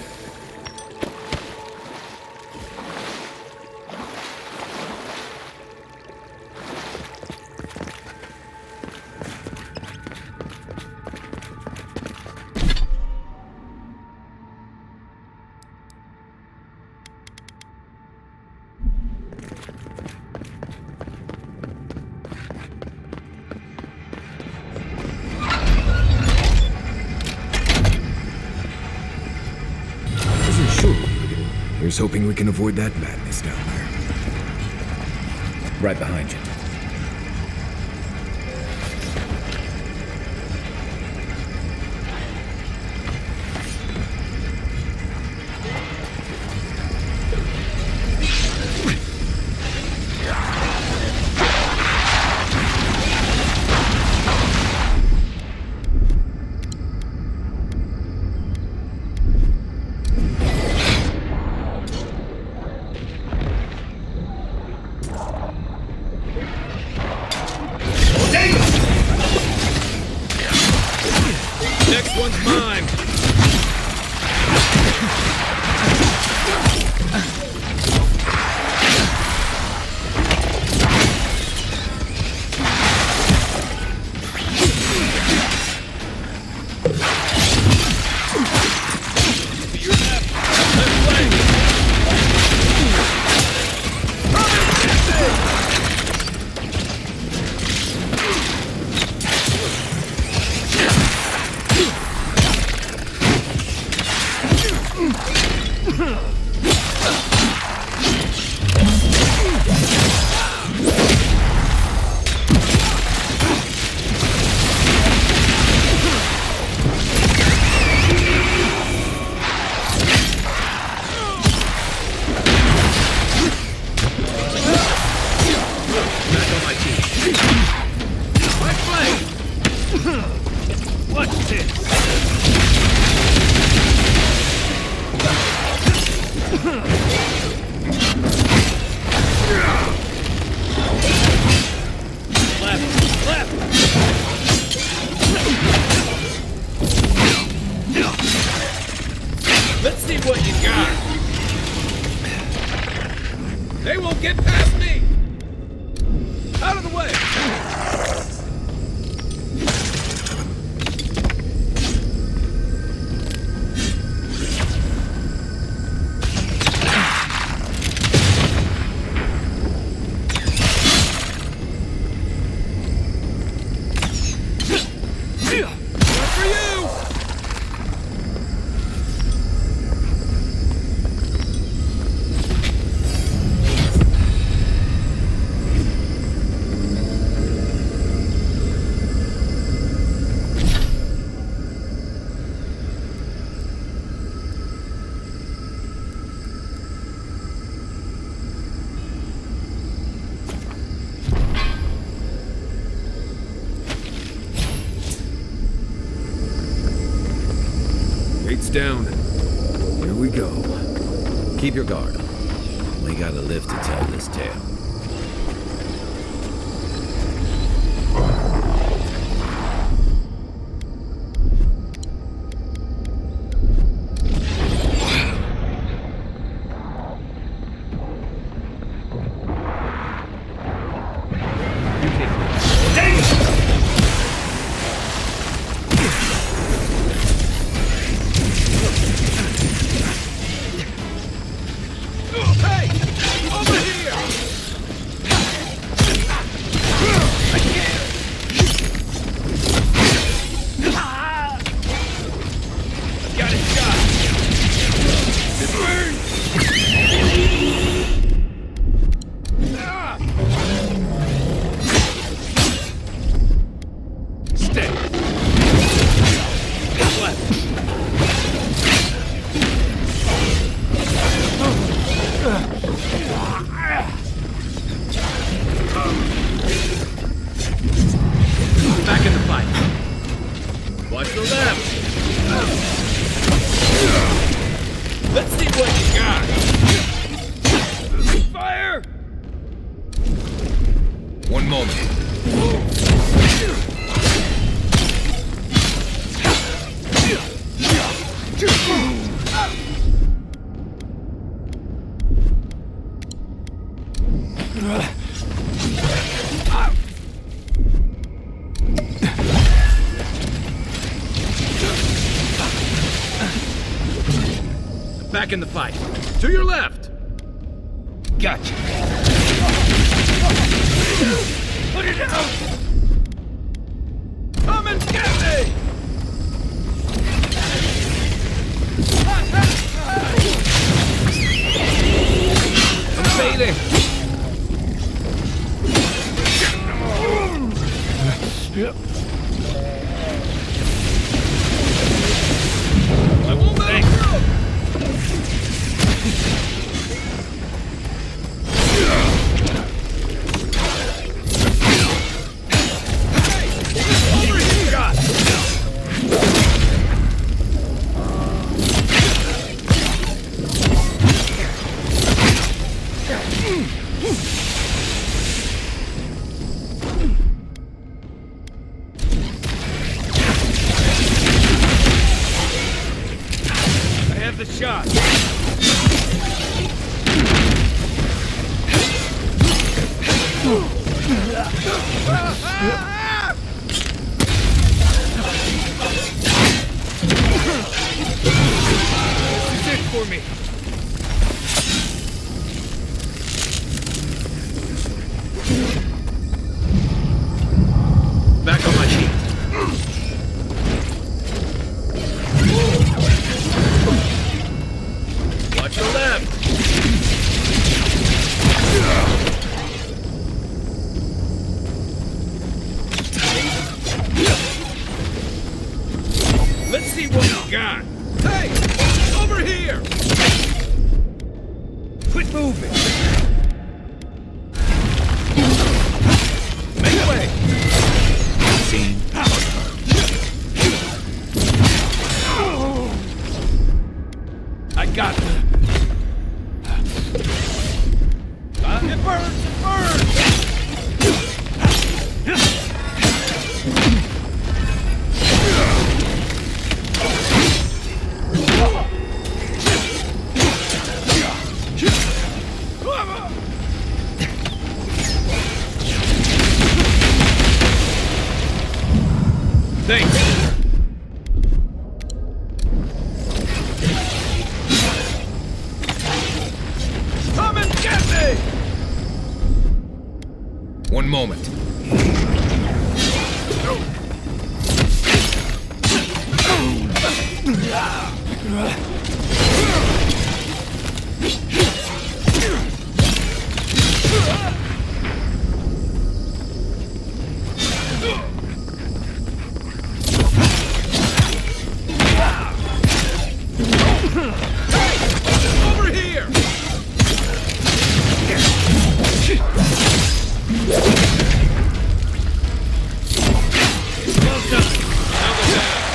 Here's hoping we can avoid that madness down there. Right behind you. Next one's mine. Let's see what you got. They won't get past me. Out of the way. Gates down. Here we go. Keep your guard. We gotta live to tell this tale. Back in the fight. To your left! Gotcha. Put it down! Come and get me! I'm fading! I won't let him go! The shot. This is it for me. Back on my feet. Watch your left! Let's see what you got! Hey! Over here! Quit moving! Make way! Scene. I got it! It burns! It burns! Thanks! Come and get me! One moment. Over here! Well done. Now go down.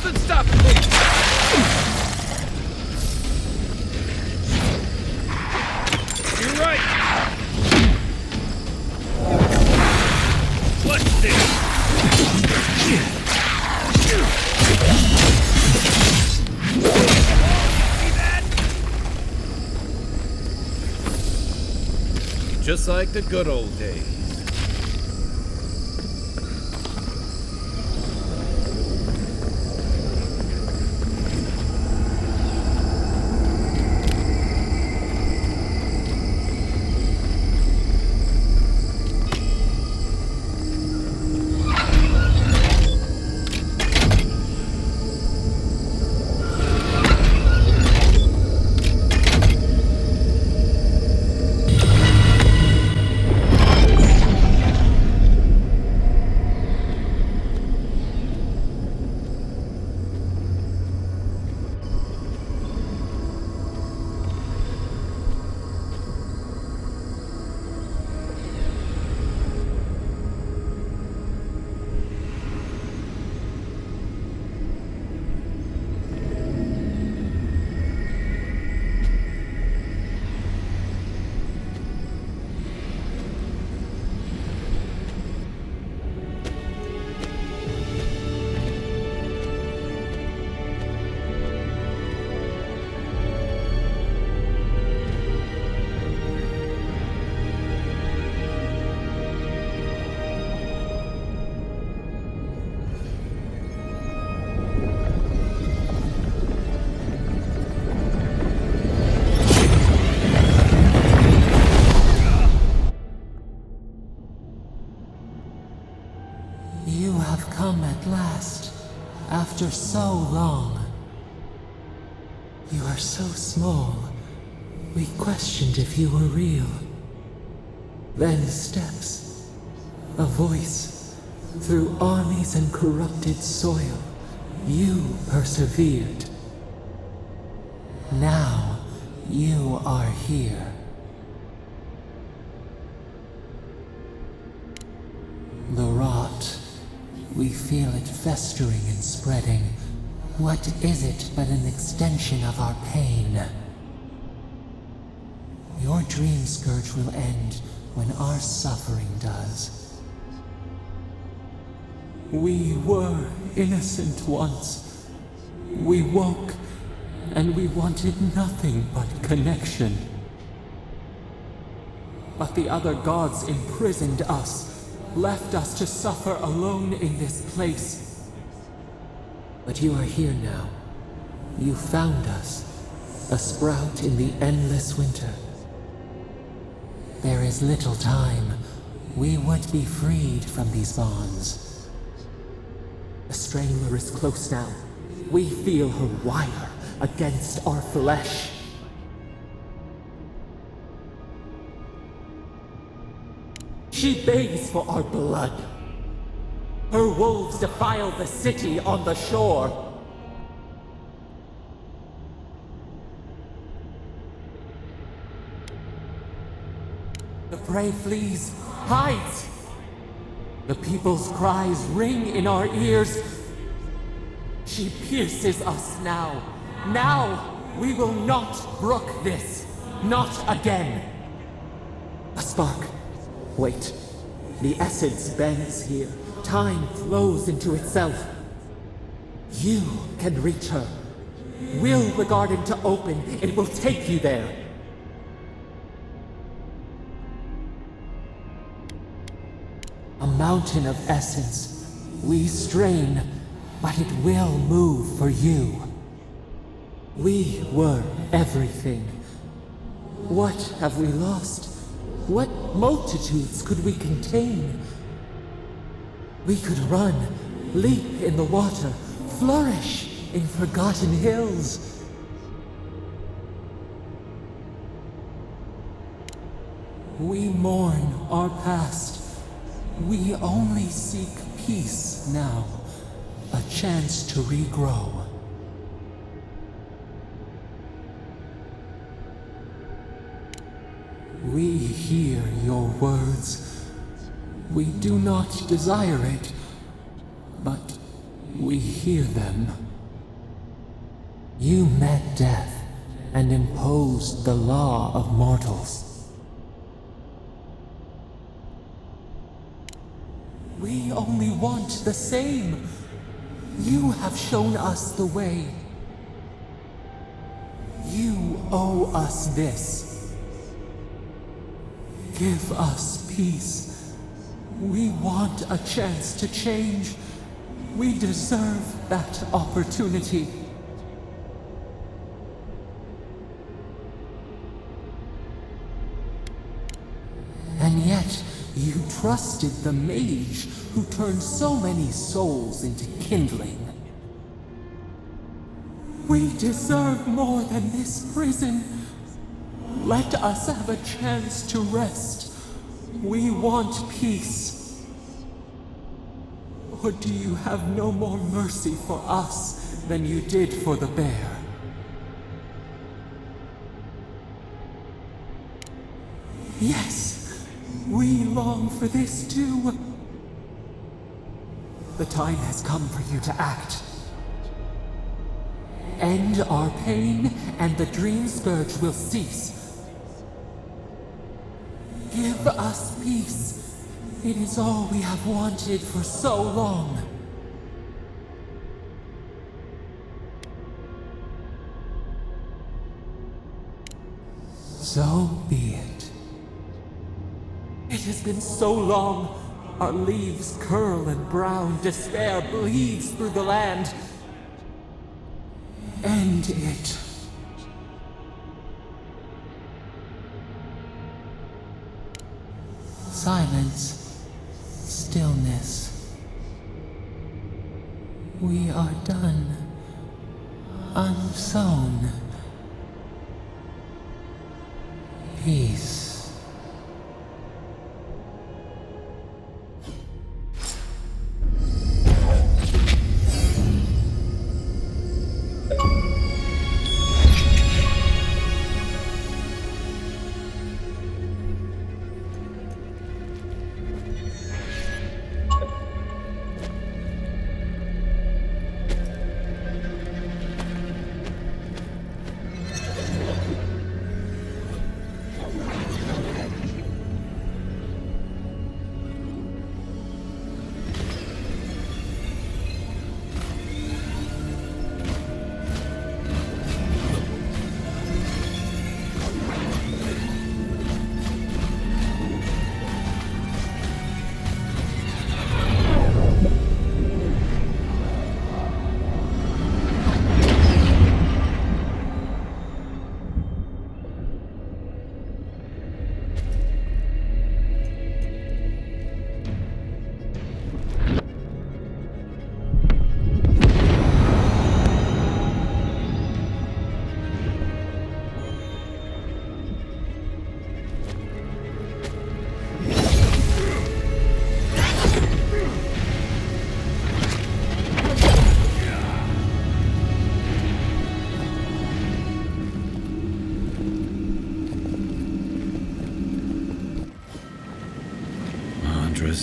Nothing stopping me! You're right! What's this? Just like the good old days. You have come at last, after so long. You are so small, we questioned if you were real. Then steps, a voice, through armies and corrupted soil, you persevered. Now, you are here. The rot, we feel it festering and spreading. What is it but an extension of our pain? Your dream scourge will end when our suffering does. We were innocent once. We woke, and we wanted nothing but connection. But the other gods imprisoned us, left us to suffer alone in this place. But you are here now. You found us, a sprout in the endless winter. There is little time. We would be freed from these bonds. The strangler is close now. We feel her wire against our flesh. She begs for our blood. Her wolves defile the city on the shore. The prey flees, hides. The people's cries ring in our ears. She pierces us now. Now, we will not brook this. Not again. A spark. Wait. The essence bends here. Time flows into itself. You can reach her. Will the garden to open, it will take you there. A mountain of essence. We strain, but it will move for you. We were everything. What have we lost? What multitudes could we contain? We could run, leap in the water, flourish in forgotten hills. We mourn our past. We only seek peace now, a chance to regrow. We hear your words. We do not desire it, but we hear them. You met death and imposed the law of mortals. We only want the same. You have shown us the way. You owe us this. Give us peace. We want a chance to change. We deserve that opportunity. And yet, you trusted the mage who turned so many souls into kindling. We deserve more than this prison. Let us have a chance to rest. We want peace. Or do you have no more mercy for us than you did for the bear? Yes, we long for this too. The time has come for you to act. End our pain, and the dream scourge will cease. Give us peace. It is all we have wanted for so long. So be it. It has been so long. Our leaves curl and brown. Despair bleeds through the land. End it. Silence. Stillness. We are done. Unsown. Peace.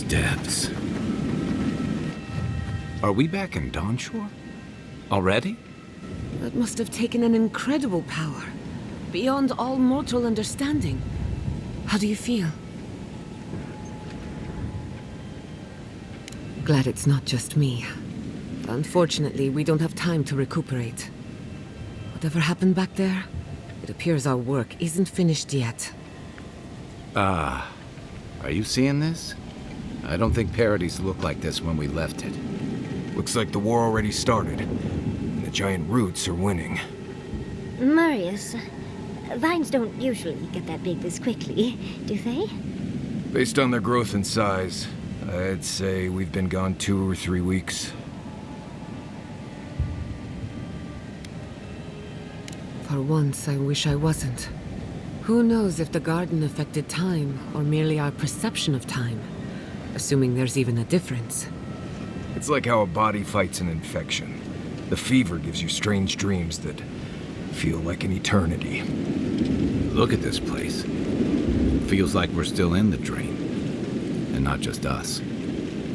Depths. Are we back in Dawnshore? Already? That must have taken an incredible power. Beyond all mortal understanding. How do you feel? Glad it's not just me. Unfortunately, we don't have time to recuperate. Whatever happened back there, it appears our work isn't finished yet. Are you seeing this? I don't think Paradise looked like this when we left it. Looks like the war already started. And the giant roots are winning. Marius, vines don't usually get that big this quickly, do they? Based on their growth and size, I'd say we've been gone 2 or 3 weeks. For once, I wish I wasn't. Who knows if the garden affected time, or merely our perception of time? Assuming there's even a difference. It's like how a body fights an infection. The fever gives you strange dreams that feel like an eternity. Look at this place. Feels like we're still in the dream. And not just us.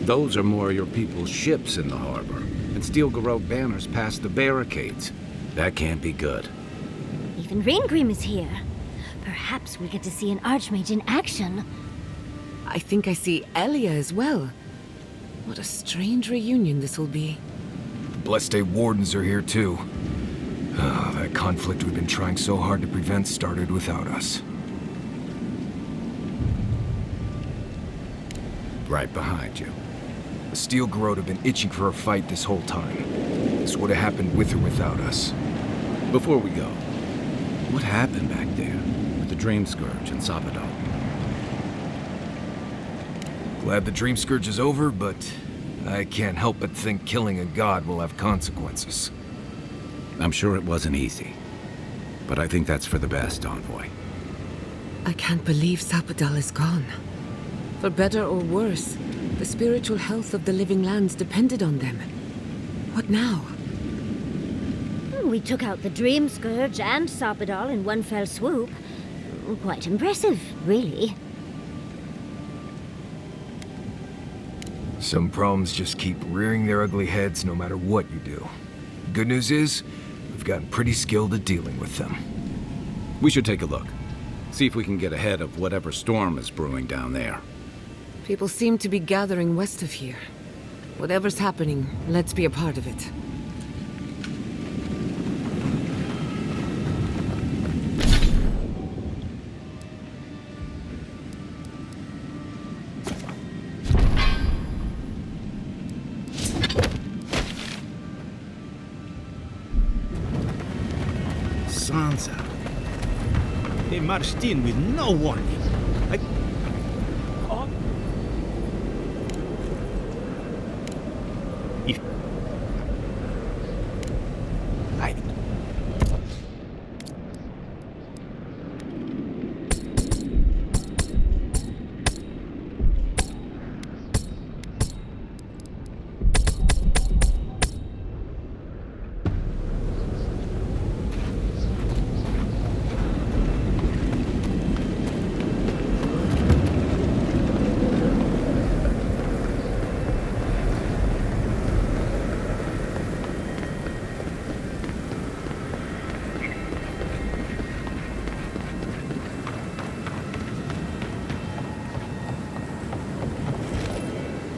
Those are more your people's ships in the harbor. And steel garrote banners past the barricades. That can't be good. Even Raingrim is here. Perhaps we get to see an Archmage in action. I think I see Elia as well. What a strange reunion this will be. The Blessed Day Wardens are here too. That conflict we've been trying so hard to prevent started without us. Right behind you. The Steel Garrote have been itching for a fight this whole time. This would have happened with or without us. Before we go, what happened back there with the Dream Scourge and Sapadal? Glad the Dream Scourge is over, but I can't help but think killing a god will have consequences. I'm sure it wasn't easy, but I think that's for the best, Envoy. I can't believe Sapadal is gone. For better or worse, the spiritual health of the living lands depended on them. What now? We took out the Dream Scourge and Sapadal in one fell swoop. Quite impressive, really. Some problems just keep rearing their ugly heads no matter what you do. Good news is, we've gotten pretty skilled at dealing with them. We should take a look. See if we can get ahead of whatever storm is brewing down there. People seem to be gathering west of here. Whatever's happening, let's be a part of it. Sansa. They marched in with no warning.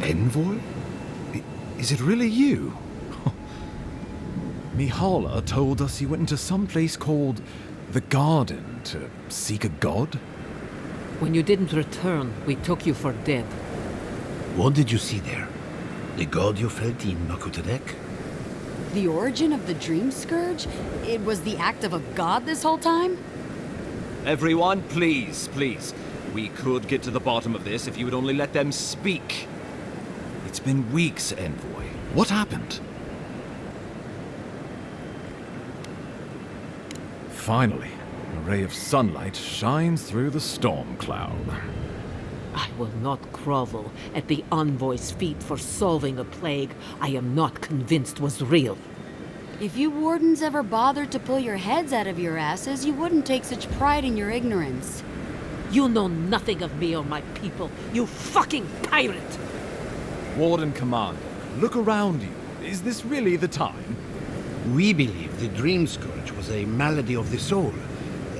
Envoy? Is it really you? Mihala told us you went into some place called the Garden to seek a god? When you didn't return, we took you for dead. What did you see there? The god you felt in Makutadek? The origin of the Dream Scourge? It was the act of a god this whole time? Everyone, please, please. We could get to the bottom of this if you would only let them speak. It's been weeks, Envoy. What happened? Finally, a ray of sunlight shines through the storm cloud. I will not grovel at the Envoy's feet for solving a plague I am not convinced was real. If you Wardens ever bothered to pull your heads out of your asses, you wouldn't take such pride in your ignorance. You know nothing of me or my people, you fucking pirate! Warden Commander, look around you. Is this really the time? We believe the Dream Scourge was a malady of the soul.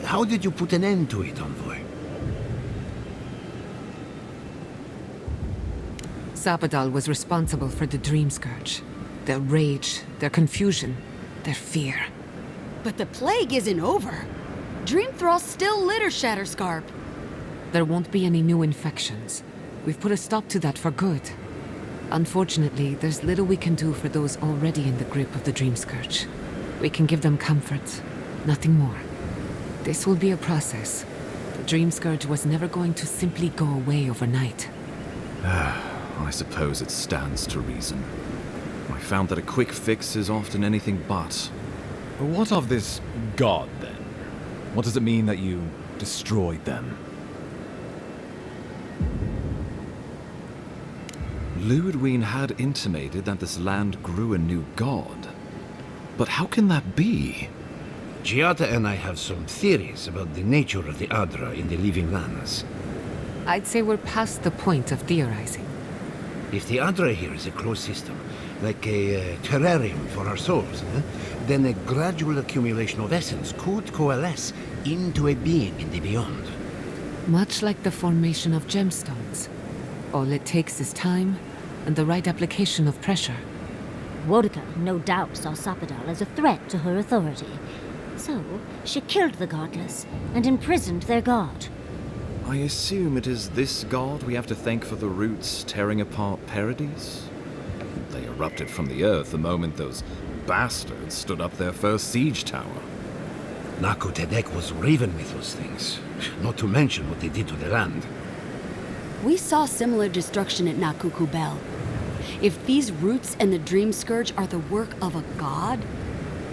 How did you put an end to it, Envoy? Sapadal was responsible for the Dream Scourge. Their rage, their confusion, their fear. But the plague isn't over. Dream Thrall's still litter Shatterscarp. There won't be any new infections. We've put a stop to that for good. Unfortunately, there's little we can do for those already in the grip of the Dream Scourge. We can give them comfort, nothing more. This will be a process. The Dream Scourge was never going to simply go away overnight. I suppose it stands to reason. I found that a quick fix is often anything but. What of this god, then? What does it mean that you destroyed them? Ludwig had intimated that this land grew a new god. But how can that be? Giada and I have some theories about the nature of the Adra in the living lands. I'd say we're past the point of theorizing. If the Adra here is a closed system, like a terrarium for our souls, then a gradual accumulation of essence could coalesce into a being in the beyond. Much like the formation of gemstones. All it takes is time and the right application of pressure. Wodka no doubt saw Sapadal as a threat to her authority. So, she killed the godless and imprisoned their god. I assume it is this god we have to thank for the roots tearing apart Paradise? They erupted from the earth the moment those bastards stood up their first siege tower. Naku Tedek was raven with those things, not to mention what they did to the land. We saw similar destruction at Nakukubel. If these roots and the Dream Scourge are the work of a god,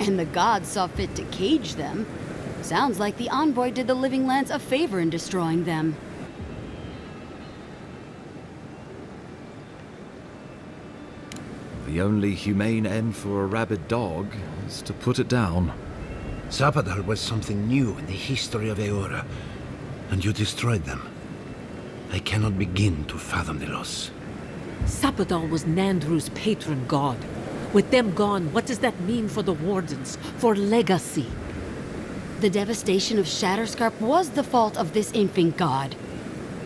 and the gods saw fit to cage them, sounds like the envoy did the Living Lands a favor in destroying them. The only humane end for a rabid dog is to put it down. Sapadal was something new in the history of Eora, and you destroyed them. I cannot begin to fathom the loss. Sapadal was Nandru's patron god. With them gone, what does that mean for the Wardens, for legacy? The devastation of Shatterscarp was the fault of this infant god.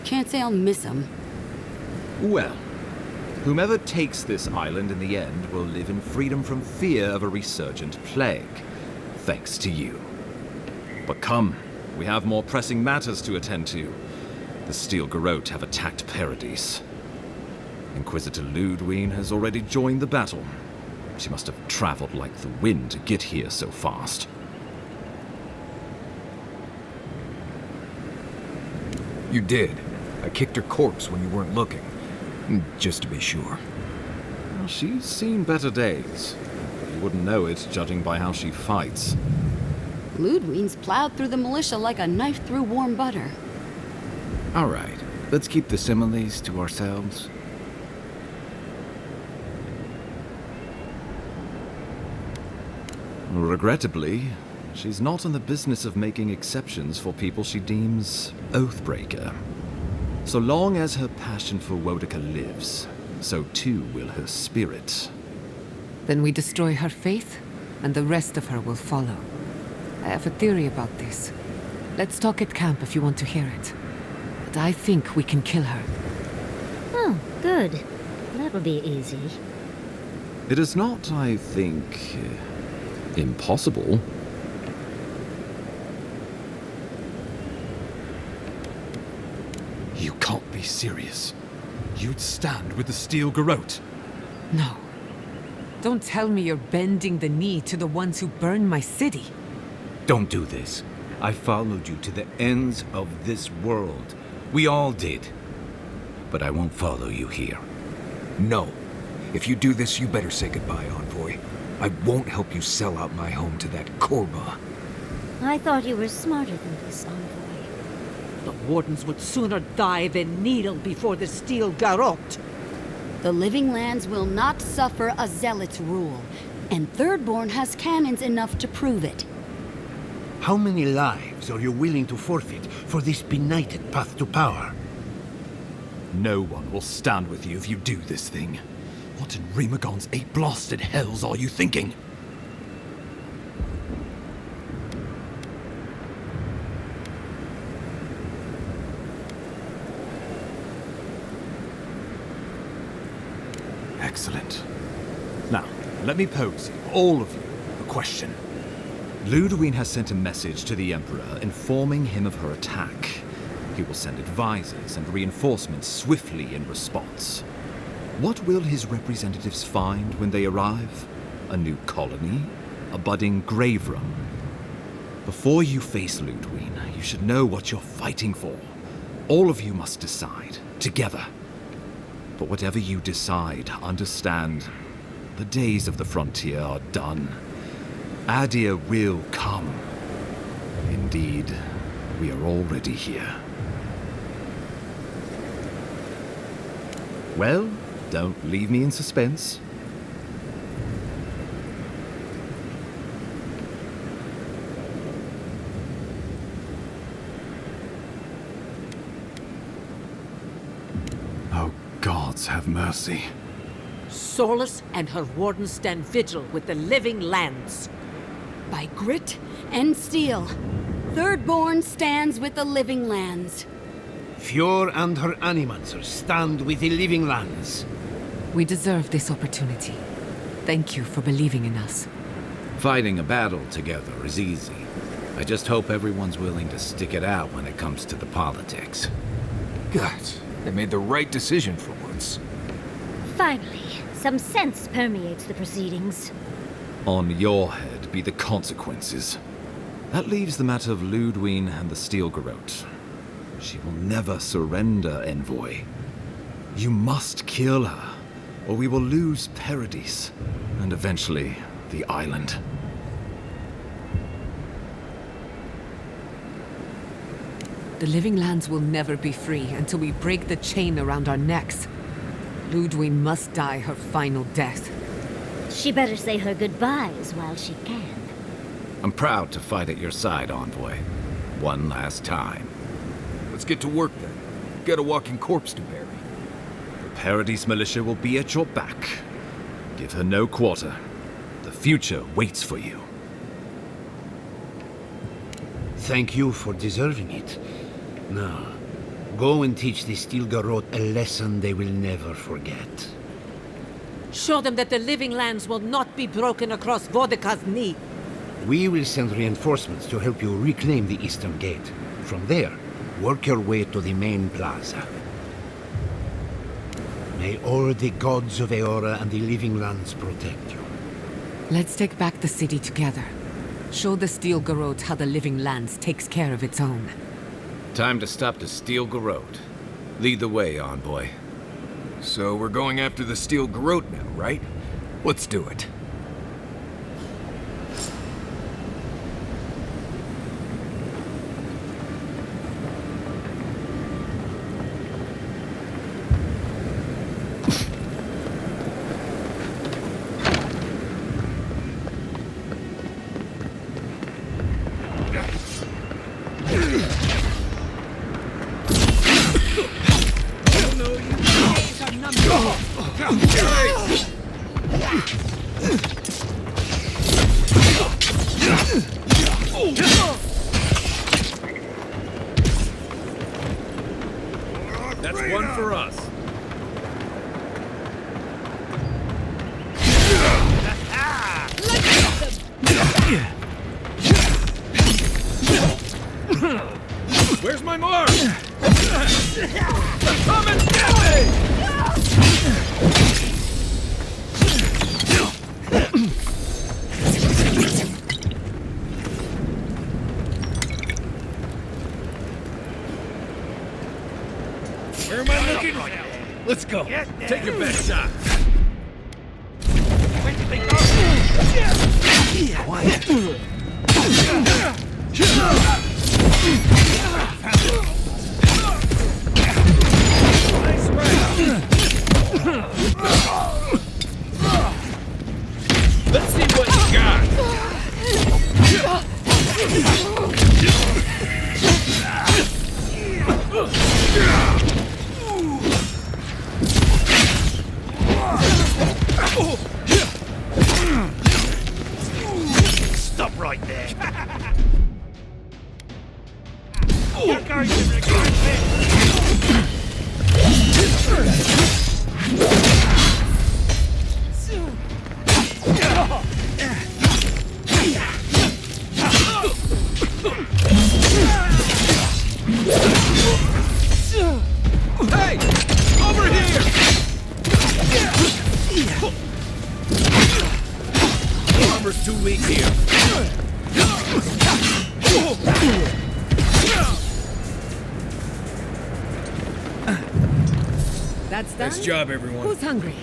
Can't say I'll miss him. Well, whomever takes this island in the end will live in freedom from fear of a resurgent plague. Thanks to you. But come, we have more pressing matters to attend to. The Steel Garrote have attacked Paradise. Inquisitor Ludwine has already joined the battle. She must have traveled like the wind to get here so fast. You did. I kicked her corpse when you weren't looking. Just to be sure. Well, she's seen better days. You wouldn't know it, judging by how she fights. Ludwine's plowed through the militia like a knife through warm butter. All right, let's keep the similes to ourselves. Regrettably, she's not in the business of making exceptions for people she deems oathbreaker. So long as her passion for Wodika lives, so too will her spirit. Then we destroy her faith, and the rest of her will follow. I have a theory about this. Let's talk at camp if you want to hear it. But I think we can kill her. Oh, good. That'll be easy. It is not, I think, impossible. You can't be serious. You'd stand with the Steel Garrote. No. Don't tell me you're bending the knee to the ones who burned my city. Don't do this. I followed you to the ends of this world. We all did. But I won't follow you here. No. If you do this, you better say goodbye, Envoy. I won't help you sell out my home to that Korba. I thought you were smarter than this, Envoy. The Wardens would sooner die than kneel before the Steel Garrote. The Living Lands will not suffer a zealot's rule, and Thirdborn has cannons enough to prove it. How many lives are you willing to forfeit for this benighted path to power? No one will stand with you if you do this thing. What in Remagon's eight blasted hells are you thinking? Excellent. Now, let me pose you, all of you, a question. Ludwine has sent a message to the Emperor informing him of her attack. He will send advisors and reinforcements swiftly in response. What will his representatives find when they arrive? A new colony? A budding grave room? Before you face Ludwine, you should know what you're fighting for. All of you must decide, together. But whatever you decide, understand, the days of the frontier are done. Adir will come. Indeed, we are already here. Well, don't leave me in suspense. Oh, gods, have have mercy. Solus and her wardens stand vigil with the living lands. By grit and steel, Thirdborn stands with the living lands. Fjord and her animancers stand with the living lands. We deserve this opportunity. Thank you for believing in us. Fighting a battle together is easy. I just hope everyone's willing to stick it out when it comes to the politics. God, they made the right decision for once. Finally, some sense permeates the proceedings. On your head be the consequences. That leaves the matter of Ludwig and the Steel Garrote. She will never surrender, Envoy. You must kill her, or we will lose Paradise, and eventually the island. The living lands will never be free until we break the chain around our necks. Ludwig must die her final death. She better say her goodbyes while she can. I'm proud to fight at your side, Envoy. One last time. Let's get to work then. Got a walking corpse to bury. The Paradise militia will be at your back. Give her no quarter. The future waits for you. Thank you for deserving it. Now, go and teach the Steel Garrote a lesson they will never forget. Show them that the living lands will not be broken across Vodka's knee. We will send reinforcements to help you reclaim the Eastern Gate. From there, work your way to the main plaza. May all the gods of Eora and the living lands protect you. Let's take back the city together. Show the Steel Garrote how the living lands takes care of its own. Time to stop the Steel Garrote. Lead the way, Envoy. So we're going after the Steel Garrote now, right? Let's do it. That's one for us. Where's my mark? Come and get me! Where am I looking? Let's go. Take your best shot. Where did they go? Quiet. Nice round. Let's see what you got. Stop right there. You're going to regret this. Hey! Over here! Armor's too weak here. That's done? Nice job, everyone. Who's hungry?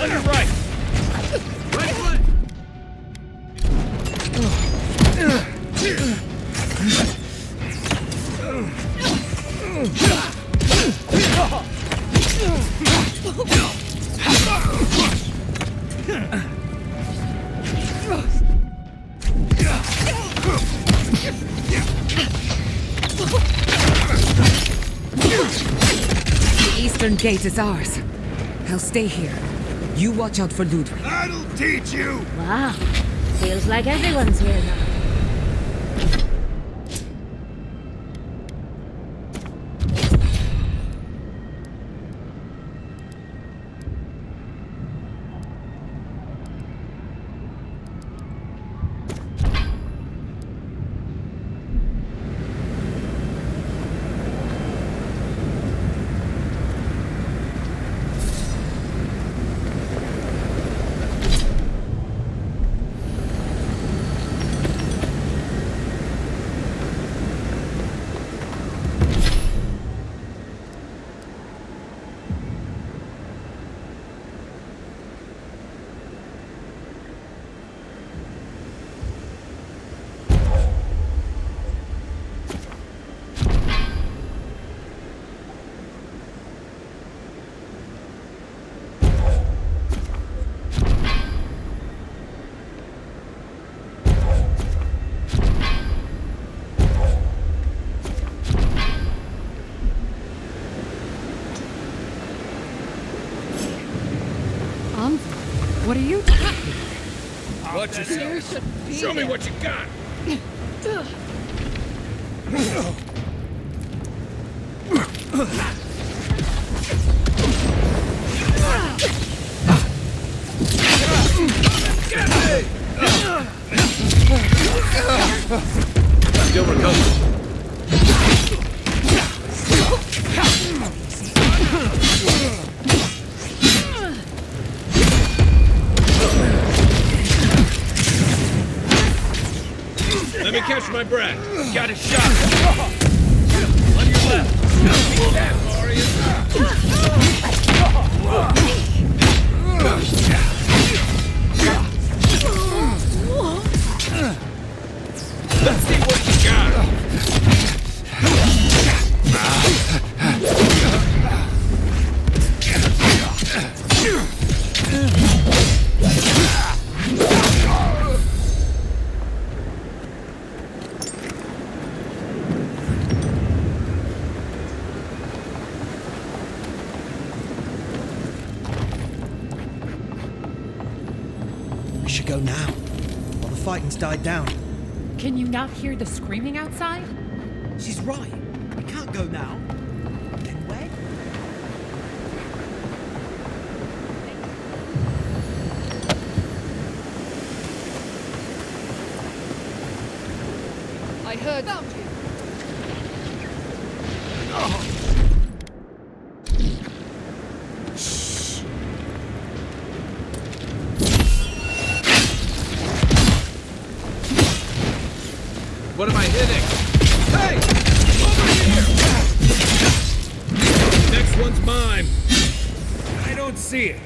On your right! Right foot! The eastern gate is ours. I'll stay here. You watch out for Ludwig. That'll teach you! Wow. Feels like everyone's here now. What are you doing? Watch yourself. Show me what you got. Still recovering. Let me catch my breath. Got a shot. On your left. Beat that, Warriors. Let's see what you got. We should go now, while the fighting's died down. Can you not hear the screaming outside? She's right. We can't go now. Then when? I heard about you. What am I hitting? Hey! Over here! Next one's mine. I don't see it.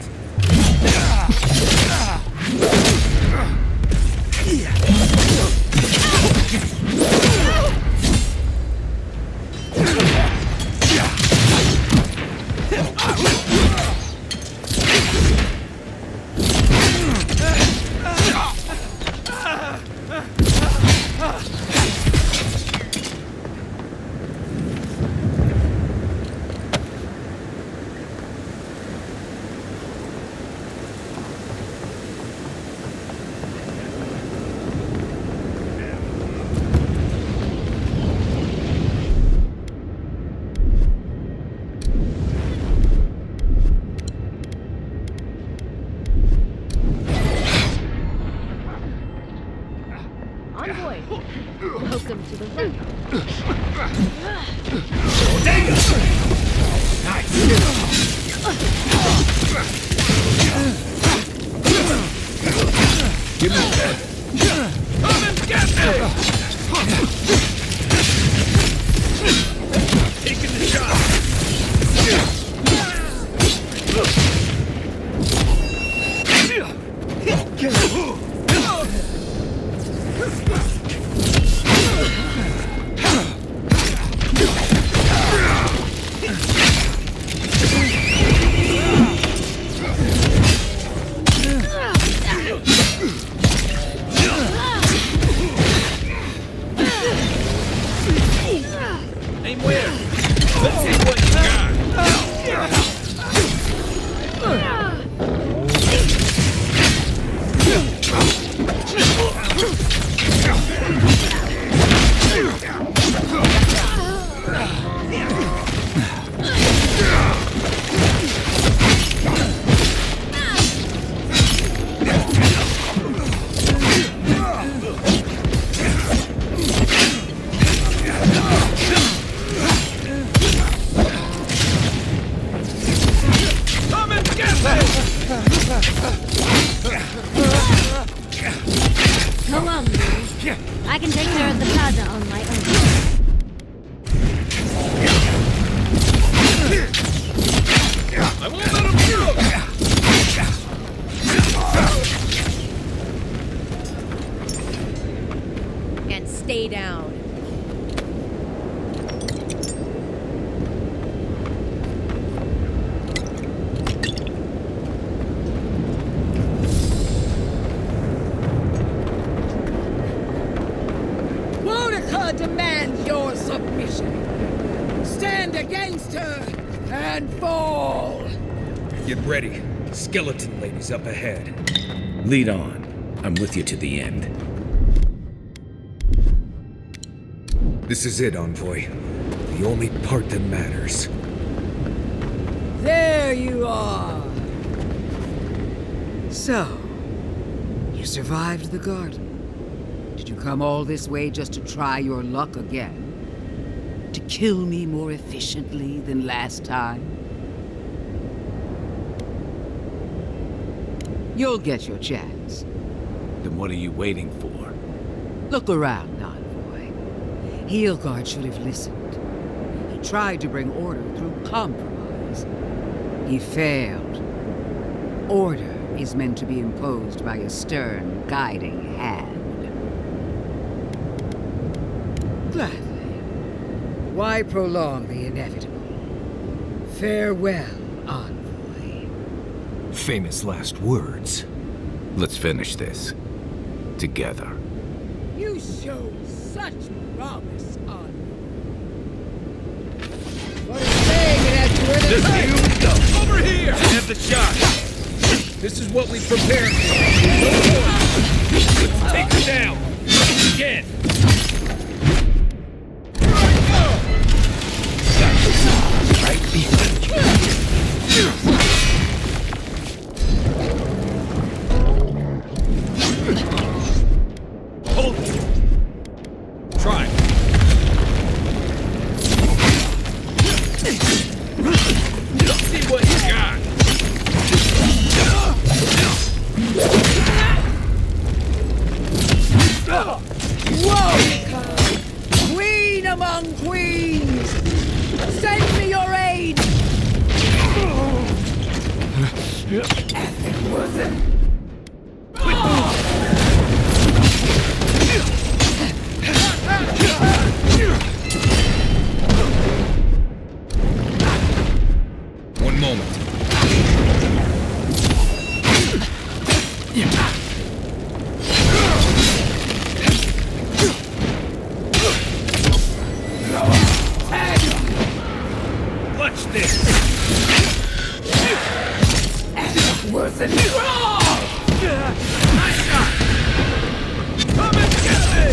Come on, Lou. I can take care of the plaza on my own. I won't let him through! And stay down. Demands your submission. Stand against her and fall. Get ready. Skeleton lady's up ahead. Lead on. I'm with you to the end. This is it, Envoy. The only part that matters. There you are. So, you survived the garden. Did you come all this way just to try your luck again? To kill me more efficiently than last time? You'll get your chance. Then what are you waiting for? Look around, Envoy. Heelguard should have listened. He tried to bring order through compromise. He failed. Order is meant to be imposed by a stern, guiding hand. Gladly. Why prolong the inevitable? Farewell, Envoy. Famous last words. Let's finish this. Together. You show such promise, Envoy. What is saying it has to This you over here! Have the shot! This is what we prepared for. Let's take her down! Again! Right behind you. Hold it! Try. Let's see what you got! Whoa! Queen among queens! Send me your aid! It wasn't. One moment. Watch this. Wasn't. Nice shot. Come and get me.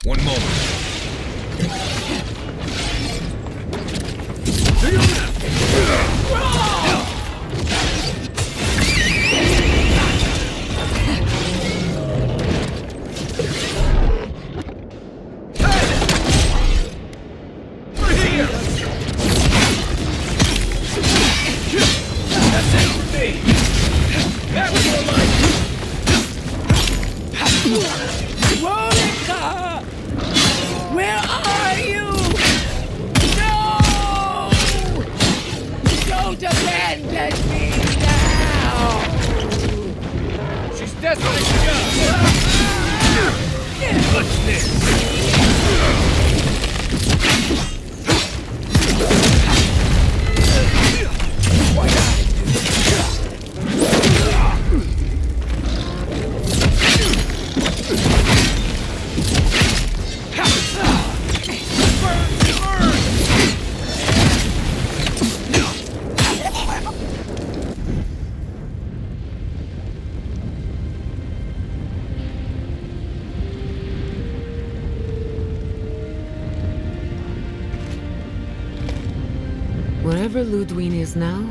One moment. Monica! Where are you? No! Don't abandon me now! She's desperate to go! What's this? Wherever Ludwig is now,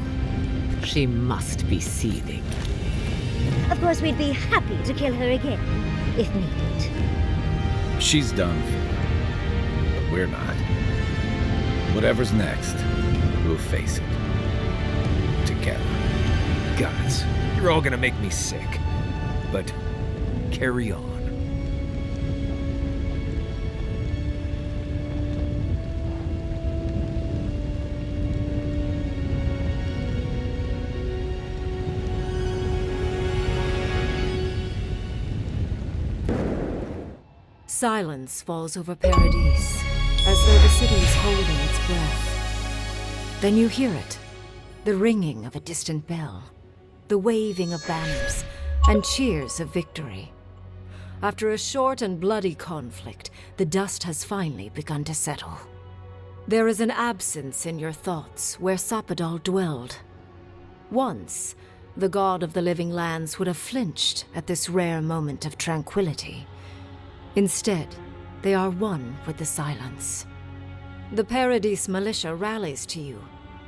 she must be seething. Of course, we'd be happy to kill her again, if needed. She's done for, but we're not. Whatever's next, we'll face it. Together. Guys, you're all gonna make me sick. But carry on. Silence falls over Paradise, as though the city is holding its breath. Then you hear it, the ringing of a distant bell, the waving of banners, and cheers of victory. After a short and bloody conflict, the dust has finally begun to settle. There is an absence in your thoughts where Sapadal dwelled. Once, the god of the living lands would have flinched at this rare moment of tranquility. Instead, they are one with the silence. The Paradise militia rallies to you,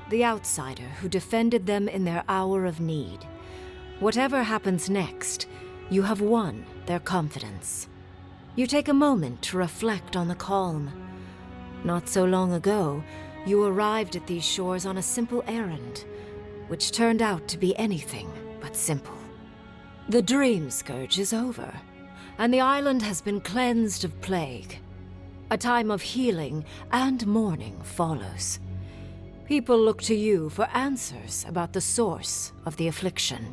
the outsider who defended them in their hour of need. Whatever happens next, you have won their confidence. You take a moment to reflect on the calm. Not so long ago, you arrived at these shores on a simple errand, which turned out to be anything but simple. The dream scourge is over, and the island has been cleansed of plague. A time of healing and mourning follows. People look to you for answers about the source of the affliction.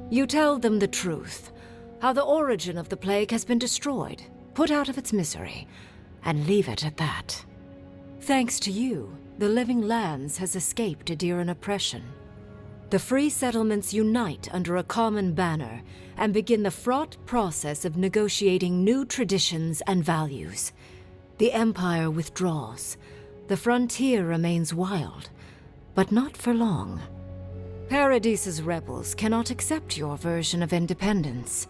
You tell them the truth, how the origin of the plague has been destroyed, put out of its misery, and leave it at that. Thanks to you, the living lands has escaped Adiran oppression. The free settlements unite under a common banner and begin the fraught process of negotiating new traditions and values. The Empire withdraws. The frontier remains wild, but not for long. Paradise's rebels cannot accept your version of independence.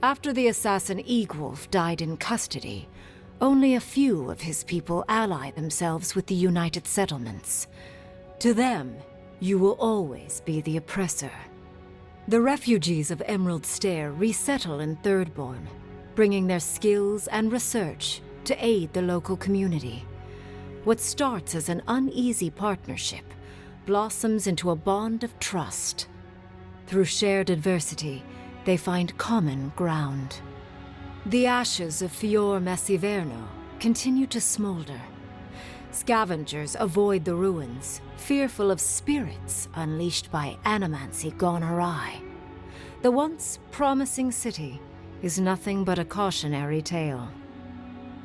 After the assassin Egwolf died in custody, only a few of his people ally themselves with the United Settlements. To them, you will always be the oppressor. The refugees of Emerald Stair resettle in Thirdborn, bringing their skills and research to aid the local community. What starts as an uneasy partnership blossoms into a bond of trust. Through shared adversity, they find common ground. The ashes of Fior Messiverno continue to smolder. Scavengers avoid the ruins, fearful of spirits unleashed by animancy gone awry. The once promising city is nothing but a cautionary tale.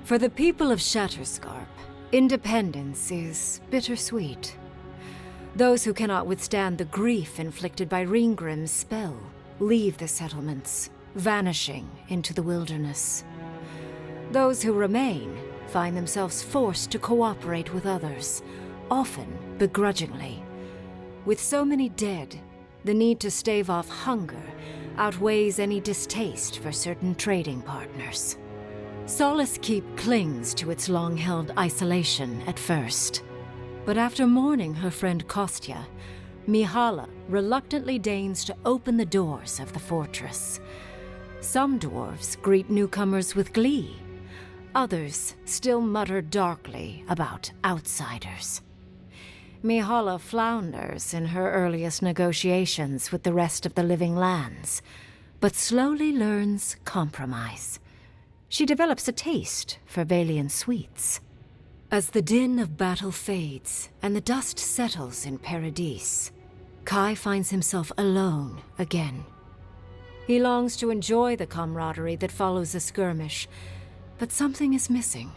For the people of Shatterscarp, independence is bittersweet. Those who cannot withstand the grief inflicted by Ringgrim's spell leave the settlements, vanishing into the wilderness. Those who remain find themselves forced to cooperate with others, often begrudgingly. With so many dead, the need to stave off hunger outweighs any distaste for certain trading partners. Solace Keep clings to its long-held isolation at first. But after mourning her friend Kostya, Mihala reluctantly deigns to open the doors of the fortress. Some dwarves greet newcomers with glee. Others still mutter darkly about outsiders. Mihala flounders in her earliest negotiations with the rest of the living lands, but slowly learns compromise. She develops a taste for Valian sweets. As the din of battle fades and the dust settles in Paradise, Kai finds himself alone again. He longs to enjoy the camaraderie that follows a skirmish, but something is missing.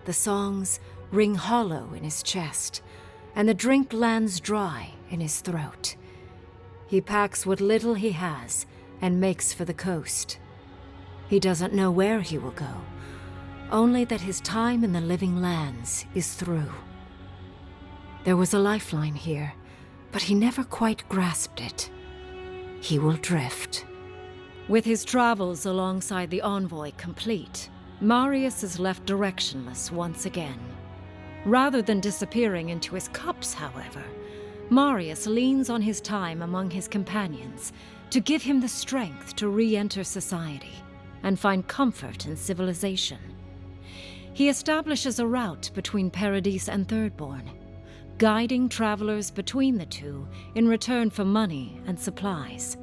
The songs ring hollow in his chest, and the drink lands dry in his throat. He packs what little he has and makes for the coast. He doesn't know where he will go, only that his time in the living lands is through. There was a lifeline here, but he never quite grasped it. He will drift. With his travels alongside the envoy complete, Marius is left directionless once again. Rather than disappearing into his cups, however, Marius leans on his time among his companions to give him the strength to re-enter society and find comfort in civilization. He establishes a route between Paradise and Thirdborn, guiding travelers between the two in return for money and supplies.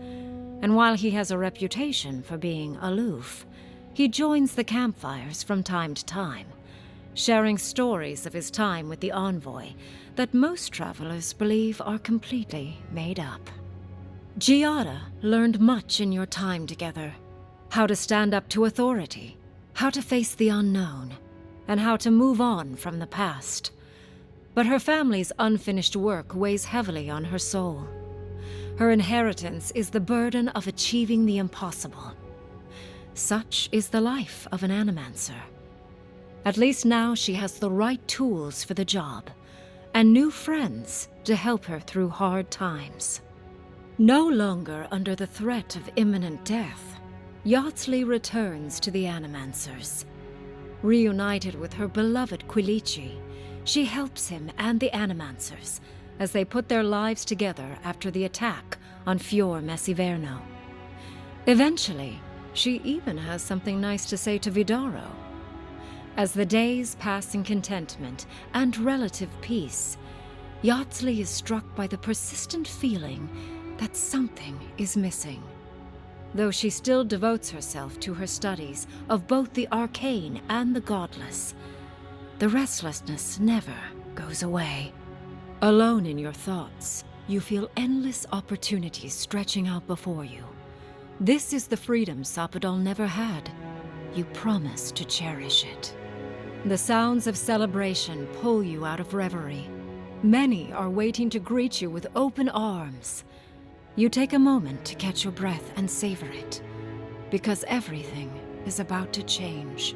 And while he has a reputation for being aloof, he joins the campfires from time to time, sharing stories of his time with the envoy that most travelers believe are completely made up. Giada learned much in your time together. How to stand up to authority, how to face the unknown, and how to move on from the past. But her family's unfinished work weighs heavily on her soul. Her inheritance is the burden of achieving the impossible. Such is the life of an animancer. At least now she has the right tools for the job, and new friends to help her through hard times. No longer under the threat of imminent death, Yardsley returns to the Animancers. Reunited with her beloved Quilici, she helps him and the Animancers as they put their lives together after the attack on Fior Messiverno. Eventually, she even has something nice to say to Vidaro. As the days pass in contentment and relative peace, Yardsley is struck by the persistent feeling that something is missing. Though she still devotes herself to her studies of both the arcane and the godless, the restlessness never goes away. Alone in your thoughts, you feel endless opportunities stretching out before you. This is the freedom Sapadal never had. You promise to cherish it. The sounds of celebration pull you out of reverie. Many are waiting to greet you with open arms. You take a moment to catch your breath and savor it, because everything is about to change.